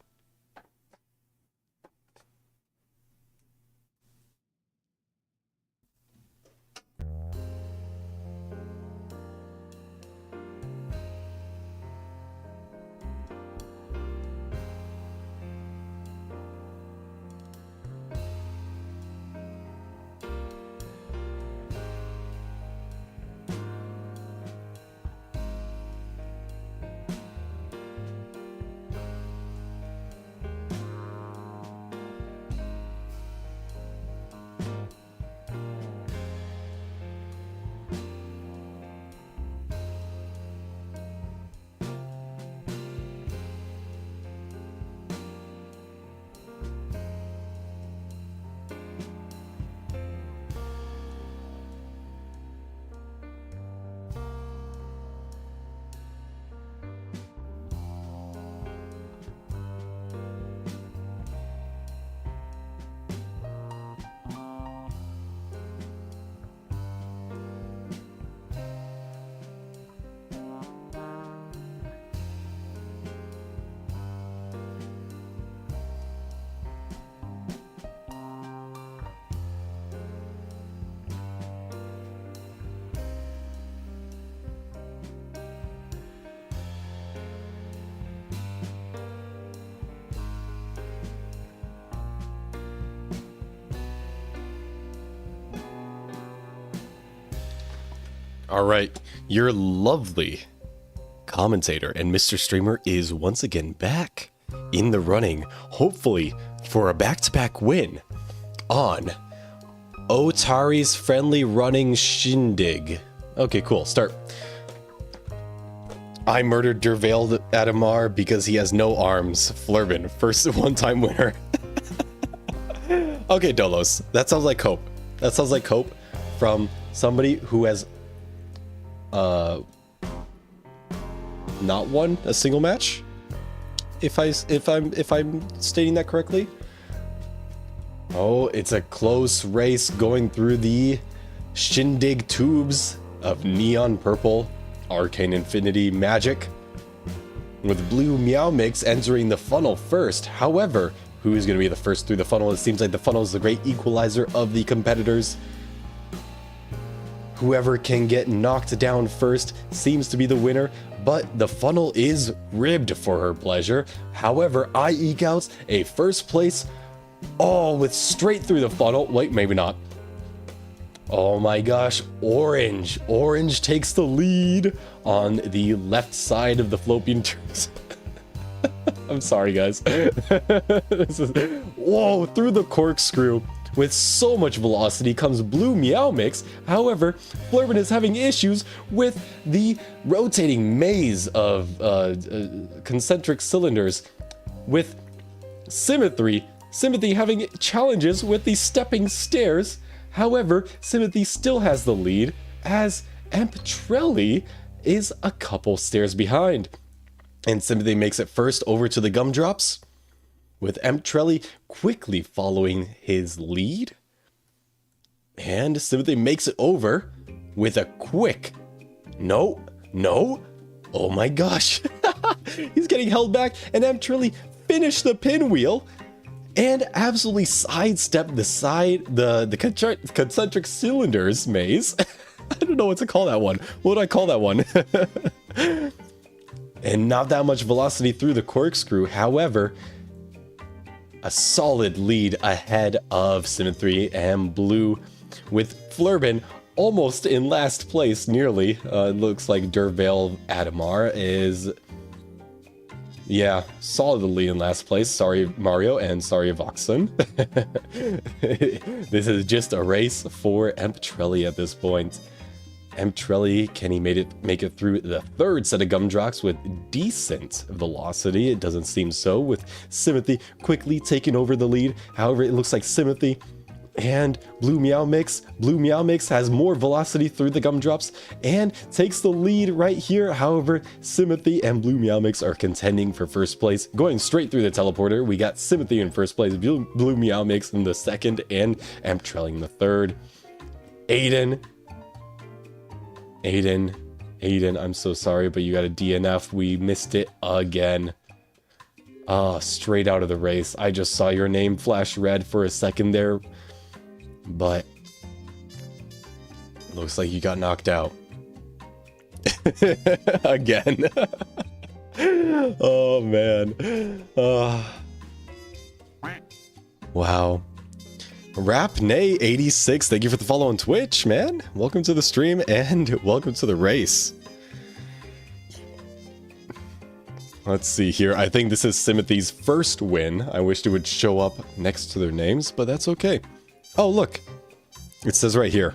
All right, your lovely commentator and Mr. Streamer is once again back in the running, hopefully for a back-to-back win on Otari's Friendly Running Shindig. Okay, cool, start. I murdered Dervail Adamar because he has no arms. Flurben, first one-time winner. Okay, Dolos, that sounds like hope. That sounds like hope from somebody who has not won a single match, if I'm stating that correctly. Oh, it's a close race going through the Shindig tubes of neon purple arcane infinity magic, with blue Meow Mix entering the funnel first. However, who is going to be the first through the funnel? It seems like the funnel is the great equalizer of the competitors. Whoever can get knocked down first seems to be the winner, but the funnel is ribbed for her pleasure. However, I eke out a first place Oh, with straight through the funnel. Wait, maybe not. Oh my gosh, orange. Orange takes the lead on the left side of the fallopian tubes. I'm sorry, guys. This is, whoa, through the corkscrew. With so much velocity comes Blue Meow Mix. However, Flurben is having issues with the rotating maze of concentric cylinders. With Symmetry having challenges with the stepping stairs. However, Symmetry still has the lead, as Ampetrelli is a couple stairs behind. And Symmetry makes it first over to the gumdrops, with Ampetrelli quickly following his lead. And Symmetry makes it over with a quick... No. Oh my gosh. He's getting held back, and Ampetrelli finished the pinwheel and absolutely sidestepped the concentric cylinders maze. I don't know what to call that one. What would I call that one? And not that much velocity through the corkscrew. However, a solid lead ahead of Symmetry and Blue, with Flurben almost in last place, nearly. It looks like Dervale Adamar is... Yeah, solidly in last place. Sorry, Mario, and sorry, Voxon. This is just a race for Ampetrelli at this point. Ampetrelli, can he make it through the third set of gumdrops with decent velocity? It doesn't seem so, with Symmetry quickly taking over the lead. However, it looks like Symmetry and Blue Meow Mix has more velocity through the gumdrops and takes the lead right here. However, Symmetry and Blue Meow Mix are contending for first place. Going straight through the teleporter, we got Symmetry in first place, Blue Meow Mix in the second, and Ampetrelli in the third. Aiden, I'm so sorry, but you got a DNF. We missed it again. Straight out of the race. I just saw your name flash red for a second there, but looks like you got knocked out. Again. Oh, man. Wow. Rapnay86, thank you for the follow on Twitch, man. Welcome to the stream and welcome to the race. Let's see here. I think this is Symmetry's first win. I wished it would show up next to their names, but that's okay. Oh, look. It says right here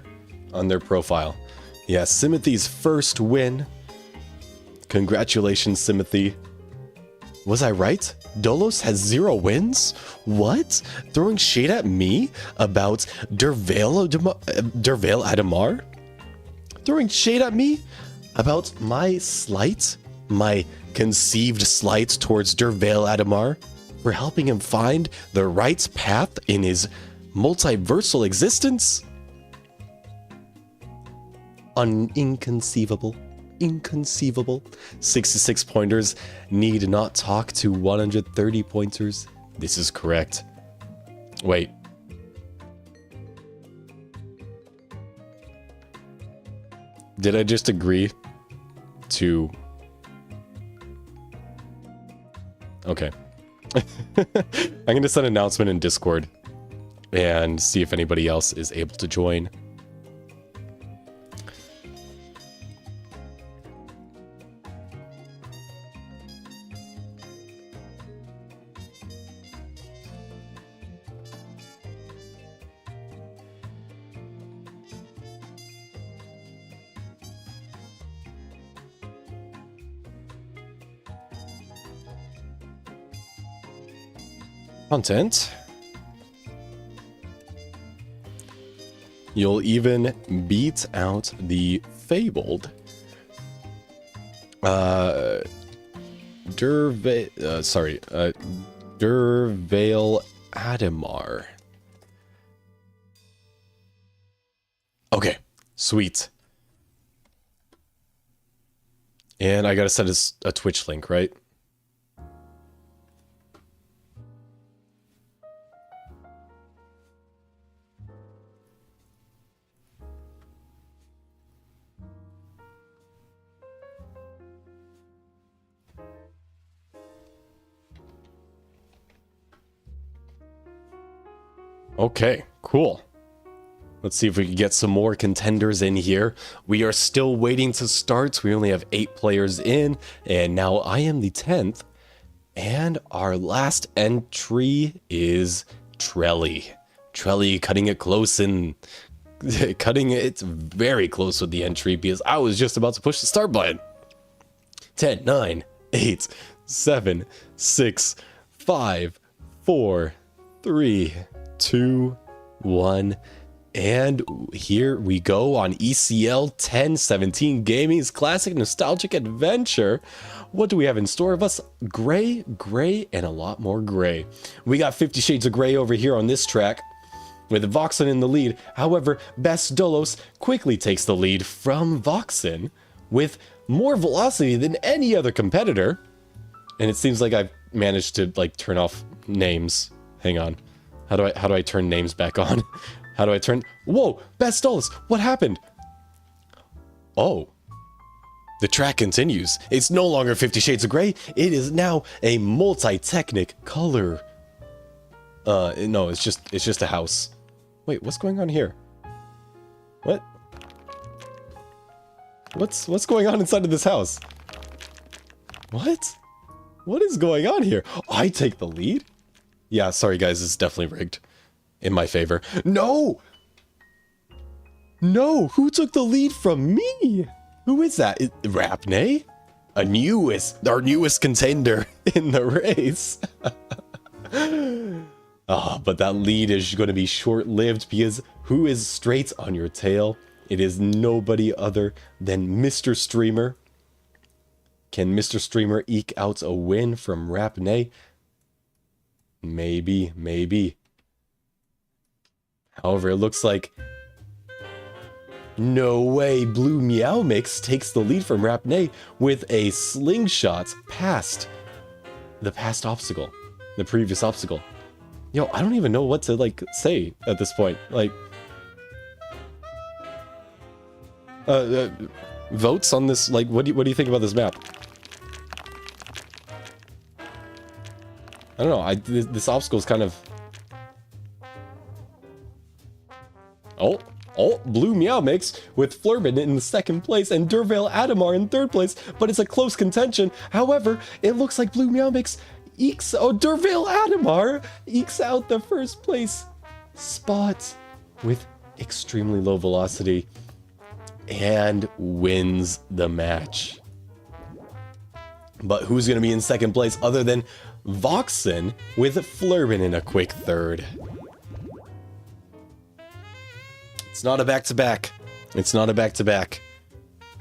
on their profile. Yeah, Symmetry's first win. Congratulations, Symmetry. Was I right? Dolos has 0 wins? What? Throwing shade at me about Dervale Adamar? Throwing shade at me about my slight? My conceived slight towards Dervale Adamar? For helping him find the right path in his multiversal existence? Inconceivable. Inconceivable. 66 pointers need not talk to 130 pointers. This is correct. Wait. Did I just agree to... Okay. I'm going to send an announcement in Discord and see if anybody else is able to join. Content. You'll even beat out the fabled Dervale Adamar. Okay, sweet. And I gotta set a Twitch link, right? Okay, cool. Let's see if we can get some more contenders in here. We are still waiting to start. We only have 8 players in, and now I am the 10th. And our last entry is Trelly. Trelly cutting it close and cutting it very close with the entry because I was just about to push the start button. 10, 9, 8, 7, 6, 5, 4, 3, 2, 1. And here we go on ECL 1017 Gaming's classic nostalgic adventure. What do we have in store of us? Gray, gray, and a lot more gray. We got 50 Shades of Gray over here on this track with Voxen in the lead. However, Best Dolos quickly takes the lead from Voxen with more velocity than any other competitor. And it seems like I've managed to like turn off names. Hang on. How do I turn names back on? How do I turn? Whoa, Best Dolos, what happened? Oh. The track continues. It's no longer 50 Shades of Grey. It is now a multi-technic color. No, it's just a house. Wait, what's going on here? What? What's going on inside of this house? What? What is going on here? I take the lead? Yeah, sorry guys, it's definitely rigged. In my favor. No! No, who took the lead from me? Who is that? Rapney? Our newest contender in the race. Oh, but that lead is going to be short-lived because who is straight on your tail? It is nobody other than Mr. Streamer. Can Mr. Streamer eke out a win from Rapney? Maybe, maybe. However, it looks like no way Blue Meow Mix takes the lead from Rapney with a slingshot past the obstacle, the previous obstacle. Yo, I don't even know what to like say at this point. Like, votes on this. Like, what do you think about this map? I don't know. This obstacle is kind of. Oh, Blue Meow Mix with Flurben in the second place and Durvale Adamar in third place, but it's a close contention. However, it looks like Blue Meow Mix Durvale Adamar ekes out the first place spot with extremely low velocity and wins the match. But who's going to be in second place other than Voxen with Flurben in a quick third? It's not a back-to-back. It's not a back-to-back.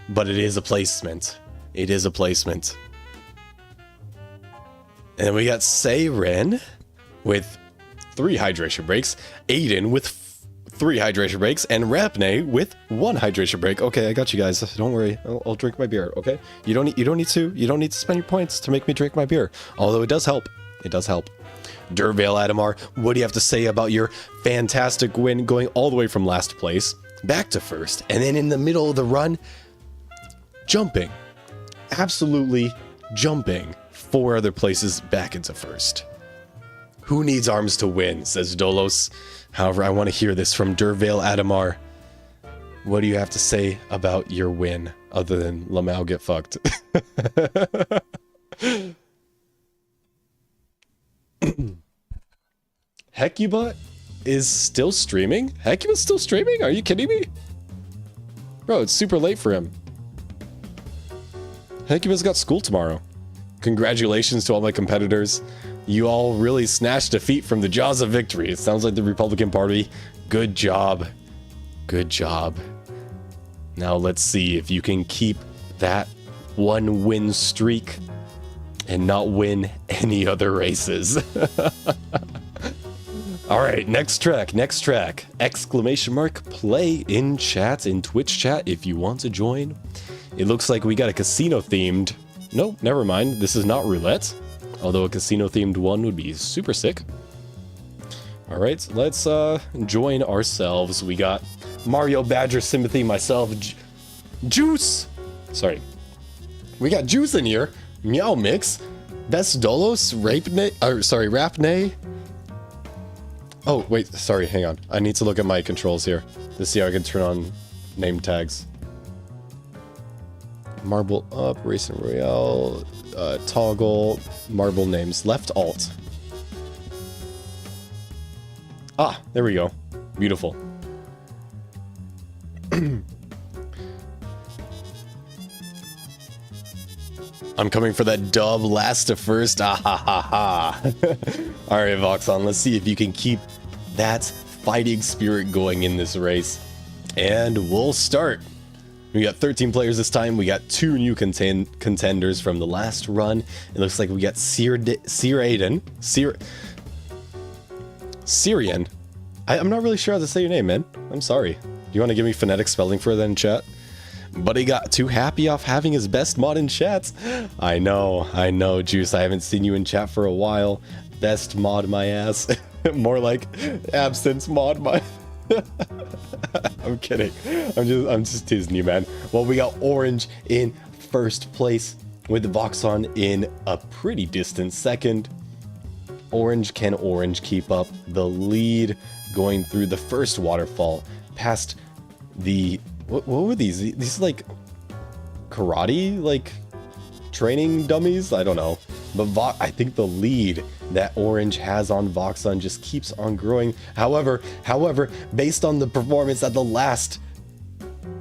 But it is a placement. It is a placement. And we got Seiren with 3 hydration breaks, Aiden with 3 hydration breaks, and Rapney with 1 hydration break. Okay, I got you guys. Don't worry. I'll drink my beer, okay? You don't need to spend your points to make me drink my beer. Although it does help. It does help. Durvale Adamar, what do you have to say about your fantastic win going all the way from last place back to first, and then in the middle of the run, jumping, absolutely jumping 4 other places back into first? Who needs arms to win, says Dolos. However, I want to hear this from Durvale Adamar. What do you have to say about your win other than Lamau get fucked? Hecuba is still streaming? Hecuba's still streaming? Are you kidding me? Bro, it's super late for him. Hecuba's got school tomorrow. Congratulations to all my competitors. You all really snatched defeat from the jaws of victory. It sounds like the Republican Party. Good job. Good job. Now let's see if you can keep that 1 win streak and not win any other races. All right, next track. Exclamation mark, play in chat, in Twitch chat if you want to join. It looks like we got a casino themed. No, never mind. This is not roulette. Although a casino themed one would be super sick. All right, let's join ourselves. We got Mario Badger Sympathy, myself, Juice. Sorry. We got Juice in here. Meow Mix. Best Dolos, Rapney. Oh, wait, sorry, hang on. I need to look at my controls here to see how I can turn on name tags. Marble up, Race and Royale, toggle, marble names, left alt. Ah, there we go. Beautiful. I'm coming for that dub last to first. Ah ha ha ha. Alright, Voxon, let's see if you can keep that fighting spirit going in this race. And we'll start. We got 13 players this time. We got 2 new contenders from the last run. It looks like we got Syrian. I'm not really sure how to say your name, man. I'm sorry. Do you want to give me phonetic spelling for that in chat? But he got too happy off having his best mod in chats. I know, Juice. I haven't seen you in chat for a while. Best mod my ass. More like absence mod my... I'm kidding. I'm just teasing you, man. Well, we got Orange in first place with Voxon in a pretty distant second. Can Orange keep up the lead going through the first waterfall past the... What were these? These like karate like training dummies? I don't know. But I think the lead that Orange has on Voxon just keeps on growing. However, based on the performance at the last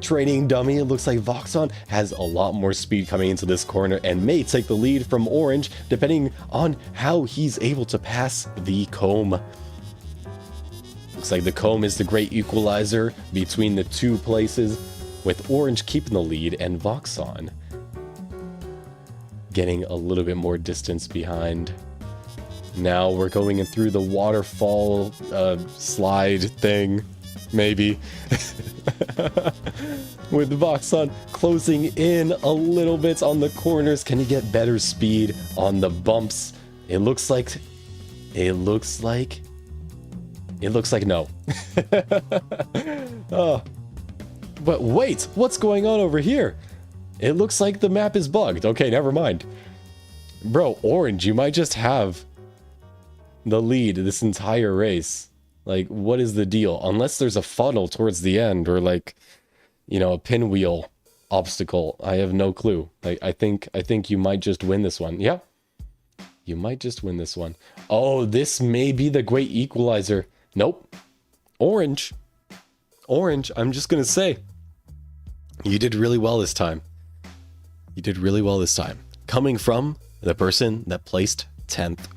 training dummy, it looks like Voxon has a lot more speed coming into this corner and may take the lead from Orange depending on how he's able to pass the comb. Looks like the comb is the great equalizer between the 2 places, with Orange keeping the lead and Voxon getting a little bit more distance behind. Now we're going in through the waterfall slide thing, maybe. With Voxon closing in a little bit on the corners. Can he get better speed on the bumps? It looks like no. Oh. But wait, what's going on over here? It looks like the map is bugged. Okay, never mind. Bro, Orange, you might just have the lead this entire race. Like, what is the deal? Unless there's a funnel towards the end or like, you know, a pinwheel obstacle. I have no clue. Like, I think you might just win this one. Yeah. You might just win this one. Oh, this may be the great equalizer. Nope. Orange, I'm just gonna say, you did really well this time. Coming from the person that placed 10th.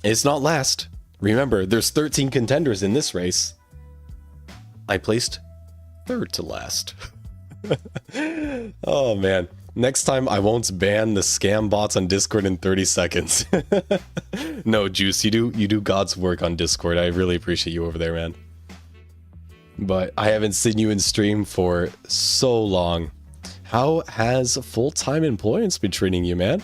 It's not last. Remember, there's 13 contenders in this race. I placed 3rd to last. Oh man. Next time I won't ban the scam bots on Discord in 30 seconds. No, Juice, you do God's work on Discord. I really appreciate you over there, man. But I haven't seen you in stream for so long. How has full-time employment been treating you, man?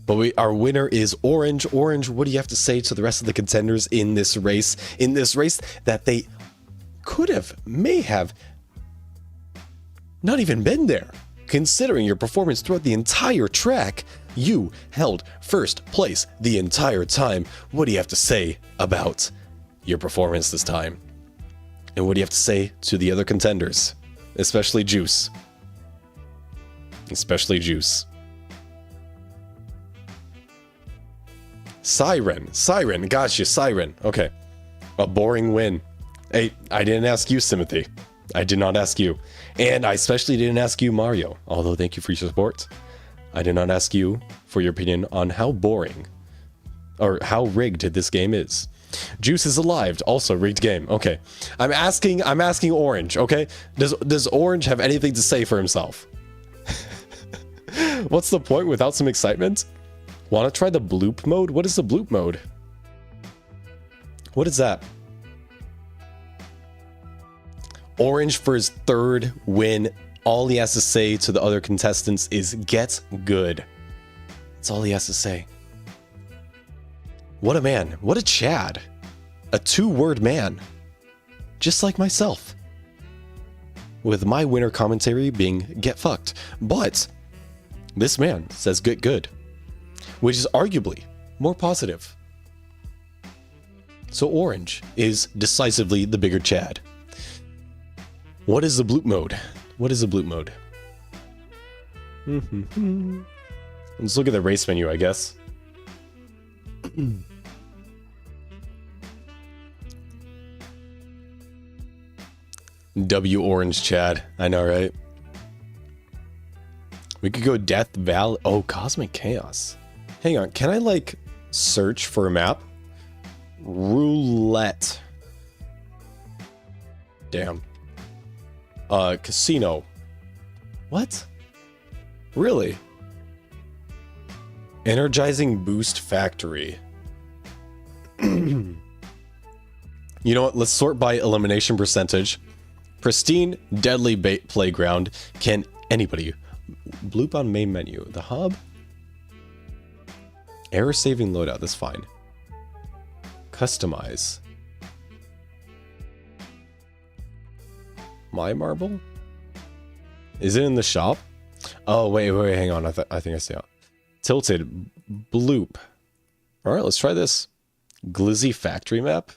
But our winner is Orange. Orange, what do you have to say to the rest of the contenders in this race? In this race that they may have not even been there. Considering your performance throughout the entire track, you held first place the entire time. What do you have to say about your performance this time? And what do you have to say to the other contenders? Especially Juice. Siren, gotcha, Siren. Okay. A boring win. Hey, I didn't ask you, Timothy. I did not ask you. And I especially didn't ask you, Mario. Although, thank you for your support. I did not ask you for your opinion on how boring or how rigged this game is. Juice is alive. Also rigged game. Okay. I'm asking Orange, okay? Does Orange have anything to say for himself? What's the point without some excitement? Want to try the bloop mode? What is the bloop mode? What is that? Orange for his 3rd win. All he has to say to the other contestants is get good. That's all he has to say. What a man. What a Chad. A 2-word man. Just like myself. With my winner commentary being get fucked. But this man says get good. Which is arguably more positive. So orange is decisively the bigger Chad. What is the bloop mode? What is the bloop mode? Let's look at the race menu, I guess. W orange Chad. I know, right? We could go Death Valley. Oh, Cosmic Chaos. Hang on. Can I, like, search for a map? Roulette. Damn. Casino. What? Really? Energizing Boost Factory. You know what? Let's sort by elimination percentage. Pristine, deadly bait playground. Can anybody bloop on main menu? The hub? Error saving loadout. That's fine. Customize. My marble? Is it in the shop? Oh, wait, hang on. I think I see it. Tilted. Bloop. Alright, let's try this. Glizzy factory map.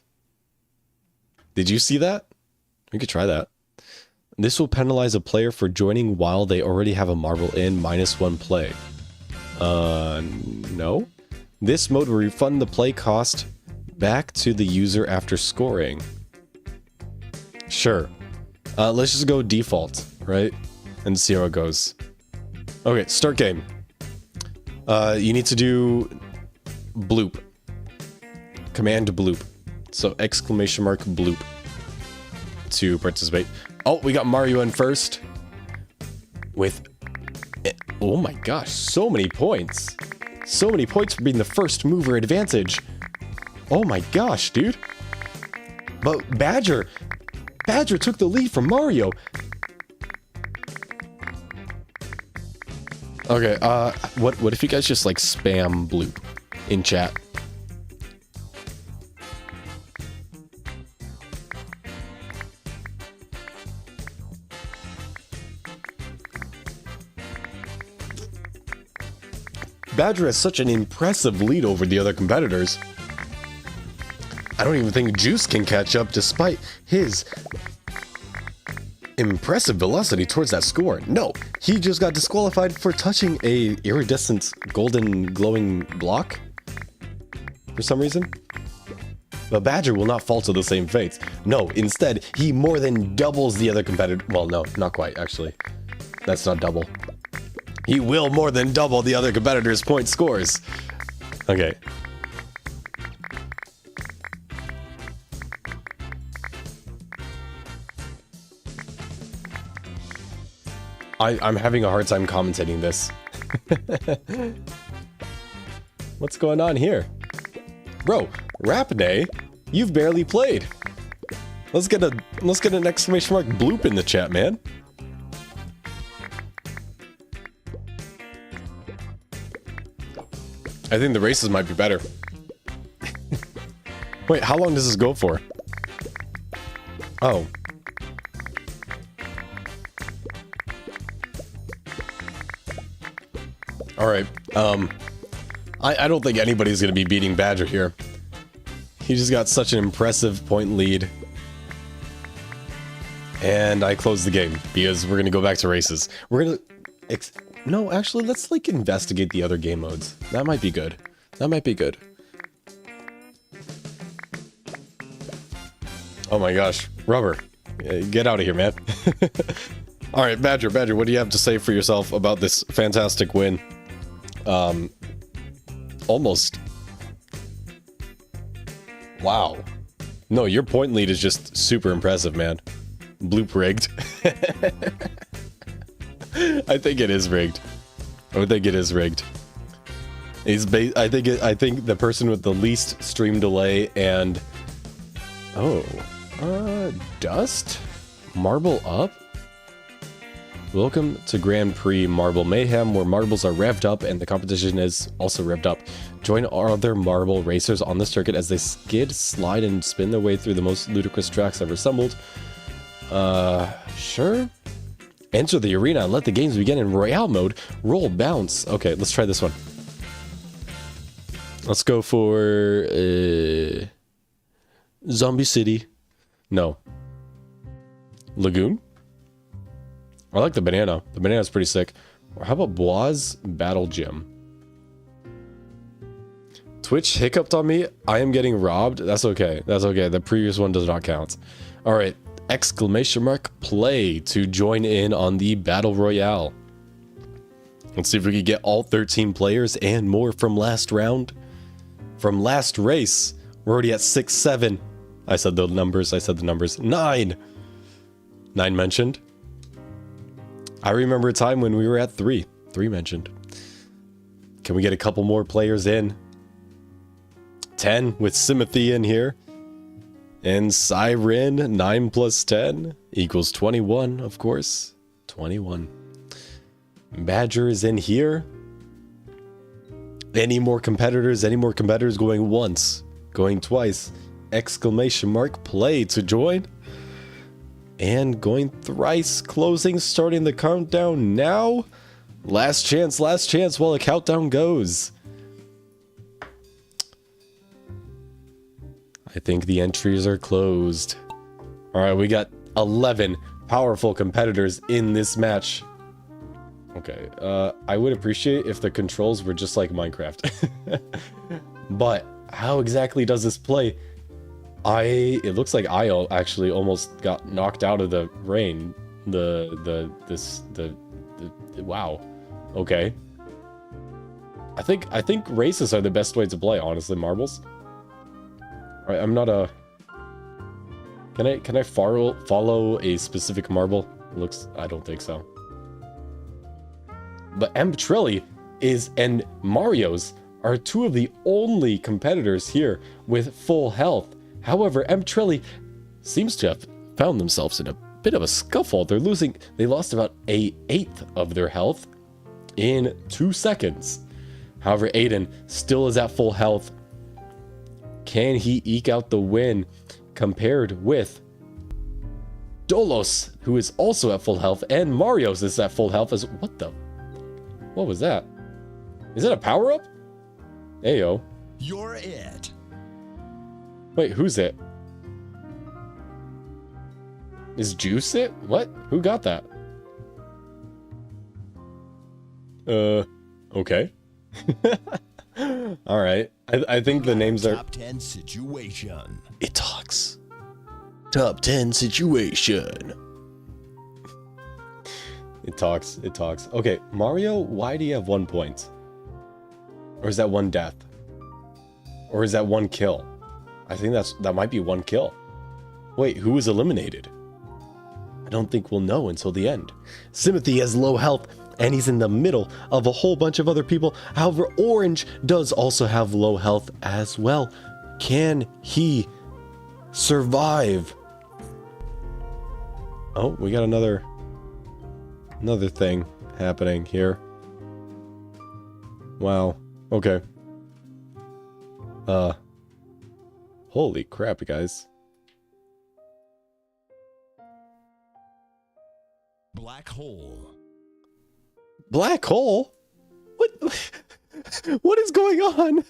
Did you see that? We could try that. This will penalize a player for joining while they already have a marble in -1 play. No? This mode will refund the play cost back to the user after scoring. Sure. Let's just go default, right? And see how it goes. Okay, start game. You need to do bloop. Command bloop. So exclamation mark bloop to participate. Oh, we got Mario in first. With... Oh my gosh, so many points. So many points for being the first mover advantage. Oh my gosh, dude. But Badger took the lead from Mario. Okay, what if you guys just like spam bloop in chat? Badger has such an impressive lead over the other competitors. I don't even think Juice can catch up despite his impressive velocity towards that score. No, he just got disqualified for touching a iridescent golden glowing block for some reason. But Badger will not fall to the same fate. No, instead, he more than doubles the other competitor. Well, no, not quite, actually. That's not double. He will more than double the other competitor's point scores. Okay. I'm having a hard time commentating this. What's going on here? Bro, Rapney, you've barely played. Let's get an exclamation mark bloop in the chat, man. I think the races might be better. Wait, how long does this go for? Oh. Alright, I don't think anybody's gonna be beating Badger here. He just got such an impressive point lead. And I closed the game, because we're gonna go back to races. We're gonna... No, actually, let's, like, investigate the other game modes. That might be good. That might be good. Oh my gosh. Rubber. Get out of here, man. Alright, Badger, what do you have to say for yourself about this fantastic win? Almost. Wow. No, your point lead is just super impressive, man. Bloop rigged. I think it is rigged. I think it is rigged. I think the person with the least stream delay and Dust? Marble up? Welcome to Grand Prix Marble Mayhem, where marbles are revved up and the competition is also revved up. Join other marble racers on the circuit as they skid, slide, and spin their way through the most ludicrous tracks ever assembled. Sure? Enter the arena and let the games begin in Royale mode. Roll, bounce. Okay, let's try this one. Let's go for... Zombie City. No. Lagoon? I like the banana. The banana's pretty sick. Or how about Boaz Battle Gym? Twitch hiccuped on me. I am getting robbed. That's okay. That's okay. The previous one does not count. All right. Exclamation mark play to join in on the Battle Royale. Let's see if we can get all 13 players and more from last round. From last race. We're already at 6, 7. I said the numbers. 9. 9 mentioned. I remember a time when we were at 3. 3 mentioned. Can we get a couple more players in? 10 with Simothy in here. And Siren, 9 plus 10 equals 21, of course. 21. Badger is in here. Any more competitors? Any more competitors going once? Going twice? Exclamation mark play to join. And going thrice, closing, starting the countdown now. Last chance while the countdown goes. I think the entries are closed. Alright, we got 11 powerful competitors in this match. Okay, I would appreciate if the controls were just like Minecraft. But how exactly does this play? It looks like I actually almost got knocked out of the rain. Wow. Okay. I think races are the best way to play, honestly, marbles. Alright, I'm not a... Can I follow a specific marble? I don't think so. But Trilly and Mario's are two of the only competitors here with full health. However, Trilly seems to have found themselves in a bit of a scuffle. They lost about an eighth of their health in 2 seconds. However, Aiden still is at full health. Can he eke out the win compared with Dolos, who is also at full health, and Mario's is at full health as... What was that? Is it a power-up? Ayo. You're it. Wait, who's it? Is Juice it? What? Who got that? Okay. Alright. I think the names are... Top 10 situation. It talks. Top 10 situation. It talks. Okay, Mario, why do you have 1 point? Or is that 1 death? Or is that 1 kill? I think that might be 1 kill. Wait, who was eliminated? I don't think we'll know until the end. Simothy has low health, and he's in the middle of a whole bunch of other people. However, Orange does also have low health as well. Can he survive? Oh, we got another thing happening here. Wow. Okay. Holy crap, guys. Black hole. Black hole? What? What is going on?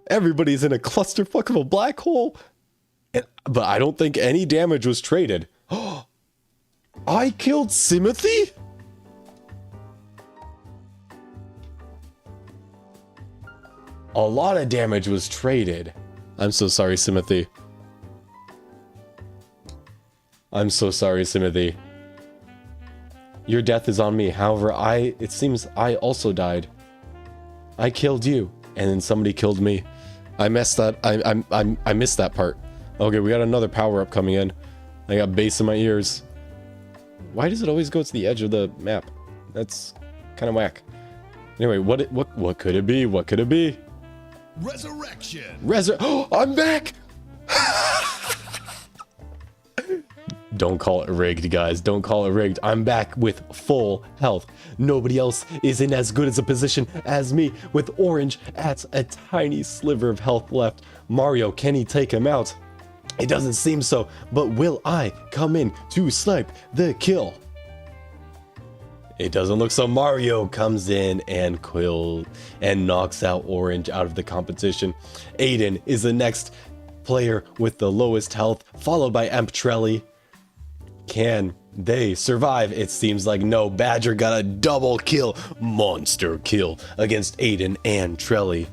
Everybody's in a clusterfuck of a black hole. But I don't think any damage was traded. I killed Simothy? A lot of damage was traded. I'm so sorry, Simothy. I'm so sorry, Simothy. Your death is on me. However, it seems I also died. I killed you, and then somebody killed me. I messed that. I missed that part. Okay, we got another power-up coming in. I got bass in my ears. Why does it always go to the edge of the map? That's kind of whack. Anyway, what could it be? What could it be? Resurrection. Oh, I'm back! Don't call it rigged, guys. Don't call it rigged. I'm back with full health. Nobody else is in as good as a position as me, with Orange at a tiny sliver of health left. Mario, can he take him out? It doesn't seem so, but will I come in to snipe the kill? It doesn't look so. Mario comes in and knocks out Orange out of the competition. Aiden is the next player with the lowest health, followed by Emptrelli. Can they survive? It seems like no. Badger got a double kill, monster kill against Aiden and Trelli.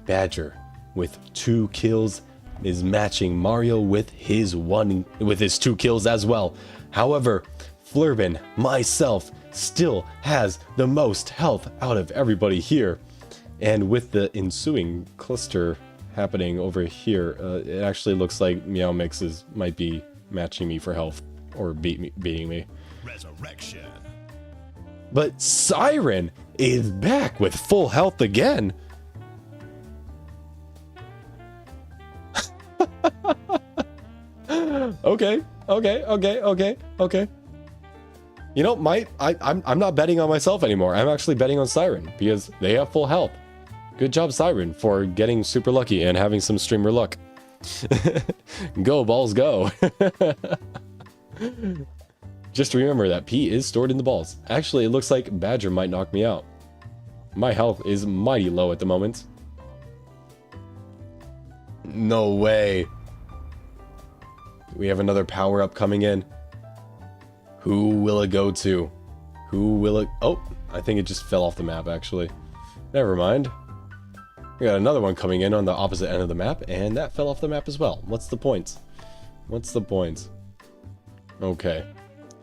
Badger with 2 kills is matching Mario with his 2 kills as well. However, Flurben, myself, still has the most health out of everybody here. And with the ensuing cluster happening over here, it actually looks like Meow Mixes might be matching me for health, or beating me. Resurrection. But Siren is back with full health again. Okay. You know, I'm not betting on myself anymore. I'm actually betting on Siren because they have full health. Good job, Siren, for getting super lucky and having some streamer luck. Go, balls, go. Just remember that P is stored in the balls. Actually, it looks like Badger might knock me out. My health is mighty low at the moment. No way. We have another power-up coming in. Who will it go to? Who will it... Oh, I think it just fell off the map, actually. Never mind. We got another one coming in on the opposite end of the map, and that fell off the map as well. What's the point? What's the point? Okay.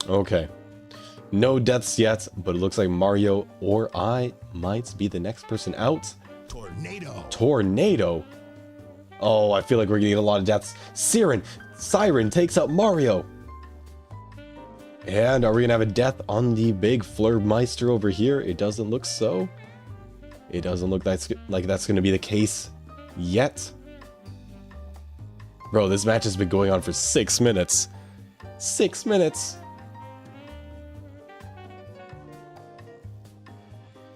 Okay. No deaths yet, but it looks like Mario or I might be the next person out. Tornado. Oh, I feel like we're getting a lot of deaths. Siren takes out Mario. And are we gonna have a death on the big Flurmeister over here? It doesn't look so. It doesn't look like that's gonna be the case yet. Bro, this match has been going on for 6 minutes. 6 minutes.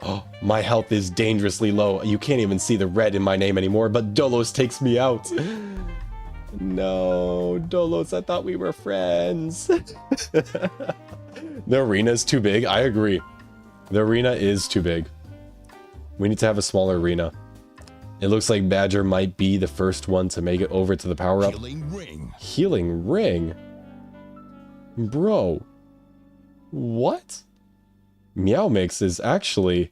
Oh, my health is dangerously low. You can't even see the red in my name anymore, but Dolos takes me out. No, Dolos, I thought we were friends. The arena is too big. I agree. The arena is too big. We need to have a smaller arena. It looks like Badger might be the first one to make it over to the power-up. Healing ring. Healing ring? Bro. What? Meow Mix is actually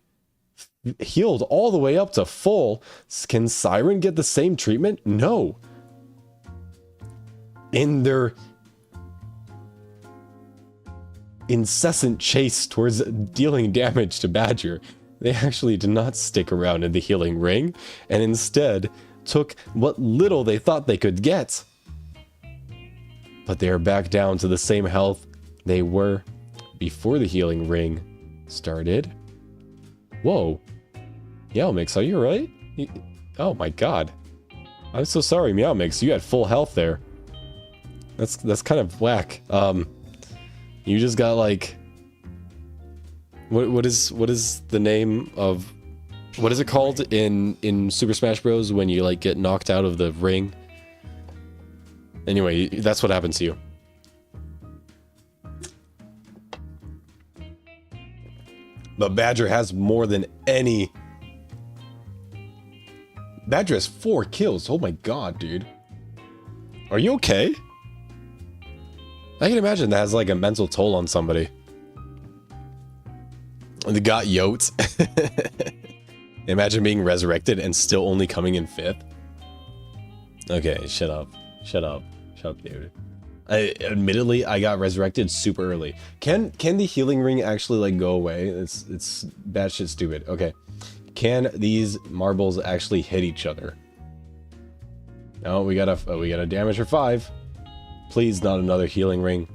healed all the way up to full. Can Siren get the same treatment? No. In their incessant chase towards dealing damage to Badger, they actually did not stick around in the healing ring, and instead took what little they thought they could get. But they are back down to the same health they were before the healing ring started. Whoa. Meow Mix, are you alright? Oh my god. I'm so sorry, Meow Mix. You had full health there. That's kind of whack. You just got like... What is the name of... What is it called in Super Smash Bros. When you like get knocked out of the ring? Anyway, that's what happens to you. But Badger has more than any... Badger has 4 kills. Oh my god, dude. Are you okay? I can imagine that has like a mental toll on somebody. They got Yote. Imagine being resurrected and still only coming in 5th. Okay, shut up. Shut up. Shut up, dude. Admittedly, I got resurrected super early. Can the healing ring actually like go away? It's batshit stupid. Okay. Can these marbles actually hit each other? No, we got a damage for 5. Please, not another healing ring.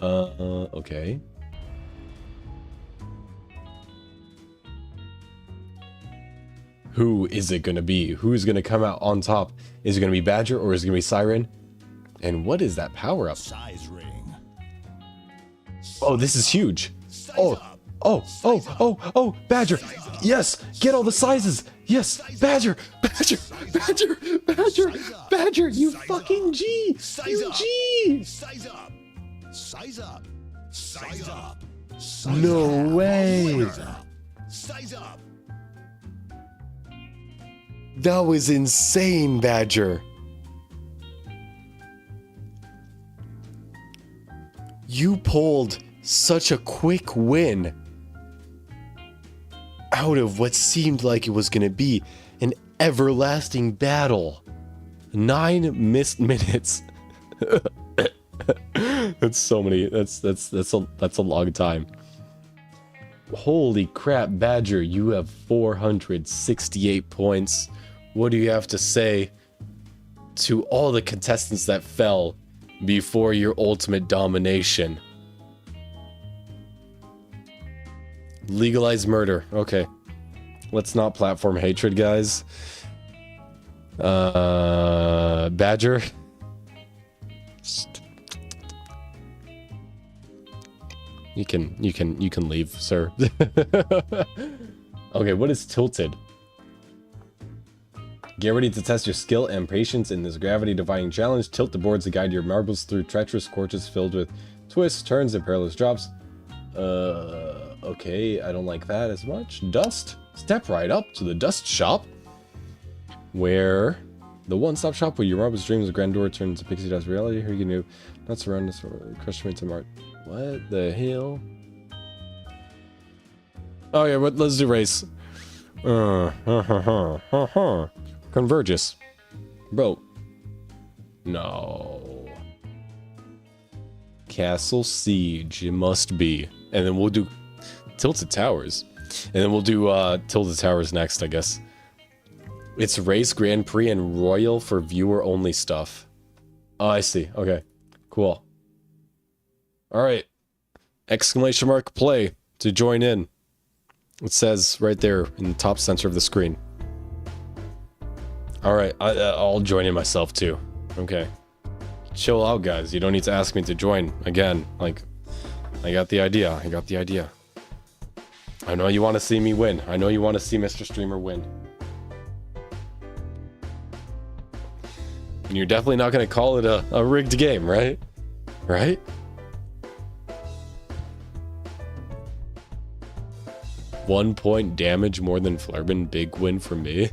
Okay. Who is it gonna be? Who's gonna come out on top? Is it gonna be Badger or is it gonna be Siren? And what is that power up? Size ring. Oh, this is huge. Oh, Badger. Yes, get all the sizes. Yes, Badger, you fucking G. You G. Size up. Size up. Size up. No way. Size up. That was insane, Badger. You pulled such a quick win out of what seemed like it was going to be an everlasting battle. 9 missed minutes. That's so many. That's a long time. Holy crap, Badger, you have 468 points. What do you have to say to all the contestants that fell before your ultimate domination? Legalize murder. Okay. Let's not platform hatred, guys. Badger. You can leave, sir. Okay, what is tilted? Get ready to test your skill and patience in this gravity-defying challenge. Tilt the boards to guide your marbles through treacherous courses filled with twists, turns, and perilous drops. Okay, I don't like that as much. Dust. Step right up to the dust shop, where the one-stop shop where your marbles, dreams, of grandeur turns to pixie dust reality. Here you can do not surround us or crush me to mart. What the hell? Oh yeah, but let's do race. Convergence. Bro. No. Castle Siege, it must be. And then we'll do Tilted Towers. And then we'll do Tilted Towers next, I guess. It's Race, Grand Prix, and Royal for viewer-only stuff. Oh, I see. Okay. Cool. Alright. Exclamation mark play to join in. It says right there in the top center of the screen. Alright, I'll join in myself too. Okay. Chill out, guys. You don't need to ask me to join again. Like, I got the idea. I got the idea. I know you want to see me win. I know you want to see Mr. Streamer win. And you're definitely not going to call it a rigged game, right? Right? One point damage more than Flurben. Big win for me.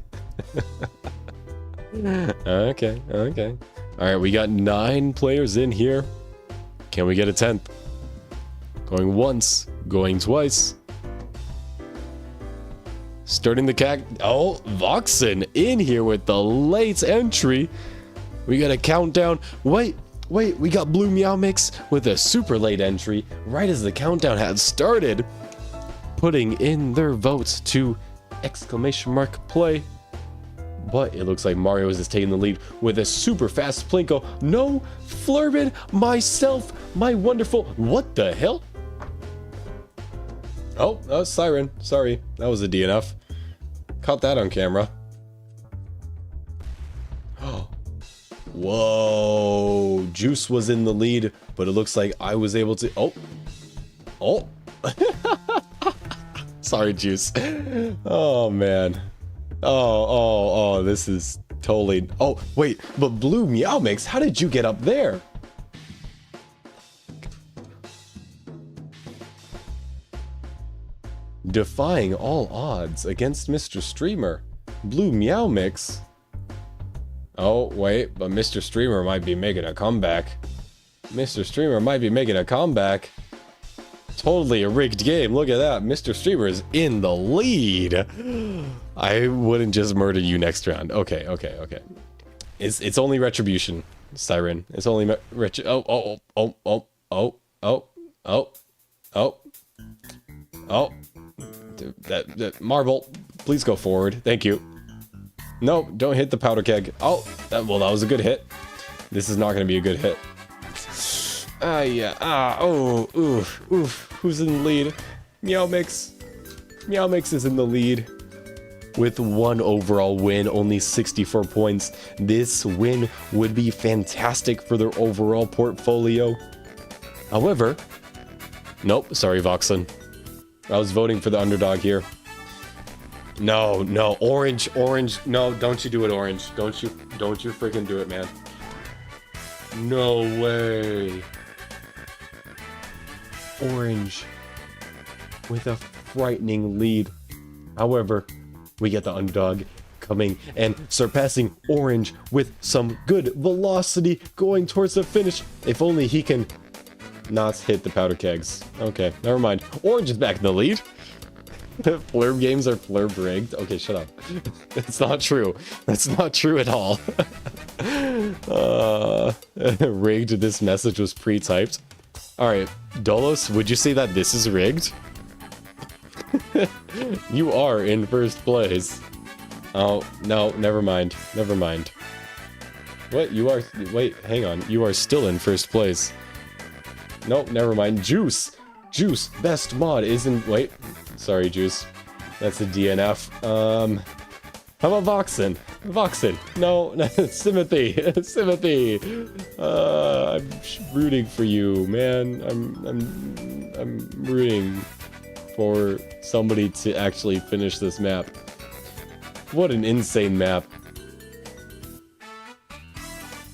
Okay, okay. Alright, we got 9 players in here. Can we get a 10th? Going once, going twice. Starting the oh, Voxen in here with the late entry. We got a countdown. Wait, we got Blue Meow Mix with a super late entry right as the countdown had started, putting in their votes to exclamation mark play. But it looks like Mario is taking the lead with a super fast Plinko. No, Flurben, myself, my wonderful. What the hell? Oh, Siren. Sorry, that was a DNF. Caught that on camera. Oh. Whoa. Juice was in the lead, but it looks like I was able to. Oh. Sorry, Juice. Oh, man. Oh, this is totally... Oh, wait, but Blue Meow Mix, how did you get up there? Defying all odds against Mr. Streamer. Blue Meow Mix. Oh, wait, but Mr. Streamer might be making a comeback. Mr. Streamer might be making a comeback. Totally a rigged game. Look at that. Mr. Streamer is in the lead. I wouldn't just murder you next round. Okay. It's only retribution, Siren. It's only that marble. Please go forward. Thank you. No, don't hit the powder keg. Oh, that was a good hit. This is not going to be a good hit. Oof. Who's in the lead? Meow Mix. Meow Mix is in the lead with 1 overall win, only 64 points. This win would be fantastic for their overall portfolio. However, nope, sorry, Voxen. I was voting for the underdog here. No, orange, no, don't you do it, orange. Don't you freaking do it, man. No way. Orange. with a frightening lead. However, we get the underdog coming and surpassing Orange with some good velocity going towards the finish. If only he can not hit the powder kegs. Okay, never mind. Orange is back in the lead. Flurb games are Flurb rigged. Okay, shut up. That's not true. That's not true at all. Rigged, this message was pre-typed. Alright, Dolos, would you say that this is rigged? You are in first place. Oh, no, never mind. Never mind. What? You are... Wait, hang on. You are still in first place. Nope, never mind. Juice! Juice, best mod isn't... Wait. Sorry, Juice. That's a DNF. How about Voxen? Voxen. No, Sympathy. Sympathy. I'm rooting for you, man. I'm rooting for somebody to actually finish this map. What an insane map.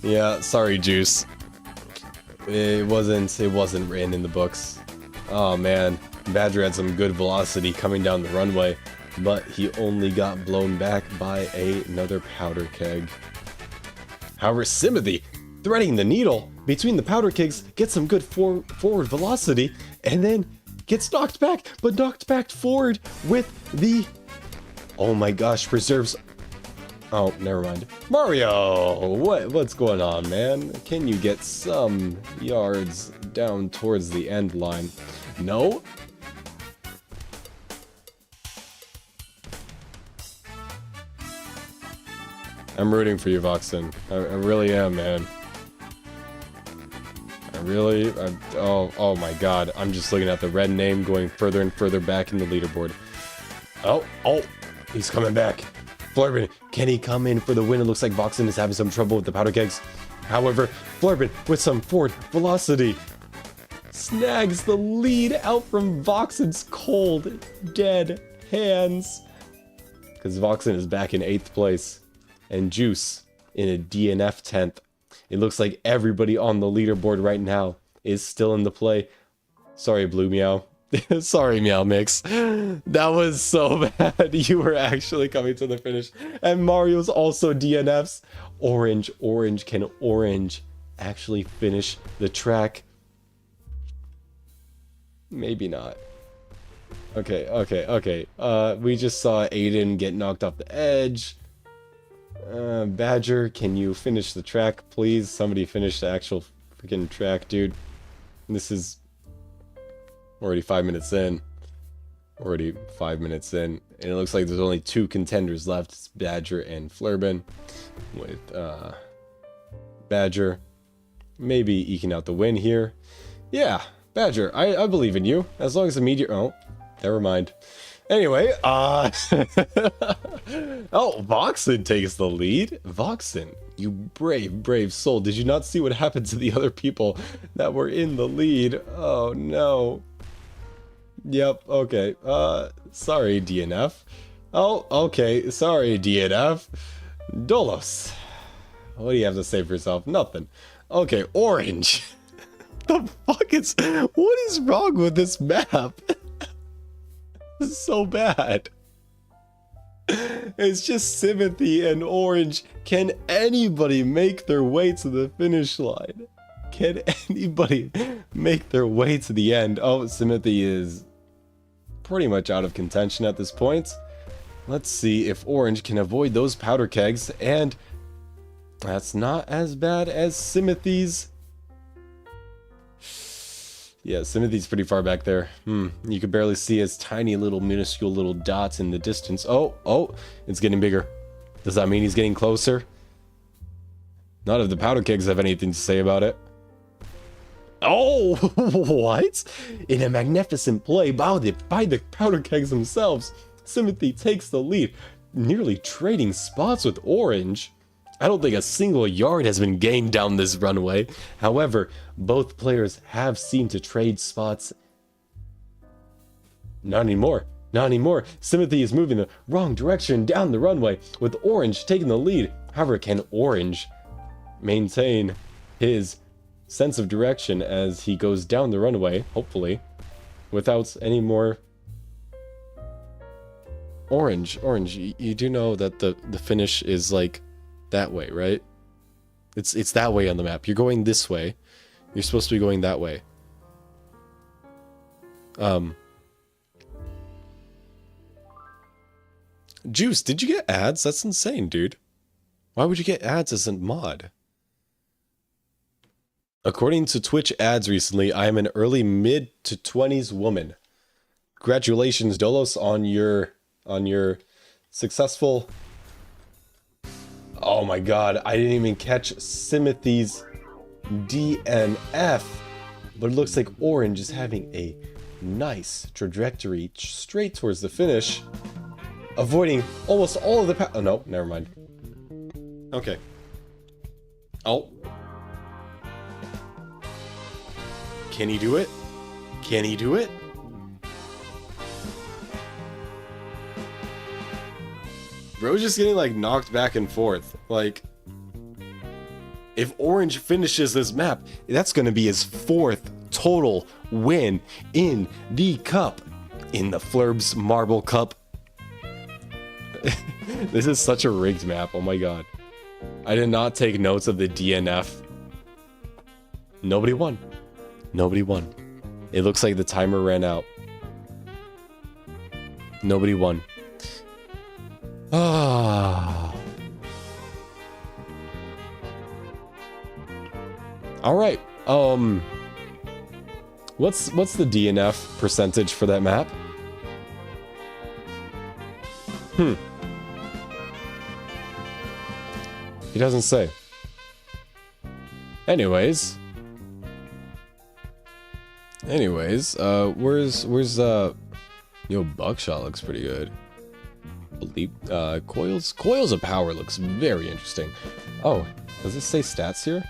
Yeah, sorry, Juice. It wasn't written in the books. Oh man, Badger had some good velocity coming down the runway, but he only got blown back by another powder keg. However, Sympathy, threading the needle between the powder kegs, gets some good forward velocity, and then gets knocked back, but knocked back forward with the... Oh my gosh, preserves... Oh, never mind. Mario! What's going on, man? Can you get some yards down towards the end line? No? I'm rooting for you, Voxen. I really am, man. Oh my god. I'm just looking at the red name going further and further back in the leaderboard. Oh, he's coming back. Flurben, can he come in for the win? It looks like Voxen is having some trouble with the powder kegs. However, Flurben, with some forward velocity, snags the lead out from Voxen's cold, dead hands. Because Voxen is back in 8th place. And Juice in a DNF 10th. It looks like everybody on the leaderboard right now is still in the play. Sorry, Blue Meow. Sorry, Meow Mix. That was so bad. You were actually coming to the finish. And Mario's also DNFs. Orange. Can Orange actually finish the track? Maybe not. Okay. We just saw Aiden get knocked off the edge. Badger, can you finish the track, please? Somebody finish the actual freaking track, dude. This is already 5 minutes in. And it looks like there's only 2 contenders left. It's Badger and Flurben. With Badger maybe eking out the win here. Yeah, Badger, I believe in you. As long as the meteor... Oh, never mind. Anyway, oh, Voxen takes the lead. Voxen, you brave soul. Did you not see what happened to the other people that were in the lead? Oh, no. Yep, okay. Sorry, DNF. Oh, okay. Sorry, DNF. Dolos, what do you have to say for yourself? Nothing. Okay, Orange. What is wrong with this map? This is so bad. It's just Sympathy and Orange. Can anybody make their way to the finish line? Can anybody make their way to the end? Oh, Sympathy is pretty much out of contention at this point. Let's see if Orange can avoid those powder kegs, and that's not as bad as Sympathy's. Yeah, Sympathy's pretty far back there. You can barely see his tiny little minuscule little dots in the distance. Oh, it's getting bigger. Does that mean he's getting closer? None of the powder kegs have anything to say about it. Oh, what? In a magnificent play by the powder kegs themselves, Sympathy takes the lead, nearly trading spots with Orange. I don't think a single yard has been gained down this runway. However, both players have seemed to trade spots. Not anymore. Sympathy is moving the wrong direction down the runway, with Orange taking the lead. However, can Orange maintain his sense of direction as he goes down the runway, hopefully, without any more Orange, you do know that the finish is like that way, right? It's that way on the map. You're going this way. You're supposed to be going that way. Juice, did you get ads? That's insane, dude. Why would you get ads as a mod? According to Twitch ads recently, I am an early mid to 20s woman. Congratulations, Dolos, on your successful... Oh my god, I didn't even catch Simothy's DNF. But it looks like Orange is having a nice trajectory straight towards the finish. Avoiding almost all of the oh no, never mind. Okay. Oh. Can he do it? Can he do it? Bro's just getting like knocked back and forth. Like, if Orange finishes this map, that's gonna be his 4th total win in the cup. In the Flurb's Marble Cup. This is such a rigged map, oh my god. I did not take notes of the DNF. Nobody won. Nobody won. It looks like the timer ran out. Nobody won. Ah. Alright, what's the DNF percentage for that map? He doesn't say. Anyways, where's yo, Buckshot looks pretty good. Coils of Power looks very interesting. Oh, does it say stats here?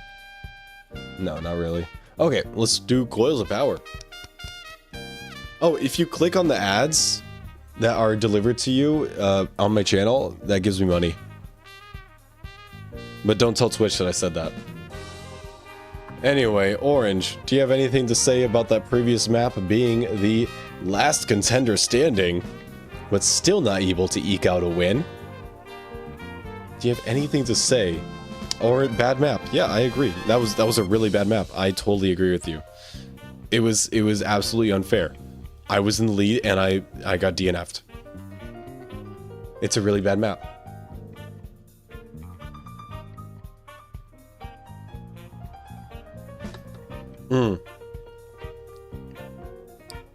No, not really. Okay, let's do Coils of Power. Oh, if you click on the ads that are delivered to you on my channel, that gives me money. But don't tell Twitch that I said that. Anyway, Orange, do you have anything to say about that previous map being the last contender standing, but still not able to eke out a win? Do you have anything to say? Or bad map? Yeah, I agree. That was a really bad map. I totally agree with you. It was absolutely unfair. I was in the lead and I got DNF'd. It's a really bad map.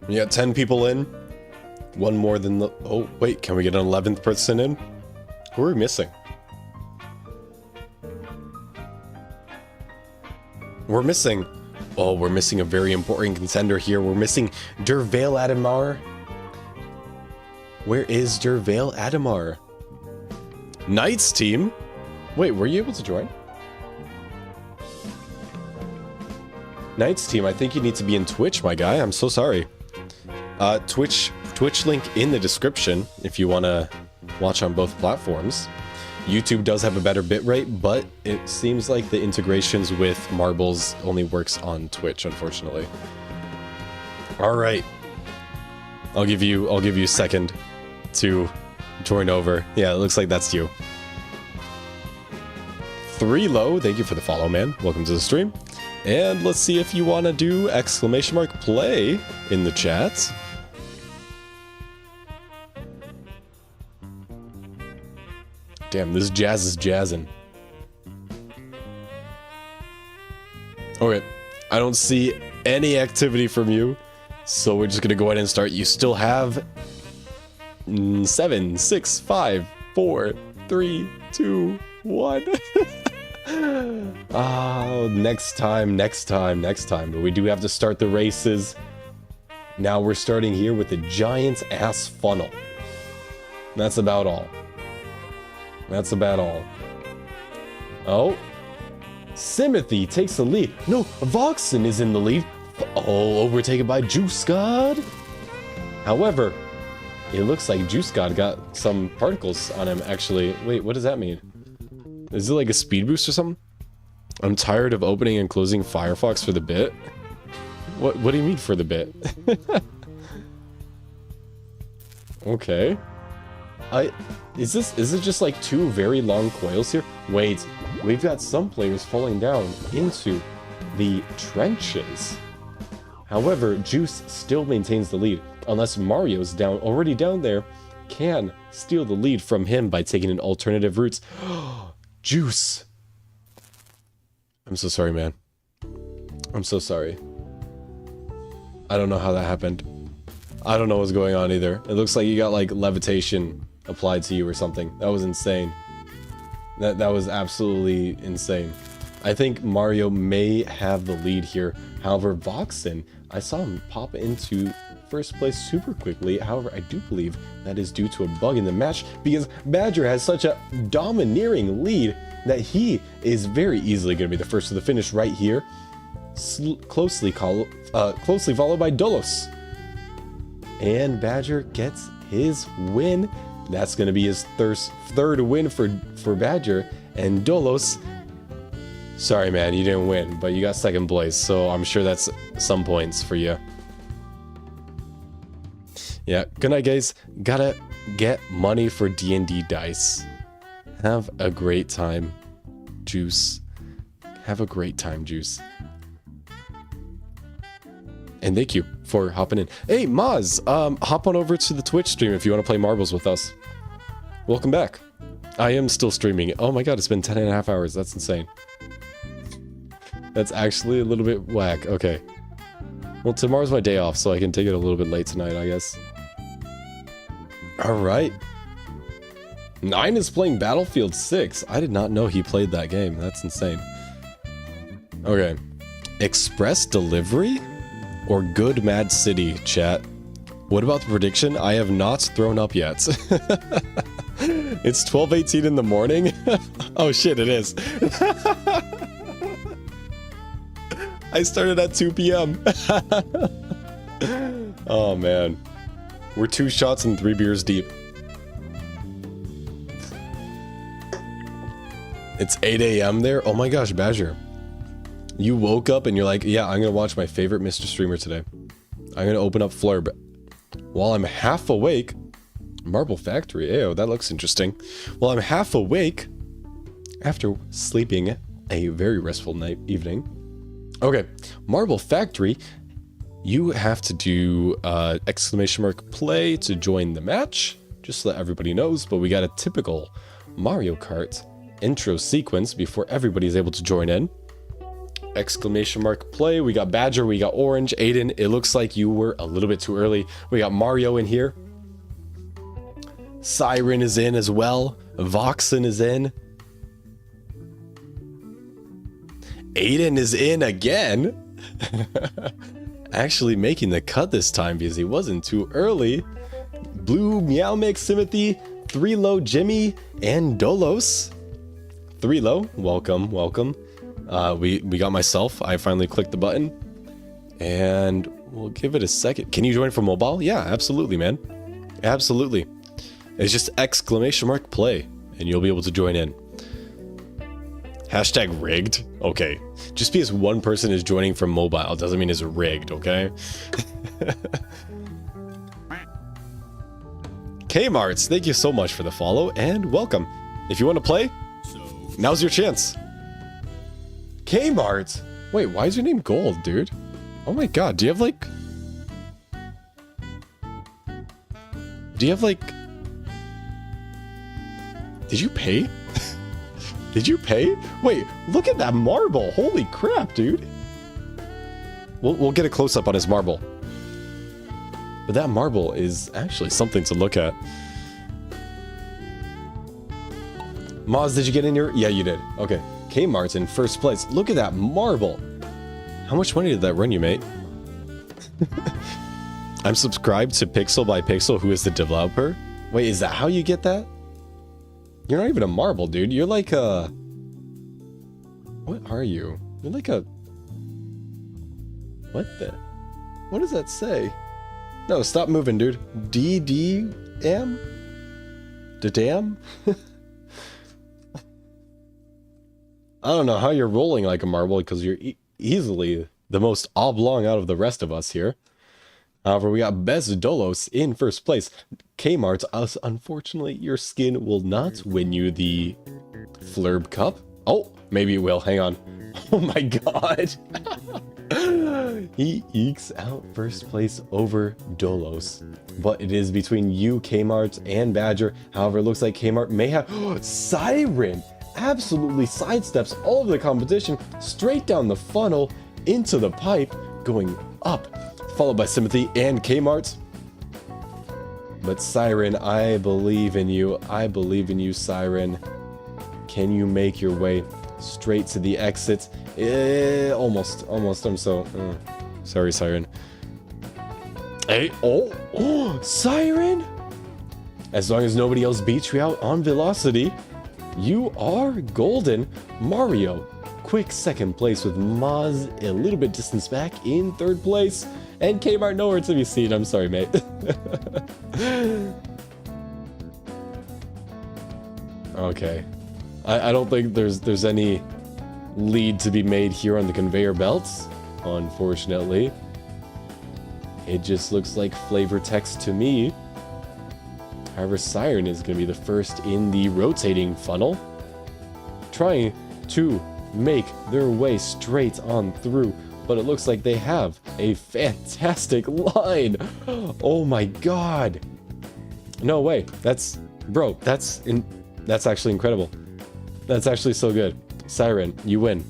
We got 10 people in. One more than the... Oh, wait, can we get an 11th person in? Who are we missing? We're missing... Oh, we're missing a very important contender here. We're missing Dervale Adamar. Where is Dervale Adamar? Knights team? Wait, were you able to join? Knights team, I think you need to be in Twitch, my guy. I'm so sorry. Twitch link in the description if you want to watch on both platforms. YouTube does have a better bitrate, but it seems like the integrations with Marbles only works on Twitch, unfortunately. All right, I'll give you a second to join over. Yeah, it looks like that's you. 3low, thank you for the follow, man. Welcome to the stream. And let's see if you want to do !play in the chat. Damn, this jazz is jazzing. Okay, I don't see any activity from you, so we're just gonna go ahead and start. You still have 7, 6, 5, 4, 3, 2, 1. Oh, next time. But we do have to start the races. Now we're starting here with a giant ass funnel. That's about all. Oh. Simothy takes the lead. No, Voxen is in the lead. Oh, overtaken by Juice God. However, it looks like Juice God got some particles on him, actually. Wait, what does that mean? Is it like a speed boost or something? I'm tired of opening and closing Firefox for the bit. What do you mean for the bit? Okay. Is it just like two very long coils here? Wait, we've got some players falling down into the trenches. However, Juice still maintains the lead, unless Mario's already down there, can steal the lead from him by taking an alternative route. Juice! I'm so sorry, man. I'm so sorry. I don't know how that happened. I don't know what's going on either. It looks like you got like levitation applied to you or something. That was insane. That was absolutely insane. I think Mario may have the lead here. However, Voxen, I saw him pop into first place super quickly. However, I do believe that is due to a bug in the match because Badger has such a domineering lead that he is very easily going to be the first to the finish right here. Closely followed by Dolos. And Badger gets his win. That's going to be his third win for Badger. And Dolos, sorry man, you didn't win, but you got second place, so I'm sure that's some points for you. Yeah, good night guys. Gotta get money for D&D dice. Have a great time, Juice. Have a great time, Juice. And thank you for hopping in. Hey, Maz, hop on over to the Twitch stream if you want to play marbles with us. Welcome back. I am still streaming. Oh my god, it's been 10 and a half hours. That's insane. That's actually a little bit whack. Okay. Well, tomorrow's my day off, so I can take it a little bit late tonight, I guess. Alright. 9 is playing Battlefield 6. I did not know he played that game. That's insane. Okay. Express delivery? Or Good Mad City, chat? What about the prediction? I have not thrown up yet. It's 12:18 in the morning? Oh shit, it is. I started at 2 p.m. Oh man. We're 2 shots and 3 beers deep. It's 8 a.m. there? Oh my gosh, Badger. You woke up and you're like, yeah, I'm gonna watch my favorite Mr. Streamer today. I'm gonna open up Flurben. While I'm half awake, Marble Factory, ew, that looks interesting. While I'm half awake, after sleeping a very restful evening. Okay, Marble Factory, you have to do exclamation mark play to join the match, just so that everybody knows, but we got a typical Mario Kart intro sequence before everybody's able to join in. Exclamation mark play. We got Badger, we got Orange, Aiden. It looks like you were a little bit too early. We got Mario in here. Siren is in as well. Voxen is in. Aiden is in again. Actually making the cut this time because he wasn't too early. Blue, Meow Mix, Timothy, 3 Low, Jimmy, and Dolos. 3 Low, welcome, welcome. We got myself. I finally clicked the button. And we'll give it a second. Can you join from mobile? Yeah, absolutely, man. Absolutely. It's just exclamation mark play. And you'll be able to join in. Hashtag rigged? Okay. Just because one person is joining from mobile doesn't mean it's rigged, okay? Kmarts, thank you so much for the follow and welcome. If you want to play, now's your chance. Kmart? Wait, why is your name Gold, dude? Oh my god, do you have like... Did you pay? Did you pay? Wait, look at that marble. Holy crap, dude. We'll get a close-up on his marble. But that marble is actually something to look at. Moz, did you get in your... Yeah, you did. Okay. Kmart's in first place. Look at that marble. How much money did that run you, mate? I'm subscribed to Pixel by Pixel, who is the developer. Wait, is that how you get that? You're not even a marble, dude. You're like a... What are you? You're like a... What the... What does that say? No, stop moving, dude. DDM? Damn? I don't know how you're rolling like a marble because you're easily the most oblong out of the rest of us here. However, we got Bez Dolos in first place. Kmart, us, unfortunately, your skin will not win you the Flurb Cup. Oh, maybe it will. Hang on. Oh my god. He ekes out first place over Dolos. But it is between you, Kmart, and Badger. However, it looks like Kmart may have... Siren absolutely sidesteps all of the competition straight down the funnel into the pipe, going up, followed by Sympathy and Kmart. But Siren, I believe in you. I believe in you, Siren. Can you make your way straight to the exit? Almost. I'm so... sorry, Siren. Hey, oh, Siren! As long as nobody else beats you out on velocity, you are golden. Mario, quick second place with Maz a little bit distance back in third place. And Kmart nowhere to be seen. I'm sorry, mate. Okay. I don't think there's any lead to be made here on the conveyor belts, unfortunately. It just looks like flavor text to me. However, Siren is going to be the first in the rotating funnel, trying to make their way straight on through, but it looks like they have a fantastic line. Oh my god. No way. That's actually incredible. That's actually so good. Siren, you win.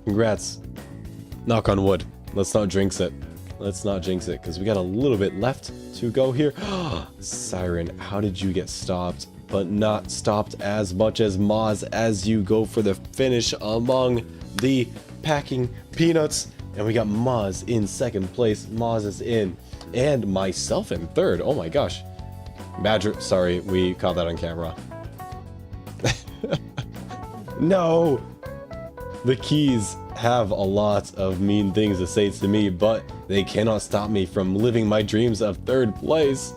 Congrats. Knock on wood. Let's not jinx it. Let's not jinx it, because we got a little bit left to go here. Siren, how did you get stopped, but not stopped as much as Maz as you go for the finish among the packing peanuts? And we got Maz in second place. Maz is in. And myself in third. Oh my gosh. Badger, sorry, we caught that on camera. No! The keys have a lot of mean things to say to me, but they cannot stop me from living my dreams of third place.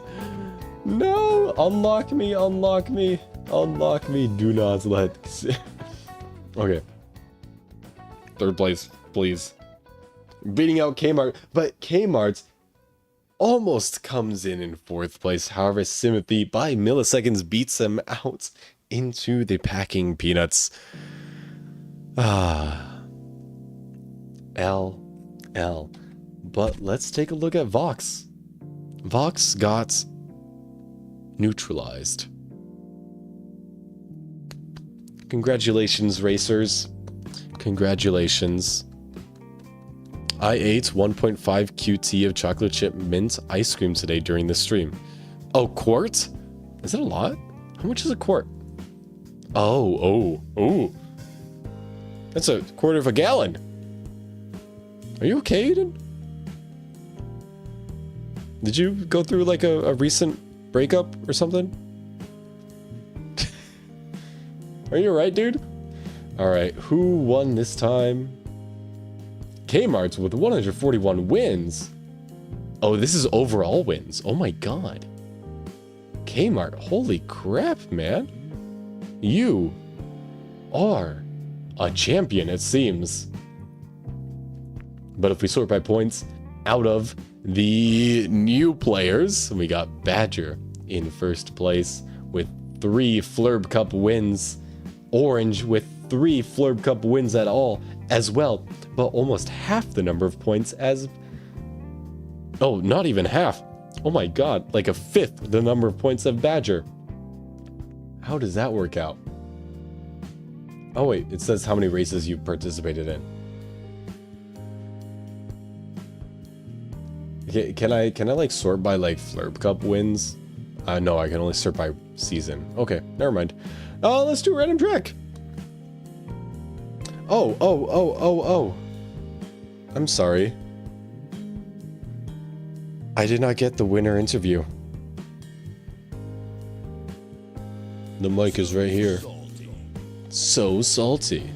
No! Unlock me, unlock me, unlock me. Do not let... Okay. Third place, please. Beating out Kmart, but Kmart almost comes in fourth place. However, Sympathy by milliseconds beats him out into the packing peanuts. L. But let's take a look at Vox. Vox got neutralized. Congratulations, racers. Congratulations. I ate 1.5 QT of chocolate chip mint ice cream today during the stream. Oh, quart? Is that a lot? How much is a quart? Oh. That's a quarter of a gallon. Are you okay, Aiden? Did you go through like a recent breakup or something? Are you alright, dude? Alright, who won this time? Kmart's with 141 wins. Oh, this is overall wins. Oh my god. Kmart, holy crap, man. You are a champion, it seems. But if we sort by points, out of the new players, we got Badger in first place with 3 Flurb Cup wins. Orange with 3 Flurb Cup wins at all as well, but almost half the number of points as... Oh, not even half. Oh my god, like a fifth the number of points of Badger. How does that work out? Oh wait, it says how many races you've participated in. Okay, can I like sort by like Flurb Cup wins? No, I can only sort by season. Okay, never mind. Let's do a random track. Oh. I'm sorry. I did not get the winner interview. The mic is right here. So salty.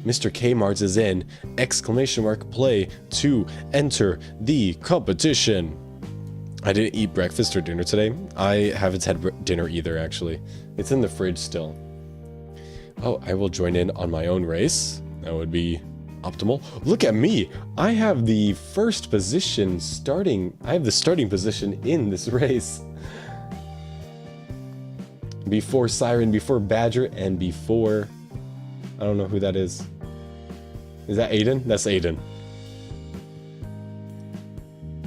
Mr. Kmart is in! Exclamation mark play to enter the competition. I didn't eat breakfast or dinner today. I haven't had dinner either, actually. It's in the fridge still. Oh, I will join in on my own race. That would be optimal. Look at me. I have the first position starting. I have the starting position in this race. Before Siren, before Badger, and before... I don't know who that is. Is that Aiden? That's Aiden.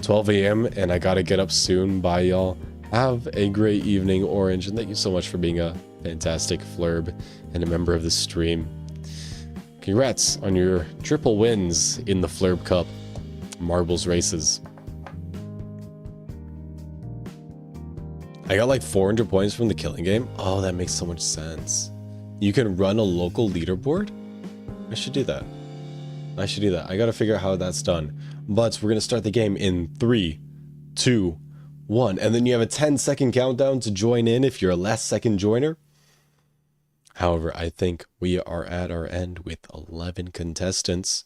12 a.m. and I gotta get up soon. Bye, y'all. Have a great evening, Orange, and thank you so much for being a fantastic Flurb and a member of the stream. Congrats on your triple wins in the Flurb Cup marbles races. I got like 400 points from the killing game. Oh, that makes so much sense. You can run a local leaderboard? I should do that. I should do that. I gotta figure out how that's done. But we're gonna start the game in 3, 2, 1. And then you have a 10-second countdown to join in if you're a last-second joiner. However, I think we are at our end with 11 contestants.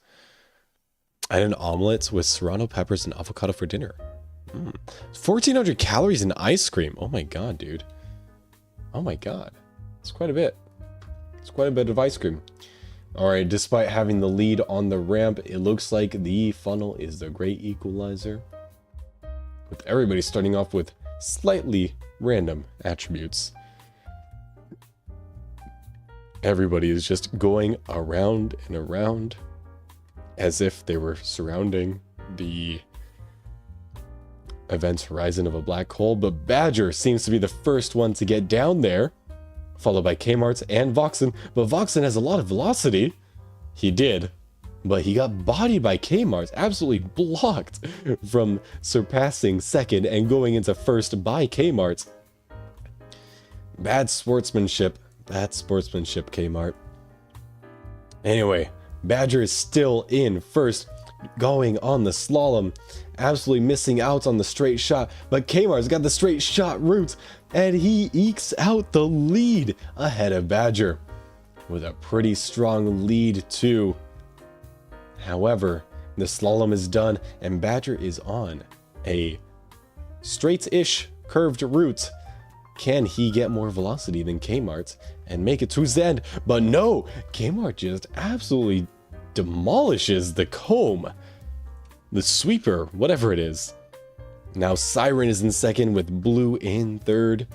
I had an omelet with serrano peppers and avocado for dinner. 1,400 calories in ice cream. Oh my god, dude. Oh my god. It's quite a bit. It's quite a bit of ice cream. Alright, despite having the lead on the ramp, it looks like the funnel is the great equalizer. With everybody starting off with slightly random attributes. Everybody is just going around and around as if they were surrounding the event horizon of a black hole, but Badger seems to be the first one to get down there, followed by Kmart's and Voxen, but Voxen has a lot of velocity. He did, but he got bodied by Kmart's, absolutely blocked from surpassing second and going into first by Kmart's. Bad sportsmanship, Kmart. Anyway, Badger is still in first, going on the slalom, absolutely missing out on the straight shot, but Kmart's got the straight shot route, and he ekes out the lead ahead of Badger, with a pretty strong lead too. However, the slalom is done, and Badger is on a straight-ish curved route. Can he get more velocity than Kmart and make it to his end? But no, Kmart just absolutely demolishes the comb. The sweeper, whatever it is. Now Siren is in second with Blue in third.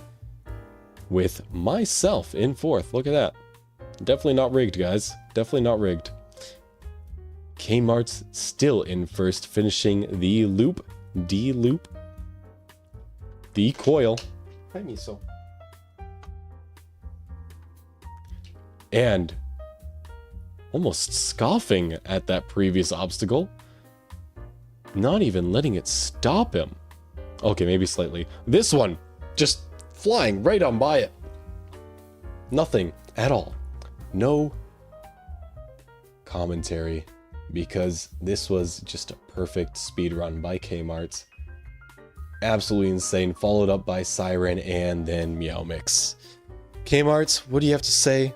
With myself in fourth. Look at that. Definitely not rigged, guys. Definitely not rigged. Kmart's still in first, finishing the loop. D-loop. The coil. Hi, Miso. And almost scoffing at that previous obstacle. Not even letting it stop him. Okay, maybe slightly. This one, just flying right on by it. Nothing at all. No commentary, because this was just a perfect speed run by Kmart. Absolutely insane, followed up by Siren and then Meow Mix. Kmart, what do you have to say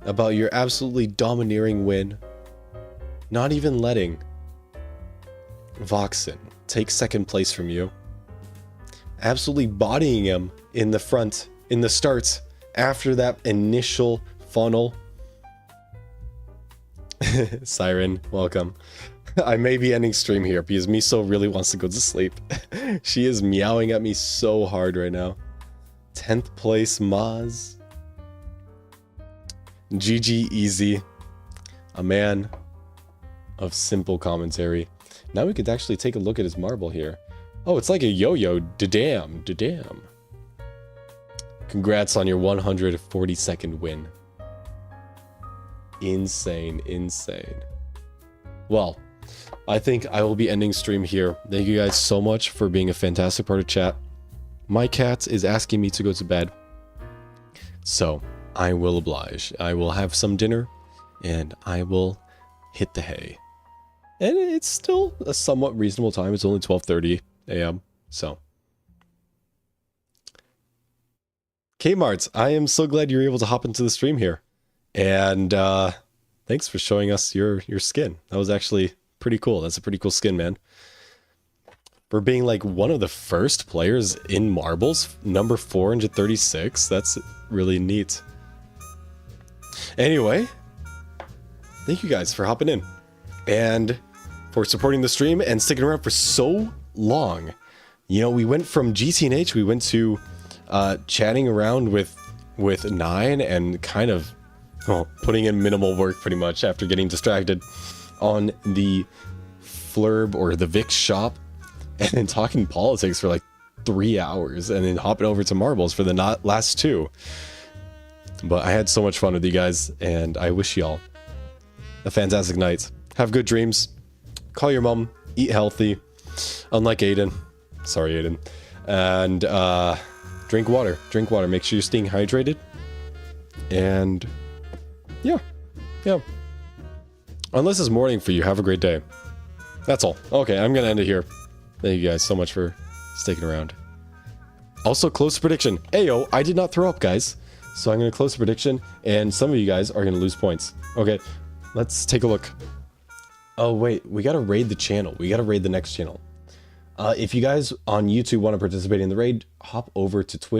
about your absolutely domineering win? Not even letting Voxen take second place from you. Absolutely bodying him in the front, in the start, after that initial funnel. Siren, welcome. I may be ending stream here because Miso really wants to go to sleep. She is meowing at me so hard right now. 10th place Maz. GG Easy. A man of simple commentary. Now we could actually take a look at his marble here. Oh, it's like a yo-yo. Da-damn, da-damn. Congrats on your 142nd win. Insane, insane. Well, I think I will be ending stream here. Thank you guys so much for being a fantastic part of chat. My cat is asking me to go to bed, so I will oblige. I will have some dinner, and I will hit the hay. And it's still a somewhat reasonable time. It's only 12:30 a.m., so. Kmart, I am so glad you're able to hop into the stream here. And thanks for showing us your skin. That was actually pretty cool. That's a pretty cool skin, man. For being like one of the first players in marbles, number 436, that's really neat. Anyway, thank you guys for hopping in. and for supporting the stream and sticking around for so long. You know, we went from GTNH, we went to chatting around with Nine and kind of putting in minimal work pretty much after getting distracted on the Flurb or the Vix shop, and then talking politics for like 3 hours, and then hopping over to marbles for the last 2. But I had so much fun with you guys, and I wish y'all a fantastic night. Have good dreams. Call your mom. Eat healthy. Unlike Aiden. Sorry, Aiden. And drink water. Drink water. Make sure you're staying hydrated. And yeah. Unless it's morning for you, have a great day. That's all. Okay, I'm gonna end it here. Thank you guys so much for sticking around. Also, close the prediction. Ayo, I did not throw up, guys. So I'm gonna close the prediction, and some of you guys are gonna lose points. Okay, let's take a look. Oh wait, we gotta raid the channel. We gotta raid the next channel. If you guys on YouTube want to participate in the raid, hop over to Twitch.